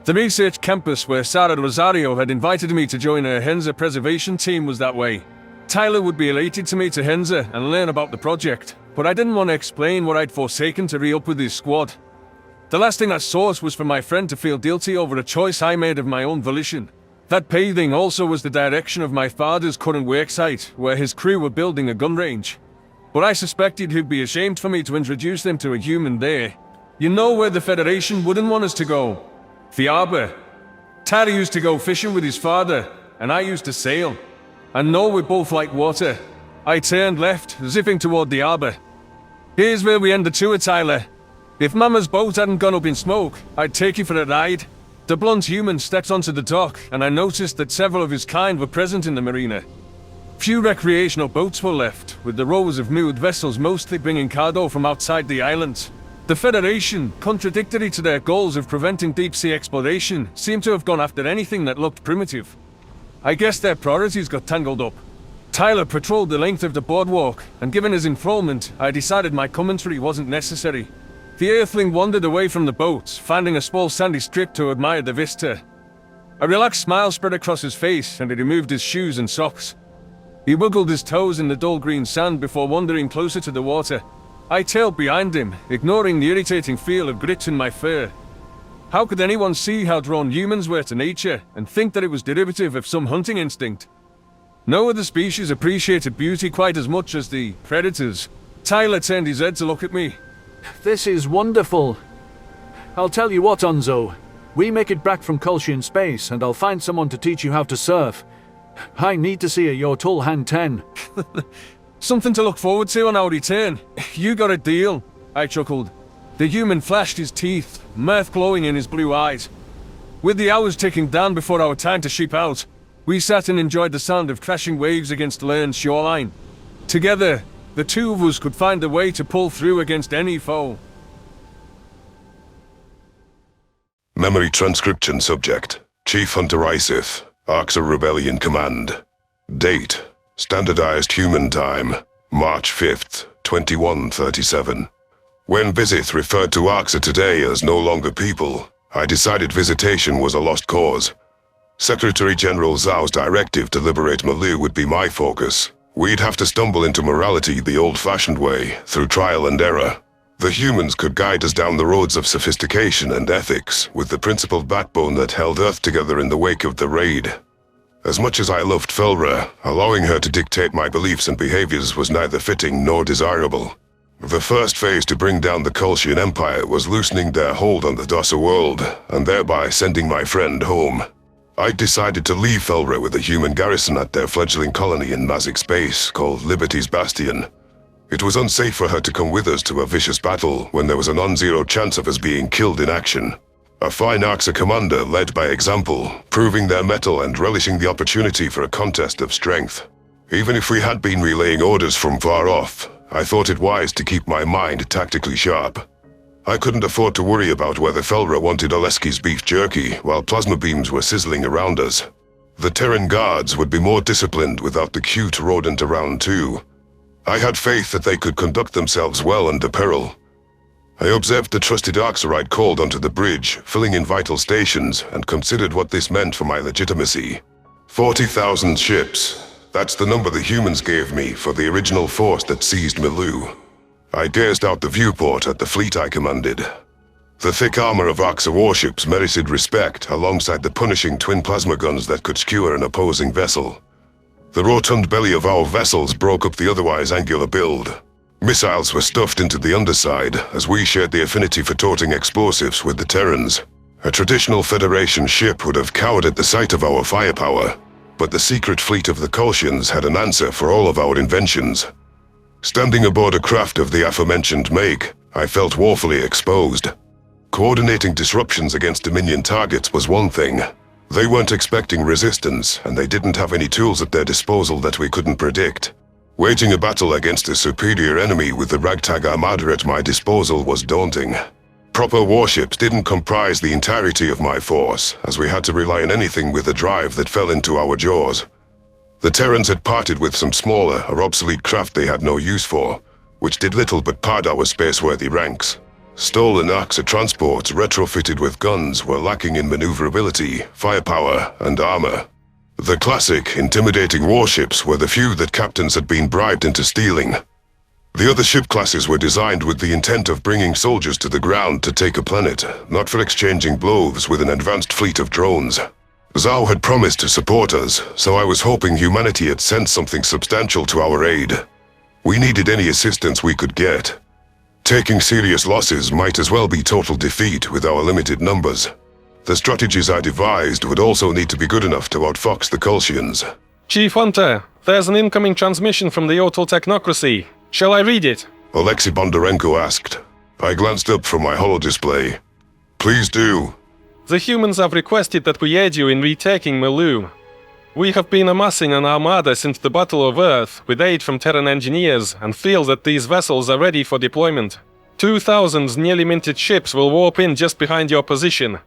The research campus where Sarah Rosario had invited me to join her Henza preservation team was that way. Tyler would be elated to meet a Henza and learn about the project, but I didn't want to explain what I'd forsaken to re-up with his squad. The last thing I sought was for my friend to feel guilty over a choice I made of my own volition. That paving also was the direction of my father's current worksite, where his crew were building a gun range. But I suspected he'd be ashamed for me to introduce them to a human there. You know where the Federation wouldn't want us to go? The Arbor. Tyler used to go fishing with his father, and I used to sail. I know we both like water. I turned left, zipping toward the Arbor. Here's where we end the tour, Tyler. If Mama's boat hadn't gone up in smoke, I'd take you for a ride. The blunt human stepped onto the dock, and I noticed that several of his kind were present in the marina. Few recreational boats were left, with the rows of moored vessels mostly bringing cargo from outside the island. The Federation, contradictory to their goals of preventing deep-sea exploration, seemed to have gone after anything that looked primitive. I guess their priorities got tangled up. Tyler patrolled the length of the boardwalk, and given his enrollment, I decided my commentary wasn't necessary. The Earthling wandered away from the boat, finding a small sandy strip to admire the vista. A relaxed smile spread across his face, and he removed his shoes and socks. He wiggled his toes in the dull green sand before wandering closer to the water. I tailed behind him, ignoring the irritating feel of grit in my fur. How could anyone see how drawn humans were to nature, and think that it was derivative of some hunting instinct? No other species appreciated beauty quite as much as the predators. Tyler turned his head to look at me. This is wonderful. I'll tell you what, Onzo. We make it back from Kolshian space, and I'll find someone to teach you how to surf. I need to see a your tall hand 10. Something to look forward to on our return. You got a deal, I chuckled. The human flashed his teeth, mirth glowing in his blue eyes. With the hours ticking down before our time to ship out, we sat and enjoyed the sound of crashing waves against Lern's shoreline. Together, the two of us could find a way to pull through against any foe. Memory transcription subject. Chief Hunter Isith, Arxer Rebellion Command. Date. Standardized human time. March 5th, 2137. When Vizith referred to Arxer today as no longer people, I decided visitation was a lost cause. Secretary General Zhao's directive to liberate Malu would be my focus. We'd have to stumble into morality the old-fashioned way, through trial and error. The humans could guide us down the roads of sophistication and ethics, with the principled backbone that held Earth together in the wake of the raid. As much as I loved Felra, allowing her to dictate my beliefs and behaviors was neither fitting nor desirable. The first phase to bring down the Kolshian Empire was loosening their hold on the Dossa world, and thereby sending my friend home. I decided to leave Felra with a human garrison at their fledgling colony in Mazik space called Liberty's Bastion. It was unsafe for her to come with us to a vicious battle when there was a non-zero chance of us being killed in action. A fine Arxer commander led by example, proving their mettle and relishing the opportunity for a contest of strength. Even if we had been relaying orders from far off, I thought it wise to keep my mind tactically sharp. I couldn't afford to worry about whether Felra wanted Oleski's beef jerky while plasma beams were sizzling around us. The Terran guards would be more disciplined without the cute rodent around too. I had faith that they could conduct themselves well under peril. I observed the trusted Arxerite called onto the bridge, filling in vital stations, and considered what this meant for my legitimacy. 40,000 ships. That's the number the humans gave me for the original force that seized Malu. I gazed out the viewport at the fleet I commanded. The thick armor of Arxer warships merited respect alongside the punishing twin plasma guns that could skewer an opposing vessel. The rotund belly of our vessels broke up the otherwise angular build. Missiles were stuffed into the underside as we shared the affinity for toting explosives with the Terrans. A traditional Federation ship would have cowered at the sight of our firepower, but the secret fleet of the Kolshians had an answer for all of our inventions. Standing aboard a craft of the aforementioned make, I felt woefully exposed. Coordinating disruptions against Dominion targets was one thing. They weren't expecting resistance, and they didn't have any tools at their disposal that we couldn't predict. Waging a battle against a superior enemy with the ragtag armada at my disposal was daunting. Proper warships didn't comprise the entirety of my force, as we had to rely on anything with a drive that fell into our jaws. The Terrans had parted with some smaller or obsolete craft they had no use for, which did little but pad our space-worthy ranks. Stolen Arxer transports retrofitted with guns were lacking in maneuverability, firepower, and armor. The classic, intimidating warships were the few that captains had been bribed into stealing. The other ship classes were designed with the intent of bringing soldiers to the ground to take a planet, not for exchanging blows with an advanced fleet of drones. Zhao had promised to support us, so I was hoping humanity had sent something substantial to our aid. We needed any assistance we could get. Taking serious losses might as well be total defeat with our limited numbers. The strategies I devised would also need to be good enough to outfox the Kolshians. Chief Hunter, there's an incoming transmission from the Yotel Technocracy. Shall I read it? Alexei Bondarenko asked. I glanced up from my holodisplay. Please do. The humans have requested that we aid you in retaking Milu. We have been amassing an armada since the Battle of Earth, with aid from Terran engineers, and feel that these vessels are ready for deployment. 2,000 nearly minted ships will warp in just behind your position.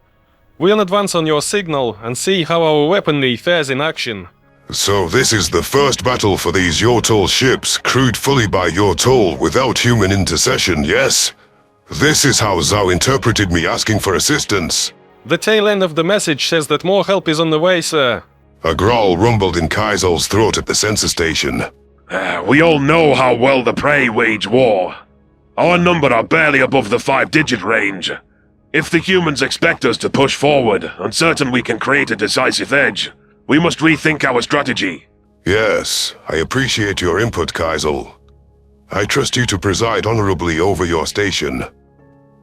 We'll advance on your signal and see how our weaponry fares in action. So this is the first battle for these Yotel ships, crewed fully by Yotel without human intercession, yes? This is how Zhao interpreted me asking for assistance. The tail end of the message says that more help is on the way, sir. A growl rumbled in Kaisel's throat at the sensor station. We all know how well the prey wage war. Our number are barely above the 5-digit range. If the humans expect us to push forward, uncertain we can create a decisive edge, we must rethink our strategy. Yes, I appreciate your input, Kaisel. I trust you to preside honorably over your station.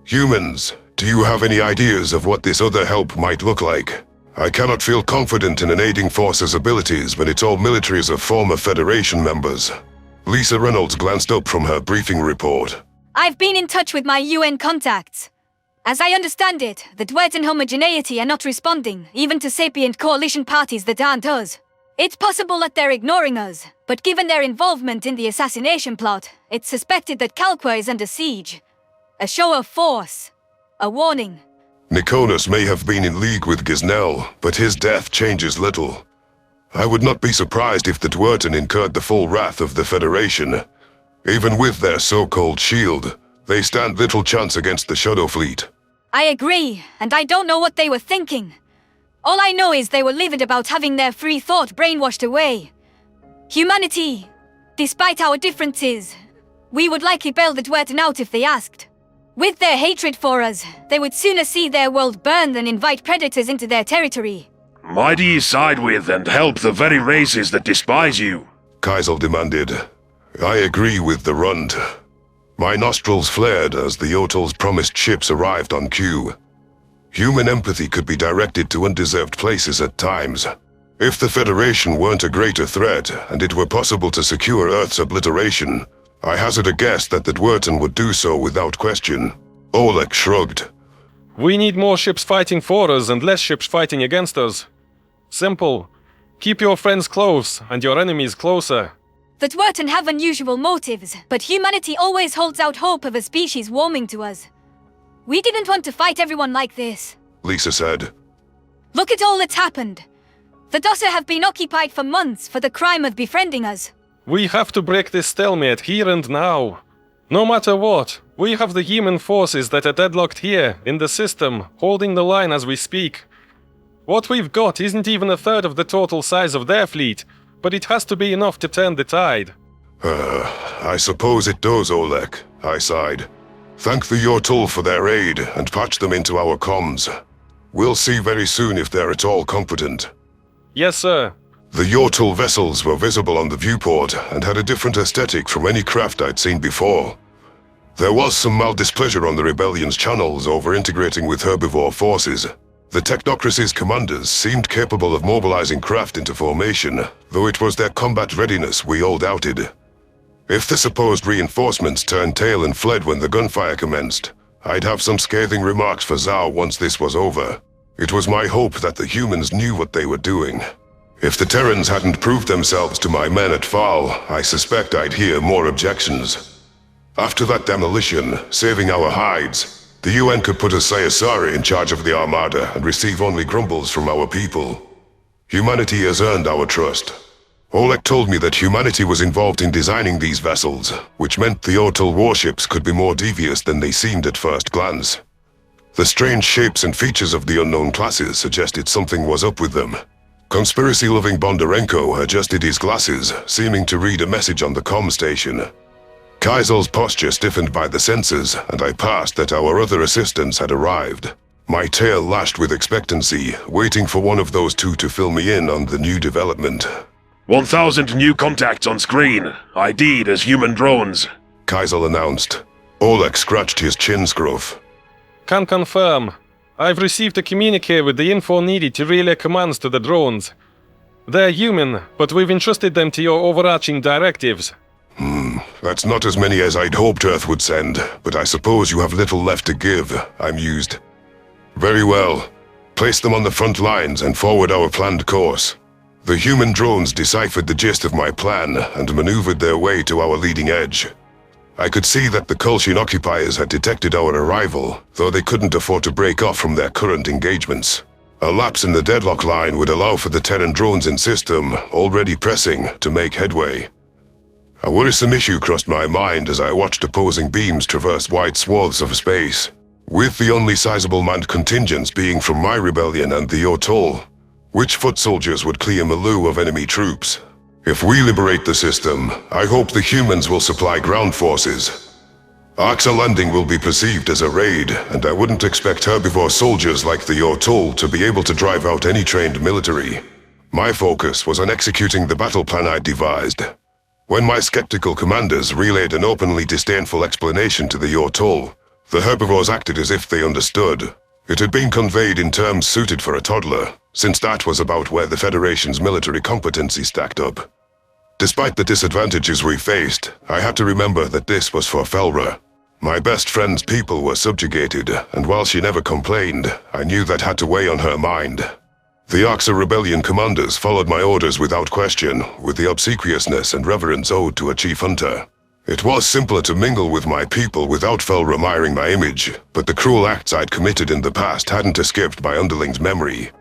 Humans, do you have any ideas of what this other help might look like? I cannot feel confident in an aiding force's abilities when it's all militaries of former Federation members. Lisa Reynolds glanced up from her briefing report. I've been in touch with my UN contacts. As I understand it, the Dwerten homogeneity are not responding, even to sapient coalition parties that aren't us. It's possible that they're ignoring us, but given their involvement in the assassination plot, it's suspected that Kalqua is under siege. A show of force. A warning. Nikonus may have been in league with Gisnell, but his death changes little. I would not be surprised if the Dwerten incurred the full wrath of the Federation. Even with their so-called shield, they stand little chance against the Shadow Fleet. I agree, and I don't know what they were thinking. All I know is they were livid about having their free thought brainwashed away. Humanity, despite our differences, we would likely bail the Dwerten out if they asked. With their hatred for us, they would sooner see their world burn than invite predators into their territory. Why do you side with and help the very races that despise you? Kaisel demanded. I agree with the Rund. My nostrils flared as the Yotel's promised ships arrived on cue. Human empathy could be directed to undeserved places at times. If the Federation weren't a greater threat, and it were possible to secure Earth's obliteration, I hazard a guess that the Dwerten would do so without question. Oleg shrugged. We need more ships fighting for us and less ships fighting against us. Simple. Keep your friends close and your enemies closer. The Dwerten have unusual motives, but humanity always holds out hope of a species warming to us. We didn't want to fight everyone like this. Lisa said. Look at all that's happened. The Dossa have been occupied for months for the crime of befriending us. We have to break this stalemate here and now. No matter what, we have the human forces that are deadlocked here, in the system, holding the line as we speak. What we've got isn't even a third of the total size of their fleet, but it has to be enough to turn the tide. I suppose it does, Oleg, I sighed. Thank the Yotel for their aid, and patch them into our comms. We'll see very soon if they're at all competent. Yes, sir. The Yotel vessels were visible on the viewport and had a different aesthetic from any craft I'd seen before. There was some mild displeasure on the rebellion's channels over integrating with herbivore forces. The Technocracy's commanders seemed capable of mobilizing craft into formation, though it was their combat readiness we all doubted. If the supposed reinforcements turned tail and fled when the gunfire commenced, I'd have some scathing remarks for Zhao once this was over. It was my hope that the humans knew what they were doing. If the Terrans hadn't proved themselves to my men at Farsul, I suspect I'd hear more objections. After that demolition, saving our hides, the UN could put a Sayasari in charge of the Armada and receive only grumbles from our people. Humanity has earned our trust. Oleg told me that humanity was involved in designing these vessels, which meant the Yotel warships could be more devious than they seemed at first glance. The strange shapes and features of the unknown classes suggested something was up with them. Conspiracy-loving Bondarenko adjusted his glasses, seeming to read a message on the comm station. Kaisel's posture stiffened by the sensors, and I passed that our other assistants had arrived. My tail lashed with expectancy, waiting for one of those two to fill me in on the new development. 1,000 new contacts on screen, ID'd as human drones, Kaisel announced. Oleg scratched his chin scruff. Can confirm. I've received a communique with the info needed to relay commands to the drones. They're human, but we've entrusted them to your overarching directives. That's not as many as I'd hoped Earth would send, but I suppose you have little left to give, I mused. Very well. Place them on the front lines and forward our planned course. The human drones deciphered the gist of my plan and maneuvered their way to our leading edge. I could see that the Kolshian occupiers had detected our arrival, though they couldn't afford to break off from their current engagements. A lapse in the deadlock line would allow for the Terran drones in system, already pressing, to make headway. A worrisome issue crossed my mind as I watched opposing beams traverse wide swaths of space, with the only sizable manned contingents being from my rebellion and the Otol. Which foot soldiers would clear Malu of enemy troops? If we liberate the system, I hope the humans will supply ground forces. Arxa landing will be perceived as a raid, and I wouldn't expect herbivore soldiers like the Otol to be able to drive out any trained military. My focus was on executing the battle plan I'd devised. When my skeptical commanders relayed an openly disdainful explanation to the Otol, the herbivores acted as if they understood. It had been conveyed in terms suited for a toddler, since that was about where the Federation's military competency stacked up. Despite the disadvantages we faced, I had to remember that this was for Felra. My best friend's people were subjugated, and while she never complained, I knew that had to weigh on her mind. The Arxa Rebellion commanders followed my orders without question, with the obsequiousness and reverence owed to a chief hunter. It was simpler to mingle with my people without Felra admiring my image, but the cruel acts I'd committed in the past hadn't escaped my underlings' memory.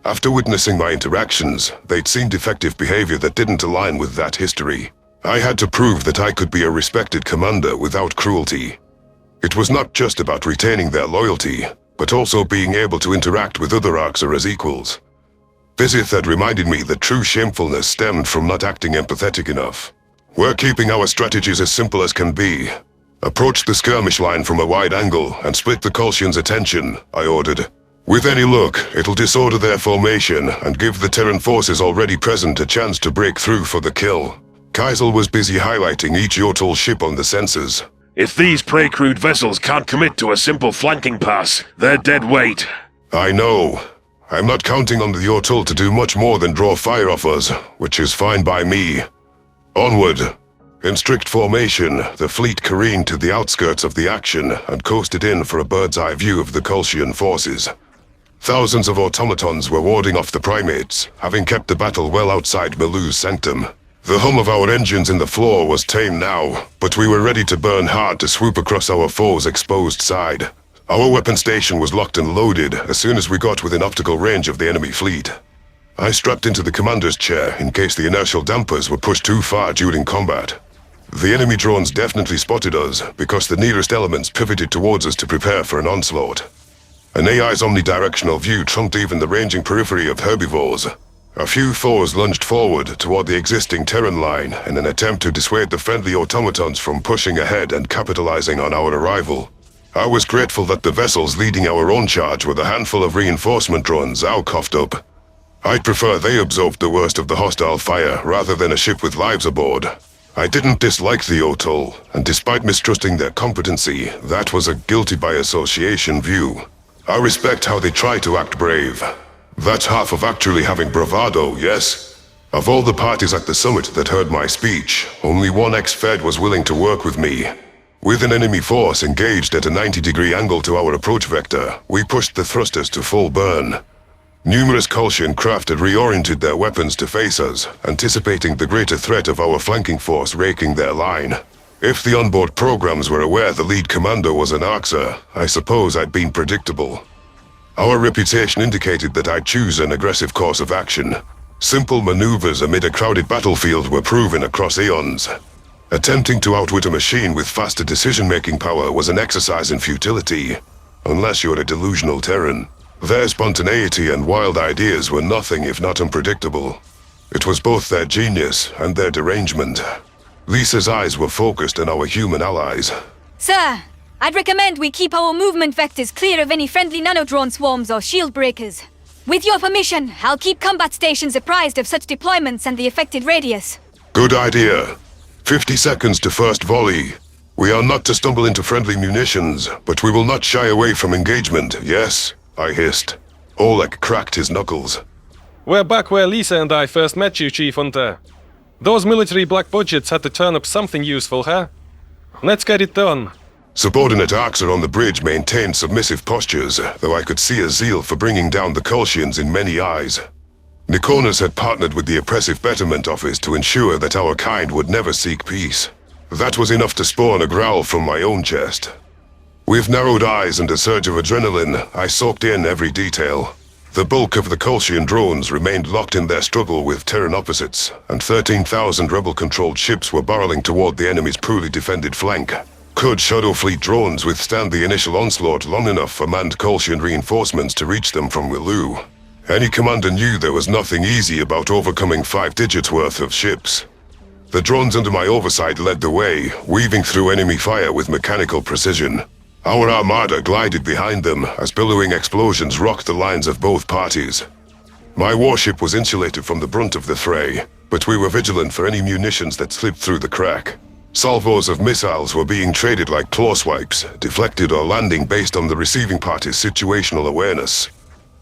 After witnessing my interactions, they'd seen defective behavior that didn't align with that history. I had to prove that I could be a respected commander without cruelty. It was not just about retaining their loyalty, but also being able to interact with other Arxa as equals. Visith had reminded me that true shamefulness stemmed from not acting empathetic enough. We're keeping our strategies as simple as can be. Approach the skirmish line from a wide angle and split the Kolshians' attention, I ordered. With any luck, it'll disorder their formation and give the Terran forces already present a chance to break through for the kill. Kaisel was busy highlighting each Yotol ship on the sensors. If these prey-crewed vessels can't commit to a simple flanking pass, they're dead weight. I know. I'm not counting on the Yotol to do much more than draw fire off us, which is fine by me. Onward. In strict formation, the fleet careened to the outskirts of the action and coasted in for a bird's-eye view of the Kolshian forces. Thousands of automatons were warding off the primates, having kept the battle well outside Malu's sanctum. The hum of our engines in the floor was tame now, but we were ready to burn hard to swoop across our foe's exposed side. Our weapon station was locked and loaded as soon as we got within optical range of the enemy fleet. I strapped into the commander's chair in case the inertial dampers were pushed too far during combat. The enemy drones definitely spotted us because the nearest elements pivoted towards us to prepare for an onslaught. An AI's omnidirectional view trumped even the ranging periphery of herbivores. A few foes lunged forward toward the existing Terran line in an attempt to dissuade the friendly automatons from pushing ahead and capitalizing on our arrival. I was grateful that the vessels leading our own charge were the handful of reinforcement drones Al coughed up. I'd prefer they absorbed the worst of the hostile fire rather than a ship with lives aboard. I didn't dislike the Otol, and despite mistrusting their competency, that was a guilty by association view. I respect how they try to act brave. That's half of actually having bravado, yes? Of all the parties at the summit that heard my speech, only one ex-Fed was willing to work with me. With an enemy force engaged at a 90-degree angle to our approach vector, we pushed the thrusters to full burn. Numerous Kolshian craft had reoriented their weapons to face us, anticipating the greater threat of our flanking force raking their line. If the onboard programs were aware the lead commander was an Arxa, I suppose I'd been predictable. Our reputation indicated that I'd choose an aggressive course of action. Simple maneuvers amid a crowded battlefield were proven across eons. Attempting to outwit a machine with faster decision-making power was an exercise in futility, unless you're a delusional Terran. Their spontaneity and wild ideas were nothing if not unpredictable. It was both their genius and their derangement. Lisa's eyes were focused on our human allies. Sir, I'd recommend we keep our movement vectors clear of any friendly nanodrone swarms or shield breakers. With your permission, I'll keep combat stations apprised of such deployments and the affected radius. Good idea. 50 seconds to first volley. We are not to stumble into friendly munitions, but we will not shy away from engagement, yes? I hissed. Oleg cracked his knuckles. We're back where Lisa and I first met you, Chief Hunter. Those military black budgets had to turn up something useful, huh? Let's get it done. Subordinate Arxer on the bridge maintained submissive postures, though I could see a zeal for bringing down the Kolshians in many eyes. Nikonas had partnered with the Oppressive Betterment Office to ensure that our kind would never seek peace. That was enough to spawn a growl from my own chest. With narrowed eyes and a surge of adrenaline, I soaked in every detail. The bulk of the Kolshian drones remained locked in their struggle with Terran opposites, and 13,000 rebel-controlled ships were barreling toward the enemy's poorly defended flank. Could Shadow Fleet drones withstand the initial onslaught long enough for manned Kolshian reinforcements to reach them from Willu? Any commander knew there was nothing easy about overcoming 5 digits worth of ships. The drones under my oversight led the way, weaving through enemy fire with mechanical precision. Our armada glided behind them as billowing explosions rocked the lines of both parties. My warship was insulated from the brunt of the fray, but we were vigilant for any munitions that slipped through the crack. Salvos of missiles were being traded like claw swipes, deflected or landing based on the receiving party's situational awareness.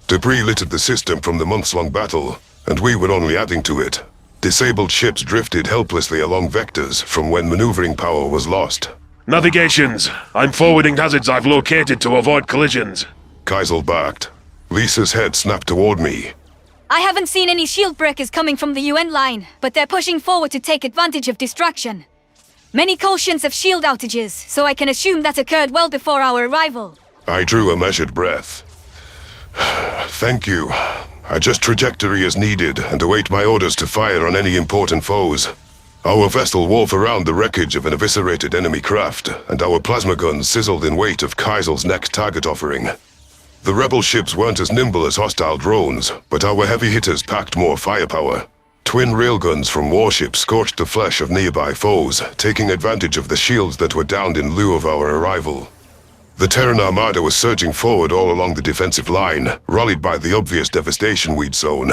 Debris littered the system from the months-long battle, and we were only adding to it. Disabled ships drifted helplessly along vectors from when maneuvering power was lost. Navigations! I'm forwarding hazards I've located to avoid collisions. Kaisel barked. Lisa's head snapped toward me. I haven't seen any shield breakers coming from the UN line, but they're pushing forward to take advantage of distraction. Many Kolshians have shield outages, so I can assume that occurred well before our arrival. I drew a measured breath. Thank you. Adjust trajectory as needed and await my orders to fire on any important foes. Our vessel wove around the wreckage of an eviscerated enemy craft, and our plasma guns sizzled in weight of Kaisel's next target offering. The rebel ships weren't as nimble as hostile drones, but our heavy hitters packed more firepower. Twin railguns from warships scorched the flesh of nearby foes, taking advantage of the shields that were downed in lieu of our arrival. The Terran armada was surging forward all along the defensive line, rallied by the obvious devastation we'd sown.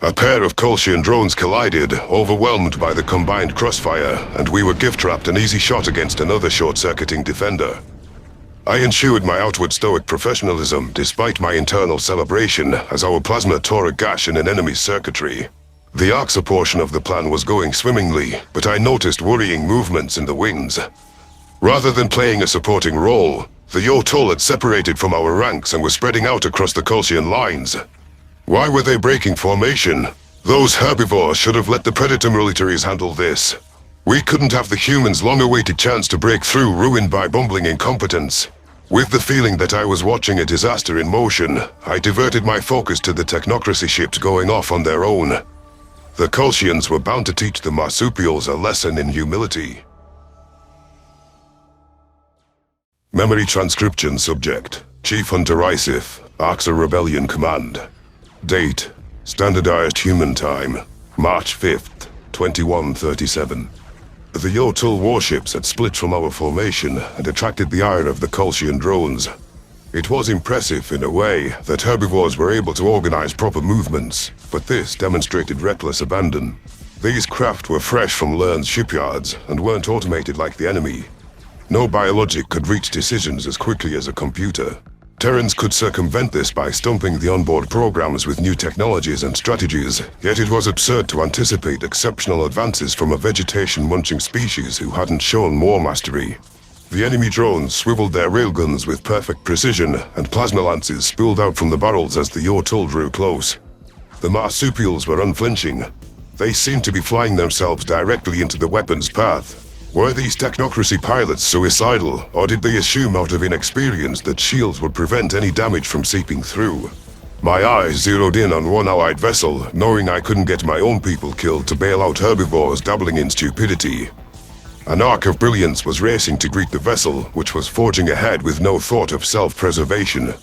A pair of Kolshian drones collided, overwhelmed by the combined crossfire, and we were gift-wrapped an easy shot against another short-circuiting defender. I ensured my outward stoic professionalism despite my internal celebration as our plasma tore a gash in an enemy's circuitry. The Arxer portion of the plan was going swimmingly, but I noticed worrying movements in the wings. Rather than playing a supporting role, the Yotol had separated from our ranks and were spreading out across the Kolshian lines. Why were they breaking formation? Those herbivores should have let the Predator militaries handle this. We couldn't have the humans' long-awaited chance to break through ruined by bumbling incompetence. With the feeling that I was watching a disaster in motion, I diverted my focus to the technocracy ships going off on their own. The Kolshians were bound to teach the marsupials a lesson in humility. Memory transcription subject, Chief Hunter Isif, Arxer Rebellion Command. Date, Standardized Human Time, March 5th, 2137. The Yotol warships had split from our formation and attracted the ire of the Kolshian drones. It was impressive in a way that herbivores were able to organize proper movements, but this demonstrated reckless abandon. These craft were fresh from Lern's shipyards and weren't automated like the enemy. No biologic could reach decisions as quickly as a computer. Terrans could circumvent this by stumping the onboard programs with new technologies and strategies, yet it was absurd to anticipate exceptional advances from a vegetation-munching species who hadn't shown more mastery. The enemy drones swiveled their railguns with perfect precision, and plasma lances spilled out from the barrels as the Yotol drew close. The marsupials were unflinching. They seemed to be flying themselves directly into the weapon's path. Were these technocracy pilots suicidal, or did they assume out of inexperience that shields would prevent any damage from seeping through? My eyes zeroed in on one allied vessel, knowing I couldn't get my own people killed to bail out herbivores dabbling in stupidity. An arc of brilliance was racing to greet the vessel, which was forging ahead with no thought of self-preservation.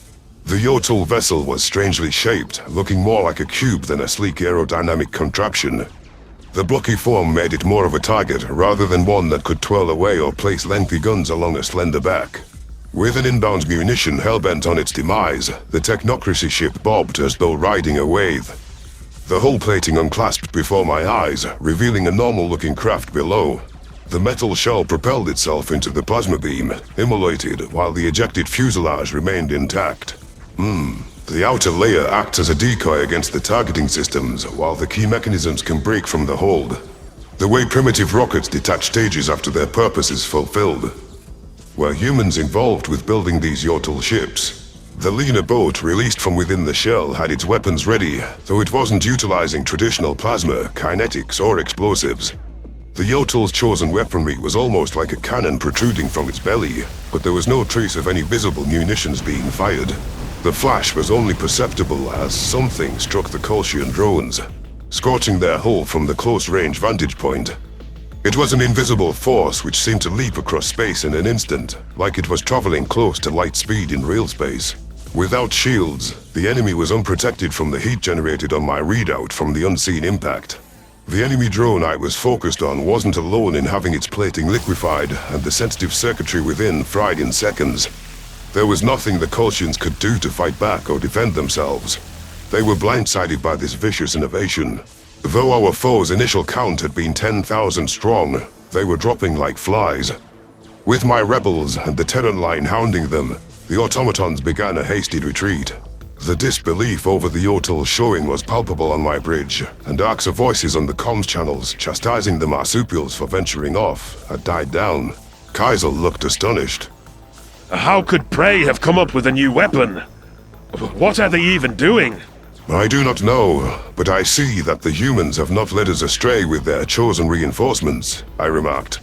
The Yotol vessel was strangely shaped, looking more like a cube than a sleek aerodynamic contraption. The blocky form made it more of a target rather than one that could twirl away or place lengthy guns along a slender back. With an inbound munition hell-bent on its demise, the technocracy ship bobbed as though riding a wave. The hull plating unclasped before my eyes, revealing a normal-looking craft below. The metal shell propelled itself into the plasma beam, immolated, while the ejected fuselage remained intact. The outer layer acts as a decoy against the targeting systems, while the key mechanisms can break from the hold. The way primitive rockets detach stages after their purpose is fulfilled. Were humans involved with building these Yotl ships? The leaner boat released from within the shell had its weapons ready, though it wasn't utilizing traditional plasma, kinetics, or explosives. The Yotl's chosen weaponry was almost like a cannon protruding from its belly, but there was no trace of any visible munitions being fired. The flash was only perceptible as something struck the Kolshian drones, scorching their hull from the close-range vantage point. It was an invisible force which seemed to leap across space in an instant, like it was traveling close to light speed in real space. Without shields, the enemy was unprotected from the heat generated on my readout from the unseen impact. The enemy drone I was focused on wasn't alone in having its plating liquefied and the sensitive circuitry within fried in seconds. There was nothing the Kolshians could do to fight back or defend themselves. They were blindsided by this vicious innovation. Though our foe's initial count had been 10,000 strong, they were dropping like flies. With my rebels and the Terran line hounding them, the automatons began a hasty retreat. The disbelief over the Yotl showing was palpable on my bridge, and arcs of voices on the comms channels chastising the marsupials for venturing off had died down. Kaisel looked astonished. How could Prey have come up with a new weapon? What are they even doing? I do not know, but I see that the humans have not led us astray with their chosen reinforcements, I remarked.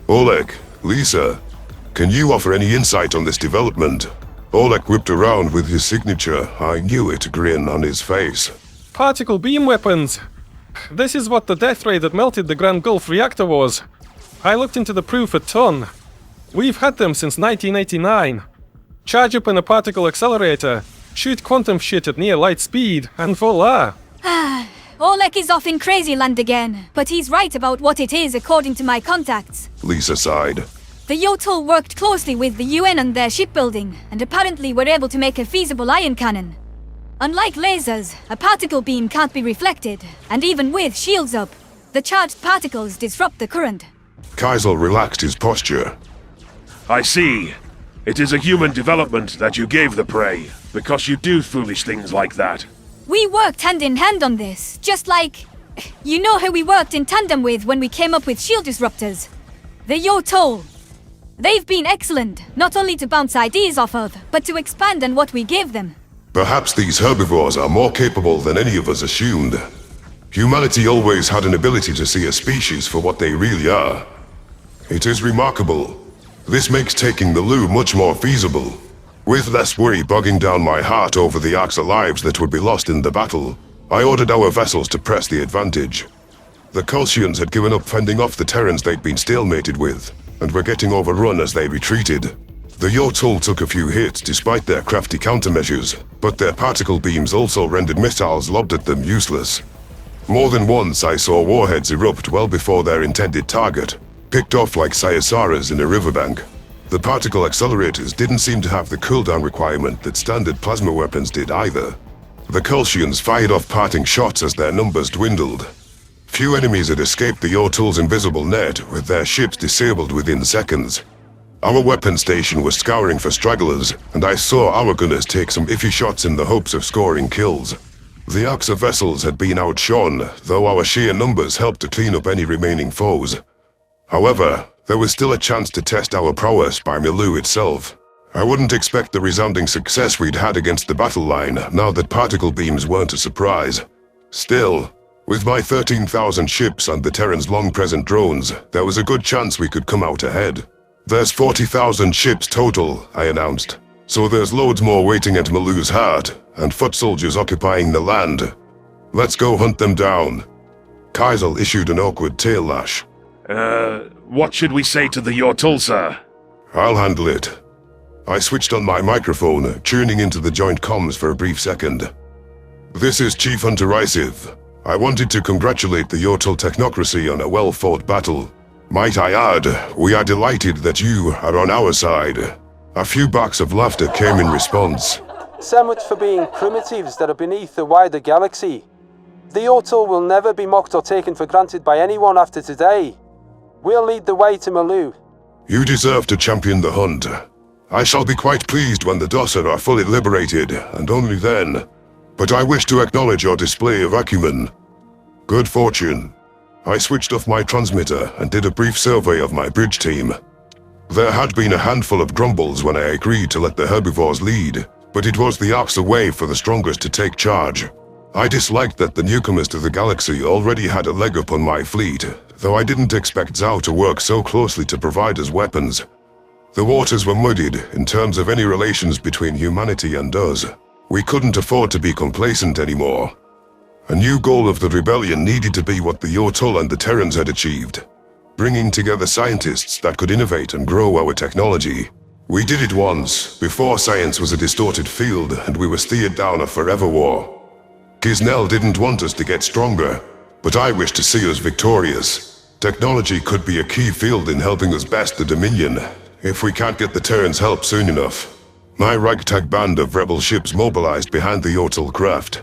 Oleg, Lisa, can you offer any insight on this development? Oleg whipped around with his signature, I knew it, grin on his face. Particle beam weapons. This is what the death ray that melted the Grand Gulf reactor was. I looked into the proof a ton. We've had them since 1989. Charge up in a particle accelerator, shoot quantum shit at near light speed, and voila! Oleg is off in crazy land again, but he's right about what it is according to my contacts. Lisa sighed. The Yotl worked closely with the UN on their shipbuilding, and apparently were able to make a feasible ion cannon. Unlike lasers, a particle beam can't be reflected, and even with shields up, the charged particles disrupt the current. Kaisel relaxed his posture. I see. It is a human development that you gave the Prey, because you do foolish things like that. We worked hand in hand on this, just like... You know who we worked in tandem with when we came up with shield disruptors? The Yotl. They've been excellent, not only to bounce ideas off of, but to expand on what we give them. Perhaps these herbivores are more capable than any of us assumed. Humanity always had an ability to see a species for what they really are. It is remarkable. This makes taking the Lu much more feasible. With less worry bogging down my heart over the arcs of lives that would be lost in the battle, I ordered our vessels to press the advantage. The Kolshians had given up fending off the Terrans they'd been stalemated with, and were getting overrun as they retreated. The Yotl took a few hits despite their crafty countermeasures, but their particle beams also rendered missiles lobbed at them useless. More than once I saw warheads erupt well before their intended target, picked off like Cyasaras in a riverbank. The particle accelerators didn't seem to have the cooldown requirement that standard plasma weapons did either. The Kolshians fired off parting shots as their numbers dwindled. Few enemies had escaped the Yotl's invisible net, with their ships disabled within seconds. Our weapon station was scouring for stragglers, and I saw our gunners take some iffy shots in the hopes of scoring kills. The arcs of vessels had been outshone, though our sheer numbers helped to clean up any remaining foes. However, there was still a chance to test our prowess by Milu itself. I wouldn't expect the resounding success we'd had against the battle line, now that particle beams weren't a surprise. Still, with my 13,000 ships and the Terrans' long-present drones, there was a good chance we could come out ahead. There's 40,000 ships total, I announced, so there's loads more waiting at Milu's heart, and foot soldiers occupying the land. Let's go hunt them down. Kaisel issued an awkward tail lash. What should we say to the Yotl, sir? I'll handle it. I switched on my microphone, tuning into the joint comms for a brief second. This is Chief Hunter Isiv. I wanted to congratulate the Yotel technocracy on a well-fought battle. Might I add, we are delighted that you are on our side. A few barks of laughter came in response. So much for being primitives that are beneath the wider galaxy. The Yotel will never be mocked or taken for granted by anyone after today. We'll lead the way to Malu. You deserve to champion the hunt. I shall be quite pleased when the Dosser are fully liberated, and only then. But I wish to acknowledge your display of acumen. Good fortune. I switched off my transmitter and did a brief survey of my bridge team. There had been a handful of grumbles when I agreed to let the herbivores lead, but it was the opposite way for the strongest to take charge. I disliked that the newcomers to the galaxy already had a leg up on my fleet, though I didn't expect Zhao to work so closely to provide us weapons. The waters were muddied in terms of any relations between humanity and us. We couldn't afford to be complacent anymore. A new goal of the rebellion needed to be what the Yotel and the Terrans had achieved, bringing together scientists that could innovate and grow our technology. We did it once, before science was a distorted field and we were steered down a forever war. Gisnell didn't want us to get stronger, but I wish to see us victorious. Technology could be a key field in helping us best the Dominion, if we can't get the Terrans' help soon enough. My ragtag band of rebel ships mobilized behind the Yotel craft.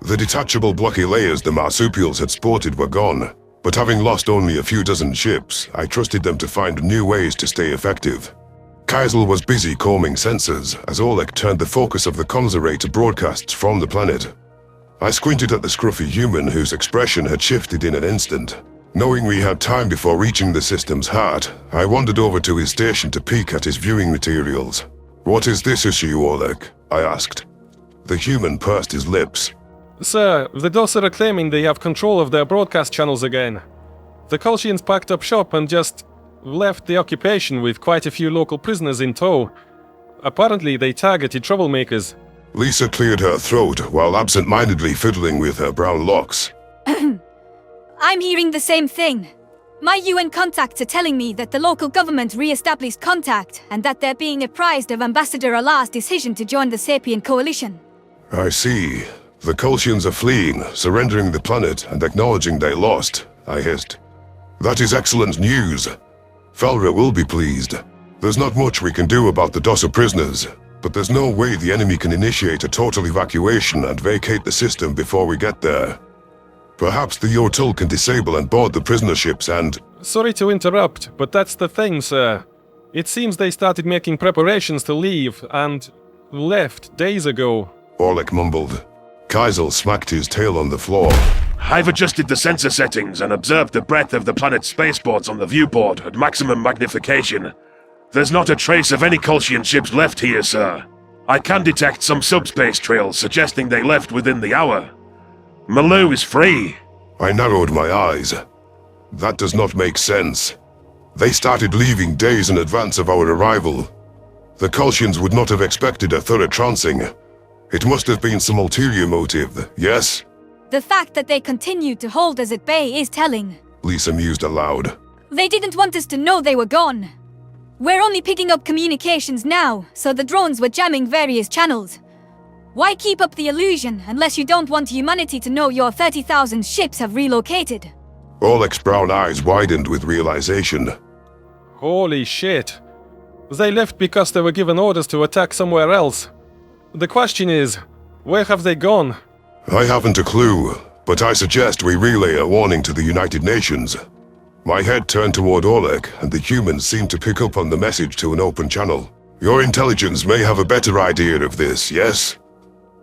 The detachable blocky layers the marsupials had sported were gone, but having lost only a few dozen ships, I trusted them to find new ways to stay effective. Kaisel was busy combing sensors as Oleg turned the focus of the comsarray to broadcasts from the planet. I squinted at the scruffy human whose expression had shifted in an instant. Knowing we had time before reaching the system's heart, I wandered over to his station to peek at his viewing materials. "What is this issue, Oleg?" I asked. The human pursed his lips. Sir, the Dosser are claiming they have control of their broadcast channels again. The Kolshians packed up shop and just left the occupation with quite a few local prisoners in tow. Apparently they targeted troublemakers. Lisa cleared her throat while absent-mindedly fiddling with her brown locks. I'm hearing the same thing. My UN contacts are telling me that the local government re-established contact and that they're being apprised of Ambassador Allah's decision to join the Sapien coalition. I see. The Kolshians are fleeing, surrendering the planet and acknowledging they lost, I hissed. That is excellent news. Felra will be pleased. There's not much we can do about the Dosser prisoners, but there's no way the enemy can initiate a total evacuation and vacate the system before we get there. Perhaps the Yotel can disable and board the prisoner ships and... Sorry to interrupt, but that's the thing, sir. It seems they started making preparations to leave and left days ago. Orlik mumbled. Kaisel smacked his tail on the floor. I've adjusted the sensor settings and observed the breadth of the planet's spaceports on the viewport at maximum magnification. There's not a trace of any Kolshian ships left here, sir. I can detect some subspace trails suggesting they left within the hour. Malu is free. I narrowed my eyes. That does not make sense. They started leaving days in advance of our arrival. The Kolshians would not have expected a thorough trouncing. It must have been some ulterior motive, yes? The fact that they continued to hold us at bay is telling. Lisa mused aloud. They didn't want us to know they were gone. We're only picking up communications now, so the drones were jamming various channels. Why keep up the illusion unless you don't want humanity to know your 30,000 ships have relocated? Oleg's brown eyes widened with realization. Holy shit. They left because they were given orders to attack somewhere else. The question is, where have they gone? I haven't a clue, but I suggest we relay a warning to the United Nations. My head turned toward Oleg, and the humans seemed to pick up on the message to an open channel. Your intelligence may have a better idea of this, yes?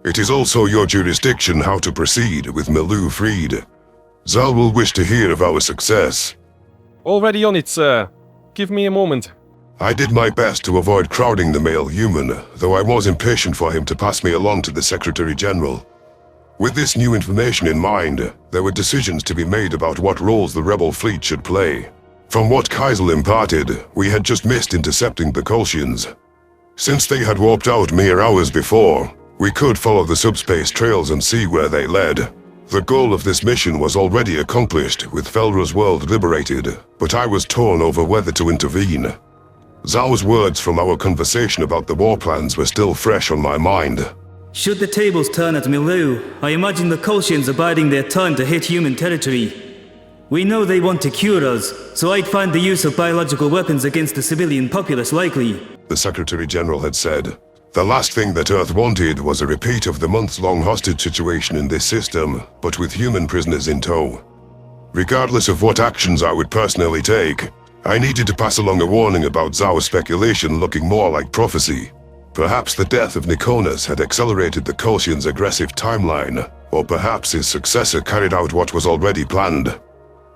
It is also your jurisdiction how to proceed with Malu freed. Zal will wish to hear of our success. Already on it, sir. Give me a moment. I did my best to avoid crowding the male human, though I was impatient for him to pass me along to the Secretary General. With this new information in mind, there were decisions to be made about what roles the rebel fleet should play. From what Kaisel imparted, we had just missed intercepting the Kolshians. Since they had warped out mere hours before, we could follow the subspace trails and see where they led. The goal of this mission was already accomplished, with Felra's world liberated, but I was torn over whether to intervene. Zhao's words from our conversation about the war plans were still fresh on my mind. Should the tables turn at Milu, I imagine the Kolshians are biding their time to hit human territory. We know they want to cure us, so I'd find the use of biological weapons against the civilian populace likely. The Secretary General had said, the last thing that Earth wanted was a repeat of the months-long hostage situation in this system, but with human prisoners in tow. Regardless of what actions I would personally take, I needed to pass along a warning about Zhao's speculation looking more like prophecy. Perhaps the death of Nikonas had accelerated the Kolshian's aggressive timeline, or perhaps his successor carried out what was already planned.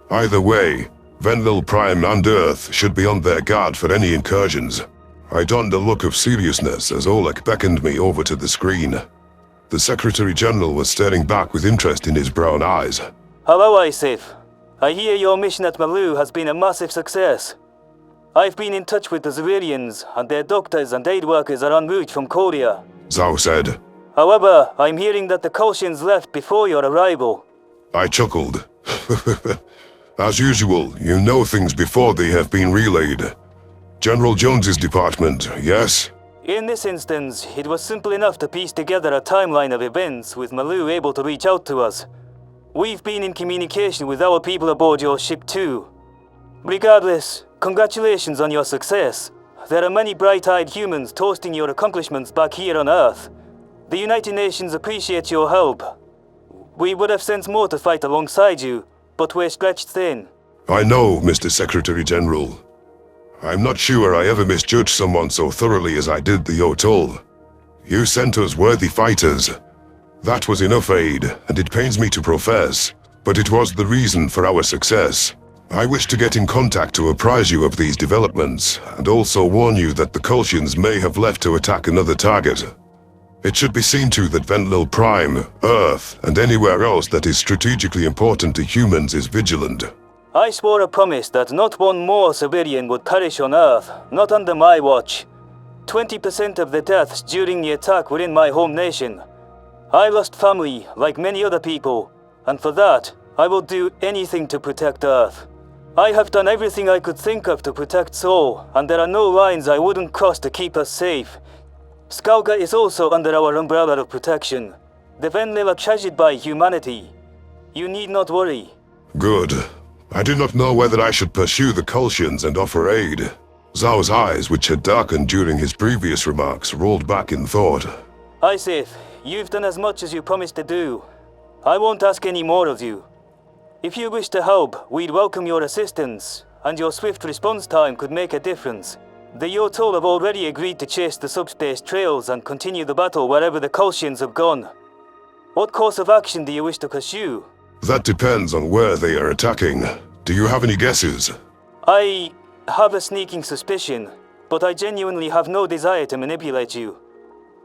Either way, Venlil Prime and Earth should be on their guard for any incursions. I donned a look of seriousness as Oleg beckoned me over to the screen. The Secretary General was staring back with interest in his brown eyes. Hello, Isif. I hear your mission at Milu has been a massive success. I've been in touch with the civilians, and their doctors and aid workers are en route from Korea. Zhao said. However, I'm hearing that the Kolshians left before your arrival. I chuckled. As usual, you know things before they have been relayed. General Jones's department, yes? In this instance, it was simple enough to piece together a timeline of events with Milu able to reach out to us. We've been in communication with our people aboard your ship too. Regardless, congratulations on your success. There are many bright-eyed humans toasting your accomplishments back here on Earth. The United Nations appreciates your help. We would have sent more to fight alongside you, but we're stretched thin. I know, Mr. Secretary General. I'm not sure I ever misjudged someone so thoroughly as I did the Yotol. You sent us worthy fighters. That was enough aid, and it pains me to profess, but it was the reason for our success. I wish to get in contact to apprise you of these developments, and also warn you that the Kolshians may have left to attack another target. It should be seen to that Venlil Prime, Earth, and anywhere else that is strategically important to humans is vigilant. I swore a promise that not one more civilian would perish on Earth, not under my watch. 20% of the deaths during the attack were in my home nation. I lost family, like many other people, and for that, I will do anything to protect Earth. I have done everything I could think of to protect Sol, and there are no lines I wouldn't cross to keep us safe. Skalga is also under our umbrella of protection. The Venlil are treasured by humanity. You need not worry. Good. I do not know whether I should pursue the Kolshians and offer aid. Zhao's eyes, which had darkened during his previous remarks, rolled back in thought. Isif, you've done as much as you promised to do. I won't ask any more of you. If you wish to help, we'd welcome your assistance, and your swift response time could make a difference. The Yotol have already agreed to chase the subspace trails and continue the battle wherever the Kolshians have gone. What course of action do you wish to pursue? That depends on where they are attacking. Do you have any guesses? I have a sneaking suspicion, but I genuinely have no desire to manipulate you.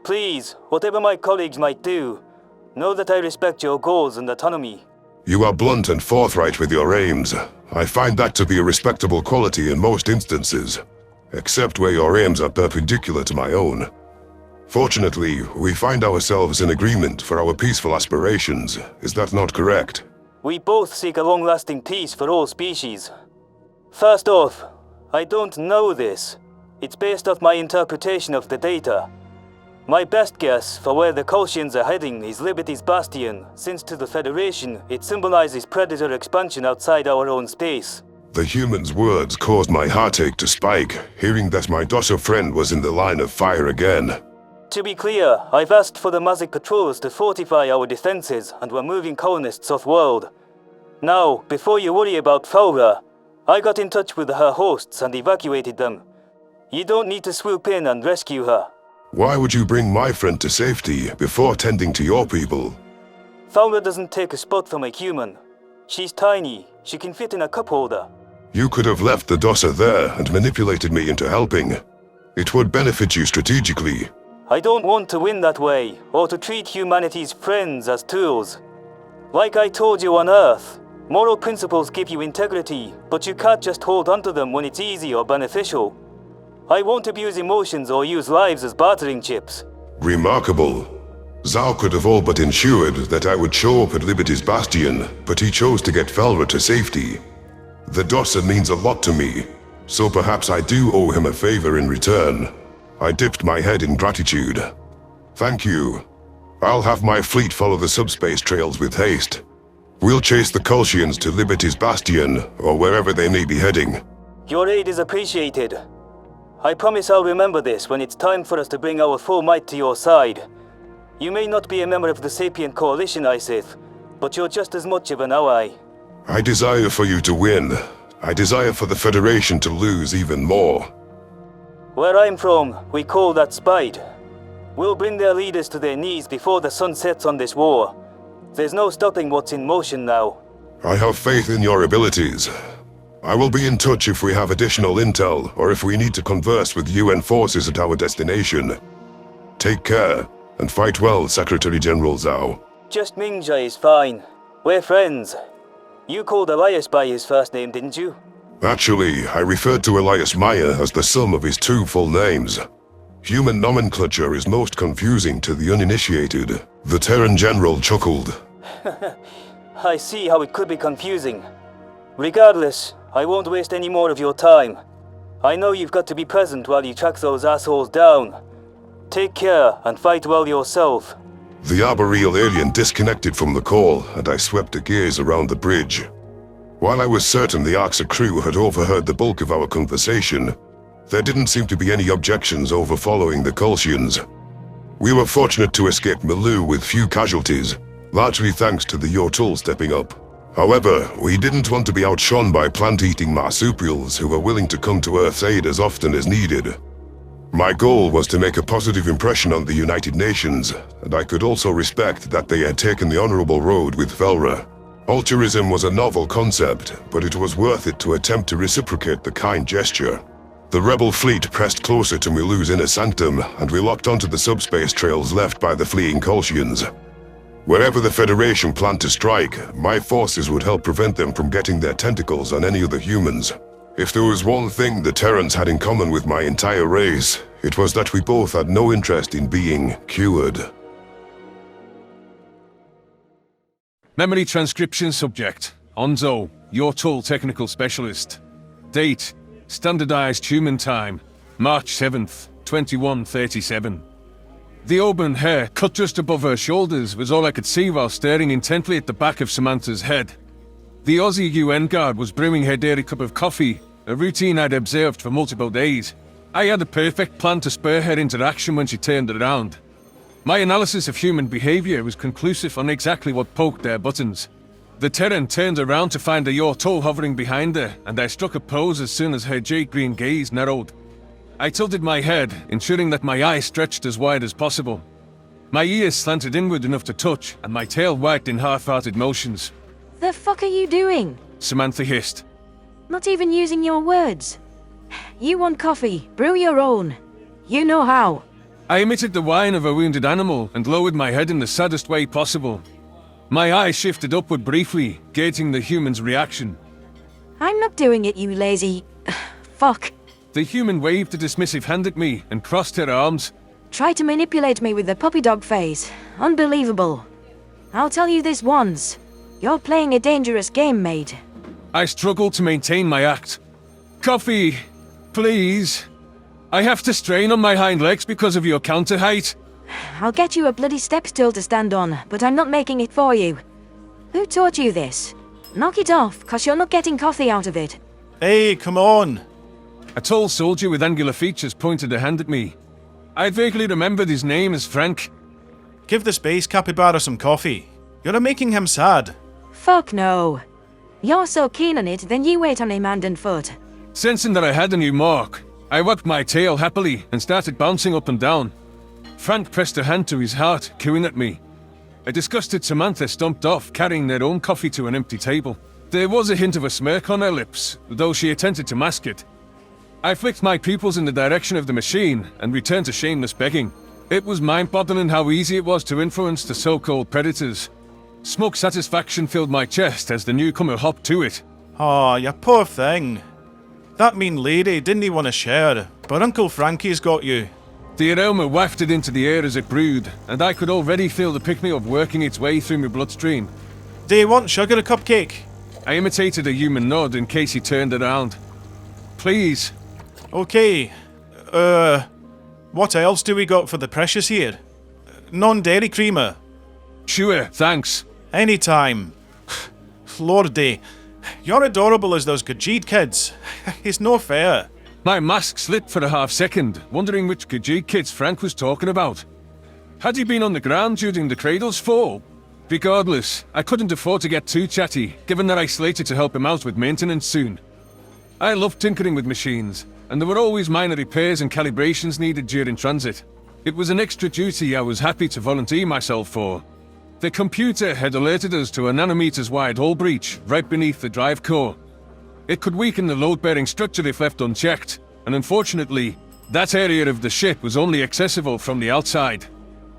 Please, whatever my colleagues might do, know that I respect your goals and autonomy. You are blunt and forthright with your aims. I find that to be a respectable quality in most instances, except where your aims are perpendicular to my own. Fortunately, we find ourselves in agreement for our peaceful aspirations. Is that not correct? We both seek a long-lasting peace for all species. First off, I don't know this. It's based off my interpretation of the data. My best guess for where the Kolshians are heading is Liberty's Bastion, since to the Federation, it symbolizes predator expansion outside our own space. The human's words caused my heartache to spike, hearing that my docile friend was in the line of fire again. To be clear, I've asked for the Mazik patrols to fortify our defenses, and we're moving colonists off-world. Now, before you worry about Faura, I got in touch with her hosts and evacuated them. You don't need to swoop in and rescue her. Why would you bring my friend to safety before tending to your people? Faura doesn't take a spot from a human. She's tiny. She can fit in a cup holder. You could have left the Dossa there and manipulated me into helping. It would benefit you strategically. I don't want to win that way, or to treat humanity's friends as tools. Like I told you on Earth, moral principles give you integrity, but you can't just hold onto them when it's easy or beneficial. I won't abuse emotions or use lives as bartering chips. Remarkable. Zhao could have all but ensured that I would show up at Liberty's Bastion, but he chose to get Felra to safety. The Dossa means a lot to me, so perhaps I do owe him a favor in return. I dipped my head in gratitude. Thank you. I'll have my fleet follow the subspace trails with haste. We'll chase the Kolshians to Liberty's Bastion, or wherever they may be heading. Your aid is appreciated. I promise I'll remember this when it's time for us to bring our full might to your side. You may not be a member of the Sapient Coalition, Isith, but you're just as much of an ally. I desire for you to win. I desire for the Federation to lose even more. Where I'm from, we call that spite. We'll bring their leaders to their knees before the sun sets on this war. There's no stopping what's in motion now. I have faith in your abilities. I will be in touch if we have additional intel, or if we need to converse with UN forces at our destination. Take care, and fight well, Secretary General Zhao. Just Mingja is fine. We're friends. You called Elias by his first name, didn't you? Actually, I referred to Elias Maya as the sum of his two full names. Human nomenclature is most confusing to the uninitiated. The Terran General chuckled. I see how it could be confusing. Regardless, I won't waste any more of your time. I know you've got to be present while you track those assholes down. Take care and fight well yourself. The arboreal alien disconnected from the call, and I swept a gaze around the bridge. While I was certain the Arxa crew had overheard the bulk of our conversation, there didn't seem to be any objections over following the Kolshians. We were fortunate to escape Milu with few casualties, largely thanks to the Yotul stepping up. However, we didn't want to be outshone by plant-eating marsupials who were willing to come to Earth's aid as often as needed. My goal was to make a positive impression on the United Nations, and I could also respect that they had taken the honorable road with Velra. Altruism was a novel concept, but it was worth it to attempt to reciprocate the kind gesture. The rebel fleet pressed closer to Milu's inner sanctum, and we locked onto the subspace trails left by the fleeing Kolshians. Wherever the Federation planned to strike, my forces would help prevent them from getting their tentacles on any of the humans. If there was one thing the Terrans had in common with my entire race, it was that we both had no interest in being cured. Memory transcription subject. Onzo, Yotul technical specialist. Date, standardized human time, March 7th, 2137. The auburn hair, cut just above her shoulders, was all I could see while staring intently at the back of Samantha's head. The Aussie UN guard was brewing her daily cup of coffee, a routine I'd observed for multiple days. I had a perfect plan to spur her into action when she turned around. My analysis of human behavior was conclusive on exactly what poked their buttons. The Terran turned around to find a Yotul hovering behind her, and I struck a pose as soon as her jade green gaze narrowed. I tilted my head, ensuring that my eyes stretched as wide as possible. My ears slanted inward enough to touch, and my tail wagged in half-hearted motions. The fuck are you doing? Samantha hissed. Not even using your words. You want coffee, brew your own. You know how. I emitted the whine of a wounded animal and lowered my head in the saddest way possible. My eyes shifted upward briefly, gauging the human's reaction. I'm not doing it, you lazy... fuck. The human waved a dismissive hand at me and crossed her arms. Try to manipulate me with the puppy dog face. Unbelievable. I'll tell you this once. You're playing a dangerous game, mate. I struggled to maintain my act. Coffee, please. I have to strain on my hind legs because of your counter height. I'll get you a bloody step stool to stand on, but I'm not making it for you. Who taught you this? Knock it off, cause you're not getting coffee out of it. Hey, come on. A tall soldier with angular features pointed a hand at me. I vaguely remembered his name as Frank. Give the space capybara some coffee. You're making him sad. Fuck no. You're so keen on it, then you wait on him hand and foot. Sensing that I had a new mark, I wagged my tail happily and started bouncing up and down. Frank pressed a hand to his heart, cooing at me. A disgusted Samantha stomped off, carrying their own coffee to an empty table. There was a hint of a smirk on her lips, though she attempted to mask it. I flicked my pupils in the direction of the machine and returned to shameless begging. It was mind-boggling how easy it was to influence the so-called predators. Smug satisfaction filled my chest as the newcomer hopped to it. Aw, you poor thing. That mean lady didn't want to share, but Uncle Frankie's got you. The aroma wafted into the air as it brewed, and I could already feel the pick-me-up working its way through my bloodstream. Do you want sugar a cupcake? I imitated a human nod in case he turned around. Please. Okay. What else do we got for the precious here? Non-dairy creamer. Sure, thanks. Anytime. Lordy, you're adorable as those Khajiit kids. It's no fair. My mask slipped for a half second, wondering which Khajiit kids Frank was talking about. Had he been on the ground during the cradle's fall? Regardless, I couldn't afford to get too chatty, given that I slated to help him out with maintenance soon. I loved tinkering with machines, and there were always minor repairs and calibrations needed during transit. It was an extra duty I was happy to volunteer myself for. The computer had alerted us to a nanometers-wide hull breach right beneath the drive core. It could weaken the load-bearing structure if left unchecked, and unfortunately, that area of the ship was only accessible from the outside.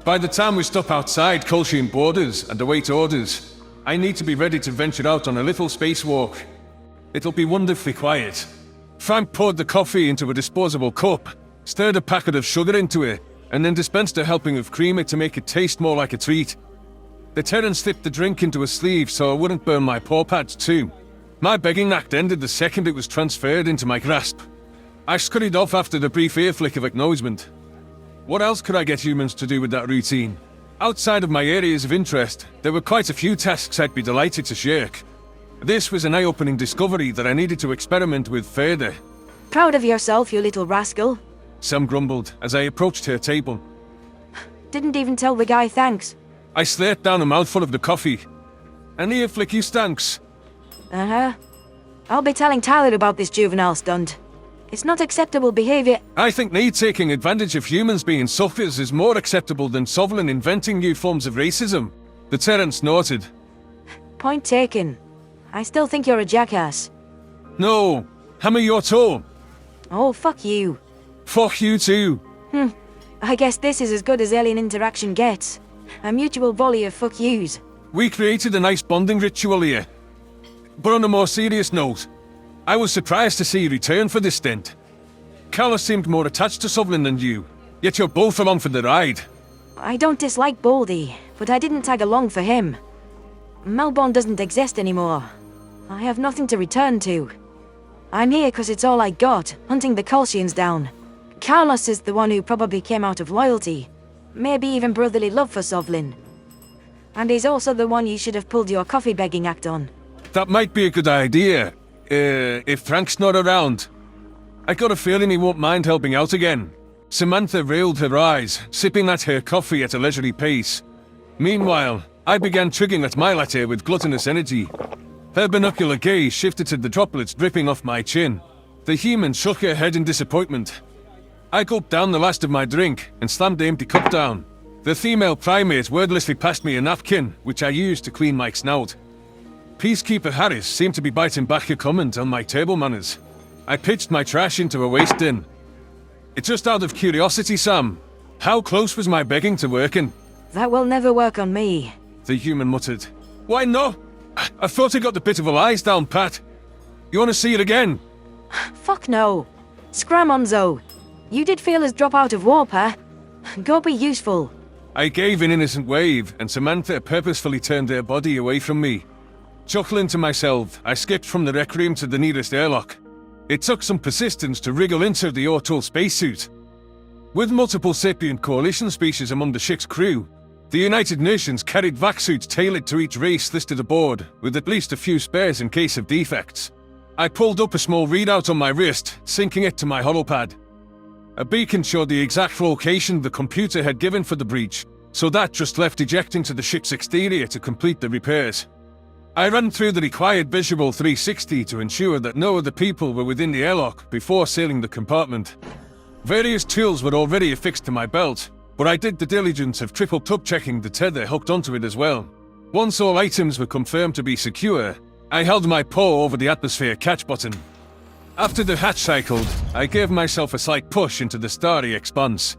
By the time we stop outside Kolshian borders and await orders, I need to be ready to venture out on a little spacewalk. It'll be wonderfully quiet. Frank poured the coffee into a disposable cup, stirred a packet of sugar into it, and then dispensed a helping of creamer to make it taste more like a treat. The Terrans slipped the drink into a sleeve so I wouldn't burn my paw pads too. My begging act ended the second it was transferred into my grasp. I scurried off after the brief ear flick of acknowledgement. What else could I get humans to do with that routine? Outside of my areas of interest, there were quite a few tasks I'd be delighted to shirk. This was an eye-opening discovery that I needed to experiment with further. Proud of yourself, you little rascal. Sam grumbled as I approached her table. Didn't even tell the guy thanks. I slurped down a mouthful of the coffee. An ear flick you stanks. Uh-huh. I'll be telling Tyler about this juvenile stunt. It's not acceptable behavior. I think me taking advantage of humans being suckers is more acceptable than Sovlin inventing new forms of racism. The Terrans snorted. Point taken. I still think you're a jackass. No, hammer your toe. Oh, fuck you. Fuck you too. I guess this is as good as alien interaction gets. A mutual volley of fuck yous. We created a nice bonding ritual here. But on a more serious note, I was surprised to see you return for this stint. Carlos seemed more attached to Sovlin than you, yet you're both along for the ride. I don't dislike Baldy, but I didn't tag along for him. Melbourne doesn't exist anymore. I have nothing to return to. I'm here because it's all I got, hunting the Kolshians down. Carlos is the one who probably came out of loyalty, maybe even brotherly love for Sovlin. And he's also the one you should have pulled your coffee begging act on. That might be a good idea, if Frank's not around. I got a feeling he won't mind helping out again. Samantha rolled her eyes, sipping at her coffee at a leisurely pace. Meanwhile, I began chugging at my latte with gluttonous energy. Her binocular gaze shifted to the droplets dripping off my chin. The human shook her head in disappointment. I gulped down the last of my drink and slammed the empty cup down. The female primate wordlessly passed me a napkin, which I used to clean my snout. Peacekeeper Harris seemed to be biting back a comment on my table manners. I pitched my trash into a waste bin. It's just out of curiosity, Sam. How close was my begging to working? That will never work on me. The human muttered. Why not? I thought I got the bit of a lies down pat. You want to see it again? Fuck no. Scram Onzo. You did feel as drop out of warp, huh? Go be useful. I gave an innocent wave, and Samantha purposefully turned her body away from me. Chuckling to myself, I skipped from the rec room to the nearest airlock. It took some persistence to wriggle into the Ortal spacesuit. With multiple sapient coalition species among the ship's crew, the United Nations carried vac suits tailored to each race listed aboard, with at least a few spares in case of defects. I pulled up a small readout on my wrist, syncing it to my holopad. A beacon showed the exact location the computer had given for the breach, so that just left ejecting to the ship's exterior to complete the repairs. I ran through the required visual 360 to ensure that no other people were within the airlock before sealing the compartment. Various tools were already affixed to my belt, but I did the diligence of triple tub checking the tether hooked onto it as well. Once all items were confirmed to be secure, I held my paw over the atmosphere catch button. After the hatch cycled, I gave myself a slight push into the starry expanse.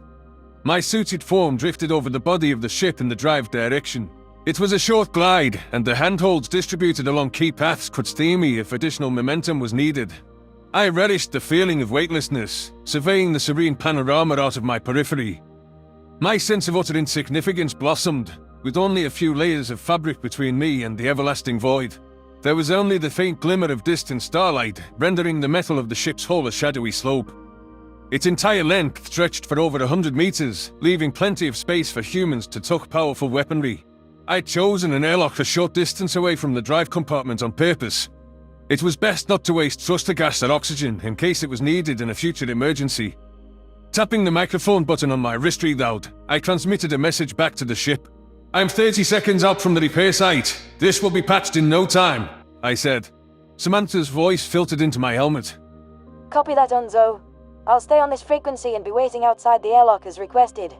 My suited form drifted over the body of the ship in the drive direction. It was a short glide, and the handholds distributed along key paths could steer me if additional momentum was needed. I relished the feeling of weightlessness, surveying the serene panorama out of my periphery. My sense of utter insignificance blossomed, with only a few layers of fabric between me and the everlasting void. There was only the faint glimmer of distant starlight, rendering the metal of the ship's hull a shadowy slope. Its entire length stretched for over 100 meters, leaving plenty of space for humans to tuck powerful weaponry. I'd chosen an airlock a short distance away from the drive compartment on purpose. It was best not to waste thruster gas or oxygen in case it was needed in a future emergency. Tapping the microphone button on my wrist readout, I transmitted a message back to the ship. "I'm 30 seconds out from the repair site. This will be patched in no time," I said. Samantha's voice filtered into my helmet. Copy that, Unzo. I'll stay on this frequency and be waiting outside the airlock as requested.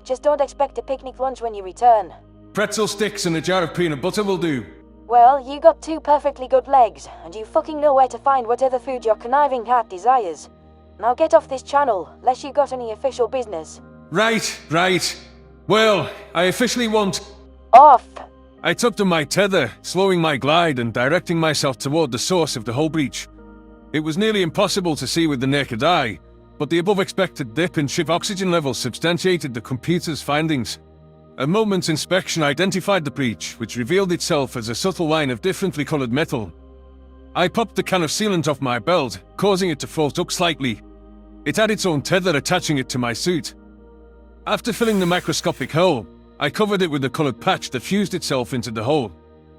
Just don't expect a picnic lunch when you return. Pretzel sticks and a jar of peanut butter will do. Well, you got 2 perfectly good legs, and you fucking know where to find whatever food your conniving heart desires. Now get off this channel, unless you got any official business. Right. Well, I officially want... Off! I tugged on my tether, slowing my glide and directing myself toward the source of the hull breach. It was nearly impossible to see with the naked eye, but the above-expected dip in ship oxygen levels substantiated the computer's findings. A moment's inspection identified the breach, which revealed itself as a subtle line of differently colored metal. I popped the can of sealant off my belt, causing it to float up slightly. It had its own tether attaching it to my suit. After filling the microscopic hole, I covered it with a colored patch that fused itself into the hole.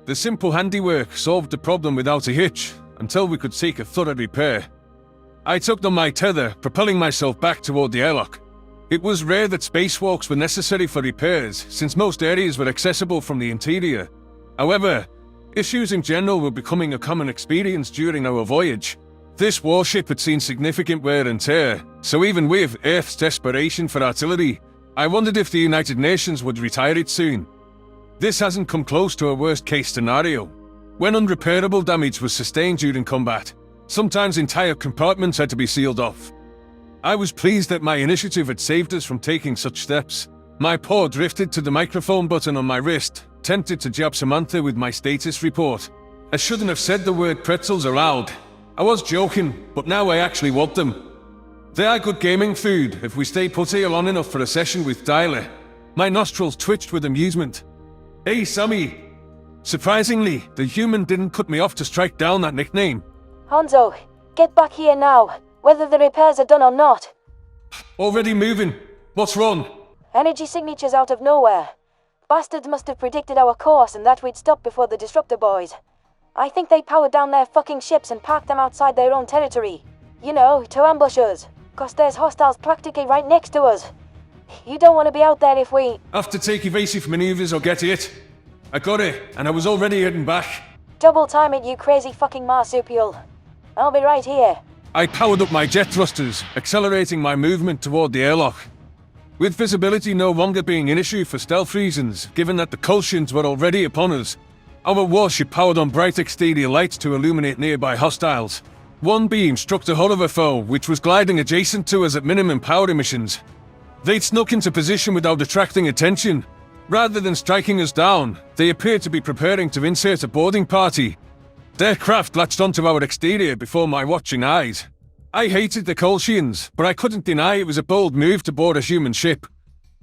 The simple handiwork solved the problem without a hitch, until we could seek a thorough repair. I tugged on my tether, propelling myself back toward the airlock. It was rare that spacewalks were necessary for repairs, since most areas were accessible from the interior. However, issues in general were becoming a common experience during our voyage. This warship had seen significant wear and tear, so even with Earth's desperation for artillery, I wondered if the United Nations would retire it soon. This hasn't come close to a worst-case scenario. When unrepairable damage was sustained during combat, sometimes entire compartments had to be sealed off. I was pleased that my initiative had saved us from taking such steps. My paw drifted to the microphone button on my wrist, tempted to jab Samantha with my status report. I shouldn't have said the word pretzels aloud. I was joking, but now I actually want them. They are good gaming food if we stay put here long enough for a session with Tyler. My nostrils twitched with amusement. "Hey, Sammy!" Surprisingly, the human didn't cut me off to strike down that nickname. Hanzo, get back here now, whether the repairs are done or not. Already moving. What's wrong? Energy signatures out of nowhere. Bastards must have predicted our course and that we'd stop before the Disruptor boys. I think they powered down their fucking ships and parked them outside their own territory. You know, to ambush us. 'Cause there's hostiles practically right next to us. You don't want to be out there if we... Have to take evasive maneuvers or get hit. I got it, and I was already heading back. Double time it, you crazy fucking marsupial. I'll be right here. I powered up my jet thrusters, accelerating my movement toward the airlock. With visibility no longer being an issue for stealth reasons, given that the Kolshians were already upon us, our warship powered on bright exterior lights to illuminate nearby hostiles. One beam struck the hull of a foe, which was gliding adjacent to us at minimum power emissions. They'd snuck into position without attracting attention. Rather than striking us down, they appeared to be preparing to insert a boarding party. Their craft latched onto our exterior before my watching eyes. I hated the Kolshians, but I couldn't deny it was a bold move to board a human ship.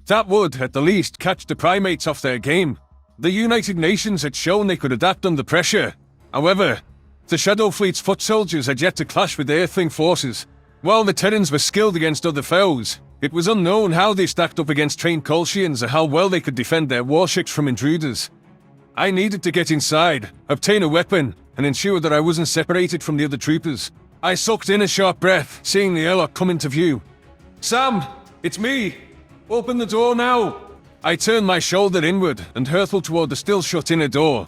That would, at the least, catch the primates off their game. The United Nations had shown they could adapt under pressure. However, the Shadow Fleet's foot soldiers had yet to clash with Earthling forces. While the Terrans were skilled against other foes, it was unknown how they stacked up against trained Kolshians or how well they could defend their warships from intruders. I needed to get inside, obtain a weapon, and ensure that I wasn't separated from the other troopers. I sucked in a sharp breath, seeing the airlock come into view. "Sam, it's me! Open the door now!" I turned my shoulder inward and hurtled toward the still-shut inner door.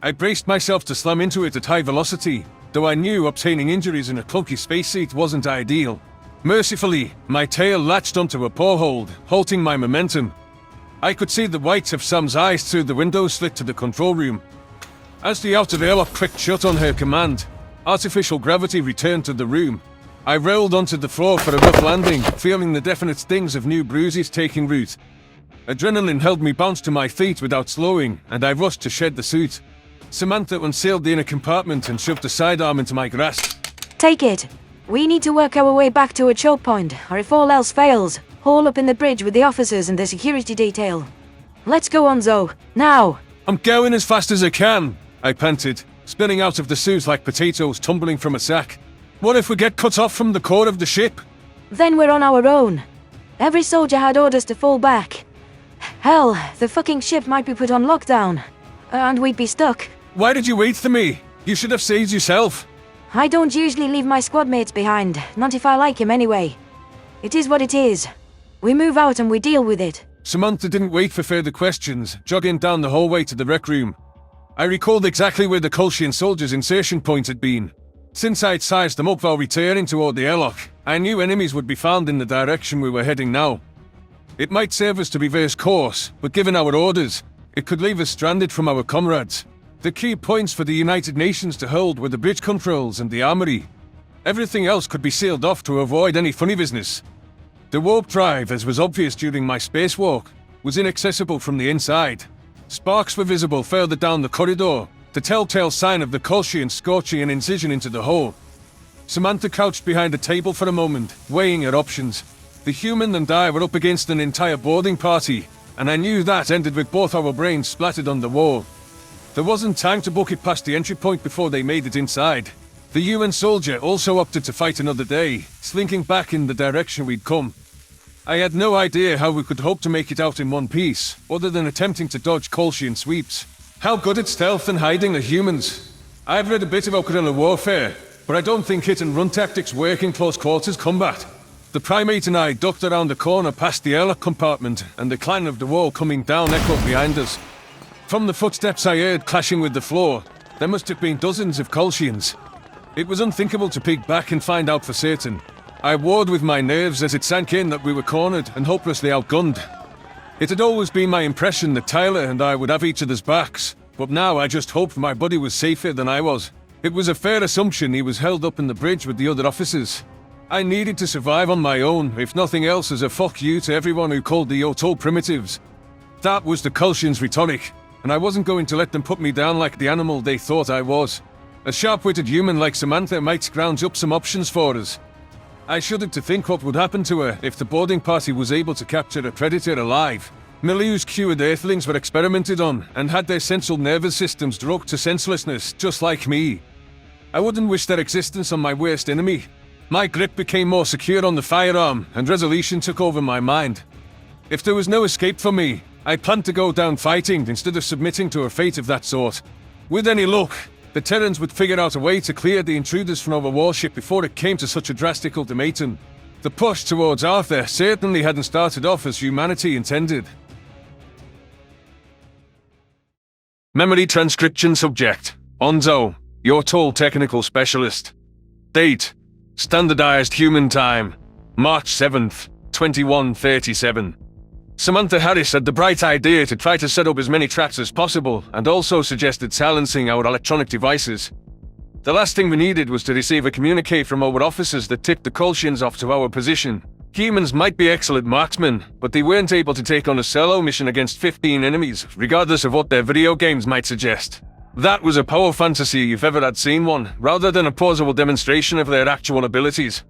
I braced myself to slam into it at high velocity, though I knew obtaining injuries in a clunky space seat wasn't ideal. Mercifully, my tail latched onto a paw hold, halting my momentum. I could see the whites of Sam's eyes through the window slit to the control room. As the outer airlock clicked shut on her command, artificial gravity returned to the room. I rolled onto the floor for a rough landing, feeling the definite stings of new bruises taking root. Adrenaline held me bounce to my feet without slowing, and I rushed to shed the suit. Samantha unsealed the inner compartment and shoved a sidearm into my grasp. Take it. We need to work our way back to a choke point, or if all else fails, haul up in the bridge with the officers and the security detail. Let's go, Onzo. Now! I'm going as fast as I can, I panted, spinning out of the suit like potatoes tumbling from a sack. What if we get cut off from the core of the ship? Then we're on our own. Every soldier had orders to fall back. Hell, the fucking ship might be put on lockdown. And we'd be stuck. Why did you wait for me? You should have saved yourself. I don't usually leave my squad mates behind, not if I like him anyway. It is what it is. We move out and we deal with it. Samantha didn't wait for further questions, jogging down the hallway to the rec room. I recalled exactly where the Kolshian soldiers' insertion point had been. Since I'd sized them up while returning toward the airlock, I knew enemies would be found in the direction we were heading now. It might serve us to reverse course, but given our orders, it could leave us stranded from our comrades. The key points for the United Nations to hold were the bridge controls and the armory. Everything else could be sealed off to avoid any funny business. The warp drive, as was obvious during my spacewalk, was inaccessible from the inside. Sparks were visible further down the corridor, the telltale sign of the Kolshian scorching an incision into the hull. Samantha crouched behind a table for a moment, weighing her options. The human and I were up against an entire boarding party, and I knew that ended with both our brains splattered on the wall. There wasn't time to book it past the entry point before they made it inside. The UN soldier also opted to fight another day, slinking back in the direction we'd come. I had no idea how we could hope to make it out in one piece, other than attempting to dodge Kolshian sweeps. How good at stealth and hiding are humans? I've read a bit about guerrilla warfare, but I don't think hit and run tactics work in close quarters combat. The primate and I ducked around the corner past the airlock compartment, and the clang of the wall coming down echoed behind us. From the footsteps I heard clashing with the floor, there must have been dozens of Kolshians. It was unthinkable to peek back and find out for certain. I warred with my nerves as it sank in that we were cornered and hopelessly outgunned. It had always been my impression that Tyler and I would have each other's backs, but now I just hoped my buddy was safer than I was. It was a fair assumption he was held up in the bridge with the other officers. I needed to survive on my own, if nothing else as a fuck you to everyone who called the Otol primitives. That was the Kolshians' rhetoric, and I wasn't going to let them put me down like the animal they thought I was. A sharp-witted human like Samantha might scrounge up some options for us. I shuddered to think what would happen to her if the boarding party was able to capture a predator alive. Milieu's cured earthlings were experimented on and had their central nervous systems drugged to senselessness, just like me. I wouldn't wish their existence on my worst enemy. My grip became more secure on the firearm, and resolution took over my mind. If there was no escape for me, I planned to go down fighting instead of submitting to a fate of that sort. With any luck, the Terrans would figure out a way to clear the intruders from our warship before it came to such a drastic ultimatum. The push towards Arthur certainly hadn't started off as humanity intended. Memory transcription subject: Onzo, your tall technical specialist. Date: Standardized human time, March 7th, 2137. Samantha Harris had the bright idea to try to set up as many tracks as possible, and also suggested silencing our electronic devices. The last thing we needed was to receive a communique from our officers that tipped the Kolshians off to our position. Humans might be excellent marksmen, but they weren't able to take on a solo mission against 15 enemies, regardless of what their video games might suggest. That was a power fantasy if ever I'd seen one, rather than a plausible demonstration of their actual abilities.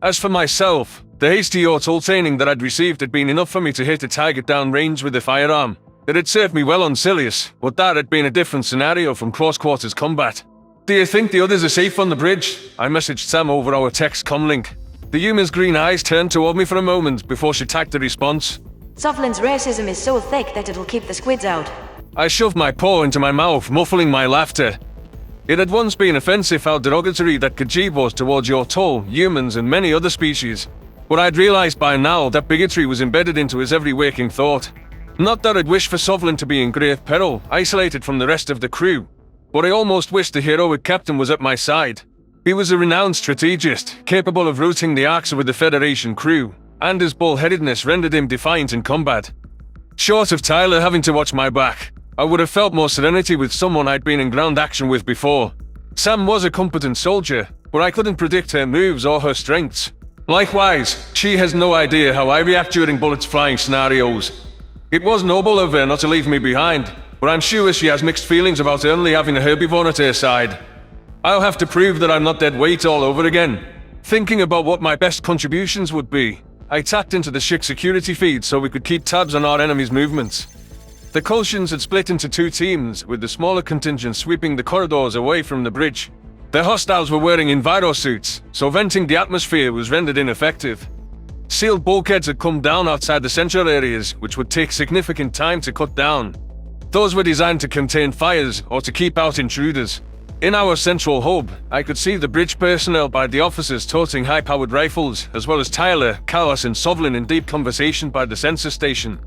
As for myself, the hasty auto training that I'd received had been enough for me to hit a target down range with a firearm. It had served me well on Silius, but that had been a different scenario from close-quarters combat. "Do you think the others are safe on the bridge?" I messaged Sam over our text comlink. The human's green eyes turned toward me for a moment before she tagged a response. Sovlin's racism is so thick that it'll keep the squids out. I shoved my paw into my mouth, muffling my laughter. It had once been offensive how derogatory that Khajiit was towards your tall, humans, and many other species. But I'd realized by now that bigotry was embedded into his every waking thought. Not that I'd wish for Sovlin to be in grave peril, isolated from the rest of the crew, but I almost wished the heroic captain was at my side. He was a renowned strategist, capable of routing the arcs with the Federation crew, and his bullheadedness rendered him defiant in combat. Short of Tyler having to watch my back, I would have felt more serenity with someone I'd been in ground action with before. Sam was a competent soldier, but I couldn't predict her moves or her strengths. Likewise, she has no idea how I react during bullets flying scenarios. It was noble of her not to leave me behind, but I'm sure she has mixed feelings about only having a herbivore at her side. I'll have to prove that I'm not dead weight all over again. Thinking about what my best contributions would be, I tapped into the ship security feed so we could keep tabs on our enemy's movements. The Kolshians had split into two teams, with the smaller contingent sweeping the corridors away from the bridge. The hostiles were wearing envirosuits, so venting the atmosphere was rendered ineffective. Sealed bulkheads had come down outside the central areas, which would take significant time to cut down. Those were designed to contain fires or to keep out intruders. In our central hub, I could see the bridge personnel by the officers toting high-powered rifles, as well as Tyler, Kalos and Sovlin in deep conversation by the sensor station.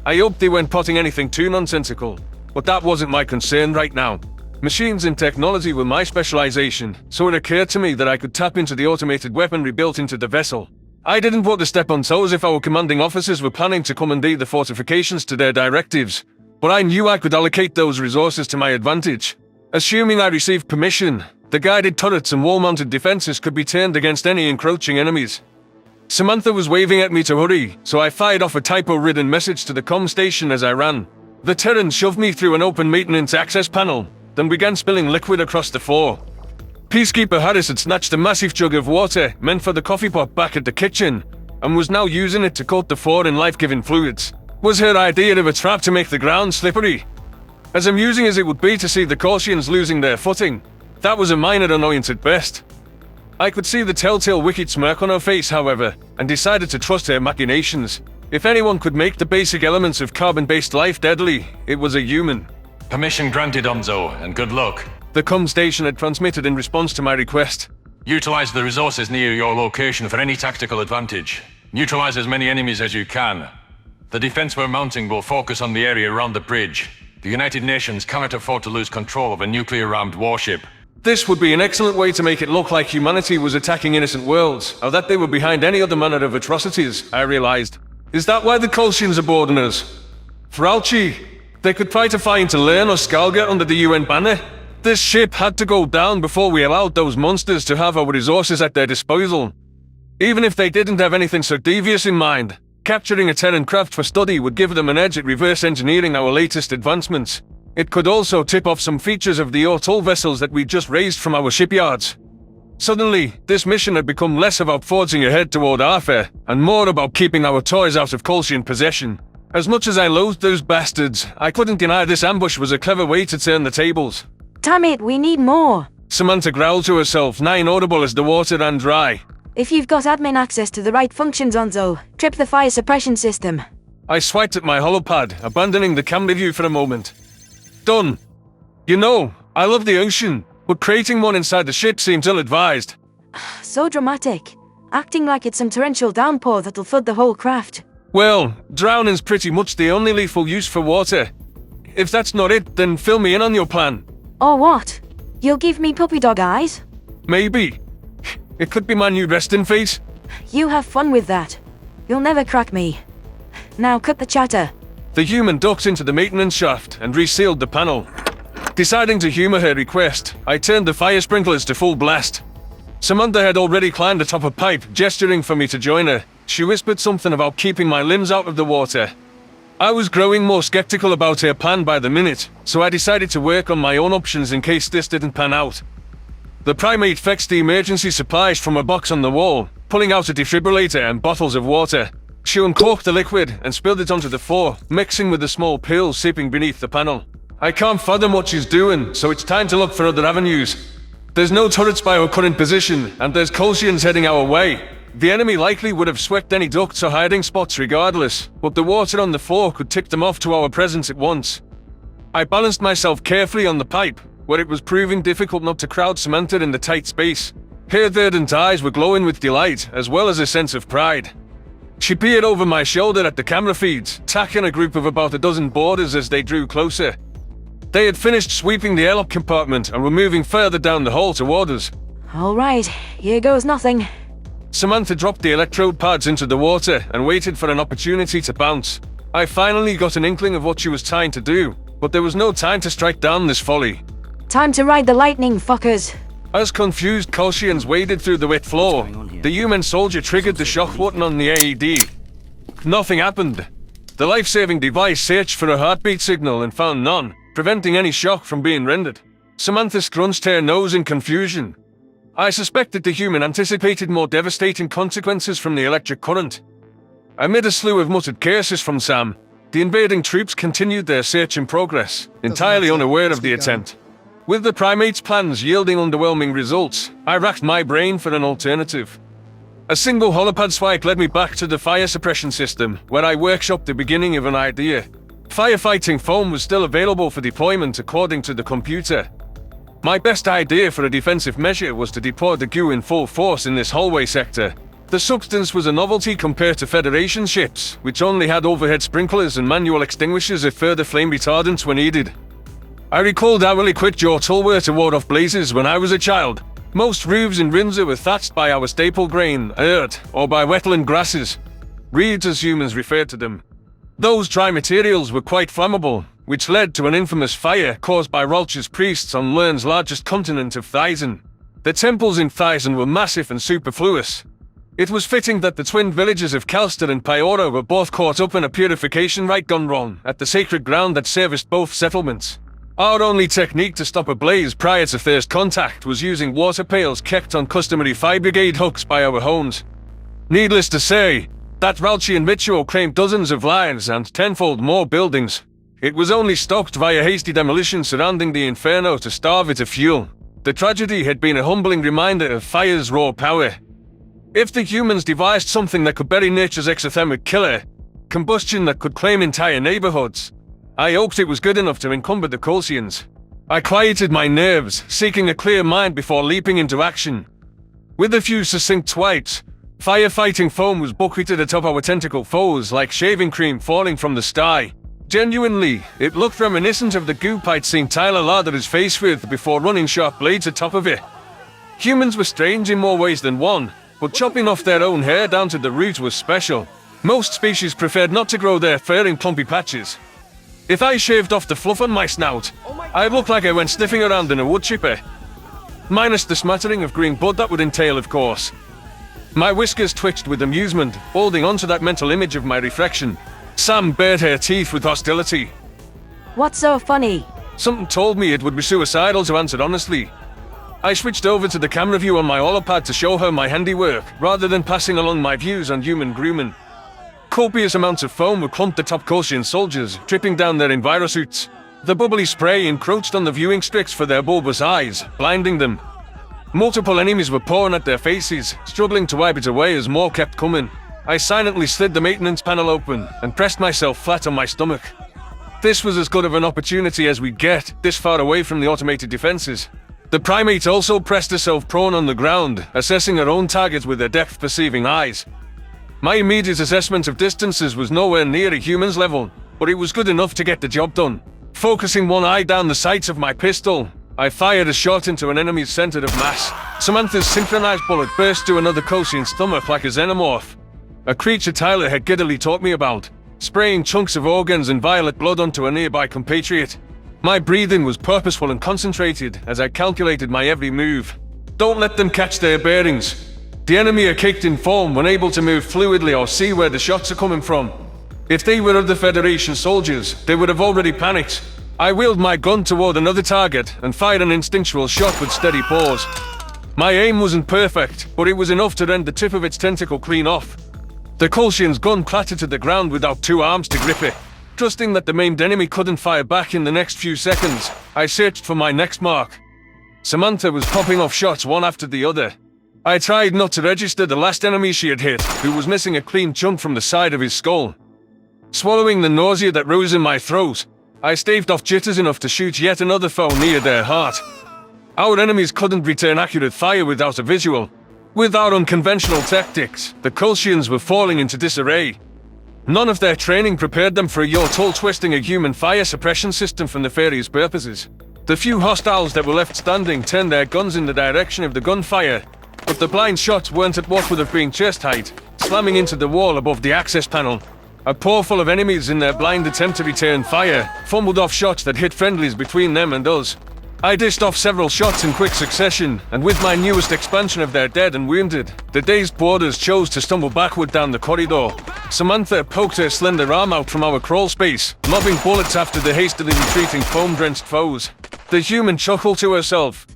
I hoped they weren't plotting anything too nonsensical, but that wasn't my concern right now. Machines and technology were my specialization, so it occurred to me that I could tap into the automated weaponry built into the vessel. I didn't want to step on toes if our commanding officers were planning to commandeer the fortifications to their directives, but I knew I could allocate those resources to my advantage. Assuming I received permission, the guided turrets and wall-mounted defenses could be turned against any encroaching enemies. Samantha was waving at me to hurry, so I fired off a typo-ridden message to the comm station as I ran. The Terrans shoved me through an open maintenance access panel, then began spilling liquid across the floor. Peacekeeper Harris had snatched a massive jug of water meant for the coffee pot back at the kitchen, and was now using it to coat the floor in life-giving fluids. Was her idea of a trap to make the ground slippery? As amusing as it would be to see the Kolshians losing their footing, that was a minor annoyance at best. I could see the telltale wicked smirk on her face, however, and decided to trust her machinations. If anyone could make the basic elements of carbon-based life deadly, it was a human. Permission granted, Onzo, and good luck. The comm station had transmitted in response to my request. Utilize the resources near your location for any tactical advantage. Neutralize as many enemies as you can. The defense we're mounting will focus on the area around the bridge. The United Nations cannot afford to lose control of a nuclear-armed warship. This would be an excellent way to make it look like humanity was attacking innocent worlds, or that they were behind any other manner of atrocities, I realized. Is that why the Kolshians are boarding us? Farsul, they could try to fly into Lern or Skalga under the UN banner. This ship had to go down before we allowed those monsters to have our resources at their disposal. Even if they didn't have anything so devious in mind, capturing a Terran craft for study would give them an edge at reverse engineering our latest advancements. It could also tip off some features of the Ortul vessels that we'd just raised from our shipyards. Suddenly, this mission had become less about forging ahead toward Arthur, and more about keeping our toys out of Kolshian possession. As much as I loathed those bastards, I couldn't deny this ambush was a clever way to turn the tables. Damn it, we need more. Samantha growled to herself, nigh inaudible as the water ran dry. If you've got admin access to the right functions, Onzo, trip the fire suppression system. I swiped at my holopad, abandoning the camera view for a moment. Done. You know, I love the ocean, but creating one inside the ship seems ill-advised. So dramatic. Acting like it's some torrential downpour that'll flood the whole craft. Well, drowning's pretty much the only lethal use for water. If that's not it, then fill me in on your plan. Or what? You'll give me puppy dog eyes? Maybe. It could be my new resting face. You have fun with that. You'll never crack me. Now cut the chatter. The human ducked into the maintenance shaft and resealed the panel. Deciding to humor her request, I turned the fire sprinklers to full blast. Samantha had already climbed atop a pipe, gesturing for me to join her. She whispered something about keeping my limbs out of the water. I was growing more skeptical about her plan by the minute, so I decided to work on my own options in case this didn't pan out. The primate fetched the emergency supplies from a box on the wall, pulling out a defibrillator and bottles of water. She uncorked the liquid and spilled it onto the floor, mixing with the small pills sipping beneath the panel. I can't fathom what she's doing, so it's time to look for other avenues. There's no turrets by our current position, and there's Kolshians heading our way. The enemy likely would have swept any ducts or hiding spots regardless, but the water on the floor could tick them off to our presence at once. I balanced myself carefully on the pipe, where it was proving difficult not to crowd Samantha in the tight space. Her verdant eyes were glowing with delight, as well as a sense of pride. She peered over my shoulder at the camera feeds, tacking a group of about a dozen boarders as they drew closer. They had finished sweeping the airlock compartment and were moving further down the hall toward us. All right, here goes nothing. Samantha dropped the electrode pads into the water and waited for an opportunity to bounce. I finally got an inkling of what she was trying to do, but there was no time to strike down this folly. Time to ride the lightning, fuckers. As confused Kolshians waded through the wet floor, the human soldier triggered the shock button on the AED. Nothing happened. The life-saving device searched for a heartbeat signal and found none, preventing any shock from being rendered. Samantha scrunched her nose in confusion. I suspected the human anticipated more devastating consequences from the electric current. Amid a slew of muttered curses from Sam, the invading troops continued their search in progress, entirely unaware of the attempt. With the primate's plans yielding underwhelming results, I racked my brain for an alternative. A single holopad swipe led me back to the fire suppression system, where I workshopped the beginning of an idea. Firefighting foam was still available for deployment according to the computer. My best idea for a defensive measure was to deploy the goo in full force in this hallway sector. The substance was a novelty compared to Federation ships, which only had overhead sprinklers and manual extinguishers if further flame retardants were needed. I recalled how well-equipped your tull were to ward off blazes when I was a child. Most roofs in Rinza were thatched by our staple grain, earth, or by wetland grasses. Reeds as humans referred to them. Those dry materials were quite flammable, which led to an infamous fire caused by Rolch's priests on Lern's largest continent of Thyssen. The temples in Thyssen were massive and superfluous. It was fitting that the twin villages of Calster and Pyora were both caught up in a purification rite gone wrong at the sacred ground that serviced both settlements. Our only technique to stop a blaze prior to first contact was using water pails kept on customary fire brigade hooks by our homes. Needless to say, that Ralchian ritual claimed dozens of lives and tenfold more buildings. It was only stopped via hasty demolition surrounding the inferno to starve it of fuel. The tragedy had been a humbling reminder of fire's raw power. If the humans devised something that could bury nature's exothermic killer, combustion that could claim entire neighborhoods, I hoped it was good enough to encumber the Colsians. I quieted my nerves, seeking a clear mind before leaping into action. With a few succinct swipes, firefighting foam was bucketed atop our tentacle foes like shaving cream falling from the sky. Genuinely, it looked reminiscent of the goop I'd seen Tyler lather his face with before running sharp blades atop of it. Humans were strange in more ways than one, but chopping off their own hair down to the root was special. Most species preferred not to grow their fur in clumpy patches. If I shaved off the fluff on my snout, I'd look like I went sniffing around in a wood chipper. Minus the smattering of green blood that would entail, of course. My whiskers twitched with amusement, holding onto that mental image of my reflection. Sam bared her teeth with hostility. What's so funny? Something told me it would be suicidal to answer honestly. I switched over to the camera view on my holopad to show her my handiwork, rather than passing along my views on human grooming. Copious amounts of foam were clumped atop Colchian soldiers, dripping down their envirosuits. The bubbly spray encroached on the viewing sticks for their bulbous eyes, blinding them. Multiple enemies were pouring at their faces, struggling to wipe it away as more kept coming. I silently slid the maintenance panel open and pressed myself flat on my stomach. This was as good of an opportunity as we'd get, this far away from the automated defenses. The primate also pressed herself prone on the ground, assessing her own target with her depth-perceiving eyes. My immediate assessment of distances was nowhere near a human's level, but it was good enough to get the job done. Focusing one eye down the sights of my pistol, I fired a shot into an enemy's center of mass. Samantha's synchronized bullet burst through another Colchian's stomach like a xenomorph, a creature Tyler had giddily taught me about, spraying chunks of organs and violet blood onto a nearby compatriot. My breathing was purposeful and concentrated as I calculated my every move. Don't let them catch their bearings. The enemy are caked in foam, unable to move fluidly or see where the shots are coming from. If they were other Federation soldiers, they would have already panicked. I wheeled my gun toward another target and fired an instinctual shot with steady pause. My aim wasn't perfect, but it was enough to rend the tip of its tentacle clean off. The Colchian's gun clattered to the ground without two arms to grip it. Trusting that the maimed enemy couldn't fire back in the next few seconds, I searched for my next mark. Samantha was popping off shots one after the other. I tried not to register the last enemy she had hit, who was missing a clean chunk from the side of his skull. Swallowing the nausea that rose in my throat, I staved off jitters enough to shoot yet another foe near their heart. Our enemies couldn't return accurate fire without a visual. With our unconventional tactics, the Colchians were falling into disarray. None of their training prepared them for a Yotol twisting a human fire suppression system for nefarious purposes. The few hostiles that were left standing turned their guns in the direction of the gunfire, but the blind shots weren't at what would have been chest height, slamming into the wall above the access panel. A pour full of enemies in their blind attempt to return fire fumbled off shots that hit friendlies between them and us. I dished off several shots in quick succession, and with my newest expansion of their dead and wounded, the dazed boarders chose to stumble backward down the corridor. Samantha poked her slender arm out from our crawl space, lobbing bullets after the hastily retreating foam-drenched foes. The human chuckled to herself.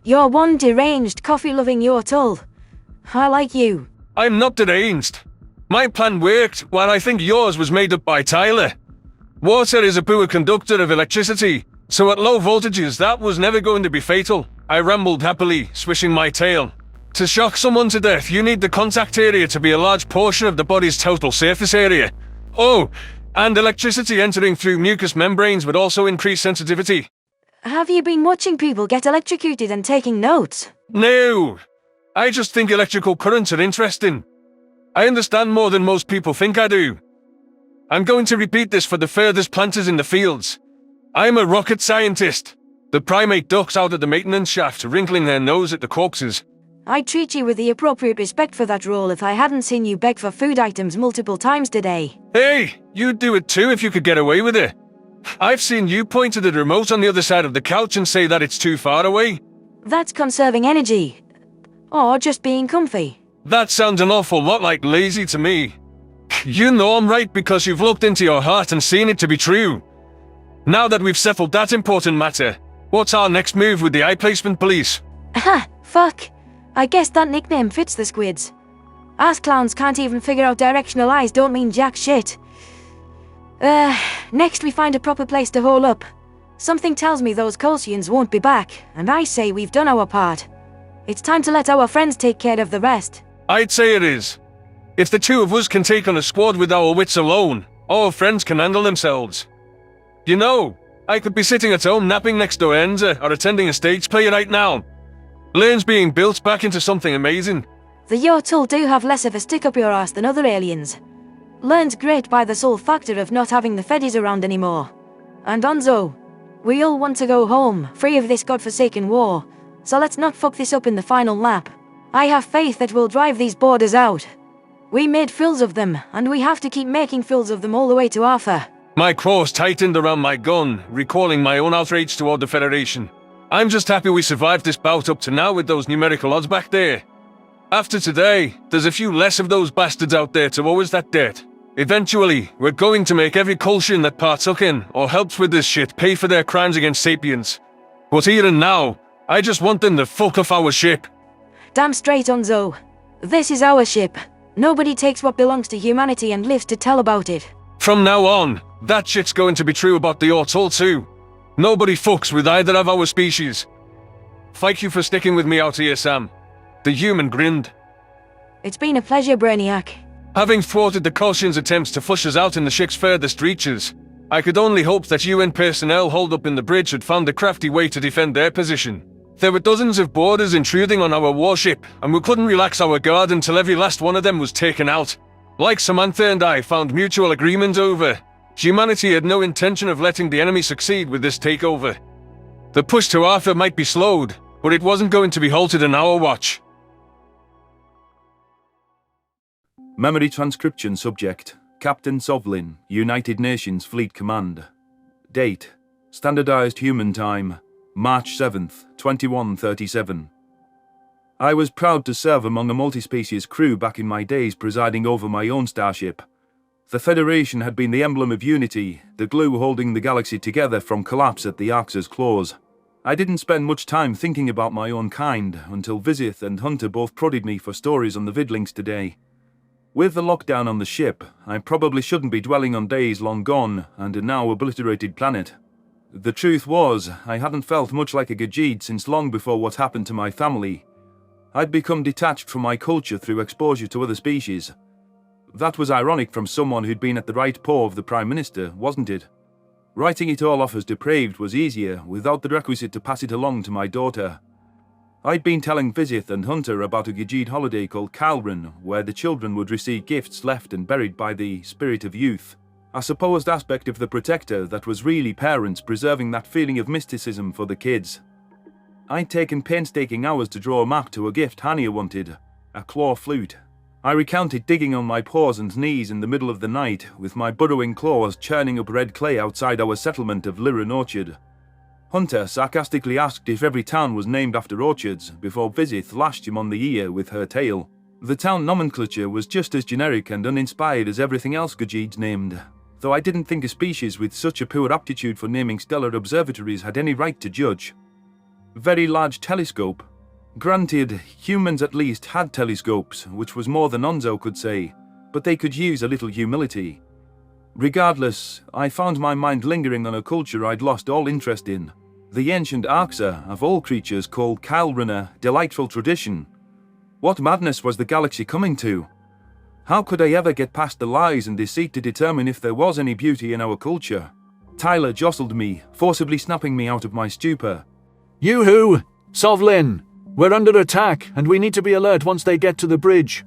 You're one deranged, coffee-loving Yotol. I like you. I'm not deranged. My plan worked, while I think yours was made up by Tyler. Water is a poor conductor of electricity, So at low voltages, that was never going to be fatal. I rambled happily, swishing my tail. To shock someone to death, you need the contact area to be a large portion of the body's total surface area. Oh, and electricity entering through mucous membranes would also increase sensitivity. Have you been watching people get electrocuted and taking notes? No! I just think electrical currents are interesting. I understand more than most people think I do. I'm going to repeat this for the furthest planters in the fields. I'm a rocket scientist. The primate ducks out at the maintenance shaft, wrinkling their nose at the corpses. I'd treat you with the appropriate respect for that role if I hadn't seen you beg for food items multiple times today. Hey, you'd do it too if you could get away with it. I've seen you point at the remote on the other side of the couch and say that it's too far away. That's conserving energy. Or just being comfy. That sounds an awful lot like lazy to me. You know I'm right because you've looked into your heart and seen it to be true. Now that we've settled that important matter, what's our next move with the eye placement police? Ha, fuck. I guess that nickname fits the squids. Ass clowns can't even figure out directional eyes don't mean jack shit. Next we find a proper place to hole up. Something tells me those Colchians won't be back, and I say we've done our part. It's time to let our friends take care of the rest. I'd say it is. If the two of us can take on a squad with our wits alone, our friends can handle themselves. You know, I could be sitting at home napping next to Enza or attending a stage play right now. Lane's being built back into something amazing. The Yurtul do have less of a stick up your ass than other aliens. Learn's great by the sole factor of not having the Feddies around anymore. And Onzo, we all want to go home, free of this godforsaken war, so let's not fuck this up in the final lap. I have faith that we'll drive these borders out. We made fools of them, and we have to keep making fools of them all the way to Arthur. My claws tightened around my gun, recalling my own outrage toward the Federation. I'm just happy we survived this bout up to now with those numerical odds back there. After today, there's a few less of those bastards out there to owe us that debt. Eventually, we're going to make every Colchian that partook in or helps with this shit pay for their crimes against sapiens. But here and now, I just want them to fuck off our ship. Damn straight, Onzo. This is our ship. Nobody takes what belongs to humanity and lives to tell about it. From now on, that shit's going to be true about the Yurtul too. Nobody fucks with either of our species. Thank you for sticking with me out here, Sam. The human grinned. It's been a pleasure, Brainiac. Having thwarted the Colchians' attempts to flush us out in the ship's furthest reaches, I could only hope that UN personnel holed up in the bridge had found a crafty way to defend their position. There were dozens of boarders intruding on our warship, and we couldn't relax our guard until every last one of them was taken out. Like Samantha and I found mutual agreement over, humanity had no intention of letting the enemy succeed with this takeover. The push to Arthur might be slowed, but it wasn't going to be halted on our watch. Memory transcription subject, Captain Sovlin, United Nations Fleet Command. Date, Standardized Human Time, March 7th, 2137. I was proud to serve among a multi-species crew back in my days presiding over my own starship. The Federation had been the emblem of unity, the glue holding the galaxy together from collapse at the Arx's claws. I didn't spend much time thinking about my own kind until Vizith and Hunter both prodded me for stories on the vidlings today. With the lockdown on the ship, I probably shouldn't be dwelling on days long gone and a now obliterated planet. The truth was, I hadn't felt much like a Gajid since long before what happened to my family. I'd become detached from my culture through exposure to other species. That was ironic from someone who'd been at the right paw of the Prime Minister, wasn't it? Writing it all off as depraved was easier, without the requisite to pass it along to my daughter. I'd been telling Vizith and Hunter about a Gajid holiday called Calran, where the children would receive gifts left and buried by the spirit of youth. A supposed aspect of the Protector that was really parents preserving that feeling of mysticism for the kids. I'd taken painstaking hours to draw a map to a gift Hania wanted, a claw flute. I recounted digging on my paws and knees in the middle of the night, with my burrowing claws churning up red clay outside our settlement of Liran Orchard. Hunter sarcastically asked if every town was named after orchards, before Vizith lashed him on the ear with her tail. The town nomenclature was just as generic and uninspired as everything else Gajids named, though I didn't think a species with such a poor aptitude for naming stellar observatories had any right to judge. Very large telescope. Granted, humans at least had telescopes, which was more than Onzo could say, but they could use a little humility. Regardless, I found my mind lingering on a culture I'd lost all interest in. The ancient Arxa, of all creatures, called Kyle-runner delightful tradition. What madness was the galaxy coming to? How could I ever get past the lies and deceit to determine if there was any beauty in our culture? Tyler jostled me, forcibly snapping me out of my stupor. You who? Sovlin! We're under attack, and we need to be alert once they get to the bridge.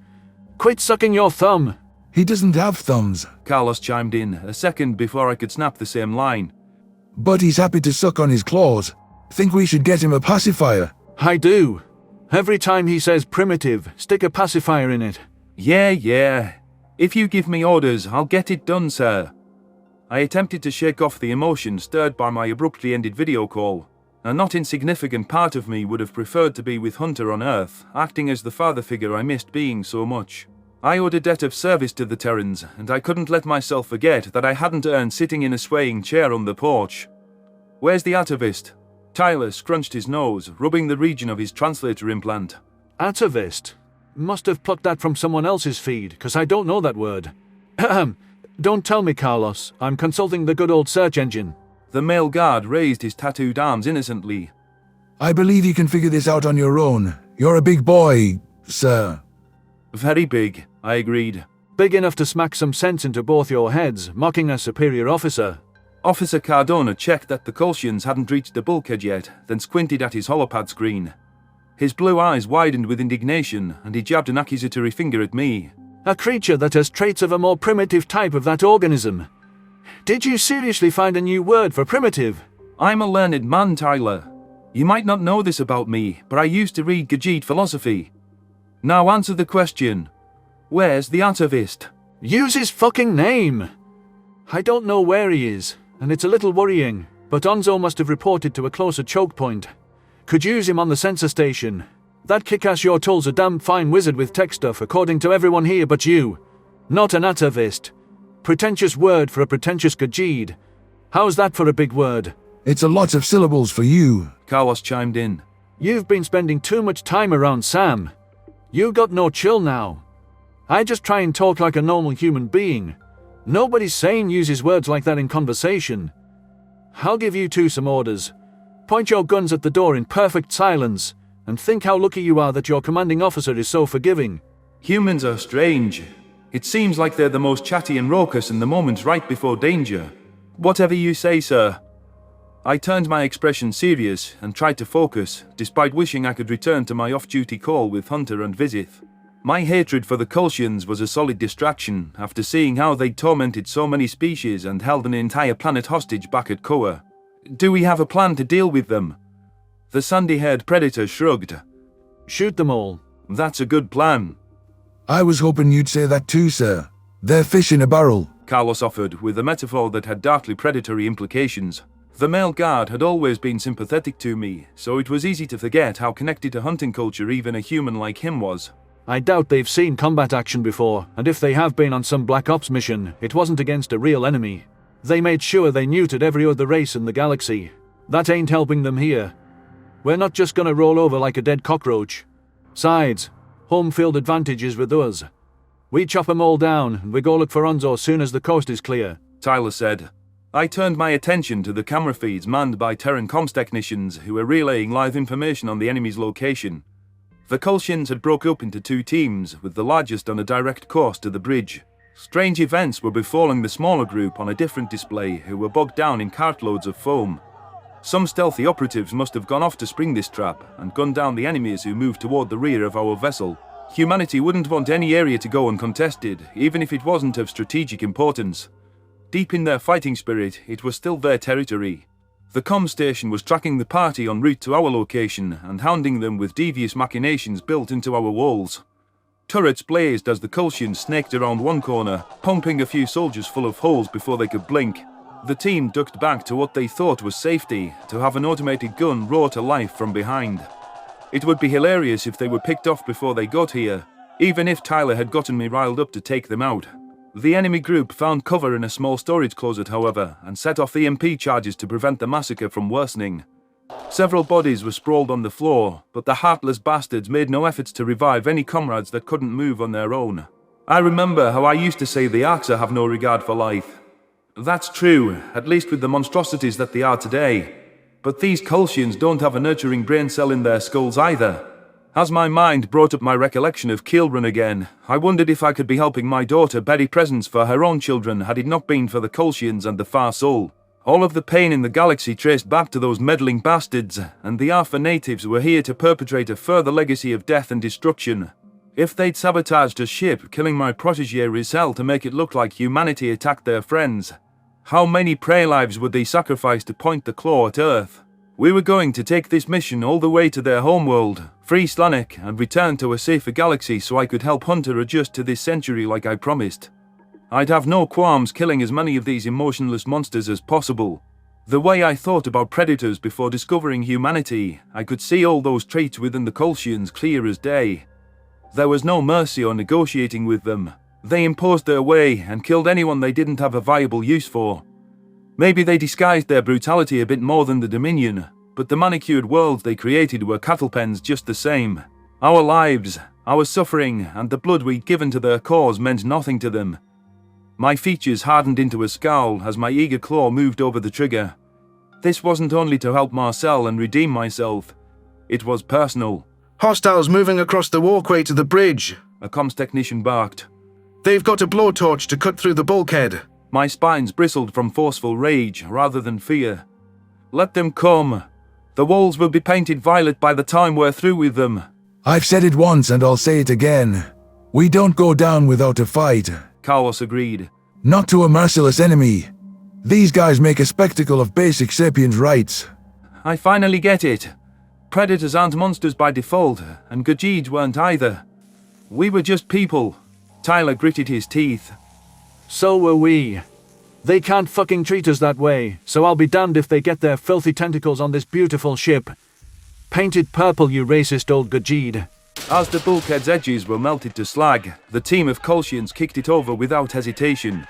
Quit sucking your thumb! He doesn't have thumbs. Carlos chimed in, a second before I could snap the same line. But he's happy to suck on his claws. Think we should get him a pacifier? I do. Every time he says primitive, stick a pacifier in it. Yeah. If you give me orders, I'll get it done, sir. I attempted to shake off the emotion stirred by my abruptly ended video call. A not insignificant part of me would have preferred to be with Hunter on Earth, acting as the father figure I missed being so much. I owed a debt of service to the Terrans, and I couldn't let myself forget that I hadn't earned sitting in a swaying chair on the porch. Where's the atavist? Tyler scrunched his nose, rubbing the region of his translator implant. Atavist? Must have plucked that from someone else's feed, 'cause I don't know that word. Ahem. Don't tell me, Carlos. I'm consulting the good old search engine. The male guard raised his tattooed arms innocently. I believe you can figure this out on your own. You're a big boy, sir. Very big, I agreed. Big enough to smack some sense into both your heads, mocking a superior officer. Officer Cardona checked that the Colchians hadn't reached the bulkhead yet, then squinted at his holopad screen. His blue eyes widened with indignation, and he jabbed an accusatory finger at me. A creature that has traits of a more primitive type of that organism. Did you seriously find a new word for primitive? I'm a learned man, Tyler. You might not know this about me, but I used to read Gajit philosophy. Now answer the question. Where's the atavist? Use his fucking name! I don't know where he is, and it's a little worrying, but Onzo must have reported to a closer choke point. Could use him on the sensor station. That kick-ass Yortul's a damn fine wizard with tech stuff, according to everyone here but you. Not an atavist. Pretentious word for a pretentious Gajid. How's that for a big word? It's a lot of syllables for you. Carlos chimed in. You've been spending too much time around Sam. You got no chill now. I just try and talk like a normal human being. Nobody's sane uses words like that in conversation. I'll give you two some orders. Point your guns at the door in perfect silence, and think how lucky you are that your commanding officer is so forgiving. Humans are strange. It seems like they're the most chatty and raucous in the moments right before danger. Whatever you say, sir. I turned my expression serious and tried to focus, despite wishing I could return to my off-duty call with Hunter and Vizith. My hatred for the Colchians was a solid distraction after seeing how they'd tormented so many species and held an entire planet hostage back at Koa. Do we have a plan to deal with them? The sandy-haired predator shrugged. Shoot them all. That's a good plan. I was hoping you'd say that too, sir. They're fish in a barrel, Carlos offered, with a metaphor that had darkly predatory implications. The male guard had always been sympathetic to me, so it was easy to forget how connected to hunting culture even a human like him was. I doubt they've seen combat action before, and if they have been on some Black Ops mission, it wasn't against a real enemy. They made sure they neutered every other race in the galaxy. That ain't helping them here. We're not just gonna roll over like a dead cockroach. Sides, home field advantage is with us. We chop them all down, and we go look for Onzo soon as the coast is clear, Tyler said. I turned my attention to the camera feeds manned by Terran comms technicians who were relaying live information on the enemy's location. The Colchians had broke up into two teams, with the largest on a direct course to the bridge. Strange events were befalling the smaller group on a different display who were bogged down in cartloads of foam. Some stealthy operatives must have gone off to spring this trap and gunned down the enemies who moved toward the rear of our vessel. Humanity wouldn't want any area to go uncontested, even if it wasn't of strategic importance. Deep in their fighting spirit, it was still their territory. The comm station was tracking the party en route to our location and hounding them with devious machinations built into our walls. Turrets blazed as the Colchians snaked around one corner, pumping a few soldiers full of holes before they could blink. The team ducked back to what they thought was safety, to have an automated gun roar to life from behind. It would be hilarious if they were picked off before they got here, even if Tyler had gotten me riled up to take them out. The enemy group found cover in a small storage closet, however, and set off EMP charges to prevent the massacre from worsening. Several bodies were sprawled on the floor, but the heartless bastards made no efforts to revive any comrades that couldn't move on their own. I remember how I used to say the Arxa have no regard for life. That's true, at least with the monstrosities that they are today. But these Kolshians don't have a nurturing brain cell in their skulls either. As my mind brought up my recollection of Keelrun again, I wondered if I could be helping my daughter bury presents for her own children had it not been for the Kolshians and the Farsul. All of the pain in the galaxy traced back to those meddling bastards, and the Alpha natives were here to perpetrate a further legacy of death and destruction. If they'd sabotaged a ship, killing my protégé Rizal to make it look like humanity attacked their friends, how many prey lives would they sacrifice to point the claw at Earth? We were going to take this mission all the way to their homeworld, free Slanek, and return to a safer galaxy so I could help Hunter adjust to this century like I promised. I'd have no qualms killing as many of these emotionless monsters as possible. The way I thought about predators before discovering humanity, I could see all those traits within the Kolshians clear as day. There was no mercy or negotiating with them. They imposed their way and killed anyone they didn't have a viable use for. Maybe they disguised their brutality a bit more than the Dominion, but the manicured worlds they created were cattle pens just the same. Our lives, our suffering, and the blood we'd given to their cause meant nothing to them. My features hardened into a scowl as my eager claw moved over the trigger. This wasn't only to help Marcel and redeem myself. It was personal. Hostiles moving across the walkway to the bridge, a comms technician barked. They've got a blowtorch to cut through the bulkhead. My spines bristled from forceful rage rather than fear. Let them come. The walls will be painted violet by the time we're through with them. I've said it once and I'll say it again. We don't go down without a fight. Carlos agreed. Not to a merciless enemy. These guys make a spectacle of basic sapient rights. I finally get it. Predators aren't monsters by default, and Gajid weren't either. We were just people. Tyler gritted his teeth. So were we. They can't fucking treat us that way, so I'll be damned if they get their filthy tentacles on this beautiful ship. Painted purple, you racist old Gajid. As the bulkhead's edges were melted to slag, the team of Kolshians kicked it over without hesitation.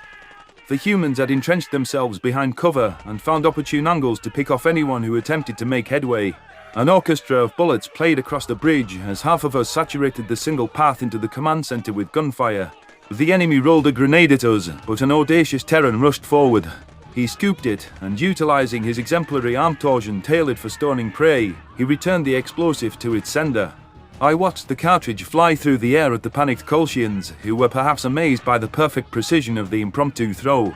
The humans had entrenched themselves behind cover and found opportune angles to pick off anyone who attempted to make headway. An orchestra of bullets played across the bridge as half of us saturated the single path into the command center with gunfire. The enemy rolled a grenade at us, but an audacious Terran rushed forward. He scooped it, and utilizing his exemplary arm torsion tailored for stoning prey, he returned the explosive to its sender. I watched the cartridge fly through the air at the panicked Kolshians, who were perhaps amazed by the perfect precision of the impromptu throw.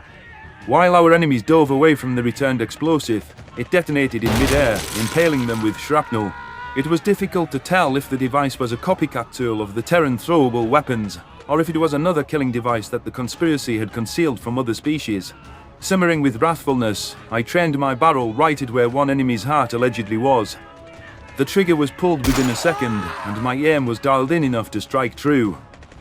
While our enemies dove away from the returned explosive, it detonated in mid-air, impaling them with shrapnel. It was difficult to tell if the device was a copycat tool of the Terran throwable weapons, or if it was another killing device that the conspiracy had concealed from other species. Simmering with wrathfulness, I trained my barrel right at where one enemy's heart allegedly was. The trigger was pulled within a second, and my aim was dialed in enough to strike true.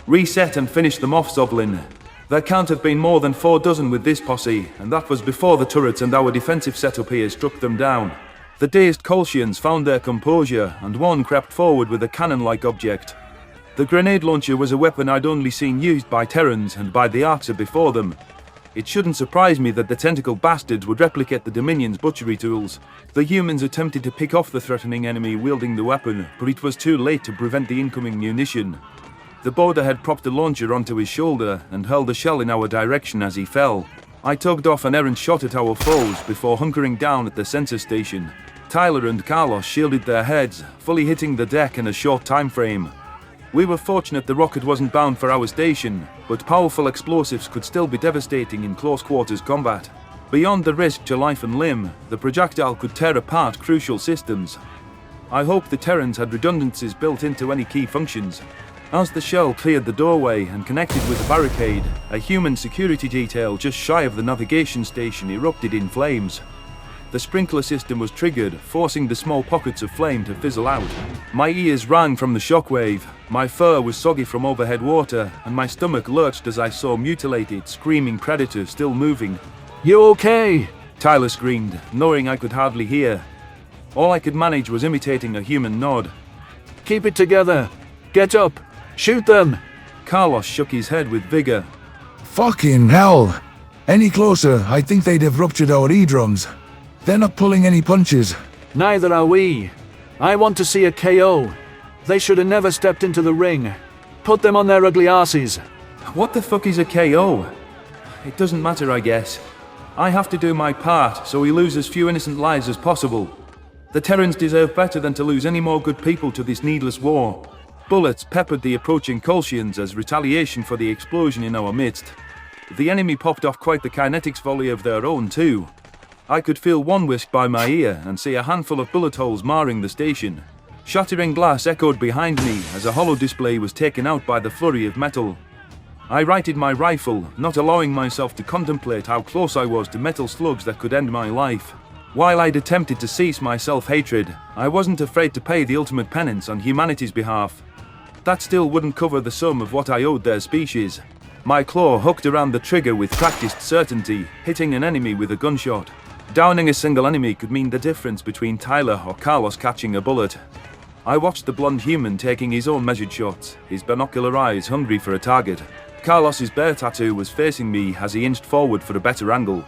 Reset and finish them off, Sovlin. There can't have been more than 4 dozen with this posse, and that was before the turrets and our defensive setup here struck them down. The dazed Kolshians found their composure, and one crept forward with a cannon-like object. The grenade launcher was a weapon I'd only seen used by Terrans and by the Archer before them. It shouldn't surprise me that the tentacle bastards would replicate the Dominion's butchery tools. The humans attempted to pick off the threatening enemy wielding the weapon, but it was too late to prevent the incoming munition. The boarder had propped a launcher onto his shoulder and hurled a shell in our direction as he fell. I tugged off an errant shot at our foes before hunkering down at the sensor station. Tyler and Carlos shielded their heads, fully hitting the deck in a short time frame. We were fortunate the rocket wasn't bound for our station, but powerful explosives could still be devastating in close quarters combat. Beyond the risk to life and limb, the projectile could tear apart crucial systems. I hoped the Terrans had redundancies built into any key functions. As the shell cleared the doorway and connected with the barricade, a human security detail just shy of the navigation station erupted in flames. The sprinkler system was triggered, forcing the small pockets of flame to fizzle out. My ears rang from the shockwave, my fur was soggy from overhead water, and my stomach lurched as I saw mutilated, screaming predators still moving. "You okay?" Tyler screamed, knowing I could hardly hear. All I could manage was imitating a human nod. "Keep it together. Get up. Shoot them." Carlos shook his head with vigor. Fucking hell! Any closer, I think they'd have ruptured our eardrums. They're not pulling any punches. Neither are we. I want to see a KO. They should have never stepped into the ring. Put them on their ugly arses. What the fuck is a KO? It doesn't matter, I guess. I have to do my part so we lose as few innocent lives as possible. The Terrans deserve better than to lose any more good people to this needless war. Bullets peppered the approaching Kolshians as retaliation for the explosion in our midst. The enemy popped off quite the kinetics volley of their own too. I could feel one whisk by my ear and see a handful of bullet holes marring the station. Shattering glass echoed behind me as a holo display was taken out by the flurry of metal. I righted my rifle, not allowing myself to contemplate how close I was to metal slugs that could end my life. While I'd attempted to cease my self-hatred, I wasn't afraid to pay the ultimate penance on humanity's behalf. That still wouldn't cover the sum of what I owed their species. My claw hooked around the trigger with practiced certainty, hitting an enemy with a gunshot. Downing a single enemy could mean the difference between Tyler or Carlos catching a bullet. I watched the blonde human taking his own measured shots, his binocular eyes hungry for a target. Carlos's bear tattoo was facing me as he inched forward for a better angle.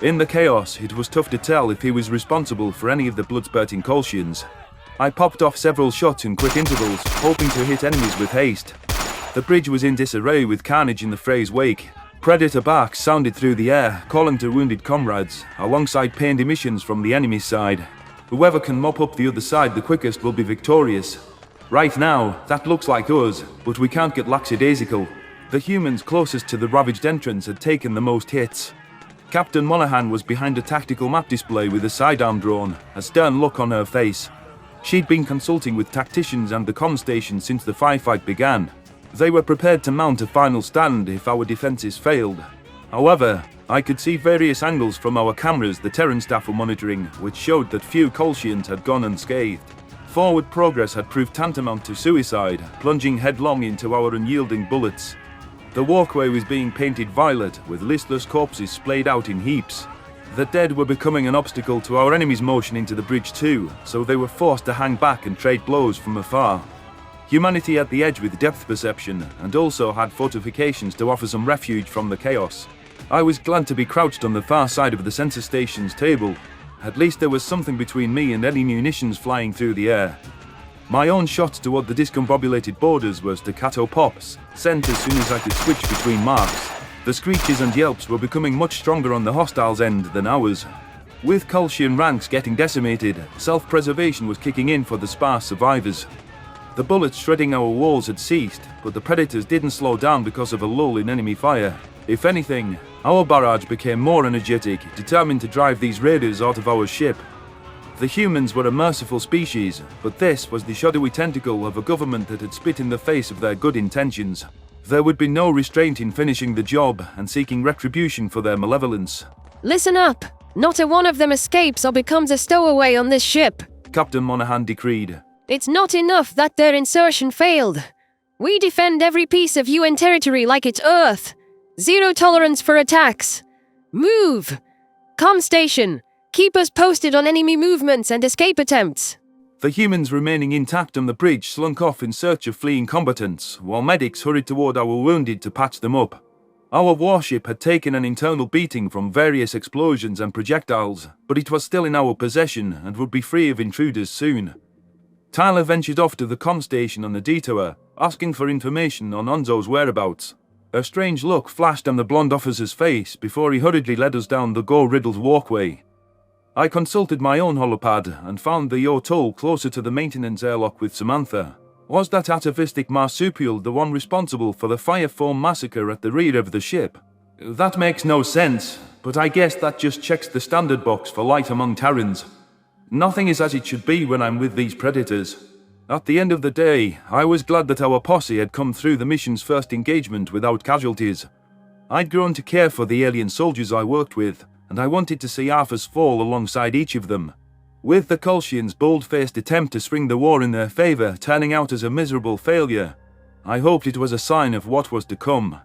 In the chaos, it was tough to tell if he was responsible for any of the blood-spurting Kolshians. I popped off several shots in quick intervals, hoping to hit enemies with haste. The bridge was in disarray with carnage in the fray's wake. Predator barks sounded through the air, calling to wounded comrades, alongside pained emissions from the enemy's side. Whoever can mop up the other side the quickest will be victorious. Right now, that looks like us, but we can't get lackadaisical. The humans closest to the ravaged entrance had taken the most hits. Captain Monaghan was behind a tactical map display with a sidearm drawn, a stern look on her face. She'd been consulting with tacticians and the comm station since the firefight began. They were prepared to mount a final stand if our defences failed. However, I could see various angles from our cameras the Terran staff were monitoring, which showed that few Kolshians had gone unscathed. Forward progress had proved tantamount to suicide, plunging headlong into our unyielding bullets. The walkway was being painted violet, with listless corpses splayed out in heaps. The dead were becoming an obstacle to our enemy's motion into the bridge too, so they were forced to hang back and trade blows from afar. Humanity had the edge with depth perception, and also had fortifications to offer some refuge from the chaos. I was glad to be crouched on the far side of the sensor station's table. At least there was something between me and any munitions flying through the air. My own shot toward the discombobulated borders was staccato pops, sent as soon as I could switch between marks. The screeches and yelps were becoming much stronger on the hostiles' end than ours. With Kolshian ranks getting decimated, self-preservation was kicking in for the sparse survivors. The bullets shredding our walls had ceased, but the Predators didn't slow down because of a lull in enemy fire. If anything, our barrage became more energetic, determined to drive these raiders out of our ship. The humans were a merciful species, but this was the shadowy tentacle of a government that had spit in the face of their good intentions. There would be no restraint in finishing the job and seeking retribution for their malevolence. Listen up! Not a one of them escapes or becomes a stowaway on this ship. Captain Monaghan decreed. It's not enough that their insertion failed. We defend every piece of UN territory like it's Earth. Zero tolerance for attacks. Move! Comm station! Keep us posted on enemy movements and escape attempts. The humans remaining intact on the bridge slunk off in search of fleeing combatants, while medics hurried toward our wounded to patch them up. Our warship had taken an internal beating from various explosions and projectiles, but it was still in our possession and would be free of intruders soon. Tyler ventured off to the comm station on the detour, asking for information on Onzo's whereabouts. A strange look flashed on the blonde officer's face before he hurriedly led us down the gore-riddled walkway. I consulted my own holopad and found the Yotul closer to the maintenance airlock with Samantha. Was that atavistic marsupial the one responsible for the fire foam massacre at the rear of the ship? That makes no sense, but I guess that just checks the standard box for light among Terrans. Nothing is as it should be when I'm with these predators. At the end of the day, I was glad that our posse had come through the mission's first engagement without casualties. I'd grown to care for the alien soldiers I worked with, and I wanted to see Arthur's fall alongside each of them. With the Kolshians' bold-faced attempt to swing the war in their favour turning out as a miserable failure, I hoped it was a sign of what was to come.